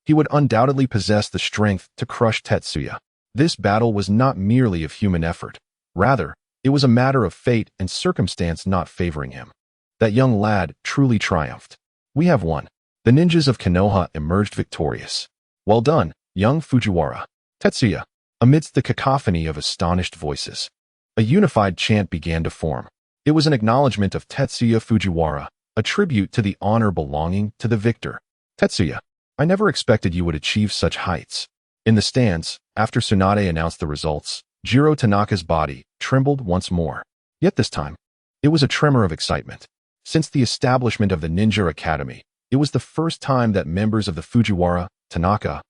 A: he would undoubtedly possess the strength to crush Tetsuya. This battle was not merely of human effort. Rather, it was a matter of fate and circumstance not favoring him. That young lad truly triumphed. We have won. The ninjas of Konoha emerged victorious. Well done, young Fujiwara. Tetsuya. Amidst the cacophony of astonished voices, a unified chant began to form. It was an acknowledgement of Tetsuya Fujiwara, a tribute to the honor belonging to the victor. Tetsuya, I never expected you would achieve such heights. In the stands, after Tsunade announced the results, Jiro Tanaka's body trembled once more. Yet this time, it was a tremor of excitement. Since the establishment of the Ninja Academy, it was the first time that members of the Fujiwara, Tanaka,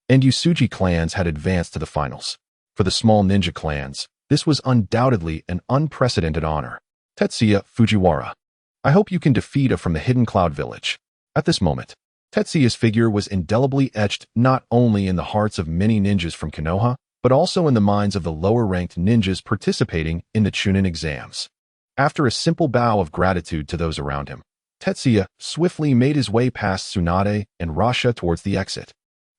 A: and Usuji clans had advanced to the finals. For the small ninja clans, this was undoubtedly an unprecedented honor. Tetsuya Fujiwara. I hope you can defeat her from the Hidden Cloud Village. At this moment, Tetsuya's figure was indelibly etched not only in the hearts of many ninjas from Konoha, but also in the minds of the lower-ranked ninjas participating in the Chunin exams. After a simple bow of gratitude to those around him, Tetsuya swiftly made his way past Tsunade and Rasha towards the exit.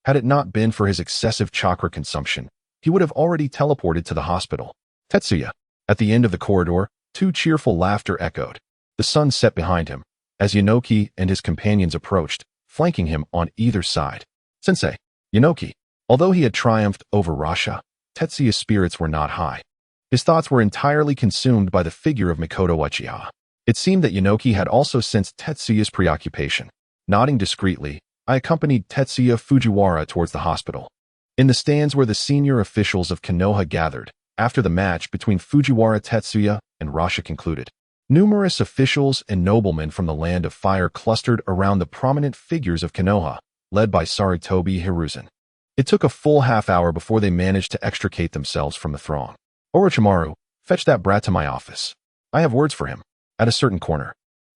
A: Had it not been for his excessive chakra consumption, he would have already teleported to the hospital. Tetsuya. At the end of the corridor, Two cheerful laughter echoed. The sun set behind him, as Yanoki and his companions approached, flanking him on either side. Sensei, Yanoki. Although he had triumphed over Rasha, Tetsuya's spirits were not high. His thoughts were entirely consumed by the figure of Mikoto Uchiha. It seemed that Yanoki had also sensed Tetsuya's preoccupation. Nodding discreetly, I accompanied Tetsuya Fujiwara towards the hospital. In the stands where the senior officials of Konoha gathered, after the match between Fujiwara Tetsuya and Rasha concluded, numerous officials and noblemen from the Land of Fire clustered around the prominent figures of Konoha, led by Sarutobi Hiruzen. It took a full half-hour before they managed to extricate themselves from the throng. Orochimaru, fetch that brat to my office. I have words for him. At a certain corner,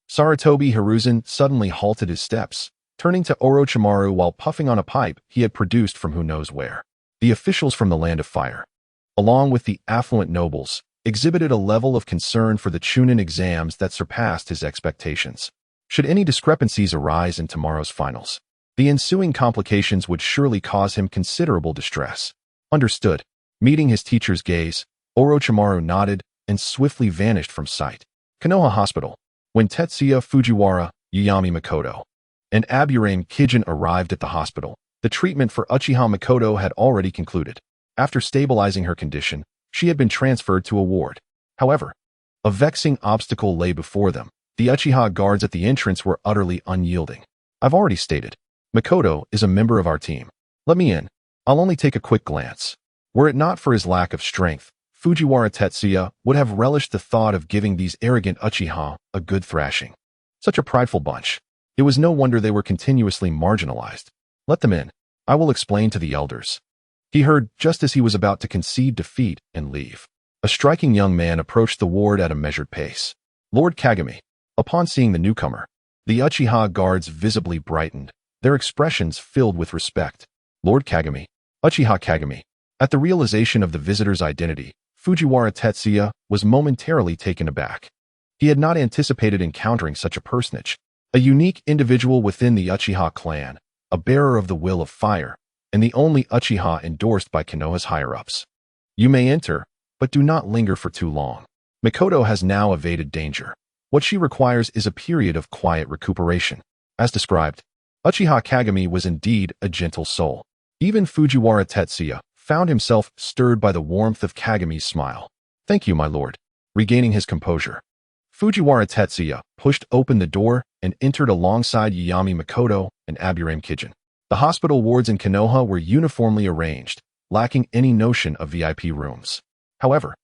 A: Sarutobi Hiruzen suddenly halted his steps, turning to Orochimaru while puffing on a pipe he had produced from who knows where. The officials from the Land of Fire, along with the affluent nobles, exhibited a level of concern for the Chunin exams that surpassed his expectations. Should any discrepancies arise in tomorrow's finals, the ensuing complications would surely cause him considerable distress. Understood. Meeting his teacher's gaze, Orochimaru nodded and swiftly vanished from sight. Konoha Hospital. When Tetsuya Fujiwara, Uchiha Mikoto, and Aburame Kijin arrived at the hospital, the treatment for Uchiha Mikoto had already concluded. After stabilizing her condition, she had been transferred to a ward. However, a vexing obstacle lay before them. The Uchiha guards at the entrance were utterly unyielding. I've already stated, Mikoto is a member of our team. Let me in. I'll only take a quick glance. Were it not for his lack of strength, Fujiwara Tetsuya would have relished the thought of giving these arrogant Uchiha a good thrashing. Such a prideful bunch. It was no wonder they were continuously marginalized. Let them in. I will explain to the elders. He heard just as he was about to concede defeat and leave. A striking young man approached the ward at a measured pace. Lord Kagami. Upon seeing the newcomer, the Uchiha guards visibly brightened, their expressions filled with respect. Lord Kagami. Uchiha Kagami. At the realization of the visitor's identity, Fujiwara Tetsuya was momentarily taken aback. He had not anticipated encountering such a personage, a unique individual within the Uchiha clan, a bearer of the will of fire, and the only Uchiha endorsed by Konoha's higher-ups. You may enter, but do not linger for too long. Mikoto has now evaded danger. What she requires is a period of quiet recuperation. As described, Uchiha Kagami was indeed a gentle soul. Even Fujiwara Tetsuya found himself stirred by the warmth of Kagami's smile. Thank you, my lord. Regaining his composure, Fujiwara Tetsuya pushed open the door and entered alongside Uchiha Mikoto and Aburame Kijin. The hospital wards in Konoha were uniformly arranged, lacking any notion of VIP rooms. However,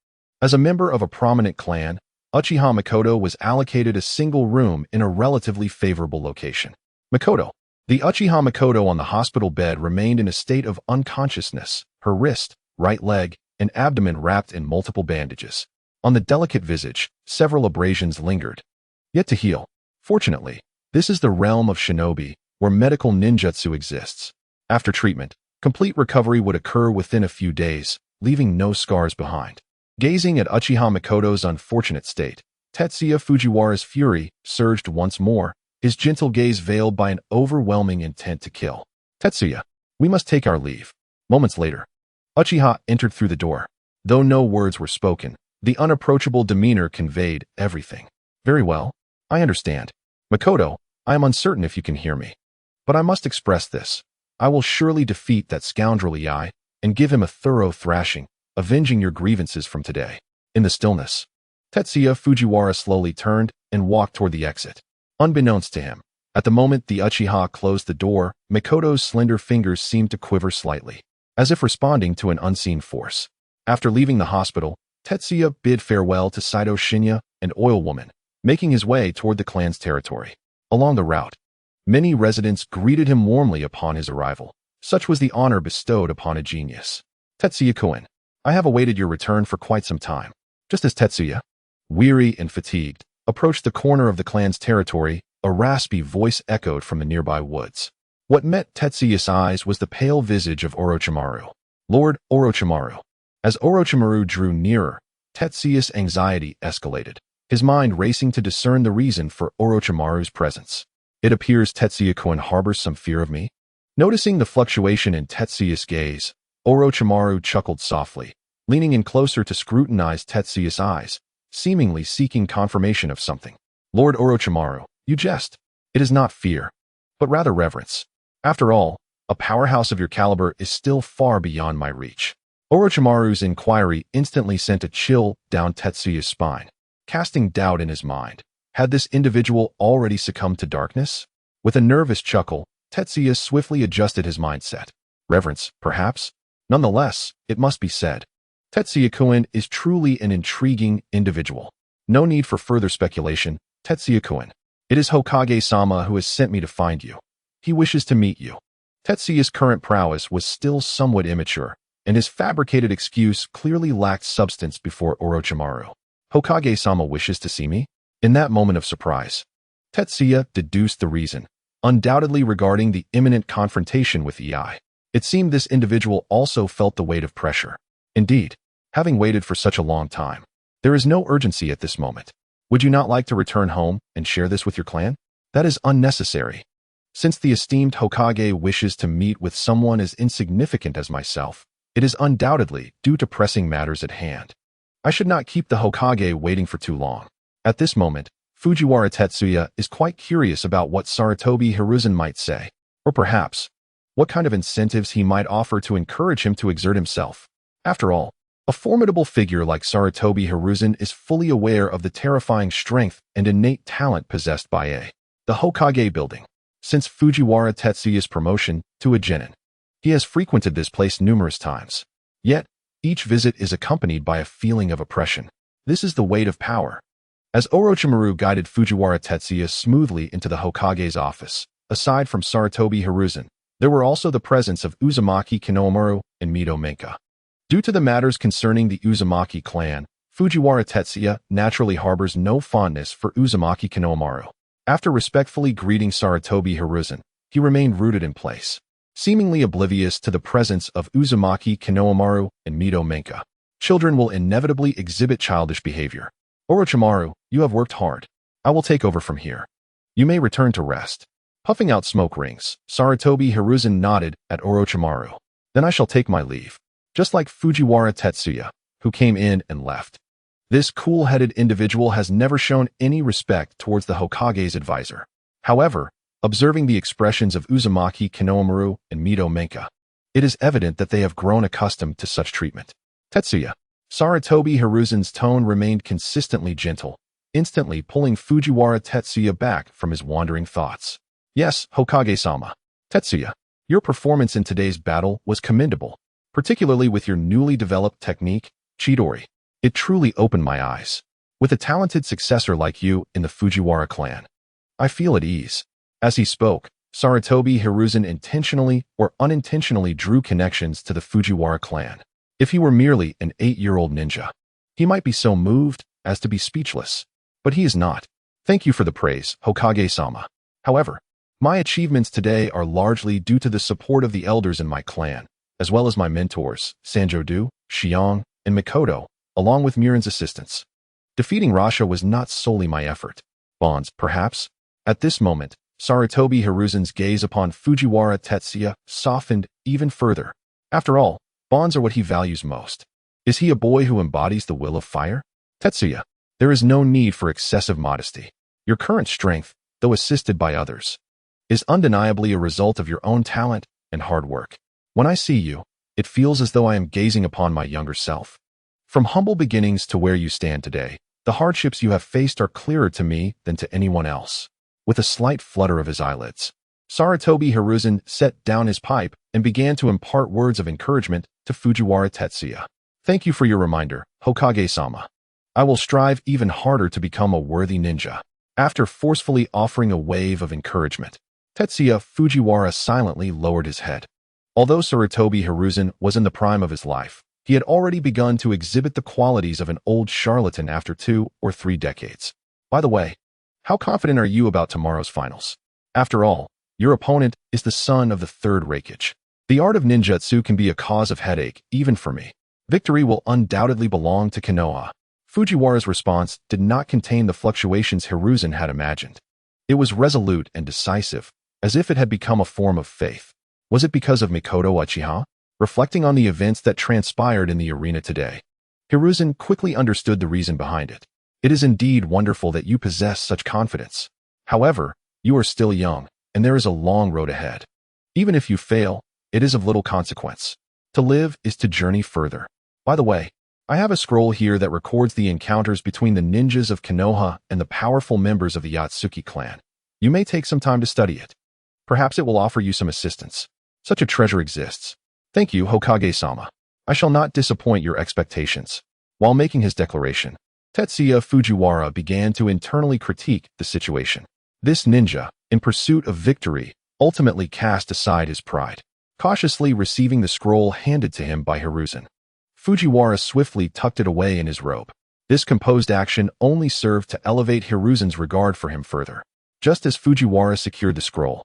A: as a member of a prominent clan, Uchiha Mikoto was allocated a single room in a relatively favorable location. Mikoto. The Uchiha Mikoto on the hospital bed remained in a state of unconsciousness, her wrist, right leg, and abdomen wrapped in multiple bandages. On the delicate visage, several abrasions lingered, yet to heal. Fortunately, this is the realm of shinobi, where medical ninjutsu exists. After treatment, complete recovery would occur within a few days, leaving no scars behind. Gazing at Uchiha Mikoto's unfortunate state, Tetsuya Fujiwara's fury surged once more, his gentle gaze veiled by an overwhelming intent to kill. Tetsuya, we must take our leave. Moments later, Uchiha entered through the door. Though no words were spoken, the unapproachable demeanor conveyed everything. Very well, I understand. Mikoto, I am uncertain if you can hear me. But I must express this. I will surely defeat that scoundrel Ei and give him a thorough thrashing, avenging your grievances from today. In the stillness, Tetsuya Fujiwara slowly turned and walked toward the exit. Unbeknownst to him, at the moment the Uchiha closed the door, Mikoto's slender fingers seemed to quiver slightly, as if responding to an unseen force. After leaving the hospital, Tetsuya bid farewell to Saito Shinya and Oil Woman, making his way toward the clan's territory. Along the route, many residents greeted him warmly upon his arrival. Such was the honor bestowed upon a genius. Tetsuya-kun, I have awaited your return for quite some time. Just as Tetsuya, weary and fatigued, approached the corner of the clan's territory, a raspy voice echoed from the nearby woods. What met Tetsuya's eyes was the pale visage of Orochimaru. Lord Orochimaru. As Orochimaru drew nearer, Tetsuya's anxiety escalated, his mind racing to discern the reason for Orochimaru's presence. It appears Tetsuya-kun harbors some fear of me. Noticing the fluctuation in Tetsuya's gaze, Orochimaru chuckled softly, leaning in closer to scrutinize Tetsuya's eyes. seemingly seeking confirmation of something. Lord Orochimaru, you jest. It is not fear, but rather reverence. After all, a powerhouse of your caliber is still far beyond my reach. Orochimaru's inquiry instantly sent a chill down Tetsuya's spine, casting doubt in his mind. Had this individual already succumbed to darkness? With a nervous chuckle, Tetsuya swiftly adjusted his mindset. Reverence, perhaps? Nonetheless, it must be said, Tetsuya-kun is truly an intriguing individual. No need for further speculation, Tetsuya-kun. It is Hokage-sama who has sent me to find you. He wishes to meet you. Tetsuya's current prowess was still somewhat immature, and his fabricated excuse clearly lacked substance before Orochimaru. Hokage-sama wishes to see me? In that moment of surprise, Tetsuya deduced the reason, undoubtedly regarding the imminent confrontation with Ei. It seemed this individual also felt the weight of pressure. Indeed, having waited for such a long time, there is no urgency at this moment. Would you not like to return home and share this with your clan? That is unnecessary. Since the esteemed Hokage wishes to meet with someone as insignificant as myself, it is undoubtedly due to pressing matters at hand. I should not keep the Hokage waiting for too long. At this moment, Fujiwara Tetsuya is quite curious about what Sarutobi Hiruzen might say, or perhaps, what kind of incentives he might offer to encourage him to exert himself. After all, a formidable figure like Sarutobi Hiruzen is fully aware of the terrifying strength and innate talent possessed by the Hokage building. Since Fujiwara Tetsuya's promotion to a genin, he has frequented this place numerous times. Yet, each visit is accompanied by a feeling of oppression. This is the weight of power. As Orochimaru guided Fujiwara Tetsuya smoothly into the Hokage's office, aside from Sarutobi Hiruzen, there were also the presence of Uzumaki Kinomaru and Mito Menka. Due to the matters concerning the Uzumaki clan, Fujiwara Tetsuya naturally harbors no fondness for Uzumaki Kinomaru. After respectfully greeting Sarutobi Hiruzen, he remained rooted in place, seemingly oblivious to the presence of Uzumaki Kinomaru and Mito Menka. Children will inevitably exhibit childish behavior. Orochimaru, you have worked hard. I will take over from here. You may return to rest. Puffing out smoke rings, Sarutobi Hiruzen nodded at Orochimaru. Then I shall take my leave. Just like Fujiwara Tetsuya, who came in and left. This cool-headed individual has never shown any respect towards the Hokage's advisor. However, observing the expressions of Uzumaki Kinomaru and Mito Menka, it is evident that they have grown accustomed to such treatment. Tetsuya. Sarutobi Hiruzen's tone remained consistently gentle, instantly pulling Fujiwara Tetsuya back from his wandering thoughts. Yes, Hokage-sama. Tetsuya, your performance in today's battle was commendable, particularly with your newly developed technique, Chidori. It truly opened my eyes. With a talented successor like you in the Fujiwara clan, I feel at ease. As he spoke, Sarutobi Hiruzen intentionally or unintentionally drew connections to the Fujiwara clan. If he were merely an 8-year-old ninja, he might be so moved as to be speechless. But he is not. Thank you for the praise, Hokage-sama. However, my achievements today are largely due to the support of the elders in my clan, as well as my mentors, Sanjo-do, Xiong, and Mikoto, along with Murin's assistance. Defeating Rasha was not solely my effort. Bonds, perhaps? At this moment, Sarutobi Hiruzen's gaze upon Fujiwara Tetsuya softened even further. After all, bonds are what he values most. Is he a boy who embodies the will of fire? Tetsuya, there is no need for excessive modesty. Your current strength, though assisted by others, is undeniably a result of your own talent and hard work. When I see you, it feels as though I am gazing upon my younger self. From humble beginnings to where you stand today, the hardships you have faced are clearer to me than to anyone else. With a slight flutter of his eyelids, Sarutobi Hiruzen set down his pipe and began to impart words of encouragement to Fujiwara Tetsuya. Thank you for your reminder, Hokage-sama. I will strive even harder to become a worthy ninja. After forcefully offering a wave of encouragement, Tetsuya Fujiwara silently lowered his head. Although Sarutobi Hiruzen was in the prime of his life, he had already begun to exhibit the qualities of an old charlatan after 2 or 3 decades. By the way, how confident are you about tomorrow's finals? After all, your opponent is the son of the 3rd Raikage. The art of ninjutsu can be a cause of headache, even for me. Victory will undoubtedly belong to Konoha. Fujiwara's response did not contain the fluctuations Hiruzen had imagined. It was resolute and decisive, as if it had become a form of faith. Was it because of Mikoto Uchiha? Reflecting on the events that transpired in the arena today, Hiruzen quickly understood the reason behind it. It is indeed wonderful that you possess such confidence. However, you are still young, and there is a long road ahead. Even if you fail, it is of little consequence. To live is to journey further. By the way, I have a scroll here that records the encounters between the ninjas of Konoha and the powerful members of the Yatsuki clan. You may take some time to study it. Perhaps it will offer you some assistance. Such a treasure exists. Thank you, Hokage-sama. I shall not disappoint your expectations. While making his declaration, Tetsuya Fujiwara began to internally critique the situation. This ninja, in pursuit of victory, ultimately cast aside his pride, cautiously receiving the scroll handed to him by Hiruzen. Fujiwara swiftly tucked it away in his robe. This composed action only served to elevate Hiruzen's regard for him further. Just as Fujiwara secured the scroll,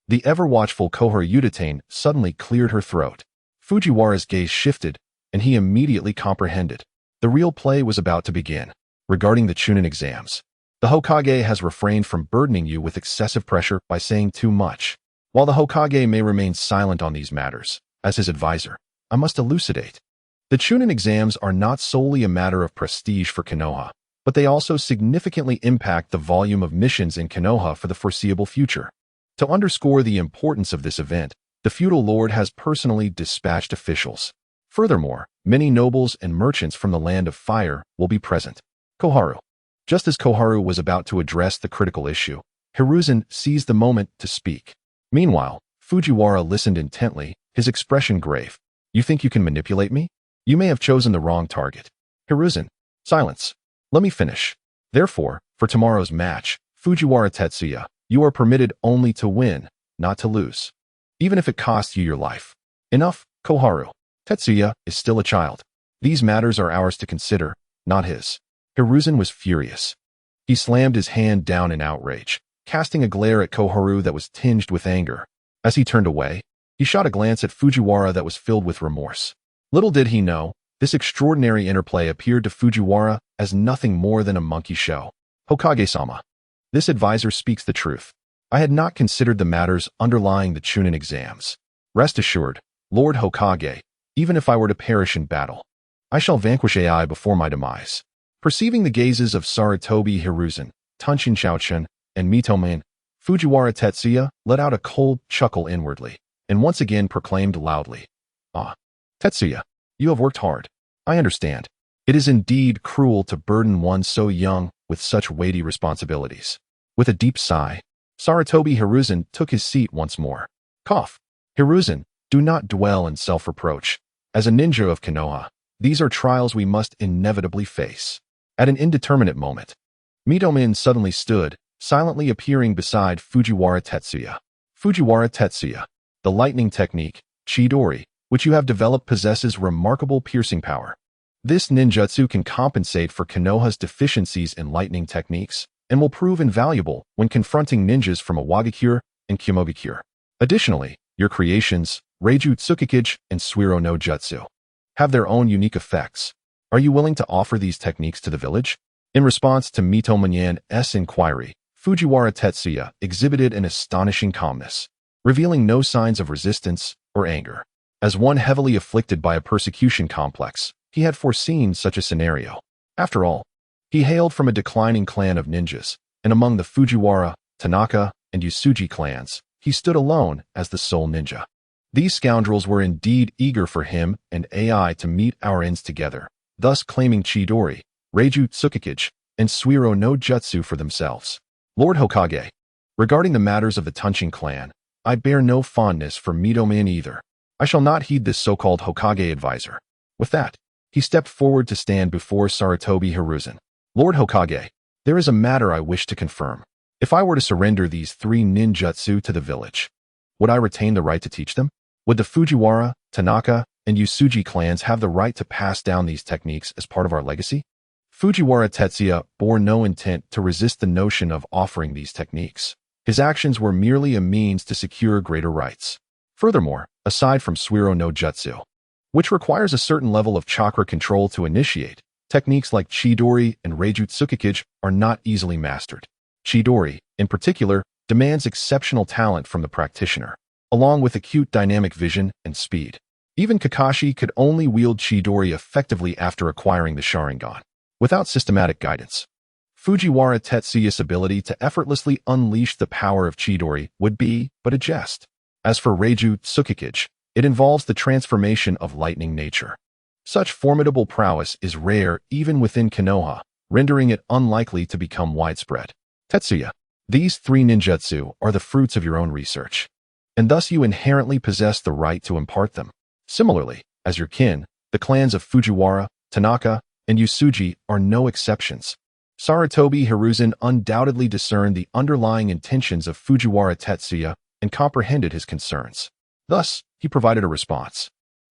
A: the ever-watchful Koharu Udatane suddenly cleared her throat. Fujiwara's gaze shifted, and he immediately comprehended. The real play was about to begin. Regarding the Chunin exams, the Hokage has refrained from burdening you with excessive pressure by saying too much. While the Hokage may remain silent on these matters, as his advisor, I must elucidate. The Chunin exams are not solely a matter of prestige for Konoha, but they also significantly impact the volume of missions in Konoha for the foreseeable future. To underscore the importance of this event, the feudal lord has personally dispatched officials. Furthermore, many nobles and merchants from the Land of Fire will be present. Koharu. Just as Koharu was about to address the critical issue, Hiruzen seized the moment to speak. Meanwhile, Fujiwara listened intently, his expression grave. You think you can manipulate me? You may have chosen the wrong target. Hiruzen. Silence. Let me finish. Therefore, for tomorrow's match, Fujiwara Tetsuya, you are permitted only to win, not to lose. Even if it costs you your life. Enough, Koharu. Tetsuya is still a child. These matters are ours to consider, not his. Hiruzen was furious. He slammed his hand down in outrage, casting a glare at Koharu that was tinged with anger. As he turned away, he shot a glance at Fujiwara that was filled with remorse. Little did he know, this extraordinary interplay appeared to Fujiwara as nothing more than a monkey show. Hokage-sama. This advisor speaks the truth. I had not considered the matters underlying the Chunin exams. Rest assured, Lord Hokage, even if I were to perish in battle, I shall vanquish AI before my demise. Perceiving the gazes of Sarutobi Hiruzen, Tunshin Shaochen, and Mitomen, Fujiwara Tetsuya let out a cold chuckle inwardly, and once again proclaimed loudly, Ah, Tetsuya, you have worked hard. I understand. It is indeed cruel to burden one so young with such weighty responsibilities. With a deep sigh, Sarutobi Hiruzen took his seat once more. Cough. Hiruzen, do not dwell in self-reproach. As a ninja of Konoha, these are trials we must inevitably face. At an indeterminate moment, Mitomen suddenly stood, silently appearing beside Fujiwara Tetsuya. Fujiwara Tetsuya, the lightning technique, Chidori, which you have developed possesses remarkable piercing power. This ninjutsu can compensate for Konoha's deficiencies in lightning techniques, and will prove invaluable when confronting ninjas from Awagakure and Kyomogakure. Additionally, your creations, Reiju Tsukikage and Suiro no Jutsu, have their own unique effects. Are you willing to offer these techniques to the village? In response to Mitomen's inquiry, Fujiwara Tetsuya exhibited an astonishing calmness, revealing no signs of resistance or anger. As one heavily afflicted by a persecution complex, he had foreseen such a scenario. After all, he hailed from a declining clan of ninjas, and among the Fujiwara, Tanaka, and Usuji clans, he stood alone as the sole ninja. These scoundrels were indeed eager for him and AI to meet our ends together, thus claiming Chidori, Reiju Tsukikage, and Suiro no Jutsu for themselves. Lord Hokage, regarding the matters of the Tunshin clan, I bear no fondness for Mitomen either. I shall not heed this so-called Hokage advisor. With that, he stepped forward to stand before Sarutobi Hiruzen. Lord Hokage, there is a matter I wish to confirm. If I were to surrender these 3 ninjutsu to the village, would I retain the right to teach them? Would the Fujiwara, Tanaka, and Usuji clans have the right to pass down these techniques as part of our legacy? Fujiwara Tetsuya bore no intent to resist the notion of offering these techniques. His actions were merely a means to secure greater rights. Furthermore, aside from Suiro no Jutsu, which requires a certain level of chakra control to initiate, techniques like Chidori and Reiju Tsukikage are not easily mastered. Chidori, in particular, demands exceptional talent from the practitioner, along with acute dynamic vision and speed. Even Kakashi could only wield Chidori effectively after acquiring the Sharingan. Without systematic guidance, Fujiwara Tetsuya's ability to effortlessly unleash the power of Chidori would be but a jest. As for Reiju Tsukikage, it involves the transformation of lightning nature. Such formidable prowess is rare even within Konoha, rendering it unlikely to become widespread. Tetsuya, these three ninjutsu are the fruits of your own research, and thus you inherently possess the right to impart them. Similarly, as your kin, the clans of Fujiwara, Tanaka, and Usuji are no exceptions. Sarutobi Hiruzen undoubtedly discerned the underlying intentions of Fujiwara Tetsuya and comprehended his concerns. Thus, he provided a response.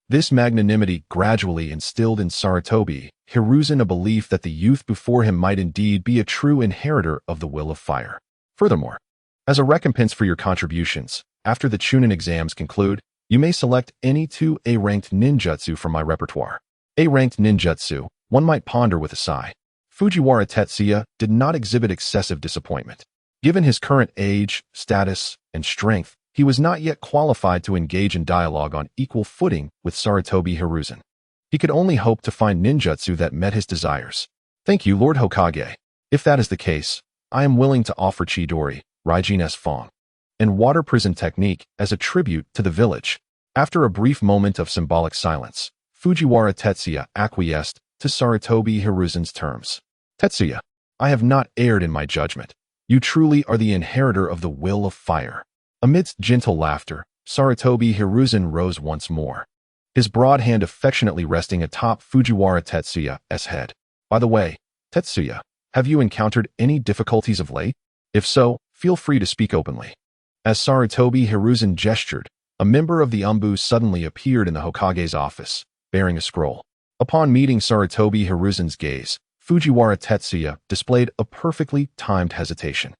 A: This magnanimity gradually instilled in Sarutobi Hiruzen a belief that the youth before him might indeed be a true inheritor of the will of fire. Furthermore, as a recompense for your contributions, after the Chunin exams conclude, you may select any 2 A-ranked ninjutsu from my repertoire. A-ranked ninjutsu, one might ponder with a sigh. Fujiwara Tetsuya did not exhibit excessive disappointment. Given his current age, status, and strength, he was not yet qualified to engage in dialogue on equal footing with Sarutobi Hiruzen. He could only hope to find ninjutsu that met his desires. Thank you, Lord Hokage. If that is the case, I am willing to offer Chidori, Raijin S. Fong, and water prison technique as a tribute to the village. After a brief moment of symbolic silence, Fujiwara Tetsuya acquiesced to Sarutobi Hiruzen's terms. Tetsuya, I have not erred in my judgment. You truly are the inheritor of the will of fire. Amidst gentle laughter, Sarutobi Hiruzen rose once more, his broad hand affectionately resting atop Fujiwara Tetsuya's head. By the way, Tetsuya, have you encountered any difficulties of late? If so, feel free to speak openly. As Sarutobi Hiruzen gestured, a member of the Umbu suddenly appeared in the Hokage's office, bearing a scroll. Upon meeting Sarutobi Hiruzen's gaze, Fujiwara Tetsuya displayed a perfectly timed hesitation.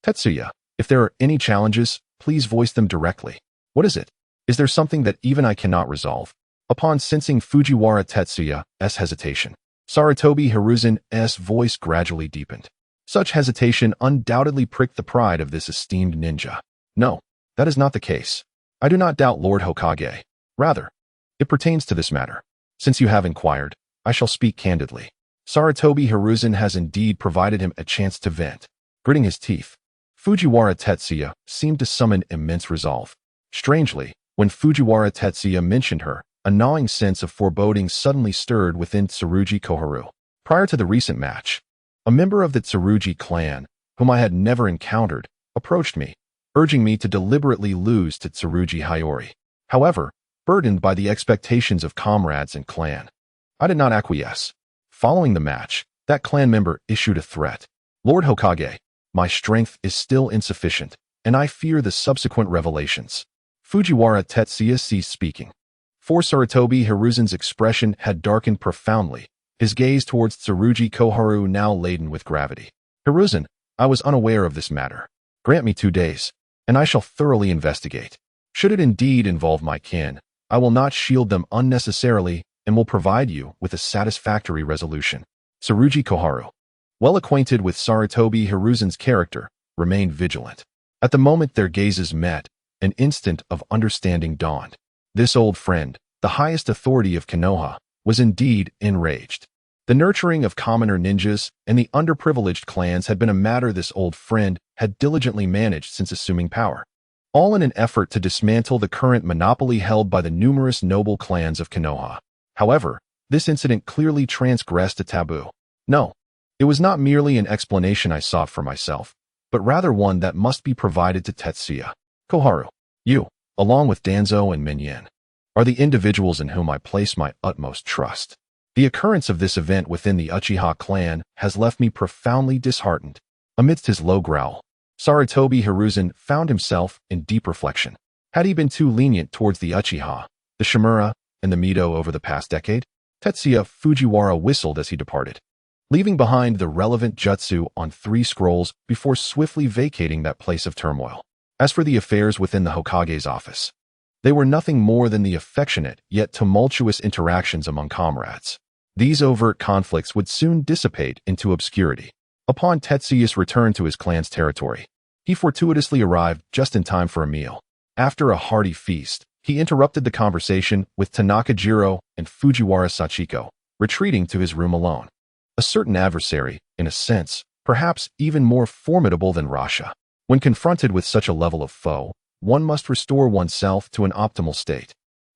A: Tetsuya, if there are any challenges, please voice them directly. What is it? Is there something that even I cannot resolve? Upon sensing Fujiwara Tetsuya's hesitation, Sarutobi Hiruzen's voice gradually deepened. Such hesitation undoubtedly pricked the pride of this esteemed ninja. No, that is not the case. I do not doubt Lord Hokage. Rather, it pertains to this matter. Since you have inquired, I shall speak candidly. Sarutobi Hiruzen has indeed provided him a chance to vent. Gritting his teeth, Fujiwara Tetsuya seemed to summon immense resolve. Strangely, when Fujiwara Tetsuya mentioned her, a gnawing sense of foreboding suddenly stirred within Tsurugi Koharu. Prior to the recent match, a member of the Tsurugi clan, whom I had never encountered, approached me, urging me to deliberately lose to Tsurugi Hiyori. However, burdened by the expectations of comrades and clan, I did not acquiesce. Following the match, that clan member issued a threat. Lord Hokage, my strength is still insufficient, and I fear the subsequent revelations. Fujiwara Tetsuya ceased speaking. For Sarutobi Hiruzen's expression had darkened profoundly, his gaze towards Tsurugi Koharu now laden with gravity. Hiruzen, I was unaware of this matter. Grant me 2 days, and I shall thoroughly investigate. Should it indeed involve my kin, I will not shield them unnecessarily and will provide you with a satisfactory resolution. Tsurugi Koharu, well acquainted with Sarutobi Hiruzen's character, remained vigilant. At the moment their gazes met, an instant of understanding dawned. This old friend, the highest authority of Konoha, was indeed enraged. The nurturing of commoner ninjas and the underprivileged clans had been a matter this old friend had diligently managed since assuming power, all in an effort to dismantle the current monopoly held by the numerous noble clans of Konoha. However, this incident clearly transgressed a taboo. No, it was not merely an explanation I sought for myself, but rather one that must be provided to Tetsuya. Koharu, you, along with Danzo and Minyan, are the individuals in whom I place my utmost trust. The occurrence of this event within the Uchiha clan has left me profoundly disheartened. Amidst his low growl, Sarutobi Hiruzen found himself in deep reflection. Had he been too lenient towards the Uchiha, the Shimura, and the Mito over the past decade? Tetsuya Fujiwara whistled as he departed, leaving behind the relevant jutsu on 3 scrolls before swiftly vacating that place of turmoil. As for the affairs within the Hokage's office, they were nothing more than the affectionate yet tumultuous interactions among comrades. These overt conflicts would soon dissipate into obscurity. Upon Tetsuya's return to his clan's territory, he fortuitously arrived just in time for a meal. After a hearty feast, he interrupted the conversation with Tanaka Jiro and Fujiwara Sachiko, retreating to his room alone. A certain adversary, in a sense, perhaps even more formidable than Rasha. When confronted with such a level of foe, one must restore oneself to an optimal state.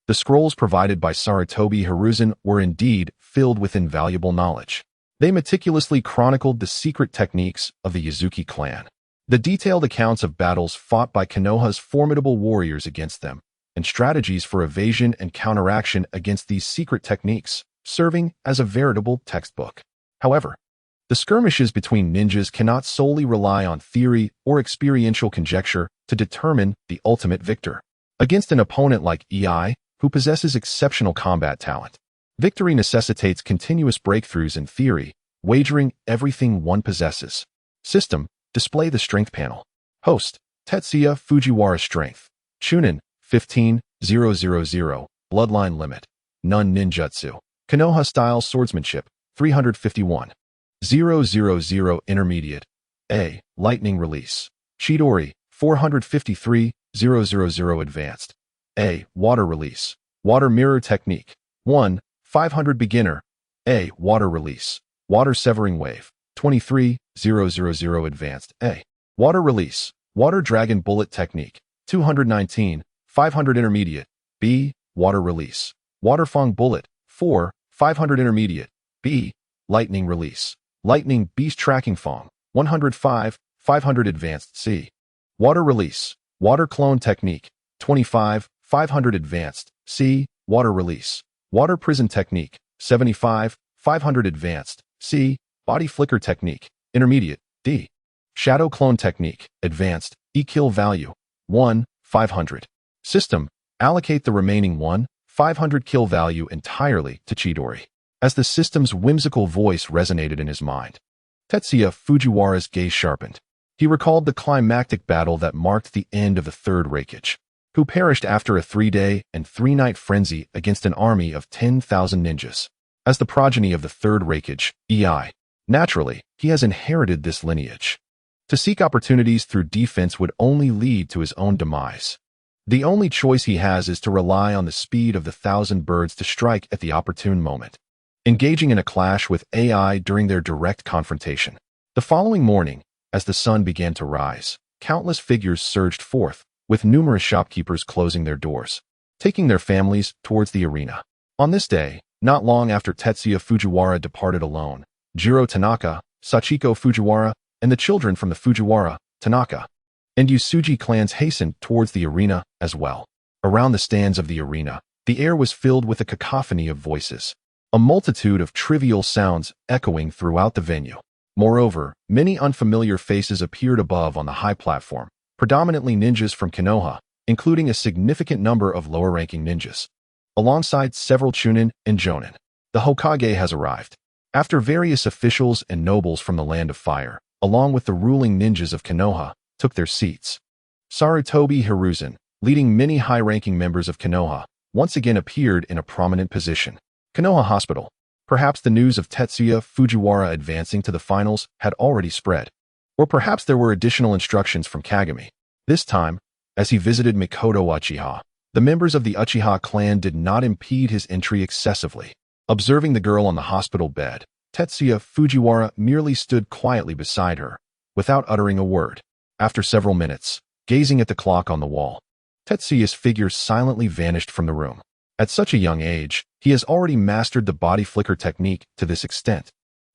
A: The scrolls provided by Sarutobi Hiruzen were indeed filled with invaluable knowledge. They meticulously chronicled the secret techniques of the Yazuki clan, the detailed accounts of battles fought by Konoha's formidable warriors against them, and strategies for evasion and counteraction against these secret techniques, serving as a veritable textbook. However, the skirmishes between ninjas cannot solely rely on theory or experiential conjecture to determine the ultimate victor. Against an opponent like EI, who possesses exceptional combat talent, victory necessitates continuous breakthroughs in theory, wagering everything one possesses. System: display the strength panel. Host: Tetsuya Fujiwara. Strength: Chunin 15,000. Bloodline limit: none. Ninjutsu: Konoha style swordsmanship 351. 000. Intermediate: A. Lightning release. Chidori 453,000. Advanced: A. Water release. Water mirror technique 1. 500. Beginner: A. Water release. Water severing wave 23,000. Advanced: A. Water release. Water dragon bullet technique 219. 500. Intermediate: B. Water release. Water fang bullet 4. 500. Intermediate: B. Lightning release. Lightning beast tracking fang 105. 500. Advanced: C. Water release. Water clone technique 25. 500. Advanced: C. Water release. Water prison technique 75. 500. Advanced: C. Body flicker technique intermediate: D. Shadow clone technique advanced: E. Kill value 1. 500. System: allocate the remaining 1. 500 kill value entirely to Chidori. As the system's whimsical voice resonated in his mind, Tetsuya Fujiwara's gaze sharpened. He recalled the climactic battle that marked the end of the Third Reikage, who perished after a 3-day and 3-night frenzy against an army of 10,000 ninjas. As the progeny of the Third Reikage, EI, naturally, he has inherited this lineage. To seek opportunities through defense would only lead to his own demise. The only choice he has is to rely on the speed of the 1,000 birds to strike at the opportune moment, engaging in a clash with AI during their direct confrontation. The following morning, as the sun began to rise, countless figures surged forth, with numerous shopkeepers closing their doors, taking their families towards the arena. On this day, not long after Tetsuya Fujiwara departed alone, Jiro Tanaka, Sachiko Fujiwara, and the children from the Fujiwara, Tanaka, and Usuji clans hastened towards the arena as well. Around the stands of the arena, the air was filled with a cacophony of voices, a multitude of trivial sounds echoing throughout the venue. Moreover, many unfamiliar faces appeared above on the high platform, predominantly ninjas from Konoha, including a significant number of lower-ranking ninjas, alongside several chunin and jonin. The Hokage has arrived. After various officials and nobles from the Land of Fire, along with the ruling ninjas of Konoha, took their seats, Sarutobi Hiruzen, leading many high-ranking members of Konoha, once again appeared in a prominent position. Konoha Hospital. Perhaps the news of Tetsuya Fujiwara advancing to the finals had already spread. Or perhaps there were additional instructions from Kagami. This time, as he visited Mikoto Uchiha, the members of the Uchiha clan did not impede his entry excessively. Observing the girl on the hospital bed, Tetsuya Fujiwara merely stood quietly beside her, without uttering a word. After several minutes, gazing at the clock on the wall, Tetsuya's figure silently vanished from the room. At such a young age, he has already mastered the body flicker technique to this extent.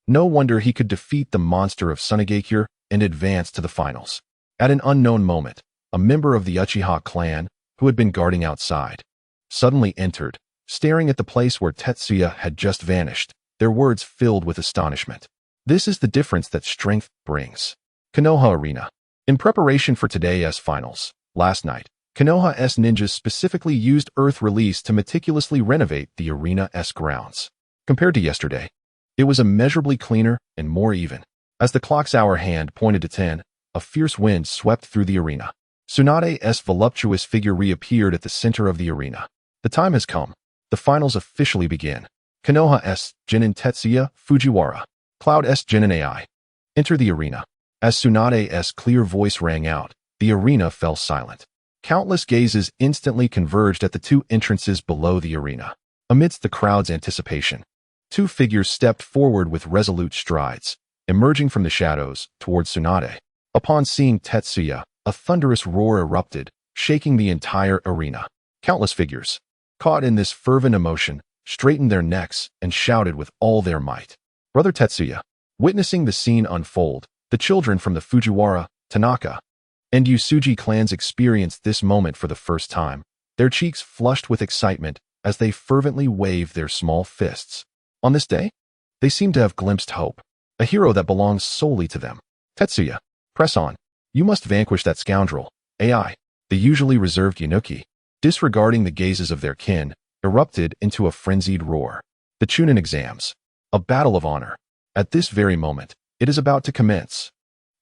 A: No wonder he could defeat the monster of Sunigakure and advance to the finals. At an unknown moment, a member of the Uchiha clan, who had been guarding outside, suddenly entered, staring at the place where Tetsuya had just vanished, their words filled with astonishment. This is the difference that strength brings. Konoha Arena. In preparation for today's finals, last night, Konoha's ninjas specifically used Earth Release to meticulously renovate the arena's grounds. Compared to yesterday, it was immeasurably cleaner and more even. As the clock's hour hand pointed to 10, a fierce wind swept through the arena. Tsunade's voluptuous figure reappeared at the center of the arena. The time has come. The finals officially begin. Konoha's Genin Tetsuya Fujiwara. Cloud's Genin AI. Enter the arena. As Tsunade's clear voice rang out, the arena fell silent. Countless gazes instantly converged at the two entrances below the arena. Amidst the crowd's anticipation, two figures stepped forward with resolute strides, emerging from the shadows towards Tsunade. Upon seeing Tetsuya, a thunderous roar erupted, shaking the entire arena. Countless figures, caught in this fervent emotion, straightened their necks and shouted with all their might. Brother Tetsuya. Witnessing the scene unfold, the children from the Fujiwara, Tanaka, and Usuji clans experienced this moment for the first time, their cheeks flushed with excitement as they fervently waved their small fists. On this day, they seemed to have glimpsed hope, a hero that belongs solely to them. Tetsuya, press on. You must vanquish that scoundrel. AI, the usually reserved Yanuki, disregarding the gazes of their kin, erupted into a frenzied roar. The Chunin exams. A battle of honor. At this very moment, it is about to commence.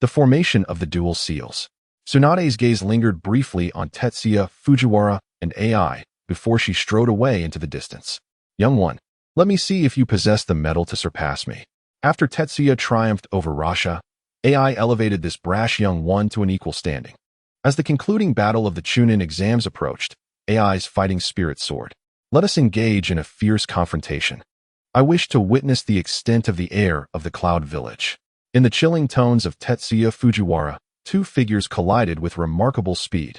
A: The formation of the dual seals. Tsunade's gaze lingered briefly on Tetsuya, Fujiwara, and AI before she strode away into the distance. Young one, let me see if you possess the mettle to surpass me. After Tetsuya triumphed over Rasha, AI elevated this brash young one to an equal standing. As the concluding battle of the Chunin exams approached, AI's fighting spirit soared. Let us engage in a fierce confrontation. I wish to witness the extent of the air of the Cloud Village. In the chilling tones of Tetsuya Fujiwara, two figures collided with remarkable speed.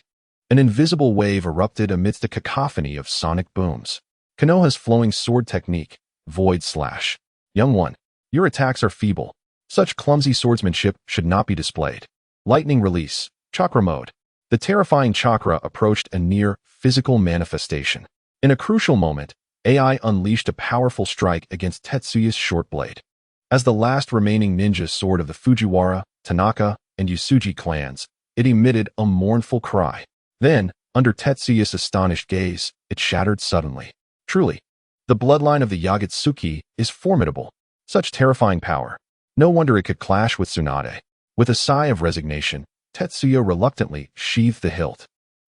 A: An invisible wave erupted amidst a cacophony of sonic booms. Konoha's flowing sword technique, Void Slash. Young one, your attacks are feeble. Such clumsy swordsmanship should not be displayed. Lightning Release, Chakra Mode. The terrifying chakra approached a near physical manifestation. In a crucial moment, AI unleashed a powerful strike against Tetsuya's short blade. As the last remaining ninja sword of the Fujiwara, Tanaka, and Usuji clans, it emitted a mournful cry. Then, under Tetsuya's astonished gaze, it shattered suddenly. Truly, the bloodline of the Yagitsuki is formidable. Such terrifying power. No wonder it could clash with Tsunade. With a sigh of resignation, Tetsuya reluctantly sheathed the hilt.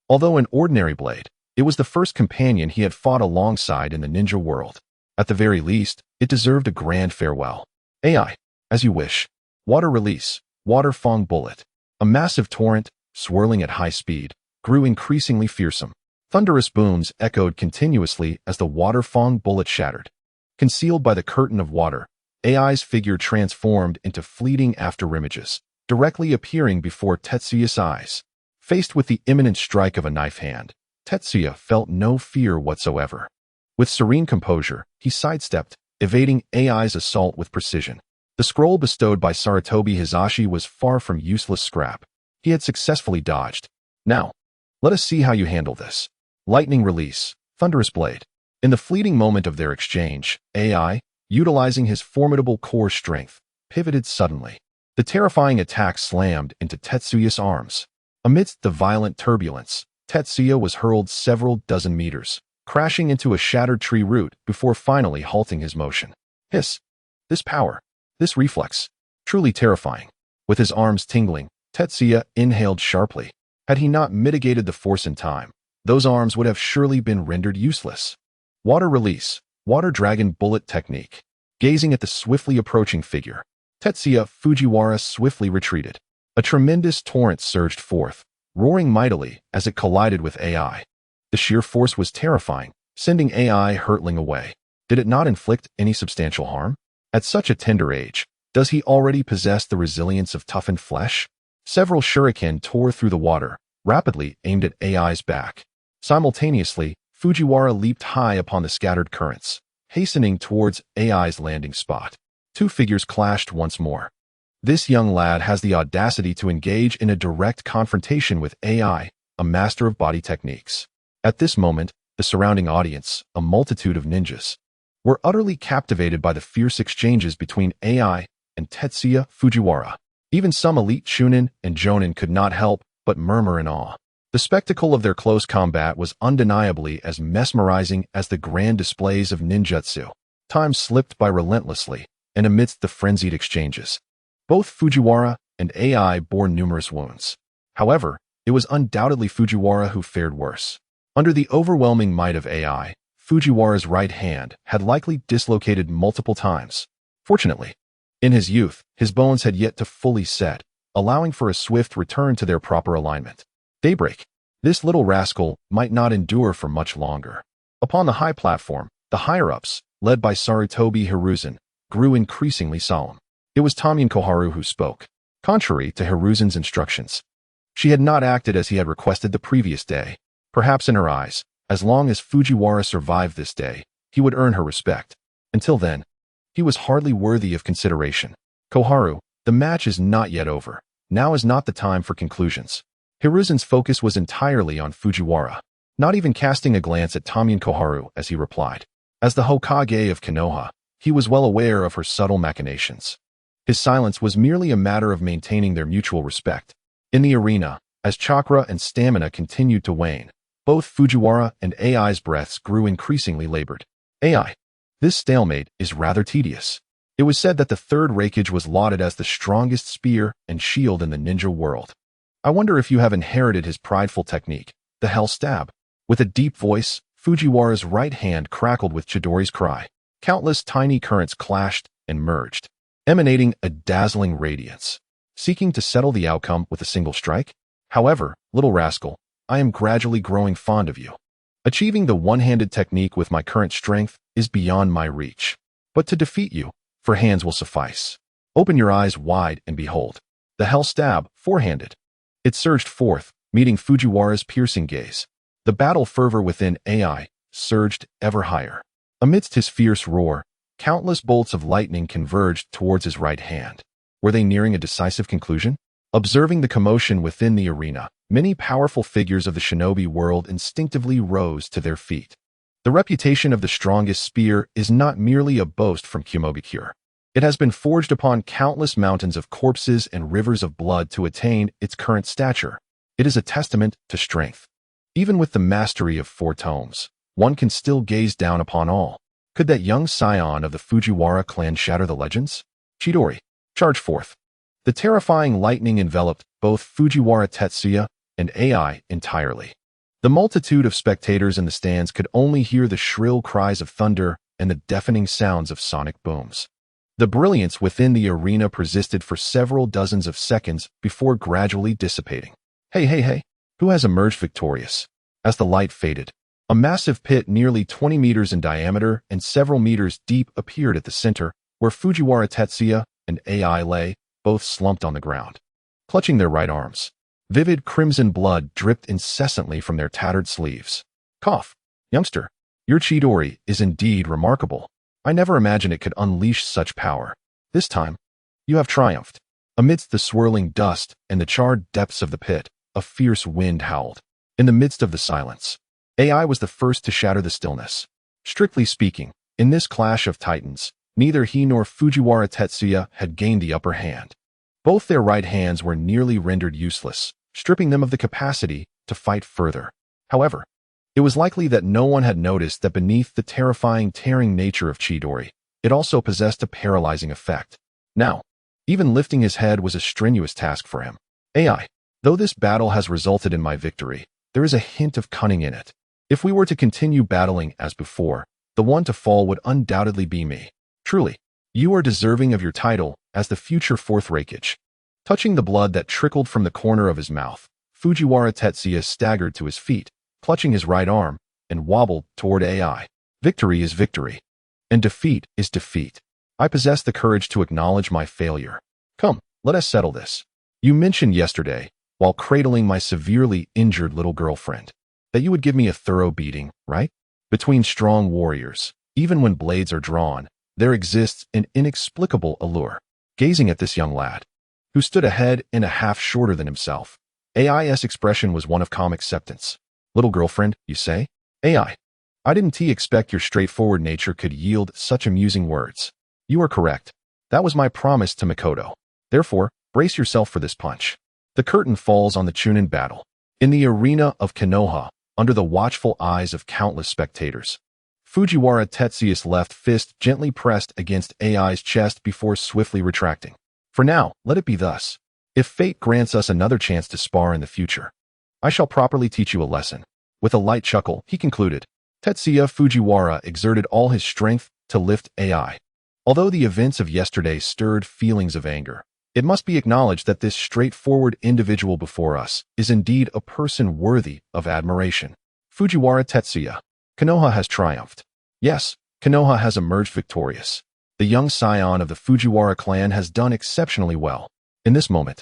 A: Although an ordinary blade, it was the first companion he had fought alongside in the ninja world. At the very least, it deserved a grand farewell. AI, as you wish. Water Release, Water Fong Bullet. A massive torrent, swirling at high speed, grew increasingly fearsome. Thunderous booms echoed continuously as the Water Fong Bullet shattered. Concealed by the curtain of water, AI's figure transformed into fleeting afterimages, directly appearing before Tetsuya's eyes. Faced with the imminent strike of a knife hand, Tetsuya felt no fear whatsoever. With serene composure, he sidestepped, evading AI's assault with precision. The scroll bestowed by Sarutobi Hizashi was far from useless scrap. He had successfully dodged. Now, let us see how you handle this. Lightning Release, Thunderous Blade. In the fleeting moment of their exchange, AI, utilizing his formidable core strength, pivoted suddenly. The terrifying attack slammed into Tetsuya's arms. Amidst the violent turbulence, Tetsuya was hurled several dozen meters, crashing into a shattered tree root before finally halting his motion. Hiss! This power, this reflex, truly terrifying. With his arms tingling, Tetsuya inhaled sharply. Had he not mitigated the force in time, those arms would have surely been rendered useless. Water Release, Water Dragon Bullet Technique. Gazing at the swiftly approaching figure, Tetsuya Fujiwara swiftly retreated. A tremendous torrent surged forth, roaring mightily as it collided with AI. The sheer force was terrifying, sending AI hurtling away. Did it not inflict any substantial harm? At such a tender age, does he already possess the resilience of toughened flesh? Several shuriken tore through the water, rapidly aimed at AI's back. Simultaneously, Fujiwara leaped high upon the scattered currents, hastening towards AI's landing spot. Two figures clashed once more. This young lad has the audacity to engage in a direct confrontation with AI, a master of body techniques. At this moment, the surrounding audience, a multitude of ninjas, were utterly captivated by the fierce exchanges between AI and Tetsuya Fujiwara. Even some elite Chunin and Jonin could not help but murmur in awe. The spectacle of their close combat was undeniably as mesmerizing as the grand displays of ninjutsu. Time slipped by relentlessly, and amidst the frenzied exchanges, both Fujiwara and AI bore numerous wounds. However, it was undoubtedly Fujiwara who fared worse. Under the overwhelming might of AI, Fujiwara's right hand had likely dislocated multiple times. Fortunately, in his youth, his bones had yet to fully set, allowing for a swift return to their proper alignment. Daybreak. This little rascal might not endure for much longer. Upon the high platform, the higher-ups, led by Sarutobi Hiruzen, grew increasingly solemn. It was Tamiya Koharu who spoke. Contrary to Hiruzen's instructions, she had not acted as he had requested the previous day. Perhaps in her eyes, as long as Fujiwara survived this day, he would earn her respect. Until then, he was hardly worthy of consideration. Koharu, the match is not yet over. Now is not the time for conclusions. Hiruzen's focus was entirely on Fujiwara, not even casting a glance at Tamiya Koharu as he replied. As the Hokage of Konoha, he was well aware of her subtle machinations. His silence was merely a matter of maintaining their mutual respect. In the arena, as chakra and stamina continued to wane, both Fujiwara and AI's breaths grew increasingly labored. AI. This stalemate is rather tedious. It was said that the third Raikage was lauded as the strongest spear and shield in the ninja world. I wonder if you have inherited his prideful technique, the Hell Stab. With a deep voice, Fujiwara's right hand crackled with Chidori's cry. Countless tiny currents clashed and merged, emanating a dazzling radiance. Seeking to settle the outcome with a single strike? However, little rascal, I am gradually growing fond of you. Achieving the one-handed technique with my current strength is beyond my reach. But to defeat you, for hands will suffice. Open your eyes wide and behold. The Hell Stab, four-handed. It surged forth, meeting Fujiwara's piercing gaze. The battle fervor within AI surged ever higher. Amidst his fierce roar, countless bolts of lightning converged towards his right hand. Were they nearing a decisive conclusion? Observing the commotion within the arena, many powerful figures of the shinobi world instinctively rose to their feet. The reputation of the strongest spear is not merely a boast from Kumogakure. It has been forged upon countless mountains of corpses and rivers of blood to attain its current stature. It is a testament to strength. Even with the mastery of 4 tomes, one can still gaze down upon all. Could that young scion of the Fujiwara clan shatter the legends? Chidori, charge forth. The terrifying lightning enveloped both Fujiwara Tetsuya and AI entirely. The multitude of spectators in the stands could only hear the shrill cries of thunder and the deafening sounds of sonic booms. The brilliance within the arena persisted for several dozens of seconds before gradually dissipating. Hey, who has emerged victorious? As the light faded, a massive pit nearly 20 meters in diameter and several meters deep appeared at the center, where Fujiwara Tetsuya and AI lay, both slumped on the ground, clutching their right arms. Vivid crimson blood dripped incessantly from their tattered sleeves. Cough. Youngster, your Chidori is indeed remarkable. I never imagined it could unleash such power. This time, you have triumphed. Amidst the swirling dust and the charred depths of the pit, a fierce wind howled. In the midst of the silence, AI was the first to shatter the stillness. Strictly speaking, in this clash of titans, neither he nor Fujiwara Tetsuya had gained the upper hand. Both their right hands were nearly rendered useless, stripping them of the capacity to fight further. However, it was likely that no one had noticed that beneath the terrifying tearing nature of Chidori, it also possessed a paralyzing effect. Now, even lifting his head was a strenuous task for him. AI, though this battle has resulted in my victory, there is a hint of cunning in it. If we were to continue battling as before, the one to fall would undoubtedly be me. Truly, you are deserving of your title as the future 4th Raikage. Touching the blood that trickled from the corner of his mouth, Fujiwara Tetsuya staggered to his feet, clutching his right arm, and wobbled toward AI. Victory is victory, and defeat is defeat. I possess the courage to acknowledge my failure. Come, let us settle this. You mentioned yesterday, while cradling my severely injured little girlfriend, that you would give me a thorough beating, right? Between strong warriors, even when blades are drawn, there exists an inexplicable allure. Gazing at this young lad, who stood a head and a half shorter than himself, AI's expression was one of calm acceptance. Little girlfriend, you say? AI, I didn't expect your straightforward nature could yield such amusing words. You are correct. That was my promise to Mikoto. Therefore, brace yourself for this punch. The curtain falls on the Chunin battle. In the arena of Konoha, under the watchful eyes of countless spectators, Fujiwara Tetsuya's left fist gently pressed against AI's chest before swiftly retracting. For now, let it be thus. If fate grants us another chance to spar in the future, I shall properly teach you a lesson. With a light chuckle, he concluded. Tetsuya Fujiwara exerted all his strength to lift AI. Although the events of yesterday stirred feelings of anger, it must be acknowledged that this straightforward individual before us is indeed a person worthy of admiration. Fujiwara Tetsuya. Konoha has triumphed. Yes, Konoha has emerged victorious. The young scion of the Fujiwara clan has done exceptionally well. In this moment,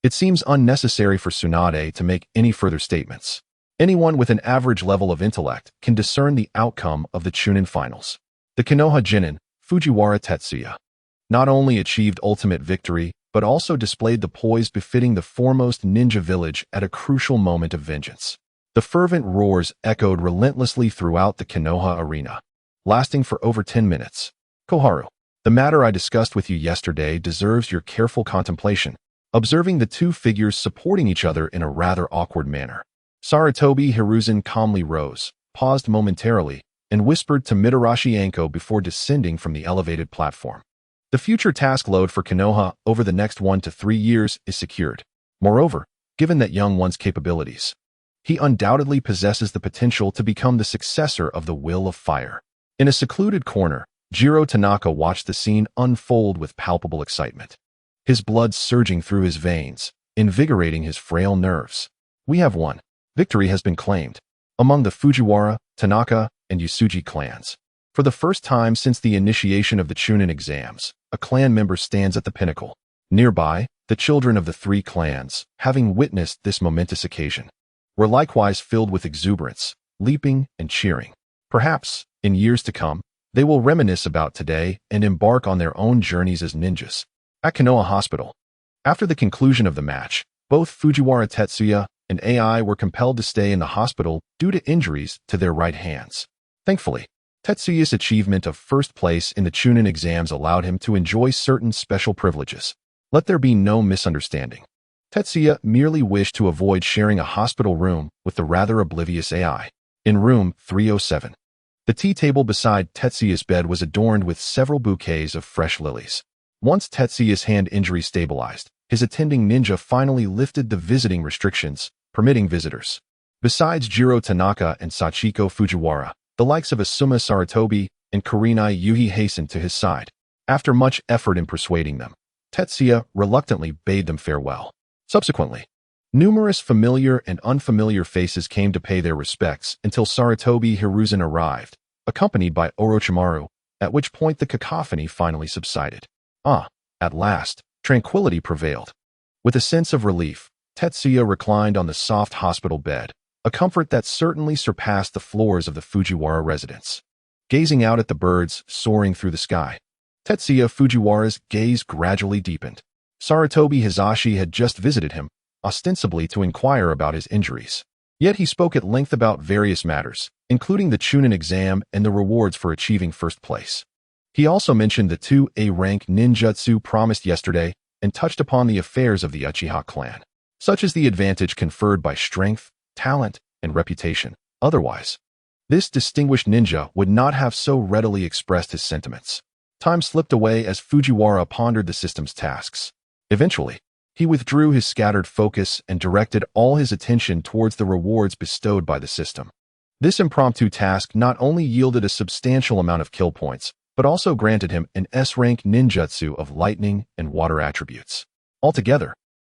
A: it seems unnecessary for Tsunade to make any further statements. Anyone with an average level of intellect can discern the outcome of the Chunin finals. The Konoha Genin, Fujiwara Tetsuya, not only achieved ultimate victory, but also displayed the poise befitting the foremost ninja village at a crucial moment of vengeance. The fervent roars echoed relentlessly throughout the Konoha arena, lasting for over 10 minutes. Koharu, the matter I discussed with you yesterday deserves your careful contemplation. Observing the two figures supporting each other in a rather awkward manner, Sarutobi Hiruzen calmly rose, paused momentarily, and whispered to Mitarashi Anko before descending from the elevated platform. The future task load for Konoha over the next 1 to 3 years is secured. Moreover, given that young one's capabilities, he undoubtedly possesses the potential to become the successor of the Will of Fire. In a secluded corner, Jiro Tanaka watched the scene unfold with palpable excitement, his blood surging through his veins, invigorating his frail nerves. We have won. Victory has been claimed. Among the Fujiwara, Tanaka, and Yasuji clans, for the first time since the initiation of the Chunin exams, a clan member stands at the pinnacle. Nearby, the children of the 3 clans, having witnessed this momentous occasion, were likewise filled with exuberance, leaping and cheering. Perhaps, in years to come, they will reminisce about today and embark on their own journeys as ninjas. At Konoha Hospital, after the conclusion of the match, both Fujiwara Tetsuya and AI were compelled to stay in the hospital due to injuries to their right hands. Thankfully, Tetsuya's achievement of first place in the Chunin exams allowed him to enjoy certain special privileges. Let there be no misunderstanding. Tetsuya merely wished to avoid sharing a hospital room with the rather oblivious AI. In room 307, the tea table beside Tetsuya's bed was adorned with several bouquets of fresh lilies. Once Tetsuya's hand injury stabilized, his attending ninja finally lifted the visiting restrictions, permitting visitors. Besides Jiro Tanaka and Sachiko Fujiwara, the likes of Asuma Sarutobi and Kurenai Yuhi hastened to his side. After much effort in persuading them, Tetsuya reluctantly bade them farewell. Subsequently, numerous familiar and unfamiliar faces came to pay their respects until Sarutobi Hiruzen arrived, accompanied by Orochimaru, at which point the cacophony finally subsided. At last, tranquility prevailed. With a sense of relief, Tetsuya reclined on the soft hospital bed, a comfort that certainly surpassed the floors of the Fujiwara residence. Gazing out at the birds soaring through the sky, Tetsuya Fujiwara's gaze gradually deepened. Sarutobi Hizashi had just visited him, ostensibly to inquire about his injuries. Yet he spoke at length about various matters, including the Chunin exam and the rewards for achieving first place. He also mentioned the 2 A-rank ninjutsu promised yesterday and touched upon the affairs of the Uchiha clan, such as the advantage conferred by strength, talent, and reputation. Otherwise, this distinguished ninja would not have so readily expressed his sentiments. Time slipped away as Fujiwara pondered the system's tasks. Eventually, he withdrew his scattered focus and directed all his attention towards the rewards bestowed by the system. This impromptu task not only yielded a substantial amount of kill points, but also granted him an S-rank ninjutsu of lightning and water attributes. Altogether,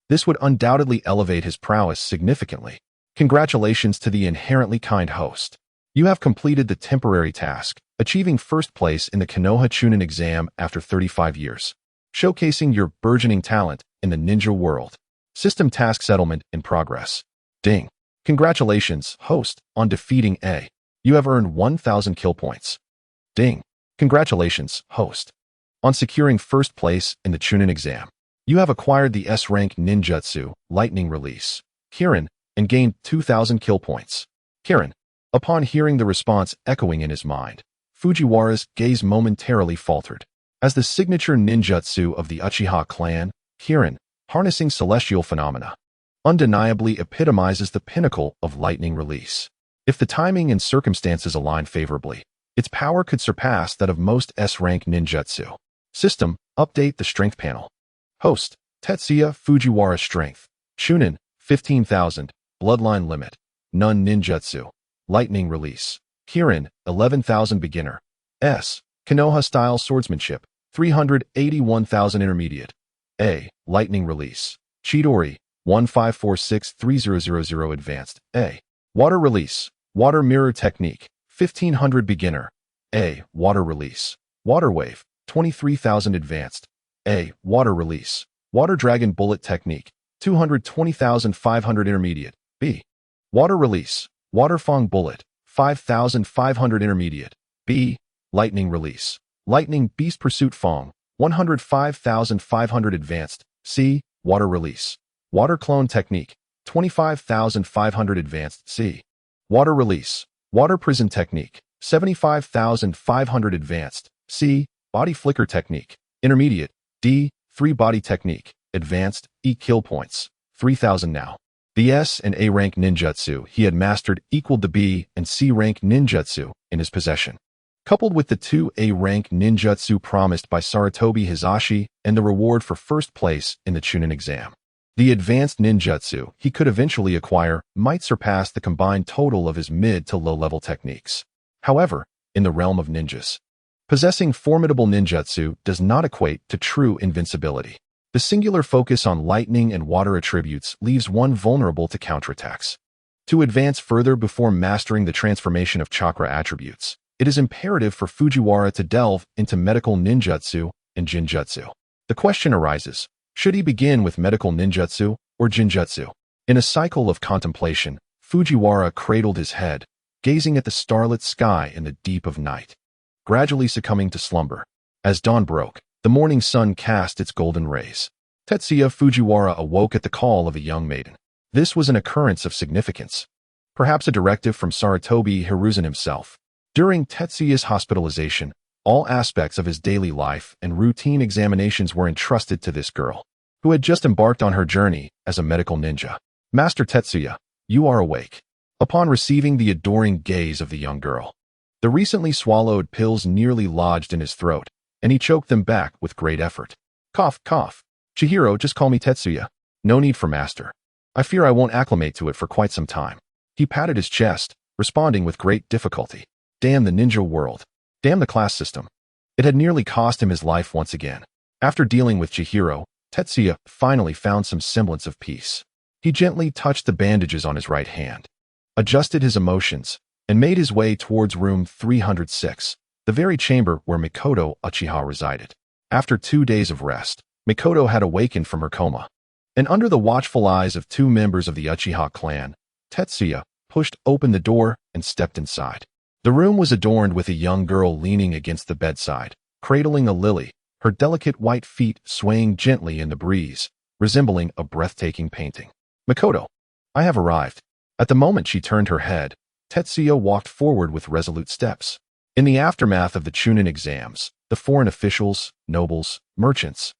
A: this would undoubtedly elevate his prowess significantly. Congratulations to the inherently kind host. You have completed the temporary task, achieving first place in the Konoha Chunin exam after 35 years, showcasing your burgeoning talent in the ninja world. System task settlement in progress. Ding. Congratulations, host, on defeating A. You have earned 1,000 kill points. Ding. Congratulations, host, on securing first place in the Chunin exam. You have acquired the S-rank ninjutsu, lightning release, Kirin, and gained 2,000 kill points. Kirin. Upon hearing the response echoing in his mind, Fujiwara's gaze momentarily faltered. As the signature ninjutsu of the Uchiha clan, Kirin, harnessing celestial phenomena, undeniably epitomizes the pinnacle of lightning release. If the timing and circumstances align favorably, its power could surpass that of most S-rank ninjutsu. System, update the strength panel. Host, Tetsuya Fujiwara strength, Chunin, 15,000, bloodline limit, none ninjutsu, lightning release, Kirin, 11,000 beginner, S, Konoha style swordsmanship, 381,000 intermediate, A, lightning release, Chidori, 1546300 advanced, A, water release, water mirror technique, 1500 beginner, A, water release, water wave, 23,000 advanced. A. Water release. Water dragon bullet technique, 220,500 intermediate. B. Water release. Water fang bullet, 5,500 intermediate. B. Lightning release. Lightning beast pursuit fang, 105,500 advanced. C. Water release. Water clone technique, 25,500 advanced. C. Water release. Water prison technique, 75,500 advanced. C. Body flicker technique, intermediate. D. 3 body technique, advanced. E. Kill points, 3,000 now. The S and A rank ninjutsu he had mastered equaled the B and C rank ninjutsu in his possession. Coupled with the 2 A rank ninjutsu promised by Sarutobi Hisashi and the reward for first place in the Chunin exam, the advanced ninjutsu he could eventually acquire might surpass the combined total of his mid to low-level techniques. However, in the realm of ninjas, possessing formidable ninjutsu does not equate to true invincibility. The singular focus on lightning and water attributes leaves one vulnerable to counterattacks. To advance further before mastering the transformation of chakra attributes, it is imperative for Fujiwara to delve into medical ninjutsu and jinjutsu. The question arises, should he begin with medical ninjutsu or jinjutsu? In a cycle of contemplation, Fujiwara cradled his head, gazing at the starlit sky in the deep of night, gradually succumbing to slumber. As dawn broke, the morning sun cast its golden rays. Tetsuya Fujiwara awoke at the call of a young maiden. This was an occurrence of significance, perhaps a directive from Sarutobi Hiruzen himself. During Tetsuya's hospitalization, all aspects of his daily life and routine examinations were entrusted to this girl, who had just embarked on her journey as a medical ninja. Master Tetsuya, you are awake. Upon receiving the adoring gaze of the young girl, the recently swallowed pills nearly lodged in his throat, and he choked them back with great effort. Cough, cough. Chihiro, just call me Tetsuya. No need for master. I fear I won't acclimate to it for quite some time. He patted his chest, responding with great difficulty. Damn the ninja world. Damn the class system. It had nearly cost him his life once again. After dealing with Chihiro, Tetsuya finally found some semblance of peace. He gently touched the bandages on his right hand, adjusted his emotions, and made his way towards room 306, the very chamber where Mikoto Uchiha resided. After 2 days of rest, Mikoto had awakened from her coma, and under the watchful eyes of 2 members of the Uchiha clan, Tetsuya pushed open the door and stepped inside. The room was adorned with a young girl leaning against the bedside, cradling a lily, her delicate white feet swaying gently in the breeze, resembling a breathtaking painting. Mikoto, I have arrived. At the moment she turned her head, Tetsuya walked forward with resolute steps. In the aftermath of the Chunin exams, the foreign officials, nobles, merchants,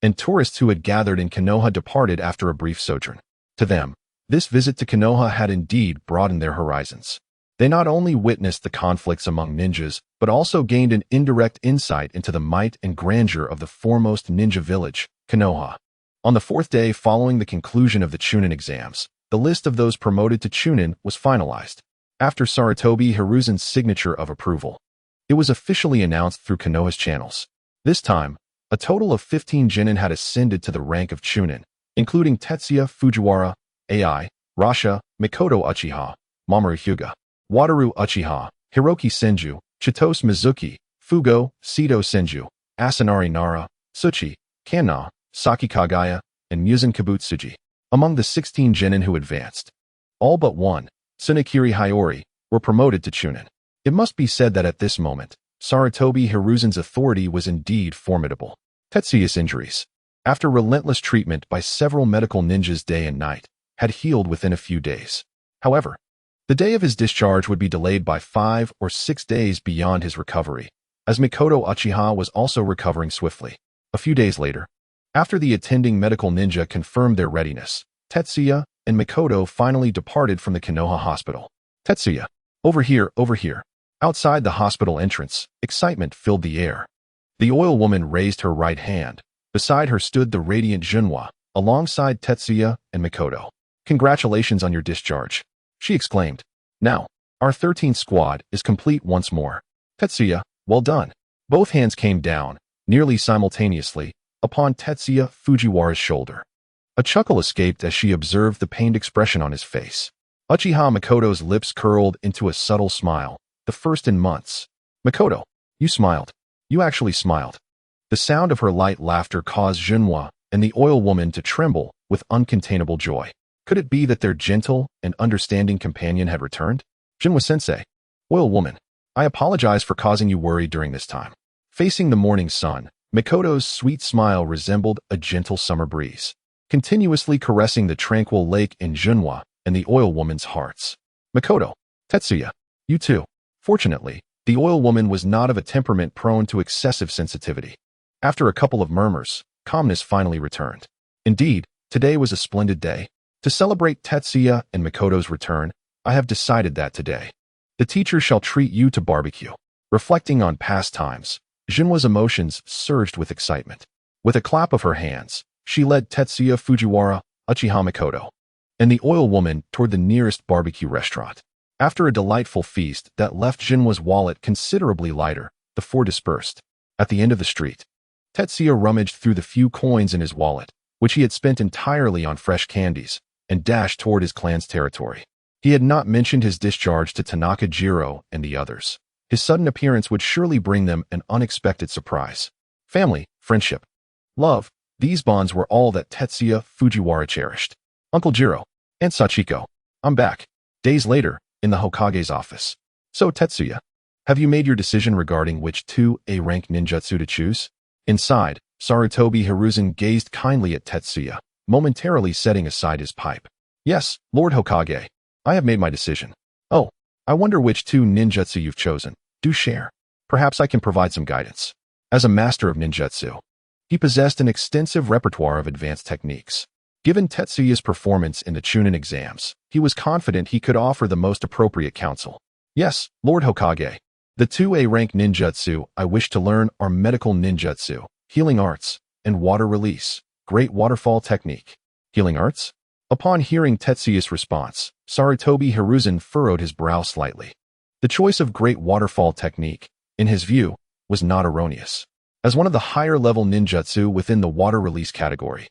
A: and tourists who had gathered in Konoha departed after a brief sojourn. To them, this visit to Konoha had indeed broadened their horizons. They not only witnessed the conflicts among ninjas, but also gained an indirect insight into the might and grandeur of the foremost ninja village, Konoha. On the 4th day following the conclusion of the Chunin exams, the list of those promoted to Chunin was finalized. After Sarutobi Hiruzen's signature of approval, it was officially announced through Konoha's channels. This time, a total of 15 genin had ascended to the rank of Chunin, including Tetsuya Fujiwara, Ai, Rasha, Mikoto Uchiha, Mamoru Hyuga, Wataru Uchiha, Hiroki Senju, Chitose Mizuki, Fugo, Sito Senju, Asanari Nara, Tsuchi, Kanna, Saki Kagaya, and Muzan Kabutsuji. Among the 16 genin who advanced, all but one, Tsunekiri Hiyori, were promoted to Chunin. It must be said that at this moment, Sarutobi Hiruzen's authority was indeed formidable. Tetsuya's injuries, after relentless treatment by several medical ninjas day and night, had healed within a few days. However, the day of his discharge would be delayed by 5 or 6 days beyond his recovery, as Mikoto Uchiha was also recovering swiftly. A few days later, after the attending medical ninja confirmed their readiness, Tetsuya and Mikoto finally departed from the Konoha hospital. Tetsuya, over here, over here. Outside the hospital entrance, excitement filled the air. The oil woman raised her right hand. Beside her stood the radiant Junhwa, alongside Tetsuya and Mikoto. Congratulations on your discharge, she exclaimed. Now, our 13th squad is complete once more. Tetsuya, well done. Both hands came down, nearly simultaneously, upon Tetsuya Fujiwara's shoulder. A chuckle escaped as she observed the pained expression on his face. Uchiha Mikoto's lips curled into a subtle smile, the first in months. Mikoto, you smiled. You actually smiled. The sound of her light laughter caused Junhua and the oil woman to tremble with uncontainable joy. Could it be that their gentle and understanding companion had returned? Junhua-sensei, oil woman, I apologize for causing you worry during this time. Facing the morning sun, Mikoto's sweet smile resembled a gentle summer breeze, continuously caressing the tranquil lake in Junhua and the oil woman's hearts. Mikoto, Tetsuya, you too. Fortunately, the oil woman was not of a temperament prone to excessive sensitivity. After a couple of murmurs, calmness finally returned. Indeed, today was a splendid day. To celebrate Tetsuya and Mikoto's return, I have decided that today, the teacher shall treat you to barbecue. Reflecting on past times, Junhua's emotions surged with excitement. With a clap of her hands, she led Tetsuya Fujiwara, Uchiha Mikoto, and the oil woman toward the nearest barbecue restaurant. After a delightful feast that left Junhua's wallet considerably lighter, the four dispersed. At the end of the street, Tetsuya rummaged through the few coins in his wallet, which he had spent entirely on fresh candies, and dashed toward his clan's territory. He had not mentioned his discharge to Tanaka Jiro and the others. His sudden appearance would surely bring them an unexpected surprise. Family, friendship, love, these bonds were all that Tetsuya Fujiwara cherished. Uncle Jiro, Aunt Sachiko, I'm back. Days later, in the Hokage's office. So Tetsuya, have you made your decision regarding which 2A-rank ninjutsu to choose? Inside, Sarutobi Hiruzen gazed kindly at Tetsuya, momentarily setting aside his pipe. Yes, Lord Hokage, I have made my decision. Oh, I wonder which 2 ninjutsu you've chosen. Do share. Perhaps I can provide some guidance. As a master of ninjutsu, he possessed an extensive repertoire of advanced techniques. Given Tetsuya's performance in the Chunin exams, he was confident he could offer the most appropriate counsel. Yes, Lord Hokage. The 2A-rank ninjutsu I wish to learn are medical ninjutsu, healing arts, and water release, great waterfall technique. Healing arts? Upon hearing Tetsuya's response, Sarutobi Hiruzen furrowed his brow slightly. The choice of great waterfall technique, in his view, was not erroneous. As one of the higher-level ninjutsu within the water release category,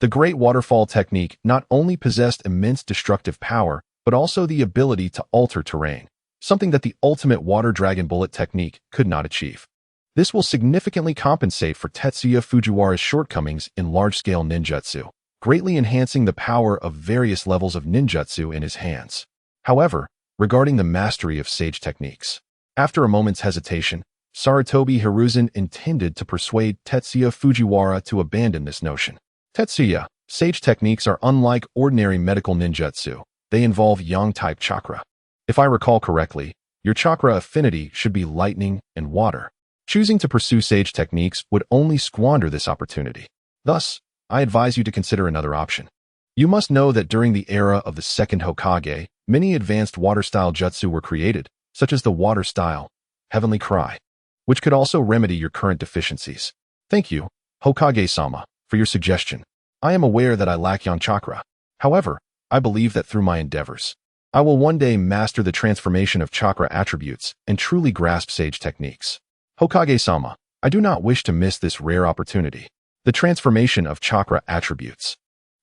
A: the great waterfall technique not only possessed immense destructive power, but also the ability to alter terrain, something that the ultimate water dragon bullet technique could not achieve. This will significantly compensate for Tetsuya Fujiwara's shortcomings in large-scale ninjutsu, greatly enhancing the power of various levels of ninjutsu in his hands. However, regarding the mastery of sage techniques, after a moment's hesitation, Sarutobi Hiruzen intended to persuade Tetsuya Fujiwara to abandon this notion. Tetsuya, sage techniques are unlike ordinary medical ninjutsu. They involve yang-type chakra. If I recall correctly, your chakra affinity should be lightning and water. Choosing to pursue sage techniques would only squander this opportunity. Thus, I advise you to consider another option. You must know that during the era of the second Hokage, many advanced water-style jutsu were created, such as the water style, Heavenly Cry, which could also remedy your current deficiencies. Thank you, Hokage-sama, for your suggestion. I am aware that I lack yang chakra. However, I believe that through my endeavors, I will one day master the transformation of chakra attributes and truly grasp sage techniques. Hokage-sama, I do not wish to miss this rare opportunity. The transformation of chakra attributes,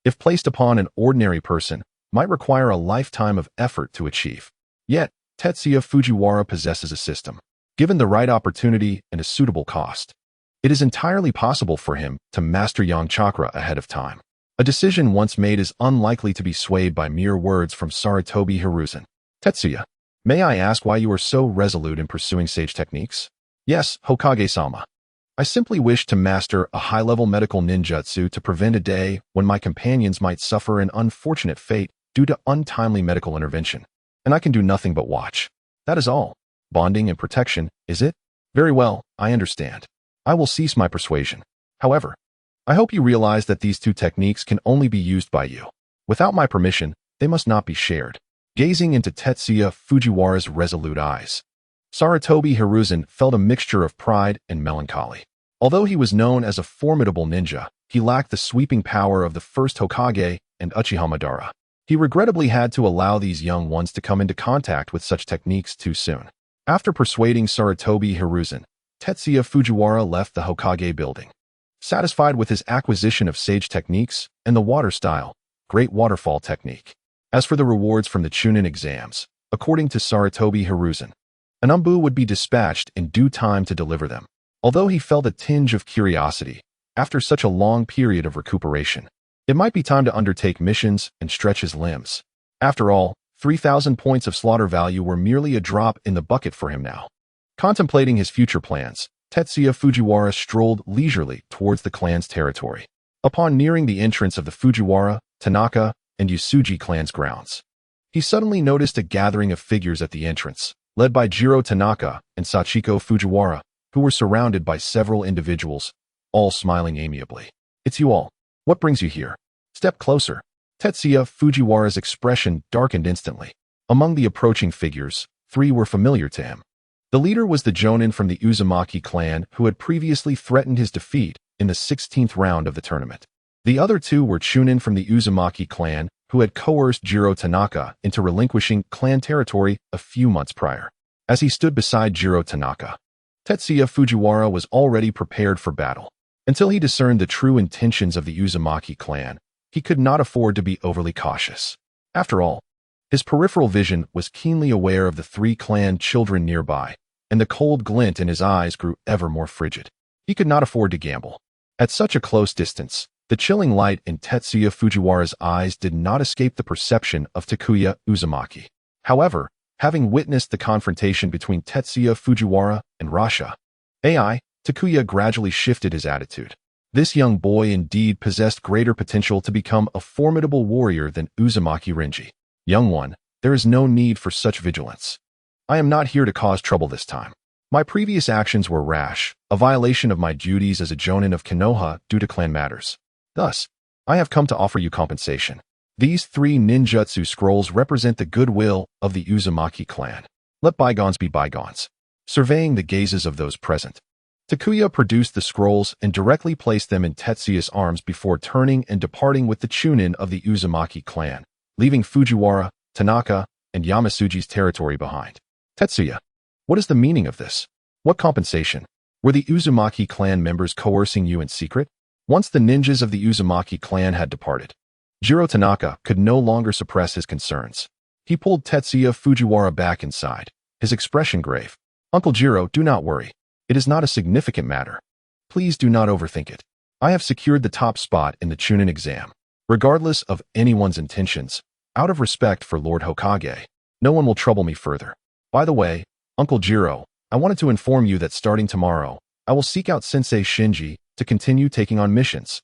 A: if placed upon an ordinary person, might require a lifetime of effort to achieve. Yet, Tetsuya Fujiwara possesses a system. Given the right opportunity and a suitable cost, it is entirely possible for him to master yang chakra ahead of time. A decision once made is unlikely to be swayed by mere words from Sarutobi Hiruzen. Tetsuya, may I ask why you are so resolute in pursuing sage techniques? Yes, Hokage-sama. I simply wish to master a high-level medical ninjutsu to prevent a day when my companions might suffer an unfortunate fate due to untimely medical intervention. And I can do nothing but watch. That is all. Bonding and protection, is it? Very well, I understand. I will cease my persuasion. However, I hope you realize that these 2 techniques can only be used by you. Without my permission, they must not be shared. Gazing into Tetsuya Fujiwara's resolute eyes, Sarutobi Hiruzen felt a mixture of pride and melancholy. Although he was known as a formidable ninja, he lacked the sweeping power of the first Hokage and Uchiha Madara. He regrettably had to allow these young ones to come into contact with such techniques too soon. After persuading Sarutobi Hiruzen, Tetsuya Fujiwara left the Hokage building, satisfied with his acquisition of sage techniques and the water style, great waterfall technique. As for the rewards from the Chunin exams, according to Sarutobi Hiruzen, an umbu would be dispatched in due time to deliver them. although he felt a tinge of curiosity after such a long period of recuperation. It might be time to undertake missions and stretch his limbs. After all, 3,000 points of slaughter value were merely a drop in the bucket for him now. Contemplating his future plans, Tetsuya Fujiwara strolled leisurely towards the clan's territory. Upon nearing the entrance of the Fujiwara, Tanaka, and Yasuji clans' grounds, he suddenly noticed a gathering of figures at the entrance, led by Jiro Tanaka and Sachiko Fujiwara, who were surrounded by several individuals, all smiling amiably. "It's you all. What brings you here? Step closer." Tetsuya Fujiwara's expression darkened instantly. Among the approaching figures, 3 were familiar to him. The leader was the Jonin from the Uzumaki clan who had previously threatened his defeat in the 16th round of the tournament. The other 2 were Chunin from the Uzumaki clan who had coerced Jiro Tanaka into relinquishing clan territory a few months prior. As he stood beside Jiro Tanaka, Tetsuya Fujiwara was already prepared for battle. Until he discerned the true intentions of the Uzumaki clan, he could not afford to be overly cautious. After all, his peripheral vision was keenly aware of the 3 clan children nearby, and the cold glint in his eyes grew ever more frigid. He could not afford to gamble. At such a close distance, the chilling light in Tetsuya Fujiwara's eyes did not escape the perception of Takuya Uzumaki. However, having witnessed the confrontation between Tetsuya Fujiwara and Rasha AI, Takuya gradually shifted his attitude. This young boy indeed possessed greater potential to become a formidable warrior than Uzumaki Renji. "Young one, there is no need for such vigilance. I am not here to cause trouble this time. My previous actions were rash, a violation of my duties as a jonin of Konoha due to clan matters. Thus, I have come to offer you compensation. These 3 ninjutsu scrolls represent the goodwill of the Uzumaki clan. Let bygones be bygones." Surveying the gazes of those present, Takuya produced the scrolls and directly placed them in Tetsuya's arms before turning and departing with the Chunin of the Uzumaki clan, leaving Fujiwara, Tanaka, and Yamasuji's territory behind. "Tetsuya, what is the meaning of this? What compensation? Were the Uzumaki clan members coercing you in secret?" Once the ninjas of the Uzumaki clan had departed, Jiro Tanaka could no longer suppress his concerns. He pulled Tetsuya Fujiwara back inside, his expression grave. "Uncle Jiro, do not worry. It is not a significant matter. Please do not overthink it. I have secured the top spot in the Chunin exam. Regardless of anyone's intentions, out of respect for Lord Hokage, no one will trouble me further. By the way, Uncle Jiro, I wanted to inform you that starting tomorrow, I will seek out Sensei Shinji to continue taking on missions.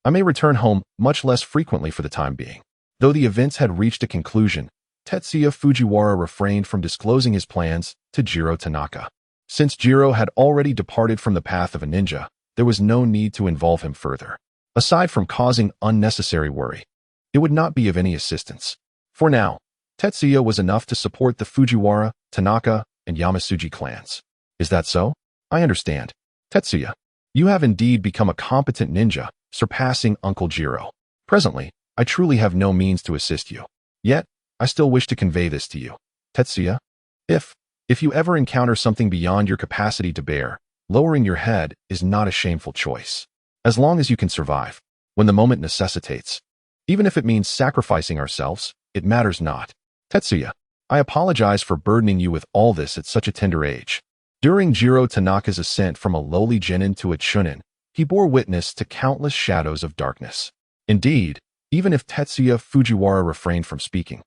A: I may return home much less frequently for the time being." Though the events had reached a conclusion, Tetsuya Fujiwara refrained from disclosing his plans to Jiro Tanaka. Since Jiro had already departed from the path of a ninja, there was no need to involve him further. Aside from causing unnecessary worry, it would not be of any assistance. For now, Tetsuya was enough to support the Fujiwara, Tanaka, and Yamasuji clans. "Is that so? I understand. Tetsuya, you have indeed become a competent ninja, surpassing Uncle Jiro. Presently, I truly have no means to assist you. Yet, I still wish to convey this to you. Tetsuya, if you ever encounter something beyond your capacity to bear, lowering your head is not a shameful choice. As long as you can survive, when the moment necessitates. Even if it means sacrificing ourselves, it matters not. Tetsuya, I apologize for burdening you with all this at such a tender age." During Jiro Tanaka's ascent from a lowly genin to a chunin, he bore witness to countless shadows of darkness. Indeed, even if Tetsuya Fujiwara refrained from speaking,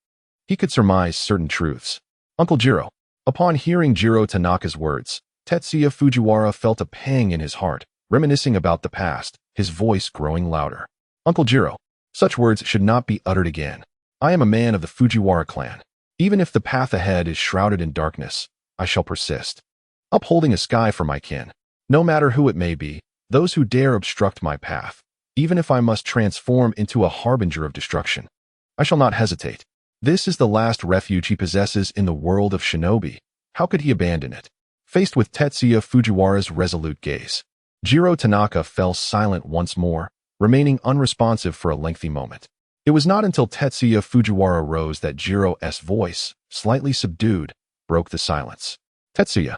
A: he could surmise certain truths. "Uncle Jiro." Upon hearing Jiro Tanaka's words, Tetsuya Fujiwara felt a pang in his heart, reminiscing about the past, his voice growing louder. "Uncle Jiro, such words should not be uttered again. I am a man of the Fujiwara clan. Even if the path ahead is shrouded in darkness, I shall persist, upholding a sky for my kin. No matter who it may be, those who dare obstruct my path, even if I must transform into a harbinger of destruction, I shall not hesitate. This is the last refuge he possesses in the world of shinobi. How could he abandon it?" Faced with Tetsuya Fujiwara's resolute gaze, Jiro Tanaka fell silent once more, remaining unresponsive for a lengthy moment. It was not until Tetsuya Fujiwara rose that Jiro's voice, slightly subdued, broke the silence. "Tetsuya,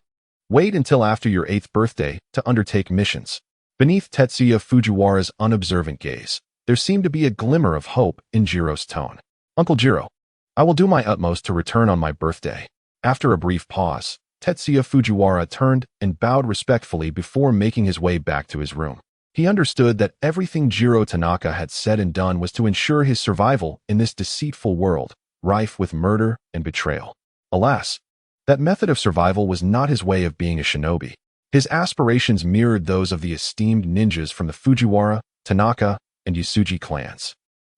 A: wait until after your 8th birthday to undertake missions." Beneath Tetsuya Fujiwara's unobservant gaze, there seemed to be a glimmer of hope in Jiro's tone. "Uncle Jiro, I will do my utmost to return on my birthday." After a brief pause, Tetsuya Fujiwara turned and bowed respectfully before making his way back to his room. He understood that everything Jiro Tanaka had said and done was to ensure his survival in this deceitful world, rife with murder and betrayal. Alas, that method of survival was not his way of being a shinobi. His aspirations mirrored those of the esteemed ninjas from the Fujiwara, Tanaka, and Yasuji clans.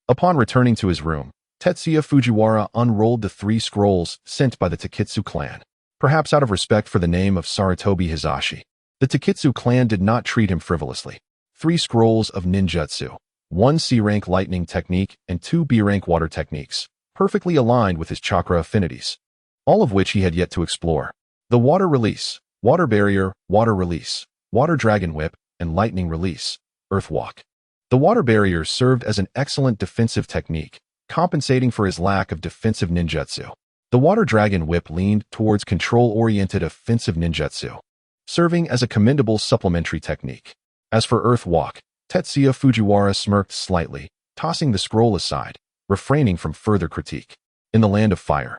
A: Upon returning to his room, Tetsuya Fujiwara unrolled the 3 scrolls sent by the Takitsu clan. Perhaps out of respect for the name of Sarutobi Hizashi, the Takitsu clan did not treat him frivolously. 3 scrolls of ninjutsu, 1 C-rank lightning technique and 2 B-rank water techniques, perfectly aligned with his chakra affinities, all of which he had yet to explore. The water release, water barrier, water release, water dragon whip, and lightning release, earth walk. The water barrier served as an excellent defensive technique, compensating for his lack of defensive ninjutsu. The water dragon whip leaned towards control-oriented offensive ninjutsu, serving as a commendable supplementary technique. As for earth walk, Tetsuya Fujiwara smirked slightly, tossing the scroll aside, refraining from further critique. In the land of fire,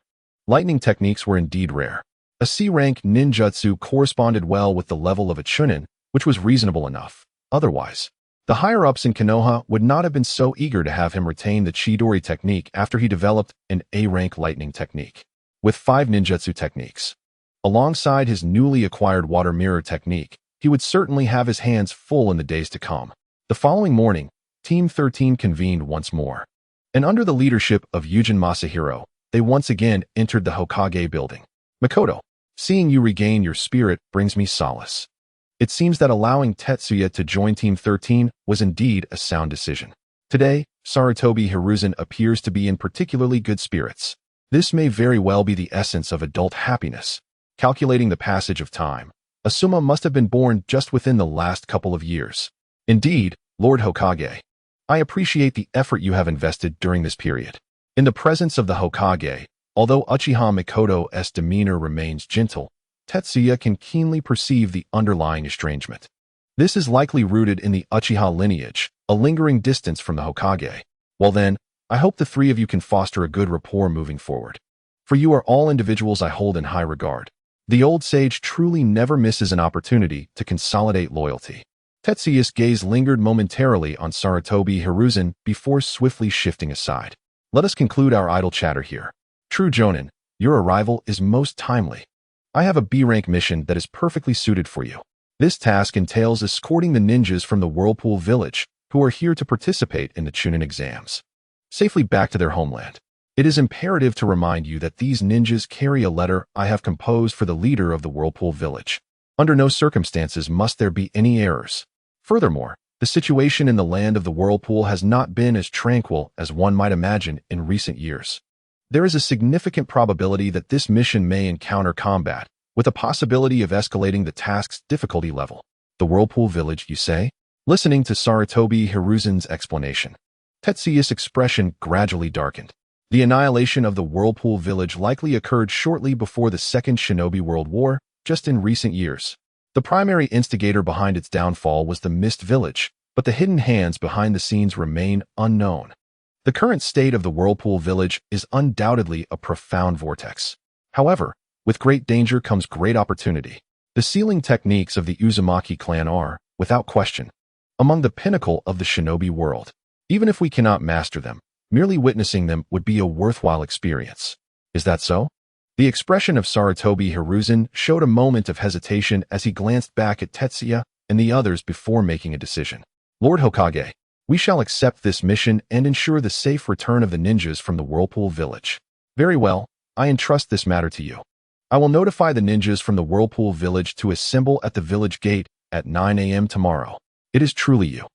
A: lightning techniques were indeed rare. A C-rank ninjutsu corresponded well with the level of a chunin, which was reasonable enough. Otherwise, the higher-ups in Konoha would not have been so eager to have him retain the Chidori technique after he developed an A-rank lightning technique. With 5 ninjutsu techniques, alongside his newly acquired water mirror technique, he would certainly have his hands full in the days to come. The following morning, Team 13 convened once more, and under the leadership of Yujin Masahiro, they once again entered the Hokage building. Mikoto, seeing you regain your spirit brings me solace. It seems that allowing Tetsuya to join Team 13 was indeed a sound decision. Today, Sarutobi Hiruzen appears to be in particularly good spirits. This may very well be the essence of adult happiness. Calculating the passage of time, Asuma must have been born just within the last couple of years. Indeed, Lord Hokage, I appreciate the effort you have invested during this period. In the presence of the Hokage, although Uchiha Mikoto's demeanor remains gentle, Tetsuya can keenly perceive the underlying estrangement. This is likely rooted in the Uchiha lineage, a lingering distance from the Hokage. Well then, I hope the 3 of you can foster a good rapport moving forward. For you are all individuals I hold in high regard. The old sage truly never misses an opportunity to consolidate loyalty. Tetsuya's gaze lingered momentarily on Sarutobi Hiruzen before swiftly shifting aside. Let us conclude our idle chatter here. True Jonin, your arrival is most timely. I have a B-rank mission that is perfectly suited for you. This task entails escorting the ninjas from the Whirlpool Village, who are here to participate in the Chunin exams, safely back to their homeland. It is imperative to remind you that these ninjas carry a letter I have composed for the leader of the Whirlpool Village. Under no circumstances must there be any errors. Furthermore, the situation in the land of the Whirlpool has not been as tranquil as one might imagine in recent years. There is a significant probability that this mission may encounter combat, with a possibility of escalating the task's difficulty level. The Whirlpool Village, you say? Listening to Sarutobi Hiruzen's explanation, Tetsuya's expression gradually darkened. The annihilation of the Whirlpool Village likely occurred shortly before the Second Shinobi World War, just in recent years. The primary instigator behind its downfall was the Mist Village, but the hidden hands behind the scenes remain unknown. The current state of the Whirlpool Village is undoubtedly a profound vortex. However, with great danger comes great opportunity. The sealing techniques of the Uzumaki clan are, without question, among the pinnacle of the shinobi world. Even if we cannot master them, merely witnessing them would be a worthwhile experience. Is that so? The expression of Sarutobi Hiruzen showed a moment of hesitation as he glanced back at Tetsuya and the others before making a decision. Lord Hokage, we shall accept this mission and ensure the safe return of the ninjas from the Whirlpool Village. Very well, I entrust this matter to you. I will notify the ninjas from the Whirlpool Village to assemble at the village gate at 9 a.m. tomorrow. It is truly you.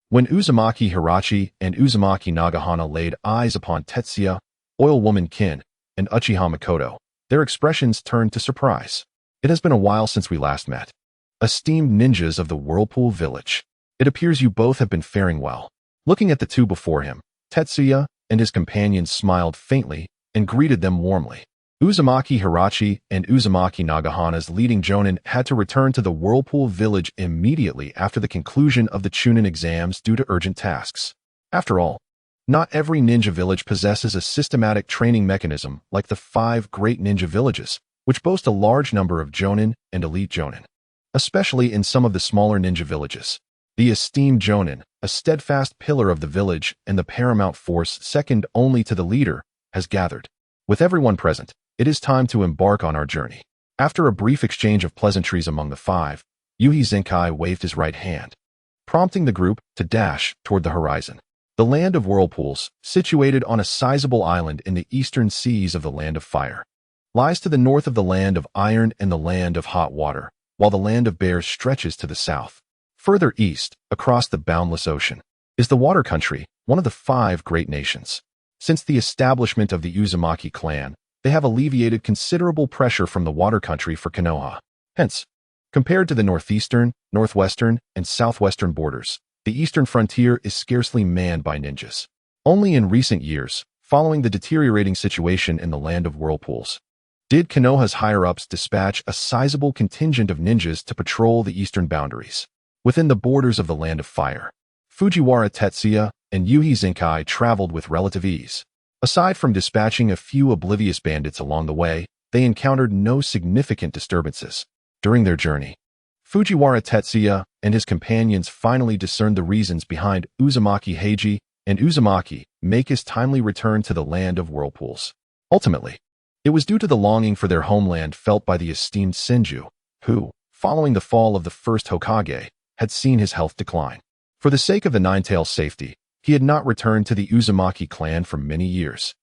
A: When Uzumaki Hirachi and Uzumaki Nagahana laid eyes upon Tetsuya, Oil Woman Kin, and Uchiha Mikoto, their expressions turned to surprise. It has been a while since we last met. Esteemed ninjas of the Whirlpool Village, it appears you both have been faring well. Looking at the two before him, Tetsuya and his companions smiled faintly and greeted them warmly. Uzumaki Hirachi and Uzumaki Nagahana's leading jonin had to return to the Whirlpool Village immediately after the conclusion of the Chunin exams due to urgent tasks. After all, not every ninja village possesses a systematic training mechanism like the 5 great ninja villages, which boast a large number of jonin and elite jonin, especially in some of the smaller ninja villages. The esteemed jonin, a steadfast pillar of the village and the paramount force second only to the leader, has gathered. With everyone present, it is time to embark on our journey. After a brief exchange of pleasantries among the five, Yuhi Zenkai waved his right hand, prompting the group to dash toward the horizon. The Land of Whirlpools, situated on a sizable island in the eastern seas of the Land of Fire, lies to the north of the Land of Iron and the Land of Hot Water, while the Land of Bears stretches to the south. Further east, across the boundless ocean, is the Water Country, one of the 5 great nations. Since the establishment of the Uzumaki clan, they have alleviated considerable pressure from the Water Country for Konoha. Hence, compared to the northeastern, northwestern, and southwestern borders, the eastern frontier is scarcely manned by ninjas. Only in recent years, following the deteriorating situation in the Land of Whirlpools, did Konoha's higher-ups dispatch a sizable contingent of ninjas to patrol the eastern boundaries. Within the borders of the Land of Fire, Fujiwara Tetsuya and Yuhi Zenkai traveled with relative ease. Aside from dispatching a few oblivious bandits along the way, they encountered no significant disturbances. During their journey, Fujiwara Tetsuya and his companions finally discerned the reasons behind Uzumaki Heiji and Uzumaki Make's timely return to the Land of Whirlpools. Ultimately, it was due to the longing for their homeland felt by the esteemed Senju, who, following the fall of the first Hokage, had seen his health decline. For the sake of the Nine-Tails' safety, he had not returned to the Uzumaki clan for many years,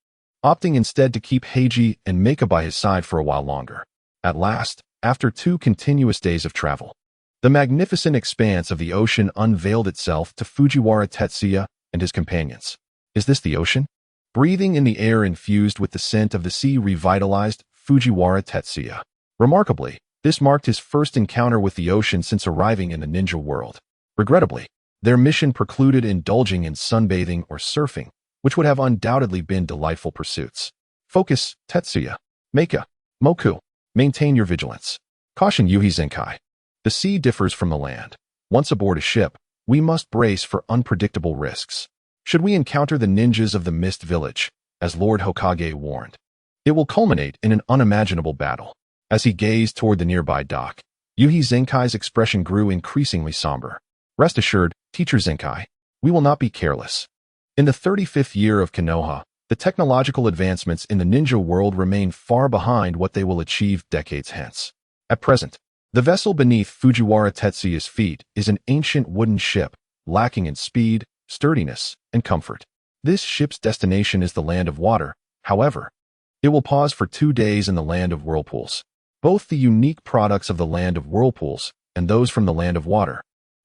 A: opting instead to keep Heiji and Make by his side for a while longer. At last, after 2 continuous days of travel, the magnificent expanse of the ocean unveiled itself to Fujiwara Tetsuya and his companions. Is this the ocean? Breathing in the air infused with the scent of the sea revitalized Fujiwara Tetsuya. Remarkably, this marked his first encounter with the ocean since arriving in the ninja world. Regrettably, their mission precluded indulging in sunbathing or surfing, which would have undoubtedly been delightful pursuits. Focus, Tetsuya. Meika. Moku. Maintain your vigilance. Caution Yuhi Zenkai. The sea differs from the land. Once aboard a ship, we must brace for unpredictable risks. Should we encounter the ninjas of the Mist Village, as Lord Hokage warned, it will culminate in an unimaginable battle. As he gazed toward the nearby dock, Yuhi Zenkai's expression grew increasingly somber. Rest assured, Teacher Zenkai, we will not be careless. In the 35th year of Konoha, the technological advancements in the ninja world remain far behind what they will achieve decades hence. At present, the vessel beneath Fujiwara Tetsuya's feet is an ancient wooden ship, lacking in speed, sturdiness, and comfort. This ship's destination is the Land of Water, however. It will pause for 2 days in the Land of Whirlpools. Both the unique products of the Land of Whirlpools and those from the Land of Water,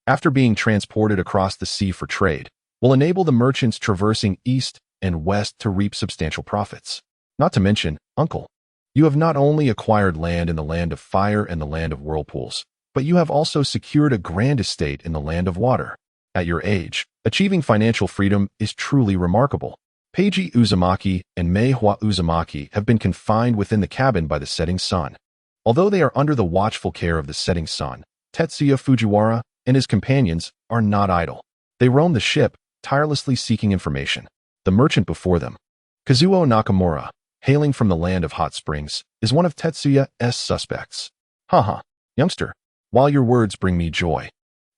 A: after being transported across the sea for trade, will enable the merchants traversing east and west to reap substantial profits. Not to mention, Uncle, you have not only acquired land in the Land of Fire and the Land of Whirlpools, but you have also secured a grand estate in the Land of Water. At your age, achieving financial freedom is truly remarkable. Peiji Uzumaki and Meihua Uzumaki have been confined within the cabin by the setting sun. Although they are under the watchful care of the setting sun, Tetsuya Fujiwara and his companions are not idle. They roam the ship, tirelessly seeking information. The merchant before them, Kazuo Nakamura, hailing from the Land of Hot Springs, is one of Tetsuya's suspects. Haha, youngster, while your words bring me joy,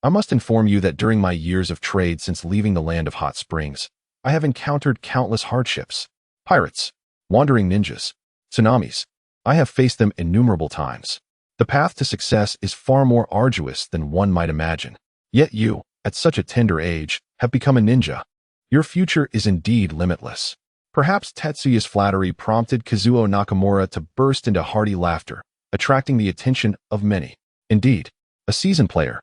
A: I must inform you that during my years of trade since leaving the Land of Hot Springs, I have encountered countless hardships. Pirates, wandering ninjas, tsunamis. I have faced them innumerable times. The path to success is far more arduous than one might imagine. Yet you, at such a tender age, have become a ninja. Your future is indeed limitless. Perhaps Tetsuya's flattery prompted Kazuo Nakamura to burst into hearty laughter, attracting the attention of many. Indeed, a seasoned player.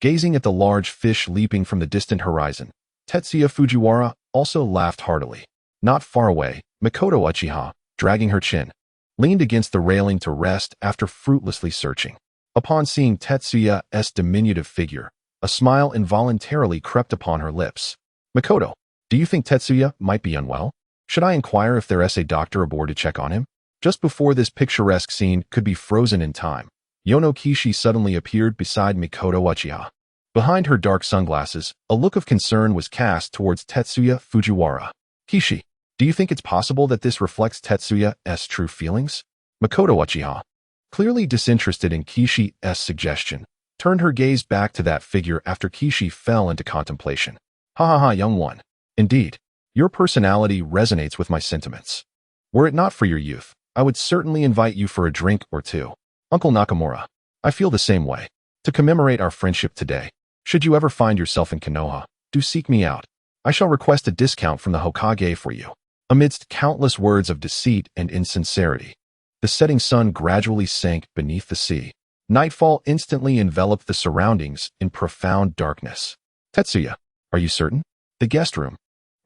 A: Gazing at the large fish leaping from the distant horizon, Tetsuya Fujiwara also laughed heartily. Not far away, Mikoto Uchiha, dragging her chin, leaned against the railing to rest after fruitlessly searching. Upon seeing Tetsuya's diminutive figure, a smile involuntarily crept upon her lips. Mikoto, do you think Tetsuya might be unwell? Should I inquire if there is a doctor aboard to check on him? Just before this picturesque scene could be frozen in time, Yono Kishi suddenly appeared beside Mikoto Uchiha. Behind her dark sunglasses, a look of concern was cast towards Tetsuya Fujiwara. Kishi, do you think it's possible that this reflects Tetsuya's true feelings? Mikoto Uchiha, clearly disinterested in Kishi's suggestion, turned her gaze back to that figure after Kishi fell into contemplation. Ha ha ha, young one. Indeed, your personality resonates with my sentiments. Were it not for your youth, I would certainly invite you for a drink or two. Uncle Nakamura, I feel the same way. To commemorate our friendship today, should you ever find yourself in Konoha, do seek me out. I shall request a discount from the Hokage for you. Amidst countless words of deceit and insincerity, the setting sun gradually sank beneath the sea. Nightfall instantly enveloped the surroundings in profound darkness. Tetsuya, are you certain? The guest room.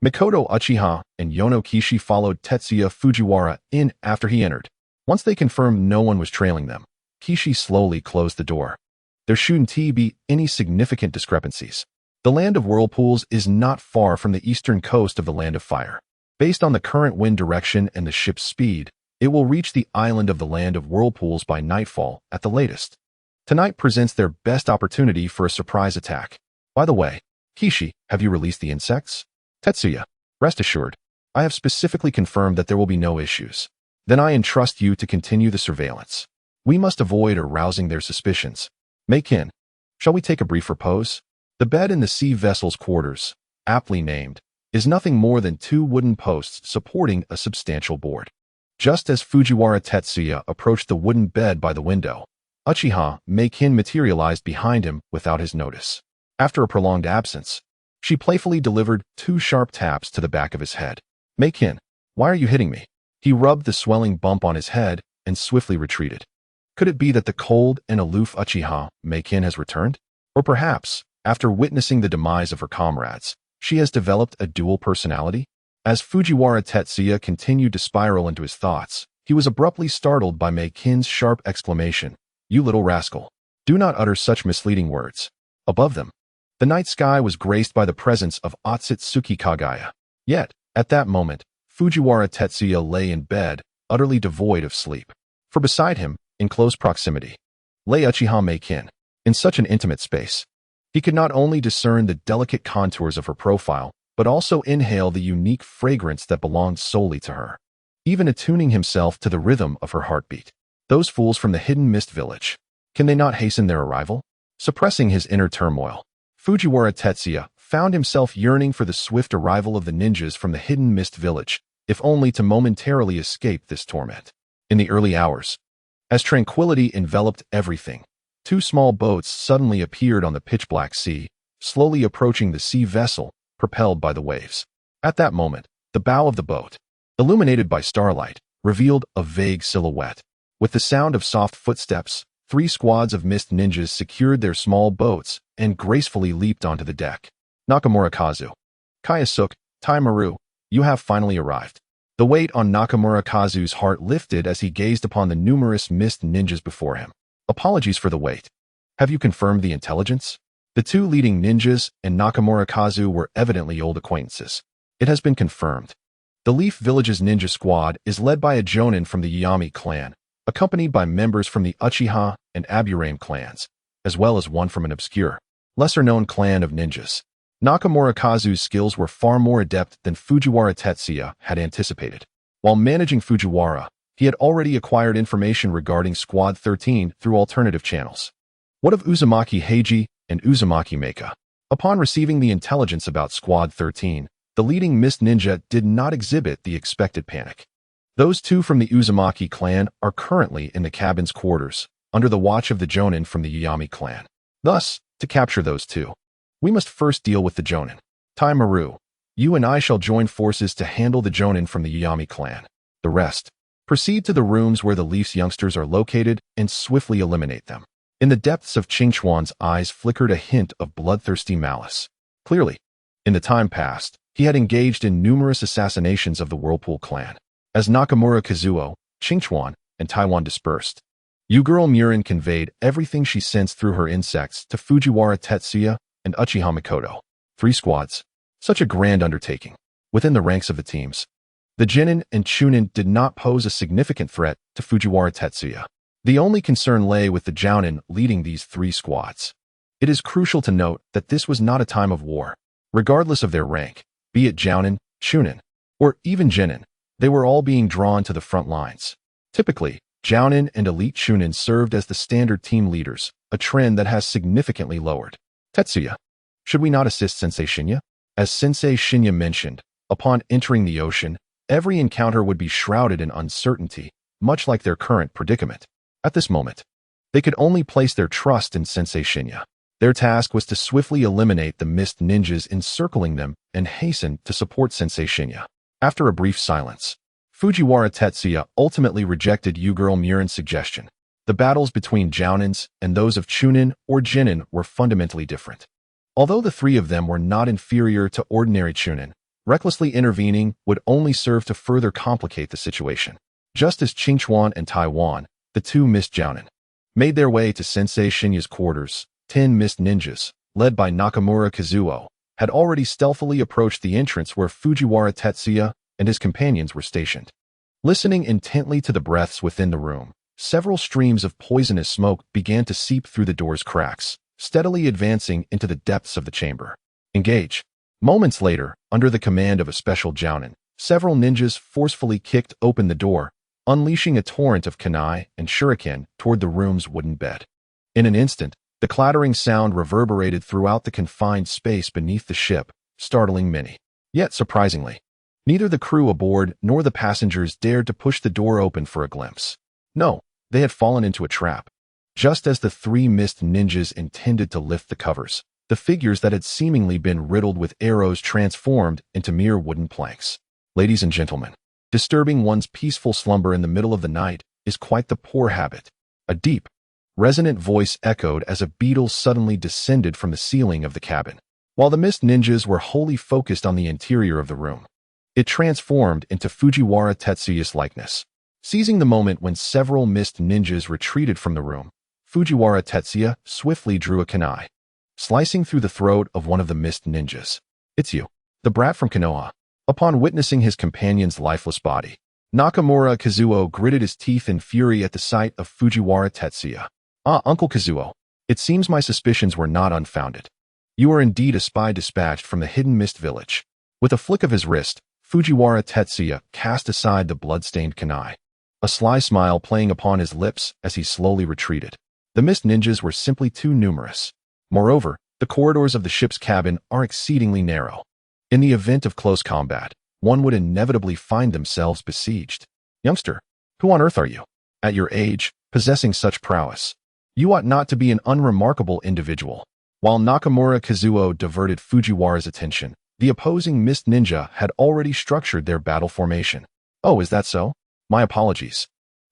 A: Mikoto Uchiha and Yono Kishi followed Tetsuya Fujiwara in after he entered. Once they confirmed no one was trailing them, Kishi slowly closed the door. There shouldn't be any significant discrepancies. The Land of Whirlpools is not far from the eastern coast of the Land of Fire. Based on the current wind direction and the ship's speed, it will reach the island of the Land of Whirlpools by nightfall at the latest. Tonight presents their best opportunity for a surprise attack. By the way, Kishi, have you released the insects? Tetsuya, rest assured, I have specifically confirmed that there will be no issues. Then I entrust you to continue the surveillance. We must avoid arousing their suspicions. Mei-kin, shall we take a brief repose? The bed in the sea vessel's quarters, aptly named, is nothing more than two wooden posts supporting a substantial board. Just as Fujiwara Tetsuya approached the wooden bed by the window, Uchiha Mei-kin materialized behind him without his notice. After a prolonged absence, she playfully delivered two sharp taps to the back of his head. Mei-kin, why are you hitting me? He rubbed the swelling bump on his head and swiftly retreated. Could it be that the cold and aloof Uchiha Mei-kin has returned? Or perhaps, after witnessing the demise of her comrades, she has developed a dual personality? As Fujiwara Tetsuya continued to spiral into his thoughts, he was abruptly startled by Mei-kin's sharp exclamation, "You little rascal! Do not utter such misleading words." Above them, the night sky was graced by the presence of Otsutsuki Kagaya. Yet, at that moment, Fujiwara Tetsuya lay in bed, utterly devoid of sleep. For beside him, in close proximity, lay Uchiha Mei-kin. In such an intimate space, he could not only discern the delicate contours of her profile, but also inhale the unique fragrance that belonged solely to her, even attuning himself to the rhythm of her heartbeat. Those fools from the Hidden Mist Village, can they not hasten their arrival? Suppressing his inner turmoil, Fujiwara Tetsuya found himself yearning for the swift arrival of the ninjas from the Hidden Mist Village, if only to momentarily escape this torment. In the early hours, as tranquility enveloped everything, two small boats suddenly appeared on the pitch-black sea, slowly approaching the sea vessel, propelled by the waves. At that moment, the bow of the boat, illuminated by starlight, revealed a vague silhouette. With the sound of soft footsteps, three squads of mist ninjas secured their small boats and gracefully leaped onto the deck. Nakamura Kazu, Kayasuke, Taimaru, you have finally arrived. The weight on Nakamura Kazu's heart lifted as he gazed upon the numerous mist ninjas before him. Apologies for the wait. Have you confirmed the intelligence? The two leading ninjas and Nakamura Kazu were evidently old acquaintances. It has been confirmed. The Leaf Village's ninja squad is led by a jonin from the Yami clan, accompanied by members from the Uchiha and Aburame clans, as well as one from an obscure, lesser-known clan of ninjas. Nakamura Kazu's skills were far more adept than Fujiwara Tetsuya had anticipated. While managing Fujiwara, he had already acquired information regarding Squad 13 through alternative channels. What of Uzumaki Heiji and Uzumaki Meika? Upon receiving the intelligence about Squad 13, the leading mist ninja did not exhibit the expected panic. Those two from the Uzumaki clan are currently in the cabin's quarters, under the watch of the jonin from the Yami clan. Thus, to capture those two, we must first deal with the jonin. Taimaru, you and I shall join forces to handle the jonin from the Yami clan. The rest, proceed to the rooms where the Leaf's youngsters are located and swiftly eliminate them. In the depths of Qingchuan's eyes flickered a hint of bloodthirsty malice. Clearly, in the time past, he had engaged in numerous assassinations of the Whirlpool clan. As Nakamura Kazuo, Qingchuan, and Taiwan dispersed, Yugirl Murin conveyed everything she sensed through her insects to Fujiwara Tetsuya and Uchiha Mikoto. 3 squads. Such a grand undertaking. Within the ranks of the teams, the Jinin and Chunin did not pose a significant threat to Fujiwara Tetsuya. The only concern lay with the Jounin leading these 3 squads. It is crucial to note that this was not a time of war. Regardless of their rank, be it Jounin, Chunin, or even Jinin, they were all being drawn to the front lines. Typically, Jounin and elite Chunin served as the standard team leaders, a trend that has significantly lowered. Tetsuya. Should we not assist Sensei Shinya? As Sensei Shinya mentioned, upon entering the ocean, every encounter would be shrouded in uncertainty, much like their current predicament. At this moment, they could only place their trust in Sensei Shinya. Their task was to swiftly eliminate the mist ninjas encircling them and hasten to support Sensei Shinya. After a brief silence, Fujiwara Tetsuya ultimately rejected Yu-Girl Murin's suggestion. The battles between Jounins and those of Chunin or Jinin were fundamentally different. Although the three of them were not inferior to ordinary Chunin, recklessly intervening would only serve to further complicate the situation. Just as Qingchuan and Taiwan, the two mist Jounin, made their way to Sensei Shinya's quarters, 10 mist ninjas, led by Nakamura Kazuo, had already stealthily approached the entrance where Fujiwara Tetsuya and his companions were stationed. Listening intently to the breaths within the room, several streams of poisonous smoke began to seep through the door's cracks, steadily advancing into the depths of the chamber. Engage. Moments later, under the command of a special Jounin, several ninjas forcefully kicked open the door, unleashing a torrent of kunai and shuriken toward the room's wooden bed. In an instant, the clattering sound reverberated throughout the confined space beneath the ship, startling many. Yet surprisingly, neither the crew aboard nor the passengers dared to push the door open for a glimpse. No, they had fallen into a trap. Just as the three mist ninjas intended to lift the covers, the figures that had seemingly been riddled with arrows transformed into mere wooden planks. Ladies and gentlemen, disturbing one's peaceful slumber in the middle of the night is quite the poor habit. A deep, resonant voice echoed as a beetle suddenly descended from the ceiling of the cabin. While the mist ninjas were wholly focused on the interior of the room, it transformed into Fujiwara Tetsuya's likeness. Seizing the moment when several mist ninjas retreated from the room, Fujiwara Tetsuya swiftly drew a kunai, slicing through the throat of one of the mist ninjas. "It's you, the brat from Konoha." Upon witnessing his companion's lifeless body, Nakamura Kazuo gritted his teeth in fury at the sight of Fujiwara Tetsuya. "Ah, Uncle Kazuo, it seems my suspicions were not unfounded. You are indeed a spy dispatched from the hidden mist village." With a flick of his wrist, Fujiwara Tetsuya cast aside the blood-stained kunai, a sly smile playing upon his lips as he slowly retreated. The mist ninjas were simply too numerous. Moreover, the corridors of the ship's cabin are exceedingly narrow. In the event of close combat, one would inevitably find themselves besieged. "Youngster, who on earth are you? At your age, possessing such prowess, you ought not to be an unremarkable individual." While Nakamura Kazuo diverted Fujiwara's attention, the opposing mist ninja had already structured their battle formation. "Oh, is that so? My apologies.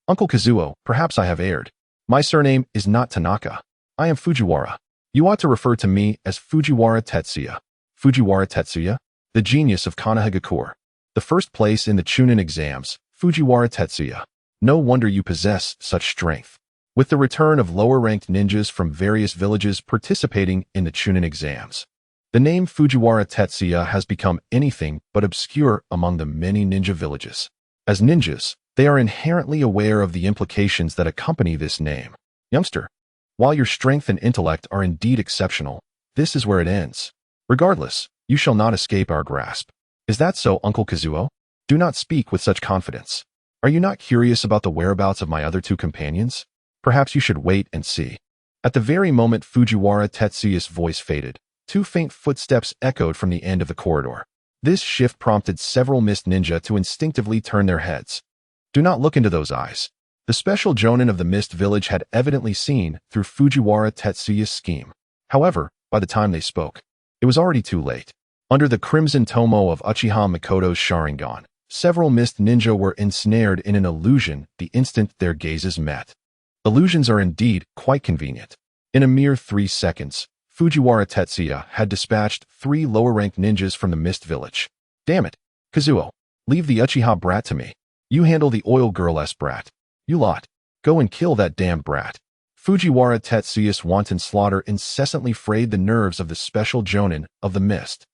A: Uncle Kazuo, perhaps I have erred. My surname is not Tanaka. I am Fujiwara. You ought to refer to me as Fujiwara Tetsuya." Fujiwara Tetsuya, the genius of Konohagakure. The first place in the Chunin exams, Fujiwara Tetsuya. No wonder you possess such strength. With the return of lower-ranked ninjas from various villages participating in the Chunin exams, the name Fujiwara Tetsuya has become anything but obscure among the many ninja villages. As ninjas, they are inherently aware of the implications that accompany this name. Youngster, while your strength and intellect are indeed exceptional, this is where it ends. Regardless, you shall not escape our grasp. Is that so, Uncle Kazuo? Do not speak with such confidence. Are you not curious about the whereabouts of my other two companions? Perhaps you should wait and see. At the very moment Fujiwara Tetsuya's voice faded, two faint footsteps echoed from the end of the corridor. This shift prompted several mist ninja to instinctively turn their heads. "Do not look into those eyes." The special jonin of the mist village had evidently seen through Fujiwara Tetsuya's scheme. However, by the time they spoke, it was already too late. Under the crimson tomo of Uchiha Mikoto's Sharingan, several mist ninja were ensnared in an illusion the instant their gazes met. Illusions are indeed quite convenient. In a mere 3 seconds, Fujiwara Tetsuya had dispatched 3 lower-ranked ninjas from the mist village. "Damn it, Kazuo, leave the Uchiha brat to me. You handle the oil girl-s brat. You lot, go and kill that damned brat." Fujiwara Tetsuya's wanton slaughter incessantly frayed the nerves of the special jonin of the mist.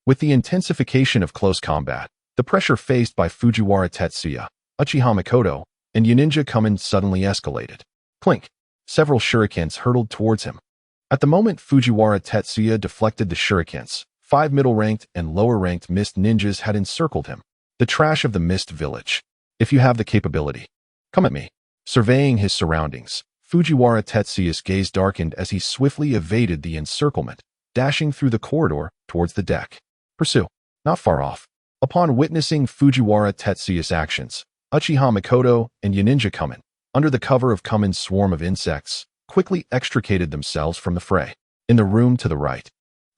A: With the intensification of close combat, the pressure faced by Fujiwara Tetsuya, Uchiha Mikoto, and Yuninja Kumin suddenly escalated. Clink! Several shurikens hurtled towards him. At the moment Fujiwara Tetsuya deflected the shurikens, 5 middle-ranked and lower-ranked mist ninjas had encircled him. The trash of the mist village. If you have the capability, come at me. Surveying his surroundings, Fujiwara Tetsuya's gaze darkened as he swiftly evaded the encirclement, dashing through the corridor towards the deck. Pursue. Not far off. Upon witnessing Fujiwara Tetsuya's actions, Uchiha Mikoto and Yaninja Kumin, under the cover of Kumin's swarm of insects, quickly extricated themselves from the fray. In the room to the right,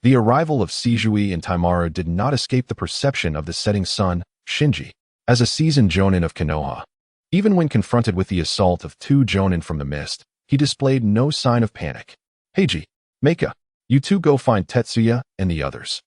A: the arrival of Seijui and Taimaru did not escape the perception of the setting sun, Shinji, as a seasoned jonin of Konoha. Even when confronted with the assault of two jonin from the mist, he displayed no sign of panic. Heiji, Meika, you two go find Tetsuya and the others.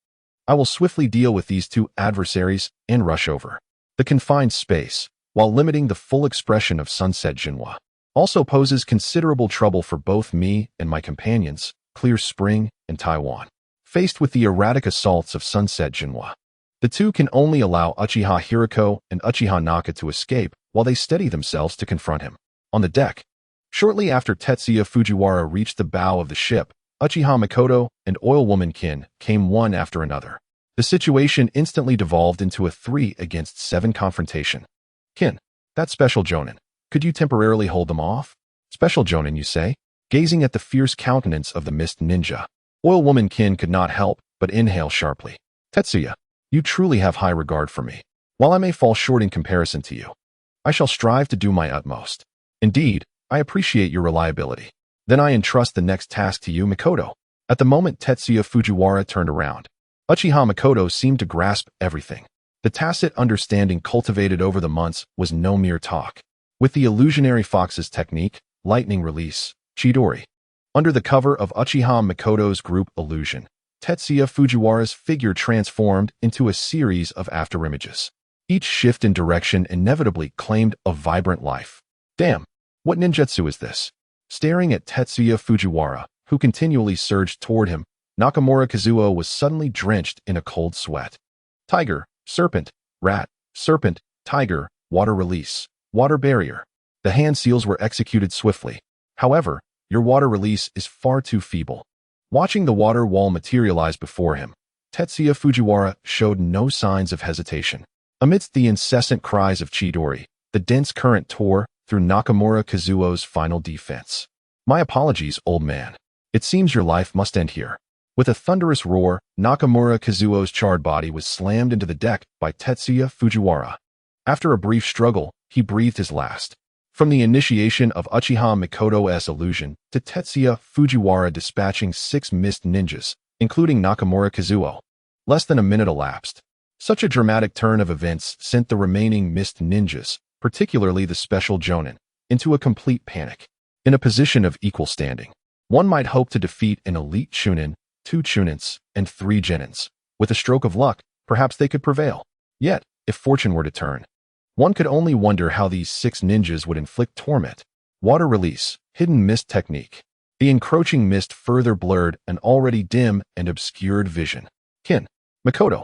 A: I will swiftly deal with these two adversaries and rush over. The confined space, while limiting the full expression of Sunset Jinhua, also poses considerable trouble for both me and my companions, Clear Spring and Taiwan. Faced with the erratic assaults of Sunset Jinhua, the two can only allow Uchiha Hiriko and Uchiha Naka to escape while they steady themselves to confront him. On the deck, shortly after Tetsuya Fujiwara reached the bow of the ship, Uchiha Mikoto and Oil Woman Kin came one after another. The situation instantly devolved into a 3-against-7 confrontation. Kin, that special jonin, could you temporarily hold them off? Special jonin, you say? Gazing at the fierce countenance of the mist ninja, Oil Woman Kin could not help but inhale sharply. Tetsuya, you truly have high regard for me. While I may fall short in comparison to you, I shall strive to do my utmost. Indeed, I appreciate your reliability. Then I entrust the next task to you, Mikoto. At the moment Tetsuya Fujiwara turned around, Uchiha Mikoto seemed to grasp everything. The tacit understanding cultivated over the months was no mere talk. With the illusionary fox's technique, lightning release, Chidori, under the cover of Uchiha Mikoto's group illusion, Tetsuya Fujiwara's figure transformed into a series of afterimages. Each shift in direction inevitably claimed a vibrant life. Damn, what ninjutsu is this? Staring at Tetsuya Fujiwara, who continually surged toward him, Nakamura Kazuo was suddenly drenched in a cold sweat. Tiger, serpent, rat, serpent, tiger, water release, water barrier. The hand seals were executed swiftly. However, your water release is far too feeble. Watching the water wall materialize before him, Tetsuya Fujiwara showed no signs of hesitation. Amidst the incessant cries of Chidori, the dense current tore through Nakamura Kazuo's final defense. My apologies, old man. It seems your life must end here. With a thunderous roar, Nakamura Kazuo's charred body was slammed into the deck by Tetsuya Fujiwara. After a brief struggle, he breathed his last. From the initiation of Uchiha Mikoto's illusion to Tetsuya Fujiwara dispatching 6 mist ninjas, including Nakamura Kazuo, less than a minute elapsed. Such a dramatic turn of events sent the remaining mist ninjas, particularly the special jonin, into a complete panic. In a position of equal standing, one might hope to defeat an elite chunin, 2 chunins, and 3 genins. With a stroke of luck, perhaps they could prevail. Yet, if fortune were to turn, one could only wonder how these 6 ninjas would inflict torment. Water release, hidden mist technique. The encroaching mist further blurred an already dim and obscured vision. Kin, Mikoto,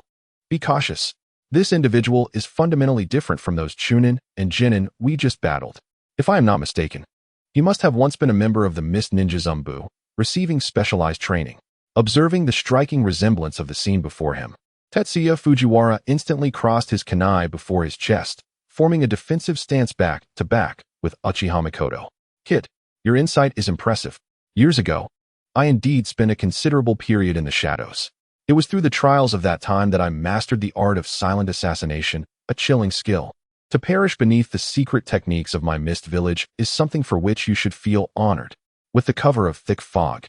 A: be cautious. This individual is fundamentally different from those chunin and genin we just battled. If I am not mistaken, he must have once been a member of the Mist Ninja Zumbu, receiving specialized training. Observing the striking resemblance of the scene before him, Tetsuya Fujiwara instantly crossed his kunai before his chest, forming a defensive stance back to back with Uchiha Mikoto. Kid, your insight is impressive. Years ago, I indeed spent a considerable period in the shadows. It was through the trials of that time that I mastered the art of silent assassination, a chilling skill. To perish beneath the secret techniques of my mist village is something for which you should feel honored. With the cover of thick fog,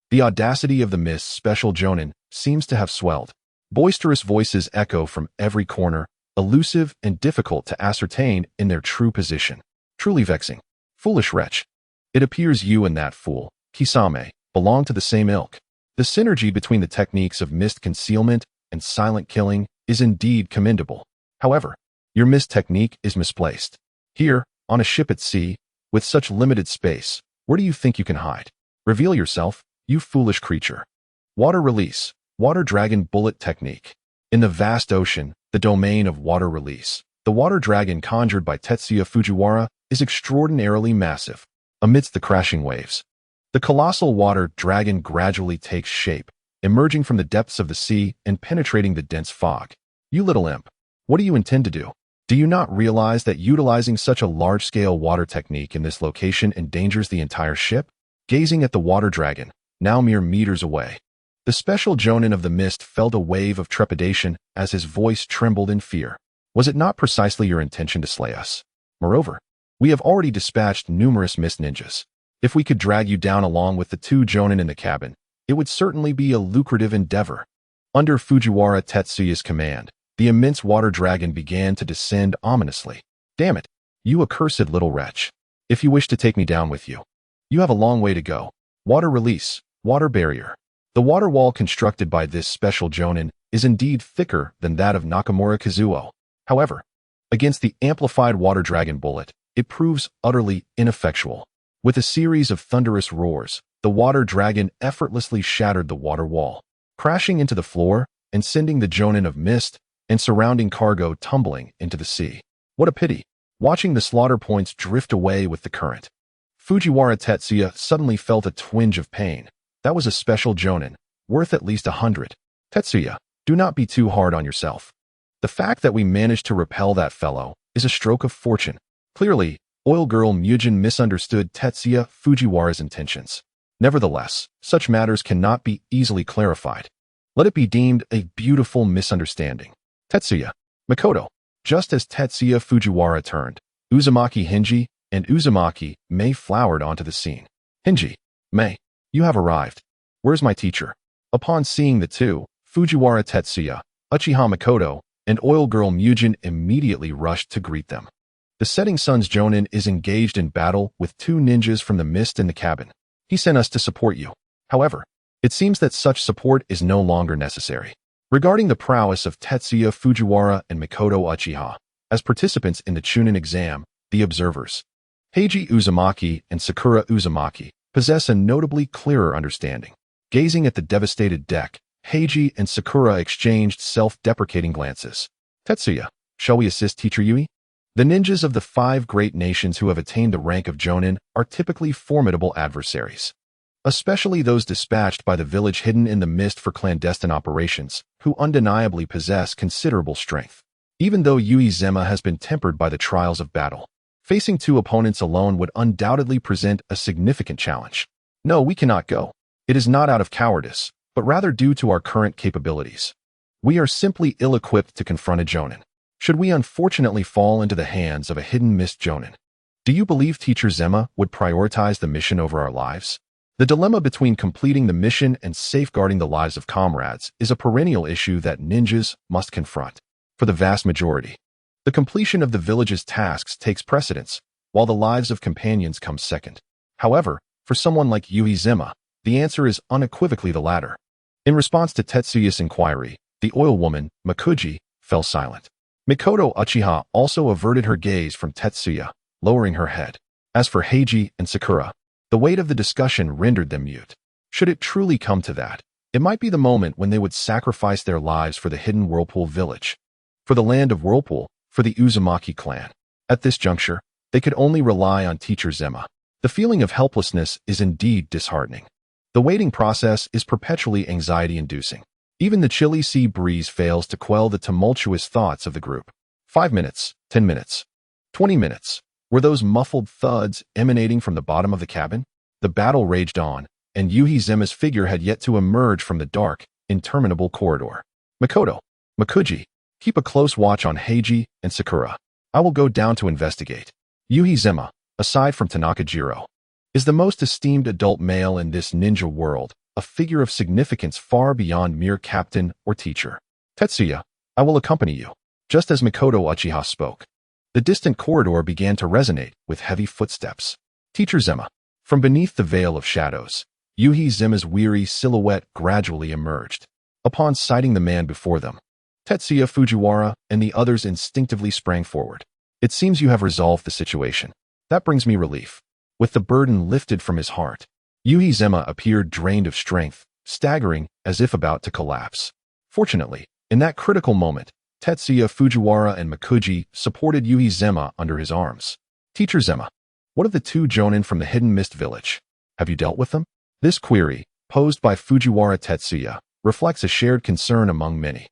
A: the audacity of the mist's special jonin seems to have swelled. Boisterous voices echo from every corner, elusive and difficult to ascertain in their true position. Truly vexing. Foolish wretch. It appears you and that fool, Kisame, belong to the same ilk. The synergy between the techniques of mist concealment and silent killing is indeed commendable. However, your mist technique is misplaced. Here, on a ship at sea, with such limited space, where do you think you can hide? Reveal yourself, you foolish creature. Water release, water dragon bullet technique. In the vast ocean, the domain of water release, the water dragon conjured by Tetsuya Fujiwara is extraordinarily massive. Amidst the crashing waves, the colossal water dragon gradually takes shape, emerging from the depths of the sea and penetrating the dense fog. You little imp, what do you intend to do? Do you not realize that utilizing such a large-scale water technique in this location endangers the entire ship? Gazing at the water dragon, now mere meters away, the special Jonin of the mist felt a wave of trepidation as his voice trembled in fear. Was it not precisely your intention to slay us? Moreover, we have already dispatched numerous mist ninjas. If we could drag you down along with the 2 Jonin in the cabin, it would certainly be a lucrative endeavor. Under Fujiwara Tetsuya's command, the immense water dragon began to descend ominously. Damn it, you accursed little wretch. If you wish to take me down with you, you have a long way to go. Water release, water barrier. The water wall constructed by this special Jonin is indeed thicker than that of Nakamura Kazuo. However, against the amplified water dragon bullet, it proves utterly ineffectual. With a series of thunderous roars, the water dragon effortlessly shattered the water wall, crashing into the floor and sending the Jonin of mist and surrounding cargo tumbling into the sea. What a pity, watching the slaughter points drift away with the current. Fujiwara Tetsuya suddenly felt a twinge of pain. That was a special Jonin, worth at least 100. Tetsuya, do not be too hard on yourself. The fact that we managed to repel that fellow is a stroke of fortune. Clearly, Oil Girl Mujin misunderstood Tetsuya Fujiwara's intentions. Nevertheless, such matters cannot be easily clarified. Let it be deemed a beautiful misunderstanding. Tetsuya, Mikoto. Just as Tetsuya Fujiwara turned, Uzumaki Hinji and Uzumaki Mei flowered onto the scene. Hinji, Mei, you have arrived. Where's my teacher? Upon seeing the two, Fujiwara Tetsuya, Uchiha Mikoto, and Oil Girl Mujin immediately rushed to greet them. The Setting Sun's Jonin is engaged in battle with 2 ninjas from the mist in the cabin. He sent us to support you. However, it seems that such support is no longer necessary. Regarding the prowess of Tetsuya Fujiwara and Mikoto Uchiha, as participants in the Chunin exam, the observers, Heiji Uzumaki and Sakura Uzumaki, possess a notably clearer understanding. Gazing at the devastated deck, Heiji and Sakura exchanged self-deprecating glances. Tetsuya, shall we assist Teacher Yui? The ninjas of the 5 great nations who have attained the rank of Jonin are typically formidable adversaries, especially those dispatched by the village hidden in the mist for clandestine operations, who undeniably possess considerable strength. Even though Yui Zema has been tempered by the trials of battle, facing 2 opponents alone would undoubtedly present a significant challenge. No, we cannot go. It is not out of cowardice, but rather due to our current capabilities. We are simply ill-equipped to confront a Jonin, should we unfortunately fall into the hands of a hidden mist Jonin. Do you believe Teacher Zema would prioritize the mission over our lives? The dilemma between completing the mission and safeguarding the lives of comrades is a perennial issue that ninjas must confront. For the vast majority, the completion of the village's tasks takes precedence, while the lives of companions come second. However, for someone like Yui Zema, the answer is unequivocally the latter. In response to Tetsuya's inquiry, the oil woman, Makuji, fell silent. Mikoto Uchiha also averted her gaze from Tetsuya, lowering her head. As for Heiji and Sakura, the weight of the discussion rendered them mute. Should it truly come to that, it might be the moment when they would sacrifice their lives for the hidden Whirlpool village, for the land of Whirlpool, for the Uzumaki clan. At this juncture, they could only rely on Teacher Zema. The feeling of helplessness is indeed disheartening. The waiting process is perpetually anxiety-inducing. Even the chilly sea breeze fails to quell the tumultuous thoughts of the group. 5 minutes, 10 minutes, 20 minutes. Were those muffled thuds emanating from the bottom of the cabin? The battle raged on, and Yui Zema's figure had yet to emerge from the dark, interminable corridor. Mikoto, Makuji, keep a close watch on Heiji and Sakura. I will go down to investigate. Yui Zema, aside from Tanaka Jiro, is the most esteemed adult male in this ninja world, a figure of significance far beyond mere captain or teacher. Tetsuya, I will accompany you. Just as Mikoto Uchiha spoke, the distant corridor began to resonate with heavy footsteps. Teacher Zema. From beneath the veil of shadows, Yui Zema's weary silhouette gradually emerged. Upon sighting the man before them, Tetsuya Fujiwara and the others instinctively sprang forward. It seems you have resolved the situation. That brings me relief. With the burden lifted from his heart, Yui Zema appeared drained of strength, staggering as if about to collapse. Fortunately, in that critical moment, Tetsuya Fujiwara and Makuji supported Yui Zema under his arms. Teacher Zema, what of the 2 Jonin from the Hidden Mist Village? Have you dealt with them? This query, posed by Fujiwara Tetsuya, reflects a shared concern among many.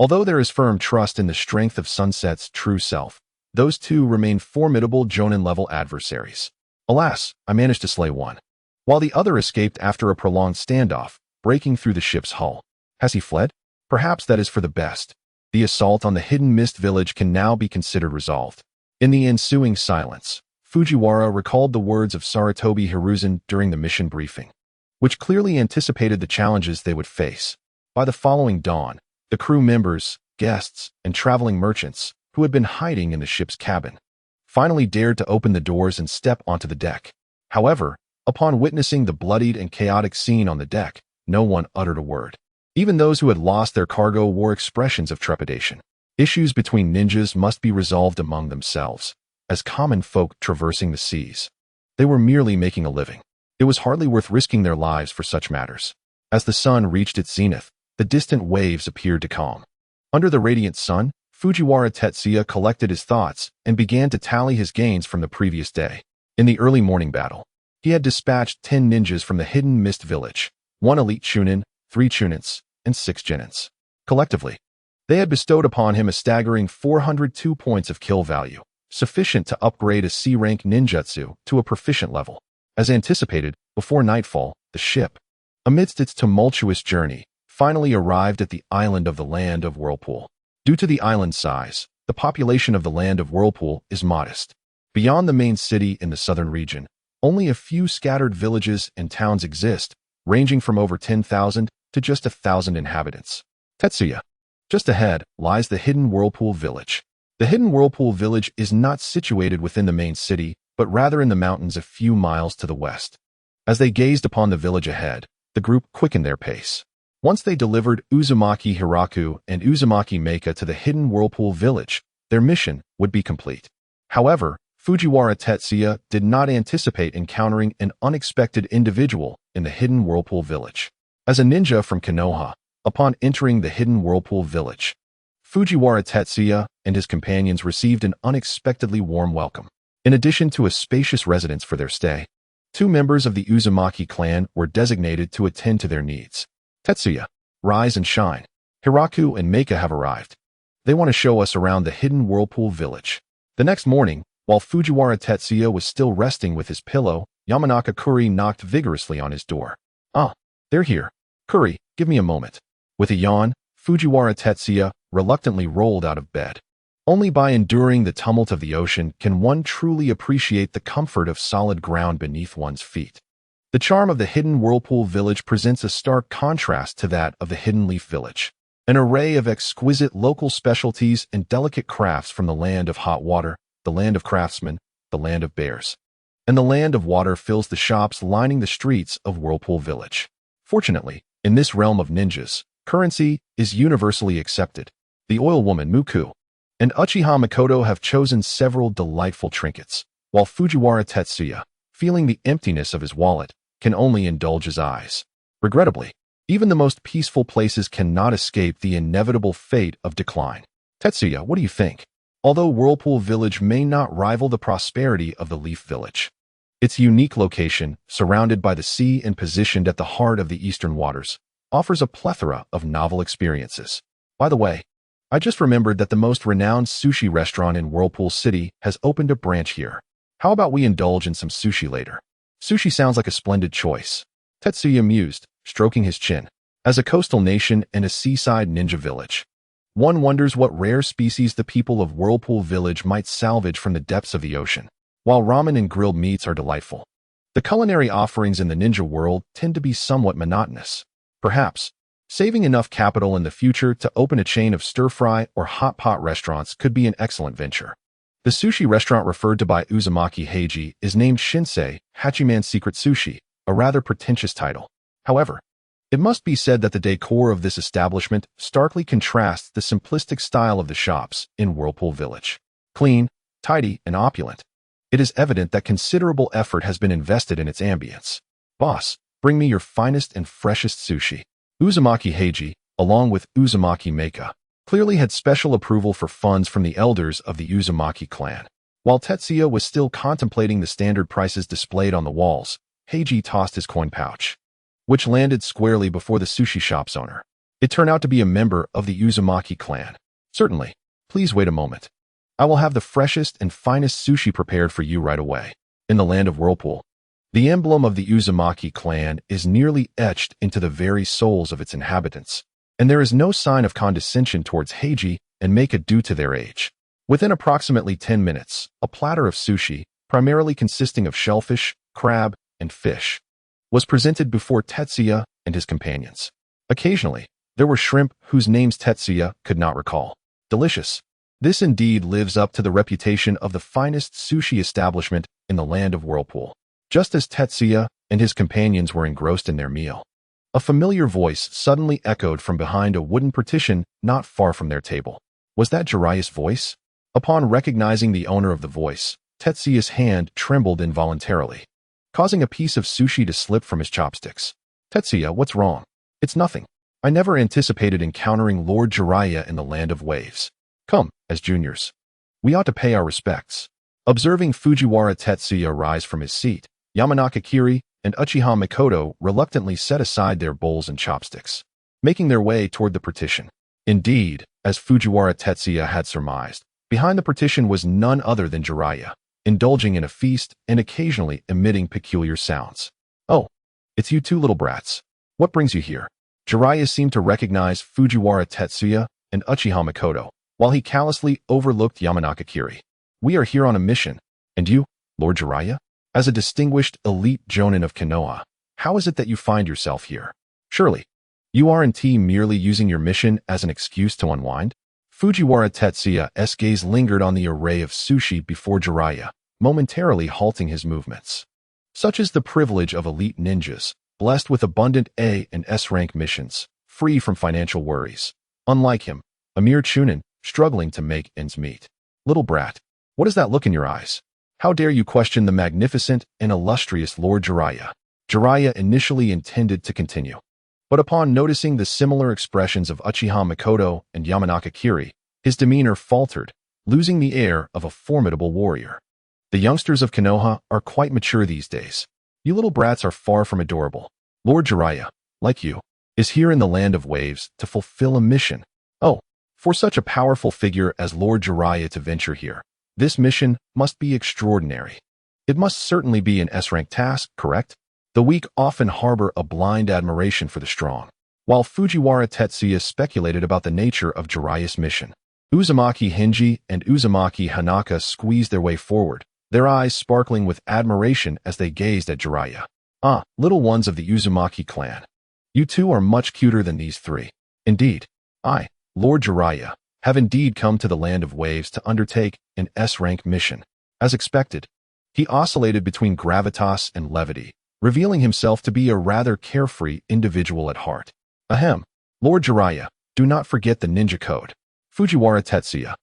A: Although there is firm trust in the strength of Sunset's true self, those two remain formidable Jonin-level adversaries. Alas, I managed to slay one, while the other escaped after a prolonged standoff, breaking through the ship's hull. Has he fled? Perhaps that is for the best. The assault on the Hidden Mist village can now be considered resolved. In the ensuing silence, Fujiwara recalled the words of Sarutobi Hiruzen during the mission briefing, which clearly anticipated the challenges they would face. By the following dawn, the crew members, guests, and traveling merchants, who had been hiding in the ship's cabin, finally dared to open the doors and step onto the deck. However, upon witnessing the bloodied and chaotic scene on the deck, no one uttered a word. Even those who had lost their cargo wore expressions of trepidation. Issues between ninjas must be resolved among themselves, as common folk traversing the seas. They were merely making a living. It was hardly worth risking their lives for such matters. As the sun reached its zenith, the distant waves appeared to calm. Under the radiant sun, Fujiwara Tetsuya collected his thoughts and began to tally his gains from the previous day. In the early morning battle, he had dispatched 10 ninjas from the Hidden Mist village, 1 elite chunin, 3 chunins, and 6 genins. Collectively, they had bestowed upon him a staggering 402 points of kill value, sufficient to upgrade a C-rank ninjutsu to a proficient level. As anticipated, before nightfall, the ship, amidst its tumultuous journey, finally arrived at the island of the Land of Whirlpool. Due to the island's size, the population of the Land of Whirlpool is modest. Beyond the main city in the southern region, only a few scattered villages and towns exist, ranging from over 10,000 to just 1,000 inhabitants. Tetsuya. Just ahead lies the Hidden Whirlpool Village. The Hidden Whirlpool Village is not situated within the main city, but rather in the mountains a few miles to the west. As they gazed upon the village ahead, the group quickened their pace. Once they delivered Uzumaki Hiraku and Uzumaki Meika to the Hidden Whirlpool Village, their mission would be complete. However, Fujiwara Tetsuya did not anticipate encountering an unexpected individual in the Hidden Whirlpool Village. As a ninja from Konoha, upon entering the Hidden Whirlpool Village, Fujiwara Tetsuya and his companions received an unexpectedly warm welcome. In addition to a spacious residence for their stay, 2 members of the Uzumaki clan were designated to attend to their needs. Tetsuya, rise and shine. Hiraku and Meika have arrived. They want to show us around the Hidden Whirlpool Village. The next morning, while Fujiwara Tetsuya was still resting with his pillow, Yamanaka Kuri knocked vigorously on his door. Ah, they're here. Kuri, give me a moment. With a yawn, Fujiwara Tetsuya reluctantly rolled out of bed. Only by enduring the tumult of the ocean can one truly appreciate the comfort of solid ground beneath one's feet. The charm of the Hidden Whirlpool Village presents a stark contrast to that of the Hidden Leaf Village. An array of exquisite local specialties and delicate crafts from the Land of Hot Water, the Land of Craftsmen, the Land of Bears, and the Land of Water fills the shops lining the streets of Whirlpool Village. Fortunately, in this realm of ninjas, currency is universally accepted. The oil woman Muku and Uchiha Mikoto have chosen several delightful trinkets, while Fujiwara Tetsuya, feeling the emptiness of his wallet, can only indulge his eyes. Regrettably, even the most peaceful places cannot escape the inevitable fate of decline. Tetsuya, what do you think? Although Whirlpool Village may not rival the prosperity of the Leaf Village, its unique location, surrounded by the sea and positioned at the heart of the eastern waters, offers a plethora of novel experiences. By the way, I just remembered that the most renowned sushi restaurant in Whirlpool City has opened a branch here. How about we indulge in some sushi later? Sushi sounds like a splendid choice. Tetsuya mused, stroking his chin. As a coastal nation and a seaside ninja village, one wonders what rare species the people of Whirlpool Village might salvage from the depths of the ocean. While ramen and grilled meats are delightful, the culinary offerings in the ninja world tend to be somewhat monotonous. Perhaps, saving enough capital in the future to open a chain of stir-fry or hot pot restaurants could be an excellent venture. The sushi restaurant referred to by Uzumaki Heiji is named Shinsei Hachiman Secret Sushi, a rather pretentious title. However, it must be said that the decor of this establishment starkly contrasts the simplistic style of the shops in Whirlpool Village. Clean, tidy, and opulent, it is evident that considerable effort has been invested in its ambience. Boss, bring me your finest and freshest sushi. Uzumaki Heiji, along with Uzumaki Meika, clearly had special approval for funds from the elders of the Uzumaki clan. While Tetsuya was still contemplating the standard prices displayed on the walls, Heiji tossed his coin pouch, which landed squarely before the sushi shop's owner. It turned out to be a member of the Uzumaki clan. Certainly. Please wait a moment. I will have the freshest and finest sushi prepared for you right away. In the land of Whirlpool, the emblem of the Uzumaki clan is nearly etched into the very souls of its inhabitants, and there is no sign of condescension towards Heiji and Meika due to their age. Within approximately 10 minutes, a platter of sushi, primarily consisting of shellfish, crab, and fish, was presented before Tetsuya and his companions. Occasionally, there were shrimp whose names Tetsuya could not recall. Delicious. This indeed lives up to the reputation of the finest sushi establishment in the land of Whirlpool. Just as Tetsuya and his companions were engrossed in their meal, a familiar voice suddenly echoed from behind a wooden partition not far from their table. Was that Jiraiya's voice? Upon recognizing the owner of the voice, Tetsuya's hand trembled involuntarily, causing a piece of sushi to slip from his chopsticks. Tetsuya, what's wrong? It's nothing. I never anticipated encountering Lord Jiraiya in the land of waves. Come, as juniors. We ought to pay our respects. Observing Fujiwara Tetsuya rise from his seat, Yamanaka Kiri and Uchiha Mikoto reluctantly set aside their bowls and chopsticks, making their way toward the partition. Indeed, as Fujiwara Tetsuya had surmised, behind the partition was none other than Jiraiya, indulging in a feast and occasionally emitting peculiar sounds. Oh, it's you two little brats. What brings you here? Jiraiya seemed to recognize Fujiwara Tetsuya and Uchiha Mikoto, while he callously overlooked Yamanaka Kiri. We are here on a mission. And you, Lord Jiraiya? As a distinguished elite jonin of Konoha, how is it that you find yourself here? Surely, you aren't merely using your mission as an excuse to unwind? Fujiwara Tetsuya's gaze lingered on the array of sushi before Jiraiya, momentarily halting his movements. Such is the privilege of elite ninjas, blessed with abundant A and S rank missions, free from financial worries. Unlike him, a mere chunin, struggling to make ends meet. Little brat, what is that look in your eyes? How dare you question the magnificent and illustrious Lord Jiraiya? Jiraiya initially intended to continue, but upon noticing the similar expressions of Uchiha Mikoto and Yamanaka Kiri, his demeanor faltered, losing the air of a formidable warrior. The youngsters of Konoha are quite mature these days. You little brats are far from adorable. Lord Jiraiya, like you, is here in the land of waves to fulfill a mission. Oh, for such a powerful figure as Lord Jiraiya to venture here, this mission must be extraordinary. It must certainly be an S-rank task, correct? The weak often harbor a blind admiration for the strong. While Fujiwara Tetsuya speculated about the nature of Jiraiya's mission, Uzumaki Hinji and Uzumaki Hanaka squeezed their way forward, their eyes sparkling with admiration as they gazed at Jiraiya. Ah, little ones of the Uzumaki clan. You two are much cuter than these three. Indeed, I, Lord Jiraiya, have indeed come to the land of waves to undertake an S-rank mission. As expected, he oscillated between gravitas and levity, revealing himself to be a rather carefree individual at heart. Ahem. Lord Jiraiya, do not forget the ninja code. Fujiwara Tetsuya,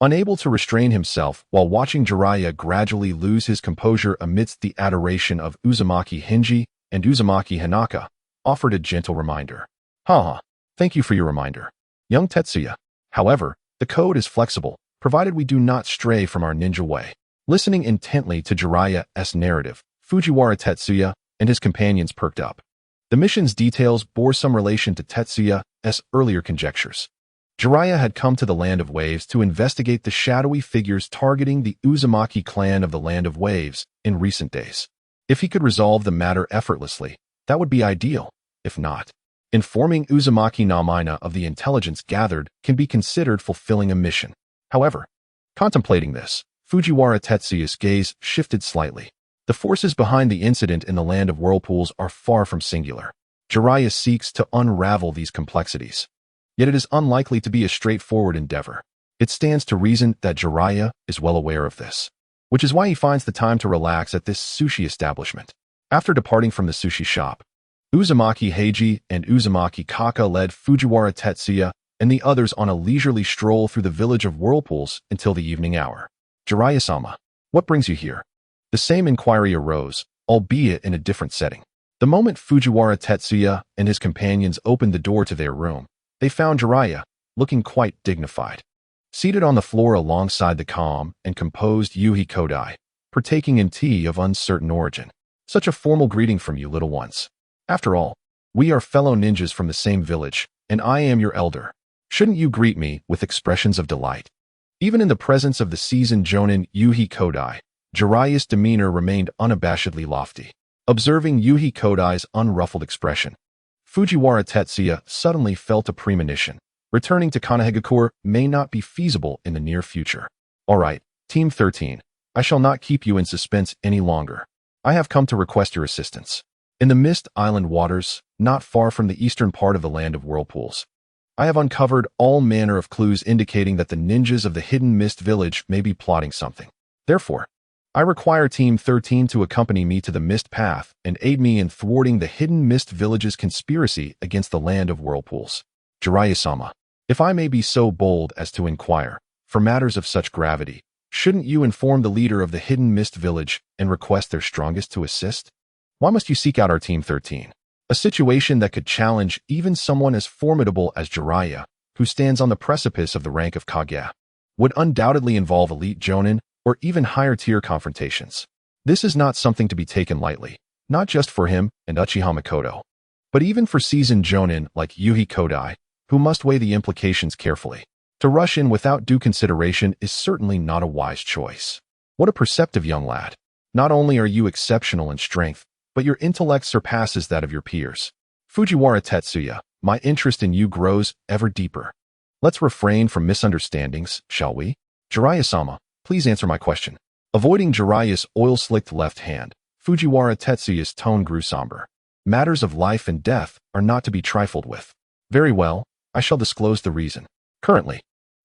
A: unable to restrain himself while watching Jiraiya gradually lose his composure amidst the adoration of Uzumaki Hinji and Uzumaki Hanaka, offered a gentle reminder. Haha, thank you for your reminder, young Tetsuya. However, the code is flexible, provided we do not stray from our ninja way. Listening intently to Jiraiya's narrative, Fujiwara Tetsuya and his companions perked up. The mission's details bore some relation to Tetsuya's earlier conjectures. Jiraiya had come to the land of waves to investigate the shadowy figures targeting the Uzumaki clan of the land of waves in recent days. If he could resolve the matter effortlessly, that would be ideal. If not, informing Uzumaki Namina of the intelligence gathered can be considered fulfilling a mission. However, contemplating this, Fujiwara Tetsuya's gaze shifted slightly. The forces behind the incident in the land of whirlpools are far from singular. Jiraiya seeks to unravel these complexities. Yet it is unlikely to be a straightforward endeavor. It stands to reason that Jiraiya is well aware of this, which is why he finds the time to relax at this sushi establishment. After departing from the sushi shop, Uzumaki Heiji and Uzumaki Kaka led Fujiwara Tetsuya and the others on a leisurely stroll through the village of whirlpools until the evening hour. Jiraiya-sama, what brings you here? The same inquiry arose, albeit in a different setting. The moment Fujiwara Tetsuya and his companions opened the door to their room, they found Jiraiya, looking quite dignified, seated on the floor alongside the calm and composed Yuhi Kodai, partaking in tea of uncertain origin. Such a formal greeting from you, little ones. After all, we are fellow ninjas from the same village, and I am your elder. Shouldn't you greet me with expressions of delight? Even in the presence of the seasoned jonin Yuhi Kodai, Jiraiya's demeanor remained unabashedly lofty. Observing Yuhi Kodai's unruffled expression, Fujiwara Tetsuya suddenly felt a premonition. Returning to Konohagakure may not be feasible in the near future. All right, Team 13, I shall not keep you in suspense any longer. I have come to request your assistance. In the Mist Island waters, not far from the eastern part of the Land of Whirlpools, I have uncovered all manner of clues indicating that the ninjas of the Hidden Mist Village may be plotting something. Therefore, I require Team 13 to accompany me to the Mist Path and aid me in thwarting the Hidden Mist Village's conspiracy against the Land of Whirlpools. Jiraiya-sama, if I may be so bold as to inquire, for matters of such gravity, shouldn't you inform the leader of the Hidden Mist Village and request their strongest to assist? Why must you seek out our Team 13? A situation that could challenge even someone as formidable as Jiraiya, who stands on the precipice of the rank of Kage, would undoubtedly involve elite jonin or even higher-tier confrontations. This is not something to be taken lightly, not just for him and Uchiha Mikoto, but even for seasoned jonin like Yuhi Kodai, who must weigh the implications carefully. To rush in without due consideration is certainly not a wise choice. What a perceptive young lad. Not only are you exceptional in strength, but your intellect surpasses that of your peers. Fujiwara Tetsuya, my interest in you grows ever deeper. Let's refrain from misunderstandings, shall we? Jiraiya-sama, please answer my question. Avoiding Jiraiya's oil-slicked left hand, Fujiwara Tetsuya's tone grew somber. Matters of life and death are not to be trifled with. Very well, I shall disclose the reason. Currently,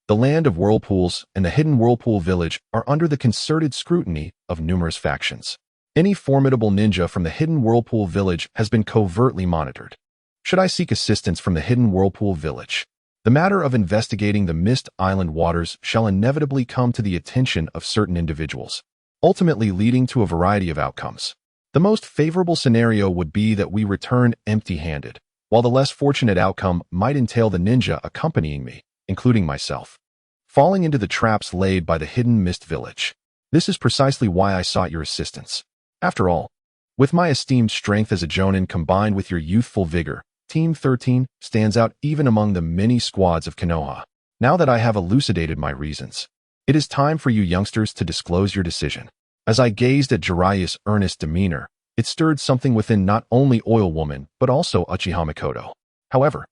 A: the Land of Whirlpools and the Hidden Whirlpool Village are under the concerted scrutiny of numerous factions. Any formidable ninja from the Hidden Whirlpool Village has been covertly monitored. Should I seek assistance from the Hidden Whirlpool Village, the matter of investigating the Mist Island waters shall inevitably come to the attention of certain individuals, ultimately leading to a variety of outcomes. The most favorable scenario would be that we return empty-handed, while the less fortunate outcome might entail the ninja accompanying me, including myself, falling into the traps laid by the Hidden Mist Village. This is precisely why I sought your assistance. After all, with my esteemed strength as a jonin combined with your youthful vigor, Team 13 stands out even among the many squads of Konoha. Now that I have elucidated my reasons, it is time for you youngsters to disclose your decision. As I gazed at Jiraiya's earnest demeanor, it stirred something within not only Oil Woman but also Uchiha Mikoto. However,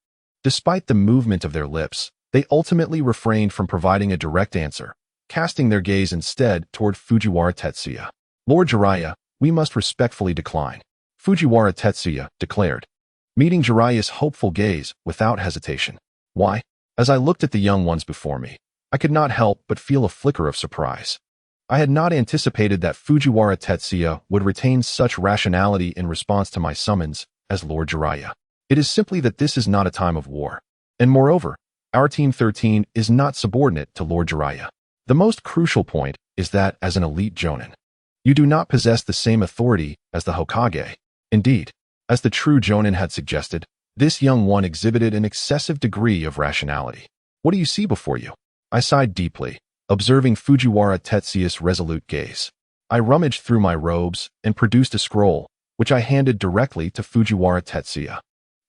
A: despite the movement of their lips, they ultimately refrained from providing a direct answer, casting their gaze instead toward Fujiwara Tetsuya. Lord Jiraiya, we must respectfully decline, Fujiwara Tetsuya declared, meeting Jiraiya's hopeful gaze without hesitation. Why? As I looked at the young ones before me, I could not help but feel a flicker of surprise. I had not anticipated that Fujiwara Tetsuya would retain such rationality in response to my summons as Lord Jiraiya. It is simply that this is not a time of war. And moreover, our Team 13 is not subordinate to Lord Jiraiya. The most crucial point is that as an elite jonin, you do not possess the same authority as the Hokage. Indeed, as the true jonin had suggested, this young one exhibited an excessive degree of rationality. What do you see before you? I sighed deeply, observing Fujiwara Tetsuya's resolute gaze. I rummaged through my robes and produced a scroll, which I handed directly to Fujiwara Tetsuya.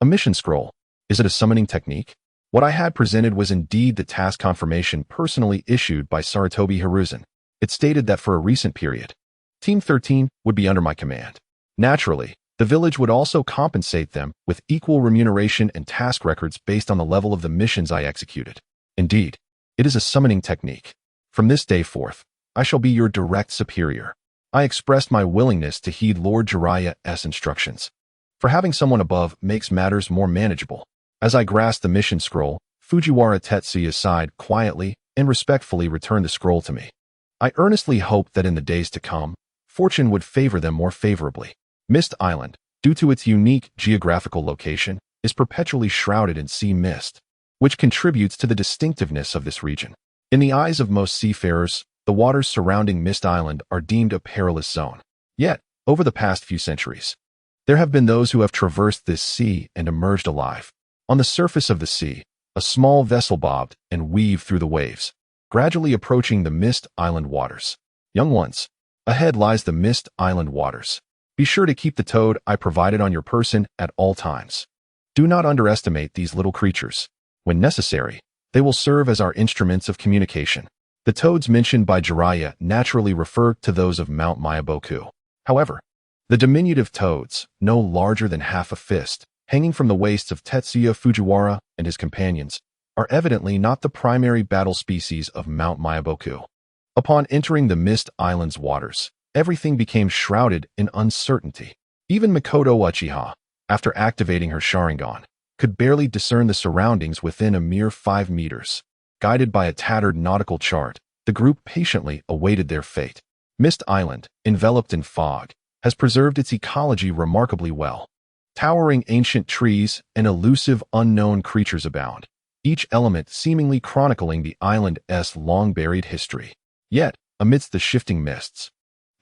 A: A mission scroll. Is it a summoning technique? What I had presented was indeed the task confirmation personally issued by Sarutobi Hiruzen. It stated that for a recent period, Team 13 would be under my command. Naturally, the village would also compensate them with equal remuneration and task records based on the level of the missions I executed. Indeed, it is a summoning technique. From this day forth, I shall be your direct superior. I expressed my willingness to heed Lord Jiraiya's instructions, for having someone above makes matters more manageable. As I grasped the mission scroll, Fujiwara Tetsuya sighed quietly and respectfully returned the scroll to me. I earnestly hoped that in the days to come, fortune would favor them more favorably. Mist Island, due to its unique geographical location, is perpetually shrouded in sea mist, which contributes to the distinctiveness of this region. In the eyes of most seafarers, the waters surrounding Mist Island are deemed a perilous zone. Yet, over the past few centuries, there have been those who have traversed this sea and emerged alive. On the surface of the sea, a small vessel bobbed and weaved through the waves, gradually approaching the Mist Island waters. Young ones, ahead lies the Mist Island waters. Be sure to keep the toad I provided on your person at all times. Do not underestimate these little creatures. When necessary, they will serve as our instruments of communication. The toads mentioned by Jiraiya naturally refer to those of Mount Maiboku. However, the diminutive toads, no larger than half a fist, hanging from the waists of Tetsuya Fujiwara and his companions, are evidently not the primary battle species of Mount Maiboku. Upon entering the Mist Island's waters, everything became shrouded in uncertainty. Even Mikoto Uchiha, after activating her Sharingan, could barely discern the surroundings within a mere 5 meters. Guided by a tattered nautical chart, the group patiently awaited their fate. Mist Island, enveloped in fog, has preserved its ecology remarkably well. Towering ancient trees and elusive unknown creatures abound, each element seemingly chronicling the island's long-buried history. Yet, amidst the shifting mists,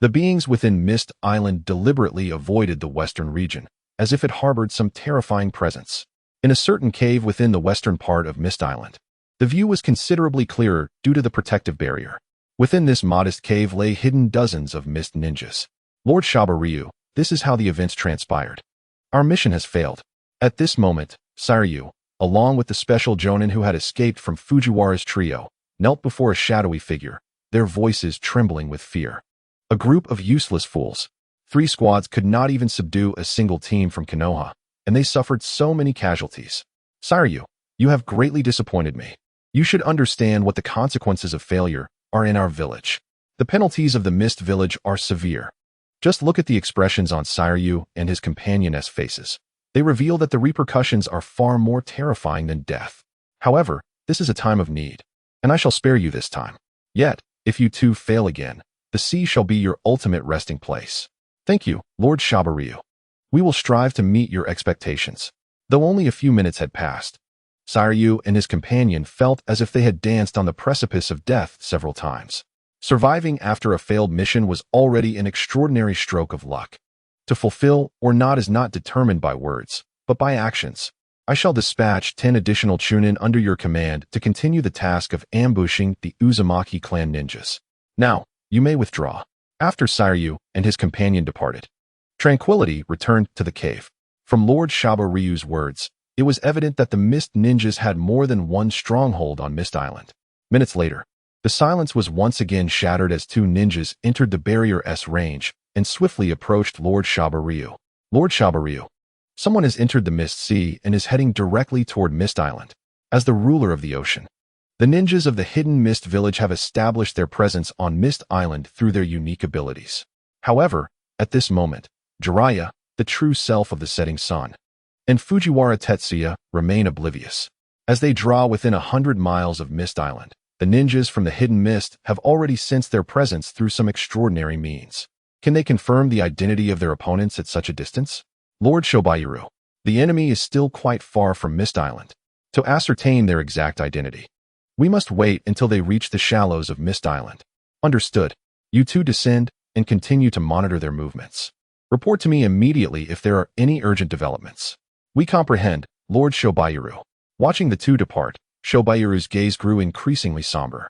A: the beings within Mist Island deliberately avoided the western region, as if it harbored some terrifying presence. In a certain cave within the western part of Mist Island, the view was considerably clearer due to the protective barrier. Within this modest cave lay hidden dozens of mist ninjas. Lord Shabaryu, this is how the events transpired. Our mission has failed. At this moment, Sairyu, along with the special jonin who had escaped from Fujiwara's trio, knelt before a shadowy figure, their voices trembling with fear. A group of useless fools. 3 squads could not even subdue a single team from Konoha, and they suffered so many casualties. Sairyu, you have greatly disappointed me. You should understand what the consequences of failure are in our village. The penalties of the Mist Village are severe. Just look at the expressions on Sairyu and his companion's faces. They reveal that the repercussions are far more terrifying than death. However, this is a time of need, and I shall spare you this time. Yet, if you too fail again, the sea shall be your ultimate resting place. Thank you, Lord Shabaryu. We will strive to meet your expectations. Though only a few minutes had passed, Sairyu and his companion felt as if they had danced on the precipice of death several times. Surviving after a failed mission was already an extraordinary stroke of luck. To fulfill or not is not determined by words, but by actions. I shall dispatch 10 additional chunin under your command to continue the task of ambushing the Uzumaki clan ninjas. Now, you may withdraw. After Sairyu and his companion departed, tranquility returned to the cave. From Lord Shabaryu's words, it was evident that the Mist Ninjas had more than one stronghold on Mist Island. Minutes later, the silence was once again shattered as 2 ninjas entered the barrier's range and swiftly approached Lord Shabaryu. Lord Shabaryu, someone has entered the Mist Sea and is heading directly toward Mist Island. As the ruler of the ocean, the ninjas of the Hidden Mist Village have established their presence on Mist Island through their unique abilities. However, at this moment, Jiraiya, the true self of the setting sun, and Fujiwara Tetsuya remain oblivious. As they draw within 100 miles of Mist Island, the ninjas from the Hidden Mist have already sensed their presence through some extraordinary means. Can they confirm the identity of their opponents at such a distance? Lord Shobayaru, the enemy is still quite far from Mist Island. To ascertain their exact identity, we must wait until they reach the shallows of Mist Island. Understood. You two descend and continue to monitor their movements. Report to me immediately if there are any urgent developments. We comprehend, Lord Shobayaru. Watching the two depart, Shobayaru's gaze grew increasingly somber.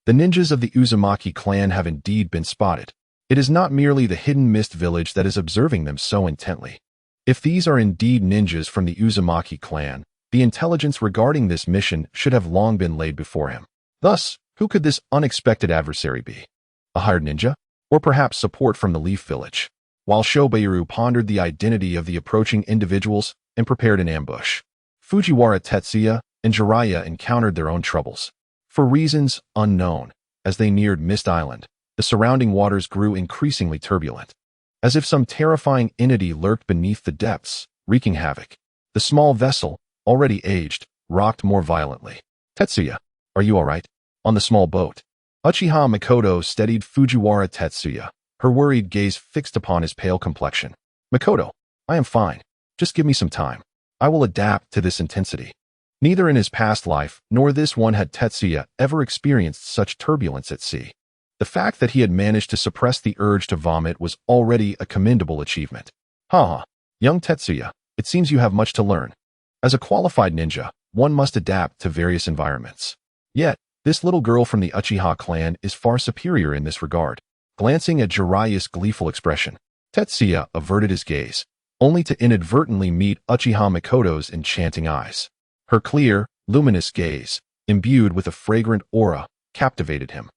A: The ninjas of the Uzumaki clan have indeed been spotted. It is not merely the Hidden Mist Village that is observing them so intently. If these are indeed ninjas from the Uzumaki clan, the intelligence regarding this mission should have long been laid before him. Thus, who could this unexpected adversary be? A hired ninja? Or perhaps support from the Leaf Village? While Shobayaru pondered the identity of the approaching individuals and prepared an ambush, Fujiwara Tetsuya and Jiraiya encountered their own troubles. For reasons unknown, as they neared Mist Island, the surrounding waters grew increasingly turbulent. As if some terrifying entity lurked beneath the depths, wreaking havoc. The small vessel, already aged, rocked more violently. Tetsuya, are you all right? On the small boat, Uchiha Mikoto steadied Fujiwara Tetsuya, her worried gaze fixed upon his pale complexion. Mikoto, I am fine. Just give me some time. I will adapt to this intensity. Neither in his past life nor this one had Tetsuya ever experienced such turbulence at sea. The fact that he had managed to suppress the urge to vomit was already a commendable achievement. Haha, young Tetsuya, it seems you have much to learn. As a qualified ninja, one must adapt to various environments. Yet, this little girl from the Uchiha clan is far superior in this regard. Glancing at Jiraiya's gleeful expression, Tetsuya averted his gaze, only to inadvertently meet Uchiha Mikoto's enchanting eyes. Her clear, luminous gaze, imbued with a fragrant aura, captivated him,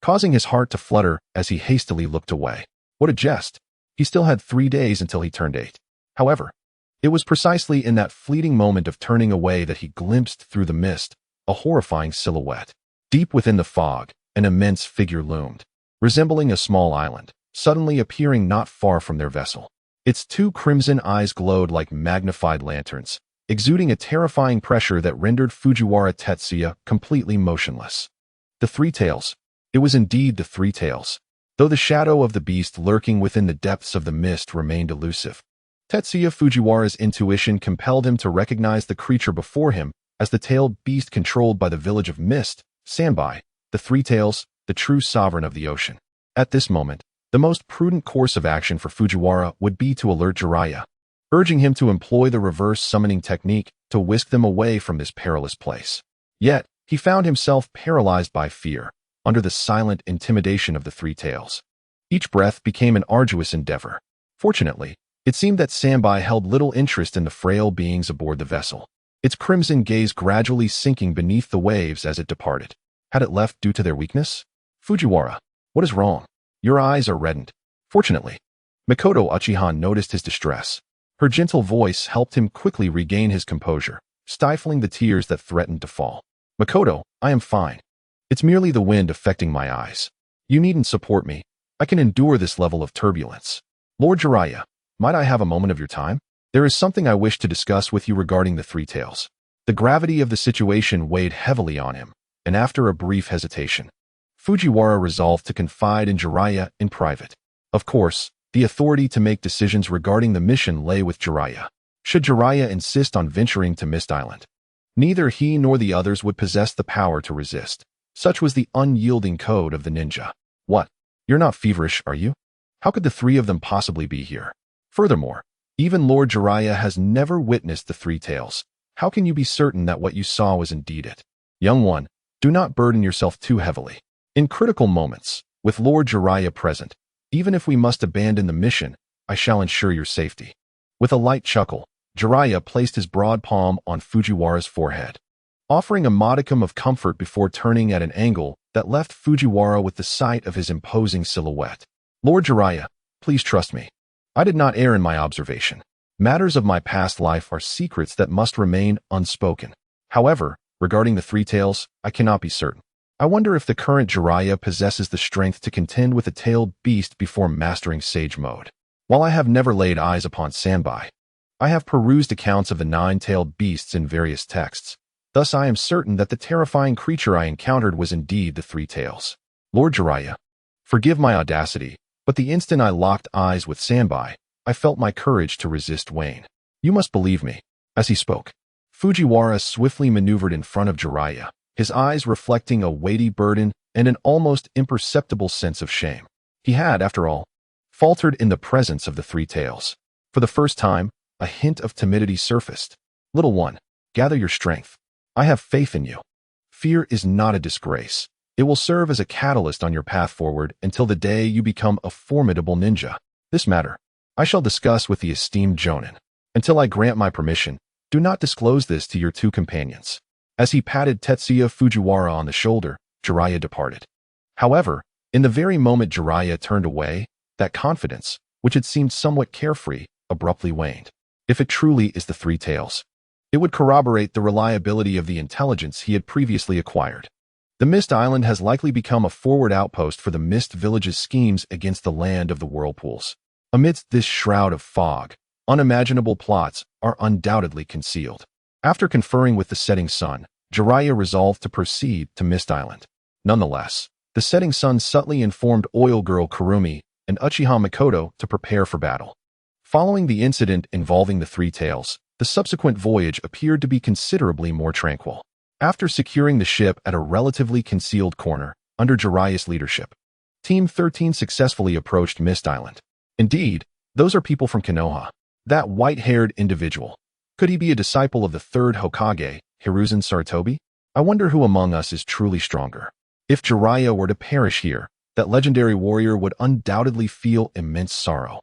A: causing his heart to flutter as he hastily looked away. What a jest! He still had 3 days until he turned 8. However, it was precisely in that fleeting moment of turning away that he glimpsed through the mist a horrifying silhouette. Deep within the fog, an immense figure loomed, resembling a small island, suddenly appearing not far from their vessel. Its 2 crimson eyes glowed like magnified lanterns, exuding a terrifying pressure that rendered Fujiwara Tetsuya completely motionless. The 3 tails. It was indeed the 3 tails. Though the shadow of the beast lurking within the depths of the mist remained elusive, Tetsuya Fujiwara's intuition compelled him to recognize the creature before him as the tailed beast controlled by the village of Mist, Sanbai, the 3 tails, the true sovereign of the ocean. At this moment, the most prudent course of action for Fujiwara would be to alert Jiraiya, urging him to employ the reverse summoning technique to whisk them away from this perilous place. Yet, he found himself paralyzed by fear, under the silent intimidation of the 3 tails. Each breath became an arduous endeavor. Fortunately, it seemed that Sanbai held little interest in the frail beings aboard the vessel, its crimson gaze gradually sinking beneath the waves as it departed. Had it left due to their weakness? Fujiwara, what is wrong? Your eyes are reddened. Fortunately, Mikoto Uchiha noticed his distress. Her gentle voice helped him quickly regain his composure, stifling the tears that threatened to fall. Mikoto, I am fine. It's merely the wind affecting my eyes. You needn't support me. I can endure this level of turbulence. Lord Jiraiya, might I have a moment of your time? There is something I wish to discuss with you regarding the 3 tails. The gravity of the situation weighed heavily on him, and after a brief hesitation, Fujiwara resolved to confide in Jiraiya in private. Of course, the authority to make decisions regarding the mission lay with Jiraiya. Should Jiraiya insist on venturing to Mist Island, neither he nor the others would possess the power to resist. Such was the unyielding code of the ninja. What? You're not feverish, are you? How could the 3 of them possibly be here? Furthermore, even Lord Jiraiya has never witnessed the 3 tails. How can you be certain that what you saw was indeed it? Young one, do not burden yourself too heavily. In critical moments, with Lord Jiraiya present, even if we must abandon the mission, I shall ensure your safety. With a light chuckle, Jiraiya placed his broad palm on Fujiwara's forehead, offering a modicum of comfort before turning at an angle that left Fujiwara with the sight of his imposing silhouette. Lord Jiraiya, please trust me. I did not err in my observation. Matters of my past life are secrets that must remain unspoken. However, regarding the 3 tails, I cannot be certain. I wonder if the current Jiraiya possesses the strength to contend with a tailed beast before mastering Sage Mode. While I have never laid eyes upon Sanbai, I have perused accounts of the 9-tailed beasts in various texts. Thus I am certain that the terrifying creature I encountered was indeed the 3 tails. Lord Jiraiya, forgive my audacity, but the instant I locked eyes with Sanbai, I felt my courage to resist wane. You must believe me. As he spoke, Fujiwara swiftly maneuvered in front of Jiraiya, his eyes reflecting a weighty burden and an almost imperceptible sense of shame. He had, after all, faltered in the presence of the 3 tails. For the first time, a hint of timidity surfaced. Little one, gather your strength. I have faith in you. Fear is not a disgrace. It will serve as a catalyst on your path forward until the day you become a formidable ninja. This matter, I shall discuss with the esteemed Jonin. Until I grant my permission, do not disclose this to your 2 companions. As he patted Tetsuya Fujiwara on the shoulder, Jiraiya departed. However, in the very moment Jiraiya turned away, that confidence, which had seemed somewhat carefree, abruptly waned. If it truly is the 3 tails, it would corroborate the reliability of the intelligence he had previously acquired. The Mist Island has likely become a forward outpost for the Mist Village's schemes against the land of the whirlpools. Amidst this shroud of fog, unimaginable plots are undoubtedly concealed. After conferring with the setting sun, Jiraiya resolved to proceed to Mist Island. Nonetheless, the setting sun subtly informed Oil Girl Kurumi and Uchiha Mikoto to prepare for battle. Following the incident involving the 3 tails, the subsequent voyage appeared to be considerably more tranquil. After securing the ship at a relatively concealed corner, under Jiraiya's leadership, Team 13 successfully approached Mist Island. Indeed, those are people from Konoha. That white-haired individual. Could he be a disciple of the 3rd Hokage, Hiruzen Sarutobi? I wonder who among us is truly stronger. If Jiraiya were to perish here, that legendary warrior would undoubtedly feel immense sorrow.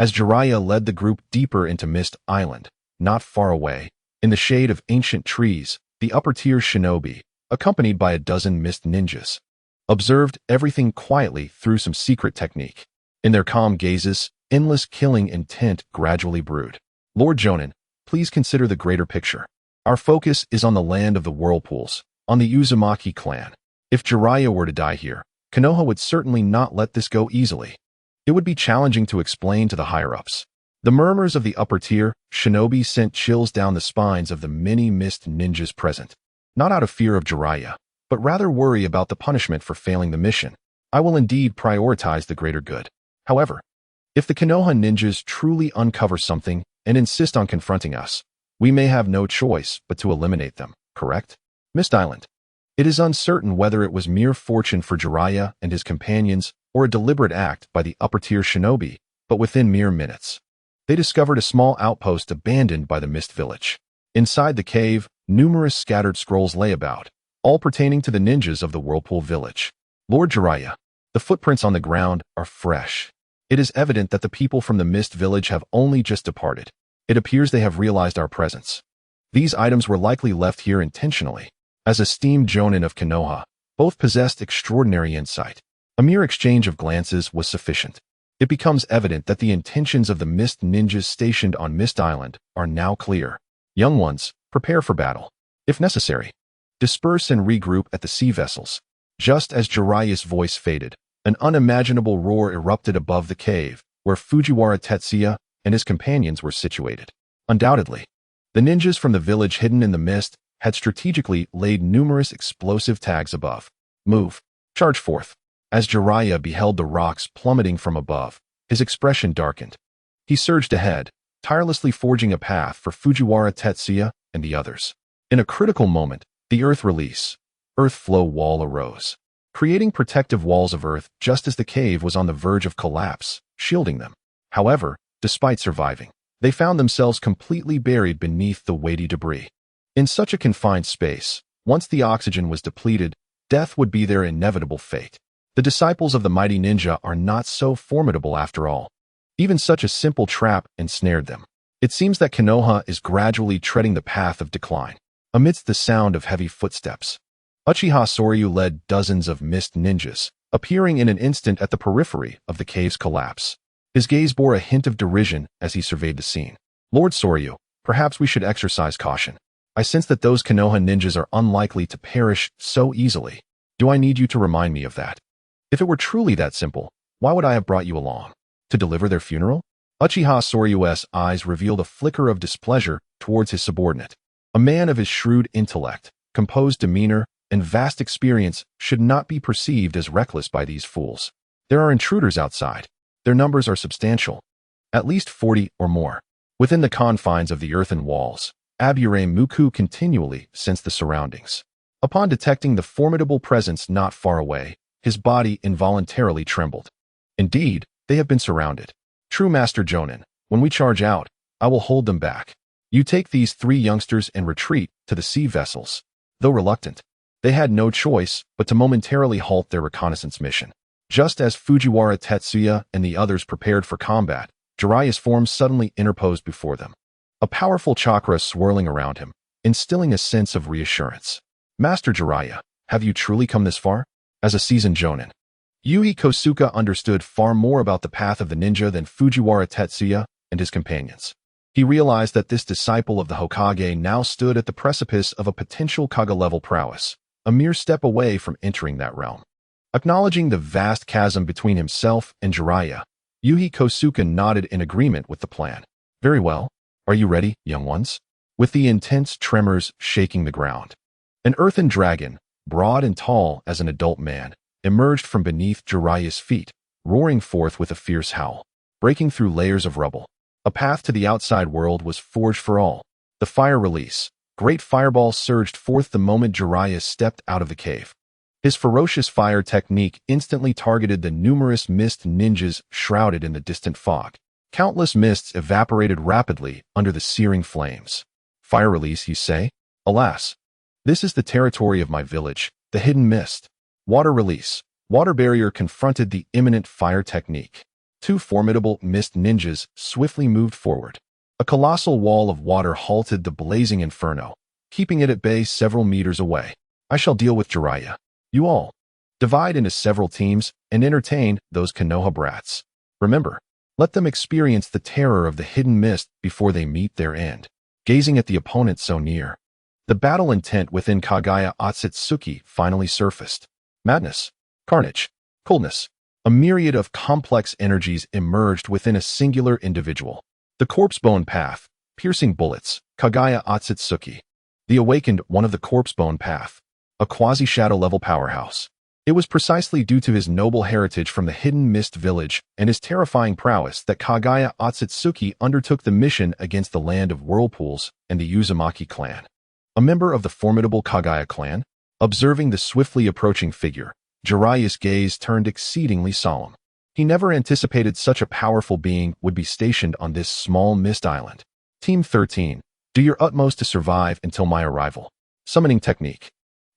A: as Jiraiya led the group deeper into Mist Island. Not far away, in the shade of ancient trees, the upper-tier shinobi, accompanied by a dozen mist ninjas, observed everything quietly through some secret technique. In their calm gazes, endless killing intent gradually brewed. Lord Jonin, please consider the greater picture. Our focus is on the land of the whirlpools, on the Uzumaki clan. If Jiraiya were to die here, Konoha would certainly not let this go easily. It would be challenging to explain to the higher-ups. The murmurs of the upper-tier shinobi sent chills down the spines of the many mist ninjas present. Not out of fear of Jiraiya, but rather worry about the punishment for failing the mission. I will indeed prioritize the greater good. However, if the Konoha ninjas truly uncover something and insist on confronting us, we may have no choice but to eliminate them, correct? Mist Island. It is uncertain whether it was mere fortune for Jiraiya and his companions or a deliberate act by the upper-tier shinobi, but within mere minutes, they discovered a small outpost abandoned by the Mist Village. Inside the cave, numerous scattered scrolls lay about, all pertaining to the ninjas of the Whirlpool Village. Lord Jiraiya, the footprints on the ground are fresh. It is evident that the people from the Mist Village have only just departed. It appears they have realized our presence. These items were likely left here intentionally. As esteemed Jonin of Konoha, both possessed extraordinary insight. A mere exchange of glances was sufficient. It becomes evident that the intentions of the Mist ninjas stationed on Mist Island are now clear. Young ones, prepare for battle. If necessary, disperse and regroup at the sea vessels. Just as Jiraiya's voice faded, an unimaginable roar erupted above the cave, where Fujiwara Tetsuya and his companions were situated. Undoubtedly, the ninjas from the village hidden in the mist had strategically laid numerous explosive tags above. Move. Charge forth. As Jiraiya beheld the rocks plummeting from above, his expression darkened. He surged ahead, tirelessly forging a path for Fujiwara Tetsuya and the others. In a critical moment, the earth flow wall arose, creating protective walls of earth just as the cave was on the verge of collapse, shielding them. However, despite surviving, they found themselves completely buried beneath the weighty debris. In such a confined space, once the oxygen was depleted, death would be their inevitable fate. The disciples of the mighty ninja are not so formidable after all. Even such a simple trap ensnared them. It seems that Konoha is gradually treading the path of decline. Amidst the sound of heavy footsteps, Uchiha Soryu led dozens of mist ninjas, appearing in an instant at the periphery of the cave's collapse. His gaze bore a hint of derision as he surveyed the scene. Lord Soryu, perhaps we should exercise caution. I sense that those Konoha ninjas are unlikely to perish so easily. Do I need you to remind me of that? If it were truly that simple, why would I have brought you along? To deliver their funeral? Uchiha Soryu's eyes revealed a flicker of displeasure towards his subordinate. A man of his shrewd intellect, composed demeanor, and vast experience should not be perceived as reckless by these fools. There are intruders outside. Their numbers are substantial. At least 40 or more. Within the confines of the earthen walls, Abure Muku continually sensed the surroundings. Upon detecting the formidable presence not far away, his body involuntarily trembled. Indeed, they have been surrounded. True Master Jonin, when we charge out, I will hold them back. You take these 3 youngsters and retreat to the sea vessels. Though reluctant, they had no choice but to momentarily halt their reconnaissance mission. Just as Fujiwara Tetsuya and the others prepared for combat, Jiraiya's form suddenly interposed before them. A powerful chakra swirling around him, instilling a sense of reassurance. Master Jiraiya, have you truly come this far? As a seasoned jonin, Yui Kosuke understood far more about the path of the ninja than Fujiwara Tetsuya and his companions. He realized that this disciple of the Hokage now stood at the precipice of a potential Kage-level prowess, a mere step away from entering that realm. Acknowledging the vast chasm between himself and Jiraiya, Yui Kosuke nodded in agreement with the plan. Very well. Are you ready, young ones? With the intense tremors shaking the ground, an earthen dragon, broad and tall as an adult man, emerged from beneath Jiraiya's feet, roaring forth with a fierce howl. Breaking through layers of rubble, a path to the outside world was forged for all. The fire release. Great fireballs surged forth the moment Jiraiya stepped out of the cave. His ferocious fire technique instantly targeted the numerous mist ninjas shrouded in the distant fog. Countless mists evaporated rapidly under the searing flames. Fire release, you say? Alas, this is the territory of my village, the hidden mist. Water release. Water barrier confronted the imminent fire technique. Two formidable mist ninjas swiftly moved forward. A colossal wall of water halted the blazing inferno, keeping it at bay several meters away. I shall deal with Jiraiya. You all divide into several teams and entertain those Konoha brats. Remember, let them experience the terror of the hidden mist before they meet their end. Gazing at the opponent so near, the battle intent within Kagaya Otsutsuki finally surfaced. Madness, carnage, coldness. A myriad of complex energies emerged within a singular individual. The corpse bone path, piercing bullets, Kagaya Otsutsuki. The awakened one of the corpse bone path, a quasi-shadow level powerhouse. It was precisely due to his noble heritage from the hidden mist village and his terrifying prowess that Kagaya Otsutsuki undertook the mission against the land of whirlpools and the Uzumaki clan. A member of the formidable Kagaya clan, observing the swiftly approaching figure, Jiraiya's gaze turned exceedingly solemn. He never anticipated such a powerful being would be stationed on this small mist island. Team 13, do your utmost to survive until my arrival. Summoning technique.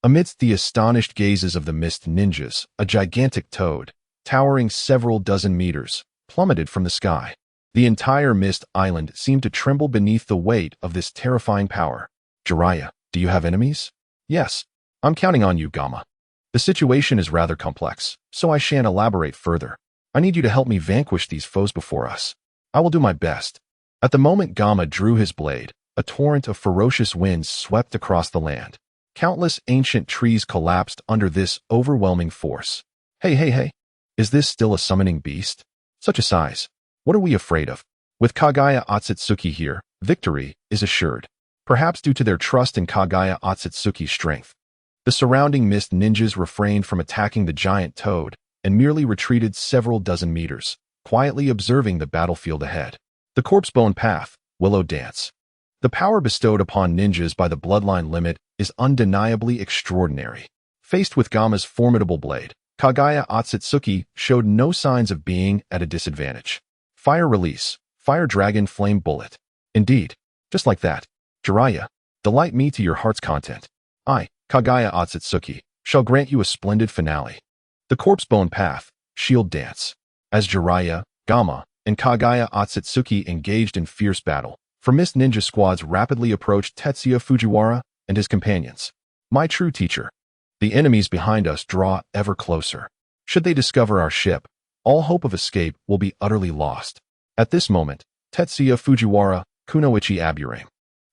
A: Amidst the astonished gazes of the mist ninjas, a gigantic toad, towering several dozen meters, plummeted from the sky. The entire mist island seemed to tremble beneath the weight of this terrifying power. Jiraiya, do you have enemies? Yes. I'm counting on you, Gamma. The situation is rather complex, so I shan't elaborate further. I need you to help me vanquish these foes before us. I will do my best. At the moment Gamma drew his blade, a torrent of ferocious winds swept across the land. Countless ancient trees collapsed under this overwhelming force. Hey. Is this still a summoning beast? Such a size. What are we afraid of? With Kagaya Otsutsuki here, victory is assured. Perhaps due to their trust in Kagaya Otsutsuki's strength. The surrounding mist ninjas refrained from attacking the giant toad and merely retreated several dozen meters, quietly observing the battlefield ahead. The corpse bone path, willow dance. The power bestowed upon ninjas by the bloodline limit is undeniably extraordinary. Faced with Gamma's formidable blade, Kagaya Otsutsuki showed no signs of being at a disadvantage. Fire release, fire dragon flame bullet. Indeed, just like that. Jiraiya, delight me to your heart's content. I, Kagaya Otsutsuki, shall grant you a splendid finale. The corpse bone path, shield dance. As Jiraiya, Gamma, and Kagaya Otsutsuki engaged in fierce battle, mist ninja squads rapidly approached Tetsuya Fujiwara and his companions. My true teacher. The enemies behind us draw ever closer. Should they discover our ship, all hope of escape will be utterly lost. At this moment, Tetsuya Fujiwara, Kunoichi Aburame,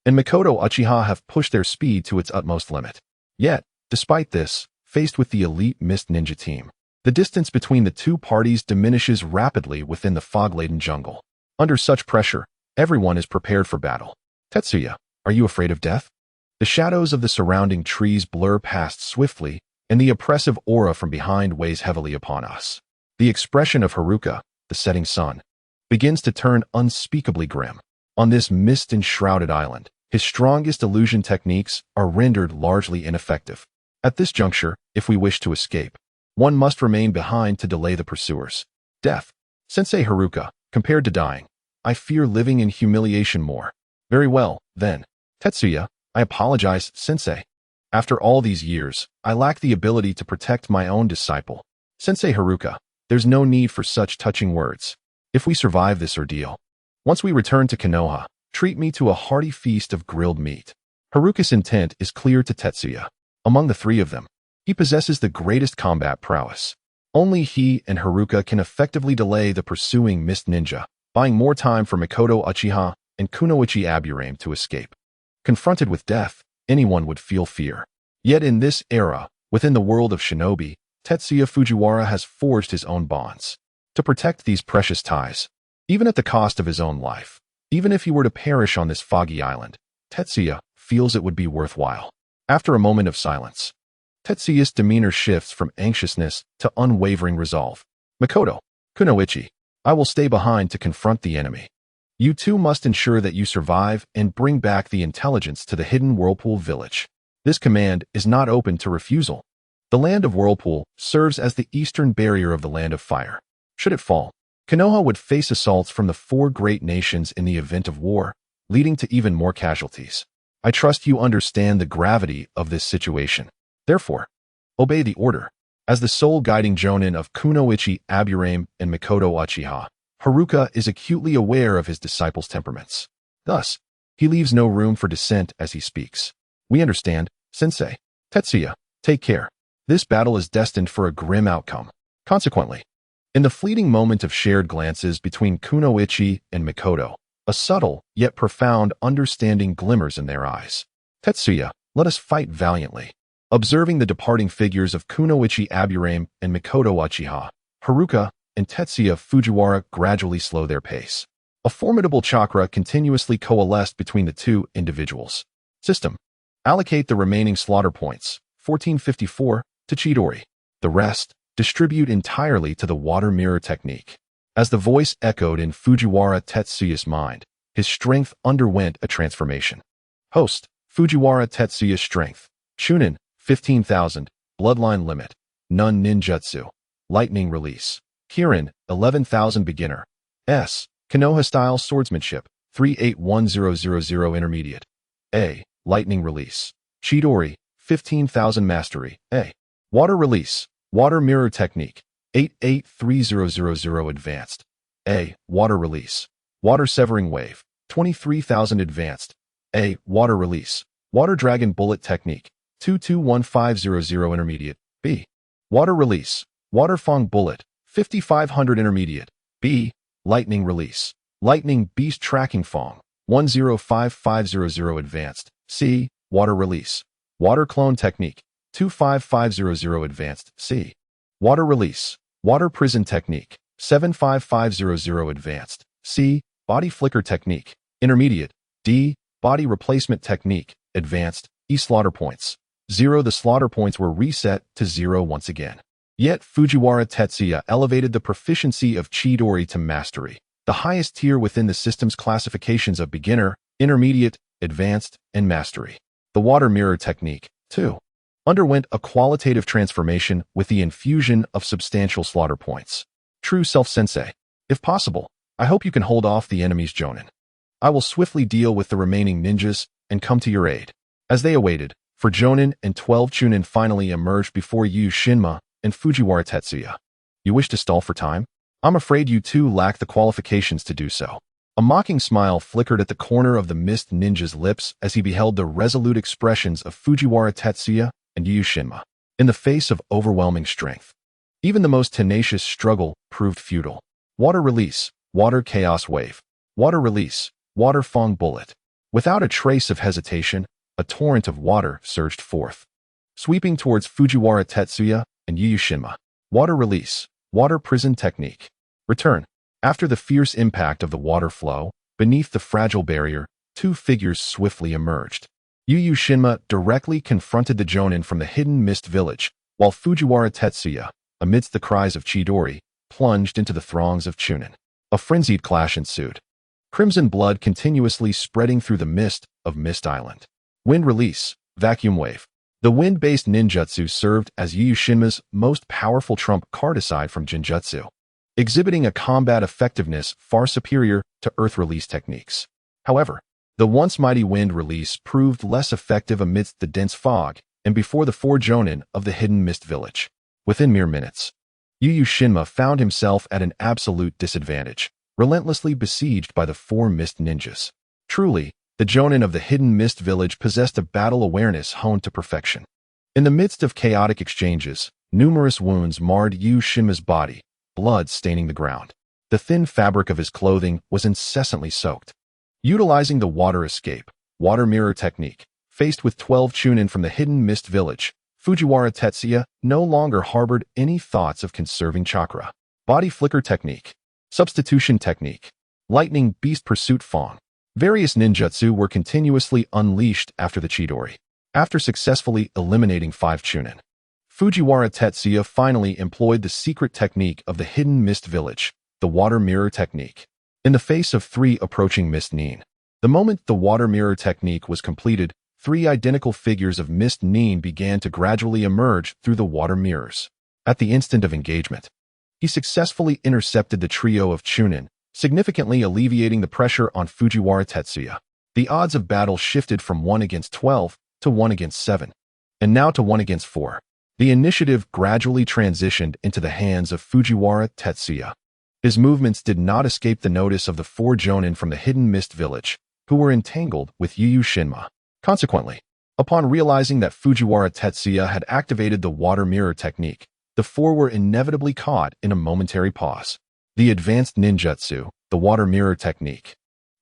A: and Mikoto Uchiha have pushed their speed to its utmost limit. Yet, despite this, faced with the elite mist ninja team, the distance between the two parties diminishes rapidly within the fog-laden jungle. Under such pressure, everyone is prepared for battle. Tetsuya, are you afraid of death? The shadows of the surrounding trees blur past swiftly, and the oppressive aura from behind weighs heavily upon us. The expression of Haruka, the setting sun, begins to turn unspeakably grim. On this mist-enshrouded island, his strongest illusion techniques are rendered largely ineffective. At this juncture, if we wish to escape, one must remain behind to delay the pursuers. Death. Sensei Haruka, compared to dying, I fear living in humiliation more. Very well, then. Tetsuya, I apologize, Sensei. After all these years, I lack the ability to protect my own disciple. Sensei Haruka, there's no need for such touching words. If we survive this ordeal, once we return to Konoha, treat me to a hearty feast of grilled meat. Haruka's intent is clear to Tetsuya. Among the three of them, he possesses the greatest combat prowess. Only he and Haruka can effectively delay the pursuing mist ninja, buying more time for Mikoto Uchiha and Kunoichi Aburame to escape. Confronted with death, anyone would feel fear. Yet in this era, within the world of shinobi, Tetsuya Fujiwara has forged his own bonds to protect these precious ties, even at the cost of his own life. Even if he were to perish on this foggy island, Tetsuya feels it would be worthwhile. After a moment of silence, Tetsuya's demeanor shifts from anxiousness to unwavering resolve. Mikoto, Kunoichi, I will stay behind to confront the enemy. You two must ensure that you survive and bring back the intelligence to the hidden Whirlpool village. This command is not open to refusal. The land of Whirlpool serves as the eastern barrier of the land of fire. Should it fall, Konoha would face assaults from the four great nations in the event of war, leading to even more casualties. I trust you understand the gravity of this situation. Therefore, obey the order. As the sole guiding jonin of Kunoichi Aburame and Mikoto Uchiha, Haruka is acutely aware of his disciples' temperaments. Thus, he leaves no room for dissent as he speaks. We understand, Sensei. Tetsuya, take care. This battle is destined for a grim outcome. Consequently, in the fleeting moment of shared glances between Kunoichi and Mikoto, a subtle yet profound understanding glimmers in their eyes. Tetsuya, let us fight valiantly. Observing the departing figures of Kunoichi Aburame and Mikoto Uchiha, Haruka and Tetsuya Fujiwara gradually slow their pace. A formidable chakra continuously coalesced between the two individuals. System. Allocate the remaining slaughter points, 1454, to Chidori. The rest, distribute entirely to the water mirror technique. As the voice echoed in Fujiwara Tetsuya's mind, his strength underwent a transformation. Host, Fujiwara Tetsuya's strength. Chunin, 15,000, bloodline limit. Nun ninjutsu. Lightning release. Kirin, 11,000 beginner. S. Konoha style swordsmanship, 381000 intermediate. A. Lightning release. Chidori, 15,000 mastery. A. Water release. Water mirror technique, 883000 advanced. A. Water release. Water severing wave, 23,000 advanced. A. Water release. Water dragon bullet technique, 221500 intermediate. B. Water release. Water fong bullet, 5500 intermediate. B. Lightning release. Lightning beast tracking fong, 105500 advanced. C. Water release. Water clone technique, 25500 advanced. C. Water release. Water prison technique, 75500 advanced. C. Body flicker technique, intermediate. D. Body replacement technique, advanced. E. Slaughter points. 0. The slaughter points were reset to 0 once again. Yet Fujiwara Tetsuya elevated the proficiency of Chidori to mastery, the highest tier within the system's classifications of beginner, intermediate, advanced, and mastery. The water mirror technique, too, underwent a qualitative transformation with the infusion of substantial slaughter points. True self-sensei. If possible, I hope you can hold off the enemy's Jonin. I will swiftly deal with the remaining ninjas and come to your aid. As they awaited, for Jonin and 12 Chunin finally emerged before Yu Shinma and Fujiwara Tetsuya. You wish to stall for time? I'm afraid you two lack the qualifications to do so. A mocking smile flickered at the corner of the mist ninja's lips as he beheld the resolute expressions of Fujiwara Tetsuya and Yu Shinma. In the face of overwhelming strength, even the most tenacious struggle proved futile. Water release. Water chaos wave. Water release. Water fong bullet. Without a trace of hesitation, a torrent of water surged forth, sweeping towards Fujiwara Tetsuya and Yu Shinma. Water release. Water prison technique. Return. After the fierce impact of the water flow, beneath the fragile barrier, two figures swiftly emerged. Yu Shinma directly confronted the Jonin from the hidden mist village, while Fujiwara Tetsuya, amidst the cries of Chidori, plunged into the throngs of Chunin. A frenzied clash ensued, crimson blood continuously spreading through the mist of Mist Island. Wind release. Vacuum wave. The wind-based ninjutsu served as Yu Shinma's most powerful trump card aside from Jinjutsu, exhibiting a combat effectiveness far superior to earth release techniques. However, the once mighty wind release proved less effective amidst the dense fog and before the four Jonin of the hidden mist village. Within mere minutes, Yu Shinma found himself at an absolute disadvantage, relentlessly besieged by the four mist ninjas. Truly, the Jonin of the hidden mist village possessed a battle awareness honed to perfection. In the midst of chaotic exchanges, numerous wounds marred Yu Shinma's body, blood staining the ground. The thin fabric of his clothing was incessantly soaked. Utilizing the water escape, water mirror technique, faced with 12 Chunin from the hidden mist village, Fujiwara Tetsuya no longer harbored any thoughts of conserving chakra. Body flicker technique, substitution technique, lightning beast pursuit fong. Various ninjutsu were continuously unleashed after the Chidori. After successfully eliminating 5 Chunin, Fujiwara Tetsuya finally employed the secret technique of the hidden mist village, the water mirror technique. In the face of 3 approaching mist nin, the moment the water mirror technique was completed, 3 identical figures of mist nin began to gradually emerge through the water mirrors. At the instant of engagement, he successfully intercepted the trio of Chunin, significantly alleviating the pressure on Fujiwara Tetsuya. The odds of battle shifted from 1 against 12 to 1 against 7, and now to 1 against 4. The initiative gradually transitioned into the hands of Fujiwara Tetsuya. His movements did not escape the notice of the 4 jonin from the hidden mist village, who were entangled with Yu Shinma. Consequently, upon realizing that Fujiwara Tetsuya had activated the water mirror technique, the 4 were inevitably caught in a momentary pause. The advanced ninjutsu, the water mirror technique,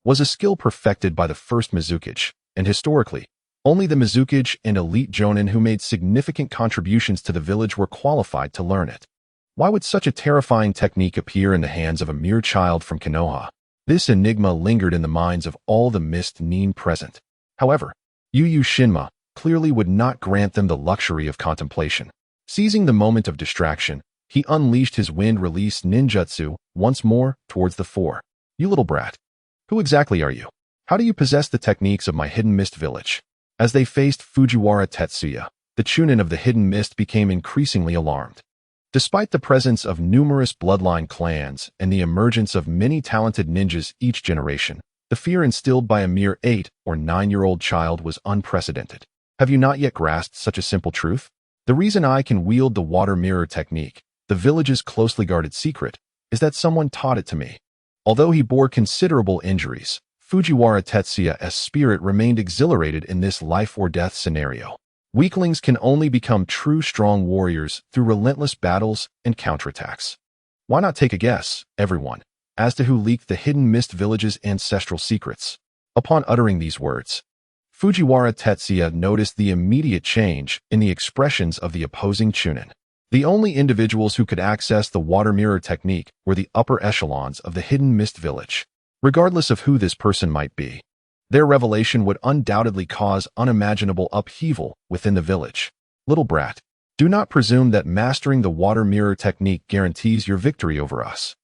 A: was a skill perfected by the first Mizukage, and historically, only the Mizukage and elite jonin who made significant contributions to the village were qualified to learn it. Why would such a terrifying technique appear in the hands of a mere child from Konoha? This enigma lingered in the minds of all the mist nin present. However, Yu Shinma clearly would not grant them the luxury of contemplation. Seizing the moment of distraction, he unleashed his wind-release ninjutsu once more towards the 4. You little brat. Who exactly are you? How do you possess the techniques of my hidden mist village? As they faced Fujiwara Tetsuya, the chunin of the hidden mist became increasingly alarmed. Despite the presence of numerous bloodline clans and the emergence of many talented ninjas each generation, the fear instilled by a mere 8 or 9-year-old child was unprecedented. Have you not yet grasped such a simple truth? The reason I can wield the water mirror technique, the village's closely guarded secret, is that someone taught it to me. Although he bore considerable injuries, Fujiwara Tetsuya's spirit remained exhilarated in this life-or-death scenario. Weaklings can only become true strong warriors through relentless battles and counterattacks. Why not take a guess, everyone, as to who leaked the hidden mist village's ancestral secrets? Upon uttering these words, Fujiwara Tetsuya noticed the immediate change in the expressions of the opposing chunin. The only individuals who could access the water mirror technique were the upper echelons of the hidden mist village. Regardless of who this person might be, their revelation would undoubtedly cause unimaginable upheaval within the village. Little brat, do not presume that mastering the water mirror technique guarantees your victory over us.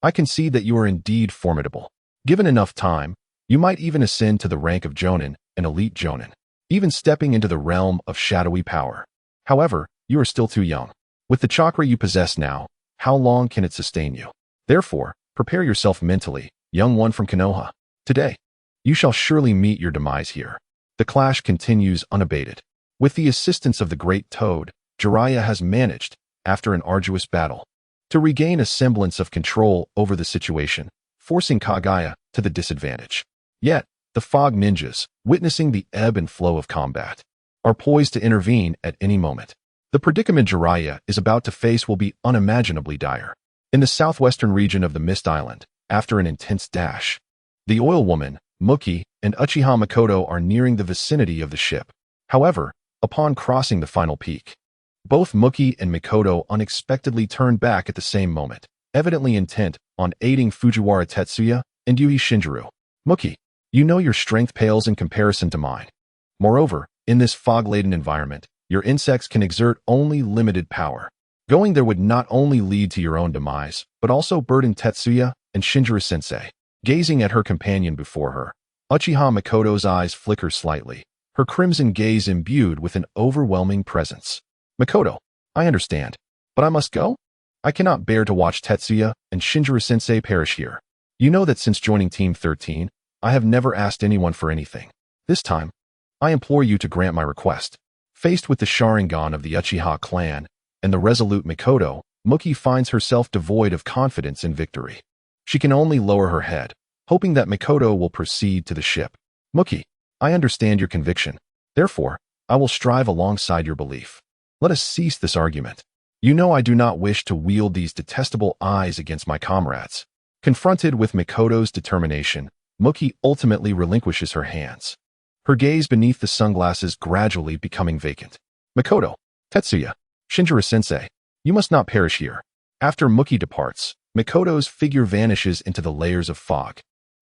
A: I concede that you are indeed formidable. Given enough time, you might even ascend to the rank of jonin, an elite jonin, even stepping into the realm of shadowy power. However, you are still too young. With the chakra you possess now, how long can it sustain you? Therefore, prepare yourself mentally, young one from Konoha. Today, you shall surely meet your demise here. The clash continues unabated. With the assistance of the great toad, Jiraiya has managed, after an arduous battle, to regain a semblance of control over the situation, forcing Kaguya to the disadvantage. Yet, the fog ninjas, witnessing the ebb and flow of combat, are poised to intervene at any moment. The predicament Jiraiya is about to face will be unimaginably dire. In the southwestern region of the Mist Island, after an intense dash, the oil woman, Muki, and Uchiha Mikoto are nearing the vicinity of the ship. However, upon crossing the final peak, both Muki and Mikoto unexpectedly turned back at the same moment, evidently intent on aiding Fujiwara Tetsuya and Yui Shinjiro. Muki, you know your strength pales in comparison to mine. Moreover, in this fog-laden environment, your insects can exert only limited power. Going there would not only lead to your own demise, but also burden Tetsuya and Shinjiro-sensei. Gazing at her companion before her, Uchiha Mikoto's eyes flicker slightly, her crimson gaze imbued with an overwhelming presence. Mikoto, I understand, but I must go? I cannot bear to watch Tetsuya and Shinjiro-sensei perish here. You know that since joining Team 13, I have never asked anyone for anything. This time, I implore you to grant my request. Faced with the Sharingan of the Uchiha clan and the resolute Mikoto, Muki finds herself devoid of confidence in victory. She can only lower her head, hoping that Mikoto will proceed to the ship. Muki, I understand your conviction. Therefore, I will strive alongside your belief. Let us cease this argument. You know I do not wish to wield these detestable eyes against my comrades. Confronted with Mikoto's determination, Muki ultimately relinquishes her hands, her gaze beneath the sunglasses gradually becoming vacant. Mikoto, Tetsuya, Shinjiro-sensei, you must not perish here. After Muki departs, Mikoto's figure vanishes into the layers of fog.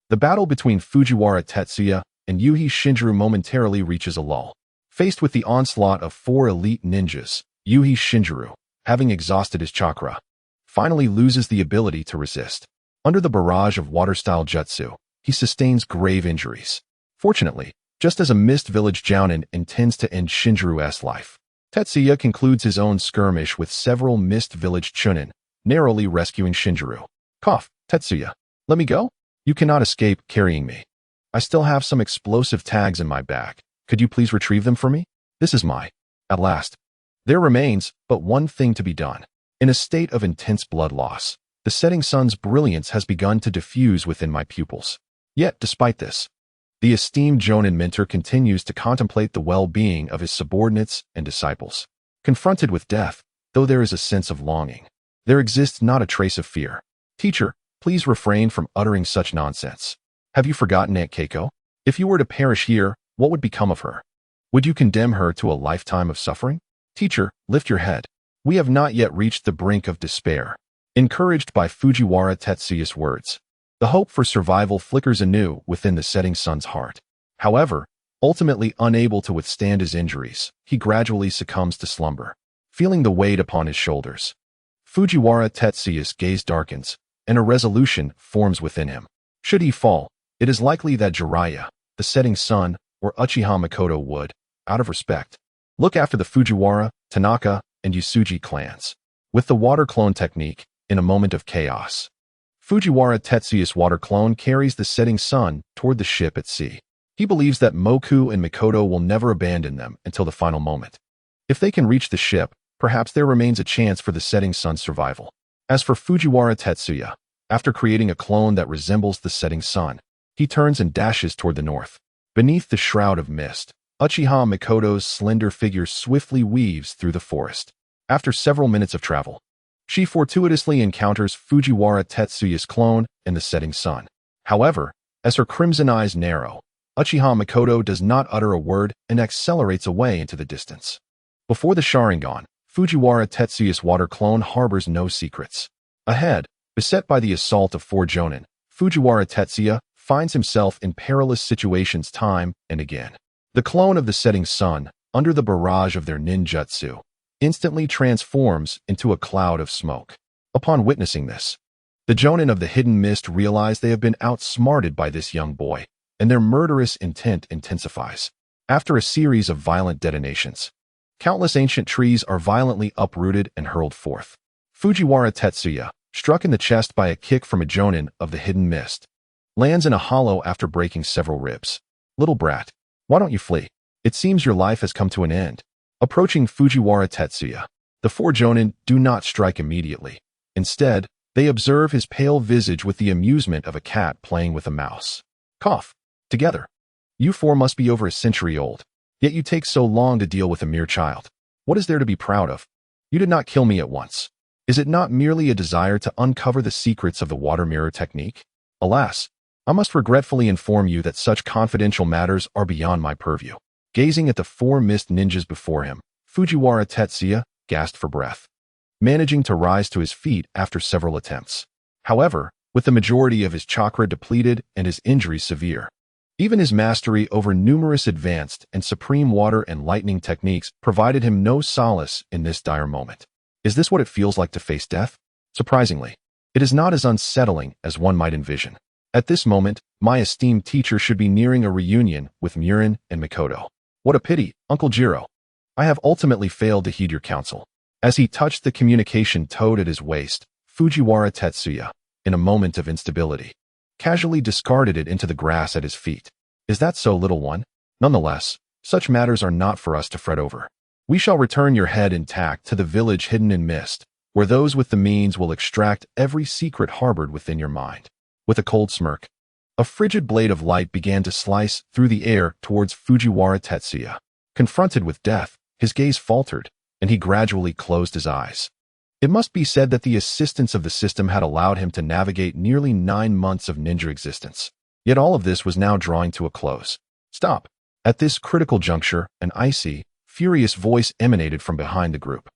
A: The battle between Fujiwara Tetsuya and Yui Shinjiro momentarily reaches a lull. Faced with the onslaught of 4 elite ninjas, Yui Shinjiro, having exhausted his chakra, finally loses the ability to resist. Under the barrage of water-style jutsu, he sustains grave injuries. Fortunately, just as a Mist Village Jounin intends to end Shinjiro's life, Tetsuya concludes his own skirmish with several Mist Village Chunin, narrowly rescuing Shinjiro. Cough, Tetsuya, let me go? You cannot escape carrying me. I still have some explosive tags in my bag. Could you please retrieve them for me? This is my. At last. There remains but one thing to be done. In a state of intense blood loss, The setting sun's brilliance has begun to diffuse within my pupils. Yet, despite this, the esteemed Jonin mentor continues to contemplate the well-being of his subordinates and disciples. Confronted with death, though there is a sense of longing, there exists not a trace of fear. Teacher, please refrain from uttering such nonsense. Have you forgotten Aunt Keiko? If you were to perish here, what would become of her? Would you condemn her to a lifetime of suffering? Teacher, lift your head. We have not yet reached the brink of despair. Encouraged by Fujiwara Tetsuya's words, the hope for survival flickers anew within the setting sun's heart. However, ultimately unable to withstand his injuries, he gradually succumbs to slumber. Feeling the weight upon his shoulders, Fujiwara Tetsuya's gaze darkens, and a resolution forms within him. Should he fall, it is likely that Jiraiya, the setting sun, or Uchiha Mikoto would, out of respect, look after the Fujiwara, Tanaka, and Yasuji clans. With the water clone technique, in a moment of chaos, Fujiwara Tetsuya's water clone carries the setting sun toward the ship at sea. He believes that Moku and Mikoto will never abandon them until the final moment. If they can reach the ship, perhaps there remains a chance for the setting sun's survival. As for Fujiwara Tetsuya, after creating a clone that resembles the setting sun, he turns and dashes toward the north. Beneath the shroud of mist, Uchiha Mikoto's slender figure swiftly weaves through the forest. After several minutes of travel, she fortuitously encounters Fujiwara Tetsuya's clone and the setting sun. However, as her crimson eyes narrow, Uchiha Mikoto does not utter a word and accelerates away into the distance. Before the Sharingan, Fujiwara Tetsuya's water clone harbors no secrets. Ahead, beset by the assault of 4 Jonin, Fujiwara Tetsuya finds himself in perilous situations time and again. The clone of the setting sun, under the barrage of their ninjutsu, instantly transforms into a cloud of smoke. Upon witnessing this, the Jonin of the hidden mist realize they have been outsmarted by this young boy, and their murderous intent intensifies. After a series of violent detonations, countless ancient trees are violently uprooted and hurled forth. Fujiwara Tetsuya, struck in the chest by a kick from a Jonin of the hidden mist, lands in a hollow after breaking several ribs. Little brat, why don't you flee? It seems your life has come to an end. Approaching Fujiwara Tetsuya, the 4 Jonin do not strike immediately. Instead, they observe his pale visage with the amusement of a cat playing with a mouse. Cough. Together. You 4 must be over a century old, yet you take so long to deal with a mere child. What is there to be proud of? You did not kill me at once. Is it not merely a desire to uncover the secrets of the water mirror technique? Alas, I must regretfully inform you that such confidential matters are beyond my purview. Gazing at the 4 mist ninjas before him, Fujiwara Tetsuya gasped for breath, managing to rise to his feet after several attempts. However, with the majority of his chakra depleted and his injuries severe, even his mastery over numerous advanced and supreme water and lightning techniques provided him no solace in this dire moment. Is this what it feels like to face death? Surprisingly, it is not as unsettling as one might envision. At this moment, my esteemed teacher should be nearing a reunion with Murin and Mikoto. What a pity, Uncle Jiro. I have ultimately failed to heed your counsel. As he touched the communication toad at his waist, Fujiwara Tetsuya, in a moment of instability, casually discarded it into the grass at his feet. Is that so, little one? Nonetheless, such matters are not for us to fret over. We shall return your head intact to the village hidden in mist, where those with the means will extract every secret harbored within your mind. With a cold smirk, a frigid blade of light began to slice through the air towards Fujiwara Tetsuya. Confronted with death, his gaze faltered, and he gradually closed his eyes. It must be said that the assistance of the system had allowed him to navigate nearly 9 months of ninja existence. Yet all of this was now drawing to a close. Stop! At this critical juncture, an icy, furious voice emanated from behind the group.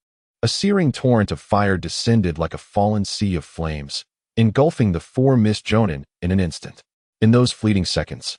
A: A searing torrent of fire descended like a fallen sea of flames, engulfing the 4 mist Jonin in an instant. In those fleeting seconds,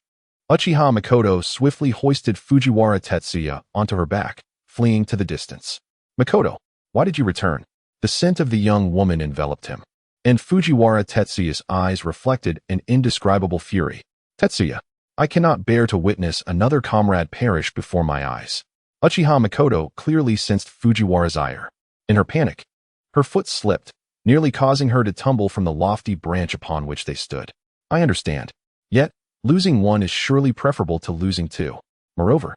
A: Uchiha Mikoto swiftly hoisted Fujiwara Tetsuya onto her back, fleeing to the distance. Mikoto, why did you return? The scent of the young woman enveloped him, and Fujiwara Tetsuya's eyes reflected an indescribable fury. Tetsuya, I cannot bear to witness another comrade perish before my eyes. Uchiha Mikoto clearly sensed Fujiwara's ire. In her panic, her foot slipped, nearly causing her to tumble from the lofty branch upon which they stood. I understand. Yet, losing one is surely preferable to losing 2. Moreover,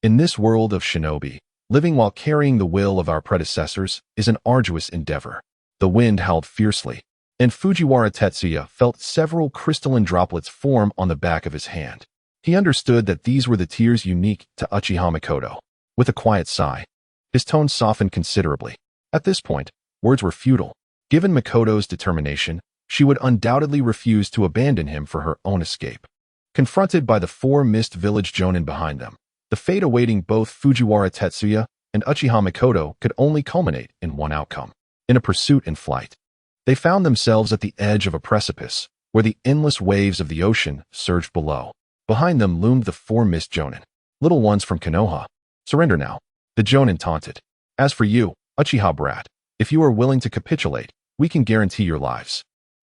A: in this world of shinobi, living while carrying the will of our predecessors is an arduous endeavor. The wind howled fiercely, and Fujiwara Tetsuya felt several crystalline droplets form on the back of his hand. He understood that these were the tears unique to Uchiha Mikoto. With a quiet sigh, his tone softened considerably. At this point, words were futile. Given Mikoto's determination, she would undoubtedly refuse to abandon him for her own escape. Confronted by the four mist village jonin behind them, the fate awaiting both Fujiwara Tetsuya and Uchiha Mikoto could only culminate in one outcome: in a pursuit in flight. They found themselves at the edge of a precipice, where the endless waves of the ocean surged below. Behind them loomed the four mist jonin, little ones from Konoha. "Surrender now," the jonin taunted. "As for you, Uchiha brat, if you are willing to capitulate, we can guarantee your lives."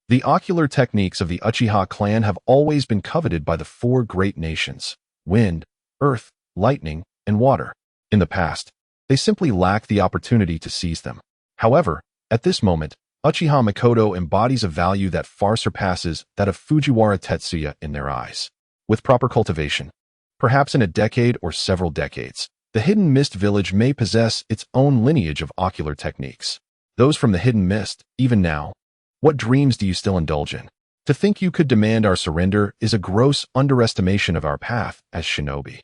A: The ocular techniques of the Uchiha clan have always been coveted by the four great nations: wind, earth, lightning, and water. In the past, they simply lacked the opportunity to seize them. However, at this moment, Uchiha Mikoto embodies a value that far surpasses that of Fujiwara Tetsuya in their eyes. With proper cultivation, perhaps in a decade or several decades, the Hidden Mist Village may possess its own lineage of ocular techniques. Those from the Hidden Mist, even now, what dreams do you still indulge in? To think you could demand our surrender is a gross underestimation of our path as shinobi.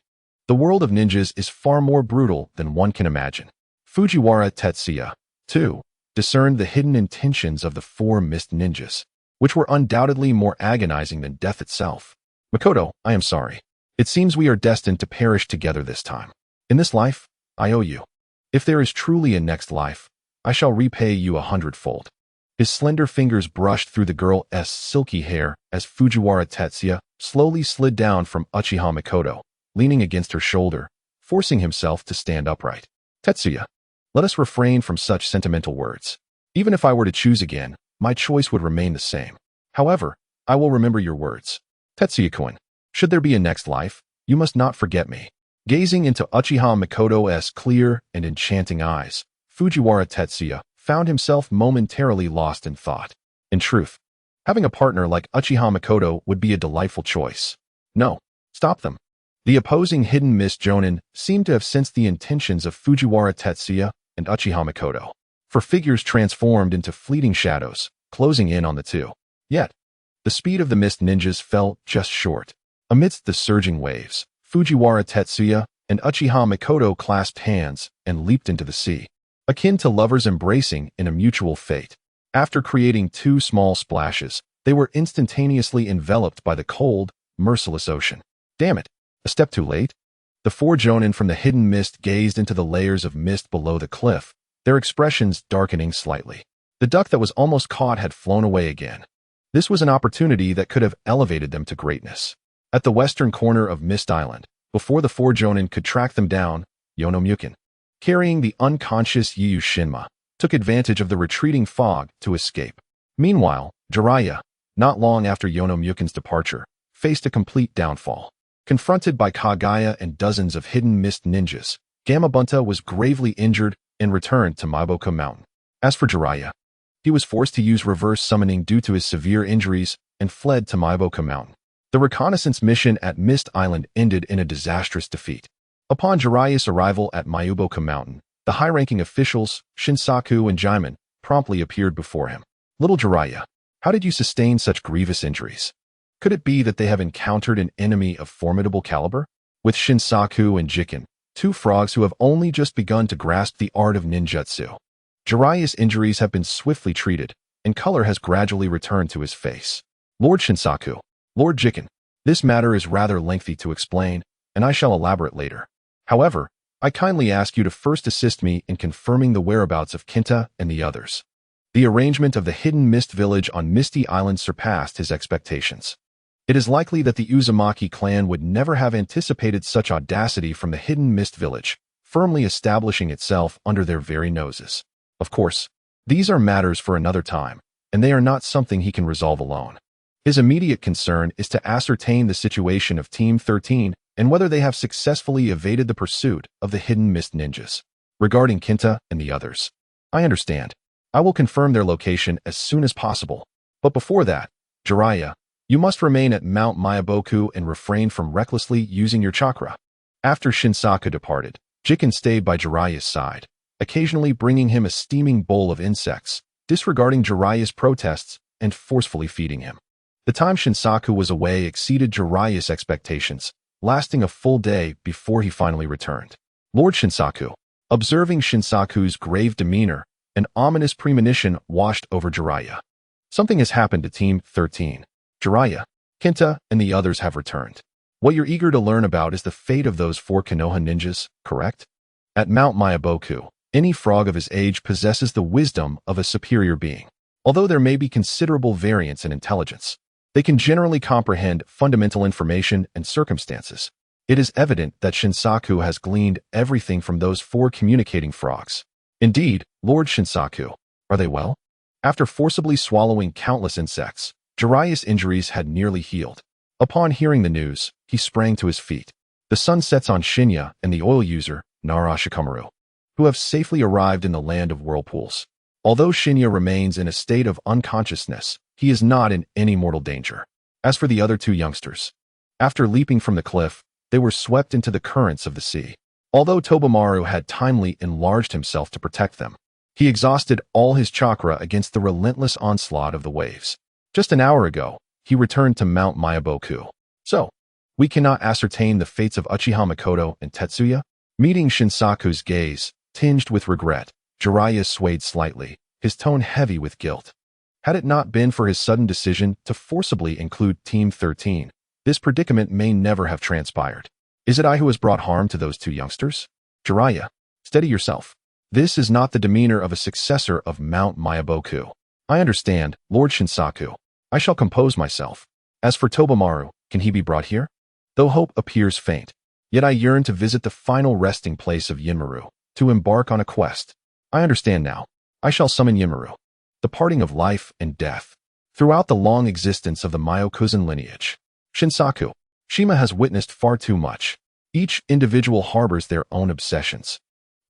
A: The world of ninjas is far more brutal than one can imagine. Fujiwara Tetsuya, too, discerned the hidden intentions of the four mist ninjas, which were undoubtedly more agonizing than death itself. "Mikoto, I am sorry. It seems we are destined to perish together this time. In this life, I owe you. If there is truly a next life, I shall repay you 100-fold. His slender fingers brushed through the girl's silky hair as Fujiwara Tetsuya slowly slid down from Uchiha Mikoto, leaning against her shoulder, forcing himself to stand upright. "Tetsuya, let us refrain from such sentimental words. Even if I were to choose again, my choice would remain the same. However, I will remember your words. Tetsuya-kun, should there be a next life, you must not forget me." Gazing into Uchiha Mikoto's clear and enchanting eyes, Fujiwara Tetsuya found himself momentarily lost in thought. In truth, having a partner like Uchiha Mikoto would be a delightful choice. No, stop them. The opposing Hidden Mist jonin seemed to have sensed the intentions of Fujiwara Tetsuya and Uchiha Mikoto, for figures transformed into fleeting shadows, closing in on the two. Yet, the speed of the mist ninjas fell just short. Amidst the surging waves, Fujiwara Tetsuya and Uchiha Mikoto clasped hands and leaped into the sea, akin to lovers embracing in a mutual fate. After creating two small splashes, they were instantaneously enveloped by the cold, merciless ocean. Damn it, a step too late? The four jonin from the hidden mist gazed into the layers of mist below the cliff, their expressions darkening slightly. The duck that was almost caught had flown away again. This was an opportunity that could have elevated them to greatness. At the western corner of Mist Island, before the four jonin could track them down, Yonomyukin, carrying the unconscious Yu Shinma, took advantage of the retreating fog to escape. Meanwhile, Jiraiya, not long after Yonomyukin's departure, faced a complete downfall. Confronted by Kagaya and dozens of hidden mist ninjas, Gamabunta was gravely injured and returned to Maiboku Mountain. As for Jiraiya, he was forced to use reverse summoning due to his severe injuries and fled to Maiboku Mountain. The reconnaissance mission at Mist Island ended in a disastrous defeat. Upon Jiraiya's arrival at Maiboku Mountain, the high-ranking officials, Shinsaku and Jaimin, promptly appeared before him. "Little Jiraiya, how did you sustain such grievous injuries? Could it be that they have encountered an enemy of formidable caliber?" With Shinsaku and Jiken, two frogs who have only just begun to grasp the art of ninjutsu. Jiraiya's injuries have been swiftly treated, and color has gradually returned to his face. "Lord Shinsaku, Lord Jiken, this matter is rather lengthy to explain, and I shall elaborate later. However, I kindly ask you to first assist me in confirming the whereabouts of Kinta and the others." The arrangement of the Hidden Mist Village on Misty Island surpassed his expectations. It is likely that the Uzumaki clan would never have anticipated such audacity from the Hidden Mist Village, firmly establishing itself under their very noses. Of course, these are matters for another time, and they are not something he can resolve alone. His immediate concern is to ascertain the situation of Team 13 and whether they have successfully evaded the pursuit of the Hidden Mist ninjas. Regarding Kinta and the others, I understand. I will confirm their location as soon as possible. But before that, Jiraiya, you must remain at Mount Maiboku and refrain from recklessly using your chakra. After Shinsaku departed, Jiken stayed by Jiraiya's side, occasionally bringing him a steaming bowl of insects. Disregarding Jiraiya's protests, and forcefully feeding him. The time Shinsaku was away exceeded Jiraiya's expectations, lasting a full day before he finally returned. Lord Shinsaku. Observing Shinsaku's grave demeanor, an ominous premonition washed over Jiraiya. Something has happened to Team 13. Jiraiya, Kinta, and the others have returned. What you're eager to learn about is the fate of those 4 Konoha ninjas, correct? At Mount Maiboku, any frog of his age possesses the wisdom of a superior being. Although there may be considerable variance in intelligence, they can generally comprehend fundamental information and circumstances. It is evident that Shinsaku has gleaned everything from those 4 communicating frogs. Indeed, Lord Shinsaku, are they well? After forcibly swallowing countless insects, Jiraiya's injuries had nearly healed. Upon hearing the news, he sprang to his feet. The sun sets on Shinya and the oil user, Nara Shikamaru, who have safely arrived in the land of whirlpools. Although Shinya remains in a state of unconsciousness, he is not in any mortal danger. As for the other 2 youngsters, after leaping from the cliff, they were swept into the currents of the sea. Although Tobamaru had timely enlarged himself to protect them, he exhausted all his chakra against the relentless onslaught of the waves. Just an hour ago, he returned to Mount Maiboku. So, we cannot ascertain the fates of Uchiha Mikoto and Tetsuya? Meeting Shinsaku's gaze, tinged with regret, Jiraiya swayed slightly, his tone heavy with guilt. Had it not been for his sudden decision to forcibly include Team 13, this predicament may never have transpired. Is it I who has brought harm to those 2 youngsters? Jiraiya, steady yourself. This is not the demeanor of a successor of Mount Maiboku. I understand, Lord Shinsaku. I shall compose myself. As for Tobamaru, can he be brought here? Though hope appears faint, yet I yearn to visit the final resting place of Yinmaru, to embark on a quest. I understand now. I shall summon Yinmaru. The parting of life and death. Throughout the long existence of the Myokuzen lineage, Shinsaku, Shima has witnessed far too much. Each individual harbors their own obsessions.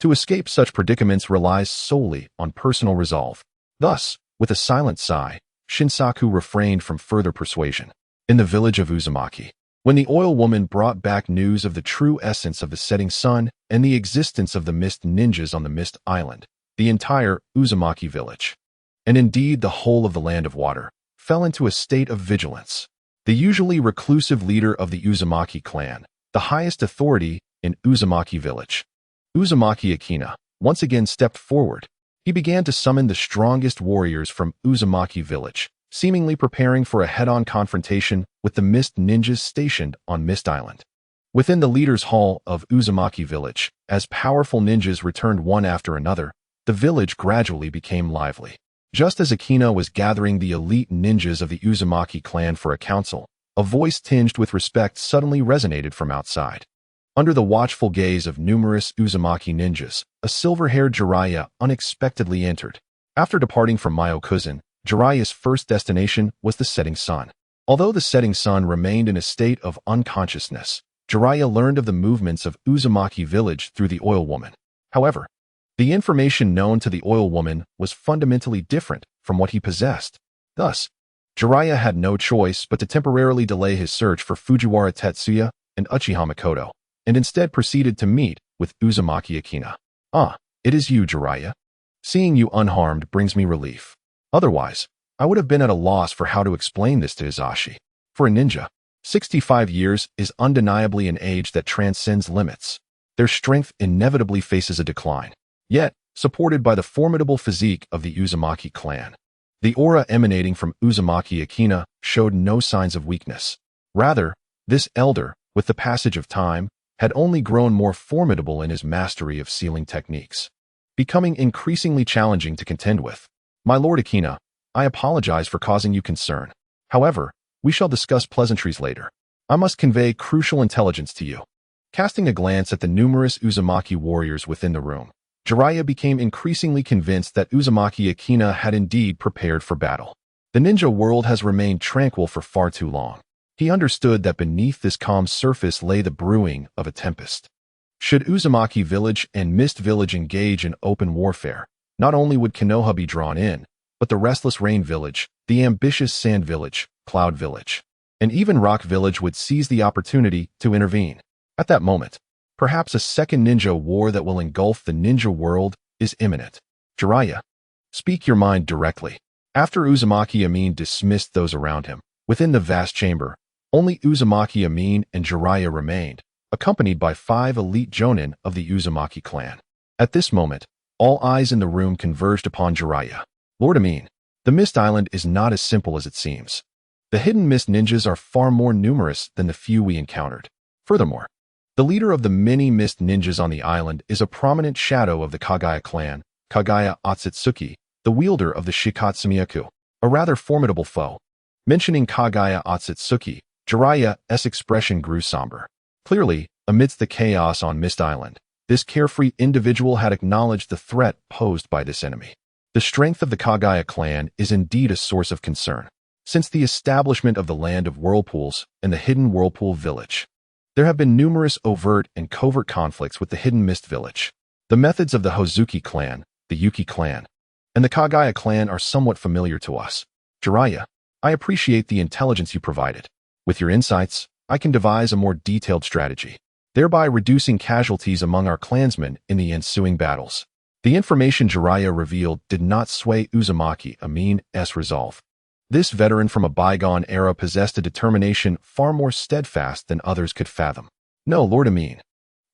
A: To escape such predicaments relies solely on personal resolve. Thus, with a silent sigh, Shinsaku refrained from further persuasion. In the village of Uzumaki, when the oil woman brought back news of the true essence of the setting sun and the existence of the mist ninjas on the Mist Island, the entire Uzumaki village, and indeed the whole of the Land of Water, fell into a state of vigilance. The usually reclusive leader of the Uzumaki clan, the highest authority in Uzumaki village, Uzumaki Akina, once again stepped forward. He began to summon the strongest warriors from Uzumaki village, seemingly preparing for a head-on confrontation with the Mist ninjas stationed on Mist Island. Within the leader's hall of Uzumaki village, as powerful ninjas returned one after another, the village gradually became lively. Just as Akina was gathering the elite ninjas of the Uzumaki clan for a council, a voice tinged with respect suddenly resonated from outside. Under the watchful gaze of numerous Uzumaki ninjas, a silver-haired Jiraiya unexpectedly entered. After departing from Myokuzen, Jiraiya's first destination was the setting sun. Although the setting sun remained in a state of unconsciousness, Jiraiya learned of the movements of Uzumaki village through the oil woman. However, the information known to the oil woman was fundamentally different from what he possessed. Thus, Jiraiya had no choice but to temporarily delay his search for Fujiwara Tetsuya and Uchiha Mikoto, and instead proceeded to meet with Uzumaki Akina. Ah, it is you, Jiraiya. Seeing you unharmed brings me relief. Otherwise, I would have been at a loss for how to explain this to Hisashi. For a ninja, 65 years is undeniably an age that transcends limits. Their strength inevitably faces a decline. Yet, supported by the formidable physique of the Uzumaki clan, the aura emanating from Uzumaki Akina showed no signs of weakness. Rather, this elder, with the passage of time, had only grown more formidable in his mastery of sealing techniques, becoming increasingly challenging to contend with. My lord Akina, I apologize for causing you concern. However, we shall discuss pleasantries later. I must convey crucial intelligence to you. Casting a glance at the numerous Uzumaki warriors within the room, Jiraiya became increasingly convinced that Uzumaki Akina had indeed prepared for battle. The ninja world has remained tranquil for far too long. He understood that beneath this calm surface lay the brewing of a tempest. Should Uzumaki village and Mist village engage in open warfare, not only would Konoha be drawn in, but the restless Rain village, the ambitious Sand village, Cloud village, and even Rock village would seize the opportunity to intervene. At that moment, perhaps a second ninja war that will engulf the ninja world is imminent. Jiraiya, speak your mind directly. After Uzumaki Amin dismissed those around him, within the vast chamber, only Uzumaki Amin and Jiraiya remained, accompanied by 5 elite jonin of the Uzumaki clan. At this moment, all eyes in the room converged upon Jiraiya. Lord Amin, the Mist Island is not as simple as it seems. The hidden mist ninjas are far more numerous than the few we encountered. Furthermore, the leader of the many mist ninjas on the island is a prominent shadow of the Kagaya clan, Kagaya Otsutsuki, the wielder of the Shikatsumiyaku, a rather formidable foe. Mentioning Kagaya Otsutsuki, Jiraiya's expression grew somber. Clearly, amidst the chaos on Mist Island, this carefree individual had acknowledged the threat posed by this enemy. The strength of the Kagaya clan is indeed a source of concern. Since the establishment of the Land of Whirlpools and the Hidden Whirlpool Village, there have been numerous overt and covert conflicts with the Hidden Mist Village. The methods of the Hozuki clan, the Yuki clan, and the Kagaya clan are somewhat familiar to us. Jiraiya, I appreciate the intelligence you provided. With your insights, I can devise a more detailed strategy, thereby reducing casualties among our clansmen in the ensuing battles. The information Jiraiya revealed did not sway Uzumaki Amin's resolve. This veteran from a bygone era possessed a determination far more steadfast than others could fathom. No, Lord Amin.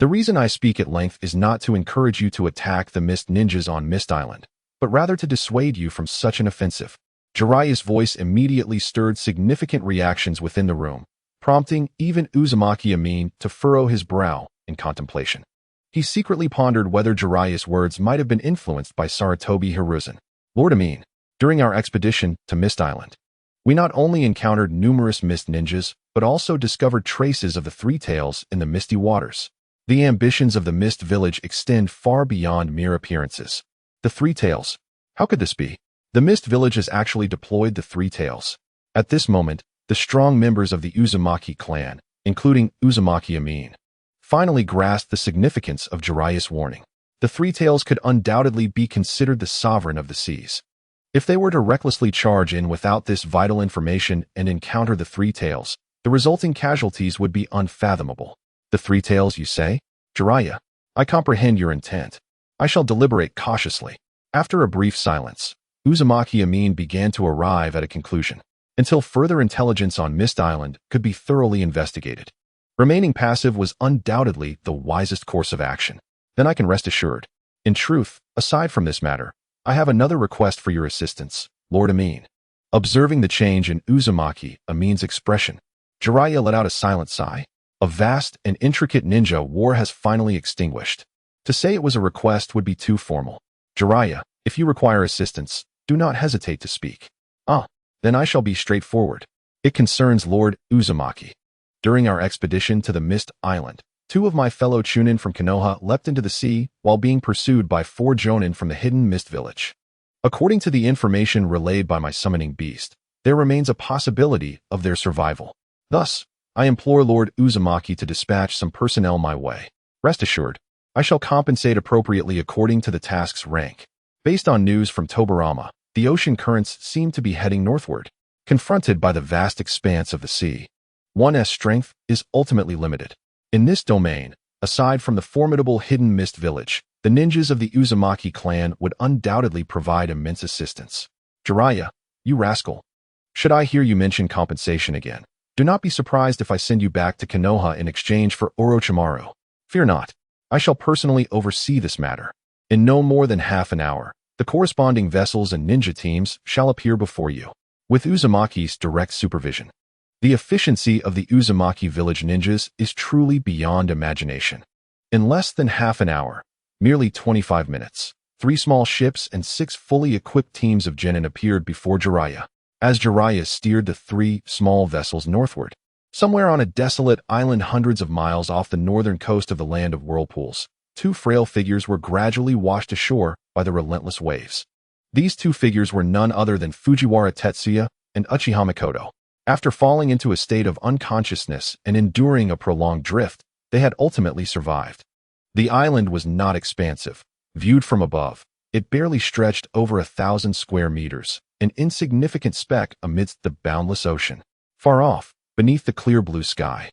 A: The reason I speak at length is not to encourage you to attack the Mist Ninjas on Mist Island, but rather to dissuade you from such an offensive. Jiraiya's voice immediately stirred significant reactions within the room, prompting even Uzumaki Amin to furrow his brow in contemplation. He secretly pondered whether Jiraiya's words might have been influenced by Sarutobi Hiruzen. Lord Amin, during our expedition to Mist Island, we not only encountered numerous mist ninjas, but also discovered traces of the Three Tails in the misty waters. The ambitions of the Mist Village extend far beyond mere appearances. The Three Tails. How could this be? The Mist Village has actually deployed the Three Tails. At this moment, the strong members of the Uzumaki clan, including Uzumaki Amin, finally grasped the significance of Jiraiya's warning. The Three Tails could undoubtedly be considered the sovereign of the seas. If they were to recklessly charge in without this vital information and encounter the Three Tails, the resulting casualties would be unfathomable. The Three Tails, you say? Jiraiya, I comprehend your intent. I shall deliberate cautiously. After a brief silence, Uzumaki Amin began to arrive at a conclusion, until further intelligence on Mist Island could be thoroughly investigated. Remaining passive was undoubtedly the wisest course of action. Then I can rest assured. In truth, aside from this matter, I have another request for your assistance, Lord Amin. Observing the change in Uzumaki Amin's expression, Jiraiya let out a silent sigh. A vast and intricate ninja war has finally extinguished. To say it was a request would be too formal. Jiraiya, if you require assistance, do not hesitate to speak. Then I shall be straightforward. It concerns Lord Uzumaki. During our expedition to the Mist Island, 2 of my fellow Chunin from Konoha leapt into the sea while being pursued by 4 jonin from the Hidden Mist Village. According to the information relayed by my summoning beast, there remains a possibility of their survival. Thus, I implore Lord Uzumaki to dispatch some personnel my way. Rest assured, I shall compensate appropriately according to the task's rank. Based on news from Tobarama, the ocean currents seem to be heading northward, confronted by the vast expanse of the sea. One's strength is ultimately limited. In this domain, aside from the formidable Hidden Mist Village, the ninjas of the Uzumaki clan would undoubtedly provide immense assistance. Jiraiya, you rascal. Should I hear you mention compensation again, do not be surprised if I send you back to Konoha in exchange for Orochimaru. Fear not, I shall personally oversee this matter. In no more than half an hour, the corresponding vessels and ninja teams shall appear before you, with Uzumaki's direct supervision. The efficiency of the Uzumaki village ninjas is truly beyond imagination. In less than half an hour, merely 25 minutes, 3 small ships and 6 fully equipped teams of genin appeared before Jiraiya, as Jiraiya steered the 3 small vessels northward. Somewhere on a desolate island hundreds of miles off the northern coast of the Land of Whirlpools, 2 frail figures were gradually washed ashore by the relentless waves. These 2 figures were none other than Fujiwara Tetsuya and Uchiha Mikoto. After falling into a state of unconsciousness and enduring a prolonged drift, they had ultimately survived. The island was not expansive. Viewed from above, it barely stretched over 1,000 square meters, an insignificant speck amidst the boundless ocean. Far off, beneath the clear blue sky,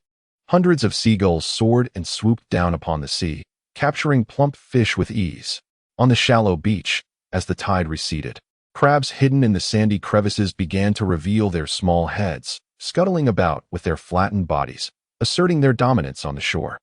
A: hundreds of seagulls soared and swooped down upon the sea, capturing plump fish with ease. On the shallow beach, as the tide receded, Crabs hidden in the sandy crevices began to reveal their small heads, scuttling about with their flattened bodies, asserting their dominance on the shore.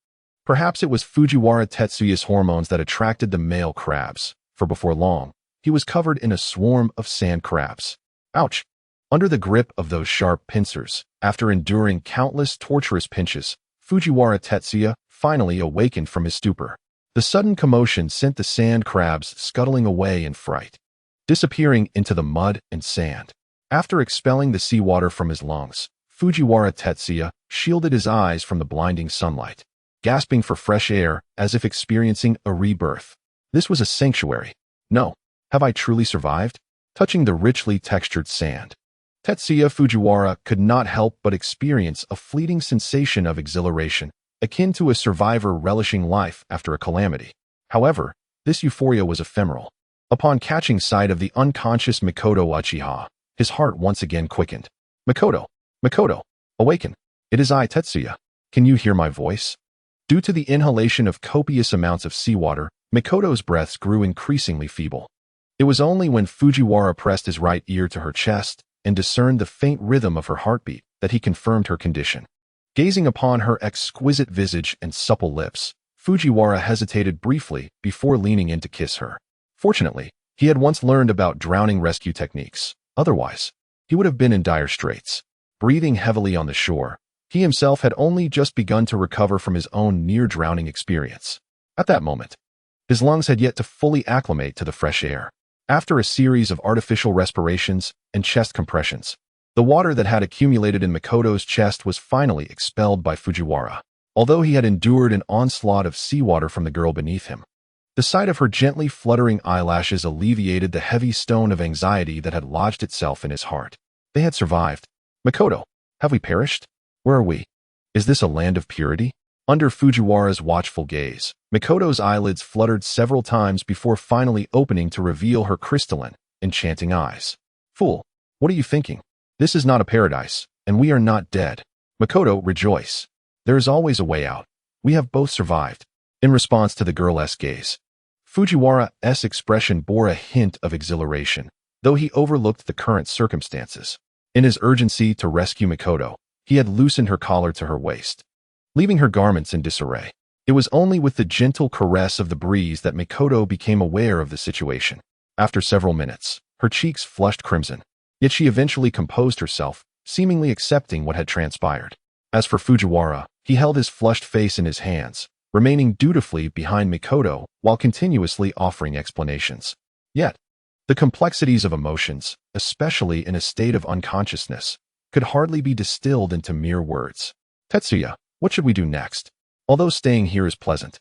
A: Perhaps it was Fujiwara Tetsuya's hormones that attracted the male crabs, for before long, he was covered in a swarm of sand crabs. Ouch! Under the grip of those sharp pincers, after enduring countless torturous pinches, Fujiwara Tetsuya finally awakened from his stupor. The sudden commotion sent the sand crabs scuttling away in fright, disappearing into the mud and sand. After expelling the seawater from his lungs, Fujiwara Tetsuya shielded his eyes from the blinding sunlight, gasping for fresh air as if experiencing a rebirth. This was a sanctuary. No, have I truly survived? Touching the richly textured sand, Tetsuya Fujiwara could not help but experience a fleeting sensation of exhilaration, akin to a survivor relishing life after a calamity. However, this euphoria was ephemeral. Upon catching sight of the unconscious Mikoto Uchiha, his heart once again quickened. Mikoto! Mikoto! Awaken! It is I, Tetsuya. Can you hear my voice? Due to the inhalation of copious amounts of seawater, Mikoto's breaths grew increasingly feeble. It was only when Fujiwara pressed his right ear to her chest and discerned the faint rhythm of her heartbeat that he confirmed her condition. Gazing upon her exquisite visage and supple lips, Fujiwara hesitated briefly before leaning in to kiss her. Fortunately, he had once learned about drowning rescue techniques. Otherwise, he would have been in dire straits. Breathing heavily on the shore, he himself had only just begun to recover from his own near-drowning experience. At that moment, his lungs had yet to fully acclimate to the fresh air. After a series of artificial respirations and chest compressions, the water that had accumulated in Mikoto's chest was finally expelled by Fujiwara. Although he had endured an onslaught of seawater from the girl beneath him, the sight of her gently fluttering eyelashes alleviated the heavy stone of anxiety that had lodged itself in his heart. They had survived. Mikoto, have we perished? Where are we? Is this a land of purity? Under Fujiwara's watchful gaze, Mikoto's eyelids fluttered several times before finally opening to reveal her crystalline, enchanting eyes. Fool, what are you thinking? This is not a paradise, and we are not dead. Mikoto, rejoice. There is always a way out. We have both survived. In response to the girl's gaze, Fujiwara's expression bore a hint of exhilaration, though he overlooked the current circumstances. In his urgency to rescue Mikoto, he had loosened her collar to her waist, leaving her garments in disarray. It was only with the gentle caress of the breeze that Mikoto became aware of the situation. After several minutes, her cheeks flushed crimson, yet she eventually composed herself, seemingly accepting what had transpired. As for Fujiwara, he held his flushed face in his hands, remaining dutifully behind Mikoto while continuously offering explanations. Yet, the complexities of emotions, especially in a state of unconsciousness, could hardly be distilled into mere words. Tetsuya, what should we do next? Although staying here is pleasant,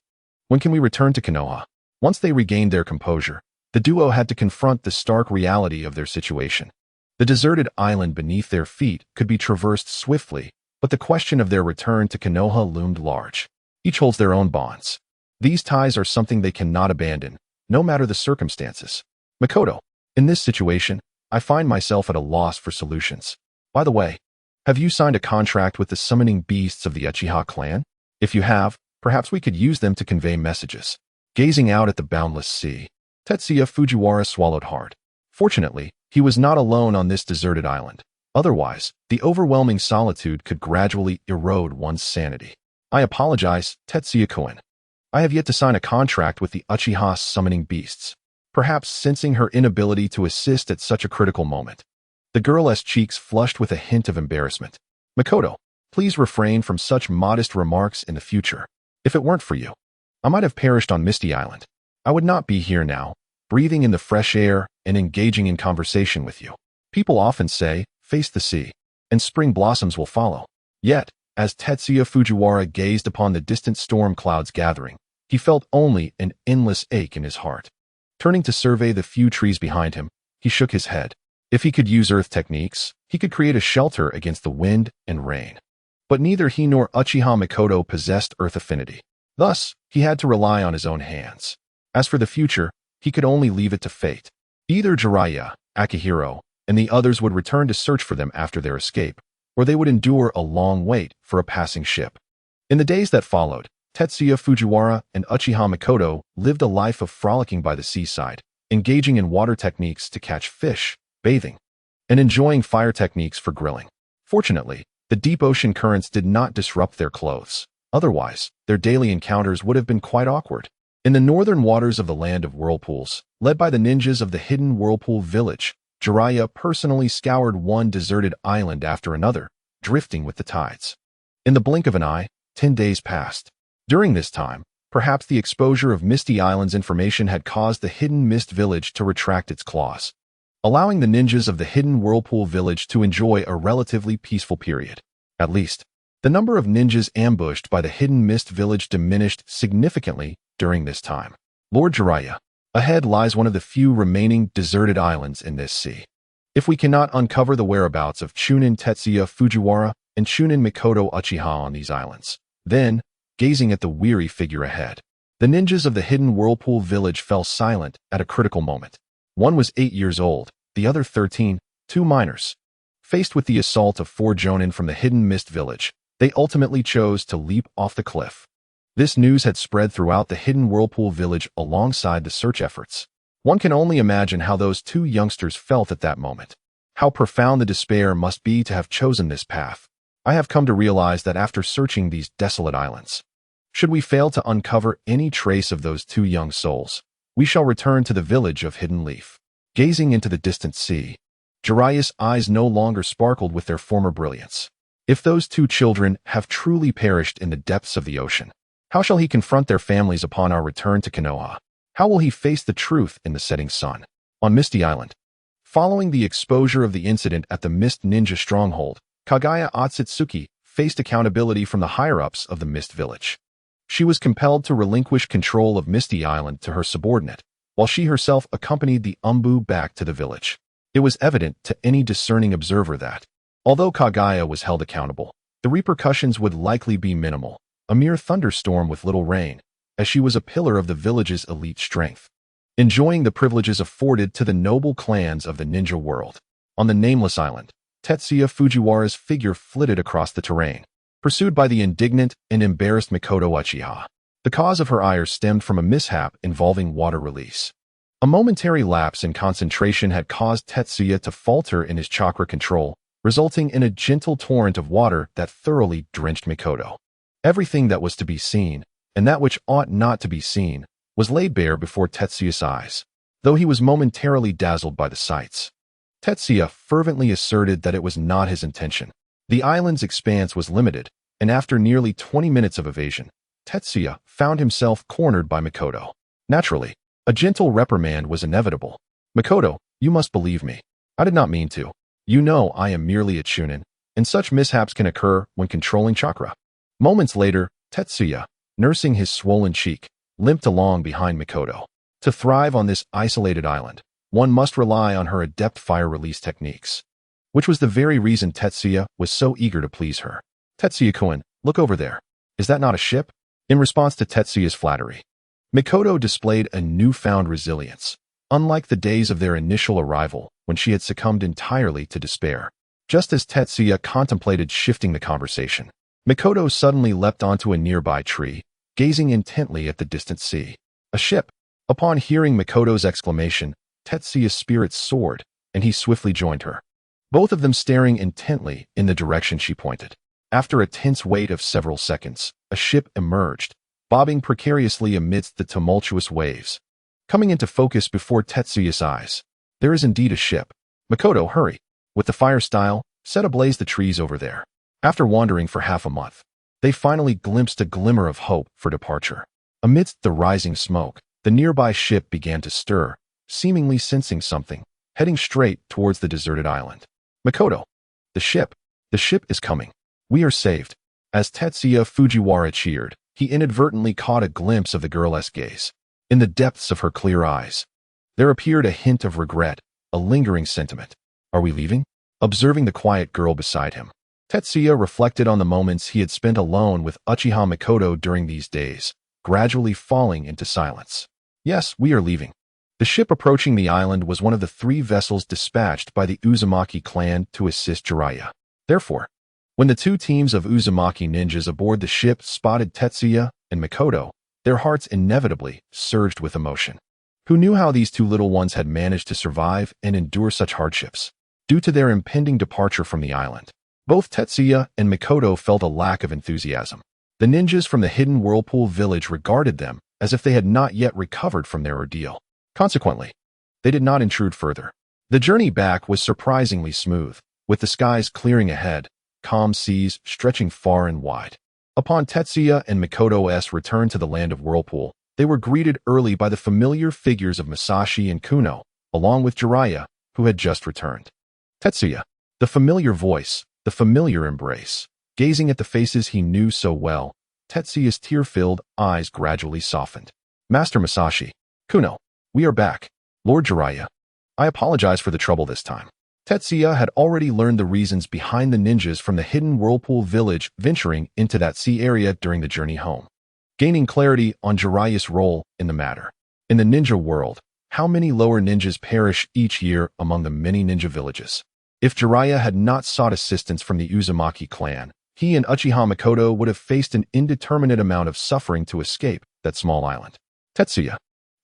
A: when can we return to Konoha? Once they regained their composure, the duo had to confront the stark reality of their situation. The deserted island beneath their feet could be traversed swiftly, but the question of their return to Konoha loomed large. Each holds their own bonds. These ties are something they cannot abandon, no matter the circumstances. Mikoto, in this situation, I find myself at a loss for solutions. By the way, have you signed a contract with the summoning beasts of the Uchiha clan? If you have, perhaps we could use them to convey messages. Gazing out at the boundless sea, Tetsuya Fujiwara swallowed hard. Fortunately, he was not alone on this deserted island. Otherwise, the overwhelming solitude could gradually erode one's sanity. I apologize, Tetsuya-kun. I have yet to sign a contract with the Uchiha summoning beasts. Perhaps sensing her inability to assist at such a critical moment, the girl's cheeks flushed with a hint of embarrassment. Mikoto, please refrain from such modest remarks in the future. If it weren't for you, I might have perished on Misty Island. I would not be here now, breathing in the fresh air and engaging in conversation with you. People often say, face the sea, and spring blossoms will follow. Yet, as Tetsuya Fujiwara gazed upon the distant storm clouds gathering, he felt only an endless ache in his heart. Turning to survey the few trees behind him, he shook his head. If he could use earth techniques, he could create a shelter against the wind and rain. But neither he nor Uchiha Mikoto possessed earth affinity. Thus, he had to rely on his own hands. As for the future, he could only leave it to fate. Either Jiraiya, Akihiro, and the others would return to search for them after their escape, or they would endure a long wait for a passing ship. In the days that followed, Tetsuya Fujiwara and Uchiha Mikoto lived a life of frolicking by the seaside, engaging in water techniques to catch fish, bathing, and enjoying fire techniques for grilling. Fortunately, the deep ocean currents did not disrupt their clothes. Otherwise, their daily encounters would have been quite awkward. In the northern waters of the Land of Whirlpools, led by the ninjas of the hidden Whirlpool Village, Jiraiya personally scoured one deserted island after another, drifting with the tides. In the blink of an eye, 10 days passed. During this time, perhaps the exposure of Misty Island's information had caused the hidden Mist Village to retract its claws, allowing the ninjas of the hidden Whirlpool Village to enjoy a relatively peaceful period. At least, the number of ninjas ambushed by the hidden Mist Village diminished significantly during this time. Lord Jiraiya, ahead lies one of the few remaining deserted islands in this sea. If we cannot uncover the whereabouts of Chunin Tetsuya Fujiwara and Chunin Mikoto Uchiha on these islands, then, gazing at the weary figure ahead, the ninjas of the hidden Whirlpool Village fell silent at a critical moment. One was 8 years old, the other 13, two minors. Faced with the assault of 4 jonin from the hidden Mist Village, they ultimately chose to leap off the cliff. This news had spread throughout the hidden Whirlpool Village alongside the search efforts. One can only imagine how those 2 youngsters felt at that moment. How profound the despair must be to have chosen this path. I have come to realize that after searching these desolate islands, should we fail to uncover any trace of those 2 young souls, we shall return to the village of Hidden Leaf. Gazing into the distant sea, Jiraiya's eyes no longer sparkled with their former brilliance. If those 2 children have truly perished in the depths of the ocean, how shall he confront their families upon our return to Konoha? How will he face the truth in the setting sun? On Misty Island, following the exposure of the incident at the Mist Ninja Stronghold, Kaguya Otsutsuki faced accountability from the higher-ups of the Mist Village. She was compelled to relinquish control of Misty Island to her subordinate, while she herself accompanied the Umbu back to the village. It was evident to any discerning observer that, although Kaguya was held accountable, the repercussions would likely be minimal, a mere thunderstorm with little rain, as she was a pillar of the village's elite strength, enjoying the privileges afforded to the noble clans of the ninja world. On the nameless island, Tetsuya Fujiwara's figure flitted across the terrain, pursued by the indignant and embarrassed Mikoto Uchiha. The cause of her ire stemmed from a mishap involving water release. A momentary lapse in concentration had caused Tetsuya to falter in his chakra control, resulting in a gentle torrent of water that thoroughly drenched Mikoto. Everything that was to be seen, and that which ought not to be seen, was laid bare before Tetsuya's eyes, though he was momentarily dazzled by the sights. Tetsuya fervently asserted that it was not his intention. The island's expanse was limited, and after nearly 20 minutes of evasion, Tetsuya found himself cornered by Mikoto. Naturally, a gentle reprimand was inevitable. "Mikoto, you must believe me. I did not mean to. You know I am merely a chunin, and such mishaps can occur when controlling chakra." Moments later, Tetsuya, nursing his swollen cheek, limped along behind Mikoto. To thrive on this isolated island, one must rely on her adept fire release techniques, which was the very reason Tetsuya was so eager to please her. "Tetsuya-kun, look over there. Is that not a ship?" In response to Tetsuya's flattery, Mikoto displayed a newfound resilience, unlike the days of their initial arrival when she had succumbed entirely to despair. Just as Tetsuya contemplated shifting the conversation, Mikoto suddenly leapt onto a nearby tree, gazing intently at the distant sea. "A ship!" Upon hearing Mikoto's exclamation, Tetsuya's spirits soared, and he swiftly joined her, both of them staring intently in the direction she pointed. After a tense wait of several seconds, a ship emerged, bobbing precariously amidst the tumultuous waves. Coming into focus before Tetsuya's eyes, there is indeed a ship. "Mikoto, hurry. With the fire style, set ablaze the trees over there." After wandering for half a month, they finally glimpsed a glimmer of hope for departure. Amidst the rising smoke, the nearby ship began to stir, seemingly sensing something, heading straight towards the deserted island. "Mikoto, the ship is coming. We are saved." As Tetsuya Fujiwara cheered, he inadvertently caught a glimpse of the girl's gaze. In the depths of her clear eyes, there appeared a hint of regret, a lingering sentiment. "Are we leaving?" Observing the quiet girl beside him, Tetsuya reflected on the moments he had spent alone with Uchiha Mikoto during these days, gradually falling into silence. "Yes, we are leaving." The ship approaching the island was one of the 3 vessels dispatched by the Uzumaki clan to assist Jiraiya. Therefore, when the 2 teams of Uzumaki ninjas aboard the ship spotted Tetsuya and Mikoto, their hearts inevitably surged with emotion. Who knew how these two little ones had managed to survive and endure such hardships? Due to their impending departure from the island, both Tetsuya and Mikoto felt a lack of enthusiasm. The ninjas from the hidden whirlpool village regarded them as if they had not yet recovered from their ordeal. Consequently, they did not intrude further. The journey back was surprisingly smooth, with the skies clearing ahead, calm seas stretching far and wide. Upon Tetsuya and Mikoto's return to the land of Whirlpool, they were greeted early by the familiar figures of Masashi and Kuno, along with Jiraiya, who had just returned. Tetsuya, the familiar voice, the familiar embrace. Gazing at the faces he knew so well, Tetsuya's tear-filled eyes gradually softened. Master Masashi, Kuno, we are back. Lord Jiraiya, I apologize for the trouble this time. Tetsuya had already learned the reasons behind the ninjas from the hidden Whirlpool village venturing into that sea area during the journey home, gaining clarity on Jiraiya's role in the matter. In the ninja world, how many lower ninjas perish each year among the many ninja villages? If Jiraiya had not sought assistance from the Uzumaki clan, he and Uchiha Mikoto would have faced an indeterminate amount of suffering to escape that small island. Tetsuya,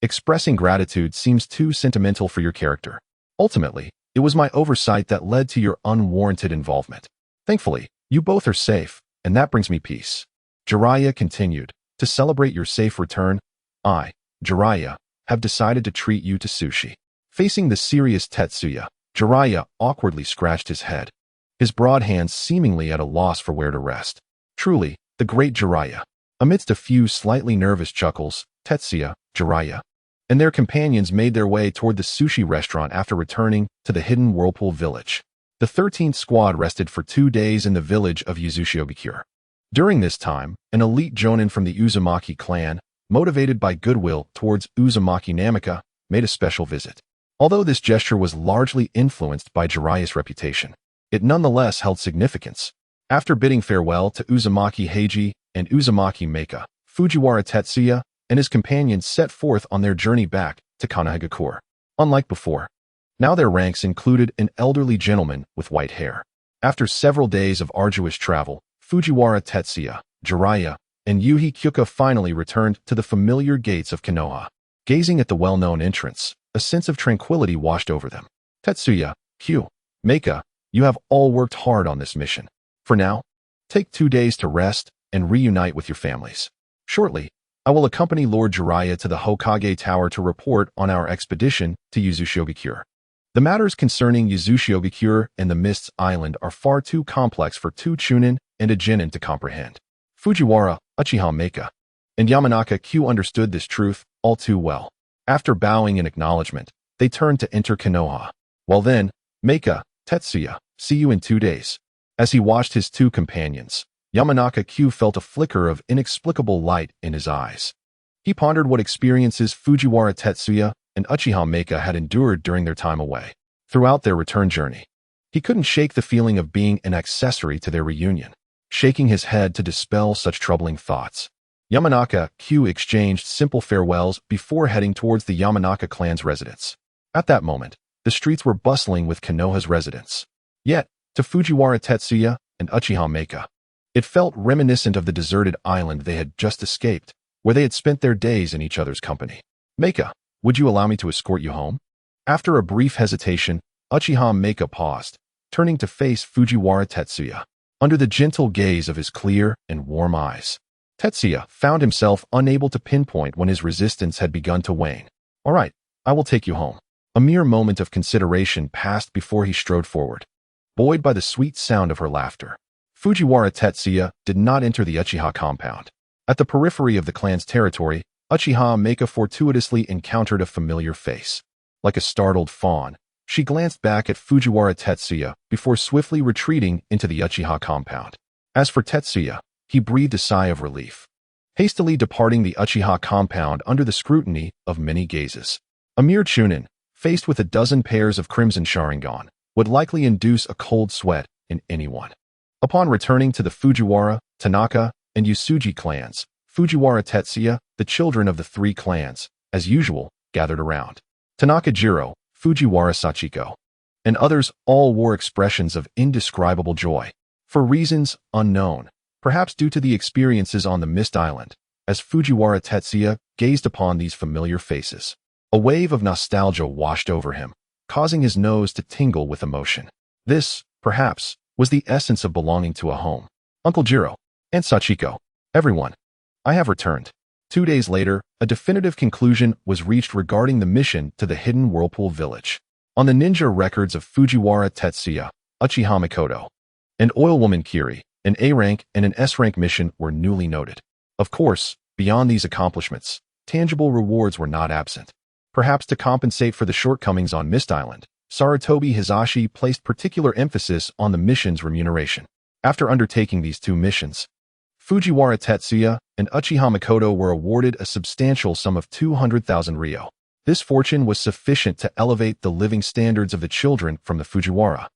A: expressing gratitude seems too sentimental for your character. Ultimately, it was my oversight that led to your unwarranted involvement. Thankfully, you both are safe, and that brings me peace. Jiraiya continued, to celebrate your safe return, I, Jiraiya, have decided to treat you to sushi. Facing the serious Tetsuya, Jiraiya awkwardly scratched his head, his broad hands seemingly at a loss for where to rest. Truly, the great Jiraiya. Amidst a few slightly nervous chuckles, Tetsuya, Jiraiya, and their companions made their way toward the sushi restaurant after returning to the hidden Whirlpool village. The 13th squad rested for 2 days in the village of Yuzushiogakure. During this time, an elite jonin from the Uzumaki clan, motivated by goodwill towards Uzumaki Namika, made a special visit. Although this gesture was largely influenced by Jiraiya's reputation, it nonetheless held significance. After bidding farewell to Uzumaki Heiji and Uzumaki Meika, Fujiwara Tetsuya and his companions set forth on their journey back to Konohagakure. Unlike before, now their ranks included an elderly gentleman with white hair. After several days of arduous travel, Fujiwara Tetsuya, Jiraiya, and Yuhi Kyuka finally returned to the familiar gates of Konoha. Gazing at the well-known entrance, a sense of tranquility washed over them. Tetsuya, Kyu, Meika, you have all worked hard on this mission. For now, take 2 days to rest and reunite with your families. Shortly, I will accompany Lord Jiraiya to the Hokage Tower to report on our expedition to Yuzushiogakure. The matters concerning Yuzushiogakure and the Mist's Island are far too complex for 2 chunin and a genin to comprehend. Fujiwara, Uchiha Meika, and Yamanaka Kyu understood this truth all too well. After bowing in acknowledgement, they turned to enter Konoha. Well then, Meika, Tetsuya, see you in 2 days. As he watched his 2 companions, Yamanaka Kyu felt a flicker of inexplicable light in his eyes. He pondered what experiences Fujiwara Tetsuya and Uchiha Meika had endured during their time away. Throughout their return journey, he couldn't shake the feeling of being an accessory to their reunion. Shaking his head to dispel such troubling thoughts, Yamanaka Kyu exchanged simple farewells before heading towards the Yamanaka clan's residence. At that moment, the streets were bustling with Konoha's residents. Yet, to Fujiwara Tetsuya and Uchiha Meika, it felt reminiscent of the deserted island they had just escaped, where they had spent their days in each other's company. Meika, would you allow me to escort you home? After a brief hesitation, Uchiha Meika paused, turning to face Fujiwara Tetsuya. Under the gentle gaze of his clear and warm eyes, Tetsuya found himself unable to pinpoint when his resistance had begun to wane. All right, I will take you home. A mere moment of consideration passed before he strode forward, buoyed by the sweet sound of her laughter. Fujiwara Tetsuya did not enter the Uchiha compound. At the periphery of the clan's territory, Uchiha Meika fortuitously encountered a familiar face. Like a startled fawn, she glanced back at Fujiwara Tetsuya before swiftly retreating into the Uchiha compound. As for Tetsuya, he breathed a sigh of relief, hastily departing the Uchiha compound under the scrutiny of many gazes. A mere chunin, faced with a dozen pairs of crimson Sharingan, would likely induce a cold sweat in anyone. Upon returning to the Fujiwara, Tanaka, and Yusuji clans, Fujiwara Tetsuya, the children of the 3 clans, as usual, gathered around. Tanaka Jiro, Fujiwara Sachiko, and others all wore expressions of indescribable joy. For reasons unknown, perhaps due to the experiences on the Mist Island, as Fujiwara Tetsuya gazed upon these familiar faces. A wave of nostalgia washed over him, causing his nose to tingle with emotion. This, perhaps, was the essence of belonging to a home. Uncle Jiro, and Sachiko, everyone, I have returned. 2 days later, a definitive conclusion was reached regarding the mission to the hidden Whirlpool Village. On the ninja records of Fujiwara Tetsuya, Uchiha Mikoto, and Oilwoman Kiri, an A-rank and an S-rank mission were newly noted. Of course, beyond these accomplishments, tangible rewards were not absent. Perhaps to compensate for the shortcomings on Mist Island, Sarutobi Hisashi placed particular emphasis on the mission's remuneration. After undertaking these 2 missions, Fujiwara Tetsuya and Uchiha Mikoto were awarded a substantial sum of 200,000 ryo. This fortune was sufficient to elevate the living standards of the children from the Fujiwara,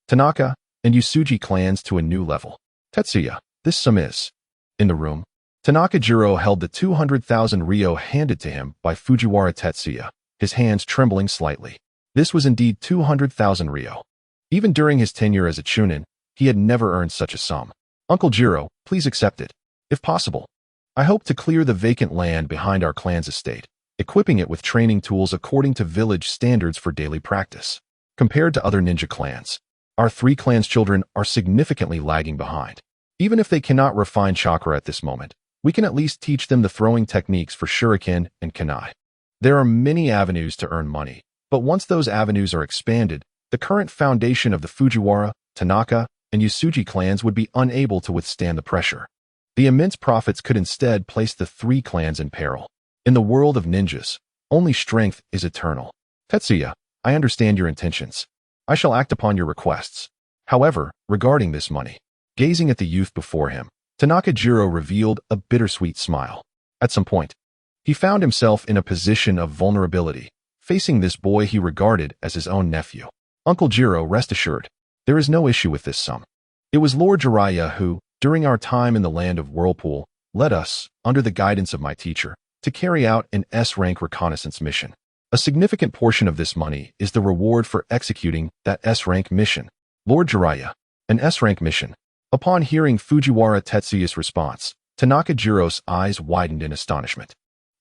A: Tanaka, and Yusuji clans to a new level. Tetsuya, this sum is. In the room, Tanaka Jiro held the 200,000 ryo handed to him by Fujiwara Tetsuya, his hands trembling slightly. This was indeed 200,000 ryo. Even during his tenure as a chunin, he had never earned such a sum. Uncle Jiro, please accept it. If possible, I hope to clear the vacant land behind our clan's estate, equipping it with training tools according to village standards for daily practice. Compared to other ninja clans, our 3 clans' children are significantly lagging behind. Even if they cannot refine chakra at this moment, we can at least teach them the throwing techniques for shuriken and kunai. There are many avenues to earn money, but once those avenues are expanded, the current foundation of the Fujiwara, Tanaka, and Yusuji clans would be unable to withstand the pressure. The immense profits could instead place the 3 clans in peril. In the world of ninjas, only strength is eternal. Tetsuya, I understand your intentions. I shall act upon your requests. However, regarding this money, gazing at the youth before him, Tanaka Jiro revealed a bittersweet smile. At some point, he found himself in a position of vulnerability, facing this boy he regarded as his own nephew. Uncle Jiro, rest assured, there is no issue with this sum. It was Lord Jiraiya who, during our time in the land of Whirlpool, led us, under the guidance of my teacher, to carry out an S-rank reconnaissance mission. A significant portion of this money is the reward for executing that S-rank mission. Lord Jiraiya, an S-rank mission. Upon hearing Fujiwara Tetsuya's response, Tanaka Jiro's eyes widened in astonishment.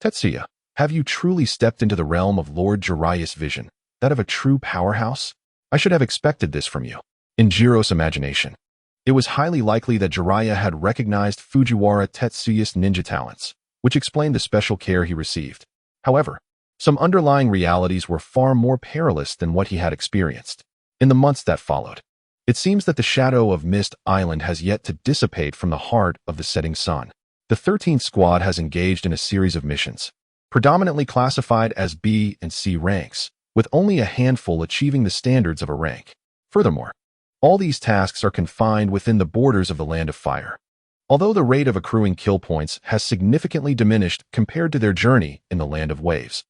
A: Tetsuya, have you truly stepped into the realm of Lord Jiraiya's vision, that of a true powerhouse? I should have expected this from you. In Jiro's imagination, it was highly likely that Jiraiya had recognized Fujiwara Tetsuya's ninja talents, which explained the special care he received. However, some underlying realities were far more perilous than what he had experienced. In the months that followed, it seems that the shadow of Mist Island has yet to dissipate from the heart of the setting sun. The 13th Squad has engaged in a series of missions, predominantly classified as B and C ranks, with only a handful achieving the standards of a rank. Furthermore, all these tasks are confined within the borders of the Land of Fire. Although the rate of accruing kill points has significantly diminished compared to their journey in the Land of Waves,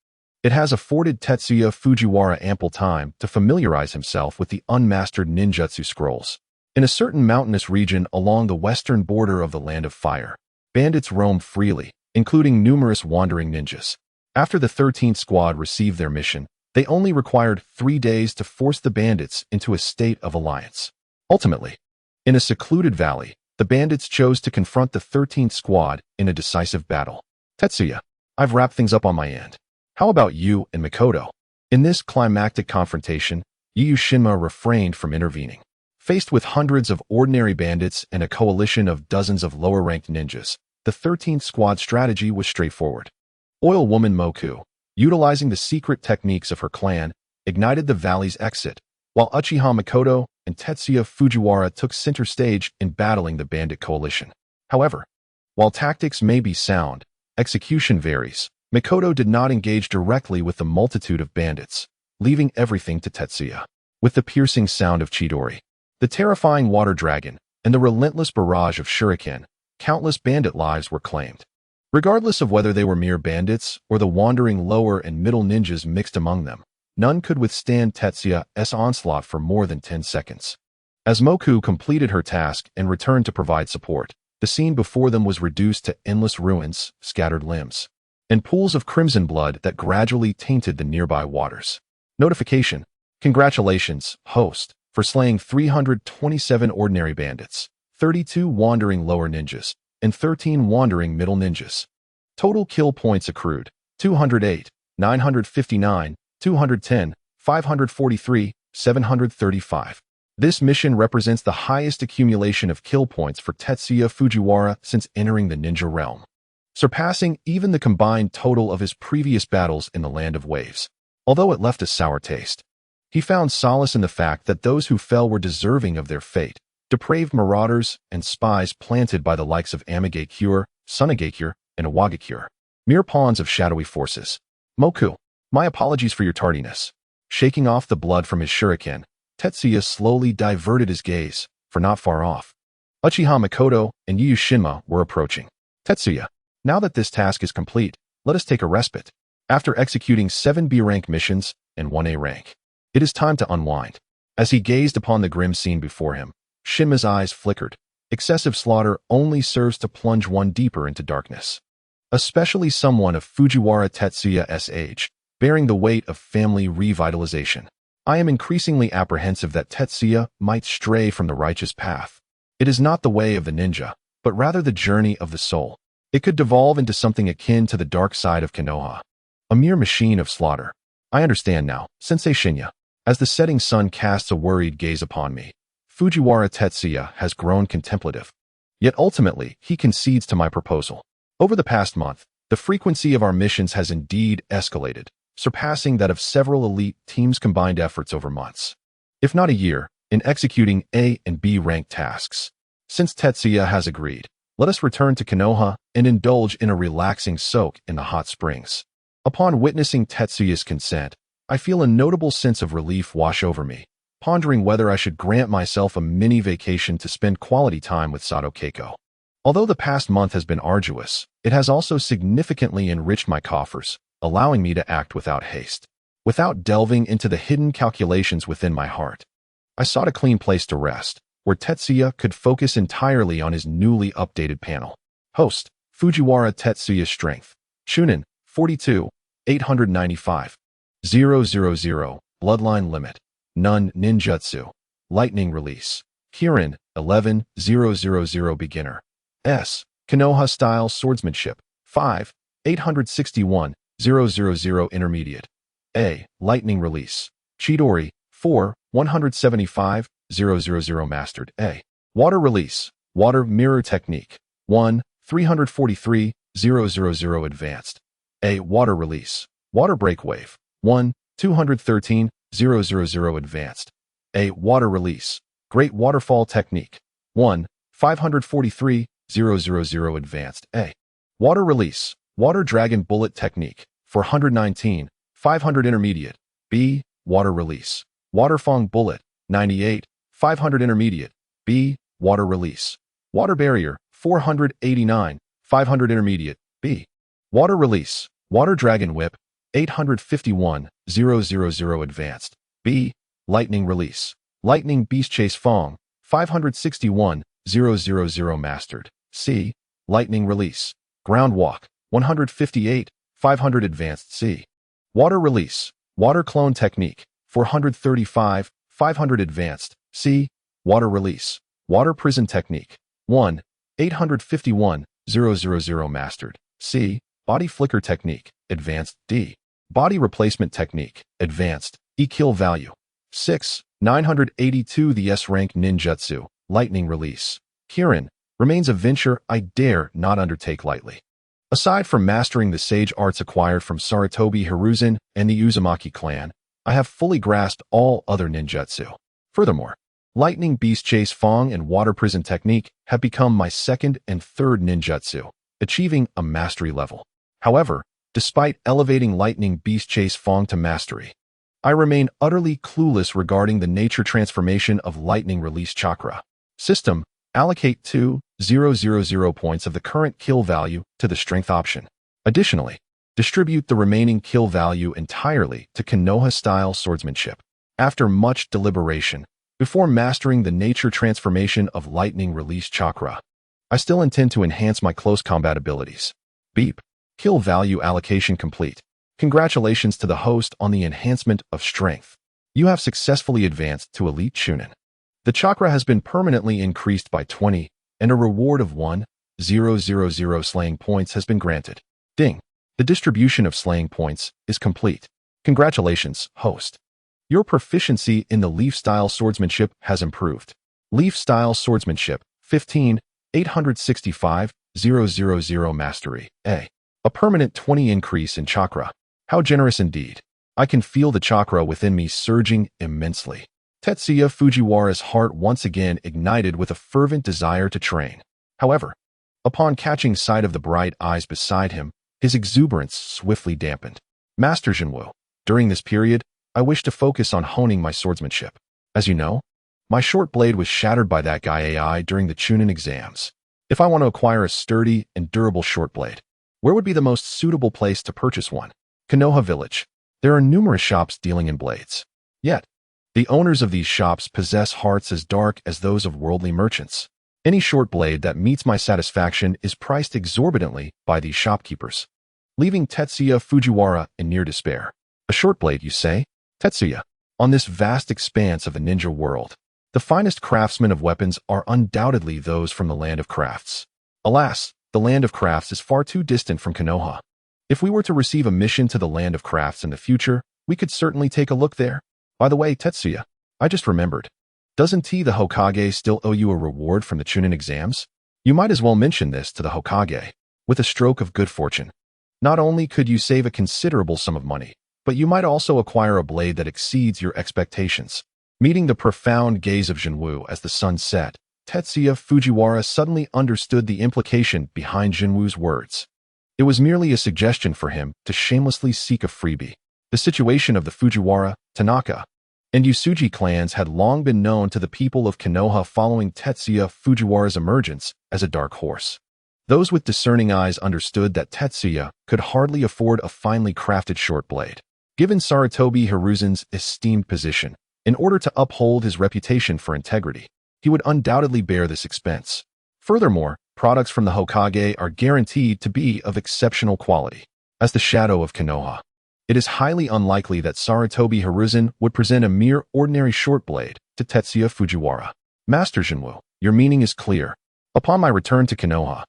A: it has afforded Tetsuya Fujiwara ample time to familiarize himself with the unmastered ninjutsu scrolls. In a certain mountainous region along the western border of the Land of Fire, bandits roam freely, including numerous wandering ninjas. After the 13th Squad received their mission, they only required 3 days to force the bandits into a state of alliance. Ultimately, in a secluded valley, the bandits chose to confront the 13th Squad in a decisive battle. Tetsuya, I've wrapped things up on my end. How about you and Mikoto? In this climactic confrontation, Yu Shinma refrained from intervening. Faced with hundreds of ordinary bandits and a coalition of dozens of lower-ranked ninjas, the 13th Squad strategy was straightforward. Oil Woman Moku, utilizing the secret techniques of her clan, ignited the valley's exit, while Uchiha Mikoto and Tetsuya Fujiwara took center stage in battling the bandit coalition. However, while tactics may be sound, execution varies. Mikoto did not engage directly with the multitude of bandits, leaving everything to Tetsuya. With the piercing sound of Chidori, the terrifying water dragon, and the relentless barrage of shuriken, countless bandit lives were claimed. Regardless of whether they were mere bandits or the wandering lower and middle ninjas mixed among them, none could withstand Tetsuya's onslaught for more than 10 seconds. As Moku completed her task and returned to provide support, the scene before them was reduced to endless ruins, scattered limbs, and pools of crimson blood that gradually tainted the nearby waters. Notification: congratulations, host, for slaying 327 ordinary bandits, 32 wandering lower ninjas, and 13 wandering middle ninjas. Total kill points accrued: 208. 959, 210, 543, 735. This mission represents the highest accumulation of kill points for Tetsuya Fujiwara since entering the ninja realm, surpassing even the combined total of his previous battles in the Land of Waves. Although it left a sour taste, he found solace in the fact that those who fell were deserving of their fate, depraved marauders and spies planted by the likes of Amigakure, Sunagakure, and Iwagakure, mere pawns of shadowy forces. Moku, my apologies for your tardiness. Shaking off the blood from his shuriken, Tetsuya slowly diverted his gaze, for not far off, Uchiha Mikoto and Yu Shinma were approaching. Tetsuya, now that this task is complete, let us take a respite. After executing 7 B-rank missions and 1 A rank, it is time to unwind. As he gazed upon the grim scene before him, Shinma's eyes flickered. Excessive slaughter only serves to plunge one deeper into darkness. Especially someone of Fujiwara Tetsuya's age, bearing the weight of family revitalization. I am increasingly apprehensive that Tetsuya might stray from the righteous path. It is not the way of the ninja, but rather the journey of the soul. It could devolve into something akin to the dark side of Konoha, a mere machine of slaughter. I understand now, Sensei Shinya. As the setting sun casts a worried gaze upon me, Fujiwara Tetsuya has grown contemplative. Yet ultimately, he concedes to my proposal. Over the past month, the frequency of our missions has indeed escalated, surpassing that of several elite teams' combined efforts over months, if not a year, in executing A and B ranked tasks. Since Tetsuya has agreed, let us return to Konoha and indulge in a relaxing soak in the hot springs. Upon witnessing Tetsuya's consent, I feel a notable sense of relief wash over me, pondering whether I should grant myself a mini vacation to spend quality time with Sato Keiko. Although the past month has been arduous, it has also significantly enriched my coffers, allowing me to act without haste. Without delving into the hidden calculations within my heart, I sought a clean place to rest, where Tetsuya could focus entirely on his newly updated panel. Host, Fujiwara Tetsuya Strength. Chunin, 42, 895. 000, Bloodline Limit. None Ninjutsu. Lightning Release. Kirin, 11,000 Beginner. S. Konoha Style Swordsmanship. 5, 861, 000 Intermediate. A. Lightning Release. Chidori, 4, 175, 000 Mastered. A. Water Release. Water Mirror Technique. 1, 343, 000 Advanced. A. Water Release. Water Breakwave. 1, 213, 000 Advanced. A. Water Release. Great Waterfall Technique. 1, 543, 000 Advanced. A. Water Release. Water Dragon Bullet Technique. 419, 500 Intermediate. B. Water Release. Water Fong Bullet. 98, 500 Intermediate. B. Water Release. Water Barrier. 489, 500 Intermediate. B. Water Release. Water Dragon Whip. 851, 000 Advanced. B. Lightning Release. Lightning Beast Chase Fong. 561, 000 Mastered. C. Lightning Release. Ground Walk. 158, 500 Advanced. C. Water Release. Water Clone Technique. 435, 500 Advanced. C. Water Release. Water Prison Technique. 1, 851, 000 Mastered. C. Body Flicker Technique. Advanced. D. Body Replacement Technique. Advanced. E. Kill Value. 6, 982 The S-Rank Ninjutsu. Lightning Release. Kirin remains a venture I dare not undertake lightly. Aside from mastering the sage arts acquired from Sarutobi Hiruzen and the Uzumaki clan, I have fully grasped all other ninjutsu. Furthermore, Lightning Beast Chase Fong and Water Prison Technique have become my second and third ninjutsu, achieving a mastery level. However, despite elevating Lightning Beast Chase Fong to mastery, I remain utterly clueless regarding the nature transformation of Lightning Release Chakra. System, allocate 2,000 points of the current kill value to the strength option. Additionally, distribute the remaining kill value entirely to Konoha-style swordsmanship. After much deliberation, before mastering the nature transformation of Lightning Release Chakra, I still intend to enhance my close combat abilities. Beep. Kill value allocation complete. Congratulations to the host on the enhancement of strength. You have successfully advanced to Elite Chunin. The chakra has been permanently increased by 20, and a reward of 1,000 slaying points has been granted. Ding. The distribution of slaying points is complete. Congratulations, host. Your proficiency in the leaf-style swordsmanship has improved. Leaf-style swordsmanship, 15, 865, 000 mastery. A permanent 20 increase in chakra. How generous indeed. I can feel the chakra within me surging immensely. Tetsuya Fujiwara's heart once again ignited with a fervent desire to train. However, upon catching sight of the bright eyes beside him, his exuberance swiftly dampened. Master Jinwoo, during this period, I wish to focus on honing my swordsmanship. As you know, my short blade was shattered by that guy AI during the Chunin exams. If I want to acquire a sturdy and durable short blade, where would be the most suitable place to purchase one? Konoha Village. There are numerous shops dealing in blades. Yet, the owners of these shops possess hearts as dark as those of worldly merchants. Any short blade that meets my satisfaction is priced exorbitantly by these shopkeepers, leaving Tetsuya Fujiwara in near despair. A short blade, you say? Tetsuya, on this vast expanse of the ninja world, the finest craftsmen of weapons are undoubtedly those from the land of crafts. Alas, the land of crafts is far too distant from Konoha. If we were to receive a mission to the land of crafts in the future, we could certainly take a look there. By the way, Tetsuya, I just remembered. Doesn't the Hokage still owe you a reward from the Chunin exams? You might as well mention this to the Hokage. With a stroke of good fortune, not only could you save a considerable sum of money, but you might also acquire a blade that exceeds your expectations. Meeting the profound gaze of Jinwoo as the sun set, Tetsuya Fujiwara suddenly understood the implication behind Jinwoo's words. It was merely a suggestion for him to shamelessly seek a freebie. The situation of the Fujiwara, Tanaka, and Usuji clans had long been known to the people of Konoha following Tetsuya Fujiwara's emergence as a dark horse. Those with discerning eyes understood that Tetsuya could hardly afford a finely crafted short blade. Given Sarutobi Hiruzen's esteemed position, in order to uphold his reputation for integrity, he would undoubtedly bear this expense. Furthermore, products from the Hokage are guaranteed to be of exceptional quality. As the shadow of Konoha, it is highly unlikely that Sarutobi Hiruzen would present a mere ordinary short blade to Tetsuya Fujiwara. Master Jinwoo, your meaning is clear. Upon my return to Konoha,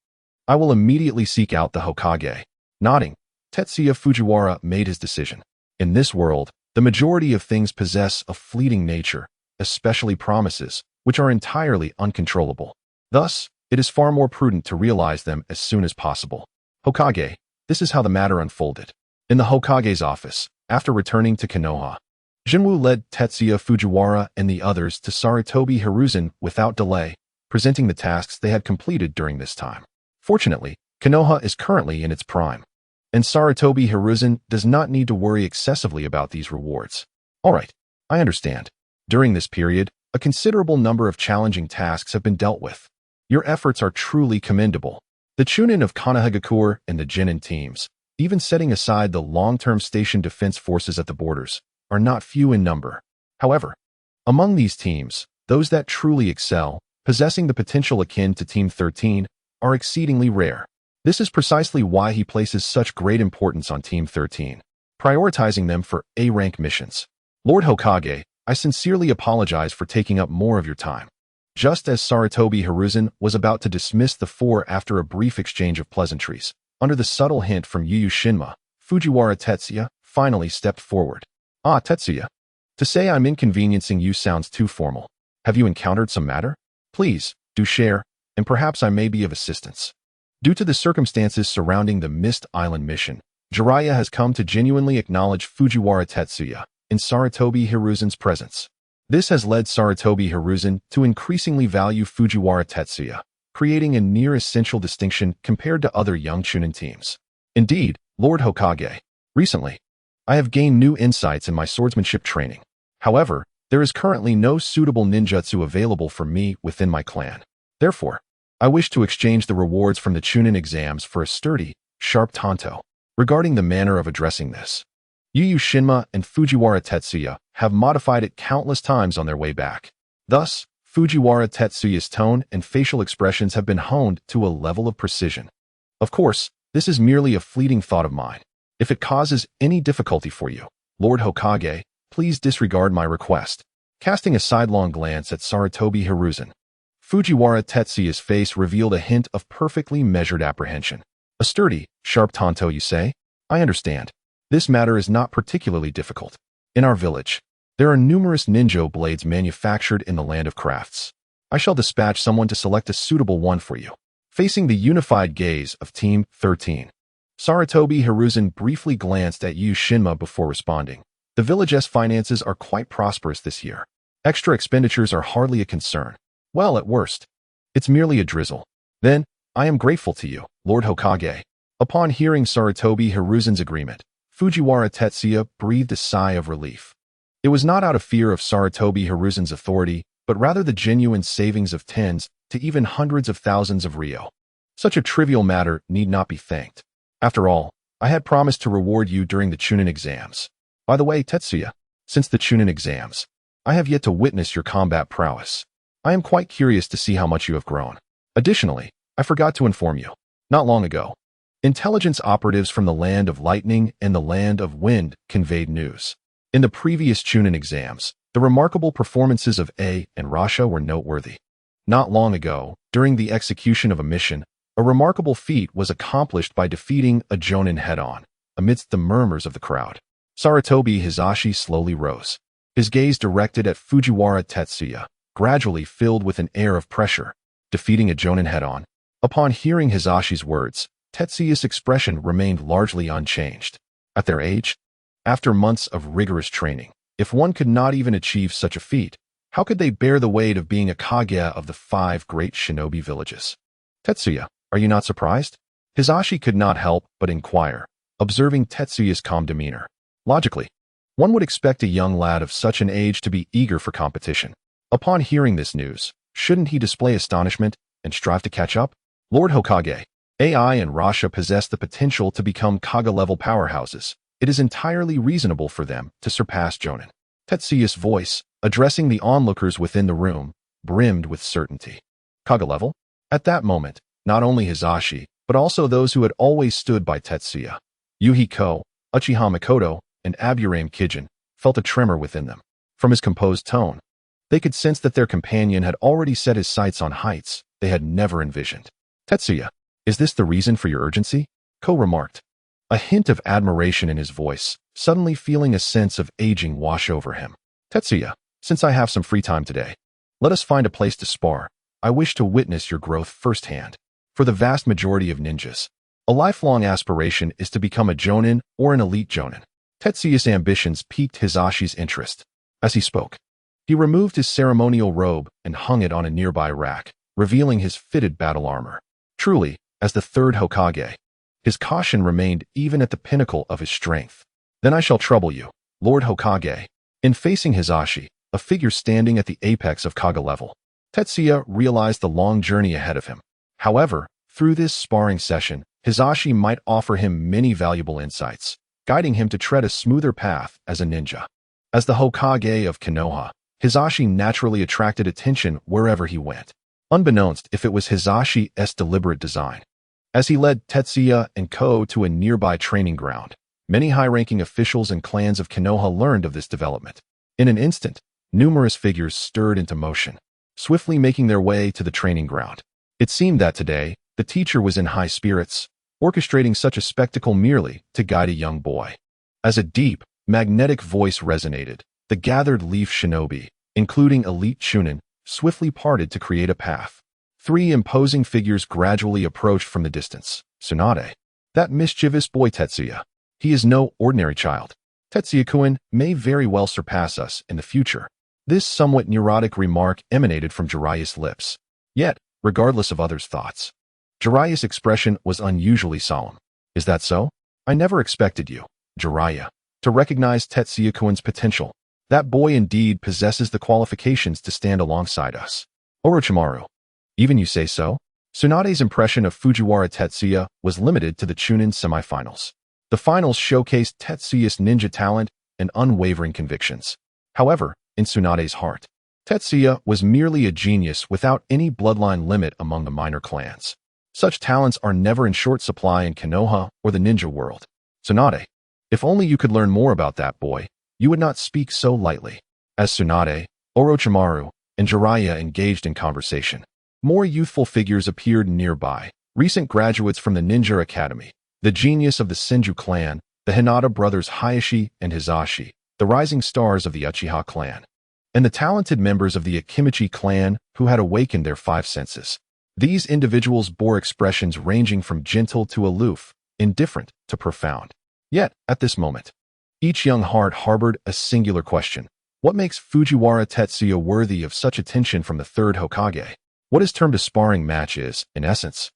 A: I will immediately seek out the Hokage. Nodding, Tetsuya Fujiwara made his decision. In this world, the majority of things possess a fleeting nature, especially promises, which are entirely uncontrollable. Thus, it is far more prudent to realize them as soon as possible. Hokage, this is how the matter unfolded. In the Hokage's office, after returning to Konoha, Jinwoo led Tetsuya Fujiwara and the others to Sarutobi Hiruzen without delay, presenting the tasks they had completed during this time. Fortunately, Konoha is currently in its prime, and Sarutobi Hiruzen does not need to worry excessively about these rewards. Alright, I understand. During this period, a considerable number of challenging tasks have been dealt with. Your efforts are truly commendable. The Chunin of Konohagakure and the Genin teams, even setting aside the long-term station defense forces at the borders, are not few in number. However, among these teams, those that truly excel, possessing the potential akin to Team 13, are exceedingly rare. This is precisely why he places such great importance on Team 13, prioritizing them for A-rank missions. Lord Hokage, I sincerely apologize for taking up more of your time. Just as Sarutobi Hiruzen was about to dismiss the four after a brief exchange of pleasantries, under the subtle hint from Yu Shinma, Fujiwara Tetsuya finally stepped forward. Ah, Tetsuya. To say I'm inconveniencing you sounds too formal. Have you encountered some matter? Please, do share, and perhaps I may be of assistance. Due to the circumstances surrounding the Mist Island mission, Jiraiya has come to genuinely acknowledge Fujiwara Tetsuya in Sarutobi Hiruzen's presence. This has led Sarutobi Hiruzen to increasingly value Fujiwara Tetsuya, creating a near-essential distinction compared to other young Chunin teams. Indeed, Lord Hokage, recently, I have gained new insights in my swordsmanship training. However, there is currently no suitable ninjutsu available for me within my clan. Therefore, I wish to exchange the rewards from the Chunin exams for a sturdy, sharp tanto. Regarding the manner of addressing this, Yu Shinma and Fujiwara Tetsuya have modified it countless times on their way back. Thus, Fujiwara Tetsuya's tone and facial expressions have been honed to a level of precision. Of course, this is merely a fleeting thought of mine. If it causes any difficulty for you, Lord Hokage, please disregard my request. Casting a sidelong glance at Sarutobi Hiruzen, Fujiwara Tetsuya's face revealed a hint of perfectly measured apprehension. A sturdy, sharp tanto, you say? I understand. This matter is not particularly difficult. In our village, there are numerous ninja blades manufactured in the land of crafts. I shall dispatch someone to select a suitable one for you. Facing the unified gaze of Team 13, Sarutobi Hiruzen briefly glanced at Yu Shinma before responding. The village's finances are quite prosperous this year. Extra expenditures are hardly a concern. Well, at worst, it's merely a drizzle. Then, I am grateful to you, Lord Hokage. Upon hearing Sarutobi Hiruzen's agreement, Fujiwara Tetsuya breathed a sigh of relief. It was not out of fear of Sarutobi Hiruzen's authority, but rather the genuine savings of tens to even hundreds of thousands of ryo. Such a trivial matter need not be thanked. After all, I had promised to reward you during the Chunin exams. By the way, Tetsuya, since the Chunin exams, I have yet to witness your combat prowess. I am quite curious to see how much you have grown. Additionally, I forgot to inform you. Not long ago, intelligence operatives from the Land of Lightning and the Land of Wind conveyed news. In the previous Chunin exams, the remarkable performances of A and Rasha were noteworthy. Not long ago, during the execution of a mission, a remarkable feat was accomplished by defeating a Jonin head-on, amidst the murmurs of the crowd. Sarutobi Hizashi slowly rose, his gaze directed at Fujiwara Tetsuya, gradually filled with an air of pressure, defeating a Jonin head-on. Upon hearing Hizashi's words, Tetsuya's expression remained largely unchanged. At their age, after months of rigorous training, if one could not even achieve such a feat, how could they bear the weight of being a Kage of the 5 great shinobi villages? Tetsuya, are you not surprised? Hizashi could not help but inquire, observing Tetsuya's calm demeanor. Logically, one would expect a young lad of such an age to be eager for competition. Upon hearing this news, shouldn't he display astonishment and strive to catch up? Lord Hokage, AI and Rasha possess the potential to become Kage-level powerhouses. It is entirely reasonable for them to surpass Jonin. Tetsuya's voice, addressing the onlookers within the room, brimmed with certainty. Kage-level? At that moment, not only Hizashi, but also those who had always stood by Tetsuya, Yuhiko, Uchiha Mikoto, and Aburame Kijin, felt a tremor within them. From his composed tone, they could sense that their companion had already set his sights on heights they had never envisioned. Tetsuya, is this the reason for your urgency? Ko remarked, a hint of admiration in his voice, suddenly feeling a sense of aging wash over him. Tetsuya, since I have some free time today, let us find a place to spar. I wish to witness your growth firsthand. For the vast majority of ninjas, a lifelong aspiration is to become a Jonin or an elite Jonin. Tetsuya's ambitions piqued Hizashi's interest. As he spoke, he removed his ceremonial robe and hung it on a nearby rack, revealing his fitted battle armor. Truly, as the 3rd Hokage, his caution remained even at the pinnacle of his strength. Then I shall trouble you, Lord Hokage. In facing Hizashi, a figure standing at the apex of Kage level, Tetsuya realized the long journey ahead of him. However, through this sparring session, Hizashi might offer him many valuable insights, guiding him to tread a smoother path as a ninja. As the Hokage of Konoha, Hizashi naturally attracted attention wherever he went, unbeknownst if it was Hizashi's deliberate design. As he led Tetsuya and Ko to a nearby training ground, many high-ranking officials and clans of Konoha learned of this development. In an instant, numerous figures stirred into motion, swiftly making their way to the training ground. It seemed that today, the teacher was in high spirits, orchestrating such a spectacle merely to guide a young boy. As a deep, magnetic voice resonated, the gathered leaf shinobi, including elite Chunin, swiftly parted to create a path. 3 imposing figures gradually approached from the distance. Tsunade, that mischievous boy Tetsuya. He is no ordinary child. Tetsuya-kun may very well surpass us in the future. This somewhat neurotic remark emanated from Jiraiya's lips. Yet, regardless of others' thoughts, Jiraiya's expression was unusually solemn. Is that so? I never expected you, Jiraiya, to recognize Tetsuya-kun's potential. That boy indeed possesses the qualifications to stand alongside us. Orochimaru. Even you say so? Tsunade's impression of Fujiwara Tetsuya was limited to the Chunin semifinals. The finals showcased Tetsuya's ninja talent and unwavering convictions. However, in Tsunade's heart, Tetsuya was merely a genius without any bloodline limit among the minor clans. Such talents are never in short supply in Konoha or the ninja world. Tsunade, if only you could learn more about that boy, you would not speak so lightly. As Tsunade, Orochimaru, and Jiraiya engaged in conversation, more youthful figures appeared nearby, recent graduates from the Ninja Academy, The genius of the Senju clan, the Hinata brothers Hayashi and Hisashi, the rising stars of the Uchiha clan, and the talented members of the Akimichi clan who had awakened their five senses. These individuals bore expressions ranging from gentle to aloof, indifferent to profound. Yet, at this moment, each young heart harbored a singular question. What makes Fujiwara Tetsuya worthy of such attention from the third Hokage? What is termed a sparring match is, in essence,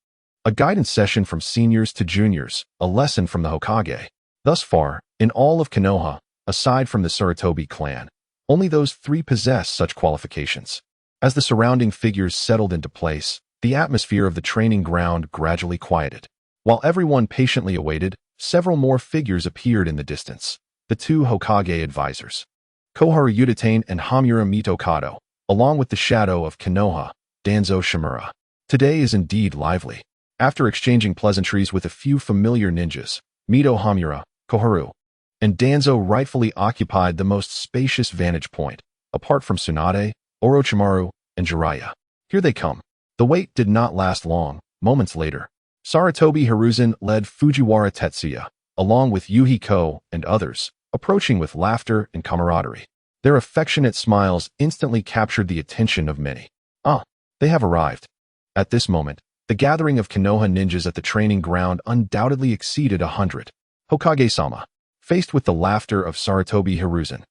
A: a guidance session from seniors to juniors, a lesson from the Hokage. Thus far, in all of Konoha, aside from the Sarutobi clan, only those three possess such qualifications. As the surrounding figures settled into place, the atmosphere of the training ground gradually quieted. While everyone patiently awaited, several more figures appeared in the distance. The two Hokage advisors, Koharu Uchiha and Hamura Mitokado, along with the shadow of Konoha, Danzo Shimura. Today is indeed lively. After exchanging pleasantries with a few familiar ninjas, Mito Hamura, Koharu, and Danzo rightfully occupied the most spacious vantage point, apart from Tsunade, Orochimaru, and Jiraiya. Here they come. The wait did not last long. Moments later, Sarutobi Hiruzen led Fujiwara Tetsuya, along with Yuhiko and others, approaching with laughter and camaraderie. Their affectionate smiles instantly captured the attention of many. They have arrived. At this moment, the gathering of Konoha ninjas at the training ground undoubtedly exceeded 100. Hokage-sama, faced with the laughter of Sarutobi Hiruzen,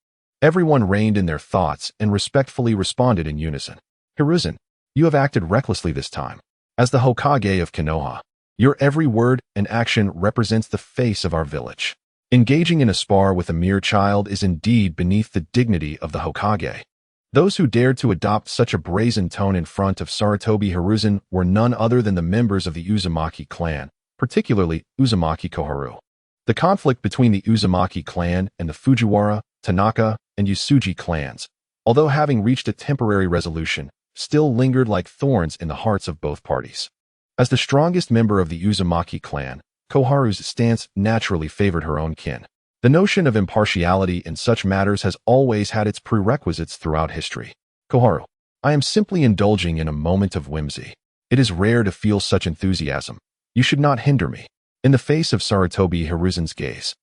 A: everyone reined in their thoughts and respectfully responded in unison. Hiruzen, you have acted recklessly this time. As the Hokage of Konoha, your every word and action represents the face of our village. Engaging in a spar with a mere child is indeed beneath the dignity of the Hokage. Those who dared to adopt such a brazen tone in front of Sarutobi Hiruzen were none other than the members of the Uzumaki clan, particularly Uzumaki Koharu. The conflict between the Uzumaki clan and the Fujiwara, Tanaka, and Yasuji clans, although having reached a temporary resolution, still lingered like thorns in the hearts of both parties. As the strongest member of the Uzumaki clan, Koharu's stance naturally favored her own kin. The notion of impartiality in such matters has always had its prerequisites throughout history. Koharu, I am simply indulging in a moment of whimsy. It is rare to feel such enthusiasm. You should not hinder me. In the face of Sarutobi Hiruzen's gaze,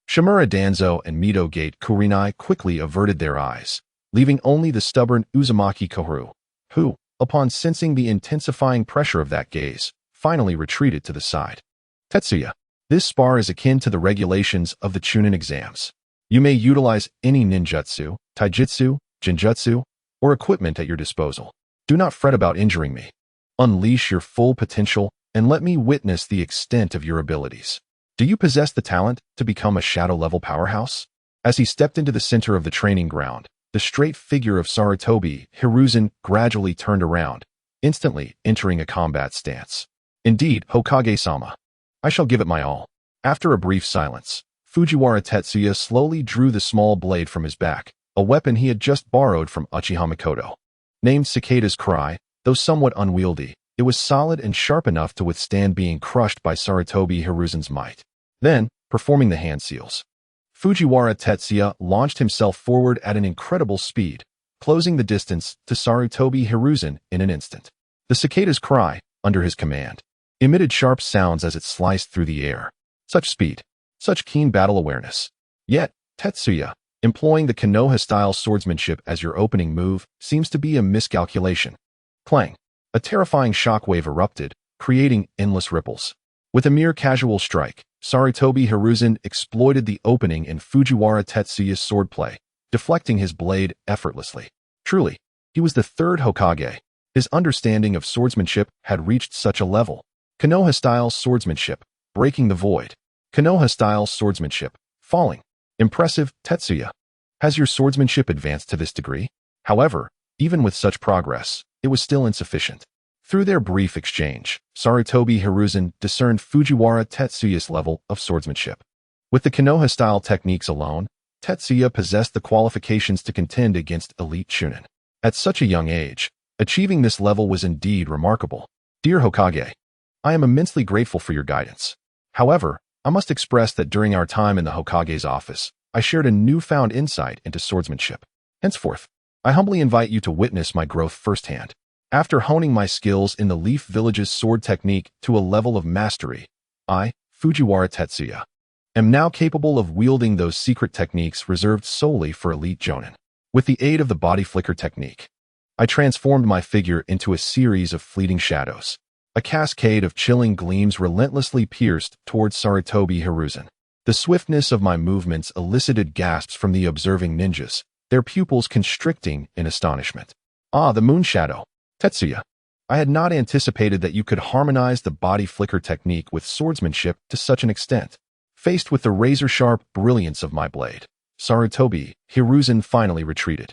A: Shimura Danzo and Mito Gate Kurinai quickly averted their eyes, leaving only the stubborn Uzumaki Koharu, who, upon sensing the intensifying pressure of that gaze, finally retreated to the side. Tetsuya, this spar is akin to the regulations of the Chunin exams. You may utilize any ninjutsu, taijutsu, genjutsu, or equipment at your disposal. Do not fret about injuring me. Unleash your full potential and let me witness the extent of your abilities. Do you possess the talent to become a shadow-level powerhouse? As he stepped into the center of the training ground, the straight figure of Sarutobi Hiruzen gradually turned around, instantly entering a combat stance. Indeed, Hokage-sama, I shall give it my all. After a brief silence, Fujiwara Tetsuya slowly drew the small blade from his back, a weapon he had just borrowed from Uchiha Mikoto. Named Cicada's Cry, though somewhat unwieldy, it was solid and sharp enough to withstand being crushed by Sarutobi Hiruzen's might. Then, performing the hand seals, Fujiwara Tetsuya launched himself forward at an incredible speed, closing the distance to Sarutobi Hiruzen in an instant. The Cicada's Cry, under his command, emitted sharp sounds as it sliced through the air. Such speed, such keen battle awareness. Yet, Tetsuya, employing the Konoha-style swordsmanship as your opening move, seems to be a miscalculation. Clang! A terrifying shockwave erupted, creating endless ripples. With a mere casual strike, Sarutobi Hiruzen exploited the opening in Fujiwara Tetsuya's swordplay, deflecting his blade effortlessly. Truly, he was the third Hokage. His understanding of swordsmanship had reached such a level. Konoha-style swordsmanship, breaking the void. Konoha-style swordsmanship, falling. Impressive, Tetsuya. Has your swordsmanship advanced to this degree? However, even with such progress, it was still insufficient. Through their brief exchange, Sarutobi Hiruzen discerned Fujiwara Tetsuya's level of swordsmanship. With the Konoha-style techniques alone, Tetsuya possessed the qualifications to contend against elite Chunin. At such a young age, achieving this level was indeed remarkable. Dear Hokage, I am immensely grateful for your guidance. However, I must express that during our time in the Hokage's office, I shared a newfound insight into swordsmanship. Henceforth, I humbly invite you to witness my growth firsthand. After honing my skills in the Leaf Village's sword technique to a level of mastery, I, Fujiwara Tetsuya, am now capable of wielding those secret techniques reserved solely for elite jonin. With the aid of the body flicker technique, I transformed my figure into a series of fleeting shadows. A cascade of chilling gleams relentlessly pierced towards Sarutobi Hiruzen. The swiftness of my movements elicited gasps from the observing ninjas, their pupils constricting in astonishment. Ah, the moon shadow. Tetsuya, I had not anticipated that you could harmonize the body flicker technique with swordsmanship to such an extent. Faced with the razor-sharp brilliance of my blade, Sarutobi Hiruzen finally retreated,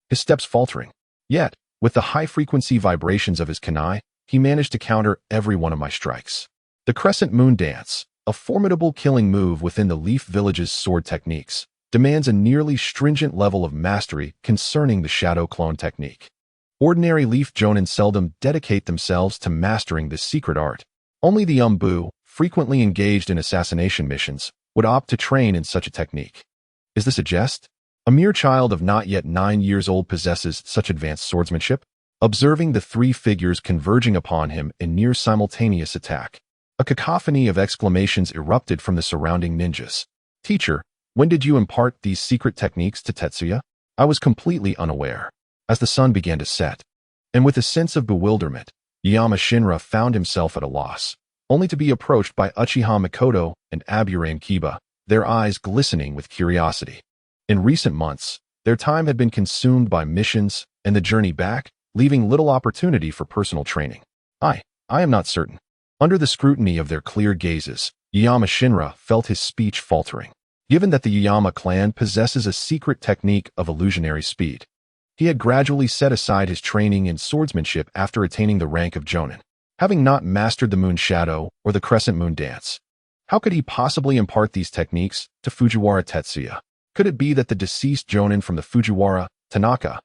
A: his steps faltering. Yet, with the high-frequency vibrations of his kunai, he managed to counter every one of my strikes. The Crescent Moon Dance, a formidable killing move within the Leaf Village's sword techniques, demands a nearly stringent level of mastery concerning the Shadow Clone technique. Ordinary Leaf Jonin seldom dedicate themselves to mastering this secret art. Only the Umbu, frequently engaged in assassination missions, would opt to train in such a technique. Is this a jest? A mere child of not yet 9 years old possesses such advanced swordsmanship? Observing the three figures converging upon him in near simultaneous attack, a cacophony of exclamations erupted from the surrounding ninjas. Teacher, when did you impart these secret techniques to Tetsuya? I was completely unaware. As the sun began to set, and with a sense of bewilderment, Yama Shinra found himself at a loss, only to be approached by Uchiha Mikoto and Aburame Kiba, their eyes glistening with curiosity. In recent months, their time had been consumed by missions and the journey back, leaving little opportunity for personal training. I am not certain. Under the scrutiny of their clear gazes, Yama Shinra felt his speech faltering. Given that the Yama clan possesses a secret technique of illusionary speed, he had gradually set aside his training in swordsmanship after attaining the rank of Jonin, having not mastered the Moon Shadow or the Crescent Moon Dance. How could he possibly impart these techniques to Fujiwara Tetsuya? Could it be that the deceased Jonin from the Fujiwara, Tanaka,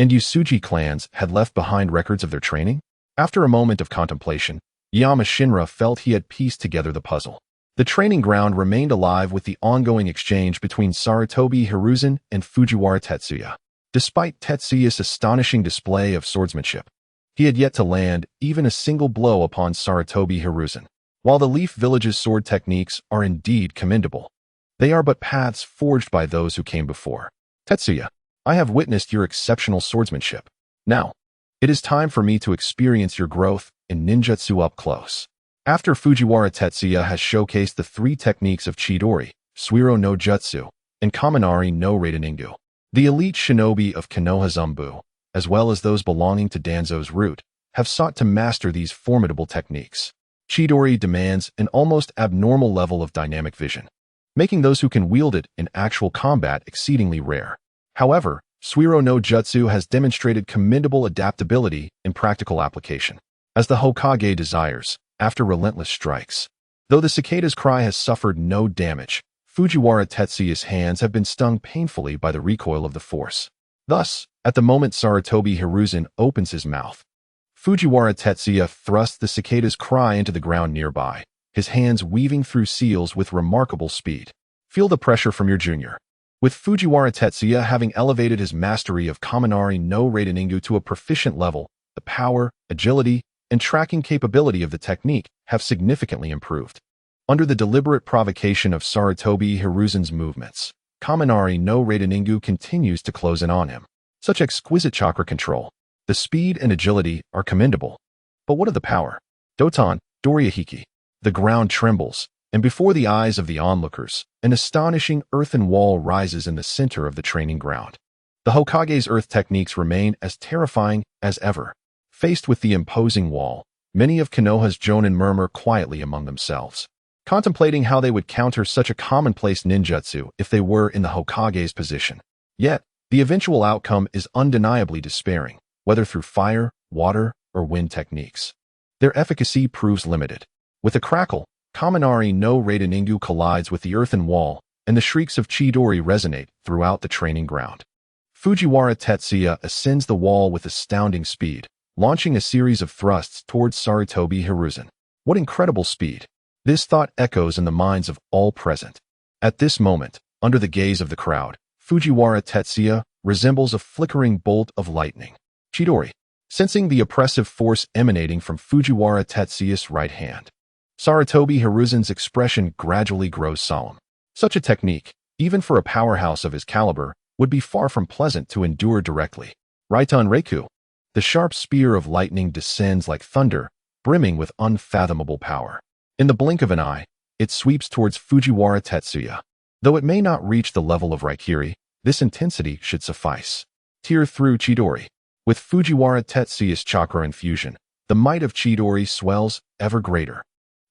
A: and Usuji clans had left behind records of their training? After a moment of contemplation, Yama Shinra felt he had pieced together the puzzle. The training ground remained alive with the ongoing exchange between Sarutobi Hiruzen and Fujiwara Tetsuya. Despite Tetsuya's astonishing display of swordsmanship, he had yet to land even a single blow upon Sarutobi Hiruzen. While the Leaf Village's sword techniques are indeed commendable, they are but paths forged by those who came before. Tetsuya, I have witnessed your exceptional swordsmanship. Now, it is time for me to experience your growth in ninjutsu up close. After Fujiwara Tetsuya has showcased the three techniques of Chidori, Suiro no Jutsu, and Kaminari no Raiden, the elite shinobi of Konoha's Umbu, as well as those belonging to Danzo's root, have sought to master these formidable techniques. Chidori demands an almost abnormal level of dynamic vision, making those who can wield it in actual combat exceedingly rare. However, Suiro no Jutsu has demonstrated commendable adaptability in practical application, as the Hokage desires, after relentless strikes. Though the cicada's cry has suffered no damage, Fujiwara Tetsuya's hands have been stung painfully by the recoil of the force. Thus, at the moment Sarutobi Hiruzen opens his mouth, Fujiwara Tetsuya thrusts the cicada's cry into the ground nearby, his hands weaving through seals with remarkable speed. Feel the pressure from your junior. With Fujiwara Tetsuya having elevated his mastery of Kaminari no Raiden to a proficient level, the power, agility, and tracking capability of the technique have significantly improved. Under the deliberate provocation of Sarutobi Hiruzen's movements, Kaminari no Raiden continues to close in on him. Such exquisite chakra control. The speed and agility are commendable. But what of the power? Doton, Dorihiki. The ground trembles, and before the eyes of the onlookers, an astonishing earthen wall rises in the center of the training ground. The Hokage's earth techniques remain as terrifying as ever. Faced with the imposing wall, many of Konoha's Jonin murmur quietly among themselves, contemplating how they would counter such a commonplace ninjutsu if they were in the Hokage's position. Yet, the eventual outcome is undeniably despairing, whether through fire, water, or wind techniques. Their efficacy proves limited. With a crackle, Kaminari no Raiden collides with the earthen wall, and the shrieks of Chidori resonate throughout the training ground. Fujiwara Tetsuya ascends the wall with astounding speed, launching a series of thrusts towards Sarutobi Hiruzen. What incredible speed! This thought echoes in the minds of all present. At this moment, under the gaze of the crowd, Fujiwara Tetsuya resembles a flickering bolt of lightning. Chidori, sensing the oppressive force emanating from Fujiwara Tetsuya's right hand, Sarutobi Hiruzen's expression gradually grows solemn. Such a technique, even for a powerhouse of his caliber, would be far from pleasant to endure directly. Raiton Reiku. The sharp spear of lightning descends like thunder, brimming with unfathomable power. In the blink of an eye, it sweeps towards Fujiwara Tetsuya. Though it may not reach the level of Raikiri, this intensity should suffice. Tear through Chidori. With Fujiwara Tetsuya's chakra infusion, the might of Chidori swells ever greater.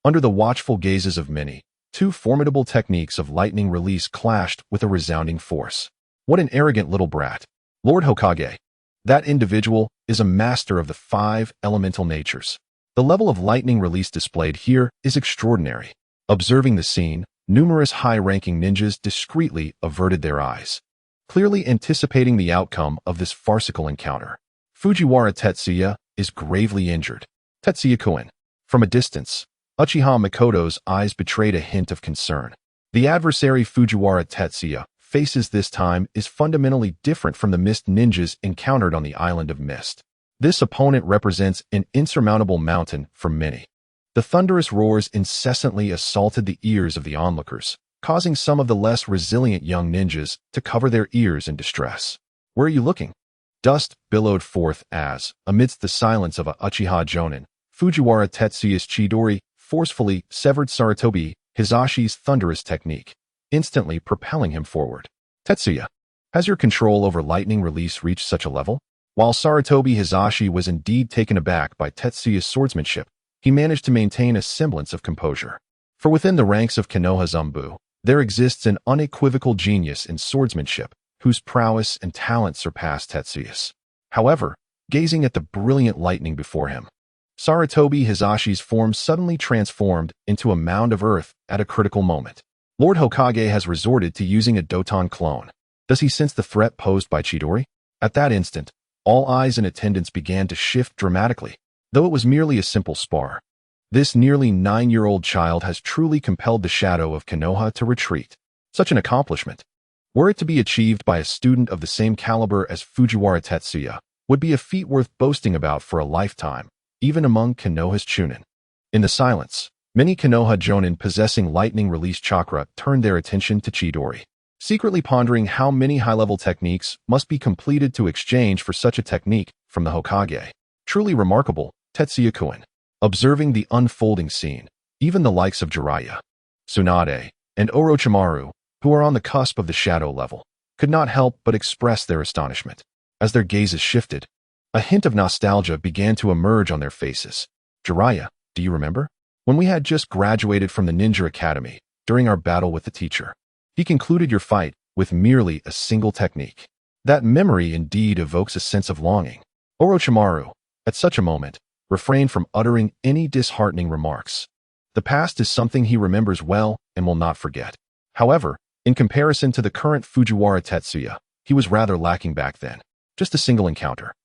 A: Under the watchful gazes of many, two formidable techniques of lightning release clashed with a resounding force. What an arrogant little brat. Lord Hokage. That individual is a master of the 5 elemental natures. The level of lightning release displayed here is extraordinary. Observing the scene, numerous high-ranking ninjas discreetly averted their eyes, clearly anticipating the outcome of this farcical encounter. Fujiwara Tetsuya is gravely injured. Tetsuya-kun. From a distance, Uchiha Mikoto's eyes betrayed a hint of concern. The adversary Fujiwara Tetsuya faces this time is fundamentally different from the mist ninjas encountered on the island of Mist. This opponent represents an insurmountable mountain for many. The thunderous roars incessantly assaulted the ears of the onlookers, causing some of the less resilient young ninjas to cover their ears in distress. Where are you looking? Dust billowed forth as, amidst the silence of a Uchiha Jonin, Fujiwara Tetsuya's Chidori forcefully severed Sarutobi Hizashi's thunderous technique, instantly propelling him forward. Tetsuya, has your control over lightning release reached such a level? While Sarutobi Hizashi was indeed taken aback by Tetsuya's swordsmanship, he managed to maintain a semblance of composure. For within the ranks of Konoha Zumbu, there exists an unequivocal genius in swordsmanship, whose prowess and talent surpass Tetsuya's. However, gazing at the brilliant lightning before him, Sarutobi Hizashi's form suddenly transformed into a mound of earth at a critical moment. Lord Hokage has resorted to using a Doton clone. Does he sense the threat posed by Chidori? At that instant, all eyes in attendance began to shift dramatically. Though it was merely a simple spar, this nearly 9-year-old child has truly compelled the shadow of Konoha to retreat. Such an accomplishment, were it to be achieved by a student of the same caliber as Fujiwara Tetsuya, would be a feat worth boasting about for a lifetime, even among Konoha's Chunin. In the silence, many Konoha Jonin possessing lightning release chakra turned their attention to Chidori, secretly pondering how many high-level techniques must be completed to exchange for such a technique from the Hokage. Truly remarkable, Tetsuya-kun. Observing the unfolding scene, even the likes of Jiraiya, Tsunade, and Orochimaru, who are on the cusp of the shadow level, could not help but express their astonishment. As their gazes shifted, a hint of nostalgia began to emerge on their faces. Jiraiya, do you remember? When we had just graduated from the Ninja Academy, during our battle with the teacher, he concluded your fight with merely a single technique. That memory indeed evokes a sense of longing. Orochimaru, at such a moment, refrained from uttering any disheartening remarks. The past is something he remembers well and will not forget. However, in comparison to the current Fujiwara Tetsuya, he was rather lacking back then. Just a single encounter.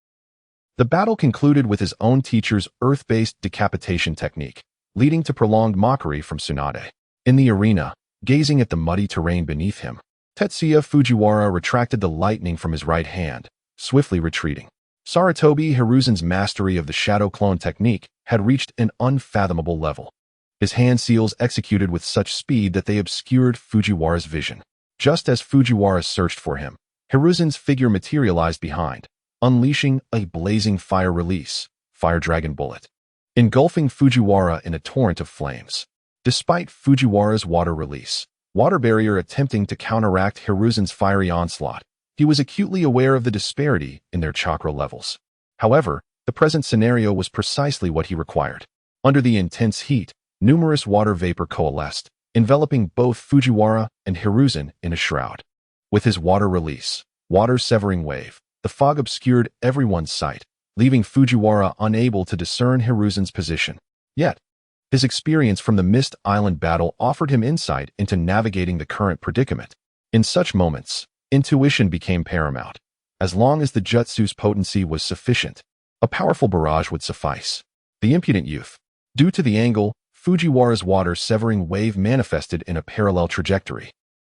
A: The battle concluded with his own teacher's earth-based decapitation technique, leading to prolonged mockery from Tsunade. In the arena, gazing at the muddy terrain beneath him, Tetsuya Fujiwara retracted the lightning from his right hand, swiftly retreating. Sarutobi Hiruzen's mastery of the shadow clone technique had reached an unfathomable level. His hand seals executed with such speed that they obscured Fujiwara's vision. Just as Fujiwara searched for him, Hiruzen's figure materialized behind, unleashing a blazing fire release, Fire Dragon Bullet, engulfing Fujiwara in a torrent of flames. Despite Fujiwara's water release, water barrier attempting to counteract Hiruzen's fiery onslaught, he was acutely aware of the disparity in their chakra levels. However, the present scenario was precisely what he required. Under the intense heat, numerous water vapor coalesced, enveloping both Fujiwara and Hiruzen in a shroud. With his water release, water-severing wave, the fog obscured everyone's sight, leaving Fujiwara unable to discern Hiruzen's position. Yet, his experience from the Mist Island battle offered him insight into navigating the current predicament. In such moments, intuition became paramount. As long as the jutsu's potency was sufficient, a powerful barrage would suffice. The impudent youth. Due to the angle, Fujiwara's water-severing wave manifested in a parallel trajectory,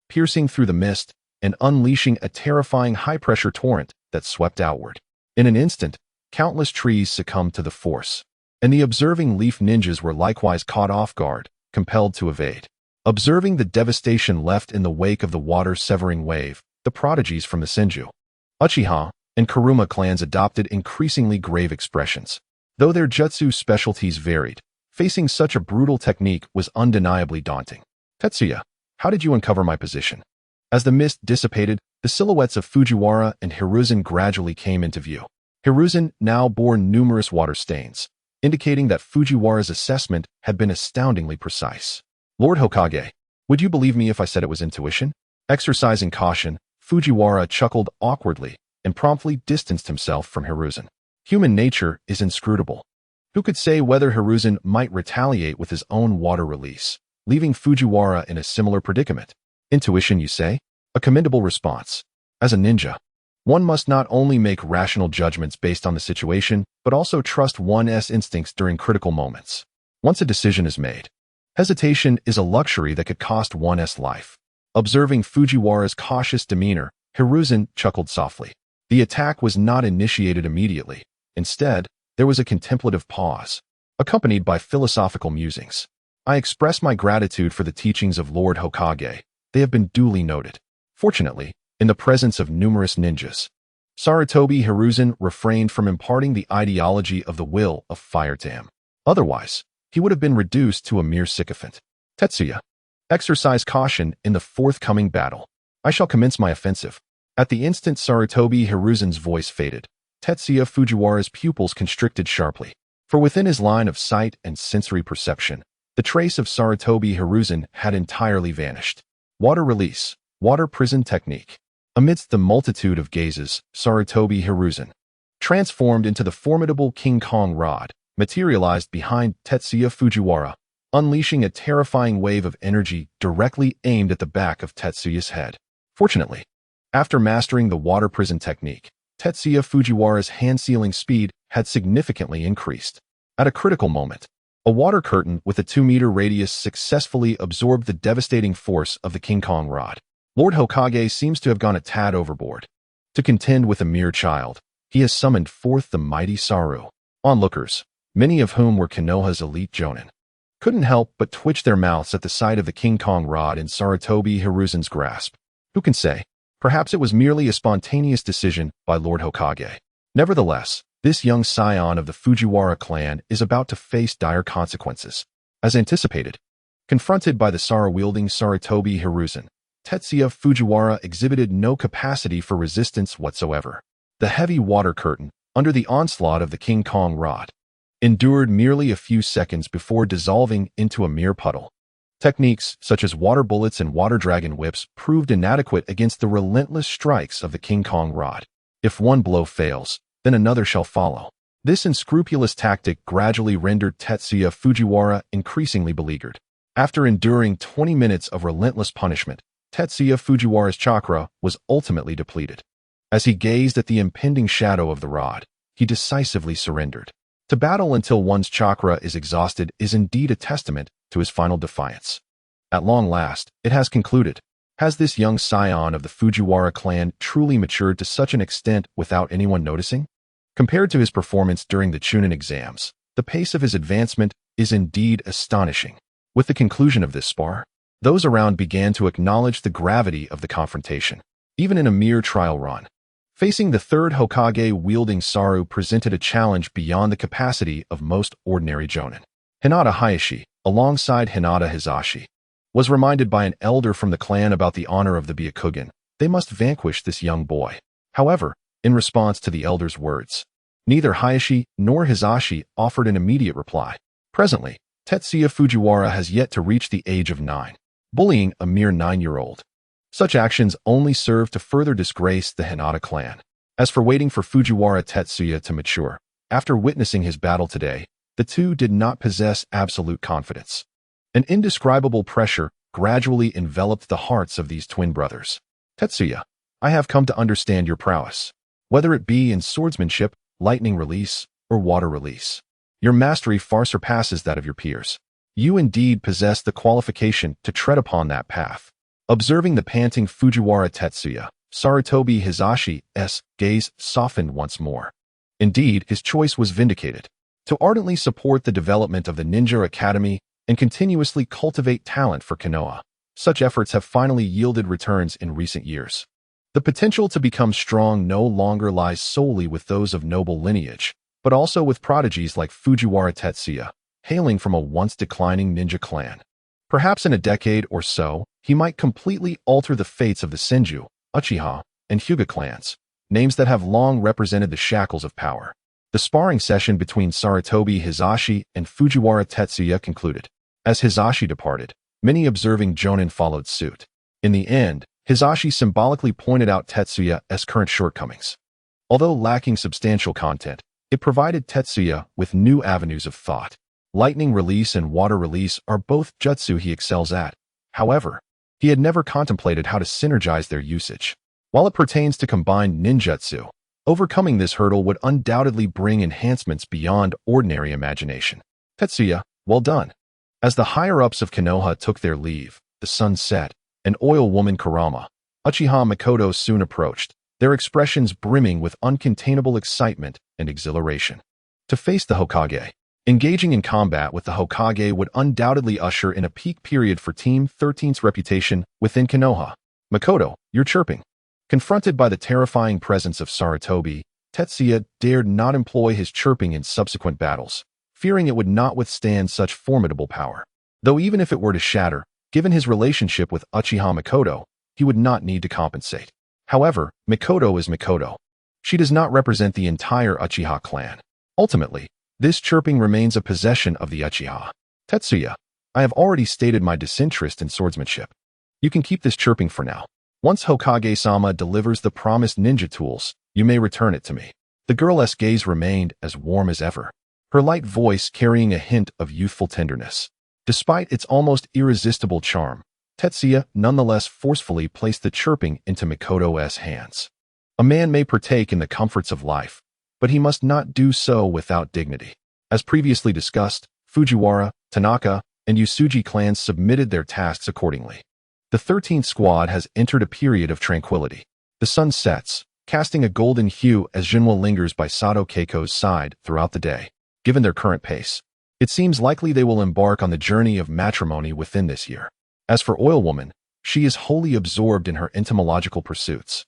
A: piercing through the mist and unleashing a terrifying high-pressure torrent that swept outward. In an instant, countless trees succumbed to the force. and the observing leaf ninjas were likewise caught off guard, compelled to evade. Observing the devastation left in the wake of the water-severing wave, the prodigies from the Senju, Uchiha, and Kuruma clans adopted increasingly grave expressions. Though their jutsu specialties varied, facing such a brutal technique was undeniably daunting. Tetsuya, how did you uncover my position? As the mist dissipated, the silhouettes of Fujiwara and Hiruzen gradually came into view. Hiruzen now bore numerous water stains, indicating that Fujiwara's assessment had been astoundingly precise. Lord Hokage, would you believe me if I said it was intuition? Exercising caution, Fujiwara chuckled awkwardly and promptly distanced himself from Hiruzen. Human nature is inscrutable. Who could say whether Hiruzen might retaliate with his own water release, leaving Fujiwara in a similar predicament? Intuition, you say? A commendable response. As a ninja, one must not only make rational judgments based on the situation, but also trust one's instincts during critical moments. Once a decision is made, hesitation is a luxury that could cost one's life. Observing Fujiwara's cautious demeanor, Hiruzen chuckled softly. The attack was not initiated immediately. Instead, there was a contemplative pause, accompanied by philosophical musings. I express my gratitude for the teachings of Lord Hokage. They have been duly noted. Fortunately, in the presence of numerous ninjas, Sarutobi Hiruzen refrained from imparting the ideology of the will of fire to him. Otherwise, he would have been reduced to a mere sycophant. Tetsuya, exercise caution in the forthcoming battle. I shall commence my offensive. At the instant Sarutobi Hiruzen's voice faded, Tetsuya Fujiwara's pupils constricted sharply. For within his line of sight and sensory perception, the trace of Sarutobi Hiruzen had entirely vanished. Water release, water prison technique. Amidst the multitude of gazes, Sarutobi Hiruzen, transformed into the formidable King Kong rod, materialized behind Tetsuya Fujiwara, unleashing a terrifying wave of energy directly aimed at the back of Tetsuya's head. Fortunately, after mastering the water prison technique, Tetsuya Fujiwara's hand-sealing speed had significantly increased. At a critical moment, a water curtain with a 2-meter radius successfully absorbed the devastating force of the King Kong rod. Lord Hokage seems to have gone a tad overboard. To contend with a mere child, he has summoned forth the mighty Saru. Onlookers, many of whom were Konoha's elite jonin, couldn't help but twitch their mouths at the sight of the King Kong rod in Sarutobi Hiruzen's grasp. Who can say? Perhaps it was merely a spontaneous decision by Lord Hokage. Nevertheless, this young scion of the Fujiwara clan is about to face dire consequences. As anticipated, confronted by the Saru-wielding Sarutobi Hiruzen, Tetsuya Fujiwara exhibited no capacity for resistance whatsoever. The heavy water curtain, under the onslaught of the King Kong rod, endured merely a few seconds before dissolving into a mere puddle. Techniques such as water bullets and water dragon whips proved inadequate against the relentless strikes of the King Kong rod. If one blow fails, then another shall follow. This unscrupulous tactic gradually rendered Tetsuya Fujiwara increasingly beleaguered. After enduring 20 minutes of relentless punishment, Tetsuya Fujiwara's chakra was ultimately depleted. As he gazed at the impending shadow of the rod, he decisively surrendered. To battle until one's chakra is exhausted is indeed a testament to his final defiance. At long last, it has concluded. Has this young scion of the Fujiwara clan truly matured to such an extent without anyone noticing? Compared to his performance during the Chunin exams, the pace of his advancement is indeed astonishing. With the conclusion of this spar, those around began to acknowledge the gravity of the confrontation. Even in a mere trial run, facing the third Hokage-wielding Saru presented a challenge beyond the capacity of most ordinary jonin. Hinata Hayashi, alongside Hinata Hizashi, was reminded by an elder from the clan about the honor of the Byakugan. They must vanquish this young boy. However, in response to the elder's words, neither Hayashi nor Hizashi offered an immediate reply. Presently, Tetsuya Fujiwara has yet to reach the age of 9, bullying a mere 9-year-old. Such actions only serve to further disgrace the Hinata clan. As for waiting for Fujiwara Tetsuya to mature, after witnessing his battle today, the two did not possess absolute confidence. An indescribable pressure gradually enveloped the hearts of these twin brothers. Tetsuya, I have come to understand your prowess. Whether it be in swordsmanship, lightning release, or water release, your mastery far surpasses that of your peers. You indeed possess the qualification to tread upon that path. Observing the panting Fujiwara Tetsuya, Sarutobi Hizashi's gaze softened once more. Indeed, his choice was vindicated. to ardently support the development of the Ninja Academy and continuously cultivate talent for Konoha. Such efforts have finally yielded returns in recent years. The potential to become strong no longer lies solely with those of noble lineage, but also with prodigies like Fujiwara Tetsuya, hailing from a once-declining ninja clan. Perhaps in a decade or so, he might completely alter the fates of the Senju, Uchiha, and Hyuga clans, names that have long represented the shackles of power. The sparring session between Sarutobi Hisashi and Fujiwara Tetsuya concluded. As Hisashi departed, many observing jonin followed suit. In the end, Hisashi symbolically pointed out Tetsuya's current shortcomings. Although lacking substantial content, it provided Tetsuya with new avenues of thought. Lightning release and water release are both jutsu he excels at. However, he had never contemplated how to synergize their usage. While it pertains to combined ninjutsu, overcoming this hurdle would undoubtedly bring enhancements beyond ordinary imagination. Tetsuya, well done. As the higher-ups of Konoha took their leave, the sun set, and oil woman Kurama, Uchiha Mikoto soon approached, their expressions brimming with uncontainable excitement and exhilaration. To face the Hokage. Engaging in combat with the Hokage would undoubtedly usher in a peak period for Team 13's reputation within Konoha. Mikoto, you're chirping. Confronted by the terrifying presence of Sarutobi, Tetsuya dared not employ his chirping in subsequent battles, fearing it would not withstand such formidable power. Though even if it were to shatter, given his relationship with Uchiha Mikoto, he would not need to compensate. However, Mikoto is Mikoto. She does not represent the entire Uchiha clan. Ultimately, this chirping remains a possession of the Uchiha. Tetsuya, I have already stated my disinterest in swordsmanship. You can keep this chirping for now. Once Hokage-sama delivers the promised ninja tools, you may return it to me. The girl's gaze remained as warm as ever, her light voice carrying a hint of youthful tenderness. Despite its almost irresistible charm, Tetsuya nonetheless forcefully placed the chirping into Mikoto's hands. A man may partake in the comforts of life, but he must not do so without dignity. As previously discussed, Fujiwara, Tanaka, and Usuji clans submitted their tasks accordingly. The 13th squad has entered a period of tranquility. The sun sets, casting a golden hue as Jinwa lingers by Sato Keiko's side throughout the day. Given their current pace, it seems likely they will embark on the journey of matrimony within this year. As for Oil Woman, she is wholly absorbed in her entomological pursuits.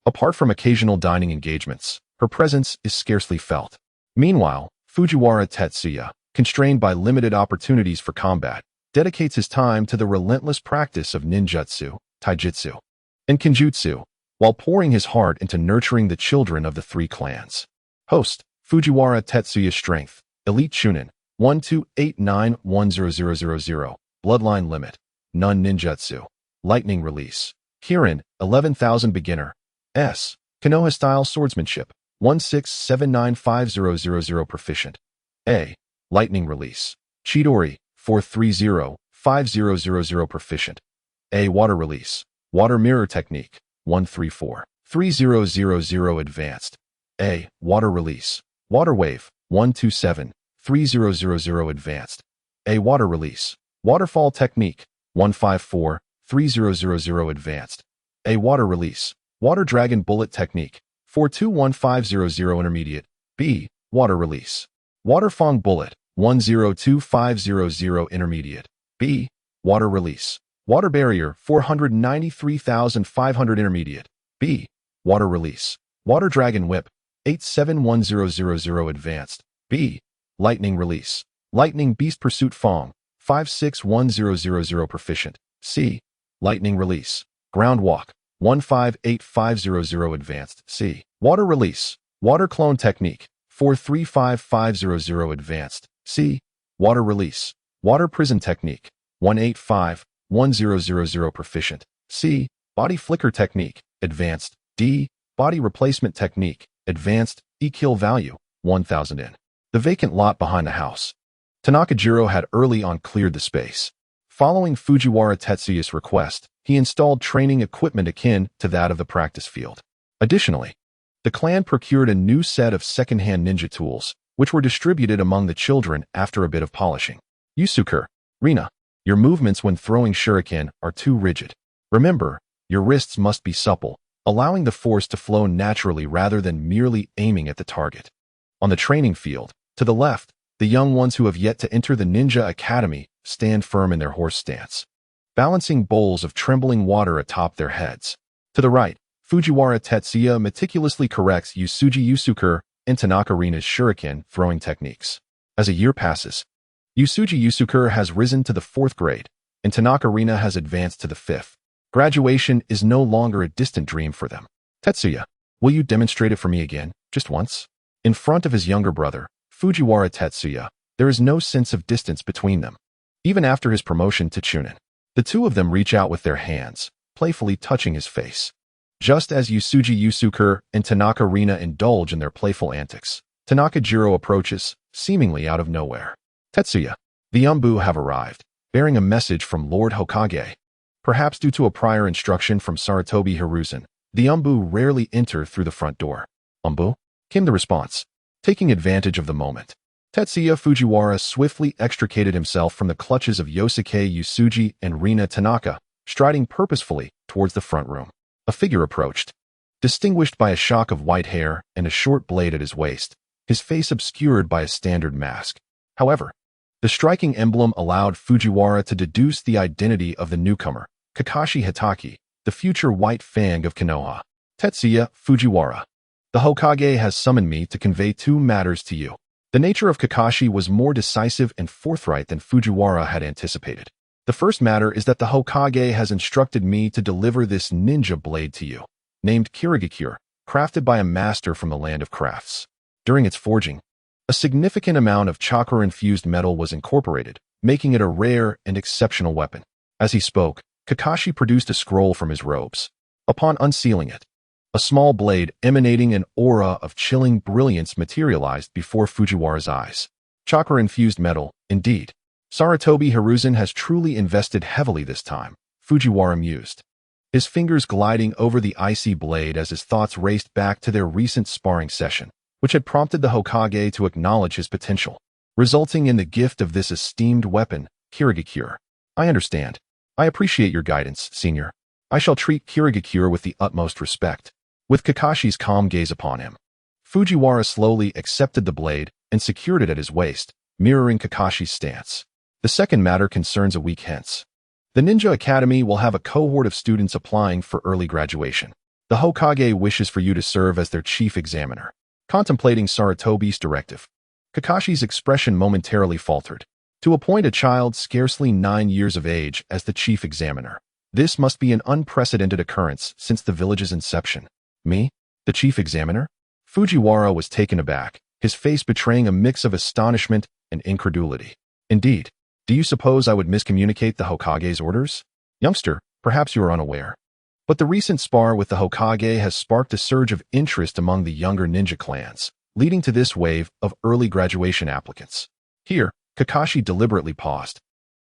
A: Apart from occasional dining engagements, her presence is scarcely felt. Meanwhile, Fujiwara Tetsuya, constrained by limited opportunities for combat, dedicates his time to the relentless practice of ninjutsu, taijutsu, and kenjutsu, while pouring his heart into nurturing the children of the three clans. Host, Fujiwara Tetsuya Strength, Elite Chunin, 1289100000, Bloodline Limit, None Ninjutsu, Lightning Release, Kirin, 11,000 Beginner, S, Konoha Style Swordsmanship, 1679500 Proficient, A, Lightning Release, Chidori, 4305000 Proficient, A, Water Release, Water Mirror Technique, 1343000 Advanced, A, Water Release, Water Wave, 1273000 Advanced, A, Water Release, Waterfall Technique, 1543000 Advanced, A, Water Release, Water Dragon Bullet Technique, 421500 Intermediate, B, Water Release, Water Fong Bullet, 102500 Intermediate, B, Water Release, Water Barrier, 493500 Intermediate, B, Water Release, Water Dragon Whip, 871000 Advanced, B, Lightning Release, Lightning Beast Pursuit Fong, 561000 Proficient, C, Lightning Release, Ground Walk, 158500 Advanced, C, Water Release, Water Clone Technique, 435500 Advanced, C, Water Release, Water Prison Technique, 185100 Proficient, C, Body Flicker Technique, Advanced, D, Body Replacement Technique, Advanced, E-Kill Value, 1000 in. The vacant lot behind the house. Tanakajiro had early on cleared the space. Following Fujiwara Tetsuya's request, he installed training equipment akin to that of the practice field. Additionally, the clan procured a new set of second-hand ninja tools, which were distributed among the children after a bit of polishing. Yusuke, Rina, your movements when throwing shuriken are too rigid. Remember, your wrists must be supple, allowing the force to flow naturally rather than merely aiming at the target. On the training field, to the left, The young ones who have yet to enter the ninja academy stand firm in their horse stance, balancing bowls of trembling water atop their heads. To the right, Fujiwara Tetsuya meticulously corrects Yusuji Yusuke and Tanaka Rina's shuriken throwing techniques. As a year passes, Yusuji Yusuke has risen to the 4th grade, and Tanaka Rina has advanced to the 5th. Graduation is no longer a distant dream for them. Tetsuya, will you demonstrate it for me again, just once? In front of his younger brother, Fujiwara Tetsuya, there is no sense of distance between them. Even after his promotion to Chunin, the two of them reach out with their hands, playfully touching his face. Just as Yusuji Yusuke and Tanaka Rina indulge in their playful antics, Tanaka Jiro approaches, seemingly out of nowhere. Tetsuya, the Umbu have arrived, bearing a message from Lord Hokage. Perhaps due to a prior instruction from Sarutobi Hiruzen, the Umbu rarely enter through the front door. Umbu? Came the response. Taking advantage of the moment, Tetsuya Fujiwara swiftly extricated himself from the clutches of Yosuke Yusuji and Rina Tanaka, striding purposefully towards the front room. A figure approached, distinguished by a shock of white hair and a short blade at his waist, his face obscured by a standard mask. However, the striking emblem allowed Fujiwara to deduce the identity of the newcomer, Kakashi Hitaki, the future White Fang of Konoha. Tetsuya Fujiwara. The Hokage has summoned me to convey 2 matters to you. The nature of Kakashi was more decisive and forthright than Fujiwara had anticipated. The first matter is that the Hokage has instructed me to deliver this ninja blade to you, named Kirigakure, crafted by a master from the land of crafts. During its forging, a significant amount of chakra-infused metal was incorporated, making it a rare and exceptional weapon. As he spoke, Kakashi produced a scroll from his robes. Upon unsealing it, a small blade emanating an aura of chilling brilliance materialized before Fujiwara's eyes. Chakra-infused metal, indeed. Sarutobi Hiruzen has truly invested heavily this time, Fujiwara mused, his fingers gliding over the icy blade as his thoughts raced back to their recent sparring session, which had prompted the Hokage to acknowledge his potential, resulting in the gift of this esteemed weapon, Kirigakure. I understand. I appreciate your guidance, senior. I shall treat Kirigakure with the utmost respect. With Kakashi's calm gaze upon him, Fujiwara slowly accepted the blade and secured it at his waist, mirroring Kakashi's stance. The second matter concerns a week hence. The Ninja Academy will have a cohort of students applying for early graduation. The Hokage wishes for you to serve as their chief examiner. Contemplating Sarutobi's directive, Kakashi's expression momentarily faltered. To appoint a child scarcely 9 years of age as the chief examiner, this must be an unprecedented occurrence since the village's inception. Me? The chief examiner? Fujiwara was taken aback, his face betraying a mix of astonishment and incredulity. Indeed, do you suppose I would miscommunicate the Hokage's orders? Youngster, perhaps you are unaware, but the recent spar with the Hokage has sparked a surge of interest among the younger ninja clans, leading to this wave of early graduation applicants. Here, Kakashi deliberately paused,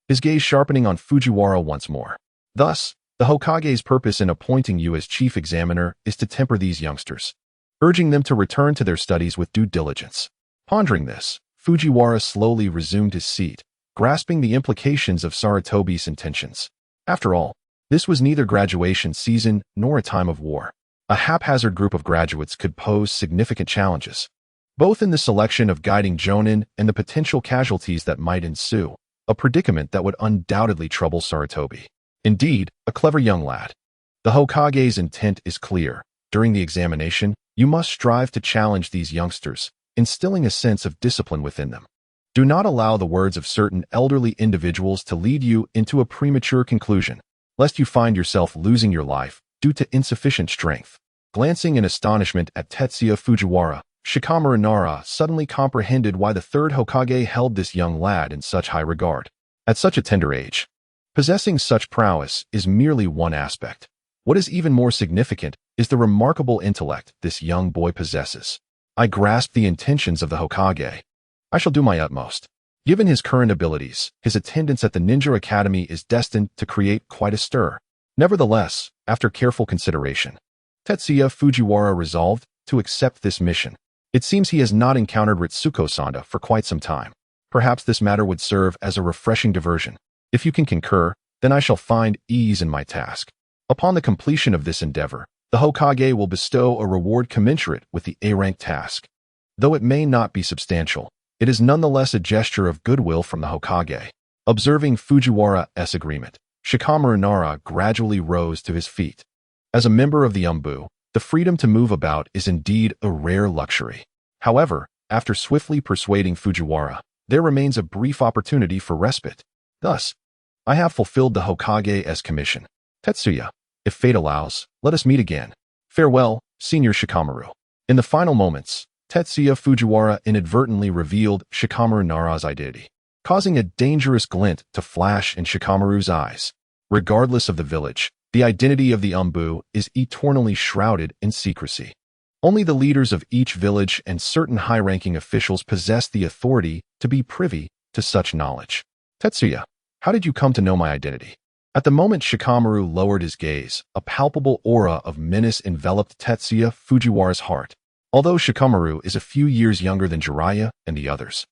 A: his gaze sharpening on Fujiwara once more. Thus, the Hokage's purpose in appointing you as chief examiner is to temper these youngsters, urging them to return to their studies with due diligence. Pondering this, Fujiwara slowly resumed his seat, grasping the implications of Sarutobi's intentions. After all, this was neither graduation season nor a time of war. A haphazard group of graduates could pose significant challenges, both in the selection of guiding jonin and the potential casualties that might ensue, a predicament that would undoubtedly trouble Sarutobi. Indeed, a clever young lad. The Hokage's intent is clear. During the examination, you must strive to challenge these youngsters, instilling a sense of discipline within them. Do not allow the words of certain elderly individuals to lead you into a premature conclusion, lest you find yourself losing your life due to insufficient strength. Glancing in astonishment at Tetsuya Fujiwara, Shikamaru Nara suddenly comprehended why the third Hokage held this young lad in such high regard. At such a tender age, possessing such prowess is merely one aspect. What is even more significant is the remarkable intellect this young boy possesses. I grasp the intentions of the Hokage. I shall do my utmost. Given his current abilities, his attendance at the Ninja Academy is destined to create quite a stir. Nevertheless, after careful consideration, Tetsuya Fujiwara resolved to accept this mission. It seems he has not encountered Ritsuko-sanda for quite some time. Perhaps this matter would serve as a refreshing diversion. If you can concur, then I shall find ease in my task. Upon the completion of this endeavor, the Hokage will bestow a reward commensurate with the A-rank task. Though it may not be substantial, it is nonetheless a gesture of goodwill from the Hokage. Observing Fujiwara's agreement, Shikamaru Nara gradually rose to his feet. As a member of the Umbu, the freedom to move about is indeed a rare luxury. However, after swiftly persuading Fujiwara, there remains a brief opportunity for respite. Thus, I have fulfilled the Hokage's commission. Tetsuya, if fate allows, let us meet again. Farewell, Senior Shikamaru. In the final moments, Tetsuya Fujiwara inadvertently revealed Shikamaru Nara's identity, causing a dangerous glint to flash in Shikamaru's eyes. Regardless of the village, the identity of the Umbu is eternally shrouded in secrecy. Only the leaders of each village and certain high-ranking officials possess the authority to be privy to such knowledge. Tetsuya, how did you come to know my identity? At the moment Shikamaru lowered his gaze, a palpable aura of menace enveloped Tetsuya Fujiwara's heart. Although Shikamaru is a few years younger than Jiraiya and the others,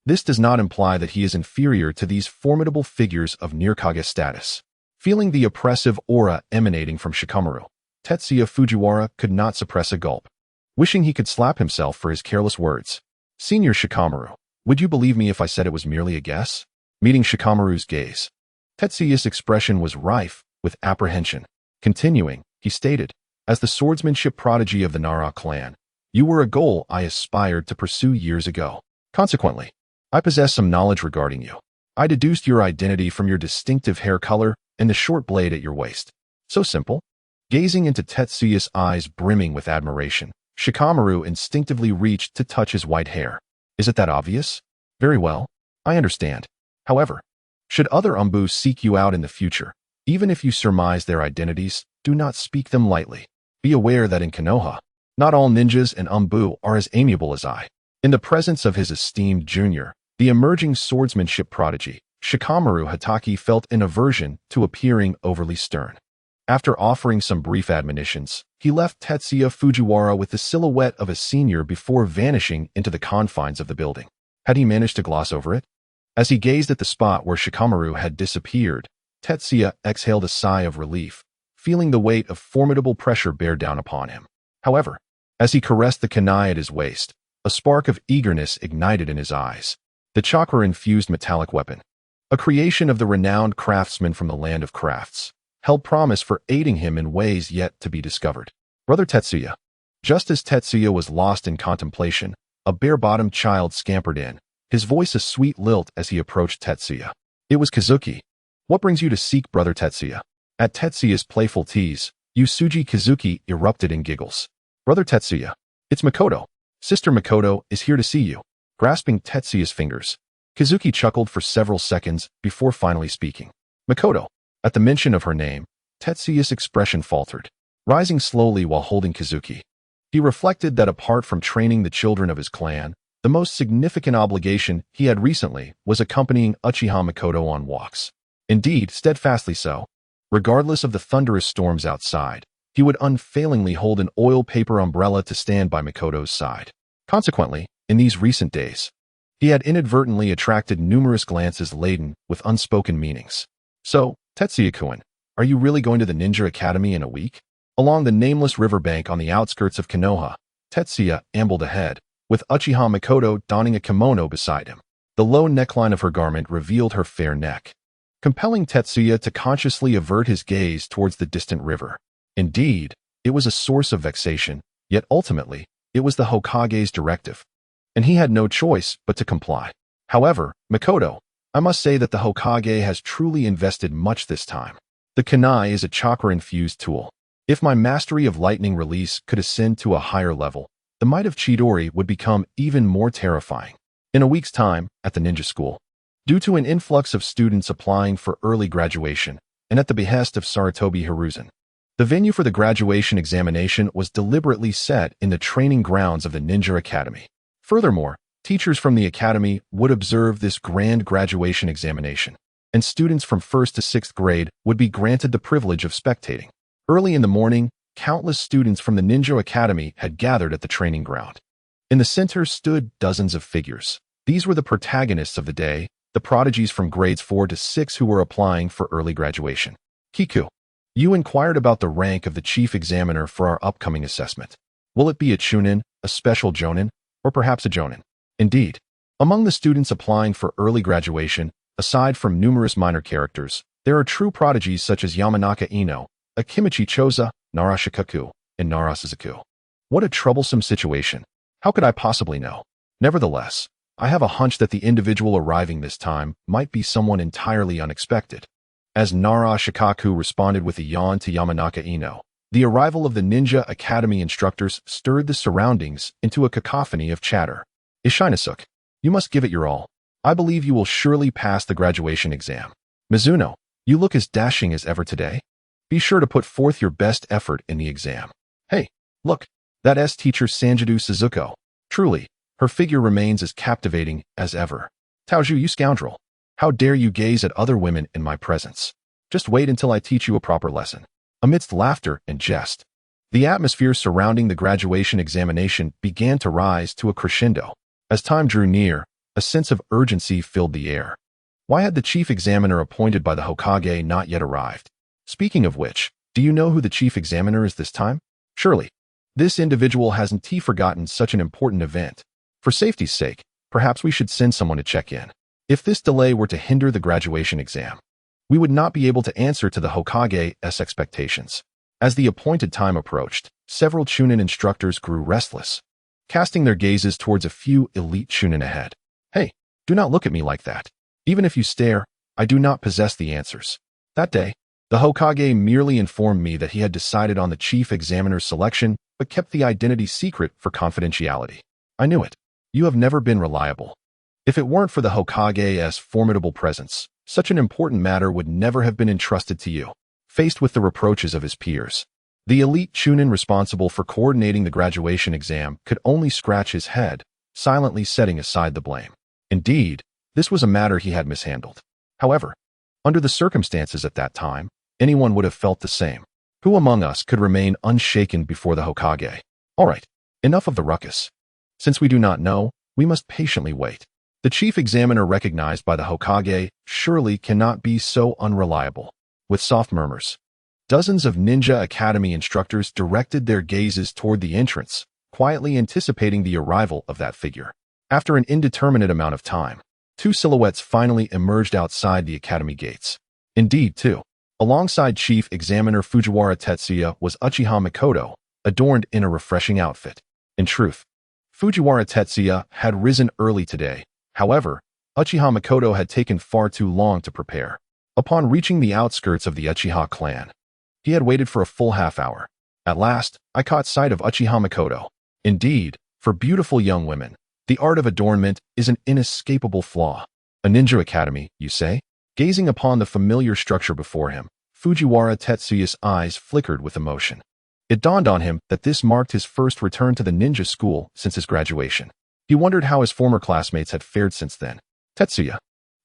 A: this does not imply that he is inferior to these formidable figures of Near-Kage status. Feeling the oppressive aura emanating from Shikamaru, Tetsuya Fujiwara could not suppress a gulp, wishing he could slap himself for his careless words. Senior Shikamaru, would you believe me if I said it was merely a guess? Meeting Shikamaru's gaze, Tetsuya's expression was rife with apprehension. Continuing, he stated, as the swordsmanship prodigy of the Nara clan, you were a goal I aspired to pursue years ago. Consequently, I possess some knowledge regarding you. I deduced your identity from your distinctive hair color and the short blade at your waist. So simple. Gazing into Tetsuya's eyes brimming with admiration, Shikamaru instinctively reached to touch his white hair. Is it that obvious? Very well. I understand. However, should other Umbu seek you out in the future, even if you surmise their identities, do not speak them lightly. Be aware that in Konoha, not all ninjas and Umbu are as amiable as I. In the presence of his esteemed junior, the emerging swordsmanship prodigy, Shikamaru Hatake felt an aversion to appearing overly stern. After offering some brief admonitions, he left Tetsuya Fujiwara with the silhouette of a senior before vanishing into the confines of the building. Had he managed to gloss over it? As he gazed at the spot where Shikamaru had disappeared, Tetsuya exhaled a sigh of relief, feeling the weight of formidable pressure bear down upon him. However, as he caressed the kunai at his waist, a spark of eagerness ignited in his eyes. The chakra-infused metallic weapon, a creation of the renowned craftsman from the land of crafts, held promise for aiding him in ways yet to be discovered. Brother Tetsuya. Just as Tetsuya was lost in contemplation, a bare-bottomed child scampered in, his voice a sweet lilt as he approached Tetsuya. It was Kazuki. What brings you to seek Brother Tetsuya? At Tetsuya's playful tease, Yusuji Kazuki erupted in giggles. Brother Tetsuya. It's Mikoto. Sister Mikoto is here to see you. Grasping Tetsuya's fingers, Kazuki chuckled for several seconds before finally speaking. Mikoto. At the mention of her name, Tetsuya's expression faltered, rising slowly while holding Kazuki. He reflected that apart from training the children of his clan, the most significant obligation he had recently was accompanying Uchiha Mikoto on walks. Indeed, steadfastly so. Regardless of the thunderous storms outside, he would unfailingly hold an oil paper umbrella to stand by Mikoto's side. Consequently, in these recent days, he had inadvertently attracted numerous glances laden with unspoken meanings. So, Tetsuya-kun, are you really going to the Ninja Academy in a week? Along the nameless riverbank on the outskirts of Konoha, Tetsuya ambled ahead, with Uchiha Mikoto donning a kimono beside him. The low neckline of her garment revealed her fair neck, compelling Tetsuya to consciously avert his gaze towards the distant river. Indeed, it was a source of vexation, yet ultimately, it was the Hokage's directive, and he had no choice but to comply. However, Mikoto, I must say that the Hokage has truly invested much this time. The kunai is a chakra-infused tool. If my mastery of lightning release could ascend to a higher level, the might of Chidori would become even more terrifying. In a week's time, at the ninja school, due to an influx of students applying for early graduation, and at the behest of Sarutobi Hiruzen, the venue for the graduation examination was deliberately set in the training grounds of the Ninja Academy. Furthermore, teachers from the academy would observe this grand graduation examination, and students from 1st to 6th grade would be granted the privilege of spectating. Early in the morning, countless students from the Ninja Academy had gathered at the training ground. In the center stood dozens of figures. These were the protagonists of the day, the prodigies from grades 4 to 6 who were applying for early graduation. Kiku, you inquired about the rank of the chief examiner for our upcoming assessment. Will it be a chunin, a special jonin, or perhaps a jonin? Indeed, Among the students applying for early graduation, aside from numerous minor characters, there are true prodigies such as Yamanaka Ino, Akimichi Choza, Narashikaku, and Narasuzuku. What a troublesome situation. How could I possibly know? Nevertheless, I have a hunch that the individual arriving this time might be someone entirely unexpected. As Narashikaku responded with a yawn to Yamanaka Ino, the arrival of the Ninja Academy instructors stirred the surroundings into a cacophony of chatter. Ishinasuke, you must give it your all. I believe you will surely pass the graduation exam. Mizuno, you look as dashing as ever today. Be sure to put forth your best effort in the exam. Hey, look, that teacher Sanjadu Suzuko. Truly, her figure remains as captivating as ever. Taoju, you scoundrel. How dare you gaze at other women in my presence? Just wait until I teach you a proper lesson. Amidst laughter and jest, the atmosphere surrounding the graduation examination began to rise to a crescendo. As time drew near, a sense of urgency filled the air. Why had the chief examiner appointed by the Hokage not yet arrived? Speaking of which, do you know who the chief examiner is this time? Surely, this individual hasn't forgotten such an important event. For safety's sake, perhaps we should send someone to check in. If this delay were to hinder the graduation exam, we would not be able to answer to the Hokage's expectations. As the appointed time approached, several Chunin instructors grew restless, casting their gazes towards a few elite Chunin ahead. Hey, do not look at me like that. Even if you stare, I do not possess the answers. That day, the Hokage merely informed me that he had decided on the chief examiner's selection, but kept the identity secret for confidentiality. I knew it. You have never been reliable. If it weren't for the Hokage's formidable presence, such an important matter would never have been entrusted to you. Faced with the reproaches of his peers, the elite Chunin responsible for coordinating the graduation exam could only scratch his head, silently setting aside the blame. Indeed, this was a matter he had mishandled. However, under the circumstances at that time, anyone would have felt the same. Who among us could remain unshaken before the Hokage? All right, enough of the ruckus. Since we do not know, we must patiently wait. The chief examiner recognized by the Hokage surely cannot be so unreliable. With soft murmurs, dozens of Ninja Academy instructors directed their gazes toward the entrance, quietly anticipating the arrival of that figure. After an indeterminate amount of time, two silhouettes finally emerged outside the academy gates. Indeed, too, alongside Chief Examiner Fujiwara Tetsuya was Uchiha Mikoto, adorned in a refreshing outfit. In truth, Fujiwara Tetsuya had risen early today. However, Uchiha Mikoto had taken far too long to prepare. Upon reaching the outskirts of the Uchiha clan, he had waited for a full half hour. At last, I caught sight of Uchiha Mikoto. Indeed, for beautiful young women, the art of adornment is an inescapable flaw. A ninja academy, you say? Gazing upon the familiar structure before him, Fujiwara Tetsuya's eyes flickered with emotion. It dawned on him that this marked his first return to the ninja school since his graduation. He wondered how his former classmates had fared since then. Tetsuya,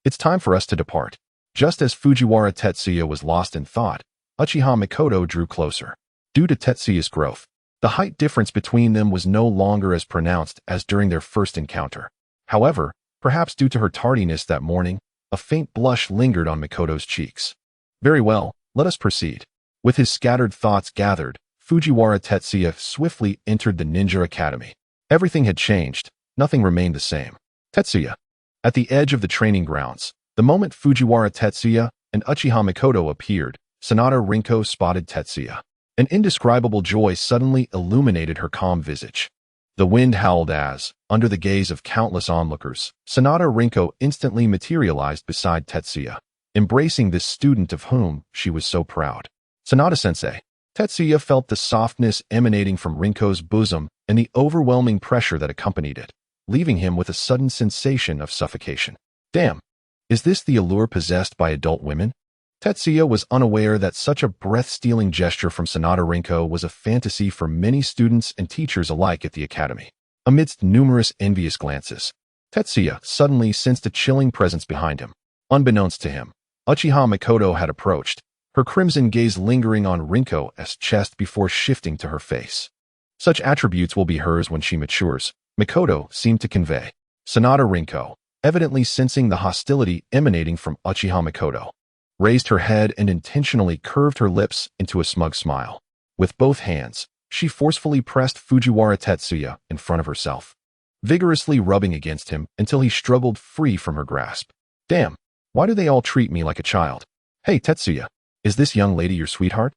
A: it's time for us to depart. Just as Fujiwara Tetsuya was lost in thought, Uchiha Mikoto drew closer. Due to Tetsuya's growth, the height difference between them was no longer as pronounced as during their first encounter. However, perhaps due to her tardiness that morning, a faint blush lingered on Mikoto's cheeks. Very well, let us proceed. With his scattered thoughts gathered, Fujiwara Tetsuya swiftly entered the Ninja Academy. Everything had changed, nothing remained the same. Tetsuya. At the edge of the training grounds, the moment Fujiwara Tetsuya and Uchiha Mikoto appeared, Sanada Rinko spotted Tetsuya. An indescribable joy suddenly illuminated her calm visage. The wind howled as, under the gaze of countless onlookers, Sanada Rinko instantly materialized beside Tetsuya, embracing this student of whom she was so proud. Sanada-sensei. Tetsuya felt the softness emanating from Rinko's bosom and the overwhelming pressure that accompanied it, leaving him with a sudden sensation of suffocation. Damn, is this the allure possessed by adult women? Tetsuya was unaware that such a breath-stealing gesture from Sanada Rinko was a fantasy for many students and teachers alike at the academy. Amidst numerous envious glances, Tetsuya suddenly sensed a chilling presence behind him. Unbeknownst to him, Uchiha Mikoto had approached, her crimson gaze lingering on Rinko's chest before shifting to her face. Such attributes will be hers when she matures, Mikoto seemed to convey. Sanada Rinko, evidently sensing the hostility emanating from Uchiha Mikoto, raised her head and intentionally curved her lips into a smug smile. With both hands, she forcefully pressed Fujiwara Tetsuya in front of herself. vigorously rubbing against him until he struggled free from her grasp. Damn, why do they all treat me like a child? Hey Tetsuya, is this young lady your sweetheart?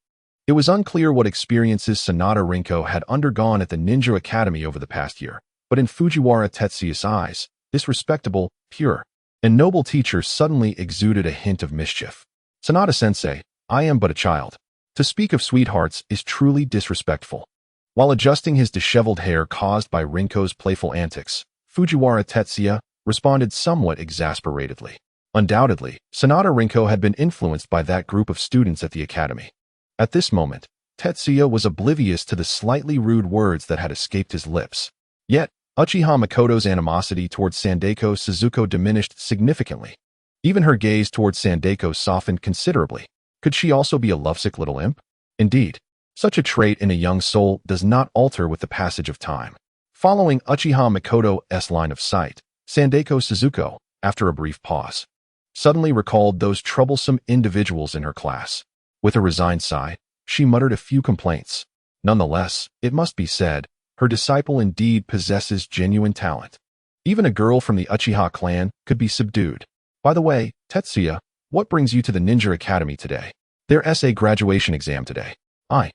A: It was unclear what experiences Sanada Rinko had undergone at the Ninja Academy over the past year, but in Fujiwara Tetsuya's eyes, this respectable, pure, and noble teacher suddenly exuded a hint of mischief. Sanada-sensei, I am but a child. To speak of sweethearts is truly disrespectful. While adjusting his disheveled hair caused by Rinko's playful antics, Fujiwara Tetsuya responded somewhat exasperatedly. Undoubtedly, Sanada Rinko had been influenced by that group of students at the academy. At this moment, Tetsuya was oblivious to the slightly rude words that had escaped his lips. Yet, Uchiha Mikoto's animosity towards Sandeko Suzuko diminished significantly. Even her gaze towards Sandeko softened considerably. Could she also be a lovesick little imp? Indeed, such a trait in a young soul does not alter with the passage of time. Following Uchiha Mikoto's line of sight, Sandeko Suzuko, after a brief pause, suddenly recalled those troublesome individuals in her class. With a resigned sigh, she muttered a few complaints. Nonetheless, it must be said, her disciple indeed possesses genuine talent. Even a girl from the Uchiha clan could be subdued. By the way, Tetsuya, what brings you to the Ninja Academy today? Their essay graduation exam today. I,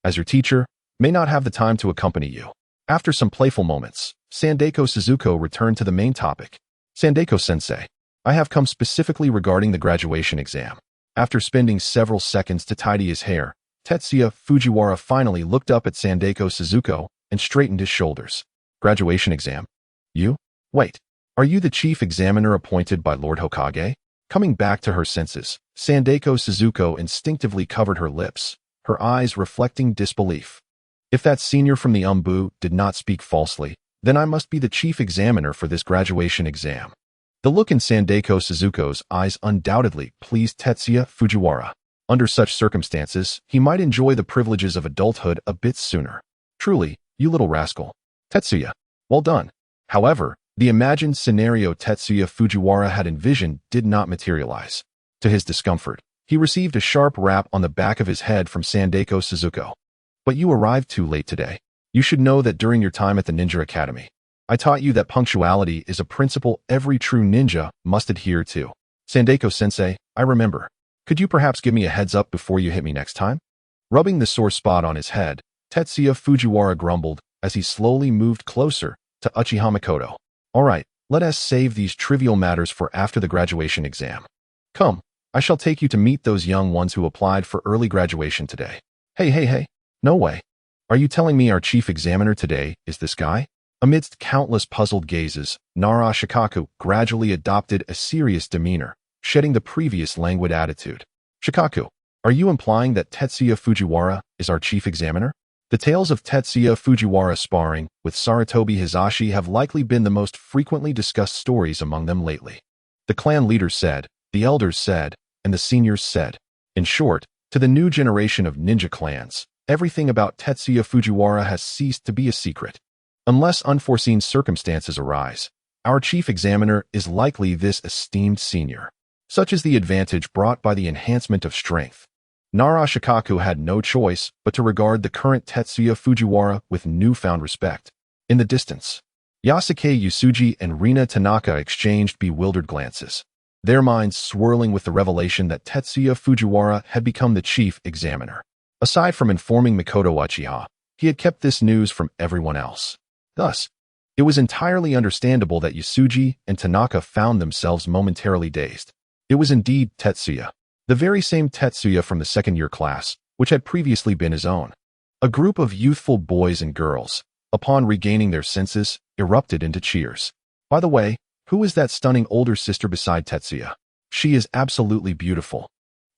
A: as your teacher, may not have the time to accompany you. After some playful moments, Sandeko Suzuko returned to the main topic. Sandeko-sensei, I have come specifically regarding the graduation exam. After spending several seconds to tidy his hair, Tetsuya Fujiwara finally looked up at Sandeko Suzuko and straightened his shoulders. Graduation exam? You? Wait, are you the chief examiner appointed by Lord Hokage? Coming back to her senses, Sandeko Suzuko instinctively covered her lips, her eyes reflecting disbelief. If that senior from the Umbu did not speak falsely, then I must be the chief examiner for this graduation exam. The look in Sandeko Suzuko's eyes undoubtedly pleased Tetsuya Fujiwara. Under such circumstances, he might enjoy the privileges of adulthood a bit sooner. Truly, you little rascal. Tetsuya, well done. However, the imagined scenario Tetsuya Fujiwara had envisioned did not materialize. To his discomfort, he received a sharp rap on the back of his head from Sandeko Suzuko. But you arrived too late today. You should know that during your time at the Ninja Academy, I taught you that punctuality is a principle every true ninja must adhere to. Sandeko-sensei, I remember. Could you perhaps give me a heads up before you hit me next time? Rubbing the sore spot on his head, Tetsuya Fujiwara grumbled as he slowly moved closer to Uchiha Mikoto. All right, let us save these trivial matters for after the graduation exam. Come, I shall take you to meet those young ones who applied for early graduation today. Hey. No way. Are you telling me our chief examiner today is this guy? Amidst countless puzzled gazes, Nara Shikaku gradually adopted a serious demeanor, shedding the previous languid attitude. Shikaku, are you implying that Tetsuya Fujiwara is our chief examiner? The tales of Tetsuya Fujiwara sparring with Sarutobi Hisashi have likely been the most frequently discussed stories among them lately. The clan leaders said, the elders said, and the seniors said. In short, to the new generation of ninja clans, everything about Tetsuya Fujiwara has ceased to be a secret. Unless unforeseen circumstances arise, our chief examiner is likely this esteemed senior. Such is the advantage brought by the enhancement of strength. Nara Shikaku had no choice but to regard the current Tetsuya Fujiwara with newfound respect. In the distance, Yasuke Yusuji and Rina Tanaka exchanged bewildered glances, their minds swirling with the revelation that Tetsuya Fujiwara had become the chief examiner. Aside from informing Mikoto Uchiha, he had kept this news from everyone else. Thus, it was entirely understandable that Yusuji and Tanaka found themselves momentarily dazed. It was indeed Tetsuya, the very same Tetsuya from the second-year class, which had previously been his own. A group of youthful boys and girls, upon regaining their senses, erupted into cheers. By the way, who is that stunning older sister beside Tetsuya? She is absolutely beautiful.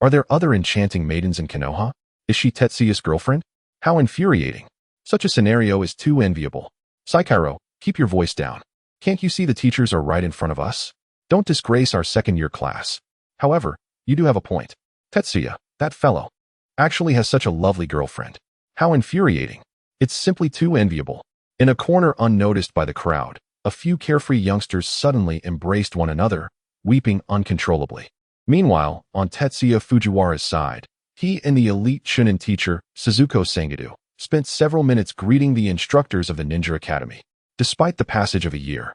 A: Are there other enchanting maidens in Konoha? Is she Tetsuya's girlfriend? How infuriating. Such a scenario is too enviable. Saikiro, keep your voice down. Can't you see the teachers are right in front of us? Don't disgrace our second-year class. However, you do have a point. Tetsuya, that fellow, actually has such a lovely girlfriend. How infuriating. It's simply too enviable. In a corner unnoticed by the crowd, a few carefree youngsters suddenly embraced one another, weeping uncontrollably. Meanwhile, on Tetsuya Fujiwara's side, he and the elite Chunin teacher, Suzuko Sangedu, spent several minutes greeting the instructors of the Ninja Academy. Despite the passage of a year,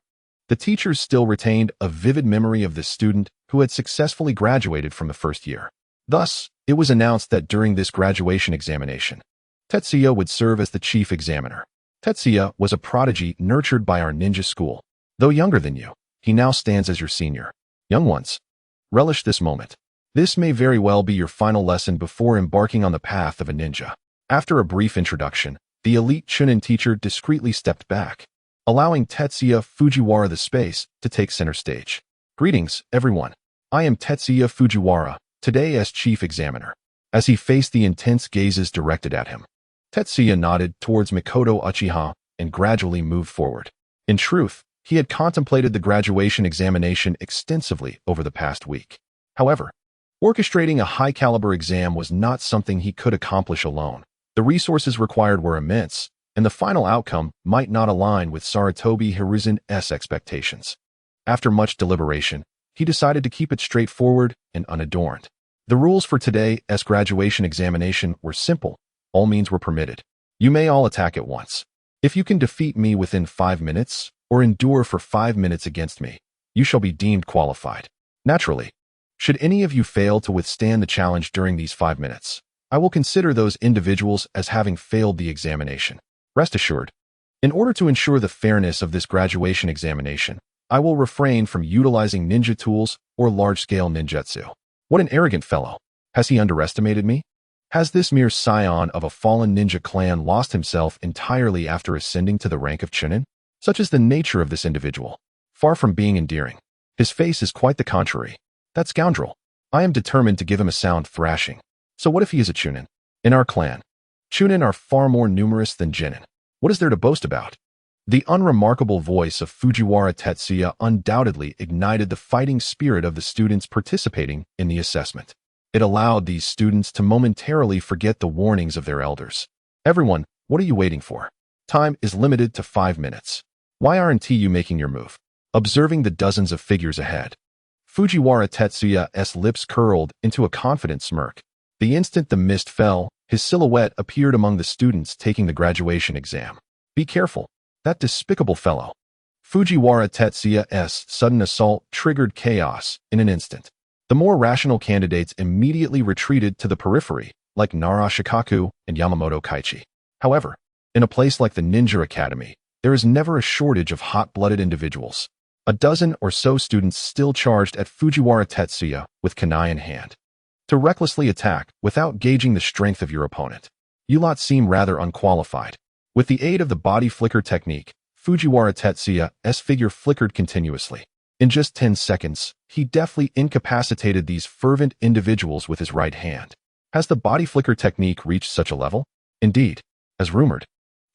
A: the teachers still retained a vivid memory of this student who had successfully graduated from the first year. Thus, it was announced that during this graduation examination, Tetsuya would serve as the chief examiner. Tetsuya was a prodigy nurtured by our ninja school. Though younger than you, he now stands as your senior. Young ones, relish this moment. This may very well be your final lesson before embarking on the path of a ninja. After a brief introduction, the elite Chunin teacher discreetly stepped back, allowing Tetsuya Fujiwara the space to take center stage. Greetings, everyone. I am Tetsuya Fujiwara, today as chief examiner. As he faced the intense gazes directed at him, Tetsuya nodded towards Mikoto Uchiha and gradually moved forward. In truth, he had contemplated the graduation examination extensively over the past week. However, orchestrating a high-caliber exam was not something he could accomplish alone. The resources required were immense, and the final outcome might not align with Sarutobi Hiruzen's expectations. After much deliberation, he decided to keep it straightforward and unadorned. The rules for today's graduation examination were simple. All means were permitted. You may all attack at once. If you can defeat me within 5 minutes, or endure for 5 minutes against me, you shall be deemed qualified. Naturally, should any of you fail to withstand the challenge during these 5 minutes, I will consider those individuals as having failed the examination. Rest assured, in order to ensure the fairness of this graduation examination, I will refrain from utilizing ninja tools or large-scale ninjutsu. What an arrogant fellow. Has he underestimated me? Has this mere scion of a fallen ninja clan lost himself entirely after ascending to the rank of Chunin? Such is the nature of this individual. Far from being endearing, his face is quite the contrary. That scoundrel. I am determined to give him a sound thrashing. So what if he is a Chunin? In our clan, Chunin are far more numerous than Genin. What is there to boast about? The unremarkable voice of Fujiwara Tetsuya undoubtedly ignited the fighting spirit of the students participating in the assessment. It allowed these students to momentarily forget the warnings of their elders. Everyone, what are you waiting for? Time is limited to 5 minutes. Why aren't you making your move? Observing the dozens of figures ahead, Fujiwara Tetsuya's lips curled into a confident smirk. The instant the mist fell, his silhouette appeared among the students taking the graduation exam. Be careful. That despicable fellow. Fujiwara Tetsuya's sudden assault triggered chaos in an instant. The more rational candidates immediately retreated to the periphery, like Naruto and Yamamoto Kaichi. However, in a place like the Ninja Academy, there is never a shortage of hot-blooded individuals. A dozen or so students still charged at Fujiwara Tetsuya with kunai in hand. To recklessly attack without gauging the strength of your opponent. You lot seem rather unqualified. With the aid of the body flicker technique, Fujiwara Tetsuya's figure flickered continuously. In just 10 seconds, he deftly incapacitated these fervent individuals with his right hand. Has the body flicker technique reached such a level? Indeed, as rumored,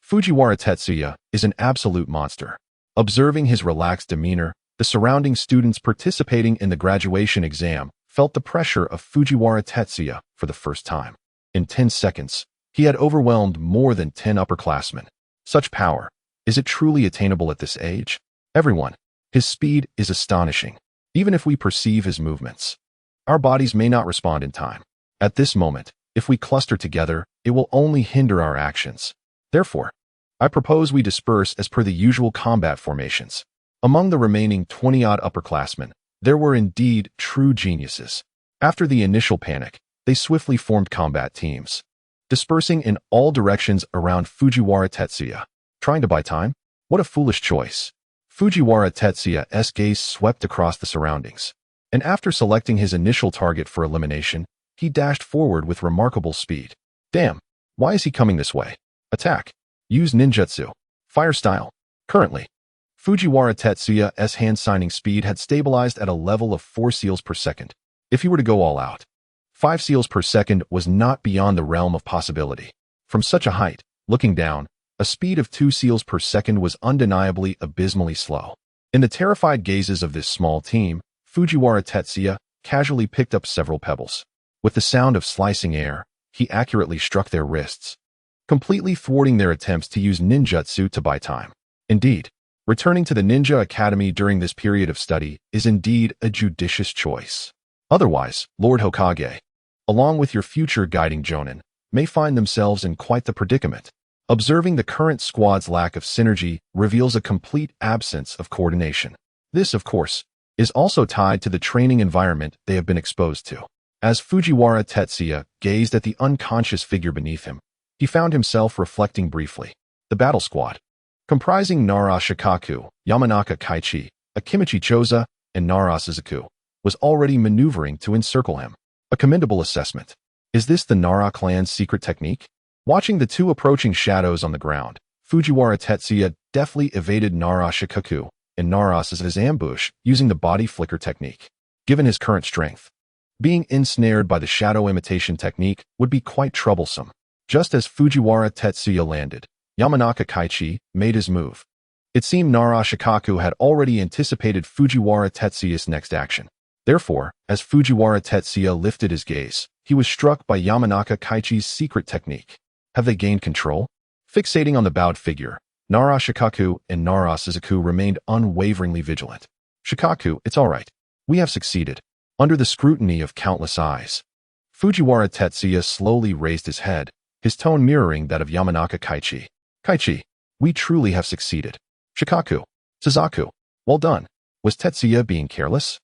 A: Fujiwara Tetsuya is an absolute monster. Observing his relaxed demeanor, the surrounding students participating in the graduation exam felt the pressure of Fujiwara Tetsuya for the first time. In 10 seconds, he had overwhelmed more than 10 upperclassmen. Such power, is it truly attainable at this age? Everyone, his speed is astonishing. Even if we perceive his movements, our bodies may not respond in time. At this moment, if we cluster together, it will only hinder our actions. Therefore, I propose we disperse as per the usual combat formations. Among the remaining 20-odd upperclassmen, there were indeed true geniuses. After the initial panic, they swiftly formed combat teams, dispersing in all directions around Fujiwara Tetsuya. Trying to buy time? What a foolish choice. Fujiwara Tetsuya's gaze swept across the surroundings, and after selecting his initial target for elimination, he dashed forward with remarkable speed. Damn, why is he coming this way? Attack. Use ninjutsu. Fire style. Currently, Fujiwara Tetsuya's hand-signing speed had stabilized at a level of 4 seals per second. If he were to go all out, 5 seals per second was not beyond the realm of possibility. From such a height, looking down, a speed of 2 seals per second was undeniably abysmally slow. In the terrified gazes of this small team, Fujiwara Tetsuya casually picked up several pebbles. With the sound of slicing air, he accurately struck their wrists, completely thwarting their attempts to use ninjutsu to buy time. Indeed, returning to the Ninja Academy during this period of study is indeed a judicious choice. Otherwise, Lord Hokage, along with your future guiding Jonin, may find themselves in quite the predicament. Observing the current squad's lack of synergy reveals a complete absence of coordination. This, of course, is also tied to the training environment they have been exposed to. As Fujiwara Tetsuya gazed at the unconscious figure beneath him, he found himself reflecting briefly. The battle squad, comprising Nara Shikaku, Yamanaka Kaichi, Akimichi Choza, and Nara Suzuku, was already maneuvering to encircle him. A commendable assessment. Is this the Nara clan's secret technique? Watching the two approaching shadows on the ground, Fujiwara Tetsuya deftly evaded Nara Shikaku and Nara Suzuku's ambush using the body flicker technique. Given his current strength, being ensnared by the shadow imitation technique would be quite troublesome. Just as Fujiwara Tetsuya landed, Yamanaka Kaichi made his move. It seemed Nara Shikaku had already anticipated Fujiwara Tetsuya's next action. Therefore, as Fujiwara Tetsuya lifted his gaze, he was struck by Yamanaka Kaichi's secret technique. Have they gained control? Fixating on the bowed figure, Nara Shikaku and Nara Suzuku remained unwaveringly vigilant. Shikaku, it's all right. We have succeeded. Under the scrutiny of countless eyes, Fujiwara Tetsuya slowly raised his head, his tone mirroring that of Yamanaka Kaichi. Kaichi, we truly have succeeded. Shikaku, Suzaku, well done. Was Tetsuya being careless?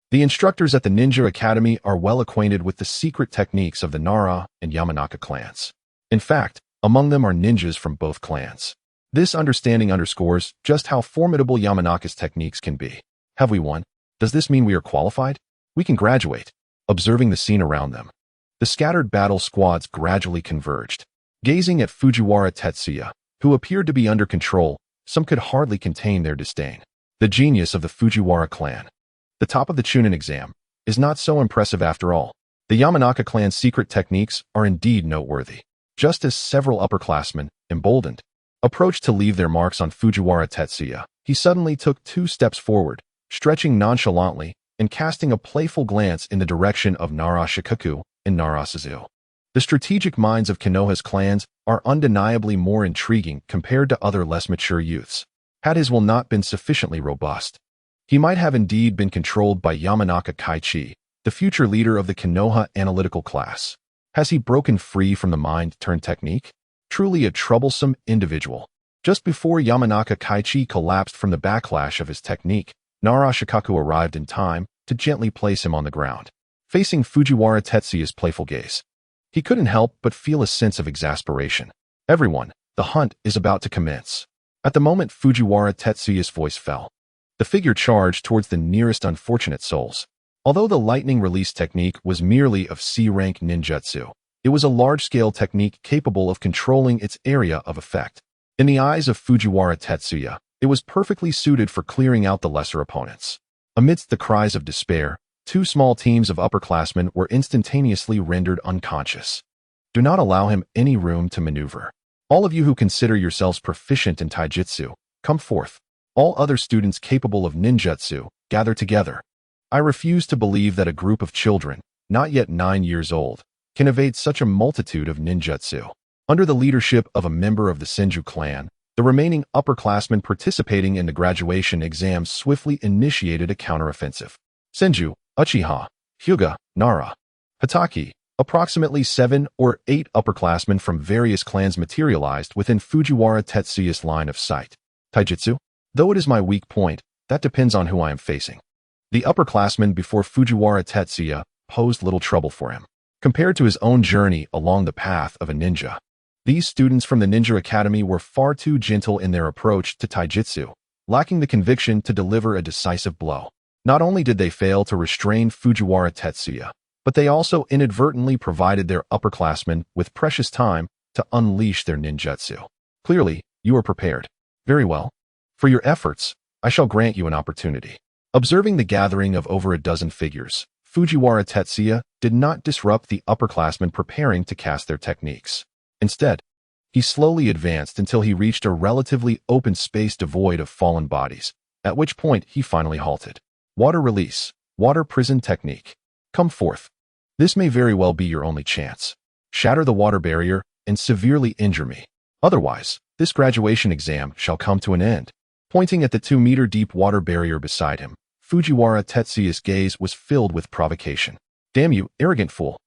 A: The instructors at the Ninja Academy are well acquainted with the secret techniques of the Nara and Yamanaka clans. In fact, among them are ninjas from both clans. This understanding underscores just how formidable Yamanaka's techniques can be. Have we won? Does this mean we are qualified? We can graduate. Observing the scene around them, the scattered battle squads gradually converged. Gazing at Fujiwara Tetsuya, who appeared to be under control, some could hardly contain their disdain. The genius of the Fujiwara clan. The top of the Chunin exam is not so impressive after all. The Yamanaka clan's secret techniques are indeed noteworthy. Just as several upperclassmen, emboldened, approached to leave their marks on Fujiwara Tetsuya, he suddenly took 2 steps forward, stretching nonchalantly and casting a playful glance in the direction of Nara Shikaku and Nara Suzuku. The strategic minds of Konoha's clans are undeniably more intriguing compared to other less mature youths. Had his will not been sufficiently robust, he might have indeed been controlled by Yamanaka Kaichi, the future leader of the Konoha analytical class. Has he broken free from the mind-turned-technique? Truly a troublesome individual. Just before Yamanaka Kaichi collapsed from the backlash of his technique, Nara Shikaku arrived in time to gently place him on the ground. Facing Fujiwara Tetsuya's playful gaze, he couldn't help but feel a sense of exasperation. Everyone, the hunt is about to commence. At the moment Fujiwara Tetsuya's voice fell, the figure charged towards the nearest unfortunate souls. Although the lightning release technique was merely of C-rank ninjutsu, it was a large-scale technique capable of controlling its area of effect. In the eyes of Fujiwara Tetsuya, it was perfectly suited for clearing out the lesser opponents. Amidst the cries of despair, 2 small teams of upperclassmen were instantaneously rendered unconscious. Do not allow him any room to maneuver. All of you who consider yourselves proficient in taijutsu, come forth. All other students capable of ninjutsu, gather together. I refuse to believe that a group of children, not yet 9 years old, can evade such a multitude of ninjutsu. Under the leadership of a member of the Senju clan, the remaining upperclassmen participating in the graduation exams swiftly initiated a counteroffensive. Senju, Uchiha, Hyuga, Nara, Hatake, approximately 7 or 8 upperclassmen from various clans materialized within Fujiwara Tetsuya's line of sight. Taijutsu? Though it is my weak point, that depends on who I am facing. The upperclassmen before Fujiwara Tetsuya posed little trouble for him. Compared to his own journey along the path of a ninja, these students from the Ninja Academy were far too gentle in their approach to taijutsu, lacking the conviction to deliver a decisive blow. Not only did they fail to restrain Fujiwara Tetsuya, but they also inadvertently provided their upperclassmen with precious time to unleash their ninjutsu. Clearly, you are prepared. Very well. For your efforts, I shall grant you an opportunity. Observing the gathering of over a dozen figures, Fujiwara Tetsuya did not disrupt the upperclassmen preparing to cast their techniques. Instead, he slowly advanced until he reached a relatively open space devoid of fallen bodies, at which point he finally halted. Water release, water prison technique. Come forth. This may very well be your only chance. Shatter the water barrier and severely injure me. Otherwise, this graduation exam shall come to an end. Pointing at the 2-meter-deep water barrier beside him, Fujiwara Tetsuya's gaze was filled with provocation. Damn you, arrogant fool.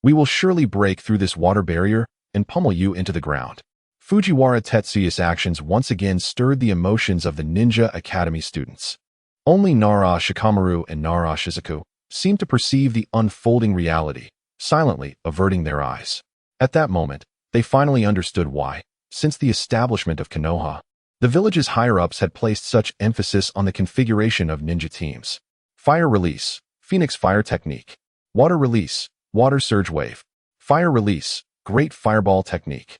A: We will surely break through this water barrier and pummel you into the ground. Fujiwara Tetsuya's actions once again stirred the emotions of the Ninja Academy students. Only Nara Shikamaru and Nara Shizuku seemed to perceive the unfolding reality, silently averting their eyes. At that moment, they finally understood why, since the establishment of Konoha, the village's higher-ups had placed such emphasis on the configuration of ninja teams. Fire release, Phoenix fire technique. Water release, water surge wave. Fire release, great fireball technique.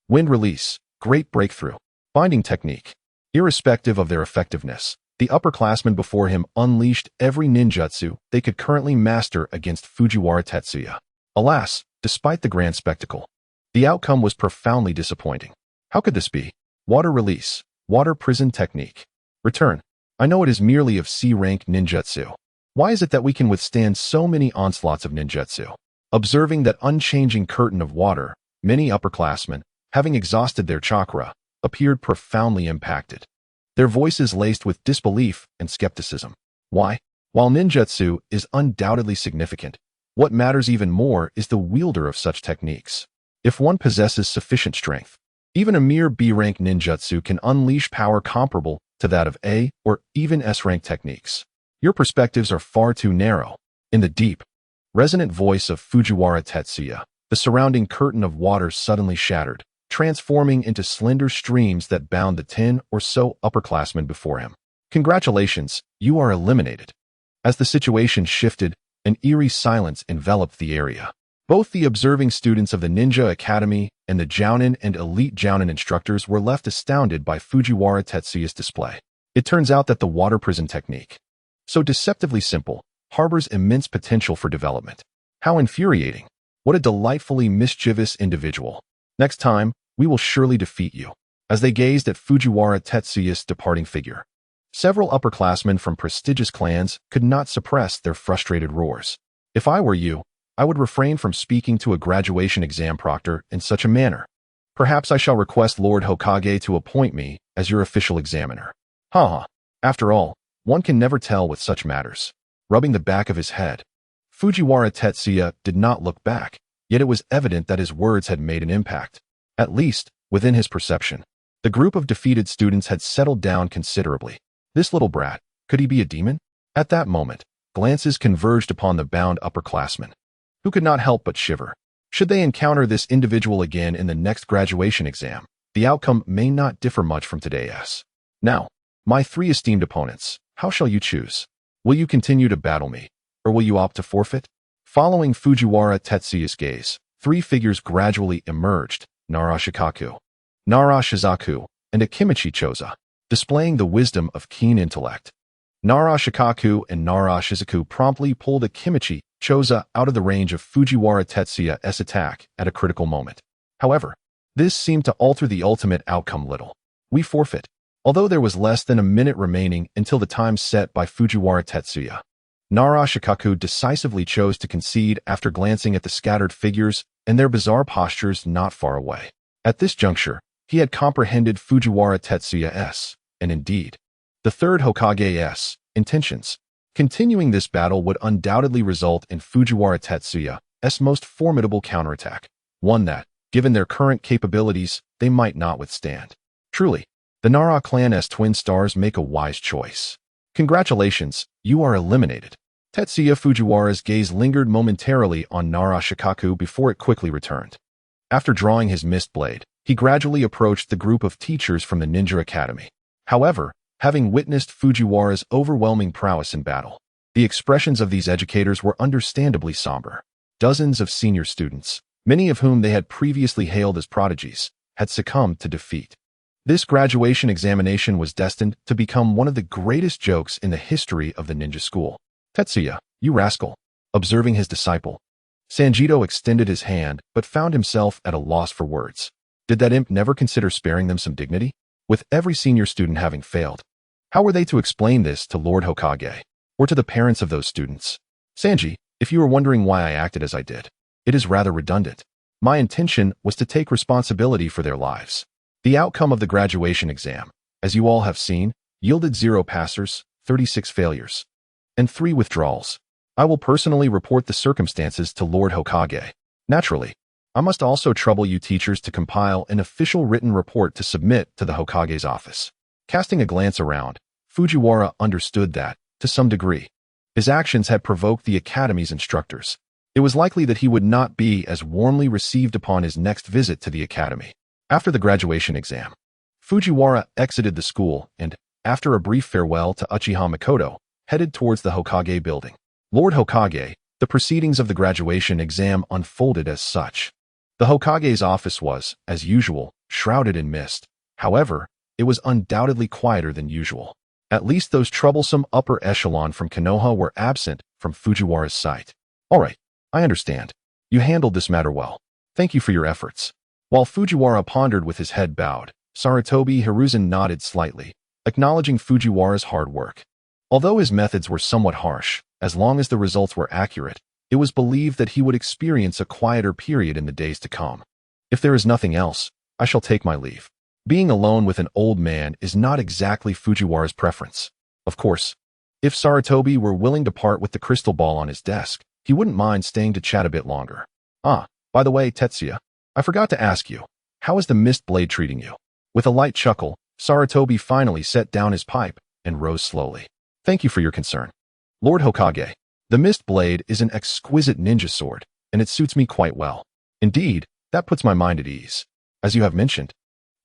A: Wind release, great breakthrough. Binding technique. Irrespective of their effectiveness, the upperclassmen before him unleashed every ninjutsu they could currently master against Fujiwara Tetsuya. Alas, despite the grand spectacle, the outcome was profoundly disappointing. How could this be? Water release, water prison technique. Return. I know it is merely of C-rank ninjutsu. Why is it that we can withstand so many onslaughts of ninjutsu? Observing that unchanging curtain of water, many upperclassmen, having exhausted their chakra, appeared profoundly impacted. Their voices laced with disbelief and skepticism. Why? While ninjutsu is undoubtedly significant, what matters even more is the wielder of such techniques. If one possesses sufficient strength, even a mere B-rank ninjutsu can unleash power comparable to that of A or even S-rank techniques. Your perspectives are far too narrow. In the deep, resonant voice of Fujiwara Tetsuya, the surrounding curtain of water suddenly shattered, transforming into slender streams that bound the 10 or so upperclassmen before him. Congratulations, you are eliminated. As the situation shifted, an eerie silence enveloped the area. Both the observing students of the Ninja Academy and the Jounin and elite Jounin instructors were left astounded by Fujiwara Tetsuya's display. It turns out that the water prison technique, so deceptively simple, harbors immense potential for development. How infuriating. What a delightfully mischievous individual. Next time, we will surely defeat you. As they gazed at Fujiwara Tetsuya's departing figure, several upperclassmen from prestigious clans could not suppress their frustrated roars. If I were you, I would refrain from speaking to a graduation exam proctor in such a manner. Perhaps I shall request Lord Hokage to appoint me as your official examiner. Haha. After all, one can never tell with such matters. Rubbing the back of his head, Fujiwara Tetsuya did not look back, yet it was evident that his words had made an impact. At least, within his perception, the group of defeated students had settled down considerably. This little brat, could he be a demon? At that moment, glances converged upon the bound upperclassmen, who could not help but shiver. Should they encounter this individual again in the next graduation exam, the outcome may not differ much from today's. Now, my three esteemed opponents, how shall you choose? Will you continue to battle me, or will you opt to forfeit? Following Fujiwara Tetsuya's gaze, three figures gradually emerged: Nara Shikaku, Nara Shizuku, and Akimichi Choza, displaying the wisdom of keen intellect. Nara Shikaku and Nara Shizuku promptly pulled Akimichi Choza out of the range of Fujiwara Tetsuya's attack at a critical moment. However, this seemed to alter the ultimate outcome little. We forfeit. Although there was less than a minute remaining until the time set by Fujiwara Tetsuya, Nara Shikaku decisively chose to concede after glancing at the scattered figures and their bizarre postures not far away. At this juncture, he had comprehended Fujiwara Tetsuya's, and indeed, the third Hokage's, intentions. Continuing this battle would undoubtedly result in Fujiwara Tetsuya's most formidable counterattack, one that, given their current capabilities, they might not withstand. Truly, the Nara clan's twin stars make a wise choice. Congratulations, you are eliminated. Tetsuya Fujiwara's gaze lingered momentarily on Nara Shikaku before it quickly returned. After drawing his mist blade, he gradually approached the group of teachers from the Ninja Academy. However, having witnessed Fujiwara's overwhelming prowess in battle, the expressions of these educators were understandably somber. Dozens of senior students, many of whom they had previously hailed as prodigies, had succumbed to defeat. This graduation examination was destined to become one of the greatest jokes in the history of the ninja school. Tetsuya, you rascal. Observing his disciple, Sanjito extended his hand but found himself at a loss for words. Did that imp never consider sparing them some dignity? With every senior student having failed, how were they to explain this to Lord Hokage, or to the parents of those students? Sanji, if you are wondering why I acted as I did, it is rather redundant. My intention was to take responsibility for their lives. The outcome of the graduation exam, as you all have seen, yielded 0 passers, 36 failures, and 3 withdrawals. I will personally report the circumstances to Lord Hokage. Naturally, I must also trouble you teachers to compile an official written report to submit to the Hokage's office. Casting a glance around, Fujiwara understood that, to some degree, his actions had provoked the academy's instructors. It was likely that he would not be as warmly received upon his next visit to the academy. After the graduation exam, Fujiwara exited the school and, after a brief farewell to Uchiha Mikoto, headed towards the Hokage building. Lord Hokage, the proceedings of the graduation exam unfolded as such. The Hokage's office was, as usual, shrouded in mist. However, it was undoubtedly quieter than usual. At least those troublesome upper echelon from Konoha were absent from Fujiwara's sight. All right, I understand. You handled this matter well. Thank you for your efforts. While Fujiwara pondered with his head bowed, Sarutobi Hiruzen nodded slightly, acknowledging Fujiwara's hard work. Although his methods were somewhat harsh, as long as the results were accurate, it was believed that he would experience a quieter period in the days to come. If there is nothing else, I shall take my leave. Being alone with an old man is not exactly Fujiwara's preference. Of course, if Sarutobi were willing to part with the crystal ball on his desk, he wouldn't mind staying to chat a bit longer. Ah, by the way, Tetsuya, I forgot to ask you, how is the mist blade treating you? With a light chuckle, Sarutobi finally set down his pipe and rose slowly. Thank you for your concern. Lord Hokage, the mist blade is an exquisite ninja sword, and it suits me quite well. Indeed, that puts my mind at ease. As you have mentioned,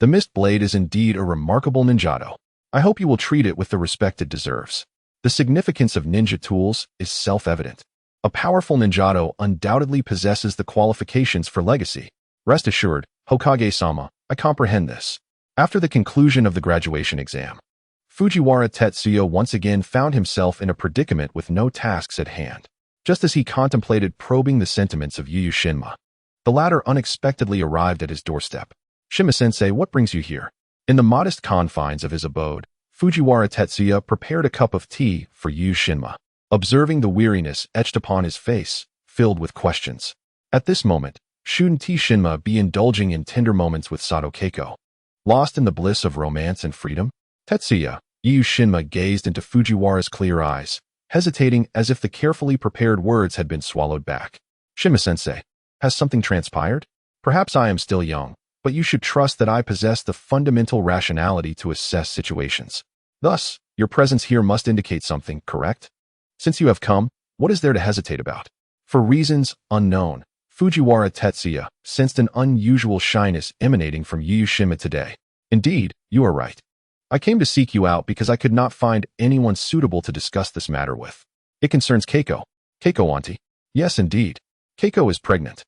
A: the mist blade is indeed a remarkable ninjato. I hope you will treat it with the respect it deserves. The significance of ninja tools is self-evident. A powerful ninjato undoubtedly possesses the qualifications for legacy. Rest assured, Hokage-sama, I comprehend this. After the conclusion of the graduation exam, Fujiwara Tetsuya once again found himself in a predicament with no tasks at hand. Just as he contemplated probing the sentiments of Yu Shinma, the latter unexpectedly arrived at his doorstep. Shima-sensei, what brings you here? In the modest confines of his abode, Fujiwara Tetsuya prepared a cup of tea for Yu Shinma, observing the weariness etched upon his face, filled with questions. At this moment, shouldn't Shinma be indulging in tender moments with Sato Keiko? Lost in the bliss of romance and freedom? Tetsuya, Yu Shinma gazed into Fujiwara's clear eyes, hesitating as if the carefully prepared words had been swallowed back. Shima-sensei, has something transpired? Perhaps I am still young, but you should trust that I possess the fundamental rationality to assess situations. Thus, your presence here must indicate something, correct? Since you have come, what is there to hesitate about? For reasons unknown, Fujiwara Tetsuya sensed an unusual shyness emanating from Yu Shinma today. Indeed, you are right. I came to seek you out because I could not find anyone suitable to discuss this matter with. It concerns Keiko. Keiko, auntie? Yes, indeed. Keiko is pregnant.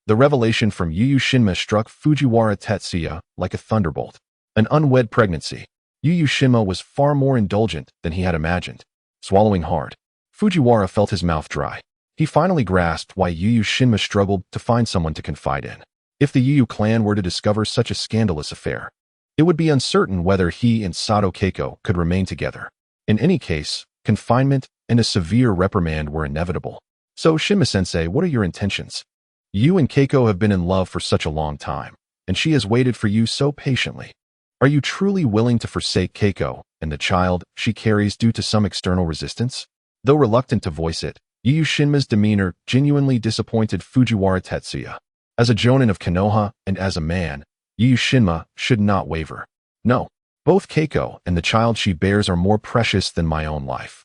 A: The revelation from Yu Shinma struck Fujiwara Tetsuya like a thunderbolt. An unwed pregnancy. Yu Shinma was far more indulgent than he had imagined. Swallowing hard, Fujiwara felt his mouth dry. He finally grasped why Yu Shinma struggled to find someone to confide in. If the Yu clan were to discover such a scandalous affair, it would be uncertain whether he and Sato Keiko could remain together. In any case, confinement and a severe reprimand were inevitable. So, Shima-sensei, what are your intentions? You and Keiko have been in love for such a long time, and she has waited for you so patiently. Are you truly willing to forsake Keiko and the child she carries due to some external resistance? Though reluctant to voice it, Yu Shinma's demeanor genuinely disappointed Fujiwara Tetsuya. As a jonin of Konoha and as a man, Yu Shinma should not waver. No, both Keiko and the child she bears are more precious than my own life.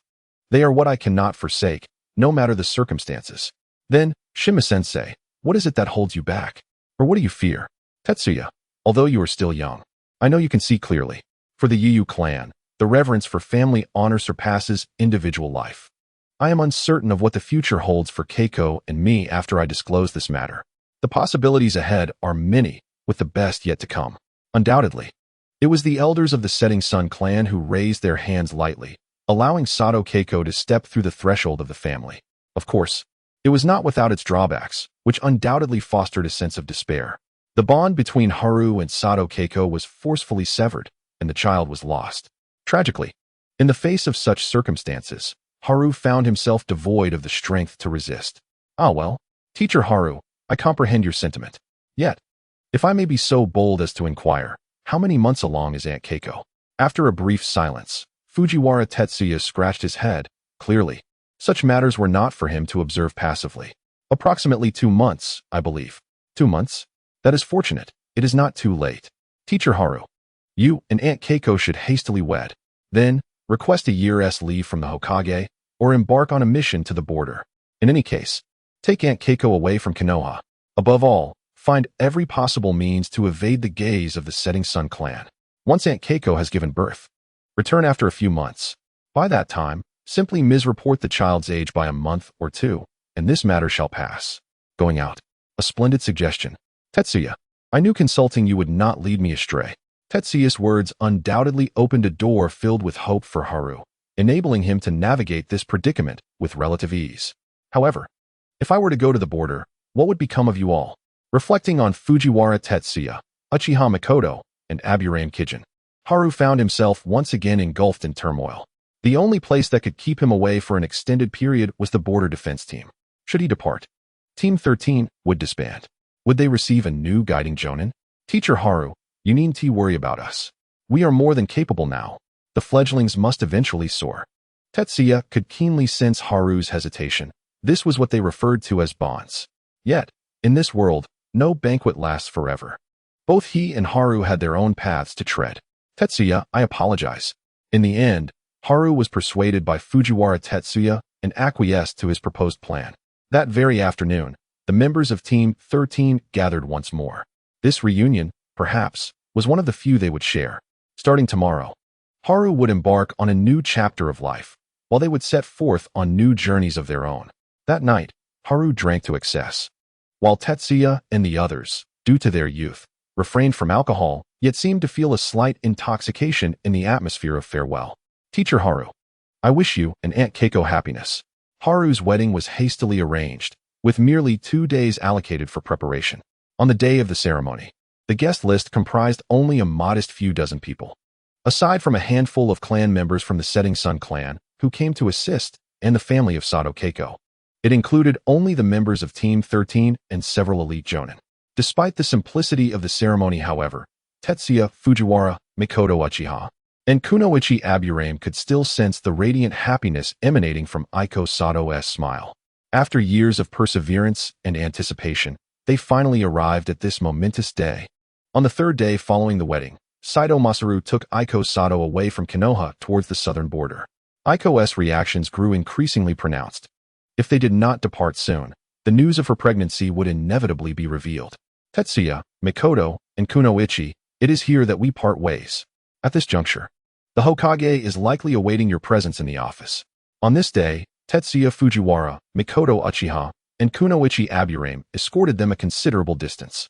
A: They are what I cannot forsake, no matter the circumstances. Then, Shima-sensei, what is it that holds you back? Or what do you fear? Tetsuya, although you are still young, I know you can see clearly. For the Yu clan, the reverence for family honor surpasses individual life. I am uncertain of what the future holds for Keiko and me after I disclose this matter. The possibilities ahead are many, with the best yet to come. Undoubtedly, it was the elders of the Setting Sun clan who raised their hands lightly, allowing Sato Keiko to step through the threshold of the family. Of course, it was not without its drawbacks, which undoubtedly fostered a sense of despair. The bond between Haru and Sato Keiko was forcefully severed, and the child was lost. Tragically, in the face of such circumstances, Haru found himself devoid of the strength to resist. Ah well, Teacher Haru, I comprehend your sentiment. Yet, if I may be so bold as to inquire, how many months along is Aunt Keiko? After a brief silence, Fujiwara Tetsuya scratched his head. Clearly, such matters were not for him to observe passively. Approximately 2 months, I believe. 2 months? That is fortunate. It is not too late. Teacher Haru, you and Aunt Keiko should hastily wed. Then, request a year's leave from the Hokage, or embark on a mission to the border. In any case, take Aunt Keiko away from Konoha. Above all, find every possible means to evade the gaze of the Setting Sun clan. Once Aunt Keiko has given birth, return after a few months. By that time, simply misreport the child's age by a month or two, and this matter shall pass. Going out. A splendid suggestion. Tetsuya, I knew consulting you would not lead me astray. Tetsuya's words undoubtedly opened a door filled with hope for Haru, enabling him to navigate this predicament with relative ease. However, if I were to go to the border, what would become of you all? Reflecting on Fujiwara Tetsuya, Uchiha Mikoto, and Aburame Kijin, Haru found himself once again engulfed in turmoil. The only place that could keep him away for an extended period was the border defense team. Should he depart, Team 13 would disband. Would they receive a new guiding jonin? Teacher Haru, you needn't worry about us. We are more than capable now. The fledglings must eventually soar. Tetsuya could keenly sense Haru's hesitation. This was what they referred to as bonds. Yet, in this world, no banquet lasts forever. Both he and Haru had their own paths to tread. Tetsuya, I apologize. In the end, Haru was persuaded by Fujiwara Tetsuya and acquiesced to his proposed plan. That very afternoon, the members of Team 13 gathered once more. This reunion, perhaps, was one of the few they would share. Starting tomorrow, Haru would embark on a new chapter of life, while they would set forth on new journeys of their own. That night, Haru drank to excess, while Tetsuya and the others, due to their youth, refrained from alcohol, yet seemed to feel a slight intoxication in the atmosphere of farewell. Teacher Haru, I wish you and Aunt Keiko happiness. Haru's wedding was hastily arranged, with merely 2 days allocated for preparation. On the day of the ceremony, the guest list comprised only a modest few dozen people. Aside from a handful of clan members from the Setting Sun clan, who came to assist, and the family of Sato Keiko, it included only the members of Team 13 and several elite jonin. Despite the simplicity of the ceremony, however, Tetsuya, Fujiwara, Mikoto Uchiha, and Kunoichi Aburame could still sense the radiant happiness emanating from Aiko Sato's smile. After years of perseverance and anticipation, they finally arrived at this momentous day. On the third day following the wedding, Saito Masaru took Aiko Sato away from Konoha towards the southern border. Aiko's reactions grew increasingly pronounced. If they did not depart soon, the news of her pregnancy would inevitably be revealed. Tetsuya, Mikoto, and Kunoichi, it is here that we part ways. At this juncture, the Hokage is likely awaiting your presence in the office. On this day, Tetsuya Fujiwara, Mikoto Uchiha, and Kunoichi Aburame escorted them a considerable distance.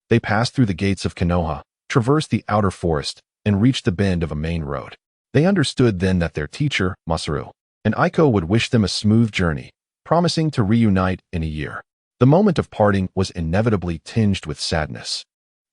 A: They passed through the gates of Konoha, traversed the outer forest, and reached the bend of a main road. They understood then that their teacher, Masaru, and Aiko would wish them a smooth journey, promising to reunite in a year. The moment of parting was inevitably tinged with sadness.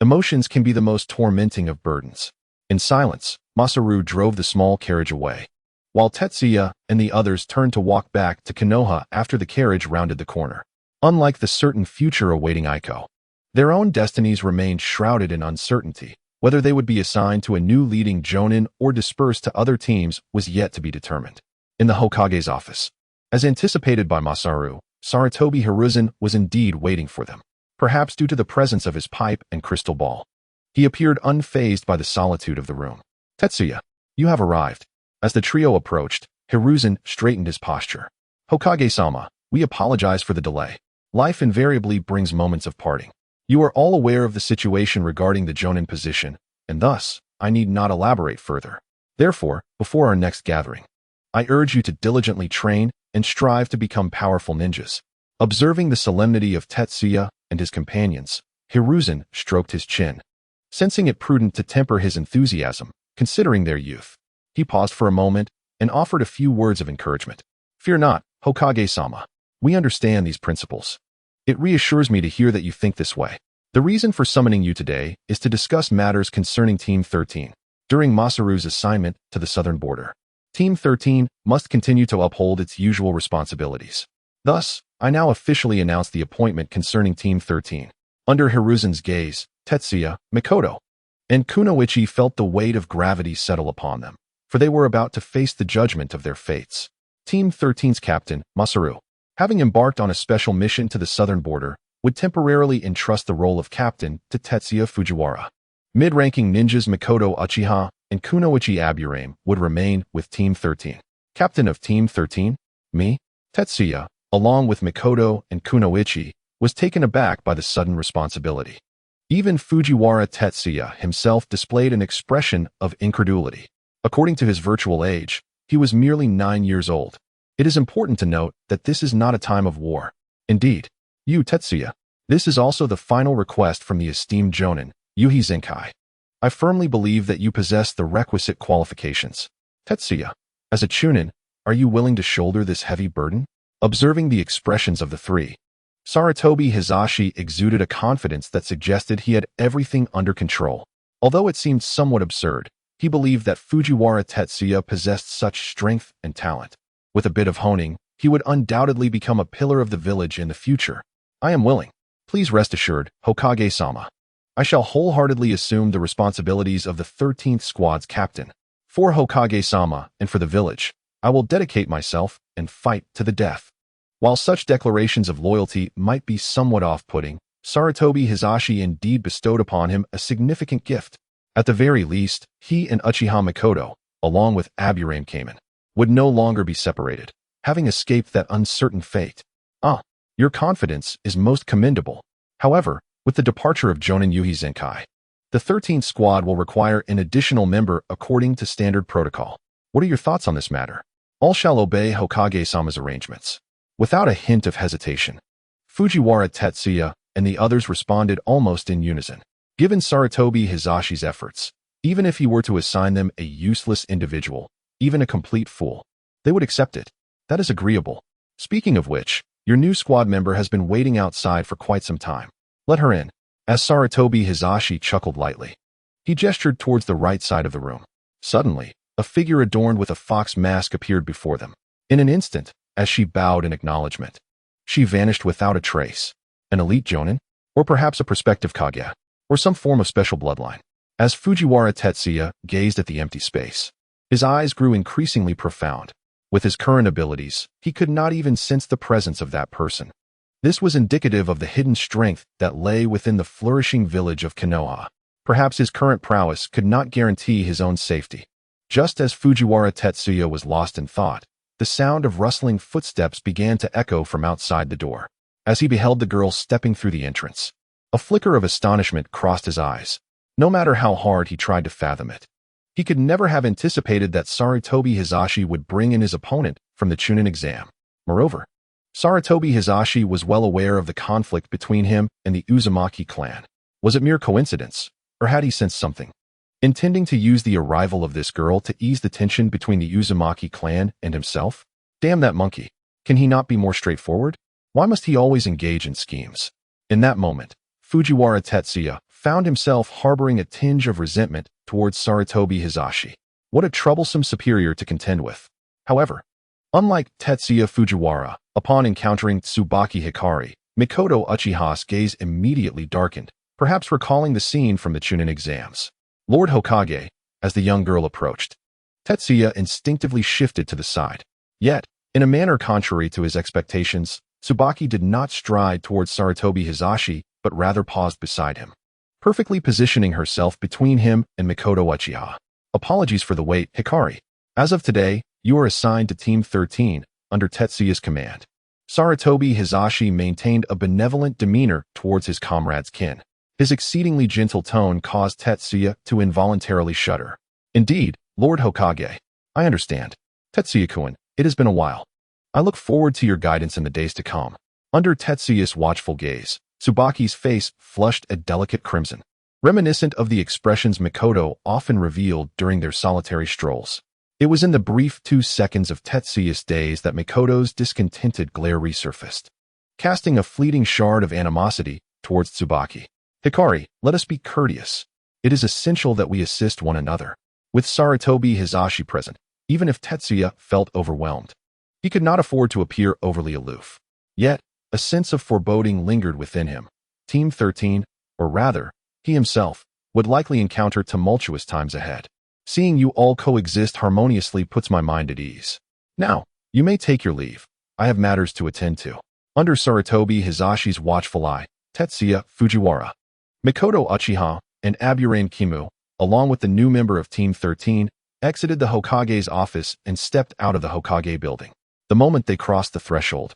A: Emotions can be the most tormenting of burdens. In silence, Masaru drove the small carriage away, while Tetsuya and the others turned to walk back to Konoha after the carriage rounded the corner. Unlike the certain future awaiting Aiko, their own destinies remained shrouded in uncertainty. Whether they would be assigned to a new leading jonin or dispersed to other teams was yet to be determined. In the Hokage's office, as anticipated by Masaru, Sarutobi Hiruzen was indeed waiting for them, perhaps due to the presence of his pipe and crystal ball. He appeared unfazed by the solitude of the room. Tetsuya, you have arrived. As the trio approached, Hiruzen straightened his posture. Hokage-sama, we apologize for the delay. Life invariably brings moments of parting. You are all aware of the situation regarding the jonin position, and thus, I need not elaborate further. Therefore, before our next gathering, I urge you to diligently train and strive to become powerful ninjas. Observing the solemnity of Tetsuya and his companions, Hiruzen stroked his chin. Sensing it prudent to temper his enthusiasm, considering their youth, he paused for a moment and offered a few words of encouragement. Fear not, Hokage-sama. We understand these principles. It reassures me to hear that you think this way. The reason for summoning you today is to discuss matters concerning Team 13. During Masaru's assignment to the southern border, Team 13 must continue to uphold its usual responsibilities. Thus, I now officially announce the appointment concerning Team 13. Under Hiruzen's gaze, Tetsuya, Mikoto, and Kunoichi felt the weight of gravity settle upon them, for they were about to face the judgment of their fates. Team 13's captain, Masaru, having embarked on a special mission to the southern border, would temporarily entrust the role of captain to Tetsuya Fujiwara. Mid-ranking ninjas Mikoto Uchiha and Kunoichi Aburame would remain with Team 13. Captain of Team 13? Me? Tetsuya, along with Mikoto and Kunoichi, was taken aback by the sudden responsibility. Even Fujiwara Tetsuya himself displayed an expression of incredulity. According to his virtual age, he was merely 9 years old. It is important to note that this is not a time of war. Indeed, you, Tetsuya, this is also the final request from the esteemed Jonin, Yuhi Zenkai. I firmly believe that you possess the requisite qualifications. Tetsuya, as a Chunin, are you willing to shoulder this heavy burden? Observing the expressions of the three, Sarutobi Hizashi exuded a confidence that suggested he had everything under control. Although it seemed somewhat absurd, he believed that Fujiwara Tetsuya possessed such strength and talent. With a bit of honing, he would undoubtedly become a pillar of the village in the future. I am willing. Please rest assured, Hokage-sama. I shall wholeheartedly assume the responsibilities of the 13th Squad's captain. For Hokage-sama and for the village, I will dedicate myself and fight to the death. While such declarations of loyalty might be somewhat off-putting, Sarutobi Hizashi indeed bestowed upon him a significant gift. At the very least, he and Uchiha Mikoto, along with Aburame Kamen, would no longer be separated, having escaped that uncertain fate. Your confidence is most commendable. However, with the departure of Jonin Yuhi Zenkai, the 13th Squad will require an additional member according to standard protocol. What are your thoughts on this matter? All shall obey Hokage-sama's arrangements. Without a hint of hesitation, Fujiwara Tetsuya and the others responded almost in unison. Given Sarutobi Hizashi's efforts, even if he were to assign them a useless individual, even a complete fool, they would accept it. That is agreeable. Speaking of which, your new squad member has been waiting outside for quite some time. Let her in. As Sarutobi Hizashi chuckled lightly, he gestured towards the right side of the room. Suddenly, a figure adorned with a fox mask appeared before them. In an instant, as she bowed in acknowledgement, she vanished without a trace. An elite Jonin? Or perhaps a prospective Kage? Or some form of special bloodline? As Fujiwara Tetsuya gazed at the empty space, his eyes grew increasingly profound. With his current abilities, he could not even sense the presence of that person. This was indicative of the hidden strength that lay within the flourishing village of Konoha. Perhaps his current prowess could not guarantee his own safety. Just as Fujiwara Tetsuya was lost in thought, the sound of rustling footsteps began to echo from outside the door. As he beheld the girl stepping through the entrance, a flicker of astonishment crossed his eyes. No matter how hard he tried to fathom it, he could never have anticipated that Sarutobi Hizashi would bring in his opponent from the Chunin exam. Moreover, Sarutobi Hizashi was well aware of the conflict between him and the Uzumaki clan. Was it mere coincidence, or had he sensed something? Intending to use the arrival of this girl to ease the tension between the Uzumaki clan and himself? Damn that monkey. Can he not be more straightforward? Why must he always engage in schemes? In that moment, Fujiwara Tetsuya found himself harboring a tinge of resentment towards Sarutobi Hizashi. What a troublesome superior to contend with. However, unlike Tetsuya Fujiwara, upon encountering Tsubaki Hikari, Mikoto Uchiha's gaze immediately darkened, perhaps recalling the scene from the Chunin exams. Lord Hokage, as the young girl approached, Tetsuya instinctively shifted to the side. Yet, in a manner contrary to his expectations, Tsubaki did not stride towards Sarutobi Hizashi, but rather paused beside him, perfectly positioning herself between him and Mikoto Uchiha. Apologies for the wait, Hikari. As of today, you are assigned to Team 13, under Tetsuya's command. Sarutobi Hizashi maintained a benevolent demeanor towards his comrade's kin. His exceedingly gentle tone caused Tetsuya to involuntarily shudder. Indeed, Lord Hokage, I understand. Tetsuya-kun, it has been a while. I look forward to your guidance in the days to come. Under Tetsuya's watchful gaze, Tsubaki's face flushed a delicate crimson, reminiscent of the expressions Mikoto often revealed during their solitary strolls. It was in the brief 2 seconds of Tetsuya's daze that Mikoto's discontented glare resurfaced, casting a fleeting shard of animosity towards Tsubaki. Hikari, let us be courteous. It is essential that we assist one another. With Sarutobi Hizashi present, even if Tetsuya felt overwhelmed, he could not afford to appear overly aloof. Yet, a sense of foreboding lingered within him. Team 13, or rather, he himself, would likely encounter tumultuous times ahead. Seeing you all coexist harmoniously puts my mind at ease. Now, you may take your leave. I have matters to attend to. Under Sarutobi Hizashi's watchful eye, Tetsuya Fujiwara, Mikoto Uchiha, and Aburane Kimu, along with the new member of Team 13, exited the Hokage's office and stepped out of the Hokage building. The moment they crossed the threshold,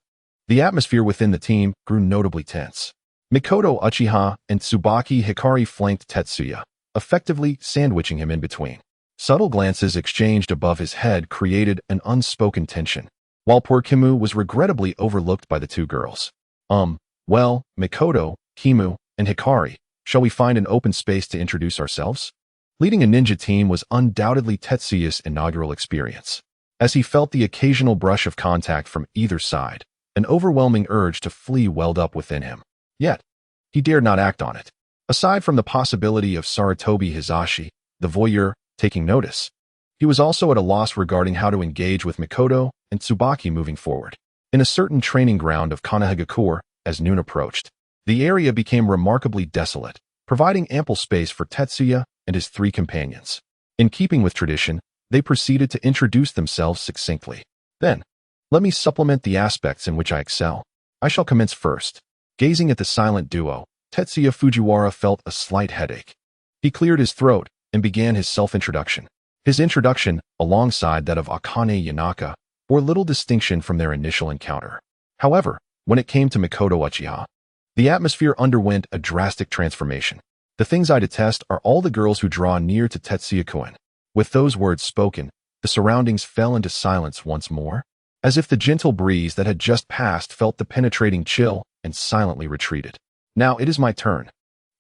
A: the atmosphere within the team grew notably tense. Mikoto Uchiha and Tsubaki Hikari flanked Tetsuya, effectively sandwiching him in between. Subtle glances exchanged above his head created an unspoken tension, while poor Kimu was regrettably overlooked by the two girls. Well, Mikoto, Kimu, and Hikari, shall we find an open space to introduce ourselves? Leading a ninja team was undoubtedly Tetsuya's inaugural experience. As he felt the occasional brush of contact from either side, an overwhelming urge to flee welled up within him. Yet, he dared not act on it. Aside from the possibility of Sarutobi Hizashi, the voyeur, taking notice, he was also at a loss regarding how to engage with Mikoto and Tsubaki moving forward. In a certain training ground of Kanehagakure, as noon approached, the area became remarkably desolate, providing ample space for Tetsuya and his three companions. In keeping with tradition, they proceeded to introduce themselves succinctly. Then, let me supplement the aspects in which I excel. I shall commence first. Gazing at the silent duo, Tetsuya Fujiwara felt a slight headache. He cleared his throat and began his self-introduction. His introduction, alongside that of Akane Yanaka, bore little distinction from their initial encounter. However, when it came to Mikoto Uchiha, the atmosphere underwent a drastic transformation. The things I detest are all the girls who draw near to Tetsuya-kun. With those words spoken, the surroundings fell into silence once more, as if the gentle breeze that had just passed felt the penetrating chill and silently retreated. Now it is my turn.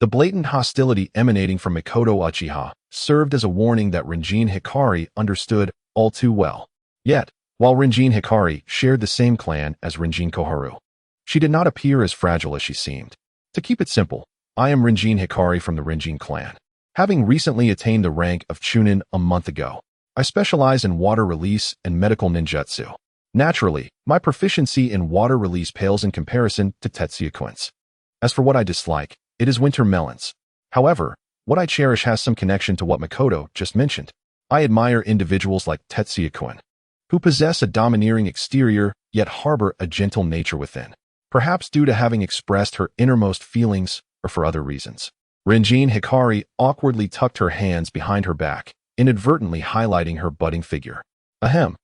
A: The blatant hostility emanating from Mikoto Uchiha served as a warning that Rinjin Hikari understood all too well. Yet, while Rinjin Hikari shared the same clan as Rinjin Koharu, she did not appear as fragile as she seemed. To keep it simple, I am Rinjin Hikari from the Rinjin clan. Having recently attained the rank of Chunin a month ago, I specialize in water release and medical ninjutsu. Naturally, my proficiency in water release pales in comparison to Tetsuya-kun's. As for what I dislike, it is winter melons. However, what I cherish has some connection to what Mikoto just mentioned. I admire individuals like Tetsuya-kun, who possess a domineering exterior yet harbor a gentle nature within, perhaps due to having expressed her innermost feelings or for other reasons. Rinjin Hikari awkwardly tucked her hands behind her back, inadvertently highlighting her budding figure. Ahem.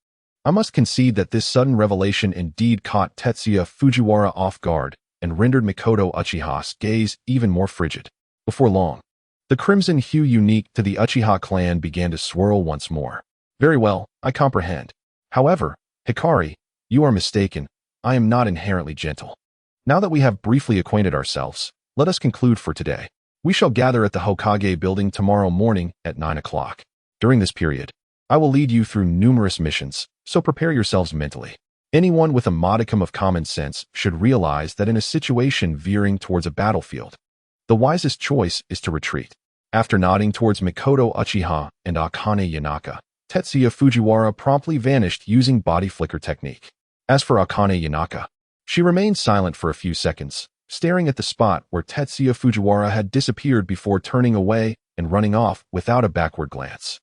A: I must concede that this sudden revelation indeed caught Tetsuya Fujiwara off guard and rendered Mikoto Uchiha's gaze even more frigid. Before long, the crimson hue unique to the Uchiha clan began to swirl once more. Very well, I comprehend. However, Hikari, you are mistaken. I am not inherently gentle. Now that we have briefly acquainted ourselves, let us conclude for today. We shall gather at the Hokage building tomorrow morning at 9 o'clock. During this period, I will lead you through numerous missions, so prepare yourselves mentally. Anyone with a modicum of common sense should realize that in a situation veering towards a battlefield, the wisest choice is to retreat. After nodding towards Mikoto Uchiha and Akane Yanaka, Tetsuya Fujiwara promptly vanished using body flicker technique. As for Akane Yanaka, she remained silent for a few seconds, staring at the spot where Tetsuya Fujiwara had disappeared before turning away and running off without a backward glance.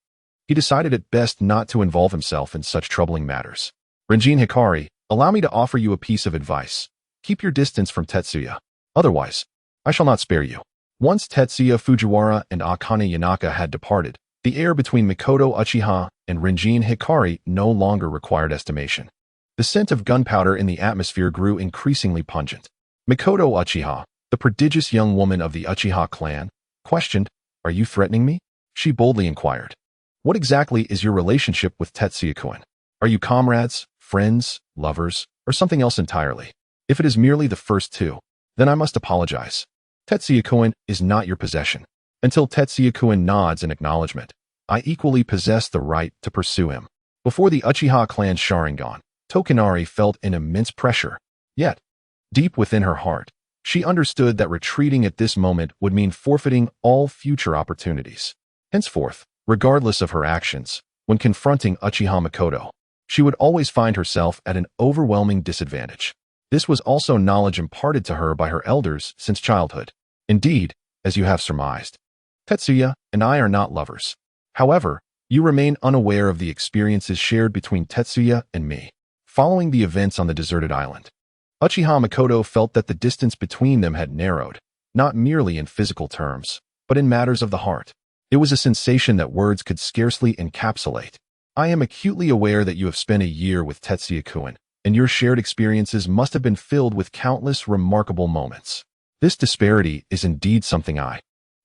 A: He decided it best not to involve himself in such troubling matters. Rinjin Hikari, allow me to offer you a piece of advice. Keep your distance from Tetsuya. Otherwise, I shall not spare you. Once Tetsuya Fujiwara and Akane Yanaka had departed, the air between Mikoto Uchiha and Rinjin Hikari no longer required estimation. The scent of gunpowder in the atmosphere grew increasingly pungent. Mikoto Uchiha, the prodigious young woman of the Uchiha clan, questioned, "Are you threatening me?" She boldly inquired. "What exactly is your relationship with Tetsuya-kun? Are you comrades, friends, lovers, or something else entirely? If it is merely the first two, then I must apologize. Tetsuya-kun is not your possession. Until Tetsuya-kun nods in acknowledgement, I equally possess the right to pursue him." Before the Uchiha clan's Sharingan, Tokinari felt an immense pressure. Yet, deep within her heart, she understood that retreating at this moment would mean forfeiting all future opportunities. Henceforth, regardless of her actions, when confronting Uchiha Mikoto, she would always find herself at an overwhelming disadvantage. This was also knowledge imparted to her by her elders since childhood. Indeed, as you have surmised, Tetsuya and I are not lovers. However, you remain unaware of the experiences shared between Tetsuya and me. Following the events on the deserted island, Uchiha Mikoto felt that the distance between them had narrowed, not merely in physical terms, but in matters of the heart. It was a sensation that words could scarcely encapsulate. I am acutely aware that you have spent a year with Tetsuya-kun, and your shared experiences must have been filled with countless remarkable moments. This disparity is indeed something I,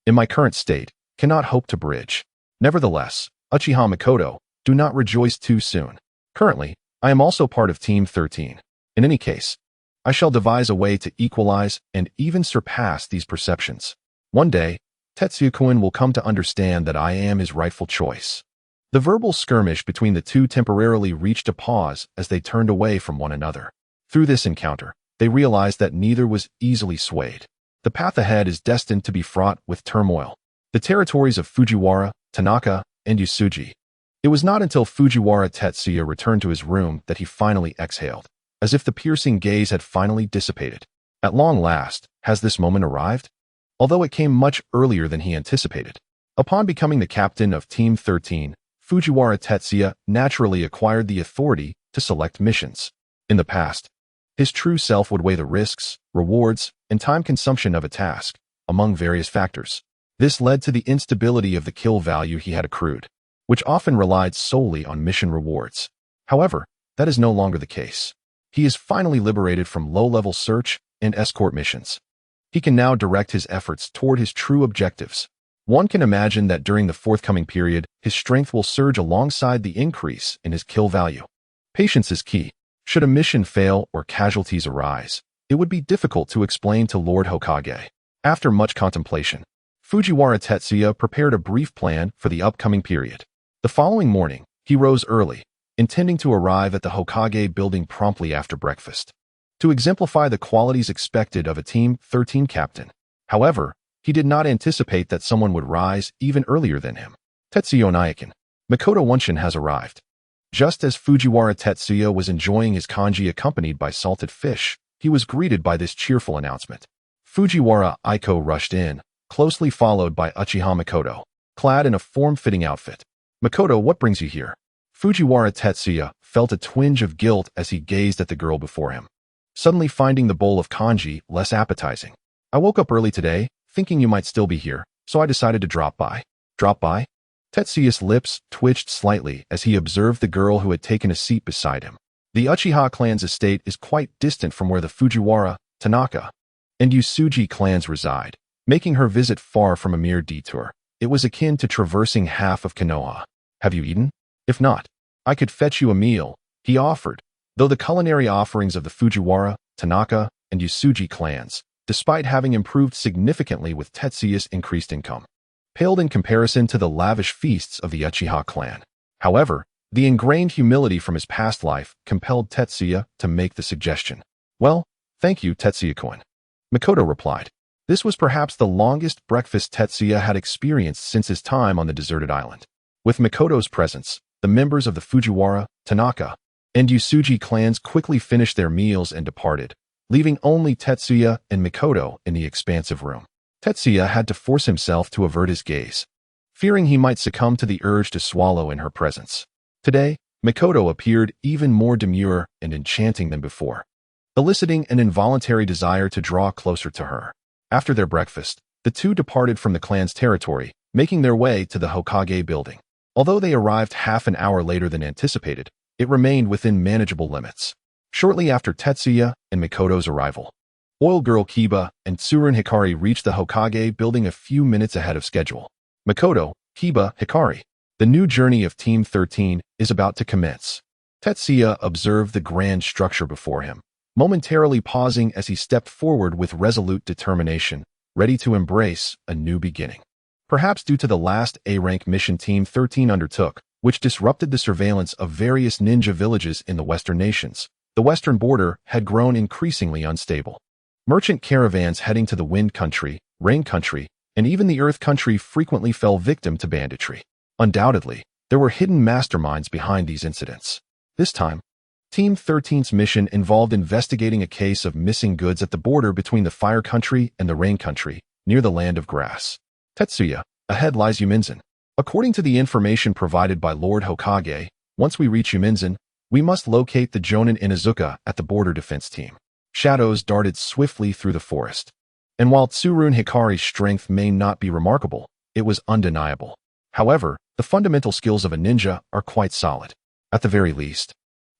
A: in my current state, cannot hope to bridge. Nevertheless, Uchiha Mikoto, do not rejoice too soon. Currently, I am also part of Team 13. In any case, I shall devise a way to equalize and even surpass these perceptions. One day, Tetsuya-kun will come to understand that I am his rightful choice. The verbal skirmish between the two temporarily reached a pause as they turned away from one another. Through this encounter, they realized that neither was easily swayed. The path ahead is destined to be fraught with turmoil. The territories of Fujiwara, Tanaka, and Usuji. It was not until Fujiwara Tetsuya returned to his room that he finally exhaled, as if the piercing gaze had finally dissipated. At long last, has this moment arrived? Although it came much earlier than he anticipated. Upon becoming the captain of Team 13, Fujiwara Tetsuya naturally acquired the authority to select missions. In the past, his true self would weigh the risks, rewards, and time consumption of a task, among various factors. This led to the instability of the kill value he had accrued, which often relied solely on mission rewards. However, that is no longer the case. He is finally liberated from low-level search and escort missions. He can now direct his efforts toward his true objectives. One can imagine that during the forthcoming period, his strength will surge alongside the increase in his kill value. Patience is key. Should a mission fail or casualties arise, it would be difficult to explain to Lord Hokage. After much contemplation, Fujiwara Tetsuya prepared a brief plan for the upcoming period. The following morning, he rose early, intending to arrive at the Hokage building promptly after breakfast, to exemplify the qualities expected of a Team 13 captain. However, he did not anticipate that someone would rise even earlier than him. Tetsuya Nyakin, Mikoto Wunshin has arrived. Just as Fujiwara Tetsuya was enjoying his kanji accompanied by salted fish, he was greeted by this cheerful announcement. Fujiwara Aiko rushed in, closely followed by Uchiha Mikoto, clad in a form-fitting outfit. Mikoto, what brings you here? Fujiwara Tetsuya felt a twinge of guilt as he gazed at the girl before him, suddenly finding the bowl of kanji less appetizing. I woke up early today, thinking you might still be here, so I decided to drop by. Drop by? Tetsuya's lips twitched slightly as he observed the girl who had taken a seat beside him. The Uchiha clan's estate is quite distant from where the Fujiwara, Tanaka, and Usuji clans reside, making her visit far from a mere detour. It was akin to traversing half of Konoha. Have you eaten? If not, I could fetch you a meal, he offered, though the culinary offerings of the Fujiwara, Tanaka, and Usuji clans, despite having improved significantly with Tetsuya's increased income, paled in comparison to the lavish feasts of the Uchiha clan. However, the ingrained humility from his past life compelled Tetsuya to make the suggestion. Well, thank you, Tetsuya-kun. Mikoto replied. This was perhaps the longest breakfast Tetsuya had experienced since his time on the deserted island. With Mikoto's presence, the members of the Fujiwara, Tanaka, and Usuji clans quickly finished their meals and departed, leaving only Tetsuya and Mikoto in the expansive room. Tetsuya had to force himself to avert his gaze, fearing he might succumb to the urge to swallow in her presence. Today, Mikoto appeared even more demure and enchanting than before, eliciting an involuntary desire to draw closer to her. After their breakfast, the two departed from the clan's territory, making their way to the Hokage building. Although they arrived half an hour later than anticipated, it remained within manageable limits. Shortly after Tetsuya and Mikoto's arrival, Oil Girl Kiba and Tsurun Hikari reached the Hokage building a few minutes ahead of schedule. Mikoto, Kiba, Hikari. The new journey of Team 13 is about to commence. Tetsuya observed the grand structure before him, momentarily pausing as he stepped forward with resolute determination, ready to embrace a new beginning. Perhaps due to the last A-rank mission Team 13 undertook, which disrupted the surveillance of various ninja villages in the Western nations, the western border had grown increasingly unstable. Merchant caravans heading to the Wind Country, Rain Country, and even the Earth Country frequently fell victim to banditry. Undoubtedly, there were hidden masterminds behind these incidents. This time, Team 13's mission involved investigating a case of missing goods at the border between the Fire Country and the Rain Country, near the Land of Grass. Tetsuya, ahead lies Yuminzen. According to the information provided by Lord Hokage, once we reach Yuminzen, we must locate the Jonin Inazuka at the border defense team. shadows darted swiftly through the forest. And while Tsurun Hikari's strength may not be remarkable, it was undeniable. However, the fundamental skills of a ninja are quite solid, at the very least.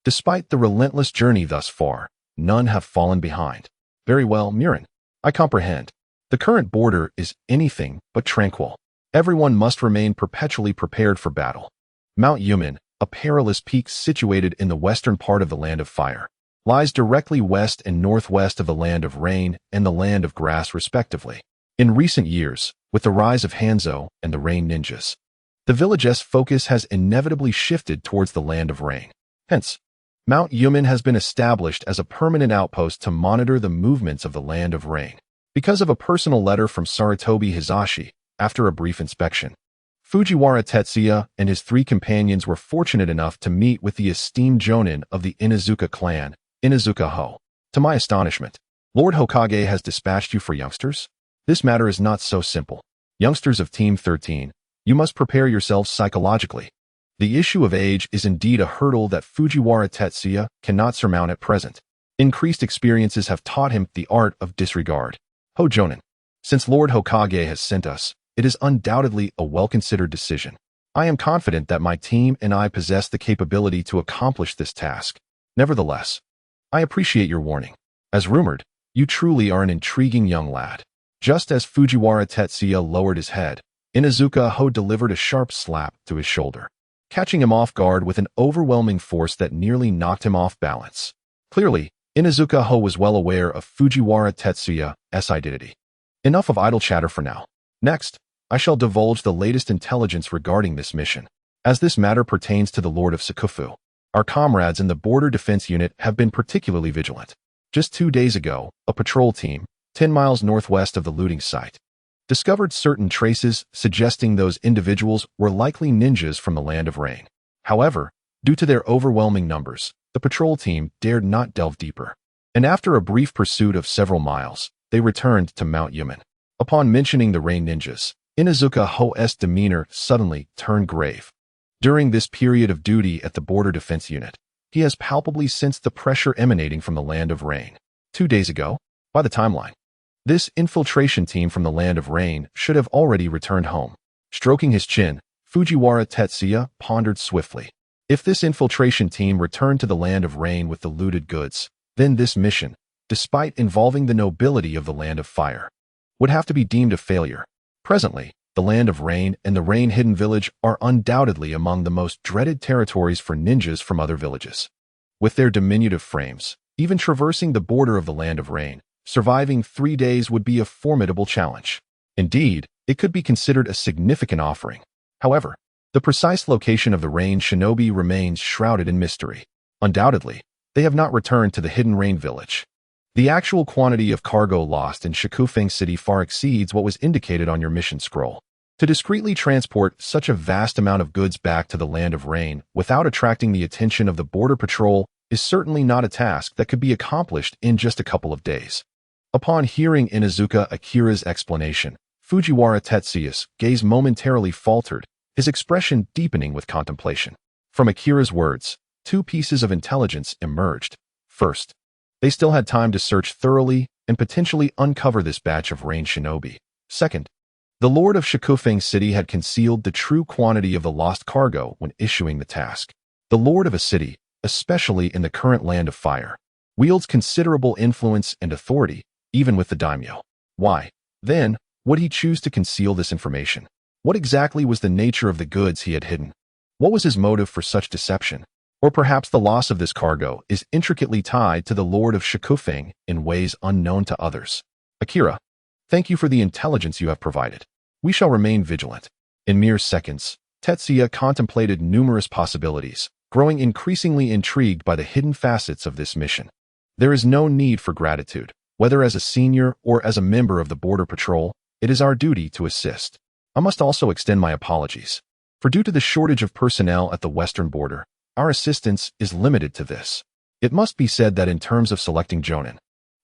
A: Despite the relentless journey thus far, none have fallen behind. Very well, Murin. I comprehend. The current border is anything but tranquil. Everyone must remain perpetually prepared for battle. Mount Yumen, a perilous peak situated in the western part of the Land of Fire, lies directly west and northwest of the Land of Rain and the Land of Grass respectively. In recent years, with the rise of Hanzo and the Rain Ninjas, the village's focus has inevitably shifted towards the Land of Rain. Hence, Mount Yumen has been established as a permanent outpost to monitor the movements of the Land of Rain. Because of a personal letter from Sarutobi Hizashi, after a brief inspection, Fujiwara Tetsuya and his 3 companions were fortunate enough to meet with the esteemed jonin of the Inazuka clan, Inazuka Ho. To my astonishment, Lord Hokage has dispatched you for youngsters? This matter is not so simple. Youngsters of Team 13, you must prepare yourselves psychologically. The issue of age is indeed a hurdle that Fujiwara Tetsuya cannot surmount at present. Increased experiences have taught him the art of disregard. Ho Jonin, since Lord Hokage has sent us, it is undoubtedly a well-considered decision. I am confident that my team and I possess the capability to accomplish this task. Nevertheless, I appreciate your warning. As rumored, you truly are an intriguing young lad. Just as Fujiwara Tetsuya lowered his head, Inazuka Ho delivered a sharp slap to his shoulder, catching him off guard with an overwhelming force that nearly knocked him off balance. Clearly, Inazuka Ho was well aware of Fujiwara Tetsuya's identity. Enough of idle chatter for now. Next, I shall divulge the latest intelligence regarding this mission. As this matter pertains to the Lord of Sakufu, our comrades in the Border Defense Unit have been particularly vigilant. Just 2 days ago, a patrol team, 10 miles northwest of the looting site, discovered certain traces suggesting those individuals were likely ninjas from the Land of Rain. However, due to their overwhelming numbers, the patrol team dared not delve deeper, and after a brief pursuit of several miles, they returned to Mount Yumen. Upon mentioning the Rain Ninjas, Inazuka Ho's demeanor suddenly turned grave. During this period of duty at the Border Defense Unit, he has palpably sensed the pressure emanating from the Land of Rain. 2 days ago, by the timeline, this infiltration team from the Land of Rain should have already returned home. Stroking his chin, Fujiwara Tetsuya pondered swiftly. If this infiltration team returned to the Land of Rain with the looted goods, then this mission, despite involving the nobility of the Land of Fire, would have to be deemed a failure. Presently, the Land of Rain and the Rain Hidden Village are undoubtedly among the most dreaded territories for ninjas from other villages. With their diminutive frames, even traversing the border of the Land of Rain, surviving 3 days would be a formidable challenge. Indeed, it could be considered a significant offering. However, the precise location of the Rain Shinobi remains shrouded in mystery. Undoubtedly, they have not returned to the Hidden Rain Village. The actual quantity of cargo lost in Shikufeng City far exceeds what was indicated on your mission scroll. To discreetly transport such a vast amount of goods back to the Land of Rain without attracting the attention of the Border Patrol is certainly not a task that could be accomplished in just a couple of days. Upon hearing Inazuka Akira's explanation, Fujiwara Tetsuya's gaze momentarily faltered, his expression deepening with contemplation. From Akira's words, 2 pieces of intelligence emerged. First, they still had time to search thoroughly and potentially uncover this batch of Rain Shinobi. Second, the Lord of Shikufeng City had concealed the true quantity of the lost cargo when issuing the task. The Lord of a city, especially in the current Land of Fire, wields considerable influence and authority, even with the daimyo. Why, then, would he choose to conceal this information? What exactly was the nature of the goods he had hidden? What was his motive for such deception? Or perhaps the loss of this cargo is intricately tied to the Lord of Shikufeng in ways unknown to others. Akira, thank you for the intelligence you have provided. We shall remain vigilant. In mere seconds, Tetsuya contemplated numerous possibilities, growing increasingly intrigued by the hidden facets of this mission. There is no need for gratitude. Whether as a senior or as a member of the Border Patrol, it is our duty to assist. I must also extend my apologies, for due to the shortage of personnel at the western border, our assistance is limited to this. It must be said that in terms of selecting jonin,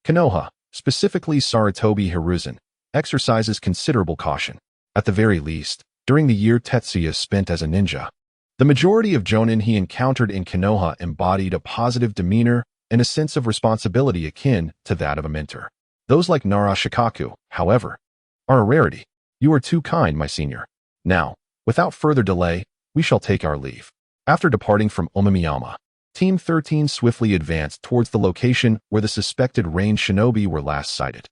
A: Konoha, specifically Sarutobi Hiruzen, exercises considerable caution. At the very least, during the year Tetsuya spent as a ninja, the majority of jonin he encountered in Konoha embodied a positive demeanor and a sense of responsibility akin to that of a mentor. Those like Naruto, however, are a rarity. You are too kind, my senior. Now, without further delay, we shall take our leave. After departing from Omamiyama, Team 13 swiftly advanced towards the location where the suspected rain shinobi were last sighted.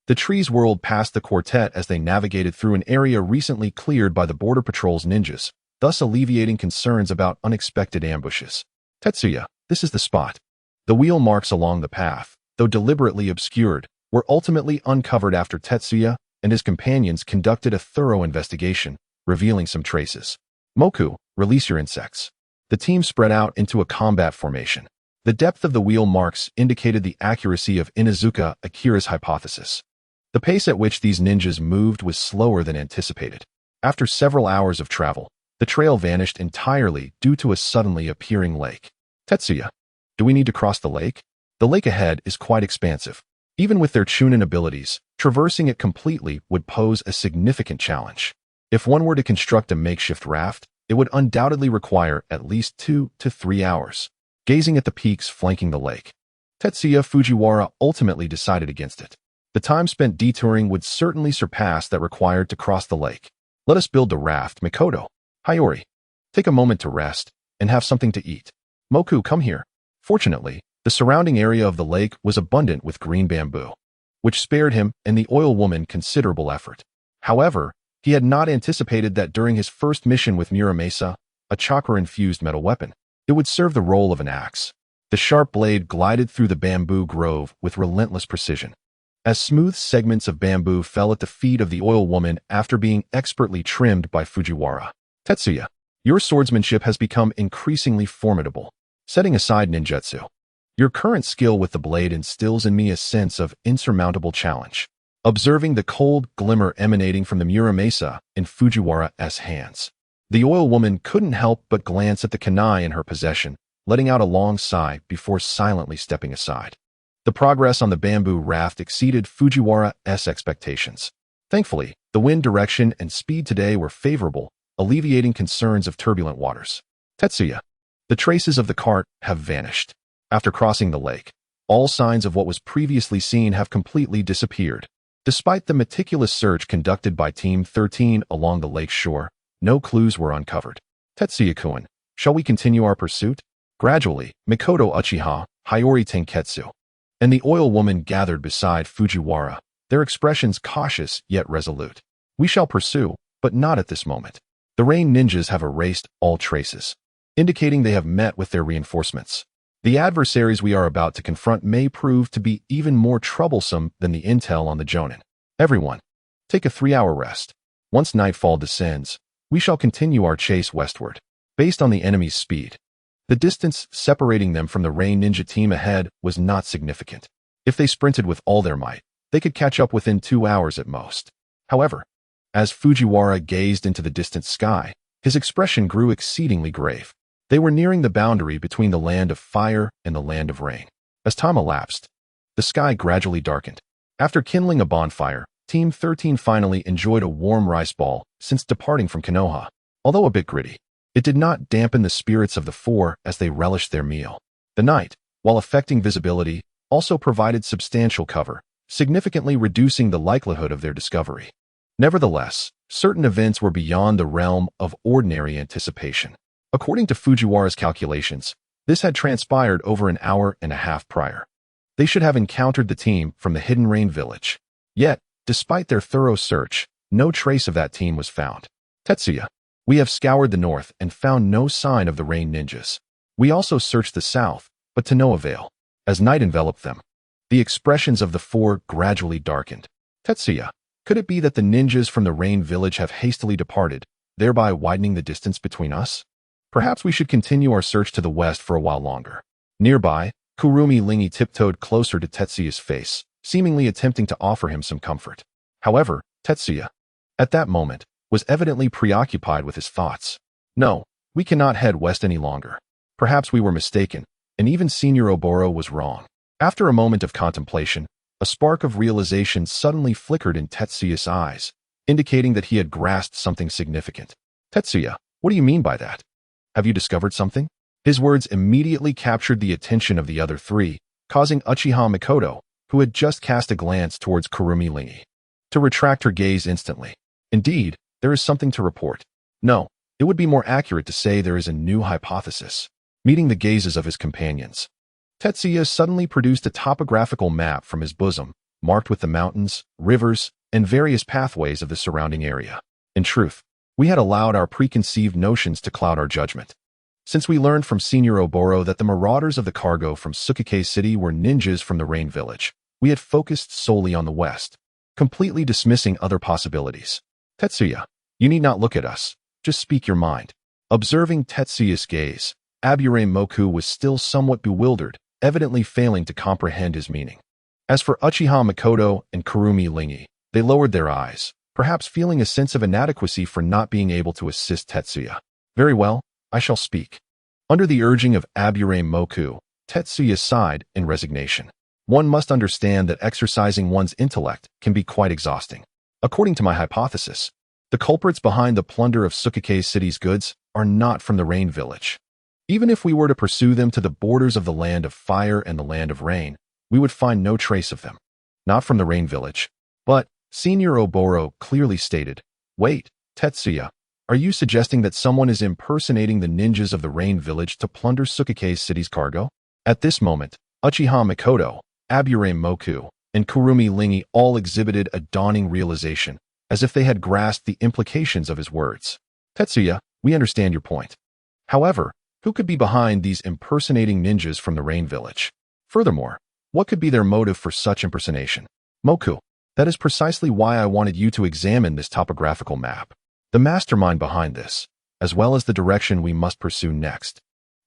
A: The trees whirled past the quartet as they navigated through an area recently cleared by the Border Patrol's ninjas, thus alleviating concerns about unexpected ambushes. Tetsuya, this is the spot. The wheel marks along the path, though deliberately obscured, were ultimately uncovered after Tetsuya and his companions conducted a thorough investigation, revealing some traces. Moku, release your insects. The team spread out into a combat formation. The depth of the wheel marks indicated the accuracy of Inuzuka Akira's hypothesis. The pace at which these ninjas moved was slower than anticipated. After several hours of travel, the trail vanished entirely due to a suddenly appearing lake. Tetsuya, do we need to cross the lake? The lake ahead is quite expansive. Even with their Chunin abilities, traversing it completely would pose a significant challenge. If one were to construct a makeshift raft, it would undoubtedly require at least 2 to 3 hours. Gazing at the peaks flanking the lake, Tetsuya Fujiwara ultimately decided against it. The time spent detouring would certainly surpass that required to cross the lake. Let us build the raft, Mikoto. Hayori, take a moment to rest and have something to eat. Moku, come here. Fortunately, the surrounding area of the lake was abundant with green bamboo, which spared him and the oil woman considerable effort. However, he had not anticipated that during his first mission with Muramasa, a chakra-infused metal weapon, it would serve the role of an axe. The sharp blade glided through the bamboo grove with relentless precision. As smooth segments of bamboo fell at the feet of the oil woman after being expertly trimmed by Fujiwara. Tetsuya, your swordsmanship has become increasingly formidable. Setting aside ninjutsu, your current skill with the blade instills in me a sense of insurmountable challenge. Observing the cold glimmer emanating from the Muramasa in Fujiwara's hands, the oil woman couldn't help but glance at the kunai in her possession, letting out a long sigh before silently stepping aside. The progress on the bamboo raft exceeded Fujiwara's expectations. Thankfully, the wind direction and speed today were favorable, alleviating concerns of turbulent waters. Tetsuya, the traces of the cart have vanished. After crossing the lake, all signs of what was previously seen have completely disappeared. Despite the meticulous search conducted by Team 13 along the lake shore, no clues were uncovered. Tetsuya-kun, shall we continue our pursuit? Gradually, Mikoto Uchiha, Hayori Tenketsu, and the oil woman gathered beside Fujiwara, their expressions cautious yet resolute. We shall pursue, but not at this moment. The rain ninjas have erased all traces, indicating they have met with their reinforcements. The adversaries we are about to confront may prove to be even more troublesome than the intel on the Jonin. Everyone, take a 3-hour rest. Once nightfall descends, we shall continue our chase westward, based on the enemy's speed. The distance separating them from the rain ninja team ahead was not significant. If they sprinted with all their might, they could catch up within 2 hours at most. However, as Fujiwara gazed into the distant sky, his expression grew exceedingly grave. They were nearing the boundary between the land of fire and the land of rain. As time elapsed, the sky gradually darkened. After kindling a bonfire, Team 13 finally enjoyed a warm rice ball since departing from Konoha. Although a bit gritty, it did not dampen the spirits of the four as they relished their meal. The night, while affecting visibility, also provided substantial cover, significantly reducing the likelihood of their discovery. Nevertheless, certain events were beyond the realm of ordinary anticipation. According to Fujiwara's calculations, this had transpired over an hour and a half prior. They should have encountered the team from the Hidden Rain village. Yet, despite their thorough search, no trace of that team was found. Tetsuya, we have scoured the north and found no sign of the rain ninjas. We also searched the south, but to no avail. As night enveloped them, the expressions of the four gradually darkened. Tetsuya, could it be that the ninjas from the rain village have hastily departed, thereby widening the distance between us? Perhaps we should continue our search to the west for a while longer. Nearby, Kurumi Lingi tiptoed closer to Tetsuya's face, seemingly attempting to offer him some comfort. However, Tetsuya, at that moment, was evidently preoccupied with his thoughts. No, we cannot head west any longer. Perhaps we were mistaken, and even Senior Oboro was wrong. After a moment of contemplation, a spark of realization suddenly flickered in Tetsuya's eyes, indicating that he had grasped something significant. Tetsuya, what do you mean by that? Have you discovered something? His words immediately captured the attention of the other three, causing Uchiha Mikoto, who had just cast a glance towards Kurumi Lingi, to retract her gaze instantly. Indeed, there is something to report. No, it would be more accurate to say there is a new hypothesis. Meeting the gazes of his companions, Tetsuya suddenly produced a topographical map from his bosom, marked with the mountains, rivers, and various pathways of the surrounding area. In truth, we had allowed our preconceived notions to cloud our judgment. Since we learned from Senior Oboro that the marauders of the cargo from Tsukike City were ninjas from the Rain Village, we had focused solely on the west, completely dismissing other possibilities. Tetsuya, you need not look at us, just speak your mind. Observing Tetsuya's gaze, Abure Moku was still somewhat bewildered, evidently failing to comprehend his meaning. As for Uchiha Mikoto and Kurumi Lingi, they lowered their eyes, perhaps feeling a sense of inadequacy for not being able to assist Tetsuya. Very well, I shall speak. Under the urging of Abure Moku, Tetsuya sighed in resignation. One must understand that exercising one's intellect can be quite exhausting. According to my hypothesis, the culprits behind the plunder of Tsukike City's goods are not from the Rain Village. Even if we were to pursue them to the borders of the Land of Fire and the Land of Rain, we would find no trace of them. Not from the Rain Village. But, Senior Oboro clearly stated, wait, Tetsuya, are you suggesting that someone is impersonating the ninjas of the Rain Village to plunder Tsukike City's cargo? At this moment, Uchiha Mikoto, Abure Moku, and Kurumi Lingi all exhibited a dawning realization, as if they had grasped the implications of his words. Tetsuya, we understand your point. However, who could be behind these impersonating ninjas from the Rain Village? Furthermore, what could be their motive for such impersonation? Moku, that is precisely why I wanted you to examine this topographical map. The mastermind behind this, as well as the direction we must pursue next,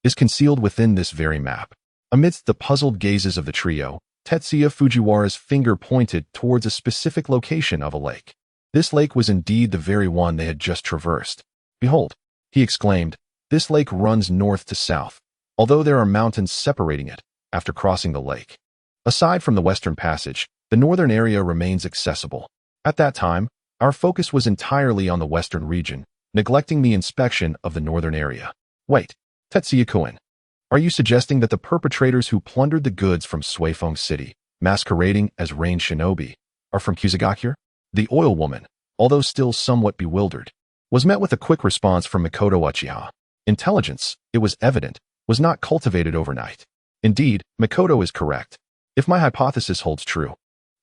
A: is concealed within this very map. Amidst the puzzled gazes of the trio, Tetsuya Fujiwara's finger pointed towards a specific location of a lake. This lake was indeed the very one they had just traversed. Behold, he exclaimed, this lake runs north to south, although there are mountains separating it after crossing the lake. Aside from the western passage, the northern area remains accessible. At that time, our focus was entirely on the western region, neglecting the inspection of the northern area. Wait, Tetsuya-kun, are you suggesting that the perpetrators who plundered the goods from Suifeng City, masquerading as Rain Shinobi, are from Kusagakure? The oil woman, although still somewhat bewildered, was met with a quick response from Mikoto Uchiha. Intelligence, it was evident, was not cultivated overnight. Indeed, Mikoto is correct. If my hypothesis holds true,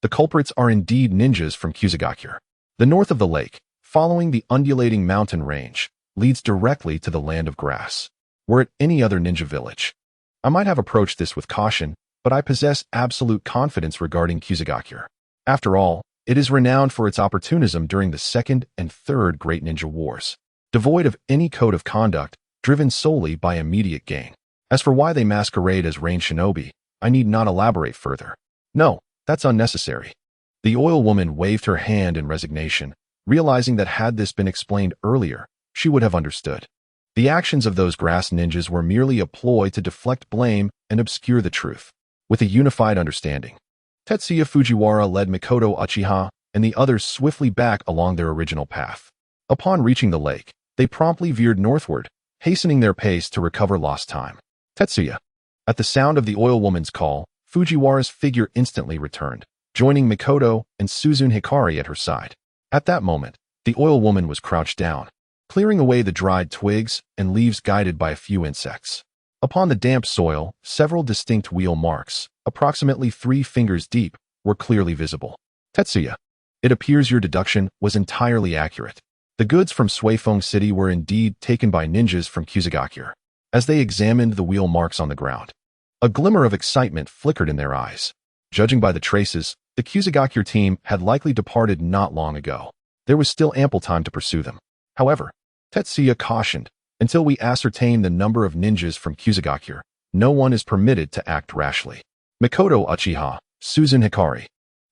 A: the culprits are indeed ninjas from Kusagakure. The north of the lake, following the undulating mountain range, leads directly to the Land of Grass. Were it any other ninja village, I might have approached this with caution, but I possess absolute confidence regarding Kusagakure. After all, it is renowned for its opportunism during the Second and Third Great Ninja Wars, devoid of any code of conduct, driven solely by immediate gain. As for why they masquerade as Rain Shinobi, I need not elaborate further. No, that's unnecessary. The oil woman waved her hand in resignation, realizing that had this been explained earlier, she would have understood. The actions of those grass ninjas were merely a ploy to deflect blame and obscure the truth. With a unified understanding, Tetsuya Fujiwara led Mikoto Uchiha and the others swiftly back along their original path. Upon reaching the lake, they promptly veered northward, hastening their pace to recover lost time. Tetsuya. At the sound of the oil woman's call, Fujiwara's figure instantly returned, joining Mikoto and Suzune Hikari at her side. At that moment, the oil woman was crouched down, clearing away the dried twigs and leaves guided by a few insects. Upon the damp soil, several distinct wheel marks, approximately 3 fingers deep, were clearly visible. Tetsuya, it appears your deduction was entirely accurate. The goods from Suifeng City were indeed taken by ninjas from Kusagakure. As they examined the wheel marks on the ground, a glimmer of excitement flickered in their eyes. Judging by the traces, the Kusagakure team had likely departed not long ago. There was still ample time to pursue them. However, Tetsuya cautioned, until we ascertain the number of ninjas from Kusagakure, no one is permitted to act rashly. Mikoto Uchiha, Suzune Hikari,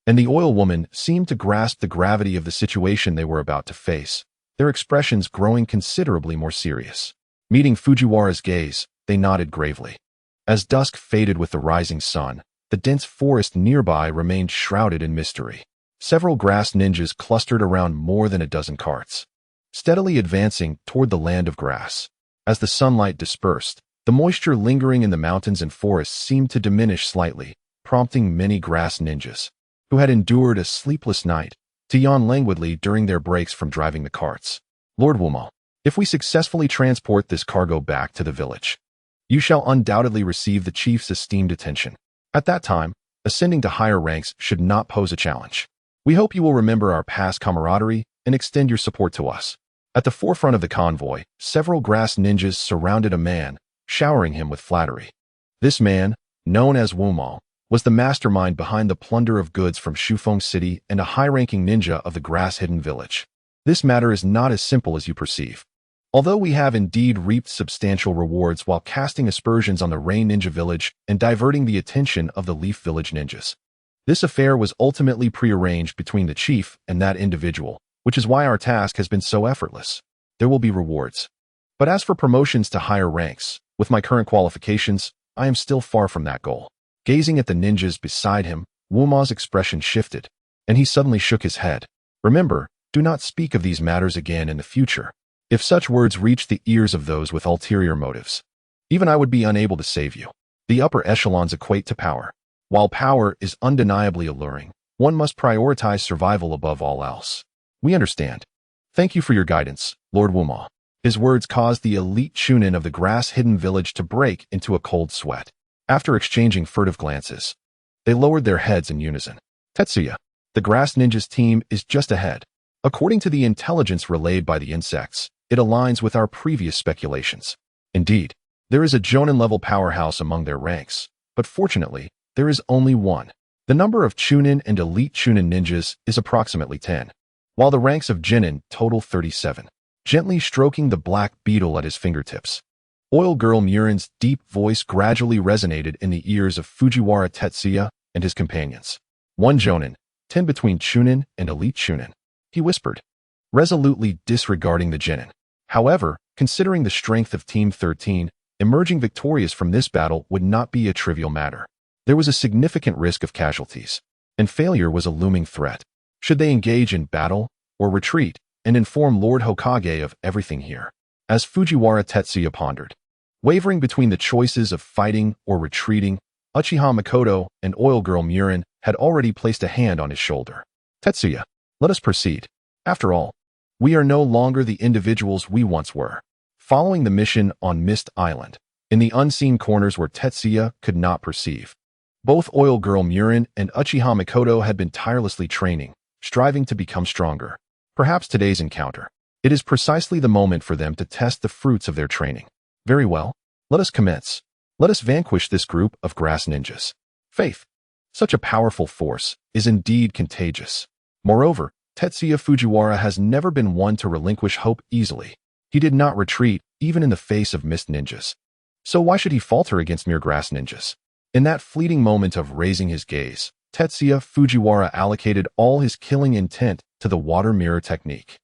A: and the oil woman seemed to grasp the gravity of the situation they were about to face, their expressions growing considerably more serious. Meeting Fujiwara's gaze, they nodded gravely. As dusk faded with the rising sun, the dense forest nearby remained shrouded in mystery. Several grass ninjas clustered around more than a dozen carts, steadily advancing toward the Land of Grass. As the sunlight dispersed, The moisture lingering in the mountains and forests seemed to diminish slightly, prompting many grass ninjas, who had endured a sleepless night, to yawn languidly during their breaks from driving the carts. Lord Wumo, if we successfully transport this cargo back to the village, you shall undoubtedly receive the chief's esteemed attention. At that time, ascending to higher ranks should not pose a challenge. We hope you will remember our past camaraderie and extend your support to us. At the forefront of the convoy, several grass ninjas surrounded a man, showering him with flattery. This man, known as Wumo, was the mastermind behind the plunder of goods from Shufeng City and a high-ranking ninja of the grass-hidden village. This matter is not as simple as you perceive. Although we have indeed reaped substantial rewards while casting aspersions on the Rain Ninja Village and diverting the attention of the Leaf Village ninjas, this affair was ultimately prearranged between the chief and that individual, which is why our task has been so effortless. There will be rewards. But as for promotions to higher ranks, with my current qualifications, I am still far from that goal. Gazing at the ninjas beside him, Wumo's expression shifted, and he suddenly shook his head. Remember, do not speak of these matters again in the future. If such words reach the ears of those with ulterior motives, even I would be unable to save you. The upper echelons equate to power. While power is undeniably alluring, one must prioritize survival above all else. We understand. Thank you for your guidance, Lord Wumo. His words caused the elite chunin of the grass-hidden village to break into a cold sweat. After exchanging furtive glances, they lowered their heads in unison. Tetsuya, the grass ninja's team is just ahead. According to the intelligence relayed by the insects, it aligns with our previous speculations. Indeed, there is a Jonin-level powerhouse among their ranks, but fortunately, there is only one. The number of Chunin and elite Chunin ninjas is approximately 10, while the ranks of Jinin total 37. Gently stroking the black beetle at his fingertips, Oil Girl Murin's deep voice gradually resonated in the ears of Fujiwara Tetsuya and his companions. 1 Jonin, 10 between Chunin and elite Chunin, he whispered, resolutely disregarding the Jinin. However, considering the strength of Team 13, emerging victorious from this battle would not be a trivial matter. There was a significant risk of casualties, and failure was a looming threat. Should they engage in battle or retreat and inform Lord Hokage of everything here? As Fujiwara Tetsuya pondered, wavering between the choices of fighting or retreating, Uchiha Mikoto and Oil Girl Murin had already placed a hand on his shoulder. Tetsuya, let us proceed. After all, we are no longer the individuals we once were. Following the mission on Mist Island, in the unseen corners where Tetsuya could not perceive, both Oil Girl Murin and Uchiha Mikoto had been tirelessly training, striving to become stronger. Perhaps today's encounter, it is precisely the moment for them to test the fruits of their training. Very well, let us commence. Let us vanquish this group of grass ninjas. Faith, such a powerful force, is indeed contagious. Moreover, Tetsuya Fujiwara has never been one to relinquish hope easily. He did not retreat, even in the face of mist ninjas. So why should he falter against mere grass ninjas? In that fleeting moment of raising his gaze, Tetsuya Fujiwara allocated all his killing intent to the water mirror technique.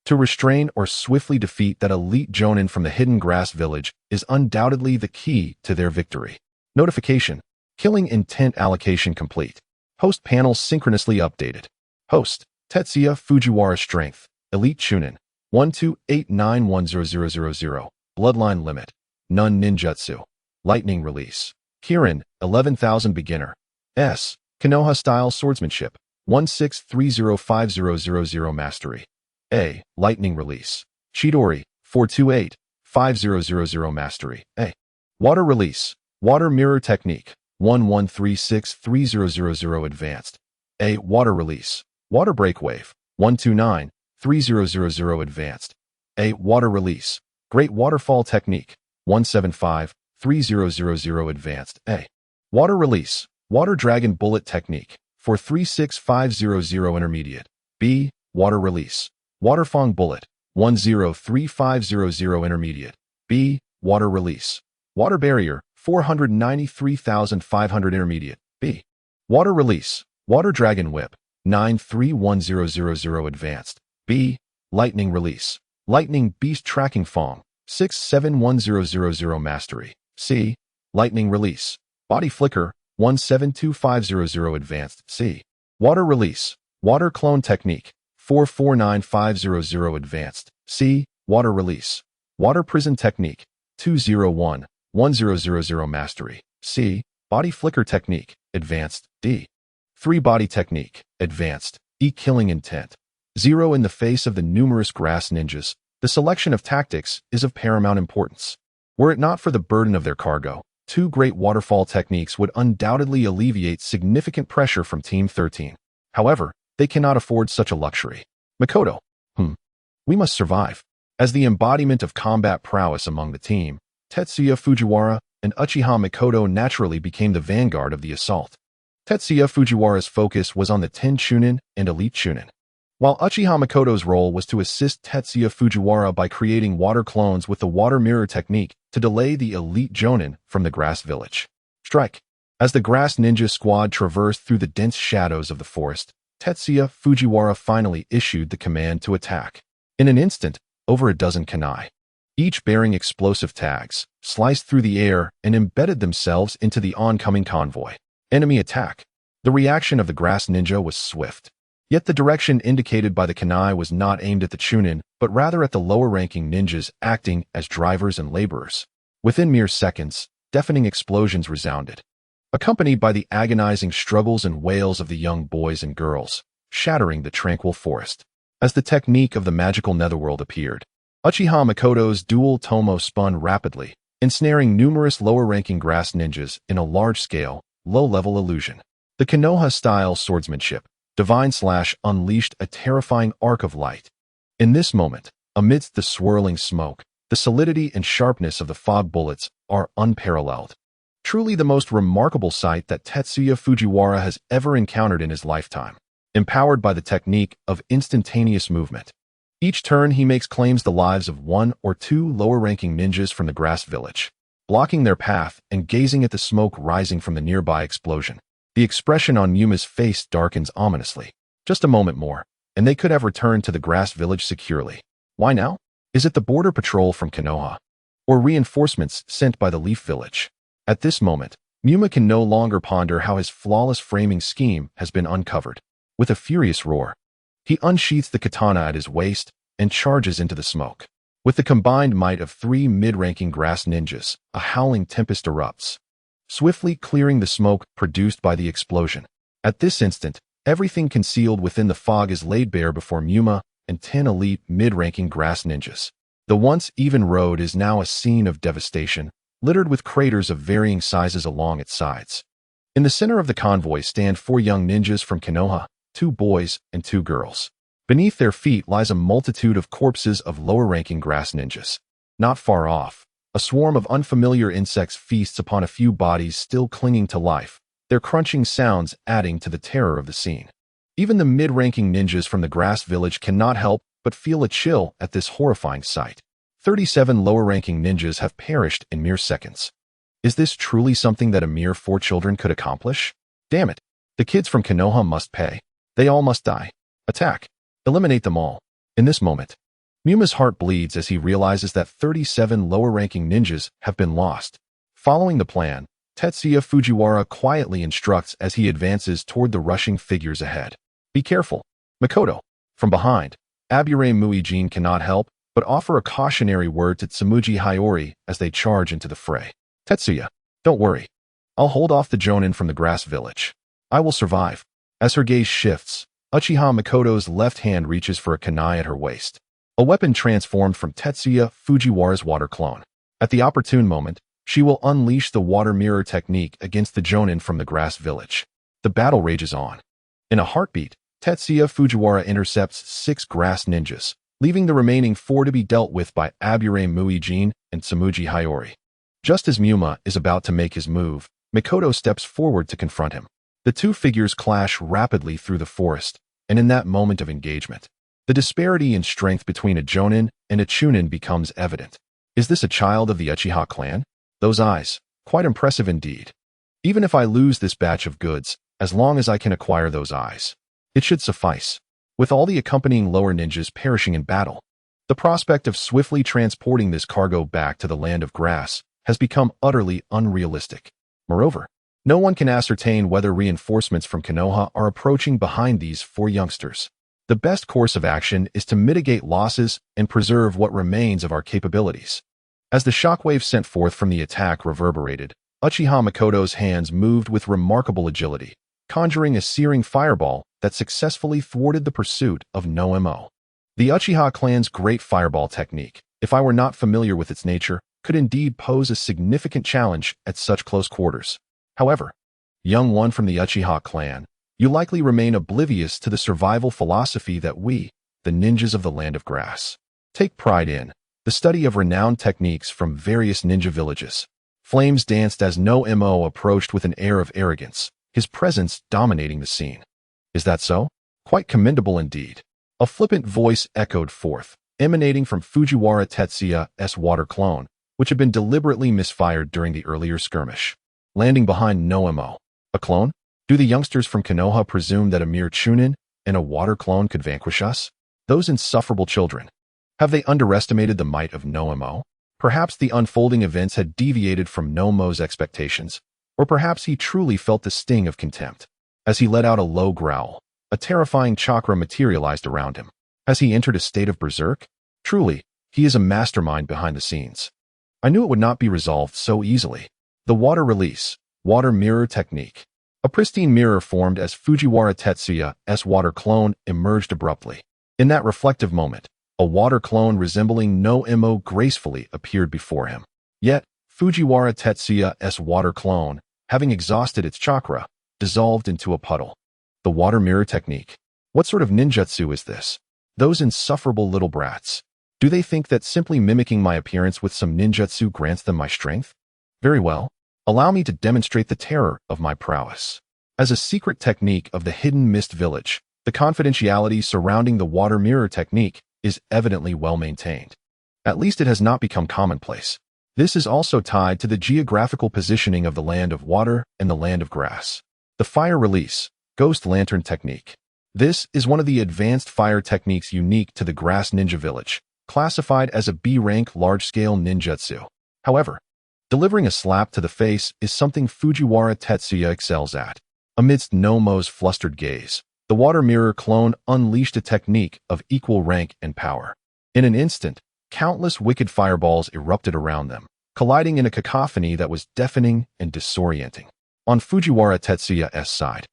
A: To restrain or swiftly defeat that elite Jonin from the hidden grass village is undoubtedly the key to their victory. Notification: killing intent allocation complete. Host panel synchronously updated. Host: Tetsuya Fujiwara strength, elite Chunin, 128910000, bloodline limit, none ninjutsu, lightning release. Kirin, 11,000 beginner. S, Konoha style swordsmanship, 1630500 mastery. A, lightning release. Chidori, 4285000 mastery. A, water release, water mirror technique, 1136300 advanced. A, water release, water break wave, 1293000 advanced. A, water release, great waterfall technique, 1753000 advanced. A, water release, water dragon bullet technique, 436500 intermediate. B, water release, Waterfong bullet, 103500 intermediate. B, water release, water barrier, 493,500 intermediate. B, water release, water dragon whip, 931000 advanced. B, lightning release, lightning beast tracking fong, 671000 mastery. C, lightning release, body flicker, 172500 advanced. C, water release, water clone technique, 449500 advanced. C, water release, water prison technique, 201 1000 Mastery. C. Body Flicker Technique, Advanced. D. 3 Body Technique, Advanced. E. Killing Intent. 0 In the face of the numerous grass ninjas, the selection of tactics is of paramount importance. Were it not for the burden of their cargo, 2 great waterfall techniques would undoubtedly alleviate significant pressure from Team 13. However, they cannot afford such a luxury. Mikoto. We must survive. As the embodiment of combat prowess among the team, Tetsuya Fujiwara and Uchiha Mikoto naturally became the vanguard of the assault. Tetsuya Fujiwara's focus was on the Ten Chunin and Elite Chunin, while Uchiha Mikoto's role was to assist Tetsuya Fujiwara by creating water clones with the water mirror technique to delay the Elite Jonin from the grass village. Strike! As the grass ninja squad traversed through the dense shadows of the forest, Tetsuya Fujiwara finally issued the command to attack. In an instant, over a dozen kunai, each bearing explosive tags, sliced through the air and embedded themselves into the oncoming convoy. Enemy attack. The reaction of the grass ninja was swift. Yet the direction indicated by the kunai was not aimed at the Chunin, but rather at the lower-ranking ninjas acting as drivers and laborers. Within mere seconds, deafening explosions resounded, accompanied by the agonizing struggles and wails of the young boys and girls, shattering the tranquil forest. As the technique of the magical netherworld appeared, Uchiha Mikoto's dual tomo spun rapidly, ensnaring numerous lower-ranking grass ninjas in a large-scale, low-level illusion. The Konoha-style swordsmanship, Divine Slash, unleashed a terrifying arc of light. In this moment, amidst the swirling smoke, the solidity and sharpness of the fog bullets are unparalleled. Truly the most remarkable sight that Tetsuya Fujiwara has ever encountered in his lifetime. Empowered by the technique of instantaneous movement, each turn he makes claims the lives of 1 or 2 lower-ranking ninjas from the grass village, blocking their path and gazing at the smoke rising from the nearby explosion. The expression on Yuma's face darkens ominously. Just a moment more, and they could have returned to the grass village securely. Why now? Is it the border patrol from Konoha, or reinforcements sent by the Leaf Village? At this moment, Yuma can no longer ponder how his flawless framing scheme has been uncovered. With a furious roar, he unsheaths the katana at his waist and charges into the smoke. With the combined might of 3 mid-ranking grass ninjas, a howling tempest erupts, swiftly clearing the smoke produced by the explosion. At this instant, everything concealed within the fog is laid bare before Yuma and 10 elite mid-ranking grass ninjas. The once even road is now a scene of devastation, littered with craters of varying sizes along its sides. In the center of the convoy stand 4 young ninjas from Konoha, 2 boys and 2 girls. Beneath their feet lies a multitude of corpses of lower-ranking grass ninjas. Not far off, a swarm of unfamiliar insects feasts upon a few bodies still clinging to life, their crunching sounds adding to the terror of the scene. Even the mid-ranking ninjas from the grass village cannot help but feel a chill at this horrifying sight. 37 lower-ranking ninjas have perished in mere seconds. Is this truly something that a mere 4 children could accomplish? Damn it, the kids from Konoha must pay. They all must die. Attack. Eliminate them all. In this moment, Yuma's heart bleeds as he realizes that 37 lower-ranking ninjas have been lost. Following the plan, Tetsuya Fujiwara quietly instructs as he advances toward the rushing figures ahead. Be careful, Mikoto. From behind, Abure Muijin cannot help but offer a cautionary word to Tsumuji Hiyori as they charge into the fray. Tetsuya, don't worry. I'll hold off the Jonin from the grass village. I will survive. As her gaze shifts, Uchiha Mikoto's left hand reaches for a kunai at her waist, a weapon transformed from Tetsuya Fujiwara's water clone. At the opportune moment, she will unleash the water mirror technique against the Jonin from the grass village. The battle rages on. In a heartbeat, Tetsuya Fujiwara intercepts 6 grass ninjas, leaving the remaining 4 to be dealt with by Abure Muijin and Tsumuji Hiyori. Just as Yuma is about to make his move, Mikoto steps forward to confront him. The 2 figures clash rapidly through the forest, and in that moment of engagement, the disparity in strength between a Jonin and a Chunin becomes evident. Is this a child of the Uchiha clan? Those eyes, quite impressive indeed. Even if I lose this batch of goods, as long as I can acquire those eyes, it should suffice. With all the accompanying lower ninjas perishing in battle, the prospect of swiftly transporting this cargo back to the land of grass has become utterly unrealistic. Moreover, no one can ascertain whether reinforcements from Konoha are approaching behind these 4 youngsters. The best course of action is to mitigate losses and preserve what remains of our capabilities. As the shockwave sent forth from the attack reverberated, Uchiha Mikoto's hands moved with remarkable agility, conjuring a searing fireball that successfully thwarted the pursuit of No-Mo. The Uchiha clan's great fireball technique, if I were not familiar with its nature, could indeed pose a significant challenge at such close quarters. However, young one from the Uchiha clan, you likely remain oblivious to the survival philosophy that we, the ninjas of the Land of Grass, take pride in, the study of renowned techniques from various ninja villages. Flames danced as No-Mo approached with an air of arrogance, his presence dominating the scene. Is that so? Quite commendable indeed. A flippant voice echoed forth, emanating from Fujiwara Tetsuya's water clone, which had been deliberately misfired during the earlier skirmish. Landing behind No-Mo. A clone? Do the youngsters from Konoha presume that a mere chunin and a water clone could vanquish us? Those insufferable children. Have they underestimated the might of No-Mo? Perhaps the unfolding events had deviated from No-Mo's expectations, or perhaps he truly felt the sting of contempt. As he let out a low growl, a terrifying chakra materialized around him. Has he entered a state of berserk? Truly, he is a mastermind behind the scenes. I knew it would not be resolved so easily. The water release, water mirror technique. A pristine mirror formed as Fujiwara Tetsuya's water clone emerged abruptly. In that reflective moment, a water clone resembling No-Mo gracefully appeared before him. Yet, Fujiwara Tetsuya's water clone, having exhausted its chakra, dissolved into a puddle. The water mirror technique. What sort of ninjutsu is this? Those insufferable little brats. Do they think that simply mimicking my appearance with some ninjutsu grants them my strength? Very well. Allow me to demonstrate the terror of my prowess. As a secret technique of the Hidden Mist Village, the confidentiality surrounding the water mirror technique is evidently well maintained. At least it has not become commonplace. This is also tied to the geographical positioning of the Land of Water and the Land of Grass. The fire release, ghost lantern technique. This is one of the advanced fire techniques unique to the Grass Ninja Village, classified as a B-rank large-scale ninjutsu. However, delivering a slap to the face is something Fujiwara Tetsuya excels at. Amidst No-Mo's flustered gaze, the water mirror clone unleashed a technique of equal rank and power. In an instant, countless wicked fireballs erupted around them, colliding in a cacophony that was deafening and disorienting. On Fujiwara Tetsuya's side,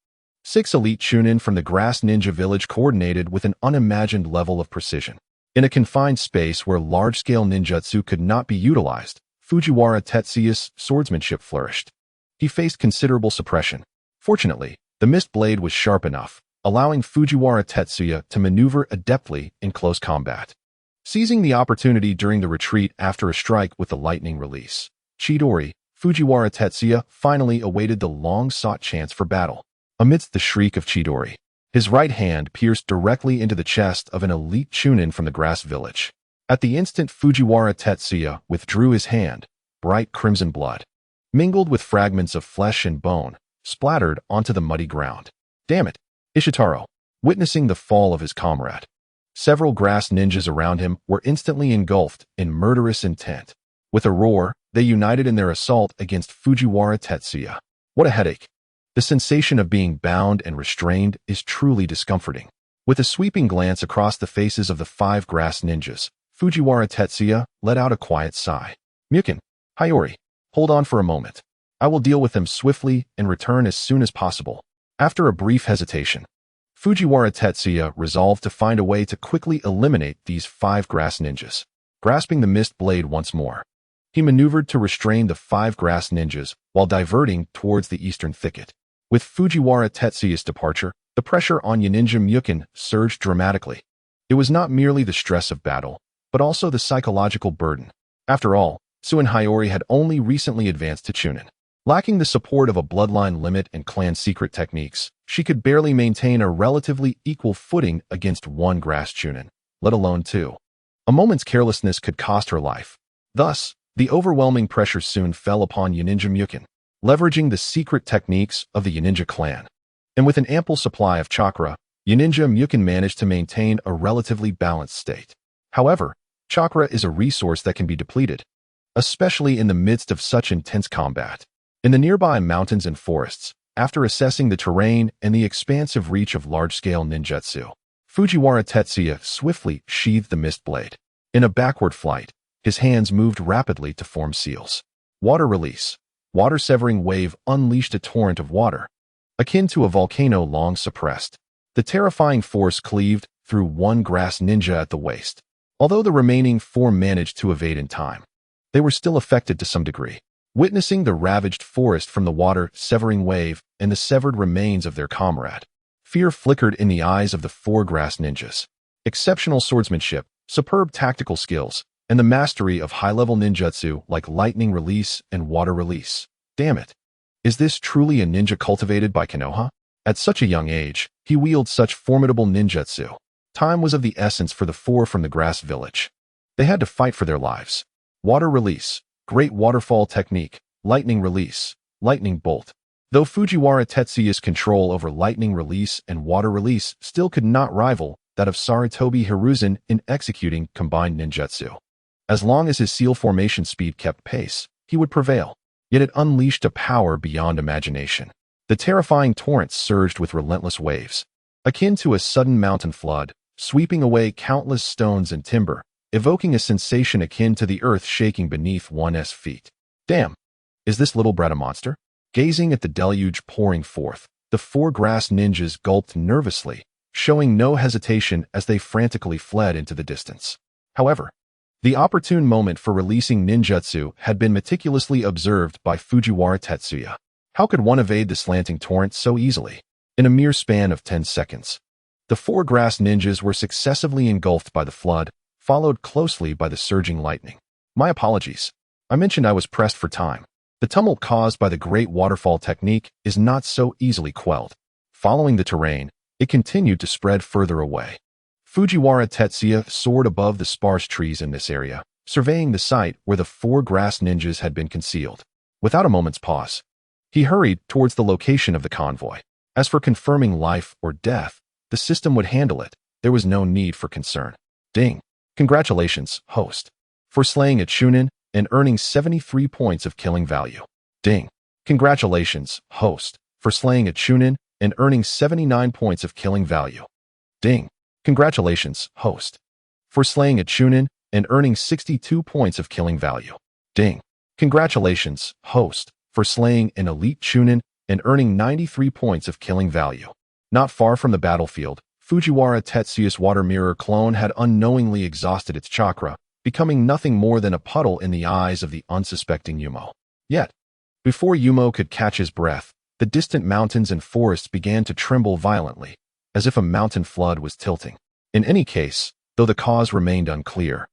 A: 6 elite chunin from the Grass Ninja Village coordinated with an unimagined level of precision. In a confined space where large-scale ninjutsu could not be utilized, Fujiwara Tetsuya's swordsmanship flourished. He faced considerable suppression. Fortunately, the mist blade was sharp enough, allowing Fujiwara Tetsuya to maneuver adeptly in close combat. Seizing the opportunity during the retreat after a strike with the lightning release, Chidori, Fujiwara Tetsuya finally awaited the long-sought chance for battle. Amidst the shriek of Chidori, his right hand pierced directly into the chest of an elite chunin from the Grass Village. At the instant Fujiwara Tetsuya withdrew his hand, bright crimson blood, mingled with fragments of flesh and bone, splattered onto the muddy ground. Damn it! Ishitaro, witnessing the fall of his comrade. Several grass ninjas around him were instantly engulfed in murderous intent. With a roar, they united in their assault against Fujiwara Tetsuya. What a headache! The sensation of being bound and restrained is truly discomforting. With a sweeping glance across the faces of the 5 grass ninjas, Fujiwara Tetsuya let out a quiet sigh. Mukin, Hiyori, hold on for a moment. I will deal with them swiftly and return as soon as possible. After a brief hesitation, Fujiwara Tetsuya resolved to find a way to quickly eliminate these 5 grass ninjas. Grasping the mist blade once more, he maneuvered to restrain the 5 grass ninjas while diverting towards the eastern thicket. With Fujiwara Tetsuya's departure, the pressure on Ninja Mukin surged dramatically. It was not merely the stress of battle, but also the psychological burden. After all, Suin Hiyori had only recently advanced to Chunin. Lacking the support of a bloodline limit and clan secret techniques, she could barely maintain a relatively equal footing against 1 grass Chunin, let alone 2. A moment's carelessness could cost her life. Thus, the overwhelming pressure soon fell upon Ninja Mukin, leveraging the secret techniques of the Ninja clan. And with an ample supply of chakra, Ninja Mukin managed to maintain a relatively balanced state. However, chakra is a resource that can be depleted, especially in the midst of such intense combat. In the nearby mountains and forests, after assessing the terrain and the expansive reach of large-scale ninjutsu, Fujiwara Tetsuya swiftly sheathed the mist blade. In a backward flight, His hands moved rapidly to form seals. Water release. Water-severing wave unleashed a torrent of water, akin to a volcano long suppressed. The terrifying force cleaved through one grass ninja at the waist. Although the remaining 4 managed to evade in time, they were still affected to some degree. Witnessing the ravaged forest from the water-severing wave and the severed remains of their comrade, fear flickered in the eyes of the 4 grass ninjas. Exceptional swordsmanship, superb tactical skills, and the mastery of high-level ninjutsu like lightning release and water release. Damn it! Is this truly a ninja cultivated by Konoha? At such a young age, he wielded such formidable ninjutsu. Time was of the essence for the 4 from the grass village. They had to fight for their lives. Water release, great waterfall technique, lightning release, lightning bolt. Though Fujiwara Tetsuya's control over lightning release and water release still could not rival that of Sarutobi Hiruzen in executing combined ninjutsu. As long as his seal formation speed kept pace, he would prevail. Yet it unleashed a power beyond imagination. The terrifying torrents surged with relentless waves, akin to a sudden mountain flood, sweeping away countless stones and timber, evoking a sensation akin to the earth shaking beneath one's feet. Damn! Is this little brat a monster? Gazing at the deluge pouring forth, the 4 grass ninjas gulped nervously, showing no hesitation as they frantically fled into the distance. However, the opportune moment for releasing ninjutsu had been meticulously observed by Fujiwara Tetsuya. How could one evade the slanting torrent so easily? In a mere span of 10 seconds, the 4 grass ninjas were successively engulfed by the flood, followed closely by the surging lightning. My apologies. I mentioned I was pressed for time. The tumult caused by the great waterfall technique is not so easily quelled. Following the terrain, it continued to spread further away. Fujiwara Tetsuya soared above the sparse trees in this area, surveying the site where the 4 grass ninjas had been concealed. Without a moment's pause, he hurried towards the location of the convoy. As for confirming life or death, the system would handle it. There was no need for concern. Ding. Congratulations, host, for slaying a chunin and earning 73 points of killing value. Ding. Congratulations, host, for slaying a chunin and earning 79 points of killing value. Ding. Congratulations, host, for slaying a chunin and earning 62 points of killing value. Ding. Congratulations, host, for slaying an elite chunin and earning 93 points of killing value. Not far from the battlefield, Fujiwara Tetsuya's water mirror clone had unknowingly exhausted its chakra, becoming nothing more than a puddle in the eyes of the unsuspecting Yumo. Yet, before Yumo could catch his breath, the distant mountains and forests began to tremble violently, as if a mountain flood was tilting. In any case, though the cause remained unclear,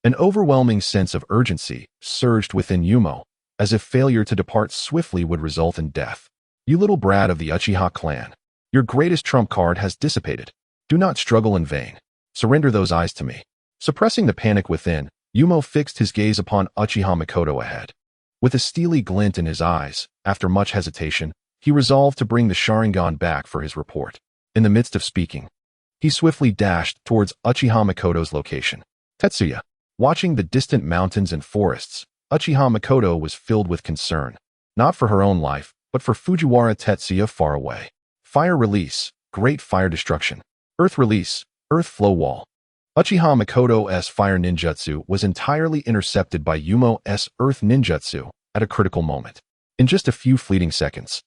A: an overwhelming sense of urgency surged within Yumo, as if failure to depart swiftly would result in death. You little brat of the Uchiha clan, your greatest trump card has dissipated. Do not struggle in vain. Surrender those eyes to me. Suppressing the panic within, Yumo fixed his gaze upon Uchiha Mikoto ahead. With a steely glint in his eyes, after much hesitation, he resolved to bring the Sharingan back for his report. In the midst of speaking, he swiftly dashed towards Uchiha Mikoto's location. Tetsuya. Watching the distant mountains and forests, Uchiha Mikoto was filled with concern, not for her own life, but for Fujiwara Tetsuya far away. Fire release, great fire destruction. Earth release, earth flow wall. Uchiha Mikoto's fire ninjutsu was entirely intercepted by Yumo's earth ninjutsu at a critical moment. In just a few fleeting seconds,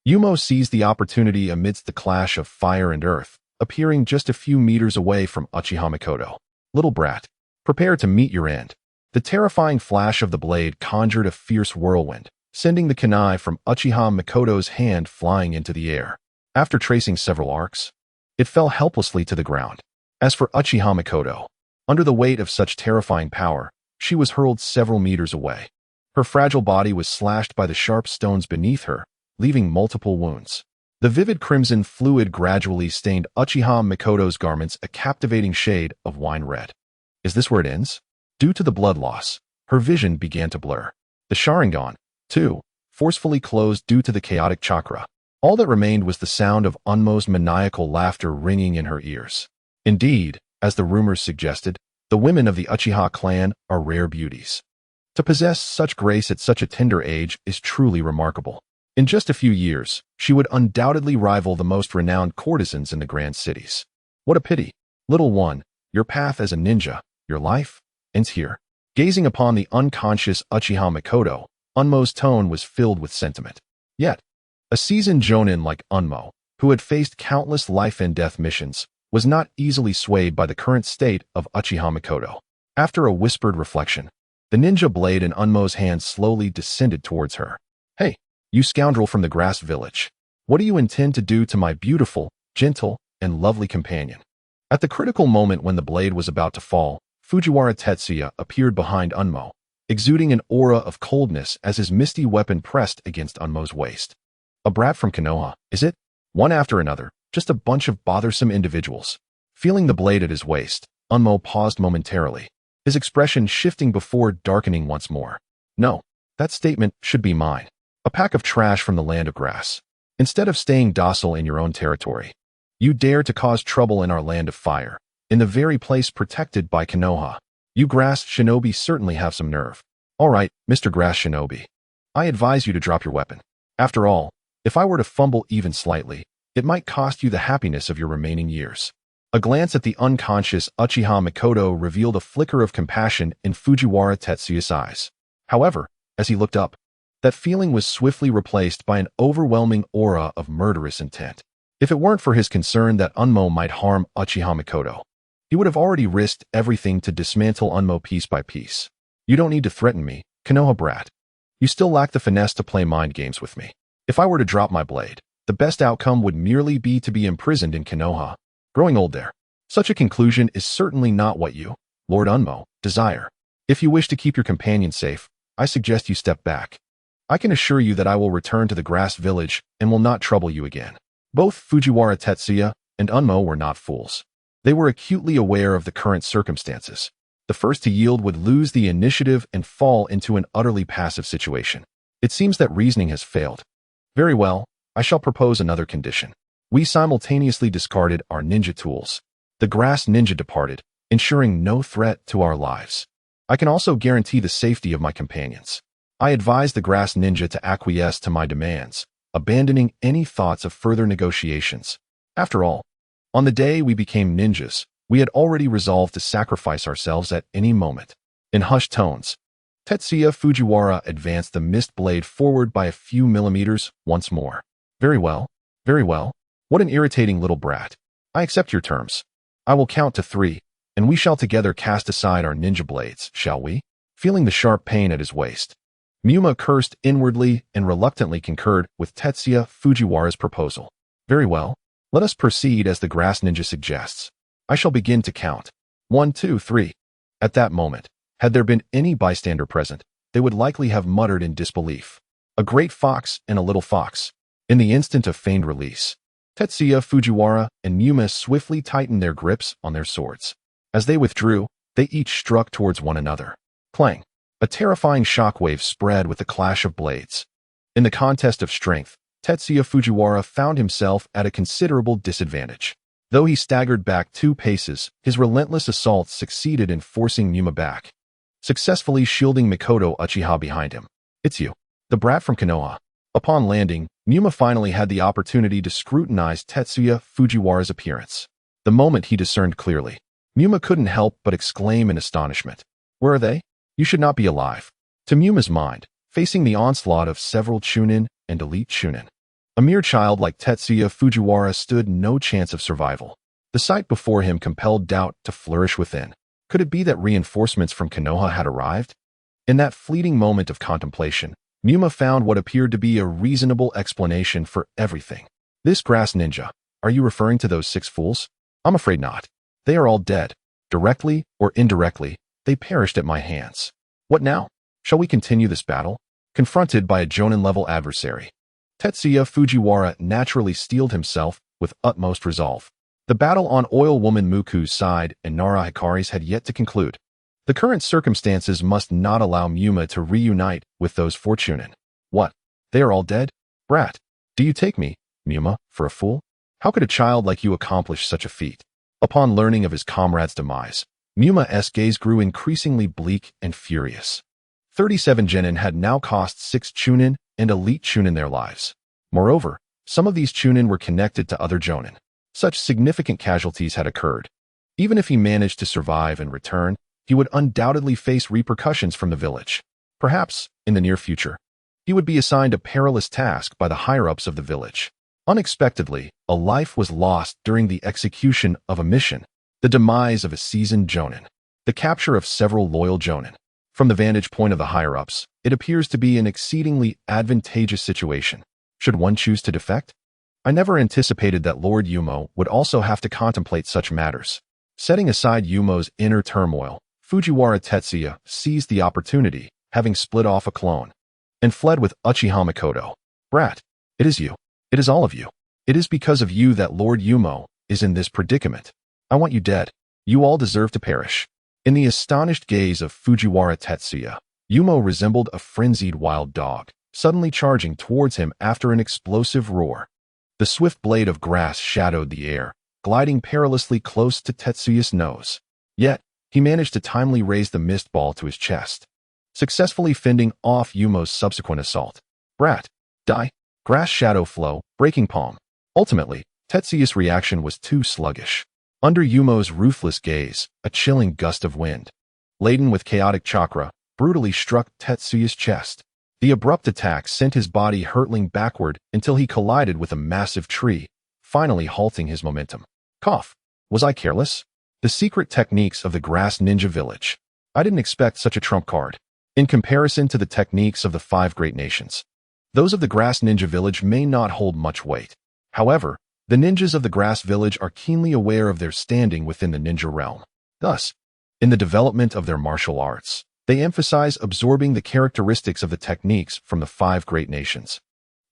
A: Yumo seized the opportunity amidst the clash of fire and earth, appearing just a few meters away from Uchiha Mikoto. Little brat, prepare to meet your end. The terrifying flash of the blade conjured a fierce whirlwind, sending the kunai from Uchiha Mikoto's hand flying into the air. After tracing several arcs, it fell helplessly to the ground. As for Uchiha Mikoto, under the weight of such terrifying power, she was hurled several meters away. Her fragile body was slashed by the sharp stones beneath her, leaving multiple wounds. The vivid crimson fluid gradually stained Uchiha Mikoto's garments a captivating shade of wine red. Is this where it ends? Due to the blood loss, her vision began to blur. The Sharingan, too, forcefully closed due to the chaotic chakra. All that remained was the sound of almost maniacal laughter ringing in her ears. Indeed, as the rumors suggested, the women of the Uchiha clan are rare beauties. To possess such grace at such a tender age is truly remarkable. In just a few years, she would undoubtedly rival the most renowned courtesans in the grand cities. What a pity. Little one, your path as a ninja, your life, ends here. Gazing upon the unconscious Uchiha Mikoto, Unmo's tone was filled with sentiment. Yet, a seasoned jonin like Unmo, who had faced countless life-and-death missions, was not easily swayed by the current state of Uchiha Mikoto. After a whispered reflection, the ninja blade in Unmo's hand slowly descended towards her. "Hey, you scoundrel from the grass village. What do you intend to do to my beautiful, gentle, and lovely companion?" At the critical moment when the blade was about to fall, Fujiwara Tetsuya appeared behind Unmo, exuding an aura of coldness as his misty weapon pressed against Unmo's waist. "A brat from Konoha, is it?" One after another, just a bunch of bothersome individuals. Feeling the blade at his waist, Unmo paused momentarily, his expression shifting before darkening once more. "No, that statement should be mine. A pack of trash from the land of grass. Instead of staying docile in your own territory, you dare to cause trouble in our land of fire, in the very place protected by Konoha. You grass shinobi certainly have some nerve. All right, Mr. Grass Shinobi. I advise you to drop your weapon. After all, if I were to fumble even slightly, it might cost you the happiness of your remaining years." A glance at the unconscious Uchiha Mikoto revealed a flicker of compassion in Fujiwara Tetsuya's eyes. However, as he looked up, that feeling was swiftly replaced by an overwhelming aura of murderous intent. If it weren't for his concern that Unmo might harm Uchiha Mikoto, he would have already risked everything to dismantle Unmo piece by piece. "You don't need to threaten me, Konoha brat. You still lack the finesse to play mind games with me. If I were to drop my blade, the best outcome would merely be to be imprisoned in Konoha. Growing old there. Such a conclusion is certainly not what you, Lord Unmo, desire. If you wish to keep your companion safe, I suggest you step back. I can assure you that I will return to the grass village and will not trouble you again." Both Fujiwara Tetsuya and Unmo were not fools. They were acutely aware of the current circumstances. The first to yield would lose the initiative and fall into an utterly passive situation. It seems that reasoning has failed. Very well, I shall propose another condition. We simultaneously discarded our ninja tools. The grass ninja departed, ensuring no threat to our lives. I can also guarantee the safety of my companions. I advise the grass ninja to acquiesce to my demands, abandoning any thoughts of further negotiations. After all, on the day we became ninjas, we had already resolved to sacrifice ourselves at any moment. In hushed tones, Tetsuya Fujiwara advanced the mist blade forward by a few millimeters once more. "Very well, very well. What an irritating little brat. I accept your terms. I will count to 3, and we shall together cast aside our ninja blades, shall we?" Feeling the sharp pain at his waist, Muma cursed inwardly and reluctantly concurred with Tetsuya Fujiwara's proposal. "Very well. Let us proceed as the grass ninja suggests. I shall begin to count. 1, 2, 3. At that moment, had there been any bystander present, they would likely have muttered in disbelief. A great fox and a little fox. In the instant of feigned release, Tetsuya Fujiwara and Muma swiftly tightened their grips on their swords. As they withdrew, they each struck towards one another. Clang! A terrifying shockwave spread with the clash of blades. In the contest of strength, Tetsuya Fujiwara found himself at a considerable disadvantage. Though he staggered back 2 paces, his relentless assaults succeeded in forcing Muma back, successfully shielding Mikoto Uchiha behind him. "It's you, the brat from Konoha." Upon landing, Muma finally had the opportunity to scrutinize Tetsuya Fujiwara's appearance. The moment he discerned clearly, Muma couldn't help but exclaim in astonishment. "Where are they? You should not be alive." To Muma's mind, facing the onslaught of several chunin and elite chunin, a mere child like Tetsuya Fujiwara stood no chance of survival. The sight before him compelled doubt to flourish within. Could it be that reinforcements from Konoha had arrived? In that fleeting moment of contemplation, Muma found what appeared to be a reasonable explanation for everything. "This grass ninja, are you referring to those 6 fools?" "I'm afraid not. They are all dead. Directly or indirectly, they perished at my hands. What now? Shall we continue this battle?" Confronted by a jonin-level adversary, Tetsuya Fujiwara naturally steeled himself with utmost resolve. The battle on Oil Woman Muku's side and Nara Hikari's had yet to conclude. The current circumstances must not allow Muma to reunite with those fortunin. "What? They are all dead? Brat, do you take me, Muma, for a fool? How could a child like you accomplish such a feat?" Upon learning of his comrade's demise, Muma's gaze grew increasingly bleak and furious. 37 genin had now cost 6 chunin and elite chunin their lives. Moreover, some of these chunin were connected to other jonin. Such significant casualties had occurred. Even if he managed to survive and return, he would undoubtedly face repercussions from the village. Perhaps, in the near future, he would be assigned a perilous task by the higher-ups of the village. Unexpectedly, a life was lost during the execution of a mission, the demise of a seasoned jonin, the capture of several loyal jonin. From the vantage point of the higher-ups, it appears to be an exceedingly advantageous situation. Should one choose to defect? I never anticipated that Lord Yumo would also have to contemplate such matters. Setting aside Yumo's inner turmoil, Fujiwara Tetsuya seized the opportunity, having split off a clone, and fled with Uchiha Mikoto. Brat, it is you. It is all of you. It is because of you that Lord Yumo is in this predicament. I want you dead. You all deserve to perish. In the astonished gaze of Fujiwara Tetsuya, Yumo resembled a frenzied wild dog, suddenly charging towards him after an explosive roar. The swift blade of grass shadowed the air, gliding perilously close to Tetsuya's nose. Yet, he managed to timely raise the mist ball to his chest, successfully fending off Yumo's subsequent assault. Brat, die. Grass shadow flow, breaking palm. Ultimately, Tetsuya's reaction was too sluggish. Under Yumo's ruthless gaze, a chilling gust of wind, laden with chaotic chakra, brutally struck Tetsuya's chest. The abrupt attack sent his body hurtling backward until he collided with a massive tree, finally halting his momentum. Cough. Was I careless? The secret techniques of the Grass Ninja Village. I didn't expect such a trump card. In comparison to the techniques of the 5 great nations, those of the Grass Ninja Village may not hold much weight. However, the ninjas of the Grass Village are keenly aware of their standing within the ninja realm. Thus, in the development of their martial arts, they emphasize absorbing the characteristics of the techniques from the 5 great nations,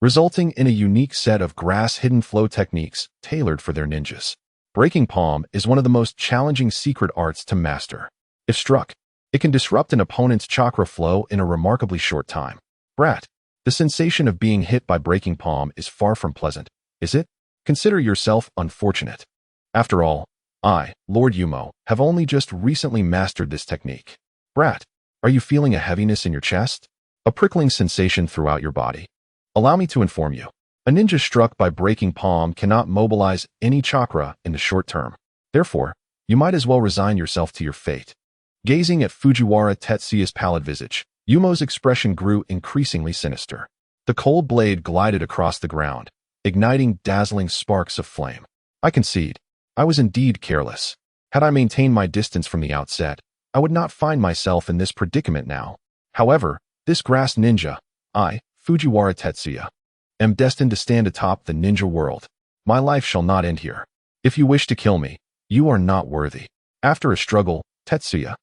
A: resulting in a unique set of grass hidden flow techniques tailored for their ninjas. Breaking palm is one of the most challenging secret arts to master. If struck, it can disrupt an opponent's chakra flow in a remarkably short time. Brat, the sensation of being hit by breaking palm is far from pleasant, is it? Consider yourself unfortunate. After all, I, Lord Yumo, have only just recently mastered this technique. Brat, are you feeling a heaviness in your chest? A prickling sensation throughout your body? Allow me to inform you. A ninja struck by breaking palm cannot mobilize any chakra in the short term. Therefore, you might as well resign yourself to your fate. Gazing at Fujiwara Tetsuya's pallid visage, Yumo's expression grew increasingly sinister. The cold blade glided across the ground, igniting dazzling sparks of flame. I concede, I was indeed careless. Had I maintained my distance from the outset, I would not find myself in this predicament now. However, this grass ninja, I, Fujiwara Tetsuya, am destined to stand atop the ninja world. My life shall not end here. If you wish to kill me, you are not worthy. After a struggle, Tetsuya,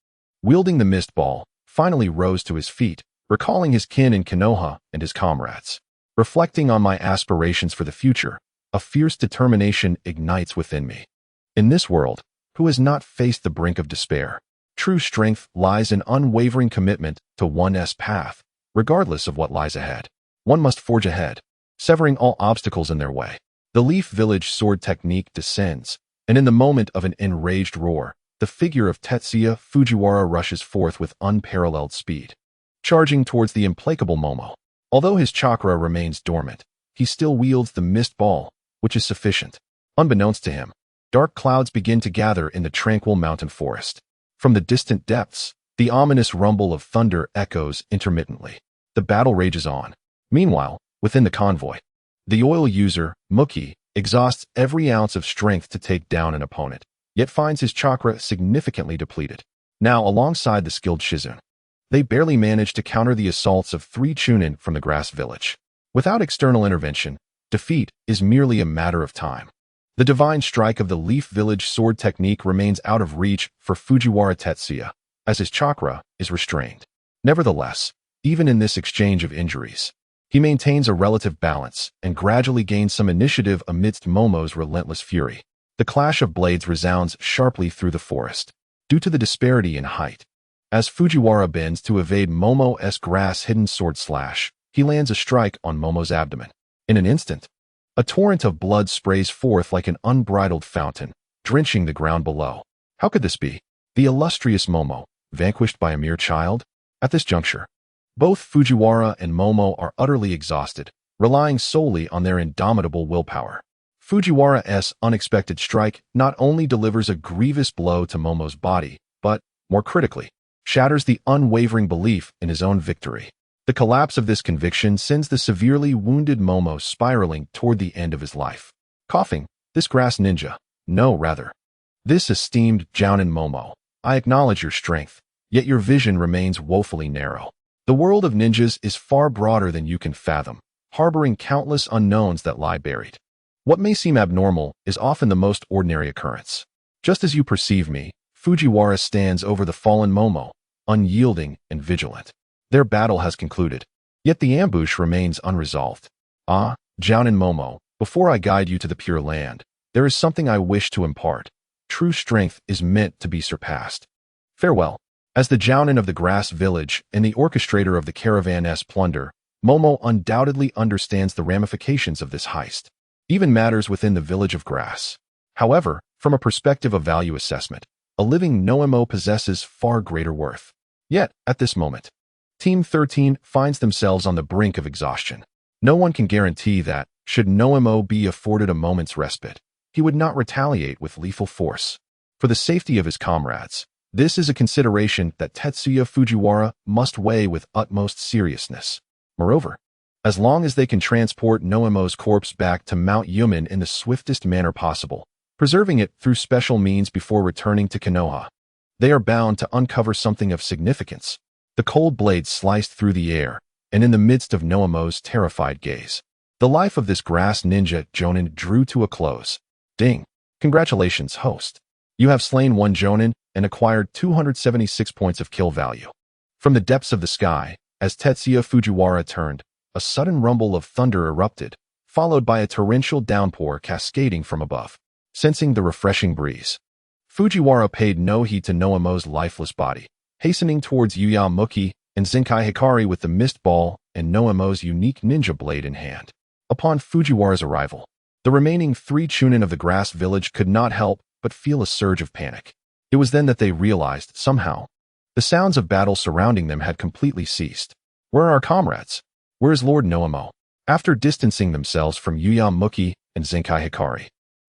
A: wielding the mist ball, finally rose to his feet, recalling his kin in Konoha and his comrades. Reflecting on my aspirations for the future, a fierce determination ignites within me. In this world, who has not faced the brink of despair? True strength lies in unwavering commitment to one's path, regardless of what lies ahead. One must forge ahead, severing all obstacles in their way. The Leaf Village sword technique descends, and in the moment of an enraged roar, the figure of Tetsuya Fujiwara rushes forth with unparalleled speed, charging towards the implacable Momo. Although his chakra remains dormant, he still wields the mist ball, which is sufficient. Unbeknownst to him, dark clouds begin to gather in the tranquil mountain forest. From the distant depths, the ominous rumble of thunder echoes intermittently. The battle rages on. Meanwhile, within the convoy, the oil user, Muki, exhausts every ounce of strength to take down an opponent, yet finds his chakra significantly depleted. Now, alongside the skilled Shizun, they barely manage to counter the assaults of 3 Chunin from the Grass Village. Without external intervention, defeat is merely a matter of time. The divine strike of the Leaf Village sword technique remains out of reach for Fujiwara Tetsuya, as his chakra is restrained. Nevertheless, even in this exchange of injuries, he maintains a relative balance and gradually gains some initiative amidst Momo's relentless fury. The clash of blades resounds sharply through the forest, due to the disparity in height. As Fujiwara bends to evade Momo's grass-hidden sword slash, he lands a strike on Momo's abdomen. In an instant, a torrent of blood sprays forth like an unbridled fountain, drenching the ground below. How could this be? The illustrious Momo, vanquished by a mere child? At this juncture, both Fujiwara and Momo are utterly exhausted, relying solely on their indomitable willpower. Fujiwara's unexpected strike not only delivers a grievous blow to Momo's body, but, more critically, shatters the unwavering belief in his own victory. The collapse of this conviction sends the severely wounded Momo spiraling toward the end of his life. Coughing, this grass ninja, no, rather, this esteemed Jounin Momo, I acknowledge your strength, yet your vision remains woefully narrow. The world of ninjas is far broader than you can fathom, harboring countless unknowns that lie buried. What may seem abnormal is often the most ordinary occurrence. Just as you perceive me, Fujiwara stands over the fallen Momo, unyielding and vigilant. Their battle has concluded, yet the ambush remains unresolved. Ah, Jounin Momo, before I guide you to the Pure Land, there is something I wish to impart. True strength is meant to be surpassed. Farewell. As the Jounin of the Grass Village and the orchestrator of the caravan's plunder, Momo undoubtedly understands the ramifications of this heist, even matters within the village of Grass. However, from a perspective of value assessment, a living Noemo possesses far greater worth. Yet, at this moment, Team 13 finds themselves on the brink of exhaustion. No one can guarantee that, should Noemo be afforded a moment's respite, he would not retaliate with lethal force. For the safety of his comrades, this is a consideration that Tetsuya Fujiwara must weigh with utmost seriousness. Moreover, as long as they can transport Noemo's corpse back to Mount Yumen in the swiftest manner possible, preserving it through special means before returning to Konoha, they are bound to uncover something of significance. The cold blade sliced through the air, and in the midst of Noemo's terrified gaze, the life of this grass ninja Jonin drew to a close. Ding! Congratulations, host. You have slain one Jonin and acquired 276 points of kill value. From the depths of the sky, as Tetsuya Fujiwara turned, a sudden rumble of thunder erupted, followed by a torrential downpour cascading from above. Sensing the refreshing breeze, Fujiwara paid no heed to Noemo's lifeless body, hastening towards Yuya Muki and Zenkai Hikari with the mist ball and Noemo's unique ninja blade in hand. Upon Fujiwara's arrival, the remaining 3 Chunin of the Grass Village could not help but feel a surge of panic. It was then that they realized, somehow, the sounds of battle surrounding them had completely ceased. Where are our comrades? Where is Lord Noemo? After distancing themselves from Yuya Muki and Zenkai Hikari,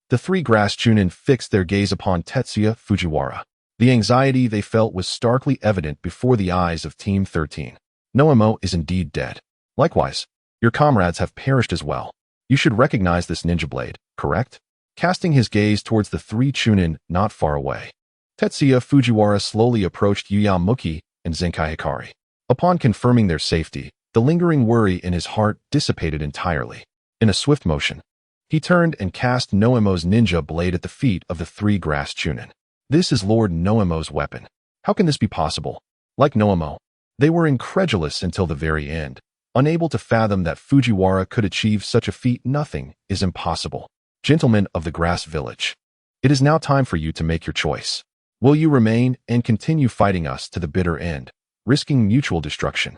A: the 3 Grass Chunin fixed their gaze upon Tetsuya Fujiwara. The anxiety they felt was starkly evident before the eyes of Team 13. Noemo is indeed dead. Likewise, your comrades have perished as well. You should recognize this ninja blade, correct? Casting his gaze towards the 3 Chunin not far away, Tetsuya Fujiwara slowly approached Yuya Muki and Zenkai Hikari. Upon confirming their safety, the lingering worry in his heart dissipated entirely. In a swift motion, he turned and cast Noemo's ninja blade at the feet of the 3 Grass Chunin. This is Lord Noemo's weapon. How can this be possible? Like Noemo, they were incredulous until the very end, unable to fathom that Fujiwara could achieve such a feat. Nothing is impossible. Gentlemen of the Grass Village, it is now time for you to make your choice. Will you remain and continue fighting us to the bitter end, risking mutual destruction?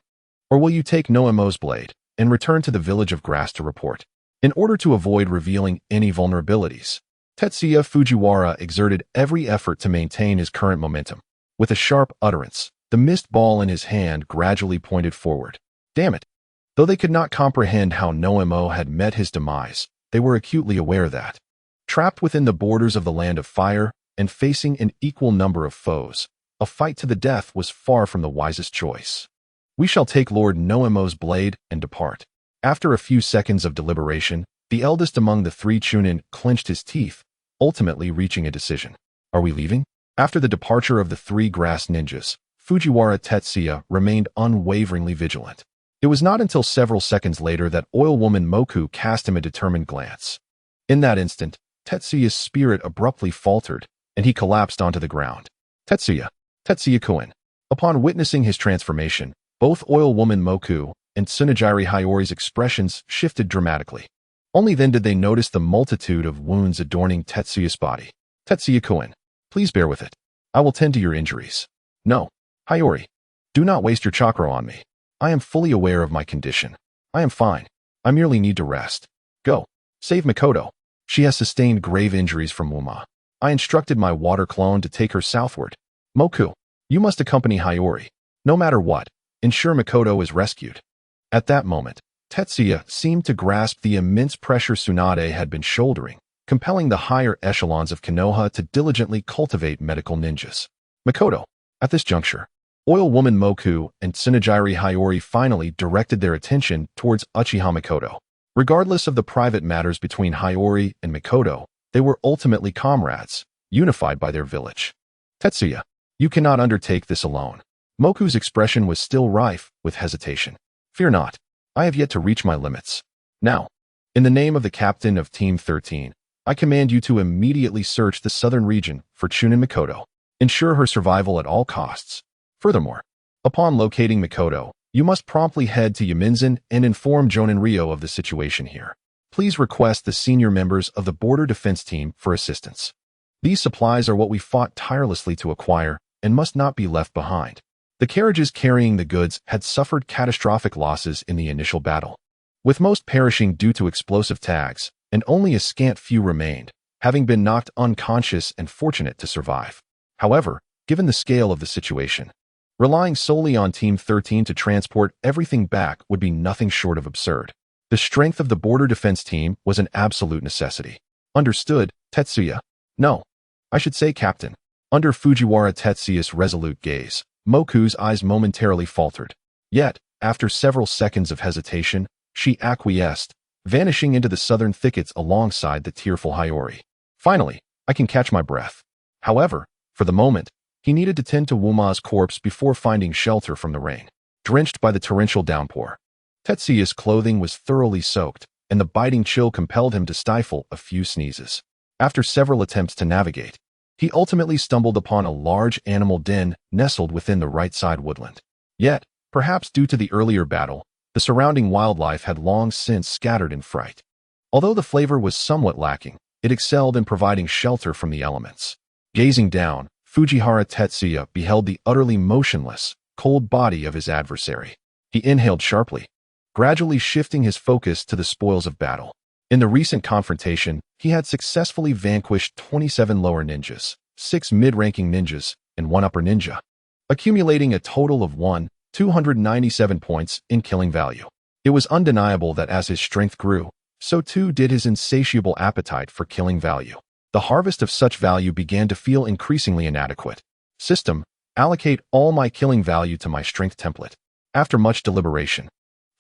A: Or will you take Noemo's blade and return to the village of Grass to report? In order to avoid revealing any vulnerabilities, Tetsuya Fujiwara exerted every effort to maintain his current momentum. With a sharp utterance, the mist ball in his hand gradually pointed forward. Damn it! Though they could not comprehend how Noemo had met his demise, they were acutely aware that, trapped within the borders of the Land of Fire and facing an equal number of foes, a fight to the death was far from the wisest choice. We shall take Lord Noemo's blade and depart. After a few seconds of deliberation, the eldest among the 3 Chunin clenched his teeth, ultimately reaching a decision. Are we leaving? After the departure of the 3 Grass Ninjas, Fujiwara Tetsuya remained unwaveringly vigilant. It was not until several seconds later that Oil Woman Moku cast him a determined glance. In that instant, Tetsuya's spirit abruptly faltered, and he collapsed onto the ground. Tetsuya-kun. Upon witnessing his transformation, both Oil Woman Moku and Tsunejiri Hiyori's expressions shifted dramatically. Only then did they notice the multitude of wounds adorning Tetsuya's body. Tetsuya-kun, please bear with it. I will tend to your injuries. No, Hiyori, do not waste your chakra on me. I am fully aware of my condition. I am fine. I merely need to rest. Go. Save Mikoto. She has sustained grave injuries from Wuma. I instructed my water clone to take her southward. Moku, you must accompany Hiyori. No matter what, ensure Mikoto is rescued. At that moment, Tetsuya seemed to grasp the immense pressure Tsunade had been shouldering, compelling the higher echelons of Konoha to diligently cultivate medical ninjas. Mikoto, At this juncture, Oil Woman Moku and Tsunejiri Hiyori finally directed their attention towards Uchiha Mikoto. Regardless of the private matters between Hiyori and Mikoto, they were ultimately comrades, unified by their village. Tetsuya, you cannot undertake this alone. Moku's expression was still rife with hesitation. Fear not, I have yet to reach my limits. Now, in the name of the captain of Team 13, I command you to immediately search the southern region for Chunin Mikoto. Ensure her survival at all costs. Furthermore, upon locating Mikoto, you must promptly head to Yaminzen and inform Jonin Ryo of the situation here. Please request the senior members of the border defense team for assistance. These supplies are what we fought tirelessly to acquire and must not be left behind. The carriages carrying the goods had suffered catastrophic losses in the initial battle, with most perishing due to explosive tags, and only a scant few remained, having been knocked unconscious and fortunate to survive. However, given the scale of the situation, relying solely on Team 13 to transport everything back would be nothing short of absurd. The strength of the border defense team was an absolute necessity. Understood, Tetsuya? No. I should say Captain. Under Fujiwara Tetsuya's resolute gaze, Moku's eyes momentarily faltered. Yet, after several seconds of hesitation, she acquiesced, vanishing into the southern thickets alongside the tearful Hiyori. Finally, I can catch my breath. However, for the moment, he needed to tend to Wuma's corpse before finding shelter from the rain. Drenched by the torrential downpour, Tetsuya's clothing was thoroughly soaked, and the biting chill compelled him to stifle a few sneezes. After several attempts to navigate, he ultimately stumbled upon a large animal den nestled within the right side woodland. Yet, perhaps due to the earlier battle, the surrounding wildlife had long since scattered in fright. Although the flavor was somewhat lacking, it excelled in providing shelter from the elements. Gazing down, Fujiwara Tetsuya beheld the utterly motionless, cold body of his adversary. He inhaled sharply, gradually shifting his focus to the spoils of battle. In the recent confrontation, he had successfully vanquished 27 lower ninjas, 6 mid-ranking ninjas, and 1 upper ninja, accumulating a total of 297 points in killing value. It was undeniable that as his strength grew, so too did his insatiable appetite for killing value. The harvest of such value began to feel increasingly inadequate. System, allocate all my killing value to my strength template. After much deliberation,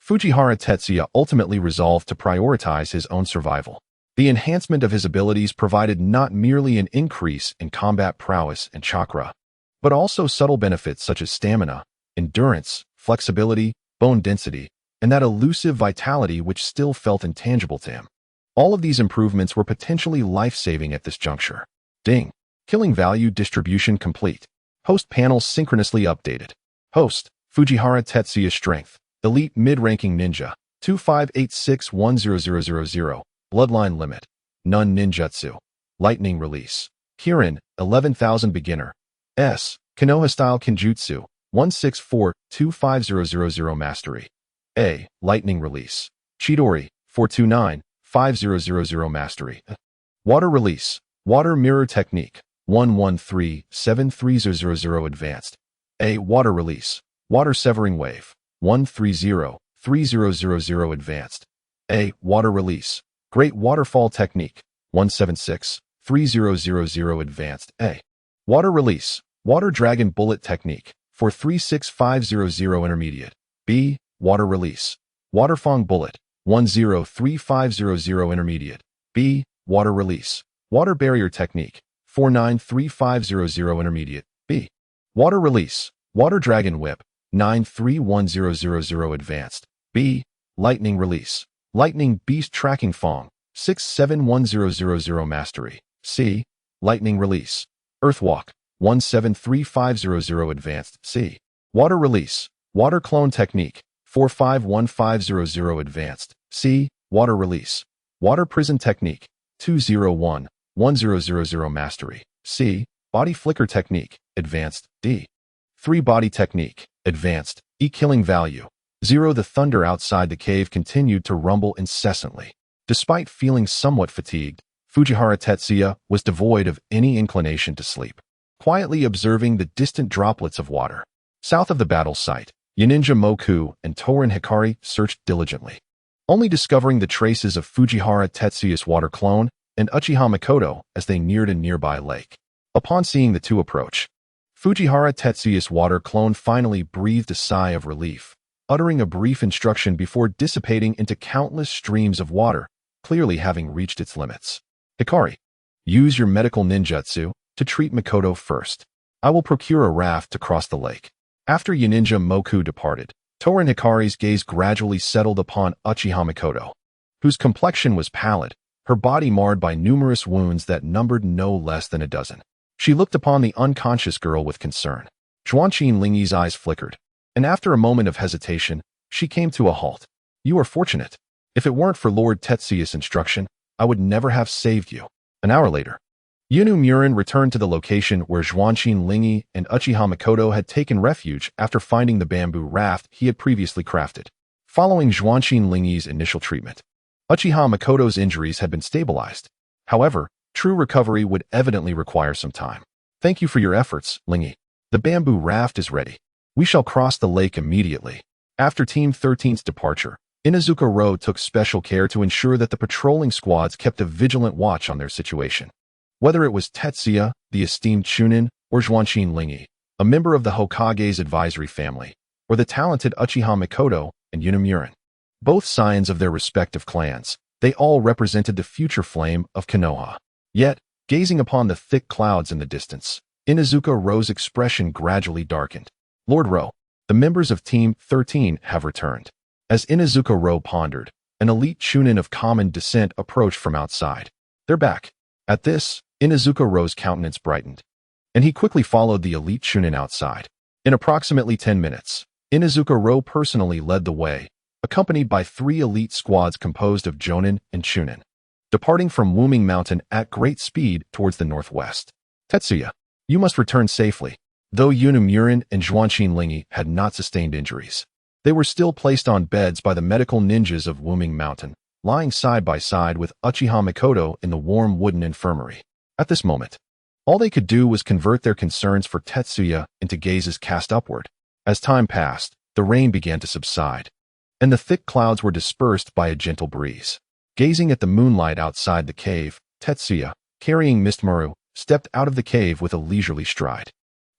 A: Fujiwara Tetsuya ultimately resolved to prioritize his own survival. The enhancement of his abilities provided not merely an increase in combat prowess and chakra, but also subtle benefits such as stamina, endurance, flexibility, bone density, and that elusive vitality which still felt intangible to him. All of these improvements were potentially life-saving at this juncture. Ding. Killing value distribution complete. Host panel synchronously updated. Host, Fujiwara Tetsuya Strength. Elite Mid-Ranking Ninja. 2586100000. Bloodline Limit. None Ninjutsu. Lightning Release. Kirin, 11,000 Beginner. S. Konoha Style Kenjutsu. 1642500 Mastery. A. Lightning Release. Chidori, 4295000 Mastery. Water Release. Water Mirror Technique. 1137300 Advanced. A. Water Release. Water Severing Wave. 1303000 Advanced. A. Water Release. Great Waterfall Technique. 1763000 Advanced. A. Water Release. Water Dragon Bullet Technique. 43650 Intermediate. B. Water Release. Waterfong Bullet. 103500 Intermediate. B. Water Release. Water Barrier Technique. 49350 Intermediate. B. Water Release. Water Dragon Whip. 931000 Advanced. B. Lightning Release. Lightning Beast Tracking Fong. 671000 Mastery. C. Lightning Release. Earthwalk. 173500 Advanced. C. Water Release. Water Clone Technique. 45150 Advanced. C. Water Release. Water Prison Technique. 201100 Mastery. C. Body Flicker Technique. Advanced. D. 3 Body Technique. Advanced. E. Killing Value. 0. The thunder outside the cave continued to rumble incessantly. Despite feeling somewhat fatigued, Fujiwara Tetsuya was devoid of any inclination to sleep, quietly observing the distant droplets of water. South of the battle site, Yaninja Moku and Torin Hikari searched diligently, only discovering the traces of Fujiwara Tetsuya's water clone and Uchiha Mikoto as they neared a nearby lake. Upon seeing the two approach, Fujiwara Tetsuya's water clone finally breathed a sigh of relief, uttering a brief instruction before dissipating into countless streams of water, clearly having reached its limits. Hikari, use your medical ninjutsu to treat Mikoto first. I will procure a raft to cross the lake. After Ninja Moku departed, Torin Hikari's gaze gradually settled upon Uchiha Mikoto, whose complexion was pallid, her body marred by numerous wounds that numbered no less than a dozen. She looked upon the unconscious girl with concern. Zhuanqin Lingyi's eyes flickered, and after a moment of hesitation, she came to a halt. You are fortunate. If it weren't for Lord Tetsuya's instruction, I would never have saved you. An hour later, Murin returned to the location where Zhuanqin Lingyi and Uchiha Mikoto had taken refuge after finding the bamboo raft he had previously crafted. Following Zhuanqin Lingyi's initial treatment, Uchiha Mikoto's injuries had been stabilized. However, true recovery would evidently require some time. Thank you for your efforts, Lingyi. The bamboo raft is ready. We shall cross the lake immediately. After Team 13's departure, Inuzuka-ro took special care to ensure that the patrolling squads kept a vigilant watch on their situation. Whether it was Tetsuya, the esteemed Chunin, or Zhuanqin Lingyi, a member of the Hokage's advisory family, or the talented Uchiha Mikoto and Murin, both scions of their respective clans, they all represented the future flame of Konoha. Yet, gazing upon the thick clouds in the distance, Inuzuka-ro's expression gradually darkened. Lord Ro, the members of Team 13 have returned. As Inuzuka-ro pondered, an elite Chunin of common descent approached from outside. They're back. At this, Inuzuka-ro's countenance brightened, and he quickly followed the elite Chunin outside. In approximately 10 minutes, Inuzuka-ro personally led the way, accompanied by 3 elite squads composed of Jonin and Chunin, departing from Wuming Mountain at great speed towards the northwest. Tetsuya, you must return safely. Though Murin and Zhuanqin Lingyi had not sustained injuries, they were still placed on beds by the medical ninjas of Wuming Mountain, lying side by side with Uchiha Mikoto in the warm wooden infirmary. At this moment, all they could do was convert their concerns for Tetsuya into gazes cast upward. As time passed, the rain began to subside, and the thick clouds were dispersed by a gentle breeze. Gazing at the moonlight outside the cave, Tetsuya, carrying Mistmaru, stepped out of the cave with a leisurely stride.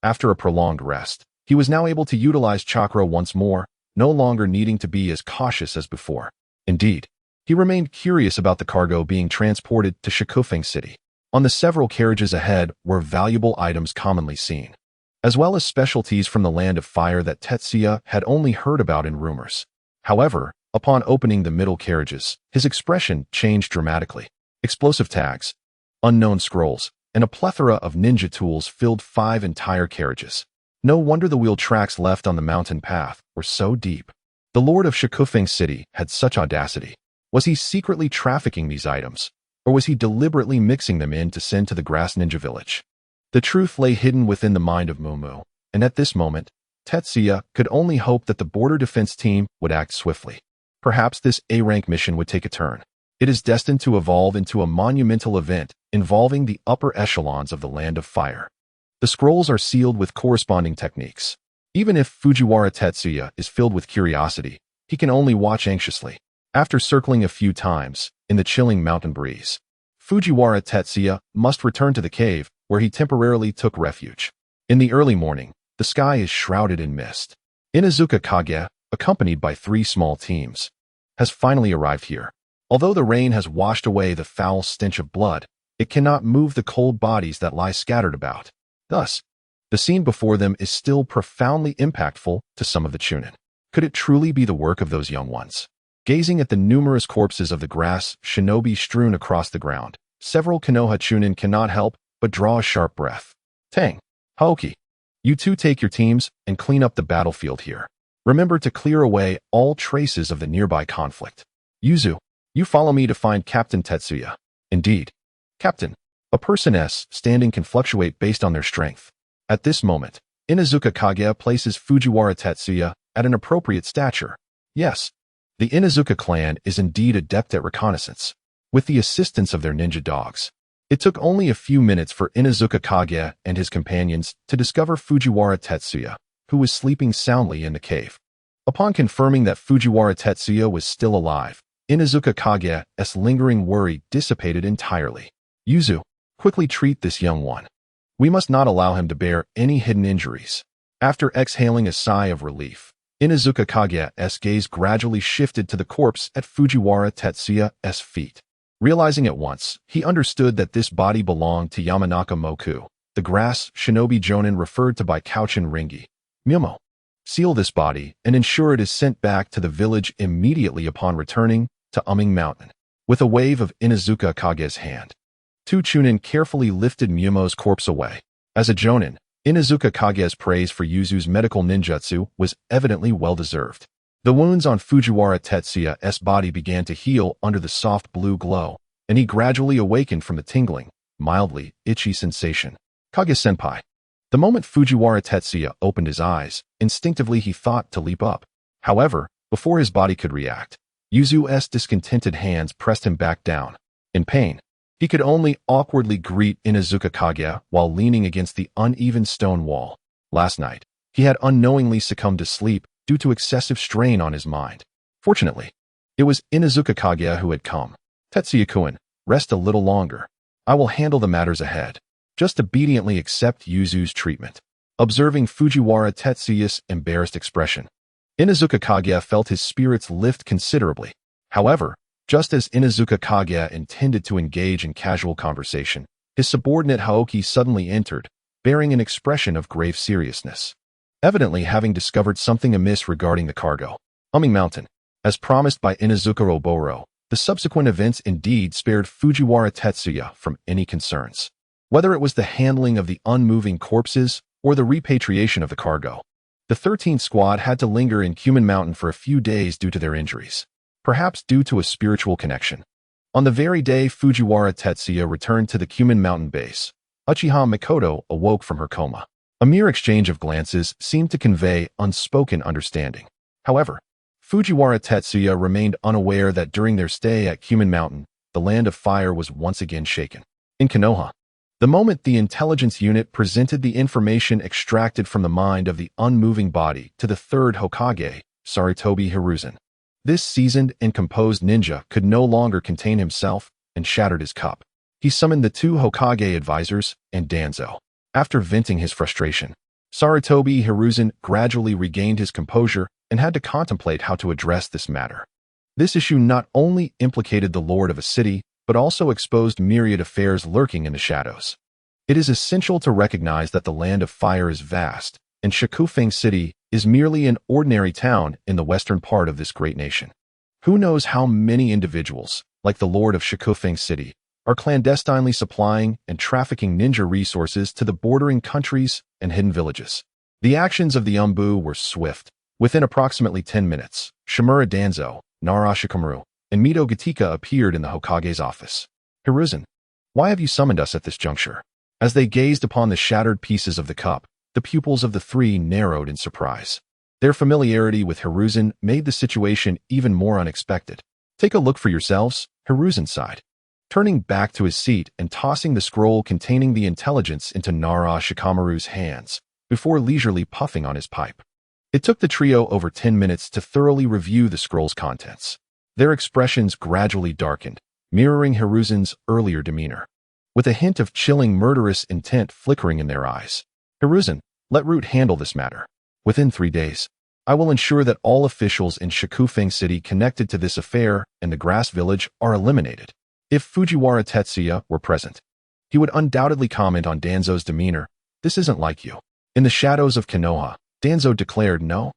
A: After a prolonged rest, he was now able to utilize chakra once more, no longer needing to be as cautious as before. Indeed, he remained curious about the cargo being transported to Shikofeng City. On the several carriages ahead were valuable items commonly seen, as well as specialties from the land of fire that Tetsuya had only heard about in rumors. However, upon opening the middle carriages, his expression changed dramatically. Explosive tags, unknown scrolls, and a plethora of ninja tools filled 5 entire carriages. No wonder the wheel tracks left on the mountain path were so deep. The lord of Shikofeng City had such audacity. Was he secretly trafficking these items, or was he deliberately mixing them in to send to the grass ninja village? The truth lay hidden within the mind of Mumu, and at this moment, Tetsuya could only hope that the border defense team would act swiftly. Perhaps this A-rank mission would take a turn. It is destined to evolve into a monumental event involving the upper echelons of the land of fire. The scrolls are sealed with corresponding techniques. Even if Fujiwara Tetsuya is filled with curiosity, he can only watch anxiously. After circling a few times in the chilling mountain breeze, Fujiwara Tetsuya must return to the cave where he temporarily took refuge. In the early morning, the sky is shrouded in mist. Inuzuka Kage, accompanied by 3 small teams, has finally arrived here. Although the rain has washed away the foul stench of blood, it cannot move the cold bodies that lie scattered about. Thus, the scene before them is still profoundly impactful to some of the Chunin. Could it truly be the work of those young ones? Gazing at the numerous corpses of the grass shinobi strewn across the ground, several Konoha Chunin cannot help but draw a sharp breath. Tang, Haoki, you 2 take your teams and clean up the battlefield here. Remember to clear away all traces of the nearby conflict. Yuzu, you follow me to find Captain Tetsuya. Indeed, Captain, a person's standing can fluctuate based on their strength. At this moment, Inuzuka Kage places Fujiwara Tetsuya at an appropriate stature. Yes, the Inuzuka clan is indeed adept at reconnaissance, with the assistance of their ninja dogs. It took only a few minutes for Inuzuka Kage and his companions to discover Fujiwara Tetsuya, who was sleeping soundly in the cave. Upon confirming that Fujiwara Tetsuya was still alive, Inuzuka Kage's lingering worry dissipated entirely. Yuzu, quickly treat this young one. We must not allow him to bear any hidden injuries. After exhaling a sigh of relief, Inuzuka Kage's gaze gradually shifted to the corpse at Fujiwara Tetsuya's feet. Realizing at once, he understood that this body belonged to Yamanaka Moku, the grass shinobi jonin referred to by Kouchin Ringi. Myumo. Seal this body and ensure it is sent back to the village immediately upon returning to Umming Mountain. With a wave of Inuzuka Kage's hand, two chunin carefully lifted Myumo's corpse away. As a jonin, Inuzuka Kage's praise for Yuzu's medical ninjutsu was evidently well-deserved. The wounds on Fujiwara Tetsuya's body began to heal under the soft blue glow, and he gradually awakened from the tingling, mildly itchy sensation. Kage-senpai. The moment Fujiwara Tetsuya opened his eyes, instinctively he thought to leap up. However, before his body could react, Yuzu's discontented hands pressed him back down. In pain, he could only awkwardly greet Inuzuka Kage while leaning against the uneven stone wall. Last night, he had unknowingly succumbed to sleep due to excessive strain on his mind. Fortunately, it was Inuzuka Kage who had come. Tetsuya-kun, rest a little longer. I will handle the matters ahead. Just obediently accept Yuzu's treatment. Observing Fujiwara Tetsuya's embarrassed expression, Inuzuka Kage felt his spirits lift considerably. However, just as Inuzuka Kage intended to engage in casual conversation, his subordinate Haoki suddenly entered, bearing an expression of grave seriousness. Evidently having discovered something amiss regarding the cargo. Umming Mountain. As promised by Inuzuka Oboro, the subsequent events indeed spared Fujiwara Tetsuya from any concerns. Whether it was the handling of the unmoving corpses or the repatriation of the cargo, the 13th squad had to linger in Umming Mountain for a few days due to their injuries, perhaps due to a spiritual connection. On the very day Fujiwara Tetsuya returned to the Umming Mountain base, Uchiha Mikoto awoke from her coma. A mere exchange of glances seemed to convey unspoken understanding. However, Fujiwara Tetsuya remained unaware that during their stay at Umming Mountain, the land of fire was once again shaken. In Konoha, the moment the intelligence unit presented the information extracted from the mind of the unmoving body to the third Hokage, Sarutobi Hiruzen, this seasoned and composed ninja could no longer contain himself and shattered his cup. He summoned the two Hokage advisors and Danzo. After venting his frustration, Sarutobi Hiruzen gradually regained his composure and had to contemplate how to address this matter. This issue not only implicated the lord of a city, but also exposed myriad affairs lurking in the shadows. It is essential to recognize that the land of fire is vast, and Shikufeng City is merely an ordinary town in the western part of this great nation. Who knows how many individuals, like the lord of Shikufeng City, are clandestinely supplying and trafficking ninja resources to the bordering countries and hidden villages. The actions of the Umbu were swift. Within approximately 10 minutes, Shimura Danzo, Nara Shikamaru, and Mito Gatika appeared in the Hokage's office. Hiruzen, why have you summoned us at this juncture? As they gazed upon the shattered pieces of the cup, the pupils of the three narrowed in surprise. Their familiarity with Hiruzen made the situation even more unexpected. Take a look for yourselves, Hiruzen sighed, turning back to his seat and tossing the scroll containing the intelligence into Nara Shikamaru's hands, before leisurely puffing on his pipe. It took the trio over 10 minutes to thoroughly review the scroll's contents. Their expressions gradually darkened, mirroring Hiruzen's earlier demeanor, with a hint of chilling murderous intent flickering in their eyes. Hiruzen, let Root handle this matter. Within 3 days, I will ensure that all officials in Shikufeng City connected to this affair and the Grass Village are eliminated. If Fujiwara Tetsuya were present, he would undoubtedly comment on Danzo's demeanor. This isn't like you. In the shadows of Konoha, Danzo declared, no.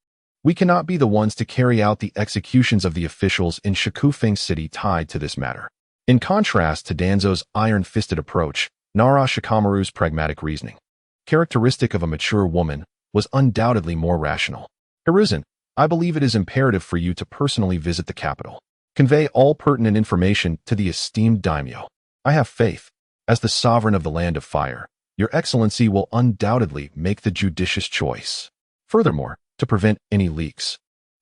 A: We cannot be the ones to carry out the executions of the officials in Shikufeng City tied to this matter. In contrast to Danzo's iron-fisted approach, Nara Shikamaru's pragmatic reasoning, characteristic of a mature woman, was undoubtedly more rational. Hiruzen, I believe it is imperative for you to personally visit the capital. Convey all pertinent information to the esteemed daimyo. I have faith. As the sovereign of the land of fire, your excellency will undoubtedly make the judicious choice. Furthermore, to prevent any leaks,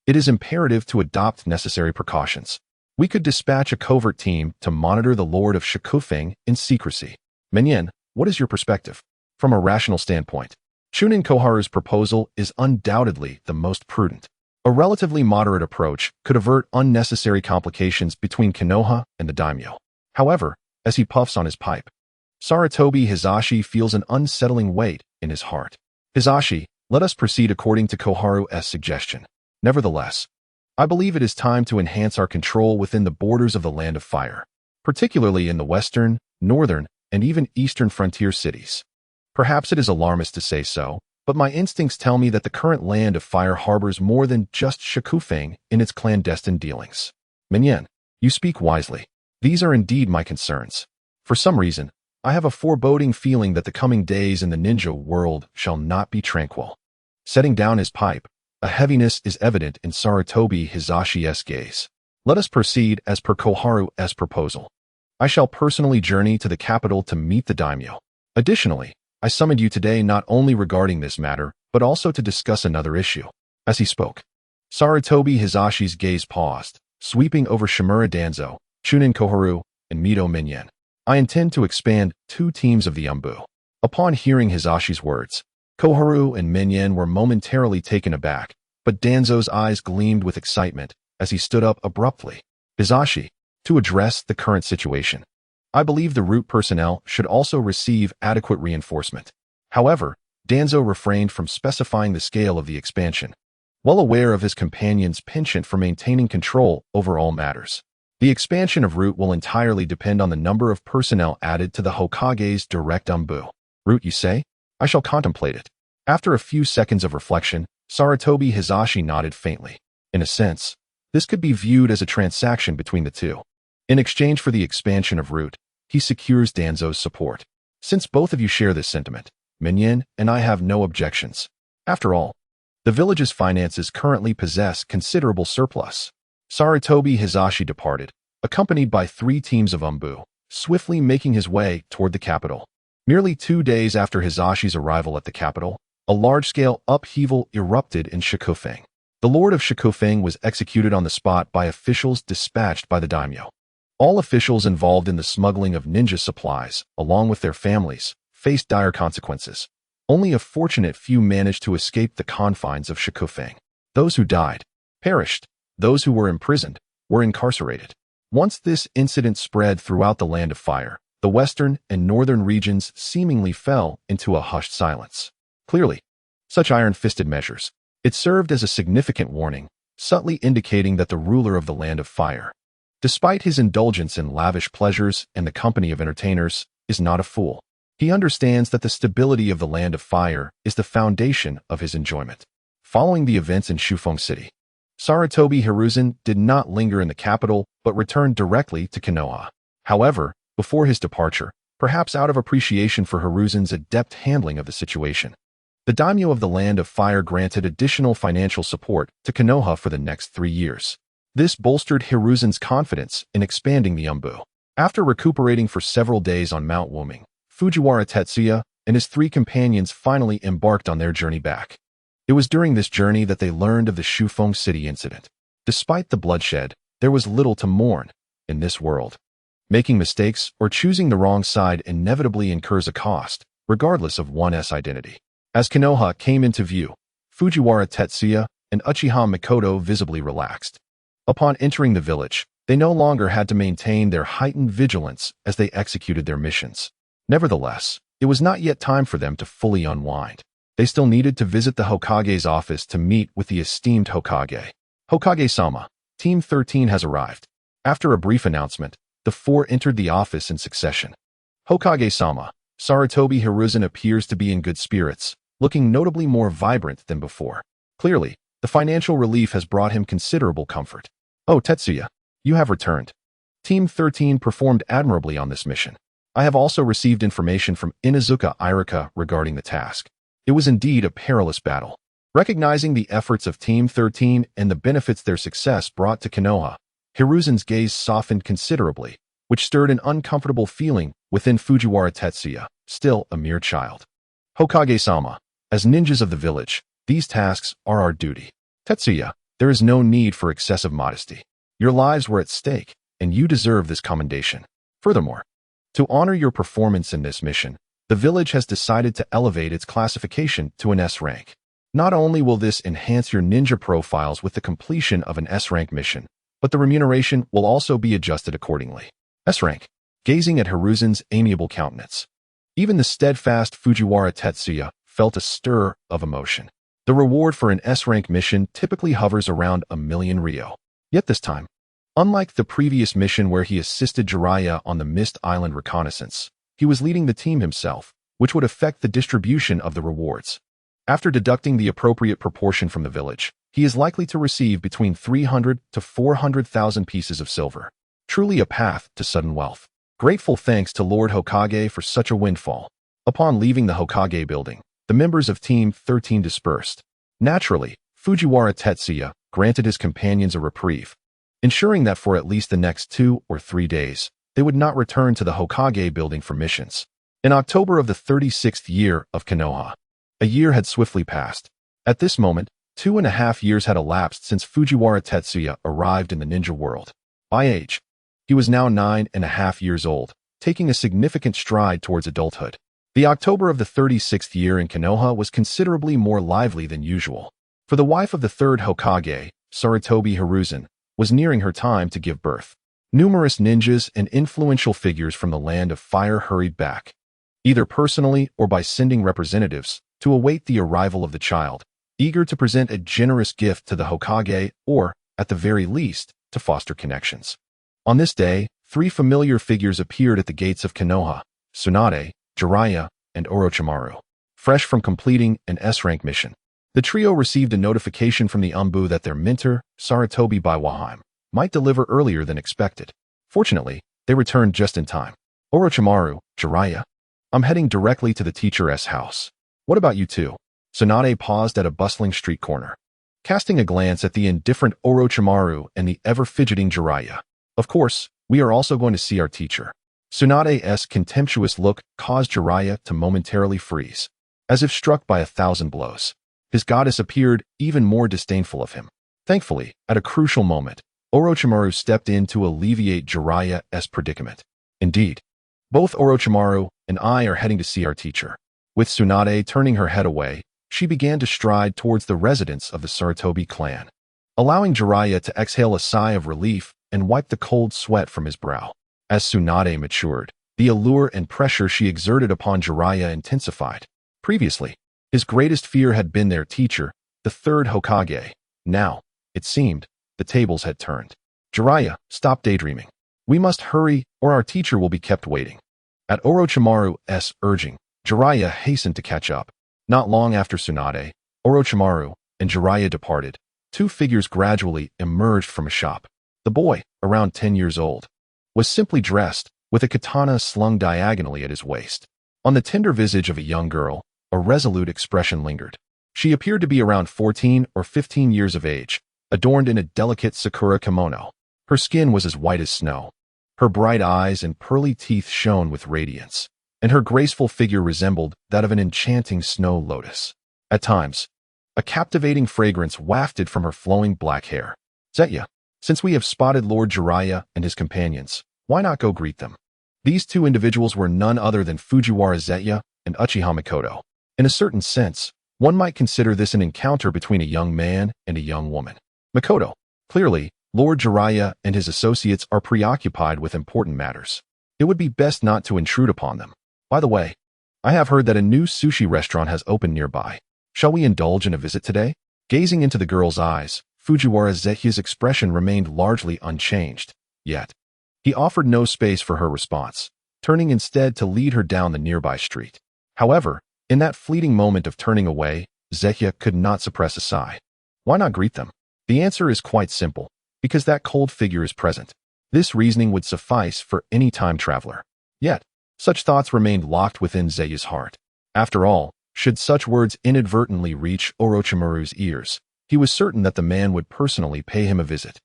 A: it is imperative to adopt necessary precautions. We could dispatch a covert team to monitor the Lord of Shikufeng in secrecy. Menyen, what is your perspective? From a rational standpoint, Chunin Koharu's proposal is undoubtedly the most prudent. A relatively moderate approach could avert unnecessary complications between Konoha and the daimyo. However, as he puffs on his pipe, Saratobi Hisashi feels an unsettling weight in his heart. Hisashi, let us proceed according to Koharu's suggestion. Nevertheless, I believe it is time to enhance our control within the borders of the Land of Fire, particularly in the western, northern, and even eastern frontier cities. Perhaps it is alarmist to say so, but my instincts tell me that the current Land of Fire harbors more than just Shikufeng in its clandestine dealings. Minyan, you speak wisely. These are indeed my concerns. For some reason, I have a foreboding feeling that the coming days in the ninja world shall not be tranquil. Setting down his pipe, a heaviness is evident in Saratobi Hisashi's gaze. Let us proceed as per Koharu's proposal. I shall personally journey to the capital to meet the daimyo. Additionally, I summoned you today not only regarding this matter, but also to discuss another issue. As he spoke, Saratobi Hisashi's gaze paused, sweeping over Shimura Danzo, Chunin Koharu, and Mito Minyan. I intend to expand 2 teams of the Umbu. Upon hearing Hisashi's words, Koharu and Minyan were momentarily taken aback, but Danzo's eyes gleamed with excitement as he stood up abruptly. Hisashi, to address the current situation, I believe the root personnel should also receive adequate reinforcement. However, Danzo refrained from specifying the scale of the expansion, well aware of his companion's penchant for maintaining control over all matters. The expansion of root will entirely depend on the number of personnel added to the Hokage's direct Umbu. Root, you say? I shall contemplate it. After a few seconds of reflection, Saratobi Hisashi nodded faintly. In a sense, this could be viewed as a transaction between the two. In exchange for the expansion of root, he secures Danzo's support. Since both of you share this sentiment, Minyan and I have no objections. After all, the village's finances currently possess considerable surplus. Saratobi Hisashi departed, accompanied by 3 teams of Umbu, swiftly making his way toward the capital. Merely 2 days after Hisashi's arrival at the capital, a large-scale upheaval erupted in Shikufeng. The Lord of Shikufeng was executed on the spot by officials dispatched by the daimyo. All officials involved in the smuggling of ninja supplies, along with their families, faced dire consequences. Only a fortunate few managed to escape the confines of Shikufeng. Those who died, perished. Those who were imprisoned, were incarcerated. Once this incident spread throughout the Land of Fire, the western and northern regions seemingly fell into a hushed silence. Clearly, such iron-fisted measures, it served as a significant warning, subtly indicating that the ruler of the Land of Fire, despite his indulgence in lavish pleasures and the company of entertainers, is not a fool. He understands that the stability of the Land of Fire is the foundation of his enjoyment. Following the events in Shufeng City, Saratobi Hiruzen did not linger in the capital but returned directly to Konoha. However, before his departure, perhaps out of appreciation for Hiruzen's adept handling of the situation, the daimyo of the Land of Fire granted additional financial support to Konoha for the next 3 years. This bolstered Hiruzen's confidence in expanding the Umbu. After recuperating for several days on Mount Wuming, Fujiwara Tetsuya and his 3 companions finally embarked on their journey back. It was during this journey that they learned of the Shufeng City incident. Despite the bloodshed, there was little to mourn in this world. Making mistakes or choosing the wrong side inevitably incurs a cost, regardless of one's identity. As Konoha came into view, Fujiwara Tetsuya and Uchiha Mikoto visibly relaxed. Upon entering the village, they no longer had to maintain their heightened vigilance as they executed their missions. Nevertheless, it was not yet time for them to fully unwind. They still needed to visit the Hokage's office to meet with the esteemed Hokage. Hokage-sama, Team 13 has arrived. After a brief announcement, the 4 entered the office in succession. Hokage-sama, Saratobi Hiruzen appears to be in good spirits, looking notably more vibrant than before. Clearly, the financial relief has brought him considerable comfort. Oh, Tetsuya, you have returned. Team 13 performed admirably on this mission. I have also received information from Inuzuka Irika regarding the task. It was indeed a perilous battle. Recognizing the efforts of Team 13 and the benefits their success brought to Konoha, Hiruzen's gaze softened considerably, which stirred an uncomfortable feeling within Fujiwara Tetsuya, still a mere child. Hokage-sama, as ninjas of the village, these tasks are our duty. Tetsuya, there is no need for excessive modesty. Your lives were at stake, and you deserve this commendation. Furthermore, to honor your performance in this mission, the village has decided to elevate its classification to an S rank. Not only will this enhance your ninja profiles with the completion of an S rank mission, but the remuneration will also be adjusted accordingly. S rank. Gazing at Hiruzen's amiable countenance, Even the steadfast Fujiwara Tetsuya felt a stir of emotion. The reward for an S-rank mission typically hovers around 1,000,000 Ryo. Yet this time, unlike the previous mission where he assisted Jiraiya on the Mist Island reconnaissance, he was leading the team himself, which would affect the distribution of the rewards. After deducting the appropriate proportion from the village, he is likely to receive between 300 to 400,000 pieces of silver. Truly a path to sudden wealth. Grateful thanks to Lord Hokage for such a windfall. Upon leaving the Hokage building, the members of Team 13 dispersed. Naturally, Fujiwara Tetsuya granted his companions a reprieve, ensuring that for at least the next 2 or 3 days, they would not return to the Hokage building for missions. In October of the 36th year of Konoha, a year had swiftly passed. At this moment, 2.5 years had elapsed since Fujiwara Tetsuya arrived in the ninja world. By age, he was now 9.5 years old, taking a significant stride towards adulthood. The October of the 36th year in Konoha was considerably more lively than usual, for the wife of the third Hokage, Sarutobi Hiruzen, was nearing her time to give birth. Numerous ninjas and influential figures from the Land of Fire hurried back, either personally or by sending representatives, to await the arrival of the child, eager to present a generous gift to the Hokage or, at the very least, to foster connections. On this day, 3 familiar figures appeared at the gates of Konoha: Tsunade, Jiraiya, and Orochimaru. Fresh from completing an S-rank mission, the trio received a notification from the Umbu that their mentor, Sarutobi Biwaheim, might deliver earlier than expected. Fortunately, they returned just in time. Orochimaru, Jiraiya, I'm heading directly to the teacher's house. What about you two? Tsunade paused at a bustling street corner, casting a glance at the indifferent Orochimaru and the ever-fidgeting Jiraiya. Of course, we are also going to see our teacher. Tsunade's contemptuous look caused Jiraiya to momentarily freeze, as if struck by 1,000 blows. His goddess appeared even more disdainful of him. Thankfully, at a crucial moment, Orochimaru stepped in to alleviate Jiraiya's predicament. Indeed, both Orochimaru and I are heading to see our teacher. With Tsunade turning her head away, she began to stride towards the residence of the Sarutobi clan, allowing Jiraiya to exhale a sigh of relief and wipe the cold sweat from his brow. As Tsunade matured, the allure and pressure she exerted upon Jiraiya intensified. Previously, his greatest fear had been their teacher, the third Hokage. Now, it seemed, the tables had turned. Jiraiya, stop daydreaming. We must hurry, or our teacher will be kept waiting. At Orochimaru's urging, Jiraiya hastened to catch up. Not long after Tsunade, Orochimaru, and Jiraiya departed, 2 figures gradually emerged from a shop. The boy, around 10 years old, was simply dressed, with a katana slung diagonally at his waist. On the tender visage of a young girl, a resolute expression lingered. She appeared to be around 14 or 15 years of age, adorned in a delicate sakura kimono. Her skin was as white as snow. Her bright eyes and pearly teeth shone with radiance, and her graceful figure resembled that of an enchanting snow lotus. At times, a captivating fragrance wafted from her flowing black hair. Zetya, since we have spotted Lord Jiraiya and his companions, why not go greet them? These 2 individuals were none other than Fujiwara Zetya and Uchiha Mikoto. In a certain sense, one might consider this an encounter between a young man and a young woman. Mikoto, clearly, Lord Jiraiya and his associates are preoccupied with important matters. It would be best not to intrude upon them. By the way, I have heard that a new sushi restaurant has opened nearby. Shall we indulge in a visit today? Gazing into the girl's eyes, Fujiwara Zetya's expression remained largely unchanged. Yet, he offered no space for her response, turning instead to lead her down the nearby street. However, in that fleeting moment of turning away, Zetya could not suppress a sigh. Why not greet them? The answer is quite simple, because that cold figure is present. This reasoning would suffice for any time traveler. Yet, such thoughts remained locked within Zetya's heart. After all, should such words inadvertently reach Orochimaru's ears, he was certain that the man would personally pay him a visit,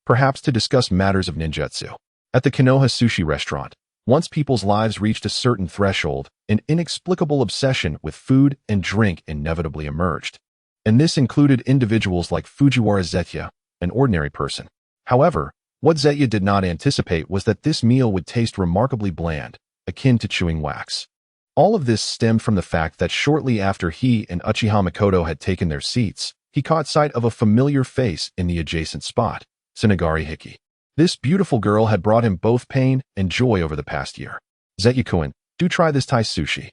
A: perhaps to discuss matters of ninjutsu. At the Konoha sushi restaurant, once people's lives reached a certain threshold, an inexplicable obsession with food and drink inevitably emerged. And this included individuals like Fujiwara Zetya, an ordinary person. However, what Zetya did not anticipate was that this meal would taste remarkably bland, akin to chewing wax. All of this stemmed from the fact that shortly after he and Uchiha Mikoto had taken their seats, he caught sight of a familiar face in the adjacent spot, Tsunagari Hiki. This beautiful girl had brought him both pain and joy over the past year. Zetya-kun, Do try this Thai sushi.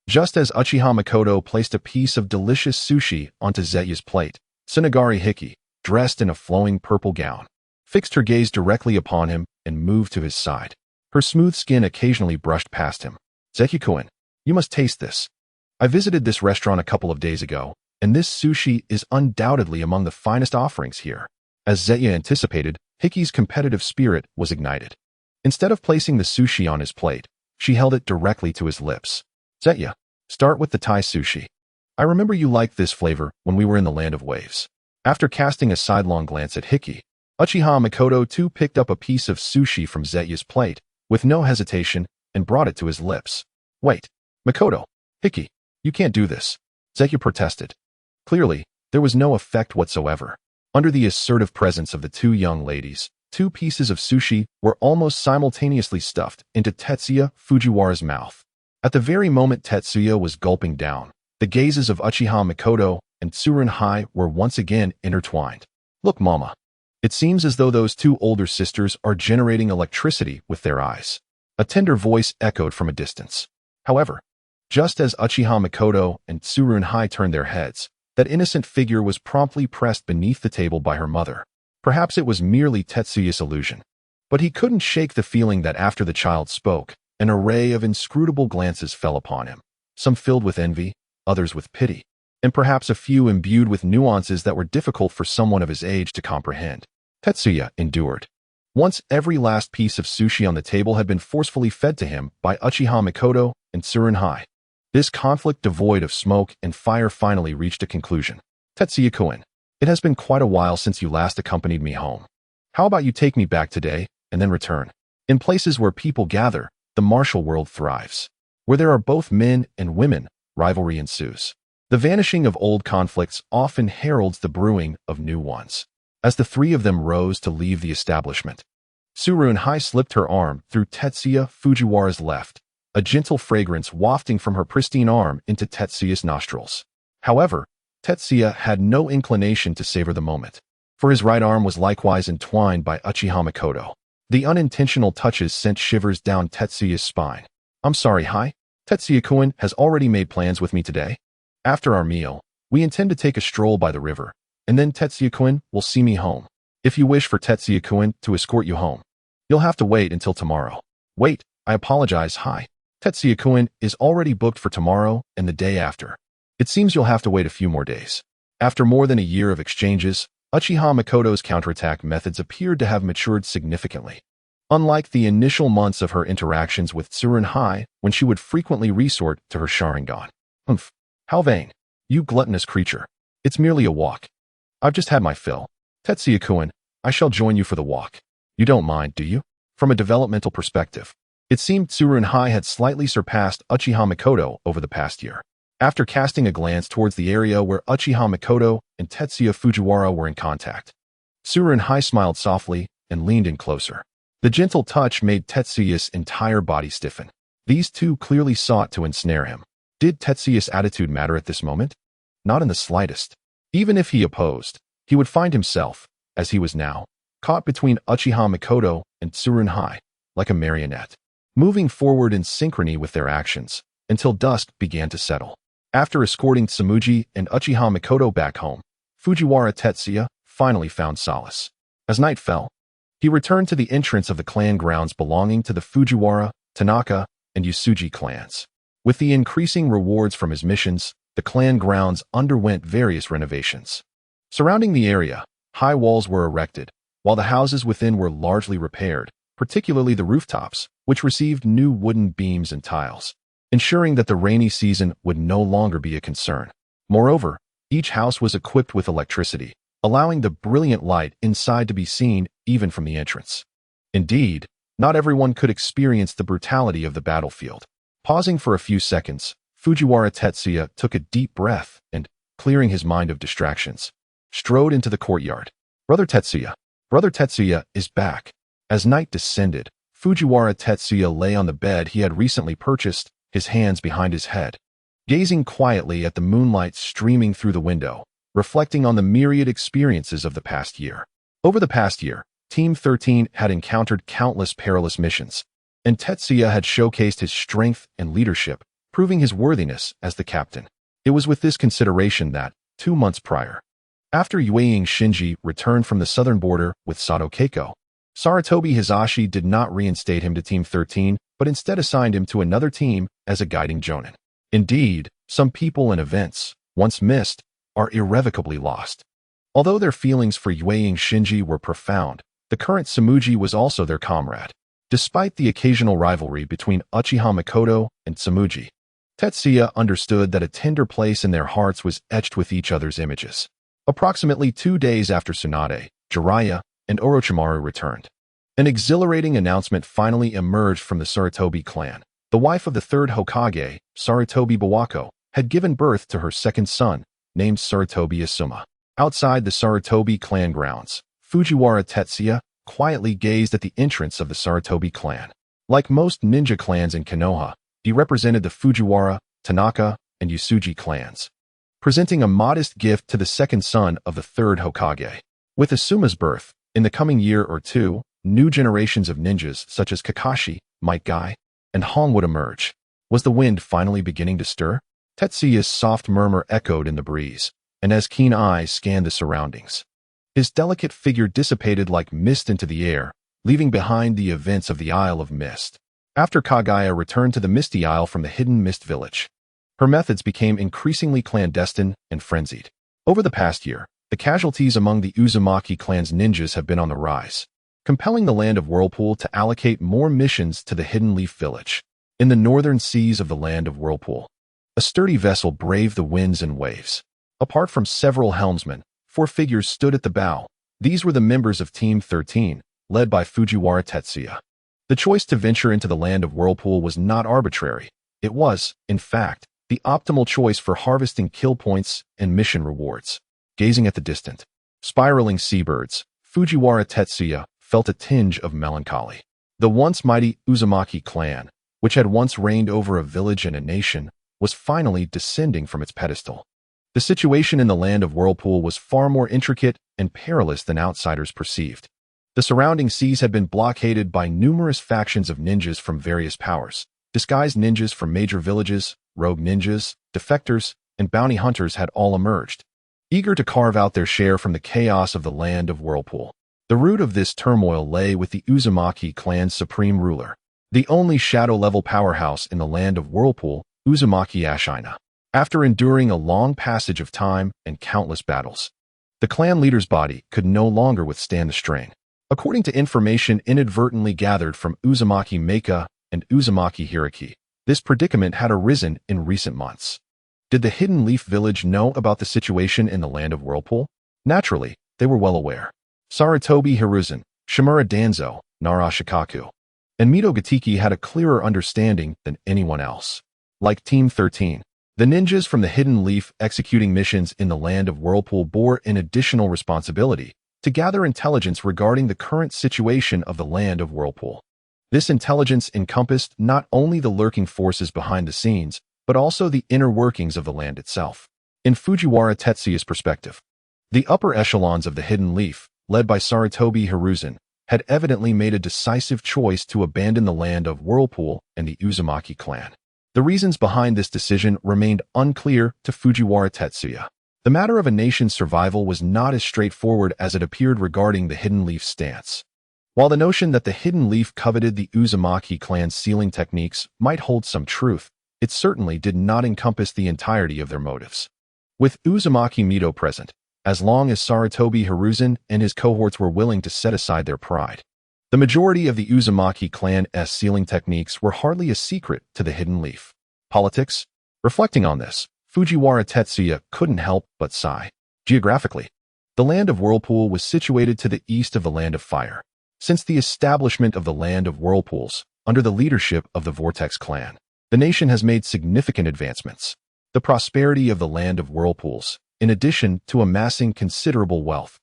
A: Just as Uchiha Mikoto placed a piece of delicious sushi onto Zetya's plate, Tsunegari Hiki, dressed in a flowing purple gown, fixed her gaze directly upon him and moved to his side. Her smooth skin occasionally brushed past him. Zetya-kun, you must taste this. I visited this restaurant a couple of days ago, and this sushi is undoubtedly among the finest offerings here. As Zetya anticipated, Hiki's competitive spirit was ignited. Instead of placing the sushi on his plate, she held it directly to his lips. Zetya, start with the Thai sushi. I remember you liked this flavor when we were in the Land of Waves. After casting a sidelong glance at Hiki, Uchiha Mikoto too picked up a piece of sushi from Zetya's plate, with no hesitation, and brought it to his lips. Wait, Mikoto, Hiki, you can't do this, Zetya protested. Clearly, there was no effect whatsoever. Under the assertive presence of the two young ladies, 2 pieces of sushi were almost simultaneously stuffed into Tetsuya Fujiwara's mouth. At the very moment Tetsuya was gulping down, the gazes of Uchiha Mikoto and Tsurunen were once again intertwined. Look, Mama. It seems as though those 2 older sisters are generating electricity with their eyes. A tender voice echoed from a distance. However, just as Uchiha Mikoto and Tsurunen turned their heads, that innocent figure was promptly pressed beneath the table by her mother. Perhaps it was merely Tetsuya's illusion. But he couldn't shake the feeling that after the child spoke, an array of inscrutable glances fell upon him, some filled with envy, others with pity, and perhaps a few imbued with nuances that were difficult for someone of his age to comprehend. Tetsuya endured. Once every last piece of sushi on the table had been forcefully fed to him by Uchiha Mikoto and Tsurunen. This conflict devoid of smoke and fire finally reached a conclusion. Tetsuya-kun, it has been quite a while since you last accompanied me home. How about you take me back today, and then return? In places where people gather, the martial world thrives. Where there are both men and women, rivalry ensues. The vanishing of old conflicts often heralds the brewing of new ones. As the 3 of them rose to leave the establishment, Tsurunen slipped her arm through Tetsuya Fujiwara's left, a gentle fragrance wafting from her pristine arm into Tetsuya's nostrils. However, Tetsuya had no inclination to savor the moment, for his right arm was likewise entwined by Uchiha Mikoto. The unintentional touches sent shivers down Tetsuya's spine. I'm sorry, Tetsuya-kun has already made plans with me today. After our meal, we intend to take a stroll by the river, and then Tetsuya-kun will see me home. If you wish for Tetsuya-kun to escort you home, you'll have to wait until tomorrow. Wait, I apologize, Tetsuya-kun is already booked for tomorrow and the day after. It seems you'll have to wait a few more days. After more than a year of exchanges, Uchiha Mikoto's counterattack methods appeared to have matured significantly. Unlike the initial months of her interactions with Tsurunen, when she would frequently resort to her Sharingan. Humph, how vain. You gluttonous creature. It's merely a walk. I've just had my fill. Tetsuya-kun, I shall join you for the walk. You don't mind, do you? From a developmental perspective, it seemed Tsurunen had slightly surpassed Uchiha Mikoto over the past year. After casting a glance towards the area where Uchiha Mikoto and Tetsuya Fujiwara were in contact, Tsurunen smiled softly and leaned in closer. The gentle touch made Tetsuya's entire body stiffen. These 2 clearly sought to ensnare him. Did Tetsuya's attitude matter at this moment? Not in the slightest. Even if he opposed, he would find himself, as he was now, caught between Uchiha Mikoto and Tsurunen, like a marionette, moving forward in synchrony with their actions, until dusk began to settle. After escorting Tsumuji and Uchiha Mikoto back home, Fujiwara Tetsuya finally found solace. As night fell, he returned to the entrance of the clan grounds belonging to the Fujiwara, Tanaka, and Yasuji clans. With the increasing rewards from his missions, the clan grounds underwent various renovations. Surrounding the area, high walls were erected, while the houses within were largely repaired, particularly the rooftops, which received new wooden beams and tiles, ensuring that the rainy season would no longer be a concern. Moreover, each house was equipped with electricity, allowing the brilliant light inside to be seen even from the entrance. Indeed, not everyone could experience the brutality of the battlefield. Pausing for a few seconds, Fujiwara Tetsuya took a deep breath and, clearing his mind of distractions, strode into the courtyard. Brother Tetsuya is back. As night descended, Fujiwara Tetsuya lay on the bed he had recently purchased, his hands behind his head, gazing quietly at the moonlight streaming through the window, reflecting on the myriad experiences of the past year. Over the past year, Team 13 had encountered countless perilous missions, and Tetsuya had showcased his strength and leadership, proving his worthiness as the captain. It was with this consideration that, 2 months prior, after Yueying Shinji returned from the southern border with Sato Keiko, Sarutobi Hisashi did not reinstate him to Team 13, but instead assigned him to another team as a guiding jonin. Indeed, some people and events, once missed, are irrevocably lost. Although their feelings for Yueying Shinji were profound, the current Tsumuji was also their comrade. Despite the occasional rivalry between Uchiha Mikoto and Tsumuji, Tetsuya understood that a tender place in their hearts was etched with each other's images. Approximately 2 days after Tsunade, Jiraiya, and Orochimaru returned, an exhilarating announcement finally emerged from the Sarutobi clan. The wife of the third Hokage, Sarutobi Bawako, had given birth to her second son, named Sarutobi Asuma. Outside the Sarutobi clan grounds, Fujiwara Tetsuya quietly gazed at the entrance of the Sarutobi clan. Like most ninja clans in Konoha, he represented the Fujiwara, Tanaka, and Yasuji clans, presenting a modest gift to the second son of the third Hokage. With Asuma's birth, in the coming year or two, new generations of ninjas such as Kakashi, Might Guy, and Han would emerge. Was the wind finally beginning to stir? Tetsuya's soft murmur echoed in the breeze, and as keen eyes scanned the surroundings, his delicate figure dissipated like mist into the air, leaving behind the events of the Isle of Mist. After Kagaya returned to the Misty Isle from the Hidden Mist Village, her methods became increasingly clandestine and frenzied. Over the past year, the casualties among the Uzumaki clan's ninjas have been on the rise, compelling the Land of Whirlpool to allocate more missions to the Hidden Leaf Village. In the northern seas of the Land of Whirlpool, a sturdy vessel braved the winds and waves. Apart from several helmsmen, 4 figures stood at the bow. These were the members of Team 13, led by Fujiwara Tetsuya. The choice to venture into the Land of Whirlpool was not arbitrary. It was, in fact, the optimal choice for harvesting kill points and mission rewards. Gazing at the distant, spiraling seabirds, Fujiwara Tetsuya felt a tinge of melancholy. The once mighty Uzumaki clan, which had once reigned over a village and a nation, was finally descending from its pedestal. The situation in the Land of Whirlpool was far more intricate and perilous than outsiders perceived. The surrounding seas had been blockaded by numerous factions of ninjas from various powers. Disguised ninjas from major villages, rogue ninjas, defectors, and bounty hunters had all emerged, eager to carve out their share from the chaos of the Land of Whirlpool. The root of this turmoil lay with the Uzumaki clan's supreme ruler, the only shadow-level powerhouse in the Land of Whirlpool, Uzumaki Ashina. After enduring a long passage of time and countless battles, the clan leader's body could no longer withstand the strain. According to information inadvertently gathered from Uzumaki Meika and Uzumaki Hiraki, this predicament had arisen in recent months. Did the Hidden Leaf Village know about the situation in the Land of Whirlpool? Naturally, they were well aware. Sarutobi Hiruzen, Shimura Danzo, Nara Shikaku, and Mito Gatiki had a clearer understanding than anyone else. Like Team 13, the ninjas from the Hidden Leaf executing missions in the Land of Whirlpool bore an additional responsibility to gather intelligence regarding the current situation of the Land of Whirlpool. This intelligence encompassed not only the lurking forces behind the scenes, but also the inner workings of the land itself. In Fujiwara Tetsuya's perspective, the upper echelons of the Hidden Leaf, led by Sarutobi Hiruzen, had evidently made a decisive choice to abandon the Land of Whirlpool and the Uzumaki clan. The reasons behind this decision remained unclear to Fujiwara Tetsuya. The matter of a nation's survival was not as straightforward as it appeared regarding the Hidden Leaf's stance. While the notion that the Hidden Leaf coveted the Uzumaki clan's sealing techniques might hold some truth, it certainly did not encompass the entirety of their motives. With Uzumaki Mito present, as long as Sarutobi Hiruzen and his cohorts were willing to set aside their pride, the majority of the Uzumaki clan's sealing techniques were hardly a secret to the Hidden Leaf. Politics? Reflecting on this, Fujiwara Tetsuya couldn't help but sigh. Geographically, the Land of Whirlpool was situated to the east of the Land of Fire. Since the establishment of the Land of Whirlpools, under the leadership of the Vortex clan, the nation has made significant advancements. The prosperity of the Land of Whirlpools, in addition to amassing considerable wealth,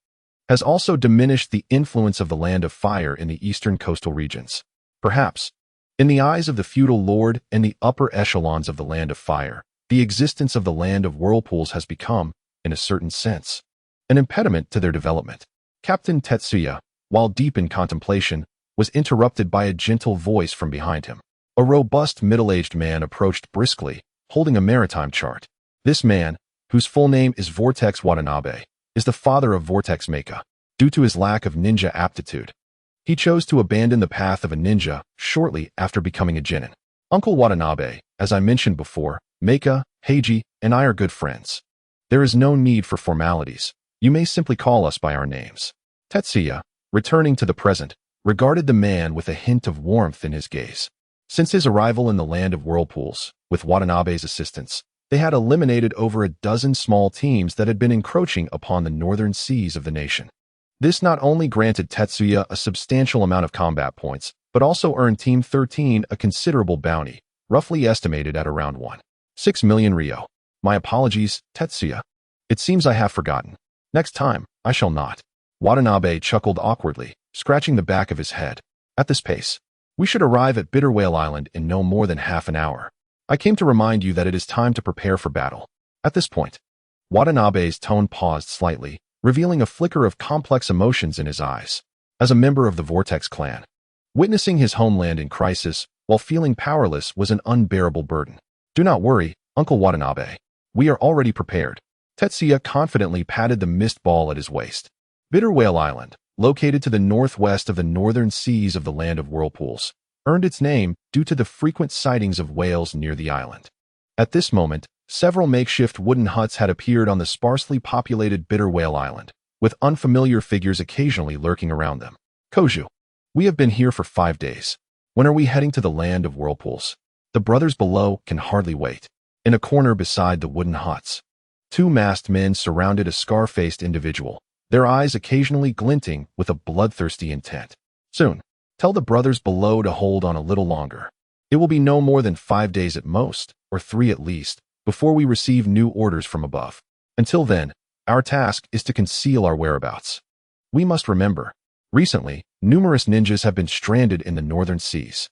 A: has also diminished the influence of the Land of Fire in the eastern coastal regions. Perhaps, in the eyes of the feudal lord and the upper echelons of the Land of Fire, the existence of the Land of Whirlpools has become, in a certain sense, an impediment to their development. Captain Tetsuya, while deep in contemplation, was interrupted by a gentle voice from behind him. A robust middle-aged man approached briskly, holding a maritime chart. This man, whose full name is Vortex Watanabe, is the father of Vortex Meika. Due to his lack of ninja aptitude, he chose to abandon the path of a ninja shortly after becoming a genin. Uncle Watanabe, as I mentioned before, Meika, Heiji, and I are good friends. There is no need for formalities. You may simply call us by our names. Tetsuya, returning to the present, regarded the man with a hint of warmth in his gaze. Since his arrival in the land of whirlpools, with Watanabe's assistance, they had eliminated over a dozen small teams that had been encroaching upon the northern seas of the nation. This not only granted Tetsuya a substantial amount of combat points, but also earned Team 13 a considerable bounty, roughly estimated at around 1.6 million ryo. My apologies, Tetsuya. It seems I have forgotten. Next time, I shall not. Watanabe chuckled awkwardly, scratching the back of his head. At this pace, we should arrive at Bitter Whale Island in no more than half an hour. I came to remind you that it is time to prepare for battle. At this point, Watanabe's tone paused slightly, revealing a flicker of complex emotions in his eyes. As a member of the Vortex clan, witnessing his homeland in crisis while feeling powerless was an unbearable burden. Do not worry, Uncle Watanabe. We are already prepared. Tetsuya confidently patted the mist ball at his waist. Bitter Whale Island, located to the northwest of the northern seas of the land of whirlpools, earned its name due to the frequent sightings of whales near the island. At this moment, several makeshift wooden huts had appeared on the sparsely populated Bitter Whale Island, with unfamiliar figures occasionally lurking around them. Koju, we have been here for 5 days. When are we heading to the land of whirlpools? The brothers below can hardly wait. In a corner beside the wooden huts, 2 masked men surrounded a scar-faced individual, their eyes occasionally glinting with a bloodthirsty intent. Soon, tell the brothers below to hold on a little longer. It will be no more than 5 days at most, or 3 at least, before we receive new orders from above. Until then, our task is to conceal our whereabouts. We must remember, recently, numerous ninjas have been stranded in the northern seas.